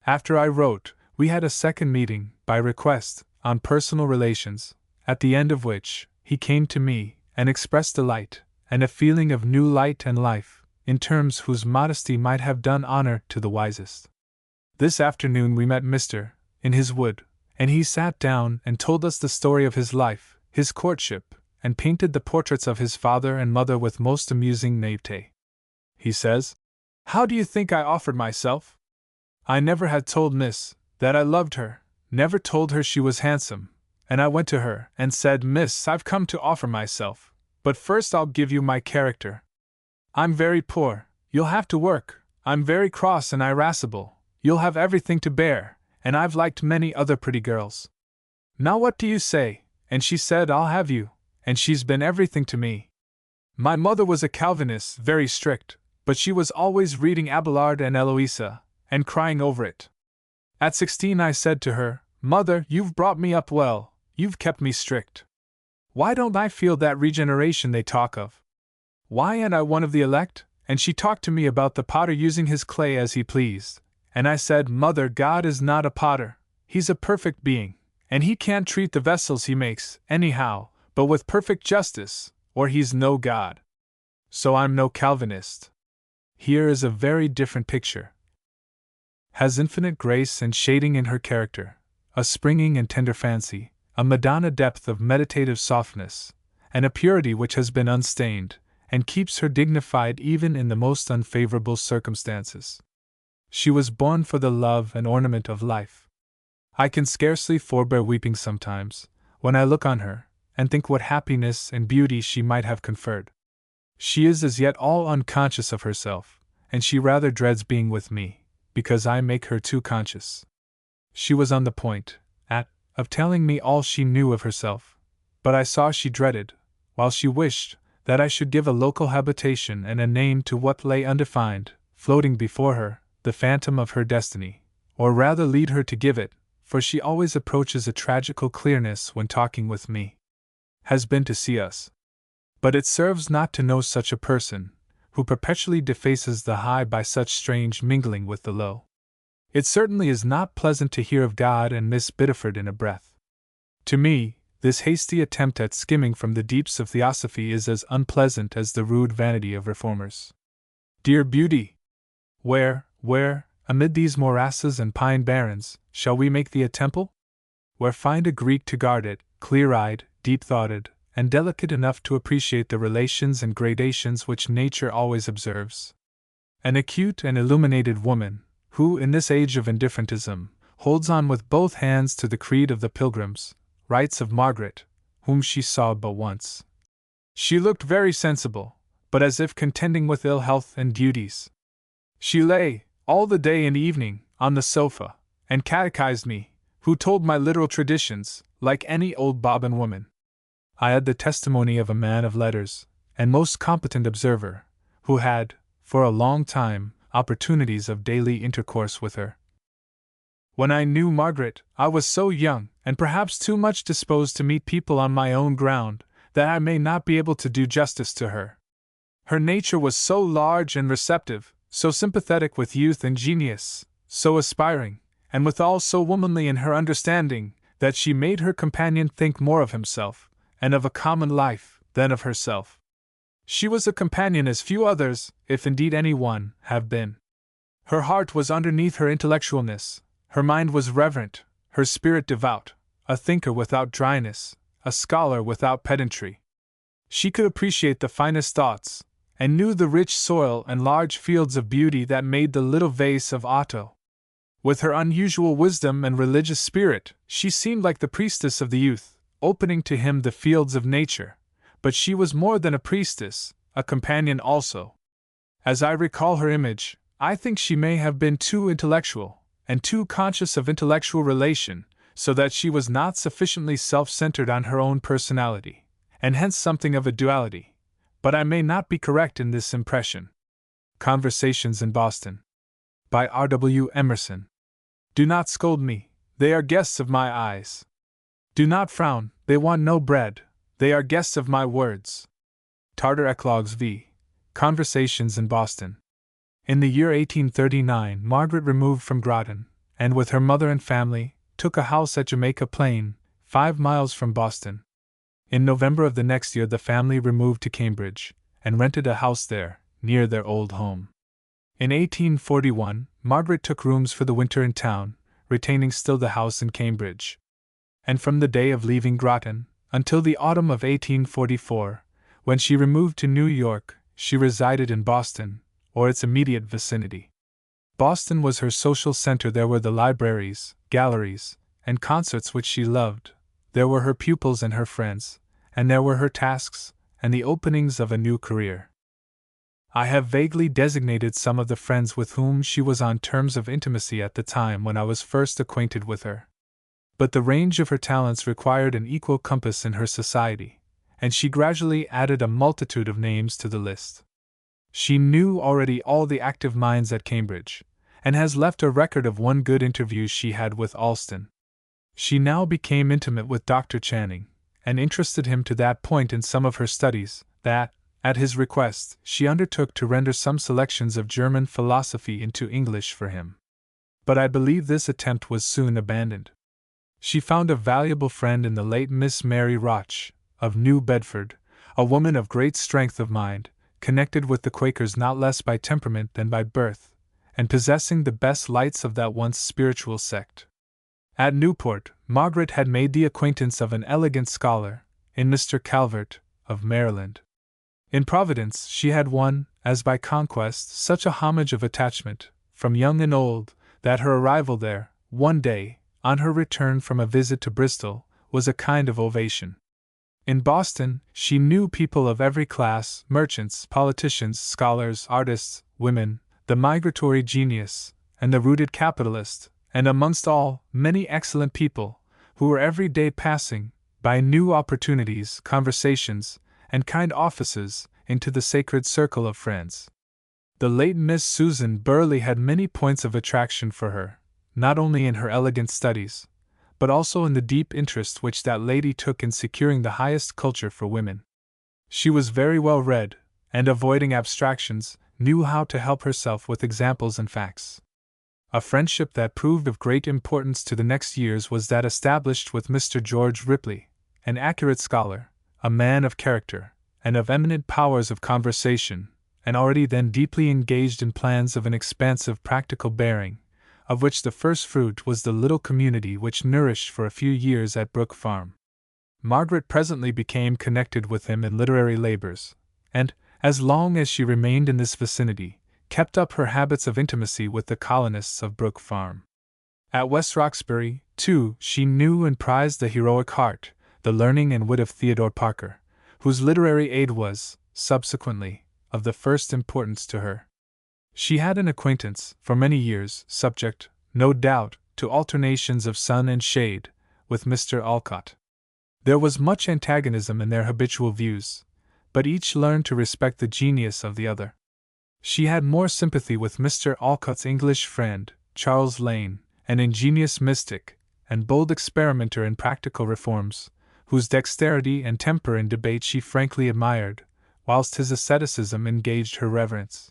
After I wrote, we had a second meeting, by request, on personal relations, at the end of which, he came to me, and expressed delight, and a feeling of new light and life, in terms whose modesty might have done honor to the wisest. This afternoon we met Mr. in his wood, and he sat down and told us the story of his life, his courtship, and painted the portraits of his father and mother with most amusing naivete. he says. How do you think I offered myself? I never had told Miss that I loved her, never told her she was handsome, and I went to her and said, Miss, I've come to offer myself, but first I'll give you my character. I'm very poor, you'll have to work, I'm very cross and irascible, you'll have everything to bear, and I've liked many other pretty girls. Now what do you say? And she said, I'll have you, and she's been everything to me. My mother was a Calvinist, very strict, but she was always reading Abelard and Eloisa, and crying over it. At 16 I said to her, Mother, you've brought me up well, you've kept me strict. Why don't I feel that regeneration they talk of? Why ain't I one of the elect? And she talked to me about the potter using his clay as he pleased, and I said, Mother, God is not a potter, he's a perfect being, and he can't treat the vessels he makes, anyhow, but with perfect justice, or he's no God. So I'm no Calvinist. Here is a very different picture. Has infinite grace and shading in her character, a springing and tender fancy, a Madonna depth of meditative softness, and a purity which has been unstained, and keeps her dignified even in the most unfavorable circumstances. She was born for the love and ornament of life. I can scarcely forbear weeping sometimes, when I look on her, and think what happiness and beauty she might have conferred. She is as yet all unconscious of herself, and she rather dreads being with me, because I make her too conscious. She was on the point, of telling me all she knew of herself, but I saw she dreaded, while she wished, that I should give a local habitation and a name to what lay undefined, floating before her, the phantom of her destiny, or rather lead her to give it, for she always approaches a tragical clearness when talking with me. Has been to see us. But it serves not to know such a person, who perpetually defaces the high by such strange mingling with the low. It certainly is not pleasant to hear of God and Miss Biddeford in a breath. To me, this hasty attempt at skimming from the deeps of theosophy is as unpleasant as the rude vanity of reformers. Dear beauty! Where, amid these morasses and pine barrens, shall we make thee a temple? Where find a Greek to guard it, clear-eyed, deep-thoughted, and delicate enough to appreciate the relations and gradations which nature always observes. An acute and illuminated woman, who, in this age of indifferentism, holds on with both hands to the creed of the pilgrims, writes of Margaret, whom she saw but once. She looked very sensible, but as if contending with ill health and duties. She lay, all the day and evening, on the sofa, and catechized me, who told my literal traditions, like any old bobbin woman. I had the testimony of a man of letters, and most competent observer, who had, for a long time, opportunities of daily intercourse with her. When I knew Margaret, I was so young, and perhaps too much disposed to meet people on my own ground, that I may not be able to do justice to her. Her nature was so large and receptive, so sympathetic with youth and genius, so aspiring, and withal so womanly in her understanding, that she made her companion think more of himself, and of a common life, than of herself. She was a companion as few others, if indeed any one, have been. Her heart was underneath her intellectualness, her mind was reverent, her spirit devout, a thinker without dryness, a scholar without pedantry. She could appreciate the finest thoughts, and knew the rich soil and large fields of beauty that made the little vase of Otto. With her unusual wisdom and religious spirit, she seemed like the priestess of the youth, opening to him the fields of nature, but she was more than a priestess, a companion also. As I recall her image, I think she may have been too intellectual, and too conscious of intellectual relation, so that she was not sufficiently self-centered on her own personality, and hence something of a duality, but I may not be correct in this impression. Conversations in Boston. By R.W. Emerson. Do not scold me, they are guests of my eyes. Do not frown, they want no bread, they are guests of my words. Tartar Eclogues v. Conversations in Boston. In the year 1839, Margaret removed from Groton, and with her mother and family, took a house at Jamaica Plain, 5 miles from Boston. In November of the next year the family removed to Cambridge, and rented a house there, near their old home. In 1841, Margaret took rooms for the winter in town, retaining still the house in Cambridge. And from the day of leaving Groton, until the autumn of 1844, when she removed to New York, she resided in Boston, or its immediate vicinity. Boston was her social center. There were the libraries, galleries, and concerts which she loved. There were her pupils and her friends, and there were her tasks, and the openings of a new career. I have vaguely designated some of the friends with whom she was on terms of intimacy at the time when I was first acquainted with her. But the range of her talents required an equal compass in her society, and she gradually added a multitude of names to the list. She knew already all the active minds at Cambridge, and has left a record of one good interview she had with Alston. She now became intimate with Dr. Channing, and interested him to that point in some of her studies, that, at his request, she undertook to render some selections of German philosophy into English for him. But I believe this attempt was soon abandoned. She found a valuable friend in the late Miss Mary Roch, of New Bedford, a woman of great strength of mind, connected with the Quakers not less by temperament than by birth, and possessing the best lights of that once spiritual sect. At Newport, Margaret had made the acquaintance of an elegant scholar, in Mr. Calvert, of Maryland. In Providence she had won, as by conquest, such a homage of attachment, from young and old, that her arrival there, one day, on her return from a visit to Bristol, was a kind of ovation. In Boston, she knew people of every class, merchants, politicians, scholars, artists, women, the migratory genius, and the rooted capitalist, and amongst all, many excellent people, who were every day passing, by new opportunities, conversations, and kind offices, into the sacred circle of friends. The late Miss Susan Burley had many points of attraction for her, not only in her elegant studies, but also in the deep interest which that lady took in securing the highest culture for women. She was very well read, and avoiding abstractions, knew how to help herself with examples and facts. A friendship that proved of great importance to the next years was that established with Mr. George Ripley, an accurate scholar, a man of character, and of eminent powers of conversation, and already then deeply engaged in plans of an expansive practical bearing, of which the first fruit was the little community which nourished for a few years at Brook Farm. Margaret presently became connected with him in literary labors, and, as long as she remained in this vicinity, kept up her habits of intimacy with the colonists of Brook Farm. At West Roxbury, too, she knew and prized the heroic heart, the learning and wit of Theodore Parker, whose literary aid was, subsequently, of the first importance to her. She had an acquaintance, for many years, subject, no doubt, to alternations of sun and shade, with Mr. Alcott. There was much antagonism in their habitual views, but each learned to respect the genius of the other. She had more sympathy with Mr. Alcott's English friend, Charles Lane, an ingenious mystic, and bold experimenter in practical reforms, whose dexterity and temper in debate she frankly admired, whilst his asceticism engaged her reverence.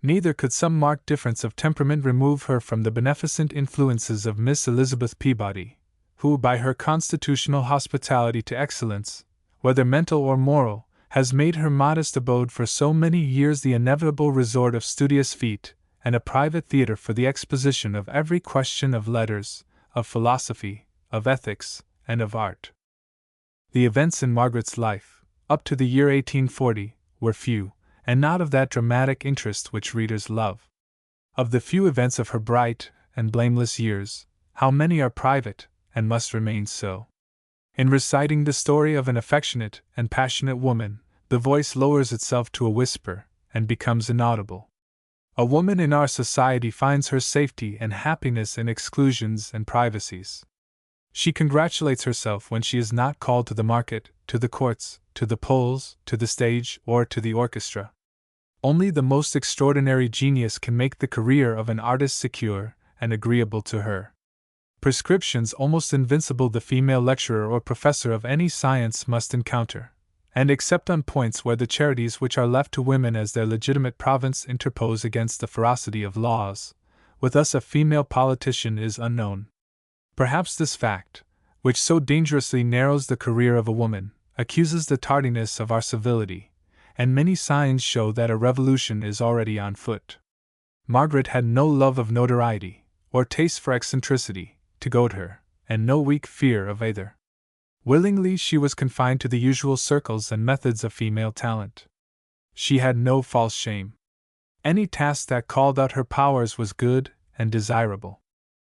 Neither could some marked difference of temperament remove her from the beneficent influences of Miss Elizabeth Peabody, who, by her constitutional hospitality to excellence, whether mental or moral, has made her modest abode for so many years the inevitable resort of studious feet, and a private theatre for the exposition of every question of letters, of philosophy, of ethics, and of art. The events in Margaret's life, up to the year 1840, were few, and not of that dramatic interest which readers love. Of the few events of her bright and blameless years, how many are private, and must remain so? In reciting the story of an affectionate and passionate woman, the voice lowers itself to a whisper, and becomes inaudible. A woman in our society finds her safety and happiness in exclusions and privacies. She congratulates herself when she is not called to the market, to the courts, to the polls, to the stage, or to the orchestra. Only the most extraordinary genius can make the career of an artist secure and agreeable to her. Prescriptions almost invincible the female lecturer or professor of any science must encounter, and except on points where the charities which are left to women as their legitimate province interpose against the ferocity of laws, with us a female politician is unknown. Perhaps this fact, which so dangerously narrows the career of a woman, accuses the tardiness of our civility, and many signs show that a revolution is already on foot. Margaret had no love of notoriety, or taste for eccentricity, to goad her, and no weak fear of either. Willingly she was confined to the usual circles and methods of female talent. She had no false shame. Any task that called out her powers was good and desirable.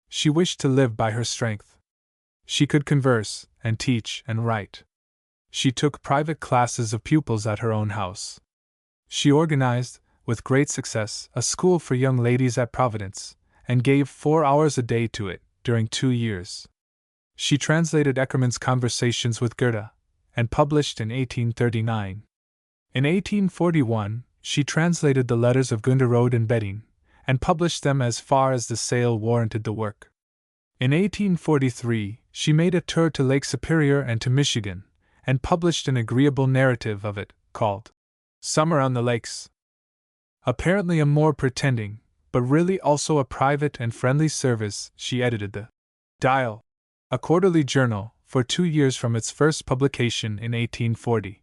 She wished to live by her strength. She could converse, and teach, and write. She took private classes of pupils at her own house. She organized, with great success, a school for young ladies at Providence, and gave 4 hours a day to it, during 2 years. She translated Eckermann's Conversations with Goethe, and published in 1839. In 1841, she translated the letters of Gunderode and Betting, and published them as far as the sale warranted the work. In 1843, she made a tour to Lake Superior and to Michigan, and published an agreeable narrative of it, called Summer on the Lakes. Apparently a more pretending, but really also a private and friendly service, she edited the Dial, a quarterly journal, for 2 years from its first publication in 1840.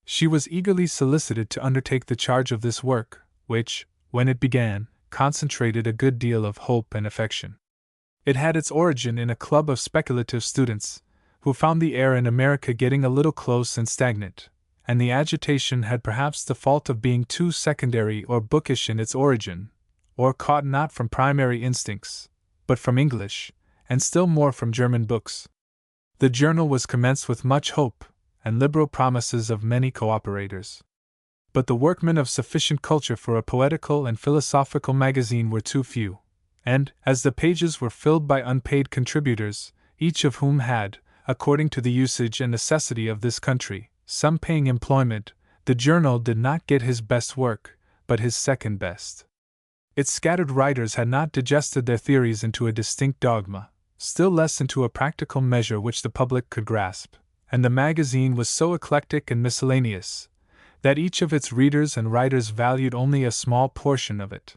She was eagerly solicited to undertake the charge of this work, which, when it began, concentrated a good deal of hope and affection. It had its origin in a club of speculative students, who found the air in America getting a little close and stagnant, and the agitation had perhaps the fault of being too secondary or bookish in its origin, or caught not from primary instincts, but from English, and still more from German books. The journal was commenced with much hope, and liberal promises of many cooperators. But the workmen of sufficient culture for a poetical and philosophical magazine were too few, and, as the pages were filled by unpaid contributors, each of whom had, according to the usage and necessity of this country, some paying employment, the journal did not get his best work, but his second best. Its scattered writers had not digested their theories into a distinct dogma, still less into a practical measure which the public could grasp, and the magazine was so eclectic and miscellaneous, that each of its readers and writers valued only a small portion of it.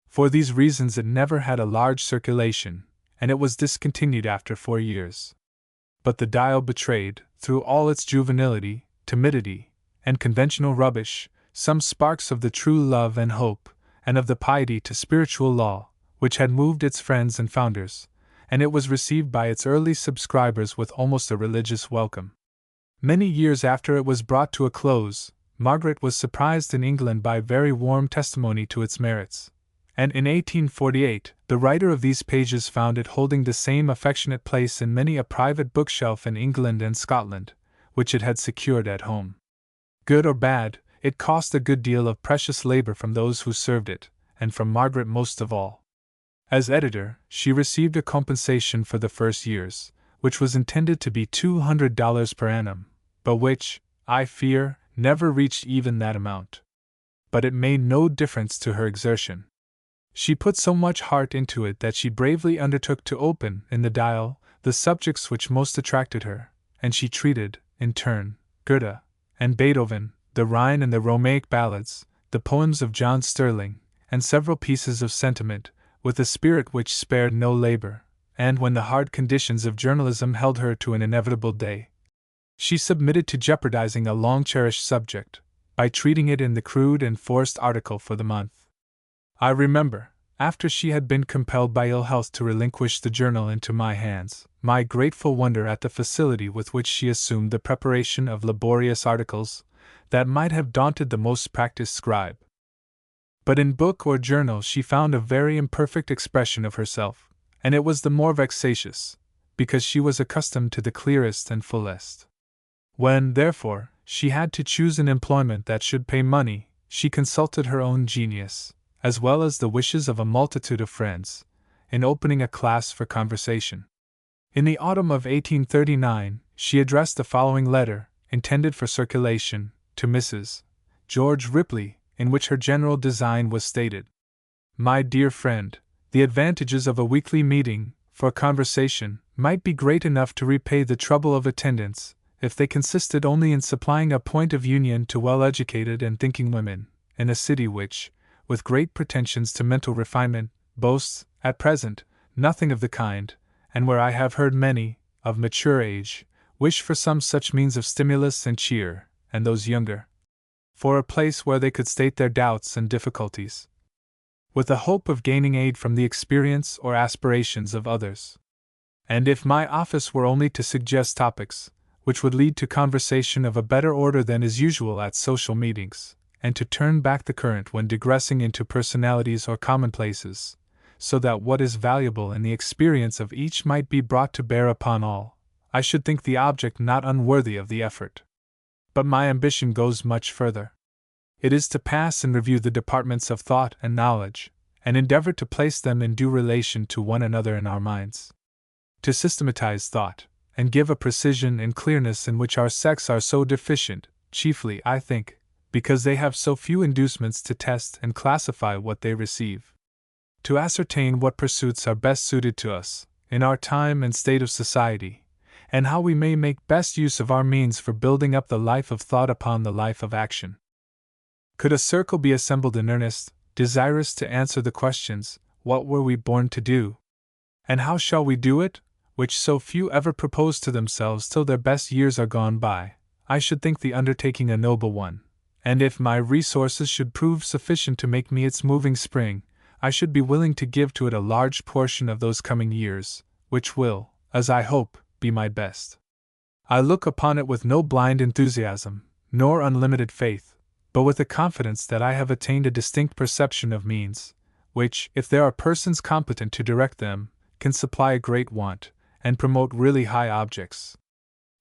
For these reasons it never had a large circulation, and it was discontinued after 4 years. But the Dial betrayed, through all its juvenility, timidity, and conventional rubbish, some sparks of the true love and hope, and of the piety to spiritual law, which had moved its friends and founders, and it was received by its early subscribers with almost a religious welcome. Many years after it was brought to a close, Margaret was surprised in England by very warm testimony to its merits, and in 1848 the writer of these pages found it holding the same affectionate place in many a private bookshelf in England and Scotland, which it had secured at home. Good or bad, it cost a good deal of precious labor from those who served it, and from Margaret most of all. As editor, she received a compensation for the first years, which was intended to be $200 per annum, but which, I fear, never reached even that amount. But it made no difference to her exertion. She put so much heart into it that she bravely undertook to open, in the Dial, the subjects which most attracted her, and she treated, in turn, Goethe and Beethoven, the Rhine and the Romaic ballads, the poems of John Sterling, and several pieces of sentiment, with a spirit which spared no labor, and when the hard conditions of journalism held her to an inevitable day, she submitted to jeopardizing a long-cherished subject, by treating it in the crude and forced article for the month. I remember, after she had been compelled by ill health to relinquish the journal into my hands, my grateful wonder at the facility with which she assumed the preparation of laborious articles that might have daunted the most practiced scribe. But in book or journal she found a very imperfect expression of herself, and it was the more vexatious, because she was accustomed to the clearest and fullest. When, therefore, she had to choose an employment that should pay money, she consulted her own genius, as well as the wishes of a multitude of friends, in opening a class for conversation. In the autumn of 1839, she addressed the following letter, intended for circulation, to Mrs. George Ripley, in which her general design was stated. My dear friend, the advantages of a weekly meeting, for conversation, might be great enough to repay the trouble of attendance, if they consisted only in supplying a point of union to well-educated and thinking women, in a city which, with great pretensions to mental refinement, boasts, at present, nothing of the kind, and where I have heard many, of mature age, wish for some such means of stimulus and cheer, and those younger, for a place where they could state their doubts and difficulties, with the hope of gaining aid from the experience or aspirations of others. And if my office were only to suggest topics, which would lead to conversation of a better order than is usual at social meetings, and to turn back the current when digressing into personalities or commonplaces, so that what is valuable in the experience of each might be brought to bear upon all, I should think the object not unworthy of the effort. But my ambition goes much further. It is to pass in review the departments of thought and knowledge, and endeavor to place them in due relation to one another in our minds. To systematize thought, and give a precision and clearness in which our sex are so deficient, chiefly, I think, because they have so few inducements to test and classify what they receive. To ascertain what pursuits are best suited to us, in our time and state of society, and how we may make best use of our means for building up the life of thought upon the life of action. Could a circle be assembled in earnest, desirous to answer the questions, what were we born to do? And how shall we do it? Which so few ever propose to themselves till their best years are gone by, I should think the undertaking a noble one, and if my resources should prove sufficient to make me its moving spring, I should be willing to give to it a large portion of those coming years, which will, as I hope, be my best. I look upon it with no blind enthusiasm, nor unlimited faith, but with a confidence that I have attained a distinct perception of means, which, if there are persons competent to direct them, can supply a great want, and promote really high objects.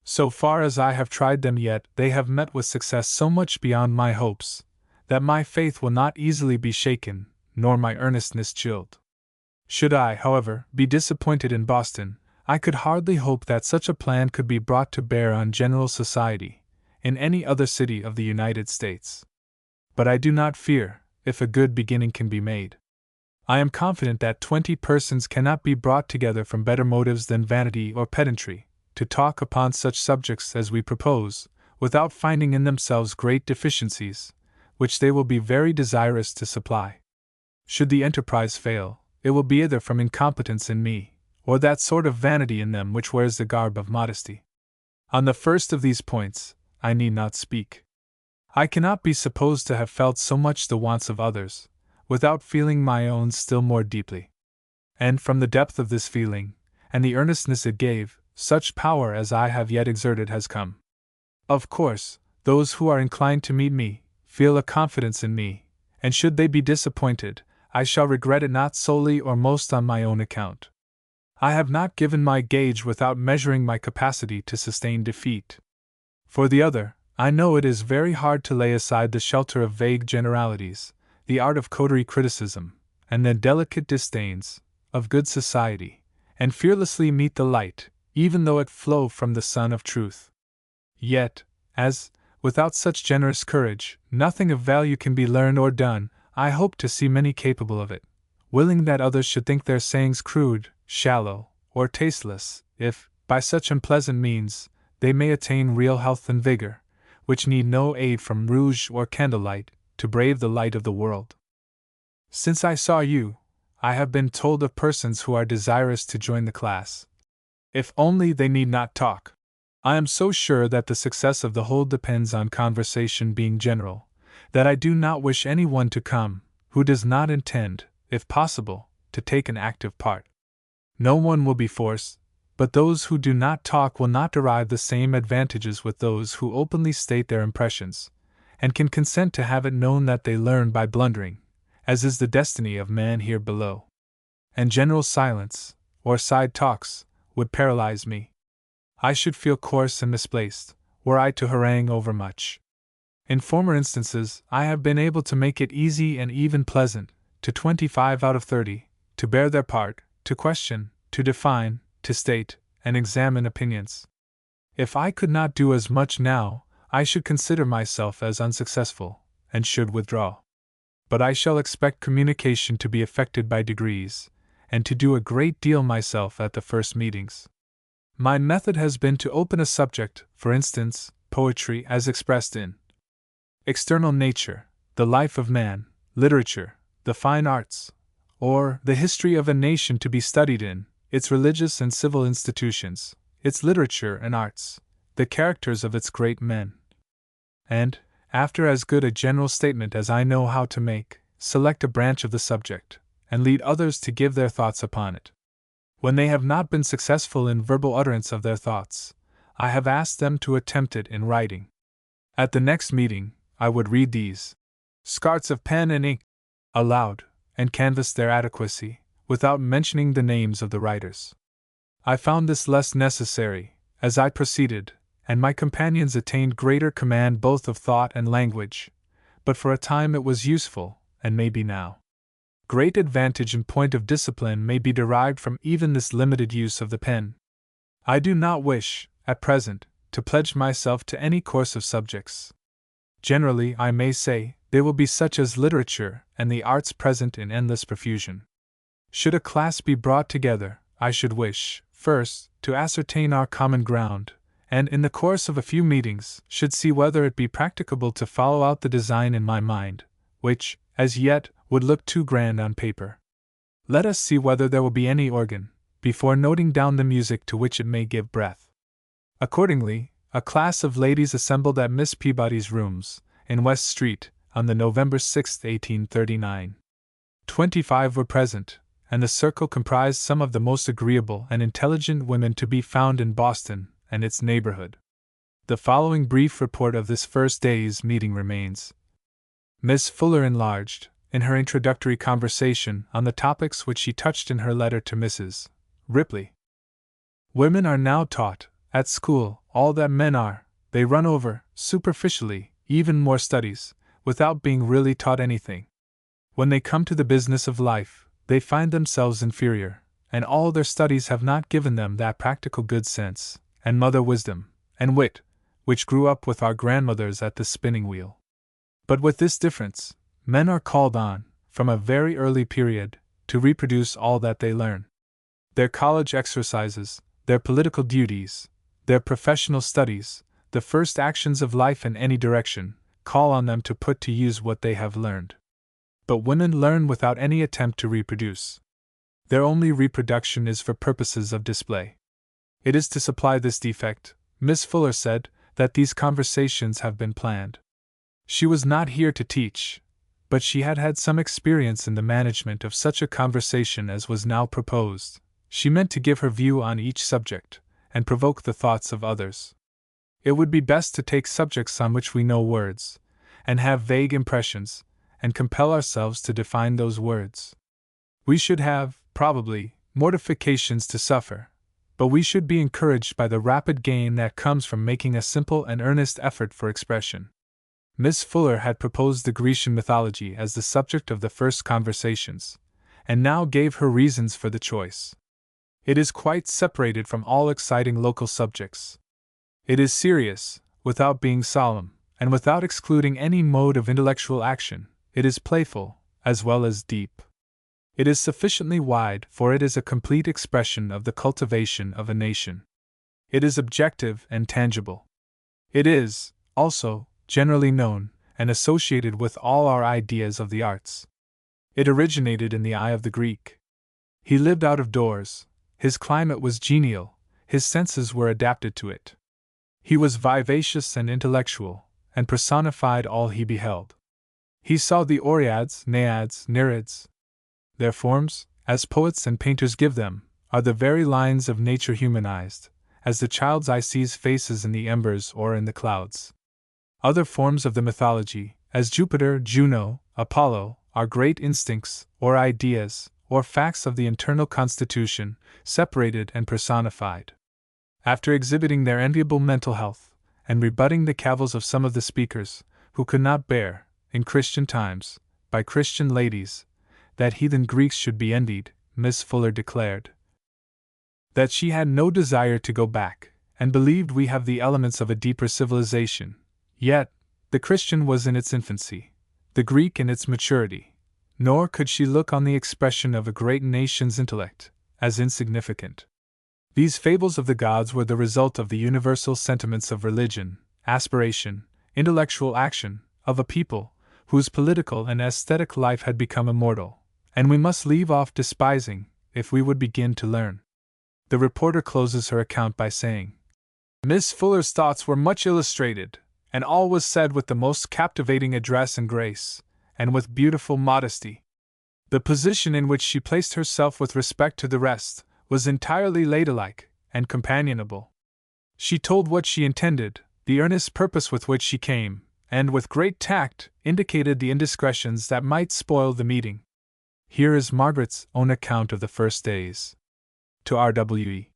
So far as I have tried them yet, they have met with success so much beyond my hopes, that my faith will not easily be shaken, nor my earnestness chilled. Should I, however, be disappointed in Boston, I could hardly hope that such a plan could be brought to bear on general society, in any other city of the United States. But I do not fear, if a good beginning can be made. I am confident that 20 persons cannot be brought together from better motives than vanity or pedantry, to talk upon such subjects as we propose, without finding in themselves great deficiencies, which they will be very desirous to supply. Should the enterprise fail, it will be either from incompetence in me, or that sort of vanity in them which wears the garb of modesty. On the first of these points, I need not speak. I cannot be supposed to have felt so much the wants of others, without feeling my own still more deeply. And from the depth of this feeling, and the earnestness it gave, such power as I have yet exerted has come. Of course, those who are inclined to meet me, feel a confidence in me, and should they be disappointed, I shall regret it not solely or most on my own account. I have not given my gauge without measuring my capacity to sustain defeat. For the other, I know it is very hard to lay aside the shelter of vague generalities, the art of coterie criticism, and the delicate disdains of good society, and fearlessly meet the light, even though it flow from the sun of truth. Yet, as, without such generous courage, nothing of value can be learned or done, I hope to see many capable of it, willing that others should think their sayings crude, shallow, or tasteless, if, by such unpleasant means, they may attain real health and vigor, which need no aid from rouge or candlelight, to brave the light of the world. Since I saw you, I have been told of persons who are desirous to join the class. If only they need not talk. I am so sure that the success of the whole depends on conversation being general, that I do not wish any one to come, who does not intend, if possible, to take an active part. No one will be forced, but those who do not talk will not derive the same advantages with those who openly state their impressions, and can consent to have it known that they learn by blundering, as is the destiny of man here below. And general silence, or side talks, would paralyze me. I should feel coarse and misplaced, were I to harangue overmuch. In former instances, I have been able to make it easy and even pleasant, to 25 out of 30, to bear their part, to question, to define, to state, and examine opinions. If I could not do as much now, I should consider myself as unsuccessful, and should withdraw. But I shall expect communication to be effected by degrees, and to do a great deal myself at the first meetings. My method has been to open a subject, for instance, poetry as expressed in external nature, the life of man, literature, the fine arts, or the history of a nation to be studied in its religious and civil institutions, its literature and arts, the characters of its great men. And, after as good a general statement as I know how to make, select a branch of the subject, and lead others to give their thoughts upon it. When they have not been successful in verbal utterance of their thoughts, I have asked them to attempt it in writing. At the next meeting, I would read these scarts of pen and ink, aloud, and canvassed their adequacy, without mentioning the names of the writers. I found this less necessary, as I proceeded, and my companions attained greater command both of thought and language, but for a time it was useful, and may be now. Great advantage in point of discipline may be derived from even this limited use of the pen. I do not wish, at present, to pledge myself to any course of subjects. Generally, I may say, they will be such as literature and the arts present in endless profusion. Should a class be brought together, I should wish, first, to ascertain our common ground, and in the course of a few meetings, should see whether it be practicable to follow out the design in my mind, which, as yet, would look too grand on paper. Let us see whether there will be any organ, before noting down the music to which it may give breath. Accordingly, a class of ladies assembled at Miss Peabody's rooms, in West Street, on the November 6, 1839. 25 were present, and the circle comprised some of the most agreeable and intelligent women to be found in Boston and its neighborhood. The following brief report of this first day's meeting remains. Miss Fuller enlarged, in her introductory conversation, on the topics which she touched in her letter to Mrs. Ripley. Women are now taught, at school, all that men are. They run over, superficially, even more studies, without being really taught anything. When they come to the business of life, they find themselves inferior, and all their studies have not given them that practical good sense, and mother wisdom, and wit, which grew up with our grandmothers at the spinning wheel. But with this difference, men are called on, from a very early period, to reproduce all that they learn. Their college exercises, their political duties, their professional studies, the first actions of life in any direction, call on them to put to use what they have learned. But women learn without any attempt to reproduce. Their only reproduction is for purposes of display. It is to supply this defect, Miss Fuller said, that these conversations have been planned. She was not here to teach, but she had had some experience in the management of such a conversation as was now proposed. She meant to give her view on each subject, and provoke the thoughts of others. It would be best to take subjects on which we know words, and have vague impressions, and compel ourselves to define those words. We should have, probably, mortifications to suffer, but we should be encouraged by the rapid gain that comes from making a simple and earnest effort for expression. Miss Fuller had proposed the Grecian mythology as the subject of the first conversations, and now gave her reasons for the choice. It is quite separated from all exciting local subjects. It is serious, without being solemn, and without excluding any mode of intellectual action. It is playful, as well as deep. It is sufficiently wide, for it is a complete expression of the cultivation of a nation. It is objective and tangible. It is, also, generally known, and associated with all our ideas of the arts. It originated in the eye of the Greek. He lived out of doors, his climate was genial, his senses were adapted to it. He was vivacious and intellectual, and personified all he beheld. He saw the Oreads, Naiads, Nereids. Their forms, as poets and painters give them, are the very lines of nature humanized, as the child's eye sees faces in the embers or in the clouds. Other forms of the mythology, as Jupiter, Juno, Apollo, are great instincts, or ideas, or facts of the internal constitution, separated and personified. After exhibiting their enviable mental health, and rebutting the cavils of some of the speakers, who could not bear, in Christian times, by Christian ladies, that heathen Greeks should be envied, Miss Fuller declared that she had no desire to go back, and believed we have the elements of a deeper civilization. Yet, the Christian was in its infancy, the Greek in its maturity, nor could she look on the expression of a great nation's intellect as insignificant. These fables of the gods were the result of the universal sentiments of religion, aspiration, intellectual action, of a people whose political and aesthetic life had become immortal, and we must leave off despising if we would begin to learn. The reporter closes her account by saying, Miss Fuller's thoughts were much illustrated, and all was said with the most captivating address and grace, and with beautiful modesty. The position in which she placed herself with respect to the rest was entirely ladylike and companionable. She told what she intended, the earnest purpose with which she came, and with great tact indicated the indiscretions that might spoil the meeting. Here is Margaret's own account of the first days. To R.W.E.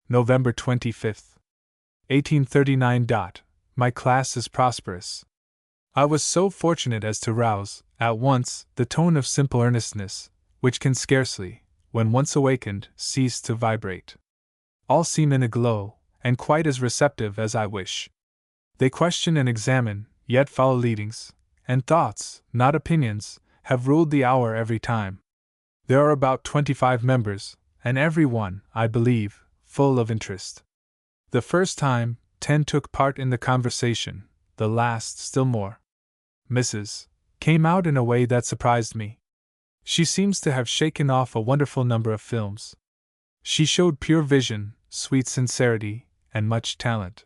November 25th, 1839. My class is prosperous. I was so fortunate as to rouse, at once, the tone of simple earnestness, which can scarcely, when once awakened, cease to vibrate. All seem in a glow, and quite as receptive as I wish. They question and examine, yet follow leadings, and thoughts, not opinions, have ruled the hour every time. There are about 25 members, and every one, I believe, full of interest. The first time, 10 took part in the conversation, the last still more. Mrs. came out in a way that surprised me. She seems to have shaken off a wonderful number of films. She showed pure vision, sweet sincerity, and much talent.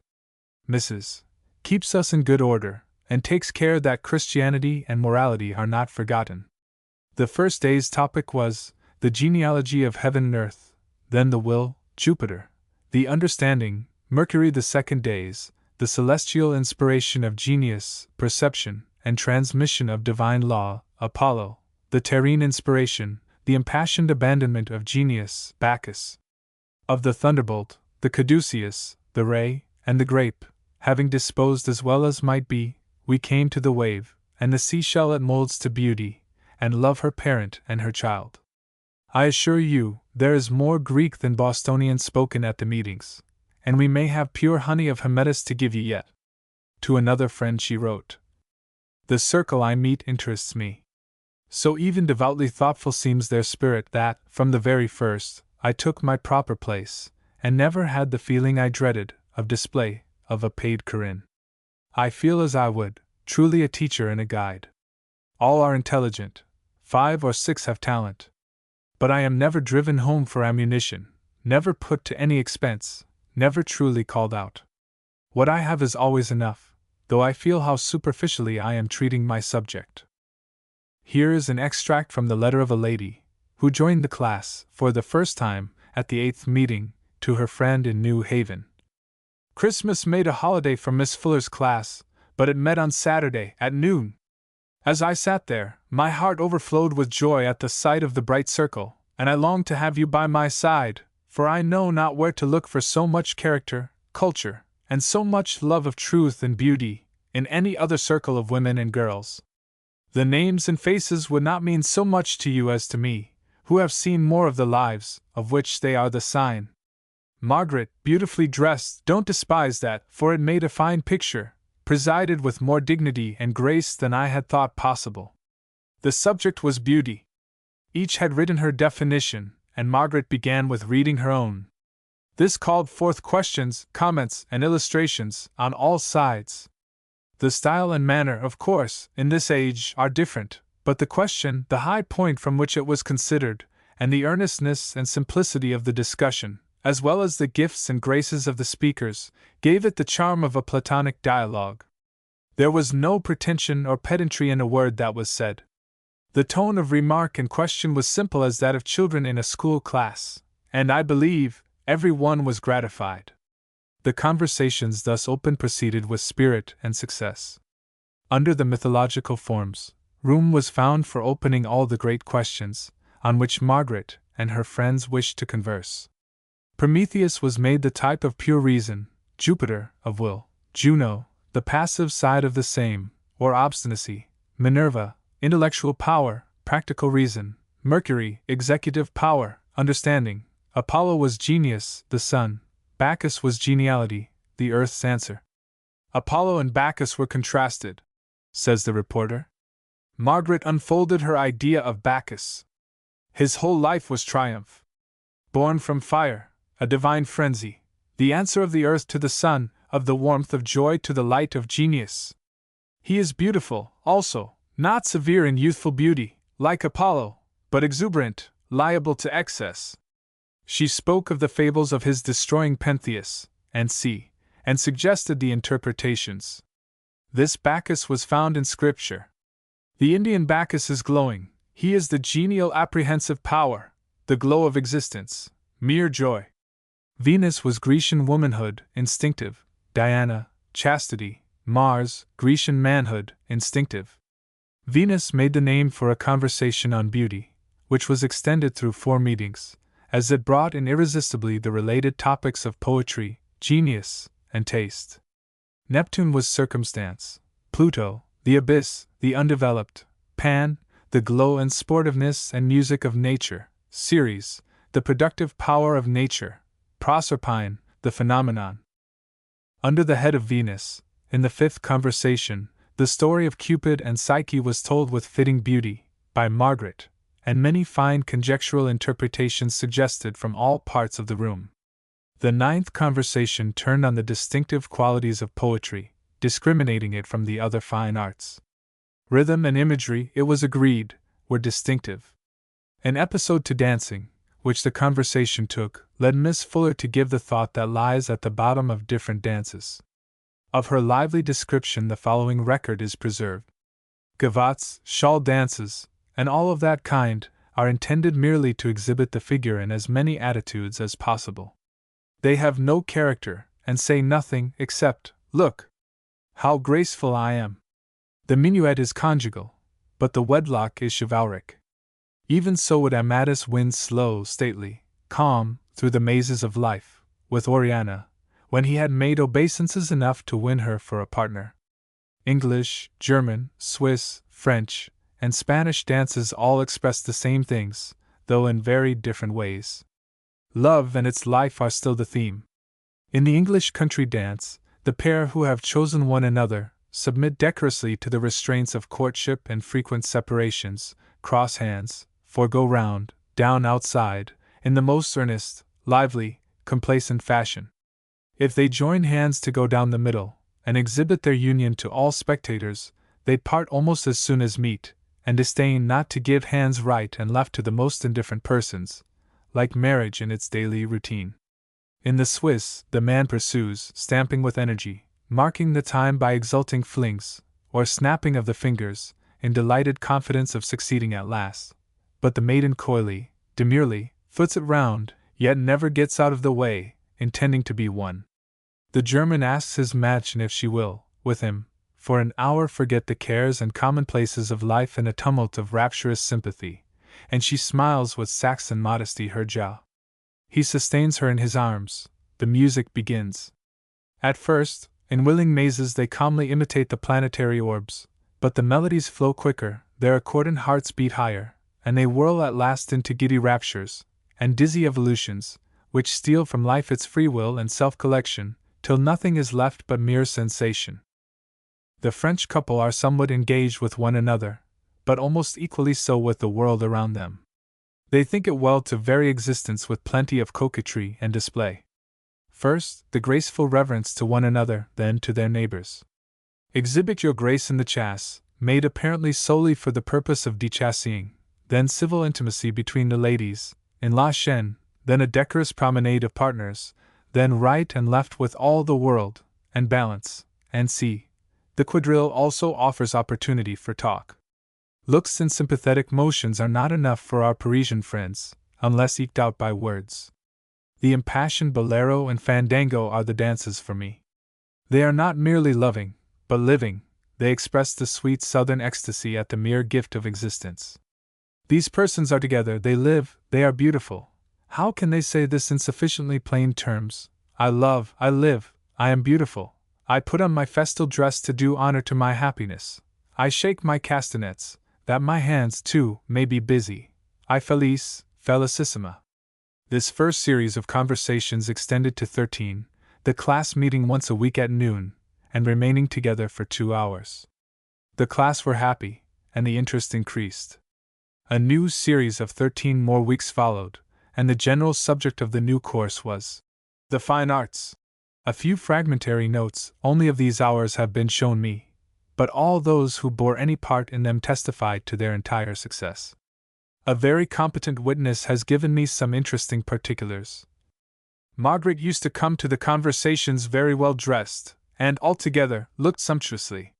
Mrs. keeps us in good order, and takes care that Christianity and morality are not forgotten. The first day's topic was the genealogy of heaven and earth, then the will, Jupiter, the understanding, Mercury. The second days, the celestial inspiration of genius, perception, and transmission of divine law, Apollo, the terrene inspiration, the impassioned abandonment of genius, Bacchus. Of the thunderbolt, the caduceus, the ray, and the grape, having disposed as well as might be, we came to the wave, and the seashell it molds to beauty, and love her parent and her child. I assure you, there is more Greek than Bostonian spoken at the meetings, and we may have pure honey of Hymettus to give you yet. To another friend she wrote, the circle I meet interests me. So even devoutly thoughtful seems their spirit that, from the very first, I took my proper place, and never had the feeling I dreaded, of display, of a paid Corinne. I feel as I would, truly a teacher and a guide. All are intelligent, 5 or 6 have talent. But I am never driven home for ammunition, never put to any expense, never truly called out. What I have is always enough, though I feel how superficially I am treating my subject. Here is an extract from the letter of a lady, who joined the class, for the first time, at the 8th meeting, to her friend in New Haven. Christmas made a holiday for Miss Fuller's class, but it met on Saturday, at noon. As I sat there, my heart overflowed with joy at the sight of the bright circle, and I longed to have you by my side, for I know not where to look for so much character, culture, and so much love of truth and beauty, in any other circle of women and girls. The names and faces would not mean so much to you as to me, who have seen more of the lives, of which they are the sign. Margaret, beautifully dressed, don't despise that, for it made a fine picture, presided with more dignity and grace than I had thought possible. The subject was beauty. Each had written her definition, and Margaret began with reading her own. This called forth questions, comments, and illustrations on all sides. The style and manner, of course, in this age are different, but the question, the high point from which it was considered, and the earnestness and simplicity of the discussion, as well as the gifts and graces of the speakers, gave it the charm of a Platonic dialogue. There was no pretension or pedantry in a word that was said. The tone of remark and question was simple as that of children in a school class, and I believe every one was gratified. The conversations thus opened proceeded with spirit and success. Under the mythological forms, room was found for opening all the great questions, on which Margaret and her friends wished to converse. Prometheus was made the type of pure reason, Jupiter, of will, Juno, the passive side of the same, or obstinacy, Minerva, intellectual power, practical reason, Mercury, executive power, understanding, Apollo was genius, the sun, Bacchus was geniality, the earth's answer. Apollo and Bacchus were contrasted, says the reporter. Margaret unfolded her idea of Bacchus. His whole life was triumph. Born from fire, a divine frenzy, the answer of the earth to the sun, of the warmth of joy to the light of genius. He is beautiful, also, not severe in youthful beauty, like Apollo, but exuberant, liable to excess. She spoke of the fables of his destroying Pentheus, and suggested the interpretations. This Bacchus was found in Scripture. The Indian Bacchus is glowing, he is the genial apprehensive power, the glow of existence, mere joy. Venus was Grecian womanhood, instinctive, Diana, chastity, Mars, Grecian manhood, instinctive. Venus made the name for a conversation on beauty, which was extended through 4 meetings, as it brought in irresistibly the related topics of poetry, genius, and taste. Neptune was circumstance, Pluto, the abyss, the undeveloped, Pan, the glow and sportiveness and music of nature, Ceres, the productive power of nature, Proserpine, the phenomenon. Under the head of Venus, in the 5th conversation, the story of Cupid and Psyche was told with fitting beauty, by Margaret, and many fine conjectural interpretations suggested from all parts of the room. The 9th conversation turned on the distinctive qualities of poetry, discriminating it from the other fine arts. Rhythm and imagery, it was agreed, were distinctive. An episode to dancing, which the conversation took, led Miss Fuller to give the thought that lies at the bottom of different dances. Of her lively description the following record is preserved. Gavottes, shawl dances, and all of that kind, are intended merely to exhibit the figure in as many attitudes as possible. They have no character, and say nothing except, "Look! How graceful I am!" The minuet is conjugal, but the wedlock is chivalric. Even so would Amadis win slow, stately, calm, through the mazes of life, with Oriana, when he had made obeisances enough to win her for a partner. English, German, Swiss, French, and Spanish dances all express the same things, though in very different ways. Love and its life are still the theme. In the English country dance, the pair who have chosen one another submit decorously to the restraints of courtship and frequent separations, cross hands, forego round, down outside, in the most earnest, lively, complacent fashion. If they join hands to go down the middle, and exhibit their union to all spectators, they part almost as soon as meet, and disdain not to give hands right and left to the most indifferent persons, like marriage in its daily routine. In the Swiss, the man pursues, stamping with energy, marking the time by exulting flings, or snapping of the fingers, in delighted confidence of succeeding at last. But the maiden coyly, demurely, foots it round, yet never gets out of the way, intending to be won. The German asks his Mädchen if she will, with him, for an hour forget the cares and commonplaces of life in a tumult of rapturous sympathy, and she smiles with Saxon modesty her jow. He sustains her in his arms, the music begins. At first, in willing mazes they calmly imitate the planetary orbs, but the melodies flow quicker, their accordant hearts beat higher, and they whirl at last into giddy raptures, and dizzy evolutions, which steal from life its free will and self-collection, till nothing is left but mere sensation. The French couple are somewhat engaged with one another, but almost equally so with the world around them. They think it well to vary existence with plenty of coquetry and display. First, the graceful reverence to one another, then to their neighbors. Exhibit your grace in the chasse, made apparently solely for the purpose of dechasseing, then civil intimacy between the ladies, in la chaîne, then a decorous promenade of partners, then right and left with all the world, and balance, and see. The quadrille also offers opportunity for talk. Looks and sympathetic motions are not enough for our Parisian friends, unless eked out by words. The impassioned bolero and fandango are the dances for me. They are not merely loving, but living, they express the sweet southern ecstasy at the mere gift of existence. These persons are together, they live, they are beautiful. How can they say this in sufficiently plain terms? I love, I live, I am beautiful. I put on my festal dress to do honor to my happiness. I shake my castanets, that my hands, too, may be busy. I felice, felicissima. This first series of conversations extended to 13, the class meeting once a week at noon, and remaining together for 2 hours. The class were happy, and the interest increased. A new series of 13 more weeks followed, and the general subject of the new course was the fine arts. A few fragmentary notes only of these hours have been shown me, but all those who bore any part in them testified to their entire success. A very competent witness has given me some interesting particulars. Margaret used to come to the conversations very well dressed, and altogether looked sumptuously.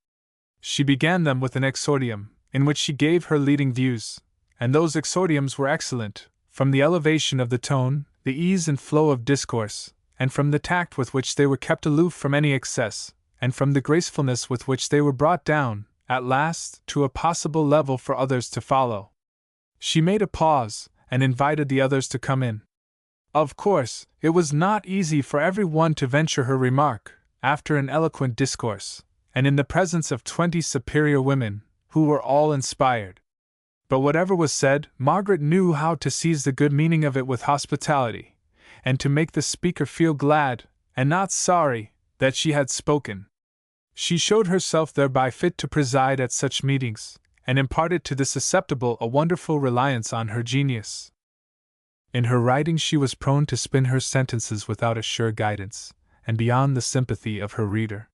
She began them with an exordium, in which she gave her leading views, and those exordiums were excellent, from the elevation of the tone, the ease and flow of discourse, and from the tact with which they were kept aloof from any excess, and from the gracefulness with which they were brought down, at last, to a possible level for others to follow. She made a pause, and invited the others to come in. Of course, it was not easy for every one to venture her remark, after an eloquent discourse, and in the presence of 20 superior women, who were all inspired. But whatever was said, Margaret knew how to seize the good meaning of it with hospitality, and to make the speaker feel glad, and not sorry, that she had spoken. She showed herself thereby fit to preside at such meetings, and imparted to the susceptible a wonderful reliance on her genius. In her writing she was prone to spin her sentences without a sure guidance, and beyond the sympathy of her reader.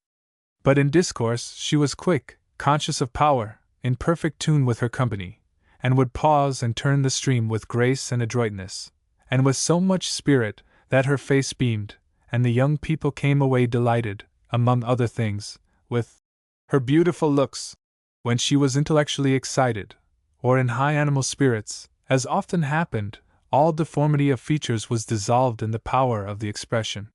But in discourse she was quick, conscious of power, in perfect tune with her company, and would pause and turn the stream with grace and adroitness, and with so much spirit that her face beamed, and the young people came away delighted, among other things, with her beautiful looks. When she was intellectually excited, or in high animal spirits, as often happened, all deformity of features was dissolved in the power of the expression.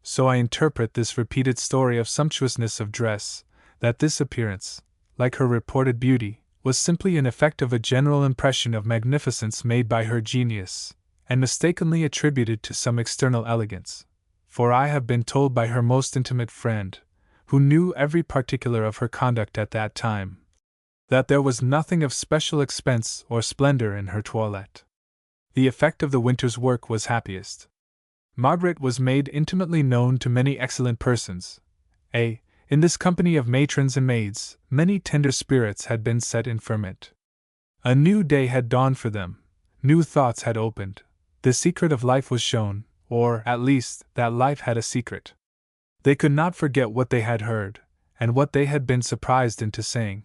So I interpret this repeated story of sumptuousness of dress, that this appearance, like her reported beauty, was simply an effect of a general impression of magnificence made by her genius, and mistakenly attributed to some external elegance. For I have been told by her most intimate friend, who knew every particular of her conduct at that time, that there was nothing of special expense or splendor in her toilette. The effect of the winter's work was happiest. Margaret was made intimately known to many excellent persons. In this company of matrons and maids, many tender spirits had been set in ferment. A new day had dawned for them, new thoughts had opened, the secret of life was shown, or, at least, that life had a secret. They could not forget what they had heard, and what they had been surprised into saying.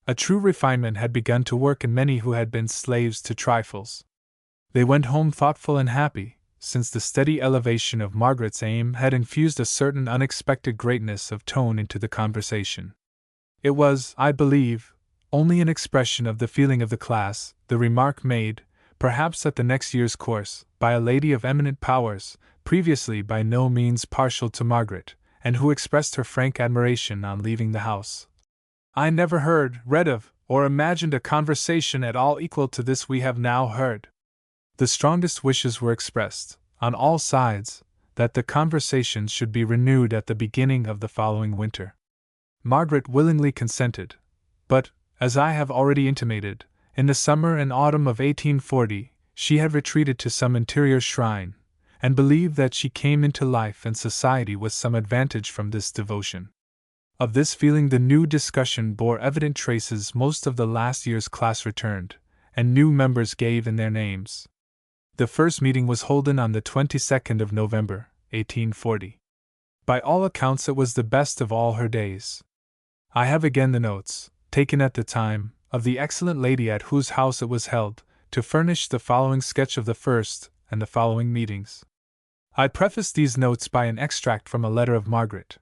A true refinement had begun to work in many who had been slaves to trifles. They went home thoughtful and happy, since the steady elevation of Margaret's aim had infused a certain unexpected greatness of tone into the conversation. It was, I believe, only an expression of the feeling of the class, the remark made, perhaps at the next year's course, by a lady of eminent powers, previously by no means partial to Margaret, and who expressed her frank admiration on leaving the house. I never heard, read of, or imagined a conversation at all equal to this we have now heard. The strongest wishes were expressed, on all sides, that the conversation should be renewed at the beginning of the following winter. Margaret willingly consented, but, as I have already intimated, in the summer and autumn of 1840, she had retreated to some interior shrine, and believed that she came into life and society with some advantage from this devotion. Of this feeling the new discussion bore evident traces. Most of the last year's class returned, and new members gave in their names. The first meeting was holden on the 22nd of November, 1840. By all accounts it was the best of all her days. I have again the notes, taken at the time, of the excellent lady at whose house it was held, to furnish the following sketch of the first and the following meetings. I preface these notes by an extract from a letter of Margaret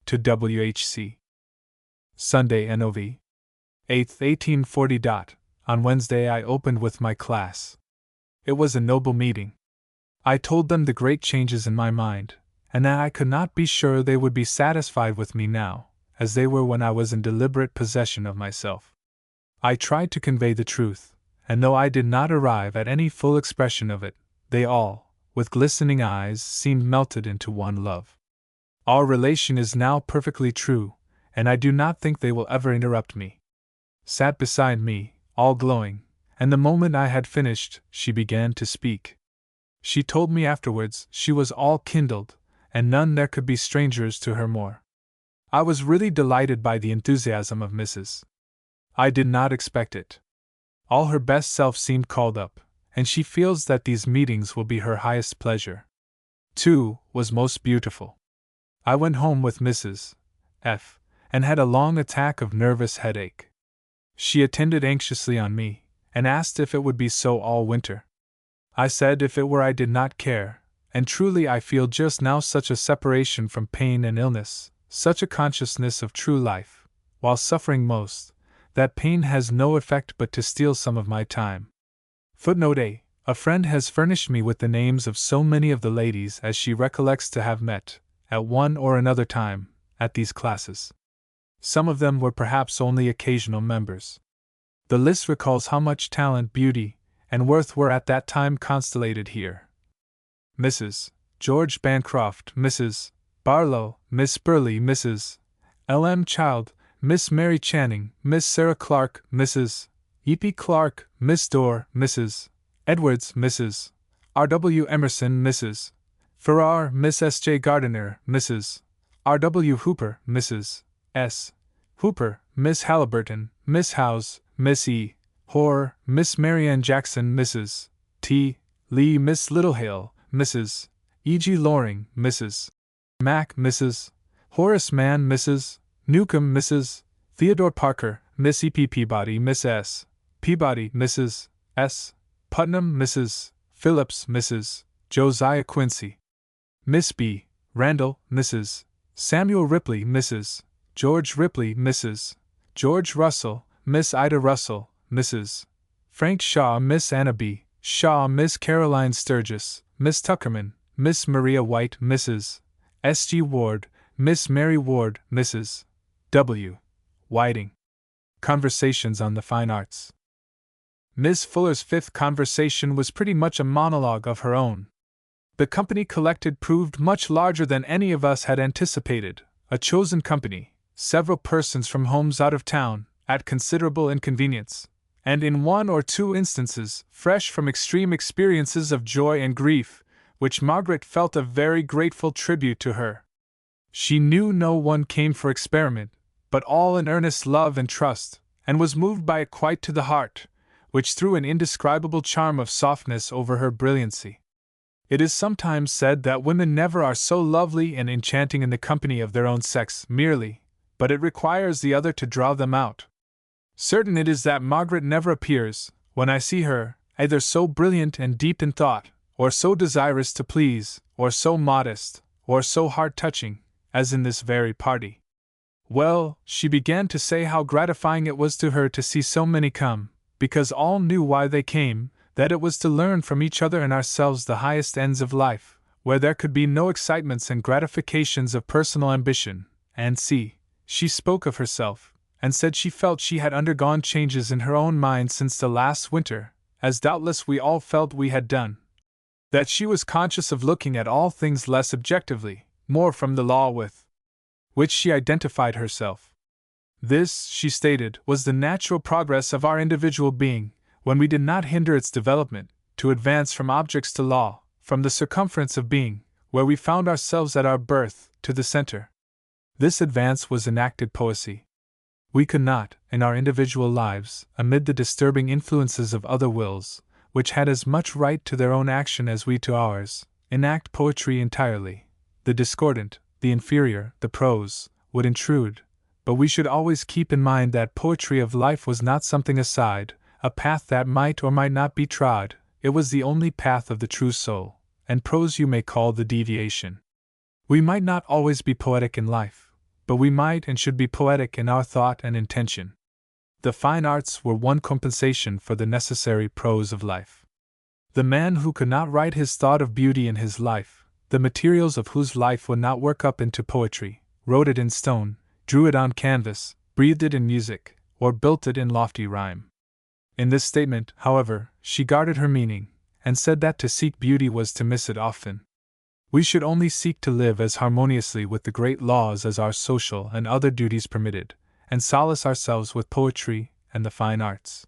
to W.H.C. Sunday, Nov. 8th, 1840. On Wednesday I opened with my class. It was a noble meeting. I told them the great changes in my mind, and that I could not be sure they would be satisfied with me now, as they were when I was in deliberate possession of myself. I tried to convey the truth, and though I did not arrive at any full expression of it, they all, with glistening eyes, seemed melted into one love. Our relation is now perfectly true, and I do not think they will ever interrupt me. Sat beside me, all glowing, and the moment I had finished, she began to speak. She told me afterwards she was all kindled, and none there could be strangers to her more. I was really delighted by the enthusiasm of Mrs. I did not expect it. All her best self seemed called up, and she feels that these meetings will be her highest pleasure. 2. Was most beautiful. I went home with Mrs. F. and had a long attack of nervous headache. She attended anxiously on me, and asked if it would be so all winter. I said if it were I did not care, and truly I feel just now such a separation from pain and illness, such a consciousness of true life, while suffering most, that pain has no effect but to steal some of my time. Footnote A. A friend has furnished me with the names of so many of the ladies as she recollects to have met, at one or another time, at these classes. Some of them were perhaps only occasional members. The list recalls how much talent, beauty, and worth were at that time constellated here. Mrs. George Bancroft, Mrs. Barlow, Miss Burley, Mrs. L.M. Child, Miss Mary Channing, Miss Sarah Clark, Mrs. E.P. Clark, Miss Dorr, Mrs. Edwards, Mrs. R.W. Emerson, Mrs. Farrar, Miss S.J. Gardiner, Mrs. R.W. Hooper, Mrs. S. Hooper, Miss Halliburton, Miss Howes, Miss E. Hoare, Miss Marianne Jackson, Mrs. T. Lee, Miss Littlehale, Mrs. E. G. Loring, Mrs. Mack, Mrs. Horace Mann, Mrs. Newcomb, Mrs. Theodore Parker, Miss E. P. Peabody, Miss S. Peabody, Mrs. S. Putnam, Mrs. Phillips, Mrs. Josiah Quincy, Miss B. Randall, Mrs. Samuel Ripley, Mrs. George Ripley, Mrs. George Russell, Miss Ida Russell, Mrs. Frank Shaw, Miss Anna B. Shaw, Miss Caroline Sturgis, Miss Tuckerman, Miss Maria White, Mrs. S. G. Ward, Miss Mary Ward, Mrs. W. Whiting. Conversations on the Fine Arts. Miss Fuller's fifth conversation was pretty much a monologue of her own. The company collected proved much larger than any of us had anticipated, a chosen company, several persons from homes out of town, at considerable inconvenience, and in one or two instances, fresh from extreme experiences of joy and grief, which Margaret felt a very grateful tribute to her. She knew no one came for experiment, but all in earnest love and trust, and was moved by it quite to the heart, which threw an indescribable charm of softness over her brilliancy. It is sometimes said that women never are so lovely and enchanting in the company of their own sex merely, but it requires the other to draw them out. Certain it is that Margaret never appears, when I see her, either so brilliant and deep in thought, or so desirous to please, or so modest, or so heart-touching, as in this very party. Well, she began to say how gratifying it was to her to see so many come, because all knew why they came, that it was to learn from each other and ourselves the highest ends of life, where there could be no excitements and gratifications of personal ambition, and see, she spoke of herself, and said she felt she had undergone changes in her own mind since the last winter, as doubtless we all felt we had done. That she was conscious of looking at all things less objectively, more from the law with which she identified herself. This, she stated, was the natural progress of our individual being, when we did not hinder its development, to advance from objects to law, from the circumference of being, where we found ourselves at our birth, to the center. This advance was enacted poesy. We could not, in our individual lives, amid the disturbing influences of other wills, which had as much right to their own action as we to ours, enact poetry entirely. The discordant, the inferior, the prose, would intrude, but we should always keep in mind that poetry of life was not something aside, a path that might or might not be trod, it was the only path of the true soul, and prose you may call the deviation. We might not always be poetic in life, but we might and should be poetic in our thought and intention. The fine arts were one compensation for the necessary prose of life. The man who could not write his thought of beauty in his life, the materials of whose life would not work up into poetry, wrote it in stone, drew it on canvas, breathed it in music, or built it in lofty rhyme. In this statement, however, she guarded her meaning, and said that to seek beauty was to miss it often. We should only seek to live as harmoniously with the great laws as our social and other duties permitted, and solace ourselves with poetry and the fine arts.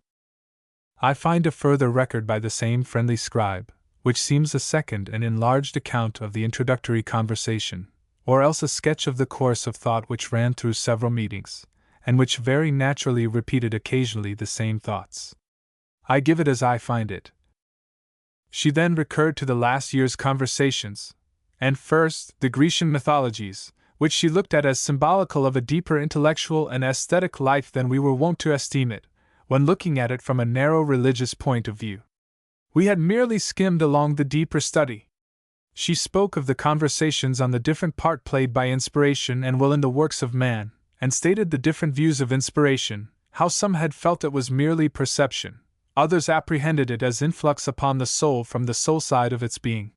I find a further record by the same friendly scribe, which seems a second and enlarged account of the introductory conversation, or else a sketch of the course of thought which ran through several meetings, and which very naturally repeated occasionally the same thoughts. I give it as I find it. She then recurred to the last year's conversations, and first, the Grecian mythologies, which she looked at as symbolical of a deeper intellectual and aesthetic life than we were wont to esteem it, when looking at it from a narrow religious point of view. We had merely skimmed along the deeper study. She spoke of the conversations on the different part played by inspiration and will in the works of man, and stated the different views of inspiration, how some had felt it was merely perception, others apprehended it as influx upon the soul from the soul side of its being.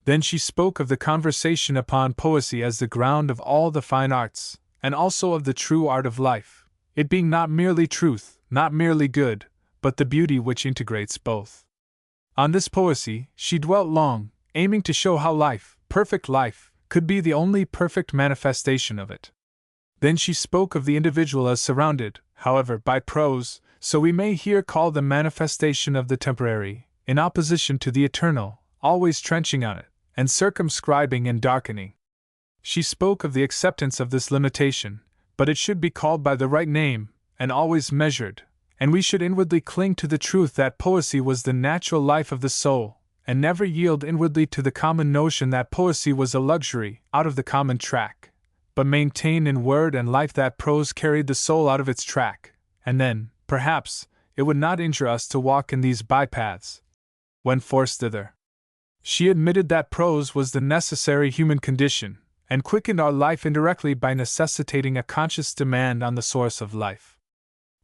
Then she spoke of the conversation upon poesy as the ground of all the fine arts, and also of the true art of life, it being not merely truth, not merely good, but the beauty which integrates both. On this poesy she dwelt long, aiming to show how life, perfect life, could be the only perfect manifestation of it. Then she spoke of the individual as surrounded, however, by prose, so we may here call the manifestation of the temporary, in opposition to the eternal, always trenching on it, and circumscribing and darkening. She spoke of the acceptance of this limitation, but it should be called by the right name, and always measured, and we should inwardly cling to the truth that poesy was the natural life of the soul, and never yield inwardly to the common notion that poesy was a luxury, out of the common track, but maintain in word and life that prose carried the soul out of its track, and then, perhaps, it would not injure us to walk in these bypaths, when forced thither. She admitted that prose was the necessary human condition, and quickened our life indirectly by necessitating a conscious demand on the source of life.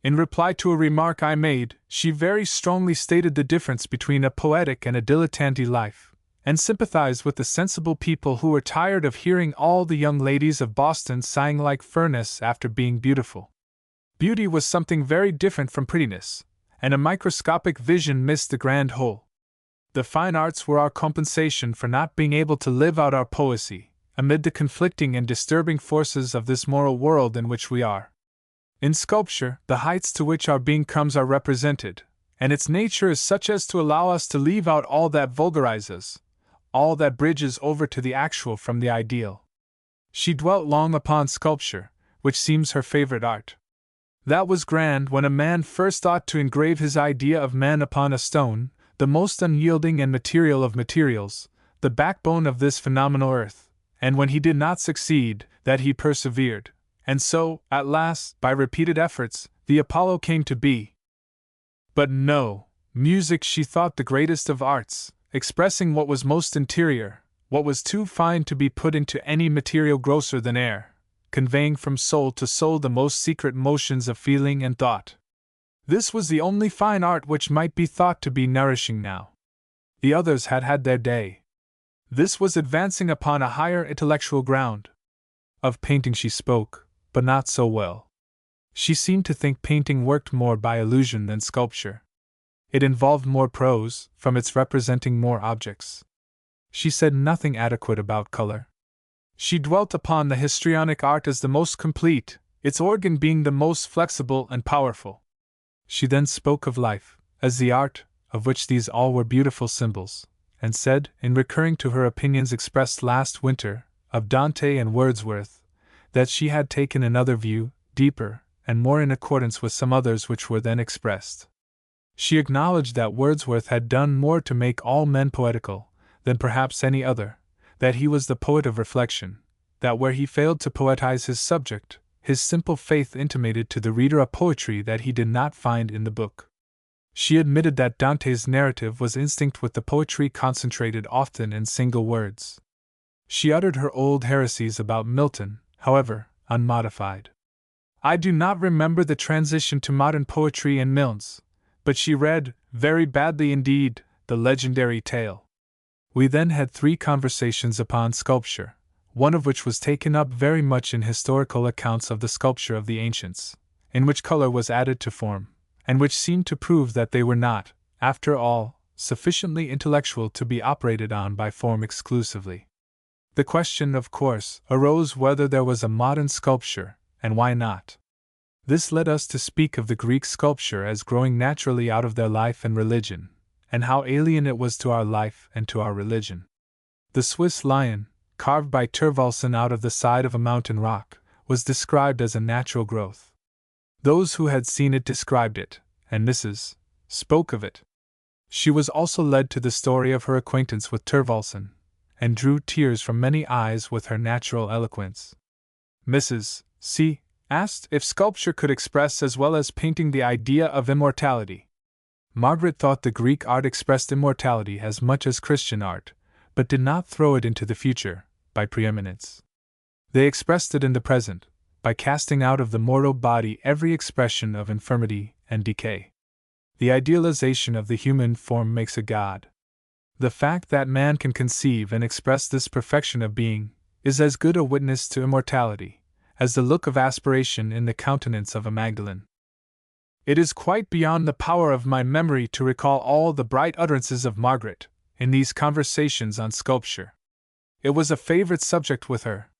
In reply to a remark I made, she very strongly stated the difference between a poetic and a dilettante life, and sympathized with the sensible people who were tired of hearing all the young ladies of Boston sighing like furnace after being beautiful. Beauty was something very different from prettiness, and a microscopic vision missed the grand whole. The fine arts were our compensation for not being able to live out our poesy, amid the conflicting and disturbing forces of this moral world in which we are. In sculpture, the heights to which our being comes are represented, and its nature is such as to allow us to leave out all that vulgarizes, all that bridges over to the actual from the ideal. She dwelt long upon sculpture, which seems her favorite art. That was grand when a man first thought to engrave his idea of man upon a stone, the most unyielding and material of materials, the backbone of this phenomenal earth, and when he did not succeed, that he persevered, and so, at last, by repeated efforts, the Apollo came to be. But no, music she thought the greatest of arts, expressing what was most interior, what was too fine to be put into any material grosser than air, conveying from soul to soul the most secret motions of feeling and thought. This was the only fine art which might be thought to be nourishing now. The others had had their day. This was advancing upon a higher intellectual ground. Of painting she spoke, but not so well. She seemed to think painting worked more by illusion than sculpture. It involved more prose, from its representing more objects. She said nothing adequate about color. She dwelt upon the histrionic art as the most complete, its organ being the most flexible and powerful. She then spoke of life, as the art, of which these all were beautiful symbols, and said, in recurring to her opinions expressed last winter, of Dante and Wordsworth, that she had taken another view, deeper, and more in accordance with some others which were then expressed. She acknowledged that Wordsworth had done more to make all men poetical, than perhaps any other, that he was the poet of reflection, that where he failed to poetize his subject, his simple faith intimated to the reader a poetry that he did not find in the book. She admitted that Dante's narrative was instinct with the poetry concentrated often in single words. She uttered her old heresies about Milton, however, unmodified. I do not remember the transition to modern poetry in Milnes, but she read, very badly indeed, the legendary tale. We then had 3 conversations upon sculpture, one of which was taken up very much in historical accounts of the sculpture of the ancients, in which color was added to form, and which seemed to prove that they were not, after all, sufficiently intellectual to be operated on by form exclusively. The question, of course, arose whether there was a modern sculpture, and why not. This led us to speak of the Greek sculpture as growing naturally out of their life and religion, and how alien it was to our life and to our religion. The Swiss lion, carved by Thorvaldsen out of the side of a mountain rock, was described as a natural growth. Those who had seen it described it, and Mrs. spoke of it. She was also led to the story of her acquaintance with Thorvaldsen, and drew tears from many eyes with her natural eloquence. Mrs. C. asked if sculpture could express as well as painting the idea of immortality. Margaret thought the Greek art expressed immortality as much as Christian art, but did not throw it into the future, by preeminence. They expressed it in the present, by casting out of the mortal body every expression of infirmity and decay. The idealization of the human form makes a god. The fact that man can conceive and express this perfection of being is as good a witness to immortality as the look of aspiration in the countenance of a Magdalene. It is quite beyond the power of my memory to recall all the bright utterances of Margaret in these conversations on sculpture. It was a favorite subject with her.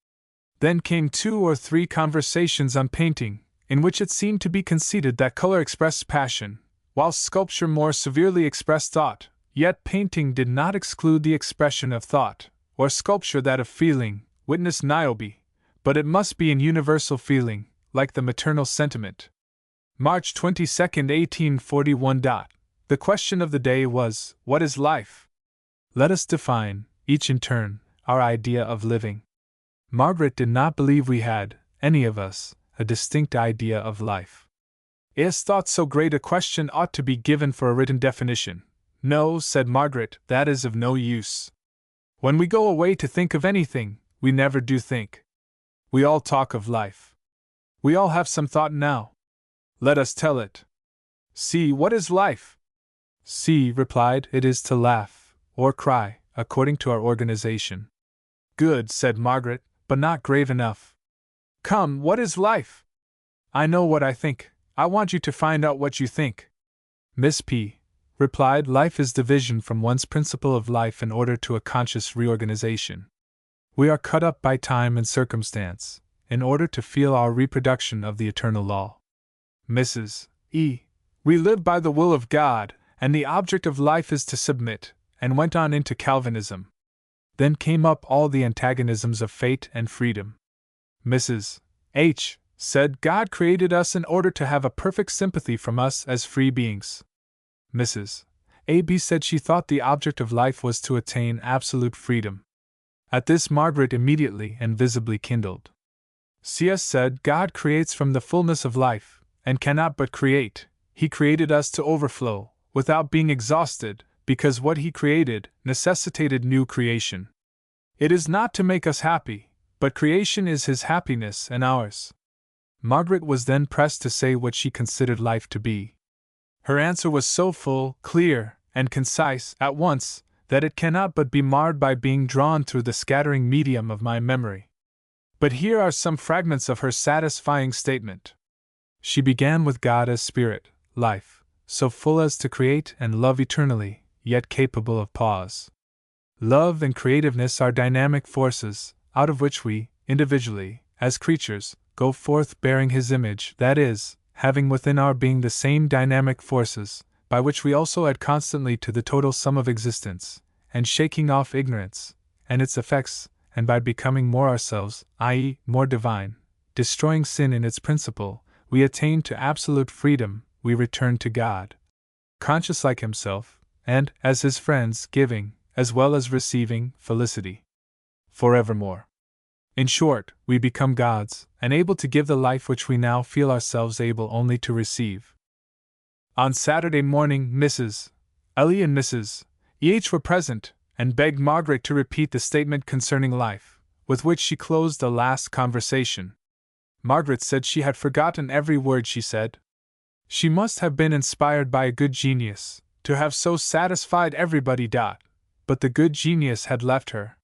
Then came 2 or 3 conversations on painting, in which it seemed to be conceded that color expressed passion, whilst sculpture more severely expressed thought, yet painting did not exclude the expression of thought, or sculpture that of feeling, witness Niobe, but it must be in universal feeling, like the maternal sentiment. March 22, 1841. The question of the day was, what is life? Let us define, each in turn, our idea of living. Margaret did not believe we had, any of us, a distinct idea of life. Is thought so great a question ought to be given for a written definition? No, said Margaret, that is of no use. When we go away to think of anything, we never do think. We all talk of life. We all have some thought now. Let us tell it. See, what is life? C replied, it is to laugh, or cry, according to our organization. Good, said Margaret, but not grave enough. Come, what is life? I know what I think. I want you to find out what you think. Miss P replied, life is division from one's principle of life in order to a conscious reorganization. We are cut up by time and circumstance, in order to feel our reproduction of the eternal law. Mrs. E. We live by the will of God, and the object of life is to submit, and went on into Calvinism. Then came up all the antagonisms of fate and freedom. Mrs. H. said God created us in order to have a perfect sympathy from us as free beings. Mrs. A.B. said she thought the object of life was to attain absolute freedom. At this Margaret immediately and visibly kindled. C.S. said God creates from the fullness of life, and cannot but create. He created us to overflow, without being exhausted, because what He created necessitated new creation. It is not to make us happy, but creation is His happiness and ours. Margaret was then pressed to say what she considered life to be. Her answer was so full, clear, and concise at once, that it cannot but be marred by being drawn through the scattering medium of my memory. But here are some fragments of her satisfying statement. She began with God as spirit, life, so full as to create and love eternally, yet capable of pause. Love and creativeness are dynamic forces, out of which we, individually, as creatures, go forth bearing His image, that is, having within our being the same dynamic forces, by which we also add constantly to the total sum of existence, and shaking off ignorance, and its effects, and by becoming more ourselves, i.e., more divine, destroying sin in its principle, we attain to absolute freedom, we return to God, conscious like Himself, and, as His friends, giving, as well as receiving, felicity forevermore. In short, we become gods, and able to give the life which we now feel ourselves able only to receive. On Saturday morning, Mrs. Ellie and Mrs. E.H. were present, and begged Margaret to repeat the statement concerning life, with which she closed the last conversation. Margaret said she had forgotten every word she said. She must have been inspired by a good genius, to have so satisfied everybody. But the good genius had left her.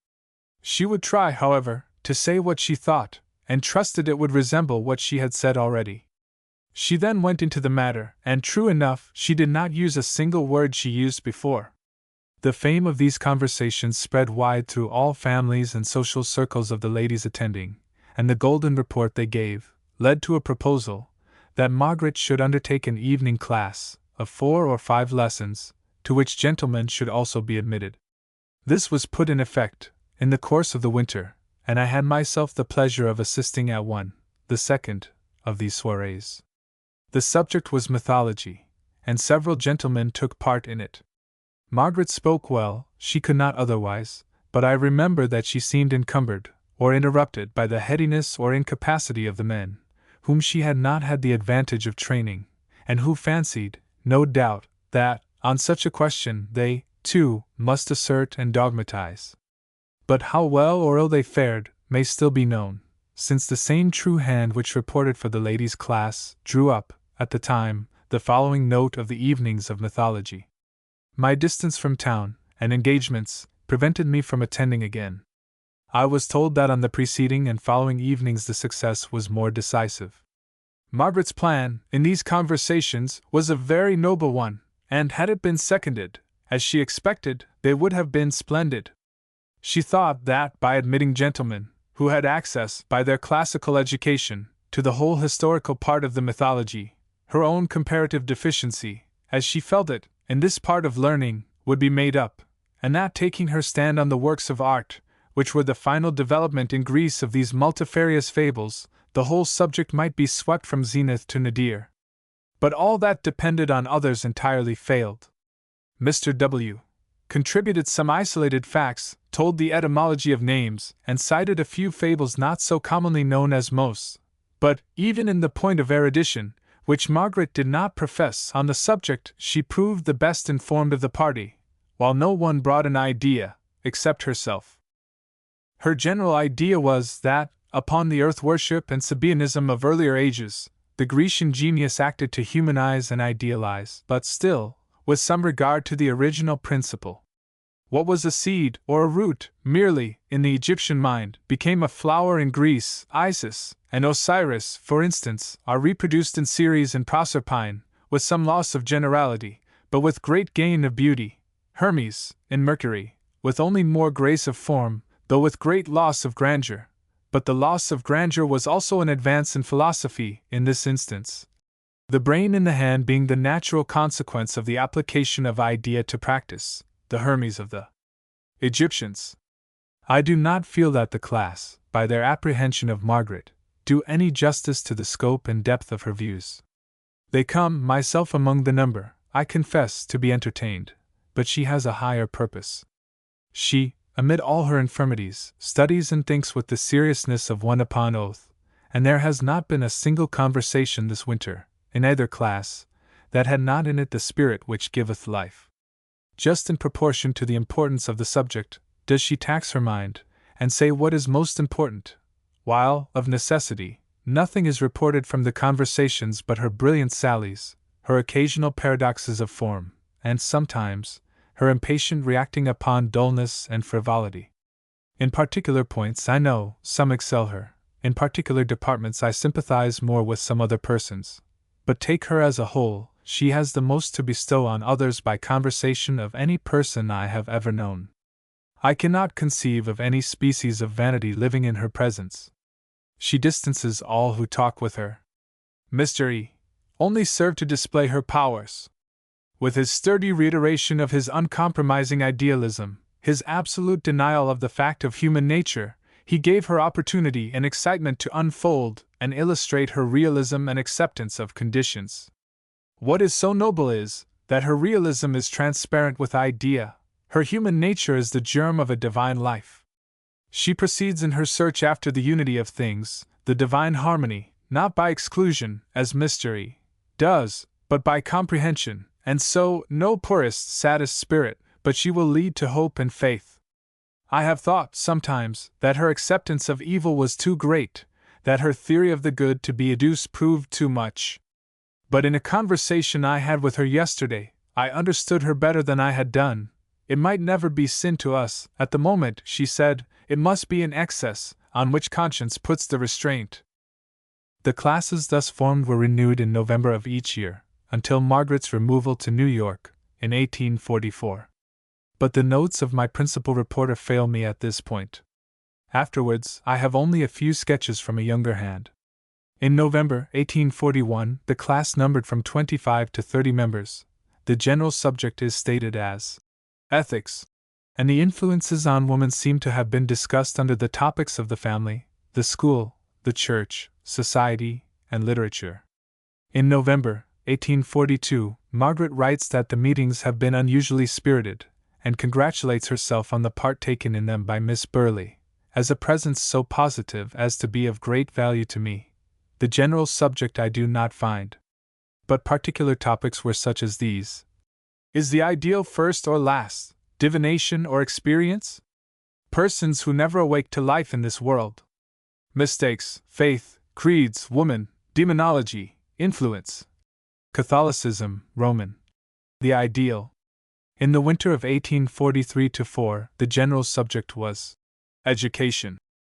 She would try, however, to say what she thought, and trusted it would resemble what she had said already. She then went into the matter, and true enough, she did not use a single word she used before. The fame of these conversations spread wide through all families and social circles of the ladies attending, and the golden report they gave led to a proposal that Margaret should undertake an evening class of 4 or 5 lessons, to which gentlemen should also be admitted. This was put in effect in the course of the winter, and I had myself the pleasure of assisting at one, the second, of these soirees. The subject was mythology, and several gentlemen took part in it. Margaret spoke well, she could not otherwise, but I remember that she seemed encumbered, or interrupted by the headiness or incapacity of the men, whom she had not had the advantage of training, and who fancied, no doubt, that, on such a question, they, too, must assert and dogmatize. But how well or ill they fared may still be known, since the same true hand which reported for the ladies' class drew up, at the time, the following note of the evenings of mythology. My distance from town, and engagements prevented me from attending again. I was told that on the preceding and following evenings the success was more decisive. Margaret's plan, in these conversations, was a very noble one, and had it been seconded, as she expected, they would have been splendid. She thought that, by admitting gentlemen, who had access, by their classical education, to the whole historical part of the mythology, her own comparative deficiency, as she felt it, in this part of learning, would be made up, and that taking her stand on the works of art, which were the final development in Greece of these multifarious fables, the whole subject might be swept from zenith to nadir. But all that depended on others entirely failed. Mr. W. contributed some isolated facts, told the etymology of names, and cited a few fables not so commonly known as most, but, even in the point of erudition, which Margaret did not profess on the subject, she proved the best informed of the party, while no one brought an idea, except herself. Her general idea was that, upon the earth-worship and Sabaeanism of earlier ages, the Grecian genius acted to humanize and idealize, but still, with some regard to the original principle. What was a seed, or a root, merely, in the Egyptian mind, became a flower in Greece. Isis and Osiris, for instance, are reproduced in Ceres and Proserpine, with some loss of generality, but with great gain of beauty. Hermes, in Mercury, with only more grace of form, though with great loss of grandeur. But the loss of grandeur was also an advance in philosophy, in this instance. The brain in the hand being the natural consequence of the application of idea to practice, the Hermes of the Egyptians. I do not feel that the class, by their apprehension of Margaret, do any justice to the scope and depth of her views. They come, myself among the number, I confess, to be entertained, but she has a higher purpose. She, amid all her infirmities, studies and thinks with the seriousness of one upon oath, and there has not been a single conversation this winter, in either class, that had not in it the spirit which giveth life. Just in proportion to the importance of the subject, does she tax her mind, and say what is most important, while, of necessity, nothing is reported from the conversations but her brilliant sallies, her occasional paradoxes of form, and sometimes, her impatient reacting upon dullness and frivolity. In particular points I know some excel her, in particular departments I sympathize more with some other persons, but take her as a whole, she has the most to bestow on others by conversation of any person I have ever known. I cannot conceive of any species of vanity living in her presence. She distances all who talk with her. Mr. E. only serve to display her powers. With his sturdy reiteration of his uncompromising idealism, his absolute denial of the fact of human nature, he gave her opportunity and excitement to unfold and illustrate her realism and acceptance of conditions. What is so noble is, that her realism is transparent with idea, her human nature is the germ of a divine life. She proceeds in her search after the unity of things, the divine harmony, not by exclusion, as mystery does, but by comprehension, and so, no poorest, saddest spirit, but she will lead to hope and faith. I have thought, sometimes, that her acceptance of evil was too great, that her theory of the good to be adduced proved too much. But in a conversation I had with her yesterday, I understood her better than I had done. It might never be sin to us, at the moment, she said, it must be an excess, on which conscience puts the restraint. The classes thus formed were renewed in November of each year, until Margaret's removal to New York, in 1844. But the notes of my principal reporter fail me at this point. Afterwards, I have only a few sketches from a younger hand. In November 1841, the class numbered from 25 to 30 members. The general subject is stated as ethics, and the influences on woman seem to have been discussed under the topics of the family, the school, the church, society, and literature. In November 1842, Margaret writes that the meetings have been unusually spirited, and congratulates herself on the part taken in them by Miss Burley, as a presence so positive as to be of great value to me. The general subject I do not find. But particular topics were such as these. Is the ideal first or last, divination or experience? Persons who never awake to life in this world. Mistakes, faith, creeds, woman, demonology, influence. Catholicism, Roman. The ideal. In the winter of 1843-4, the general subject was education.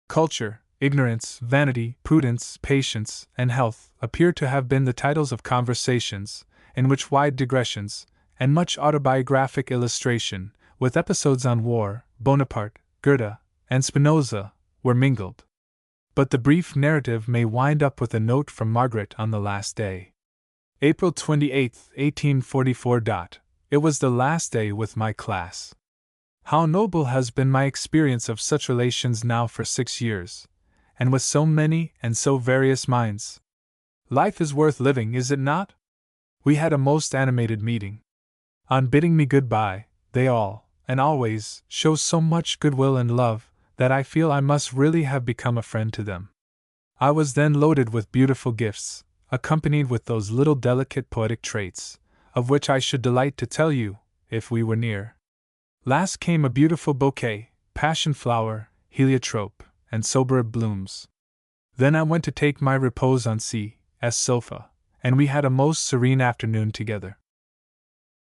Culture, ignorance, vanity, prudence, patience, and health appear to have been the titles of conversations, in which wide digressions, and much autobiographic illustration, with episodes on war, Bonaparte, Goethe, and Spinoza, were mingled. But the brief narrative may wind up with a note from Margaret on the last day. April 28, 1844. It was the last day with my class. How noble has been my experience of such relations now for 6 years, and with so many and so various minds. Life is worth living, is it not? We had a most animated meeting. On bidding me goodbye, they all, and always, show so much goodwill and love, that I feel I must really have become a friend to them. I was then loaded with beautiful gifts, accompanied with those little delicate poetic traits, of which I should delight to tell you, if we were near. Last came a beautiful bouquet, passion flower, heliotrope, and sober blooms. Then I went to take my repose on C.'s sofa, and we had a most serene afternoon together.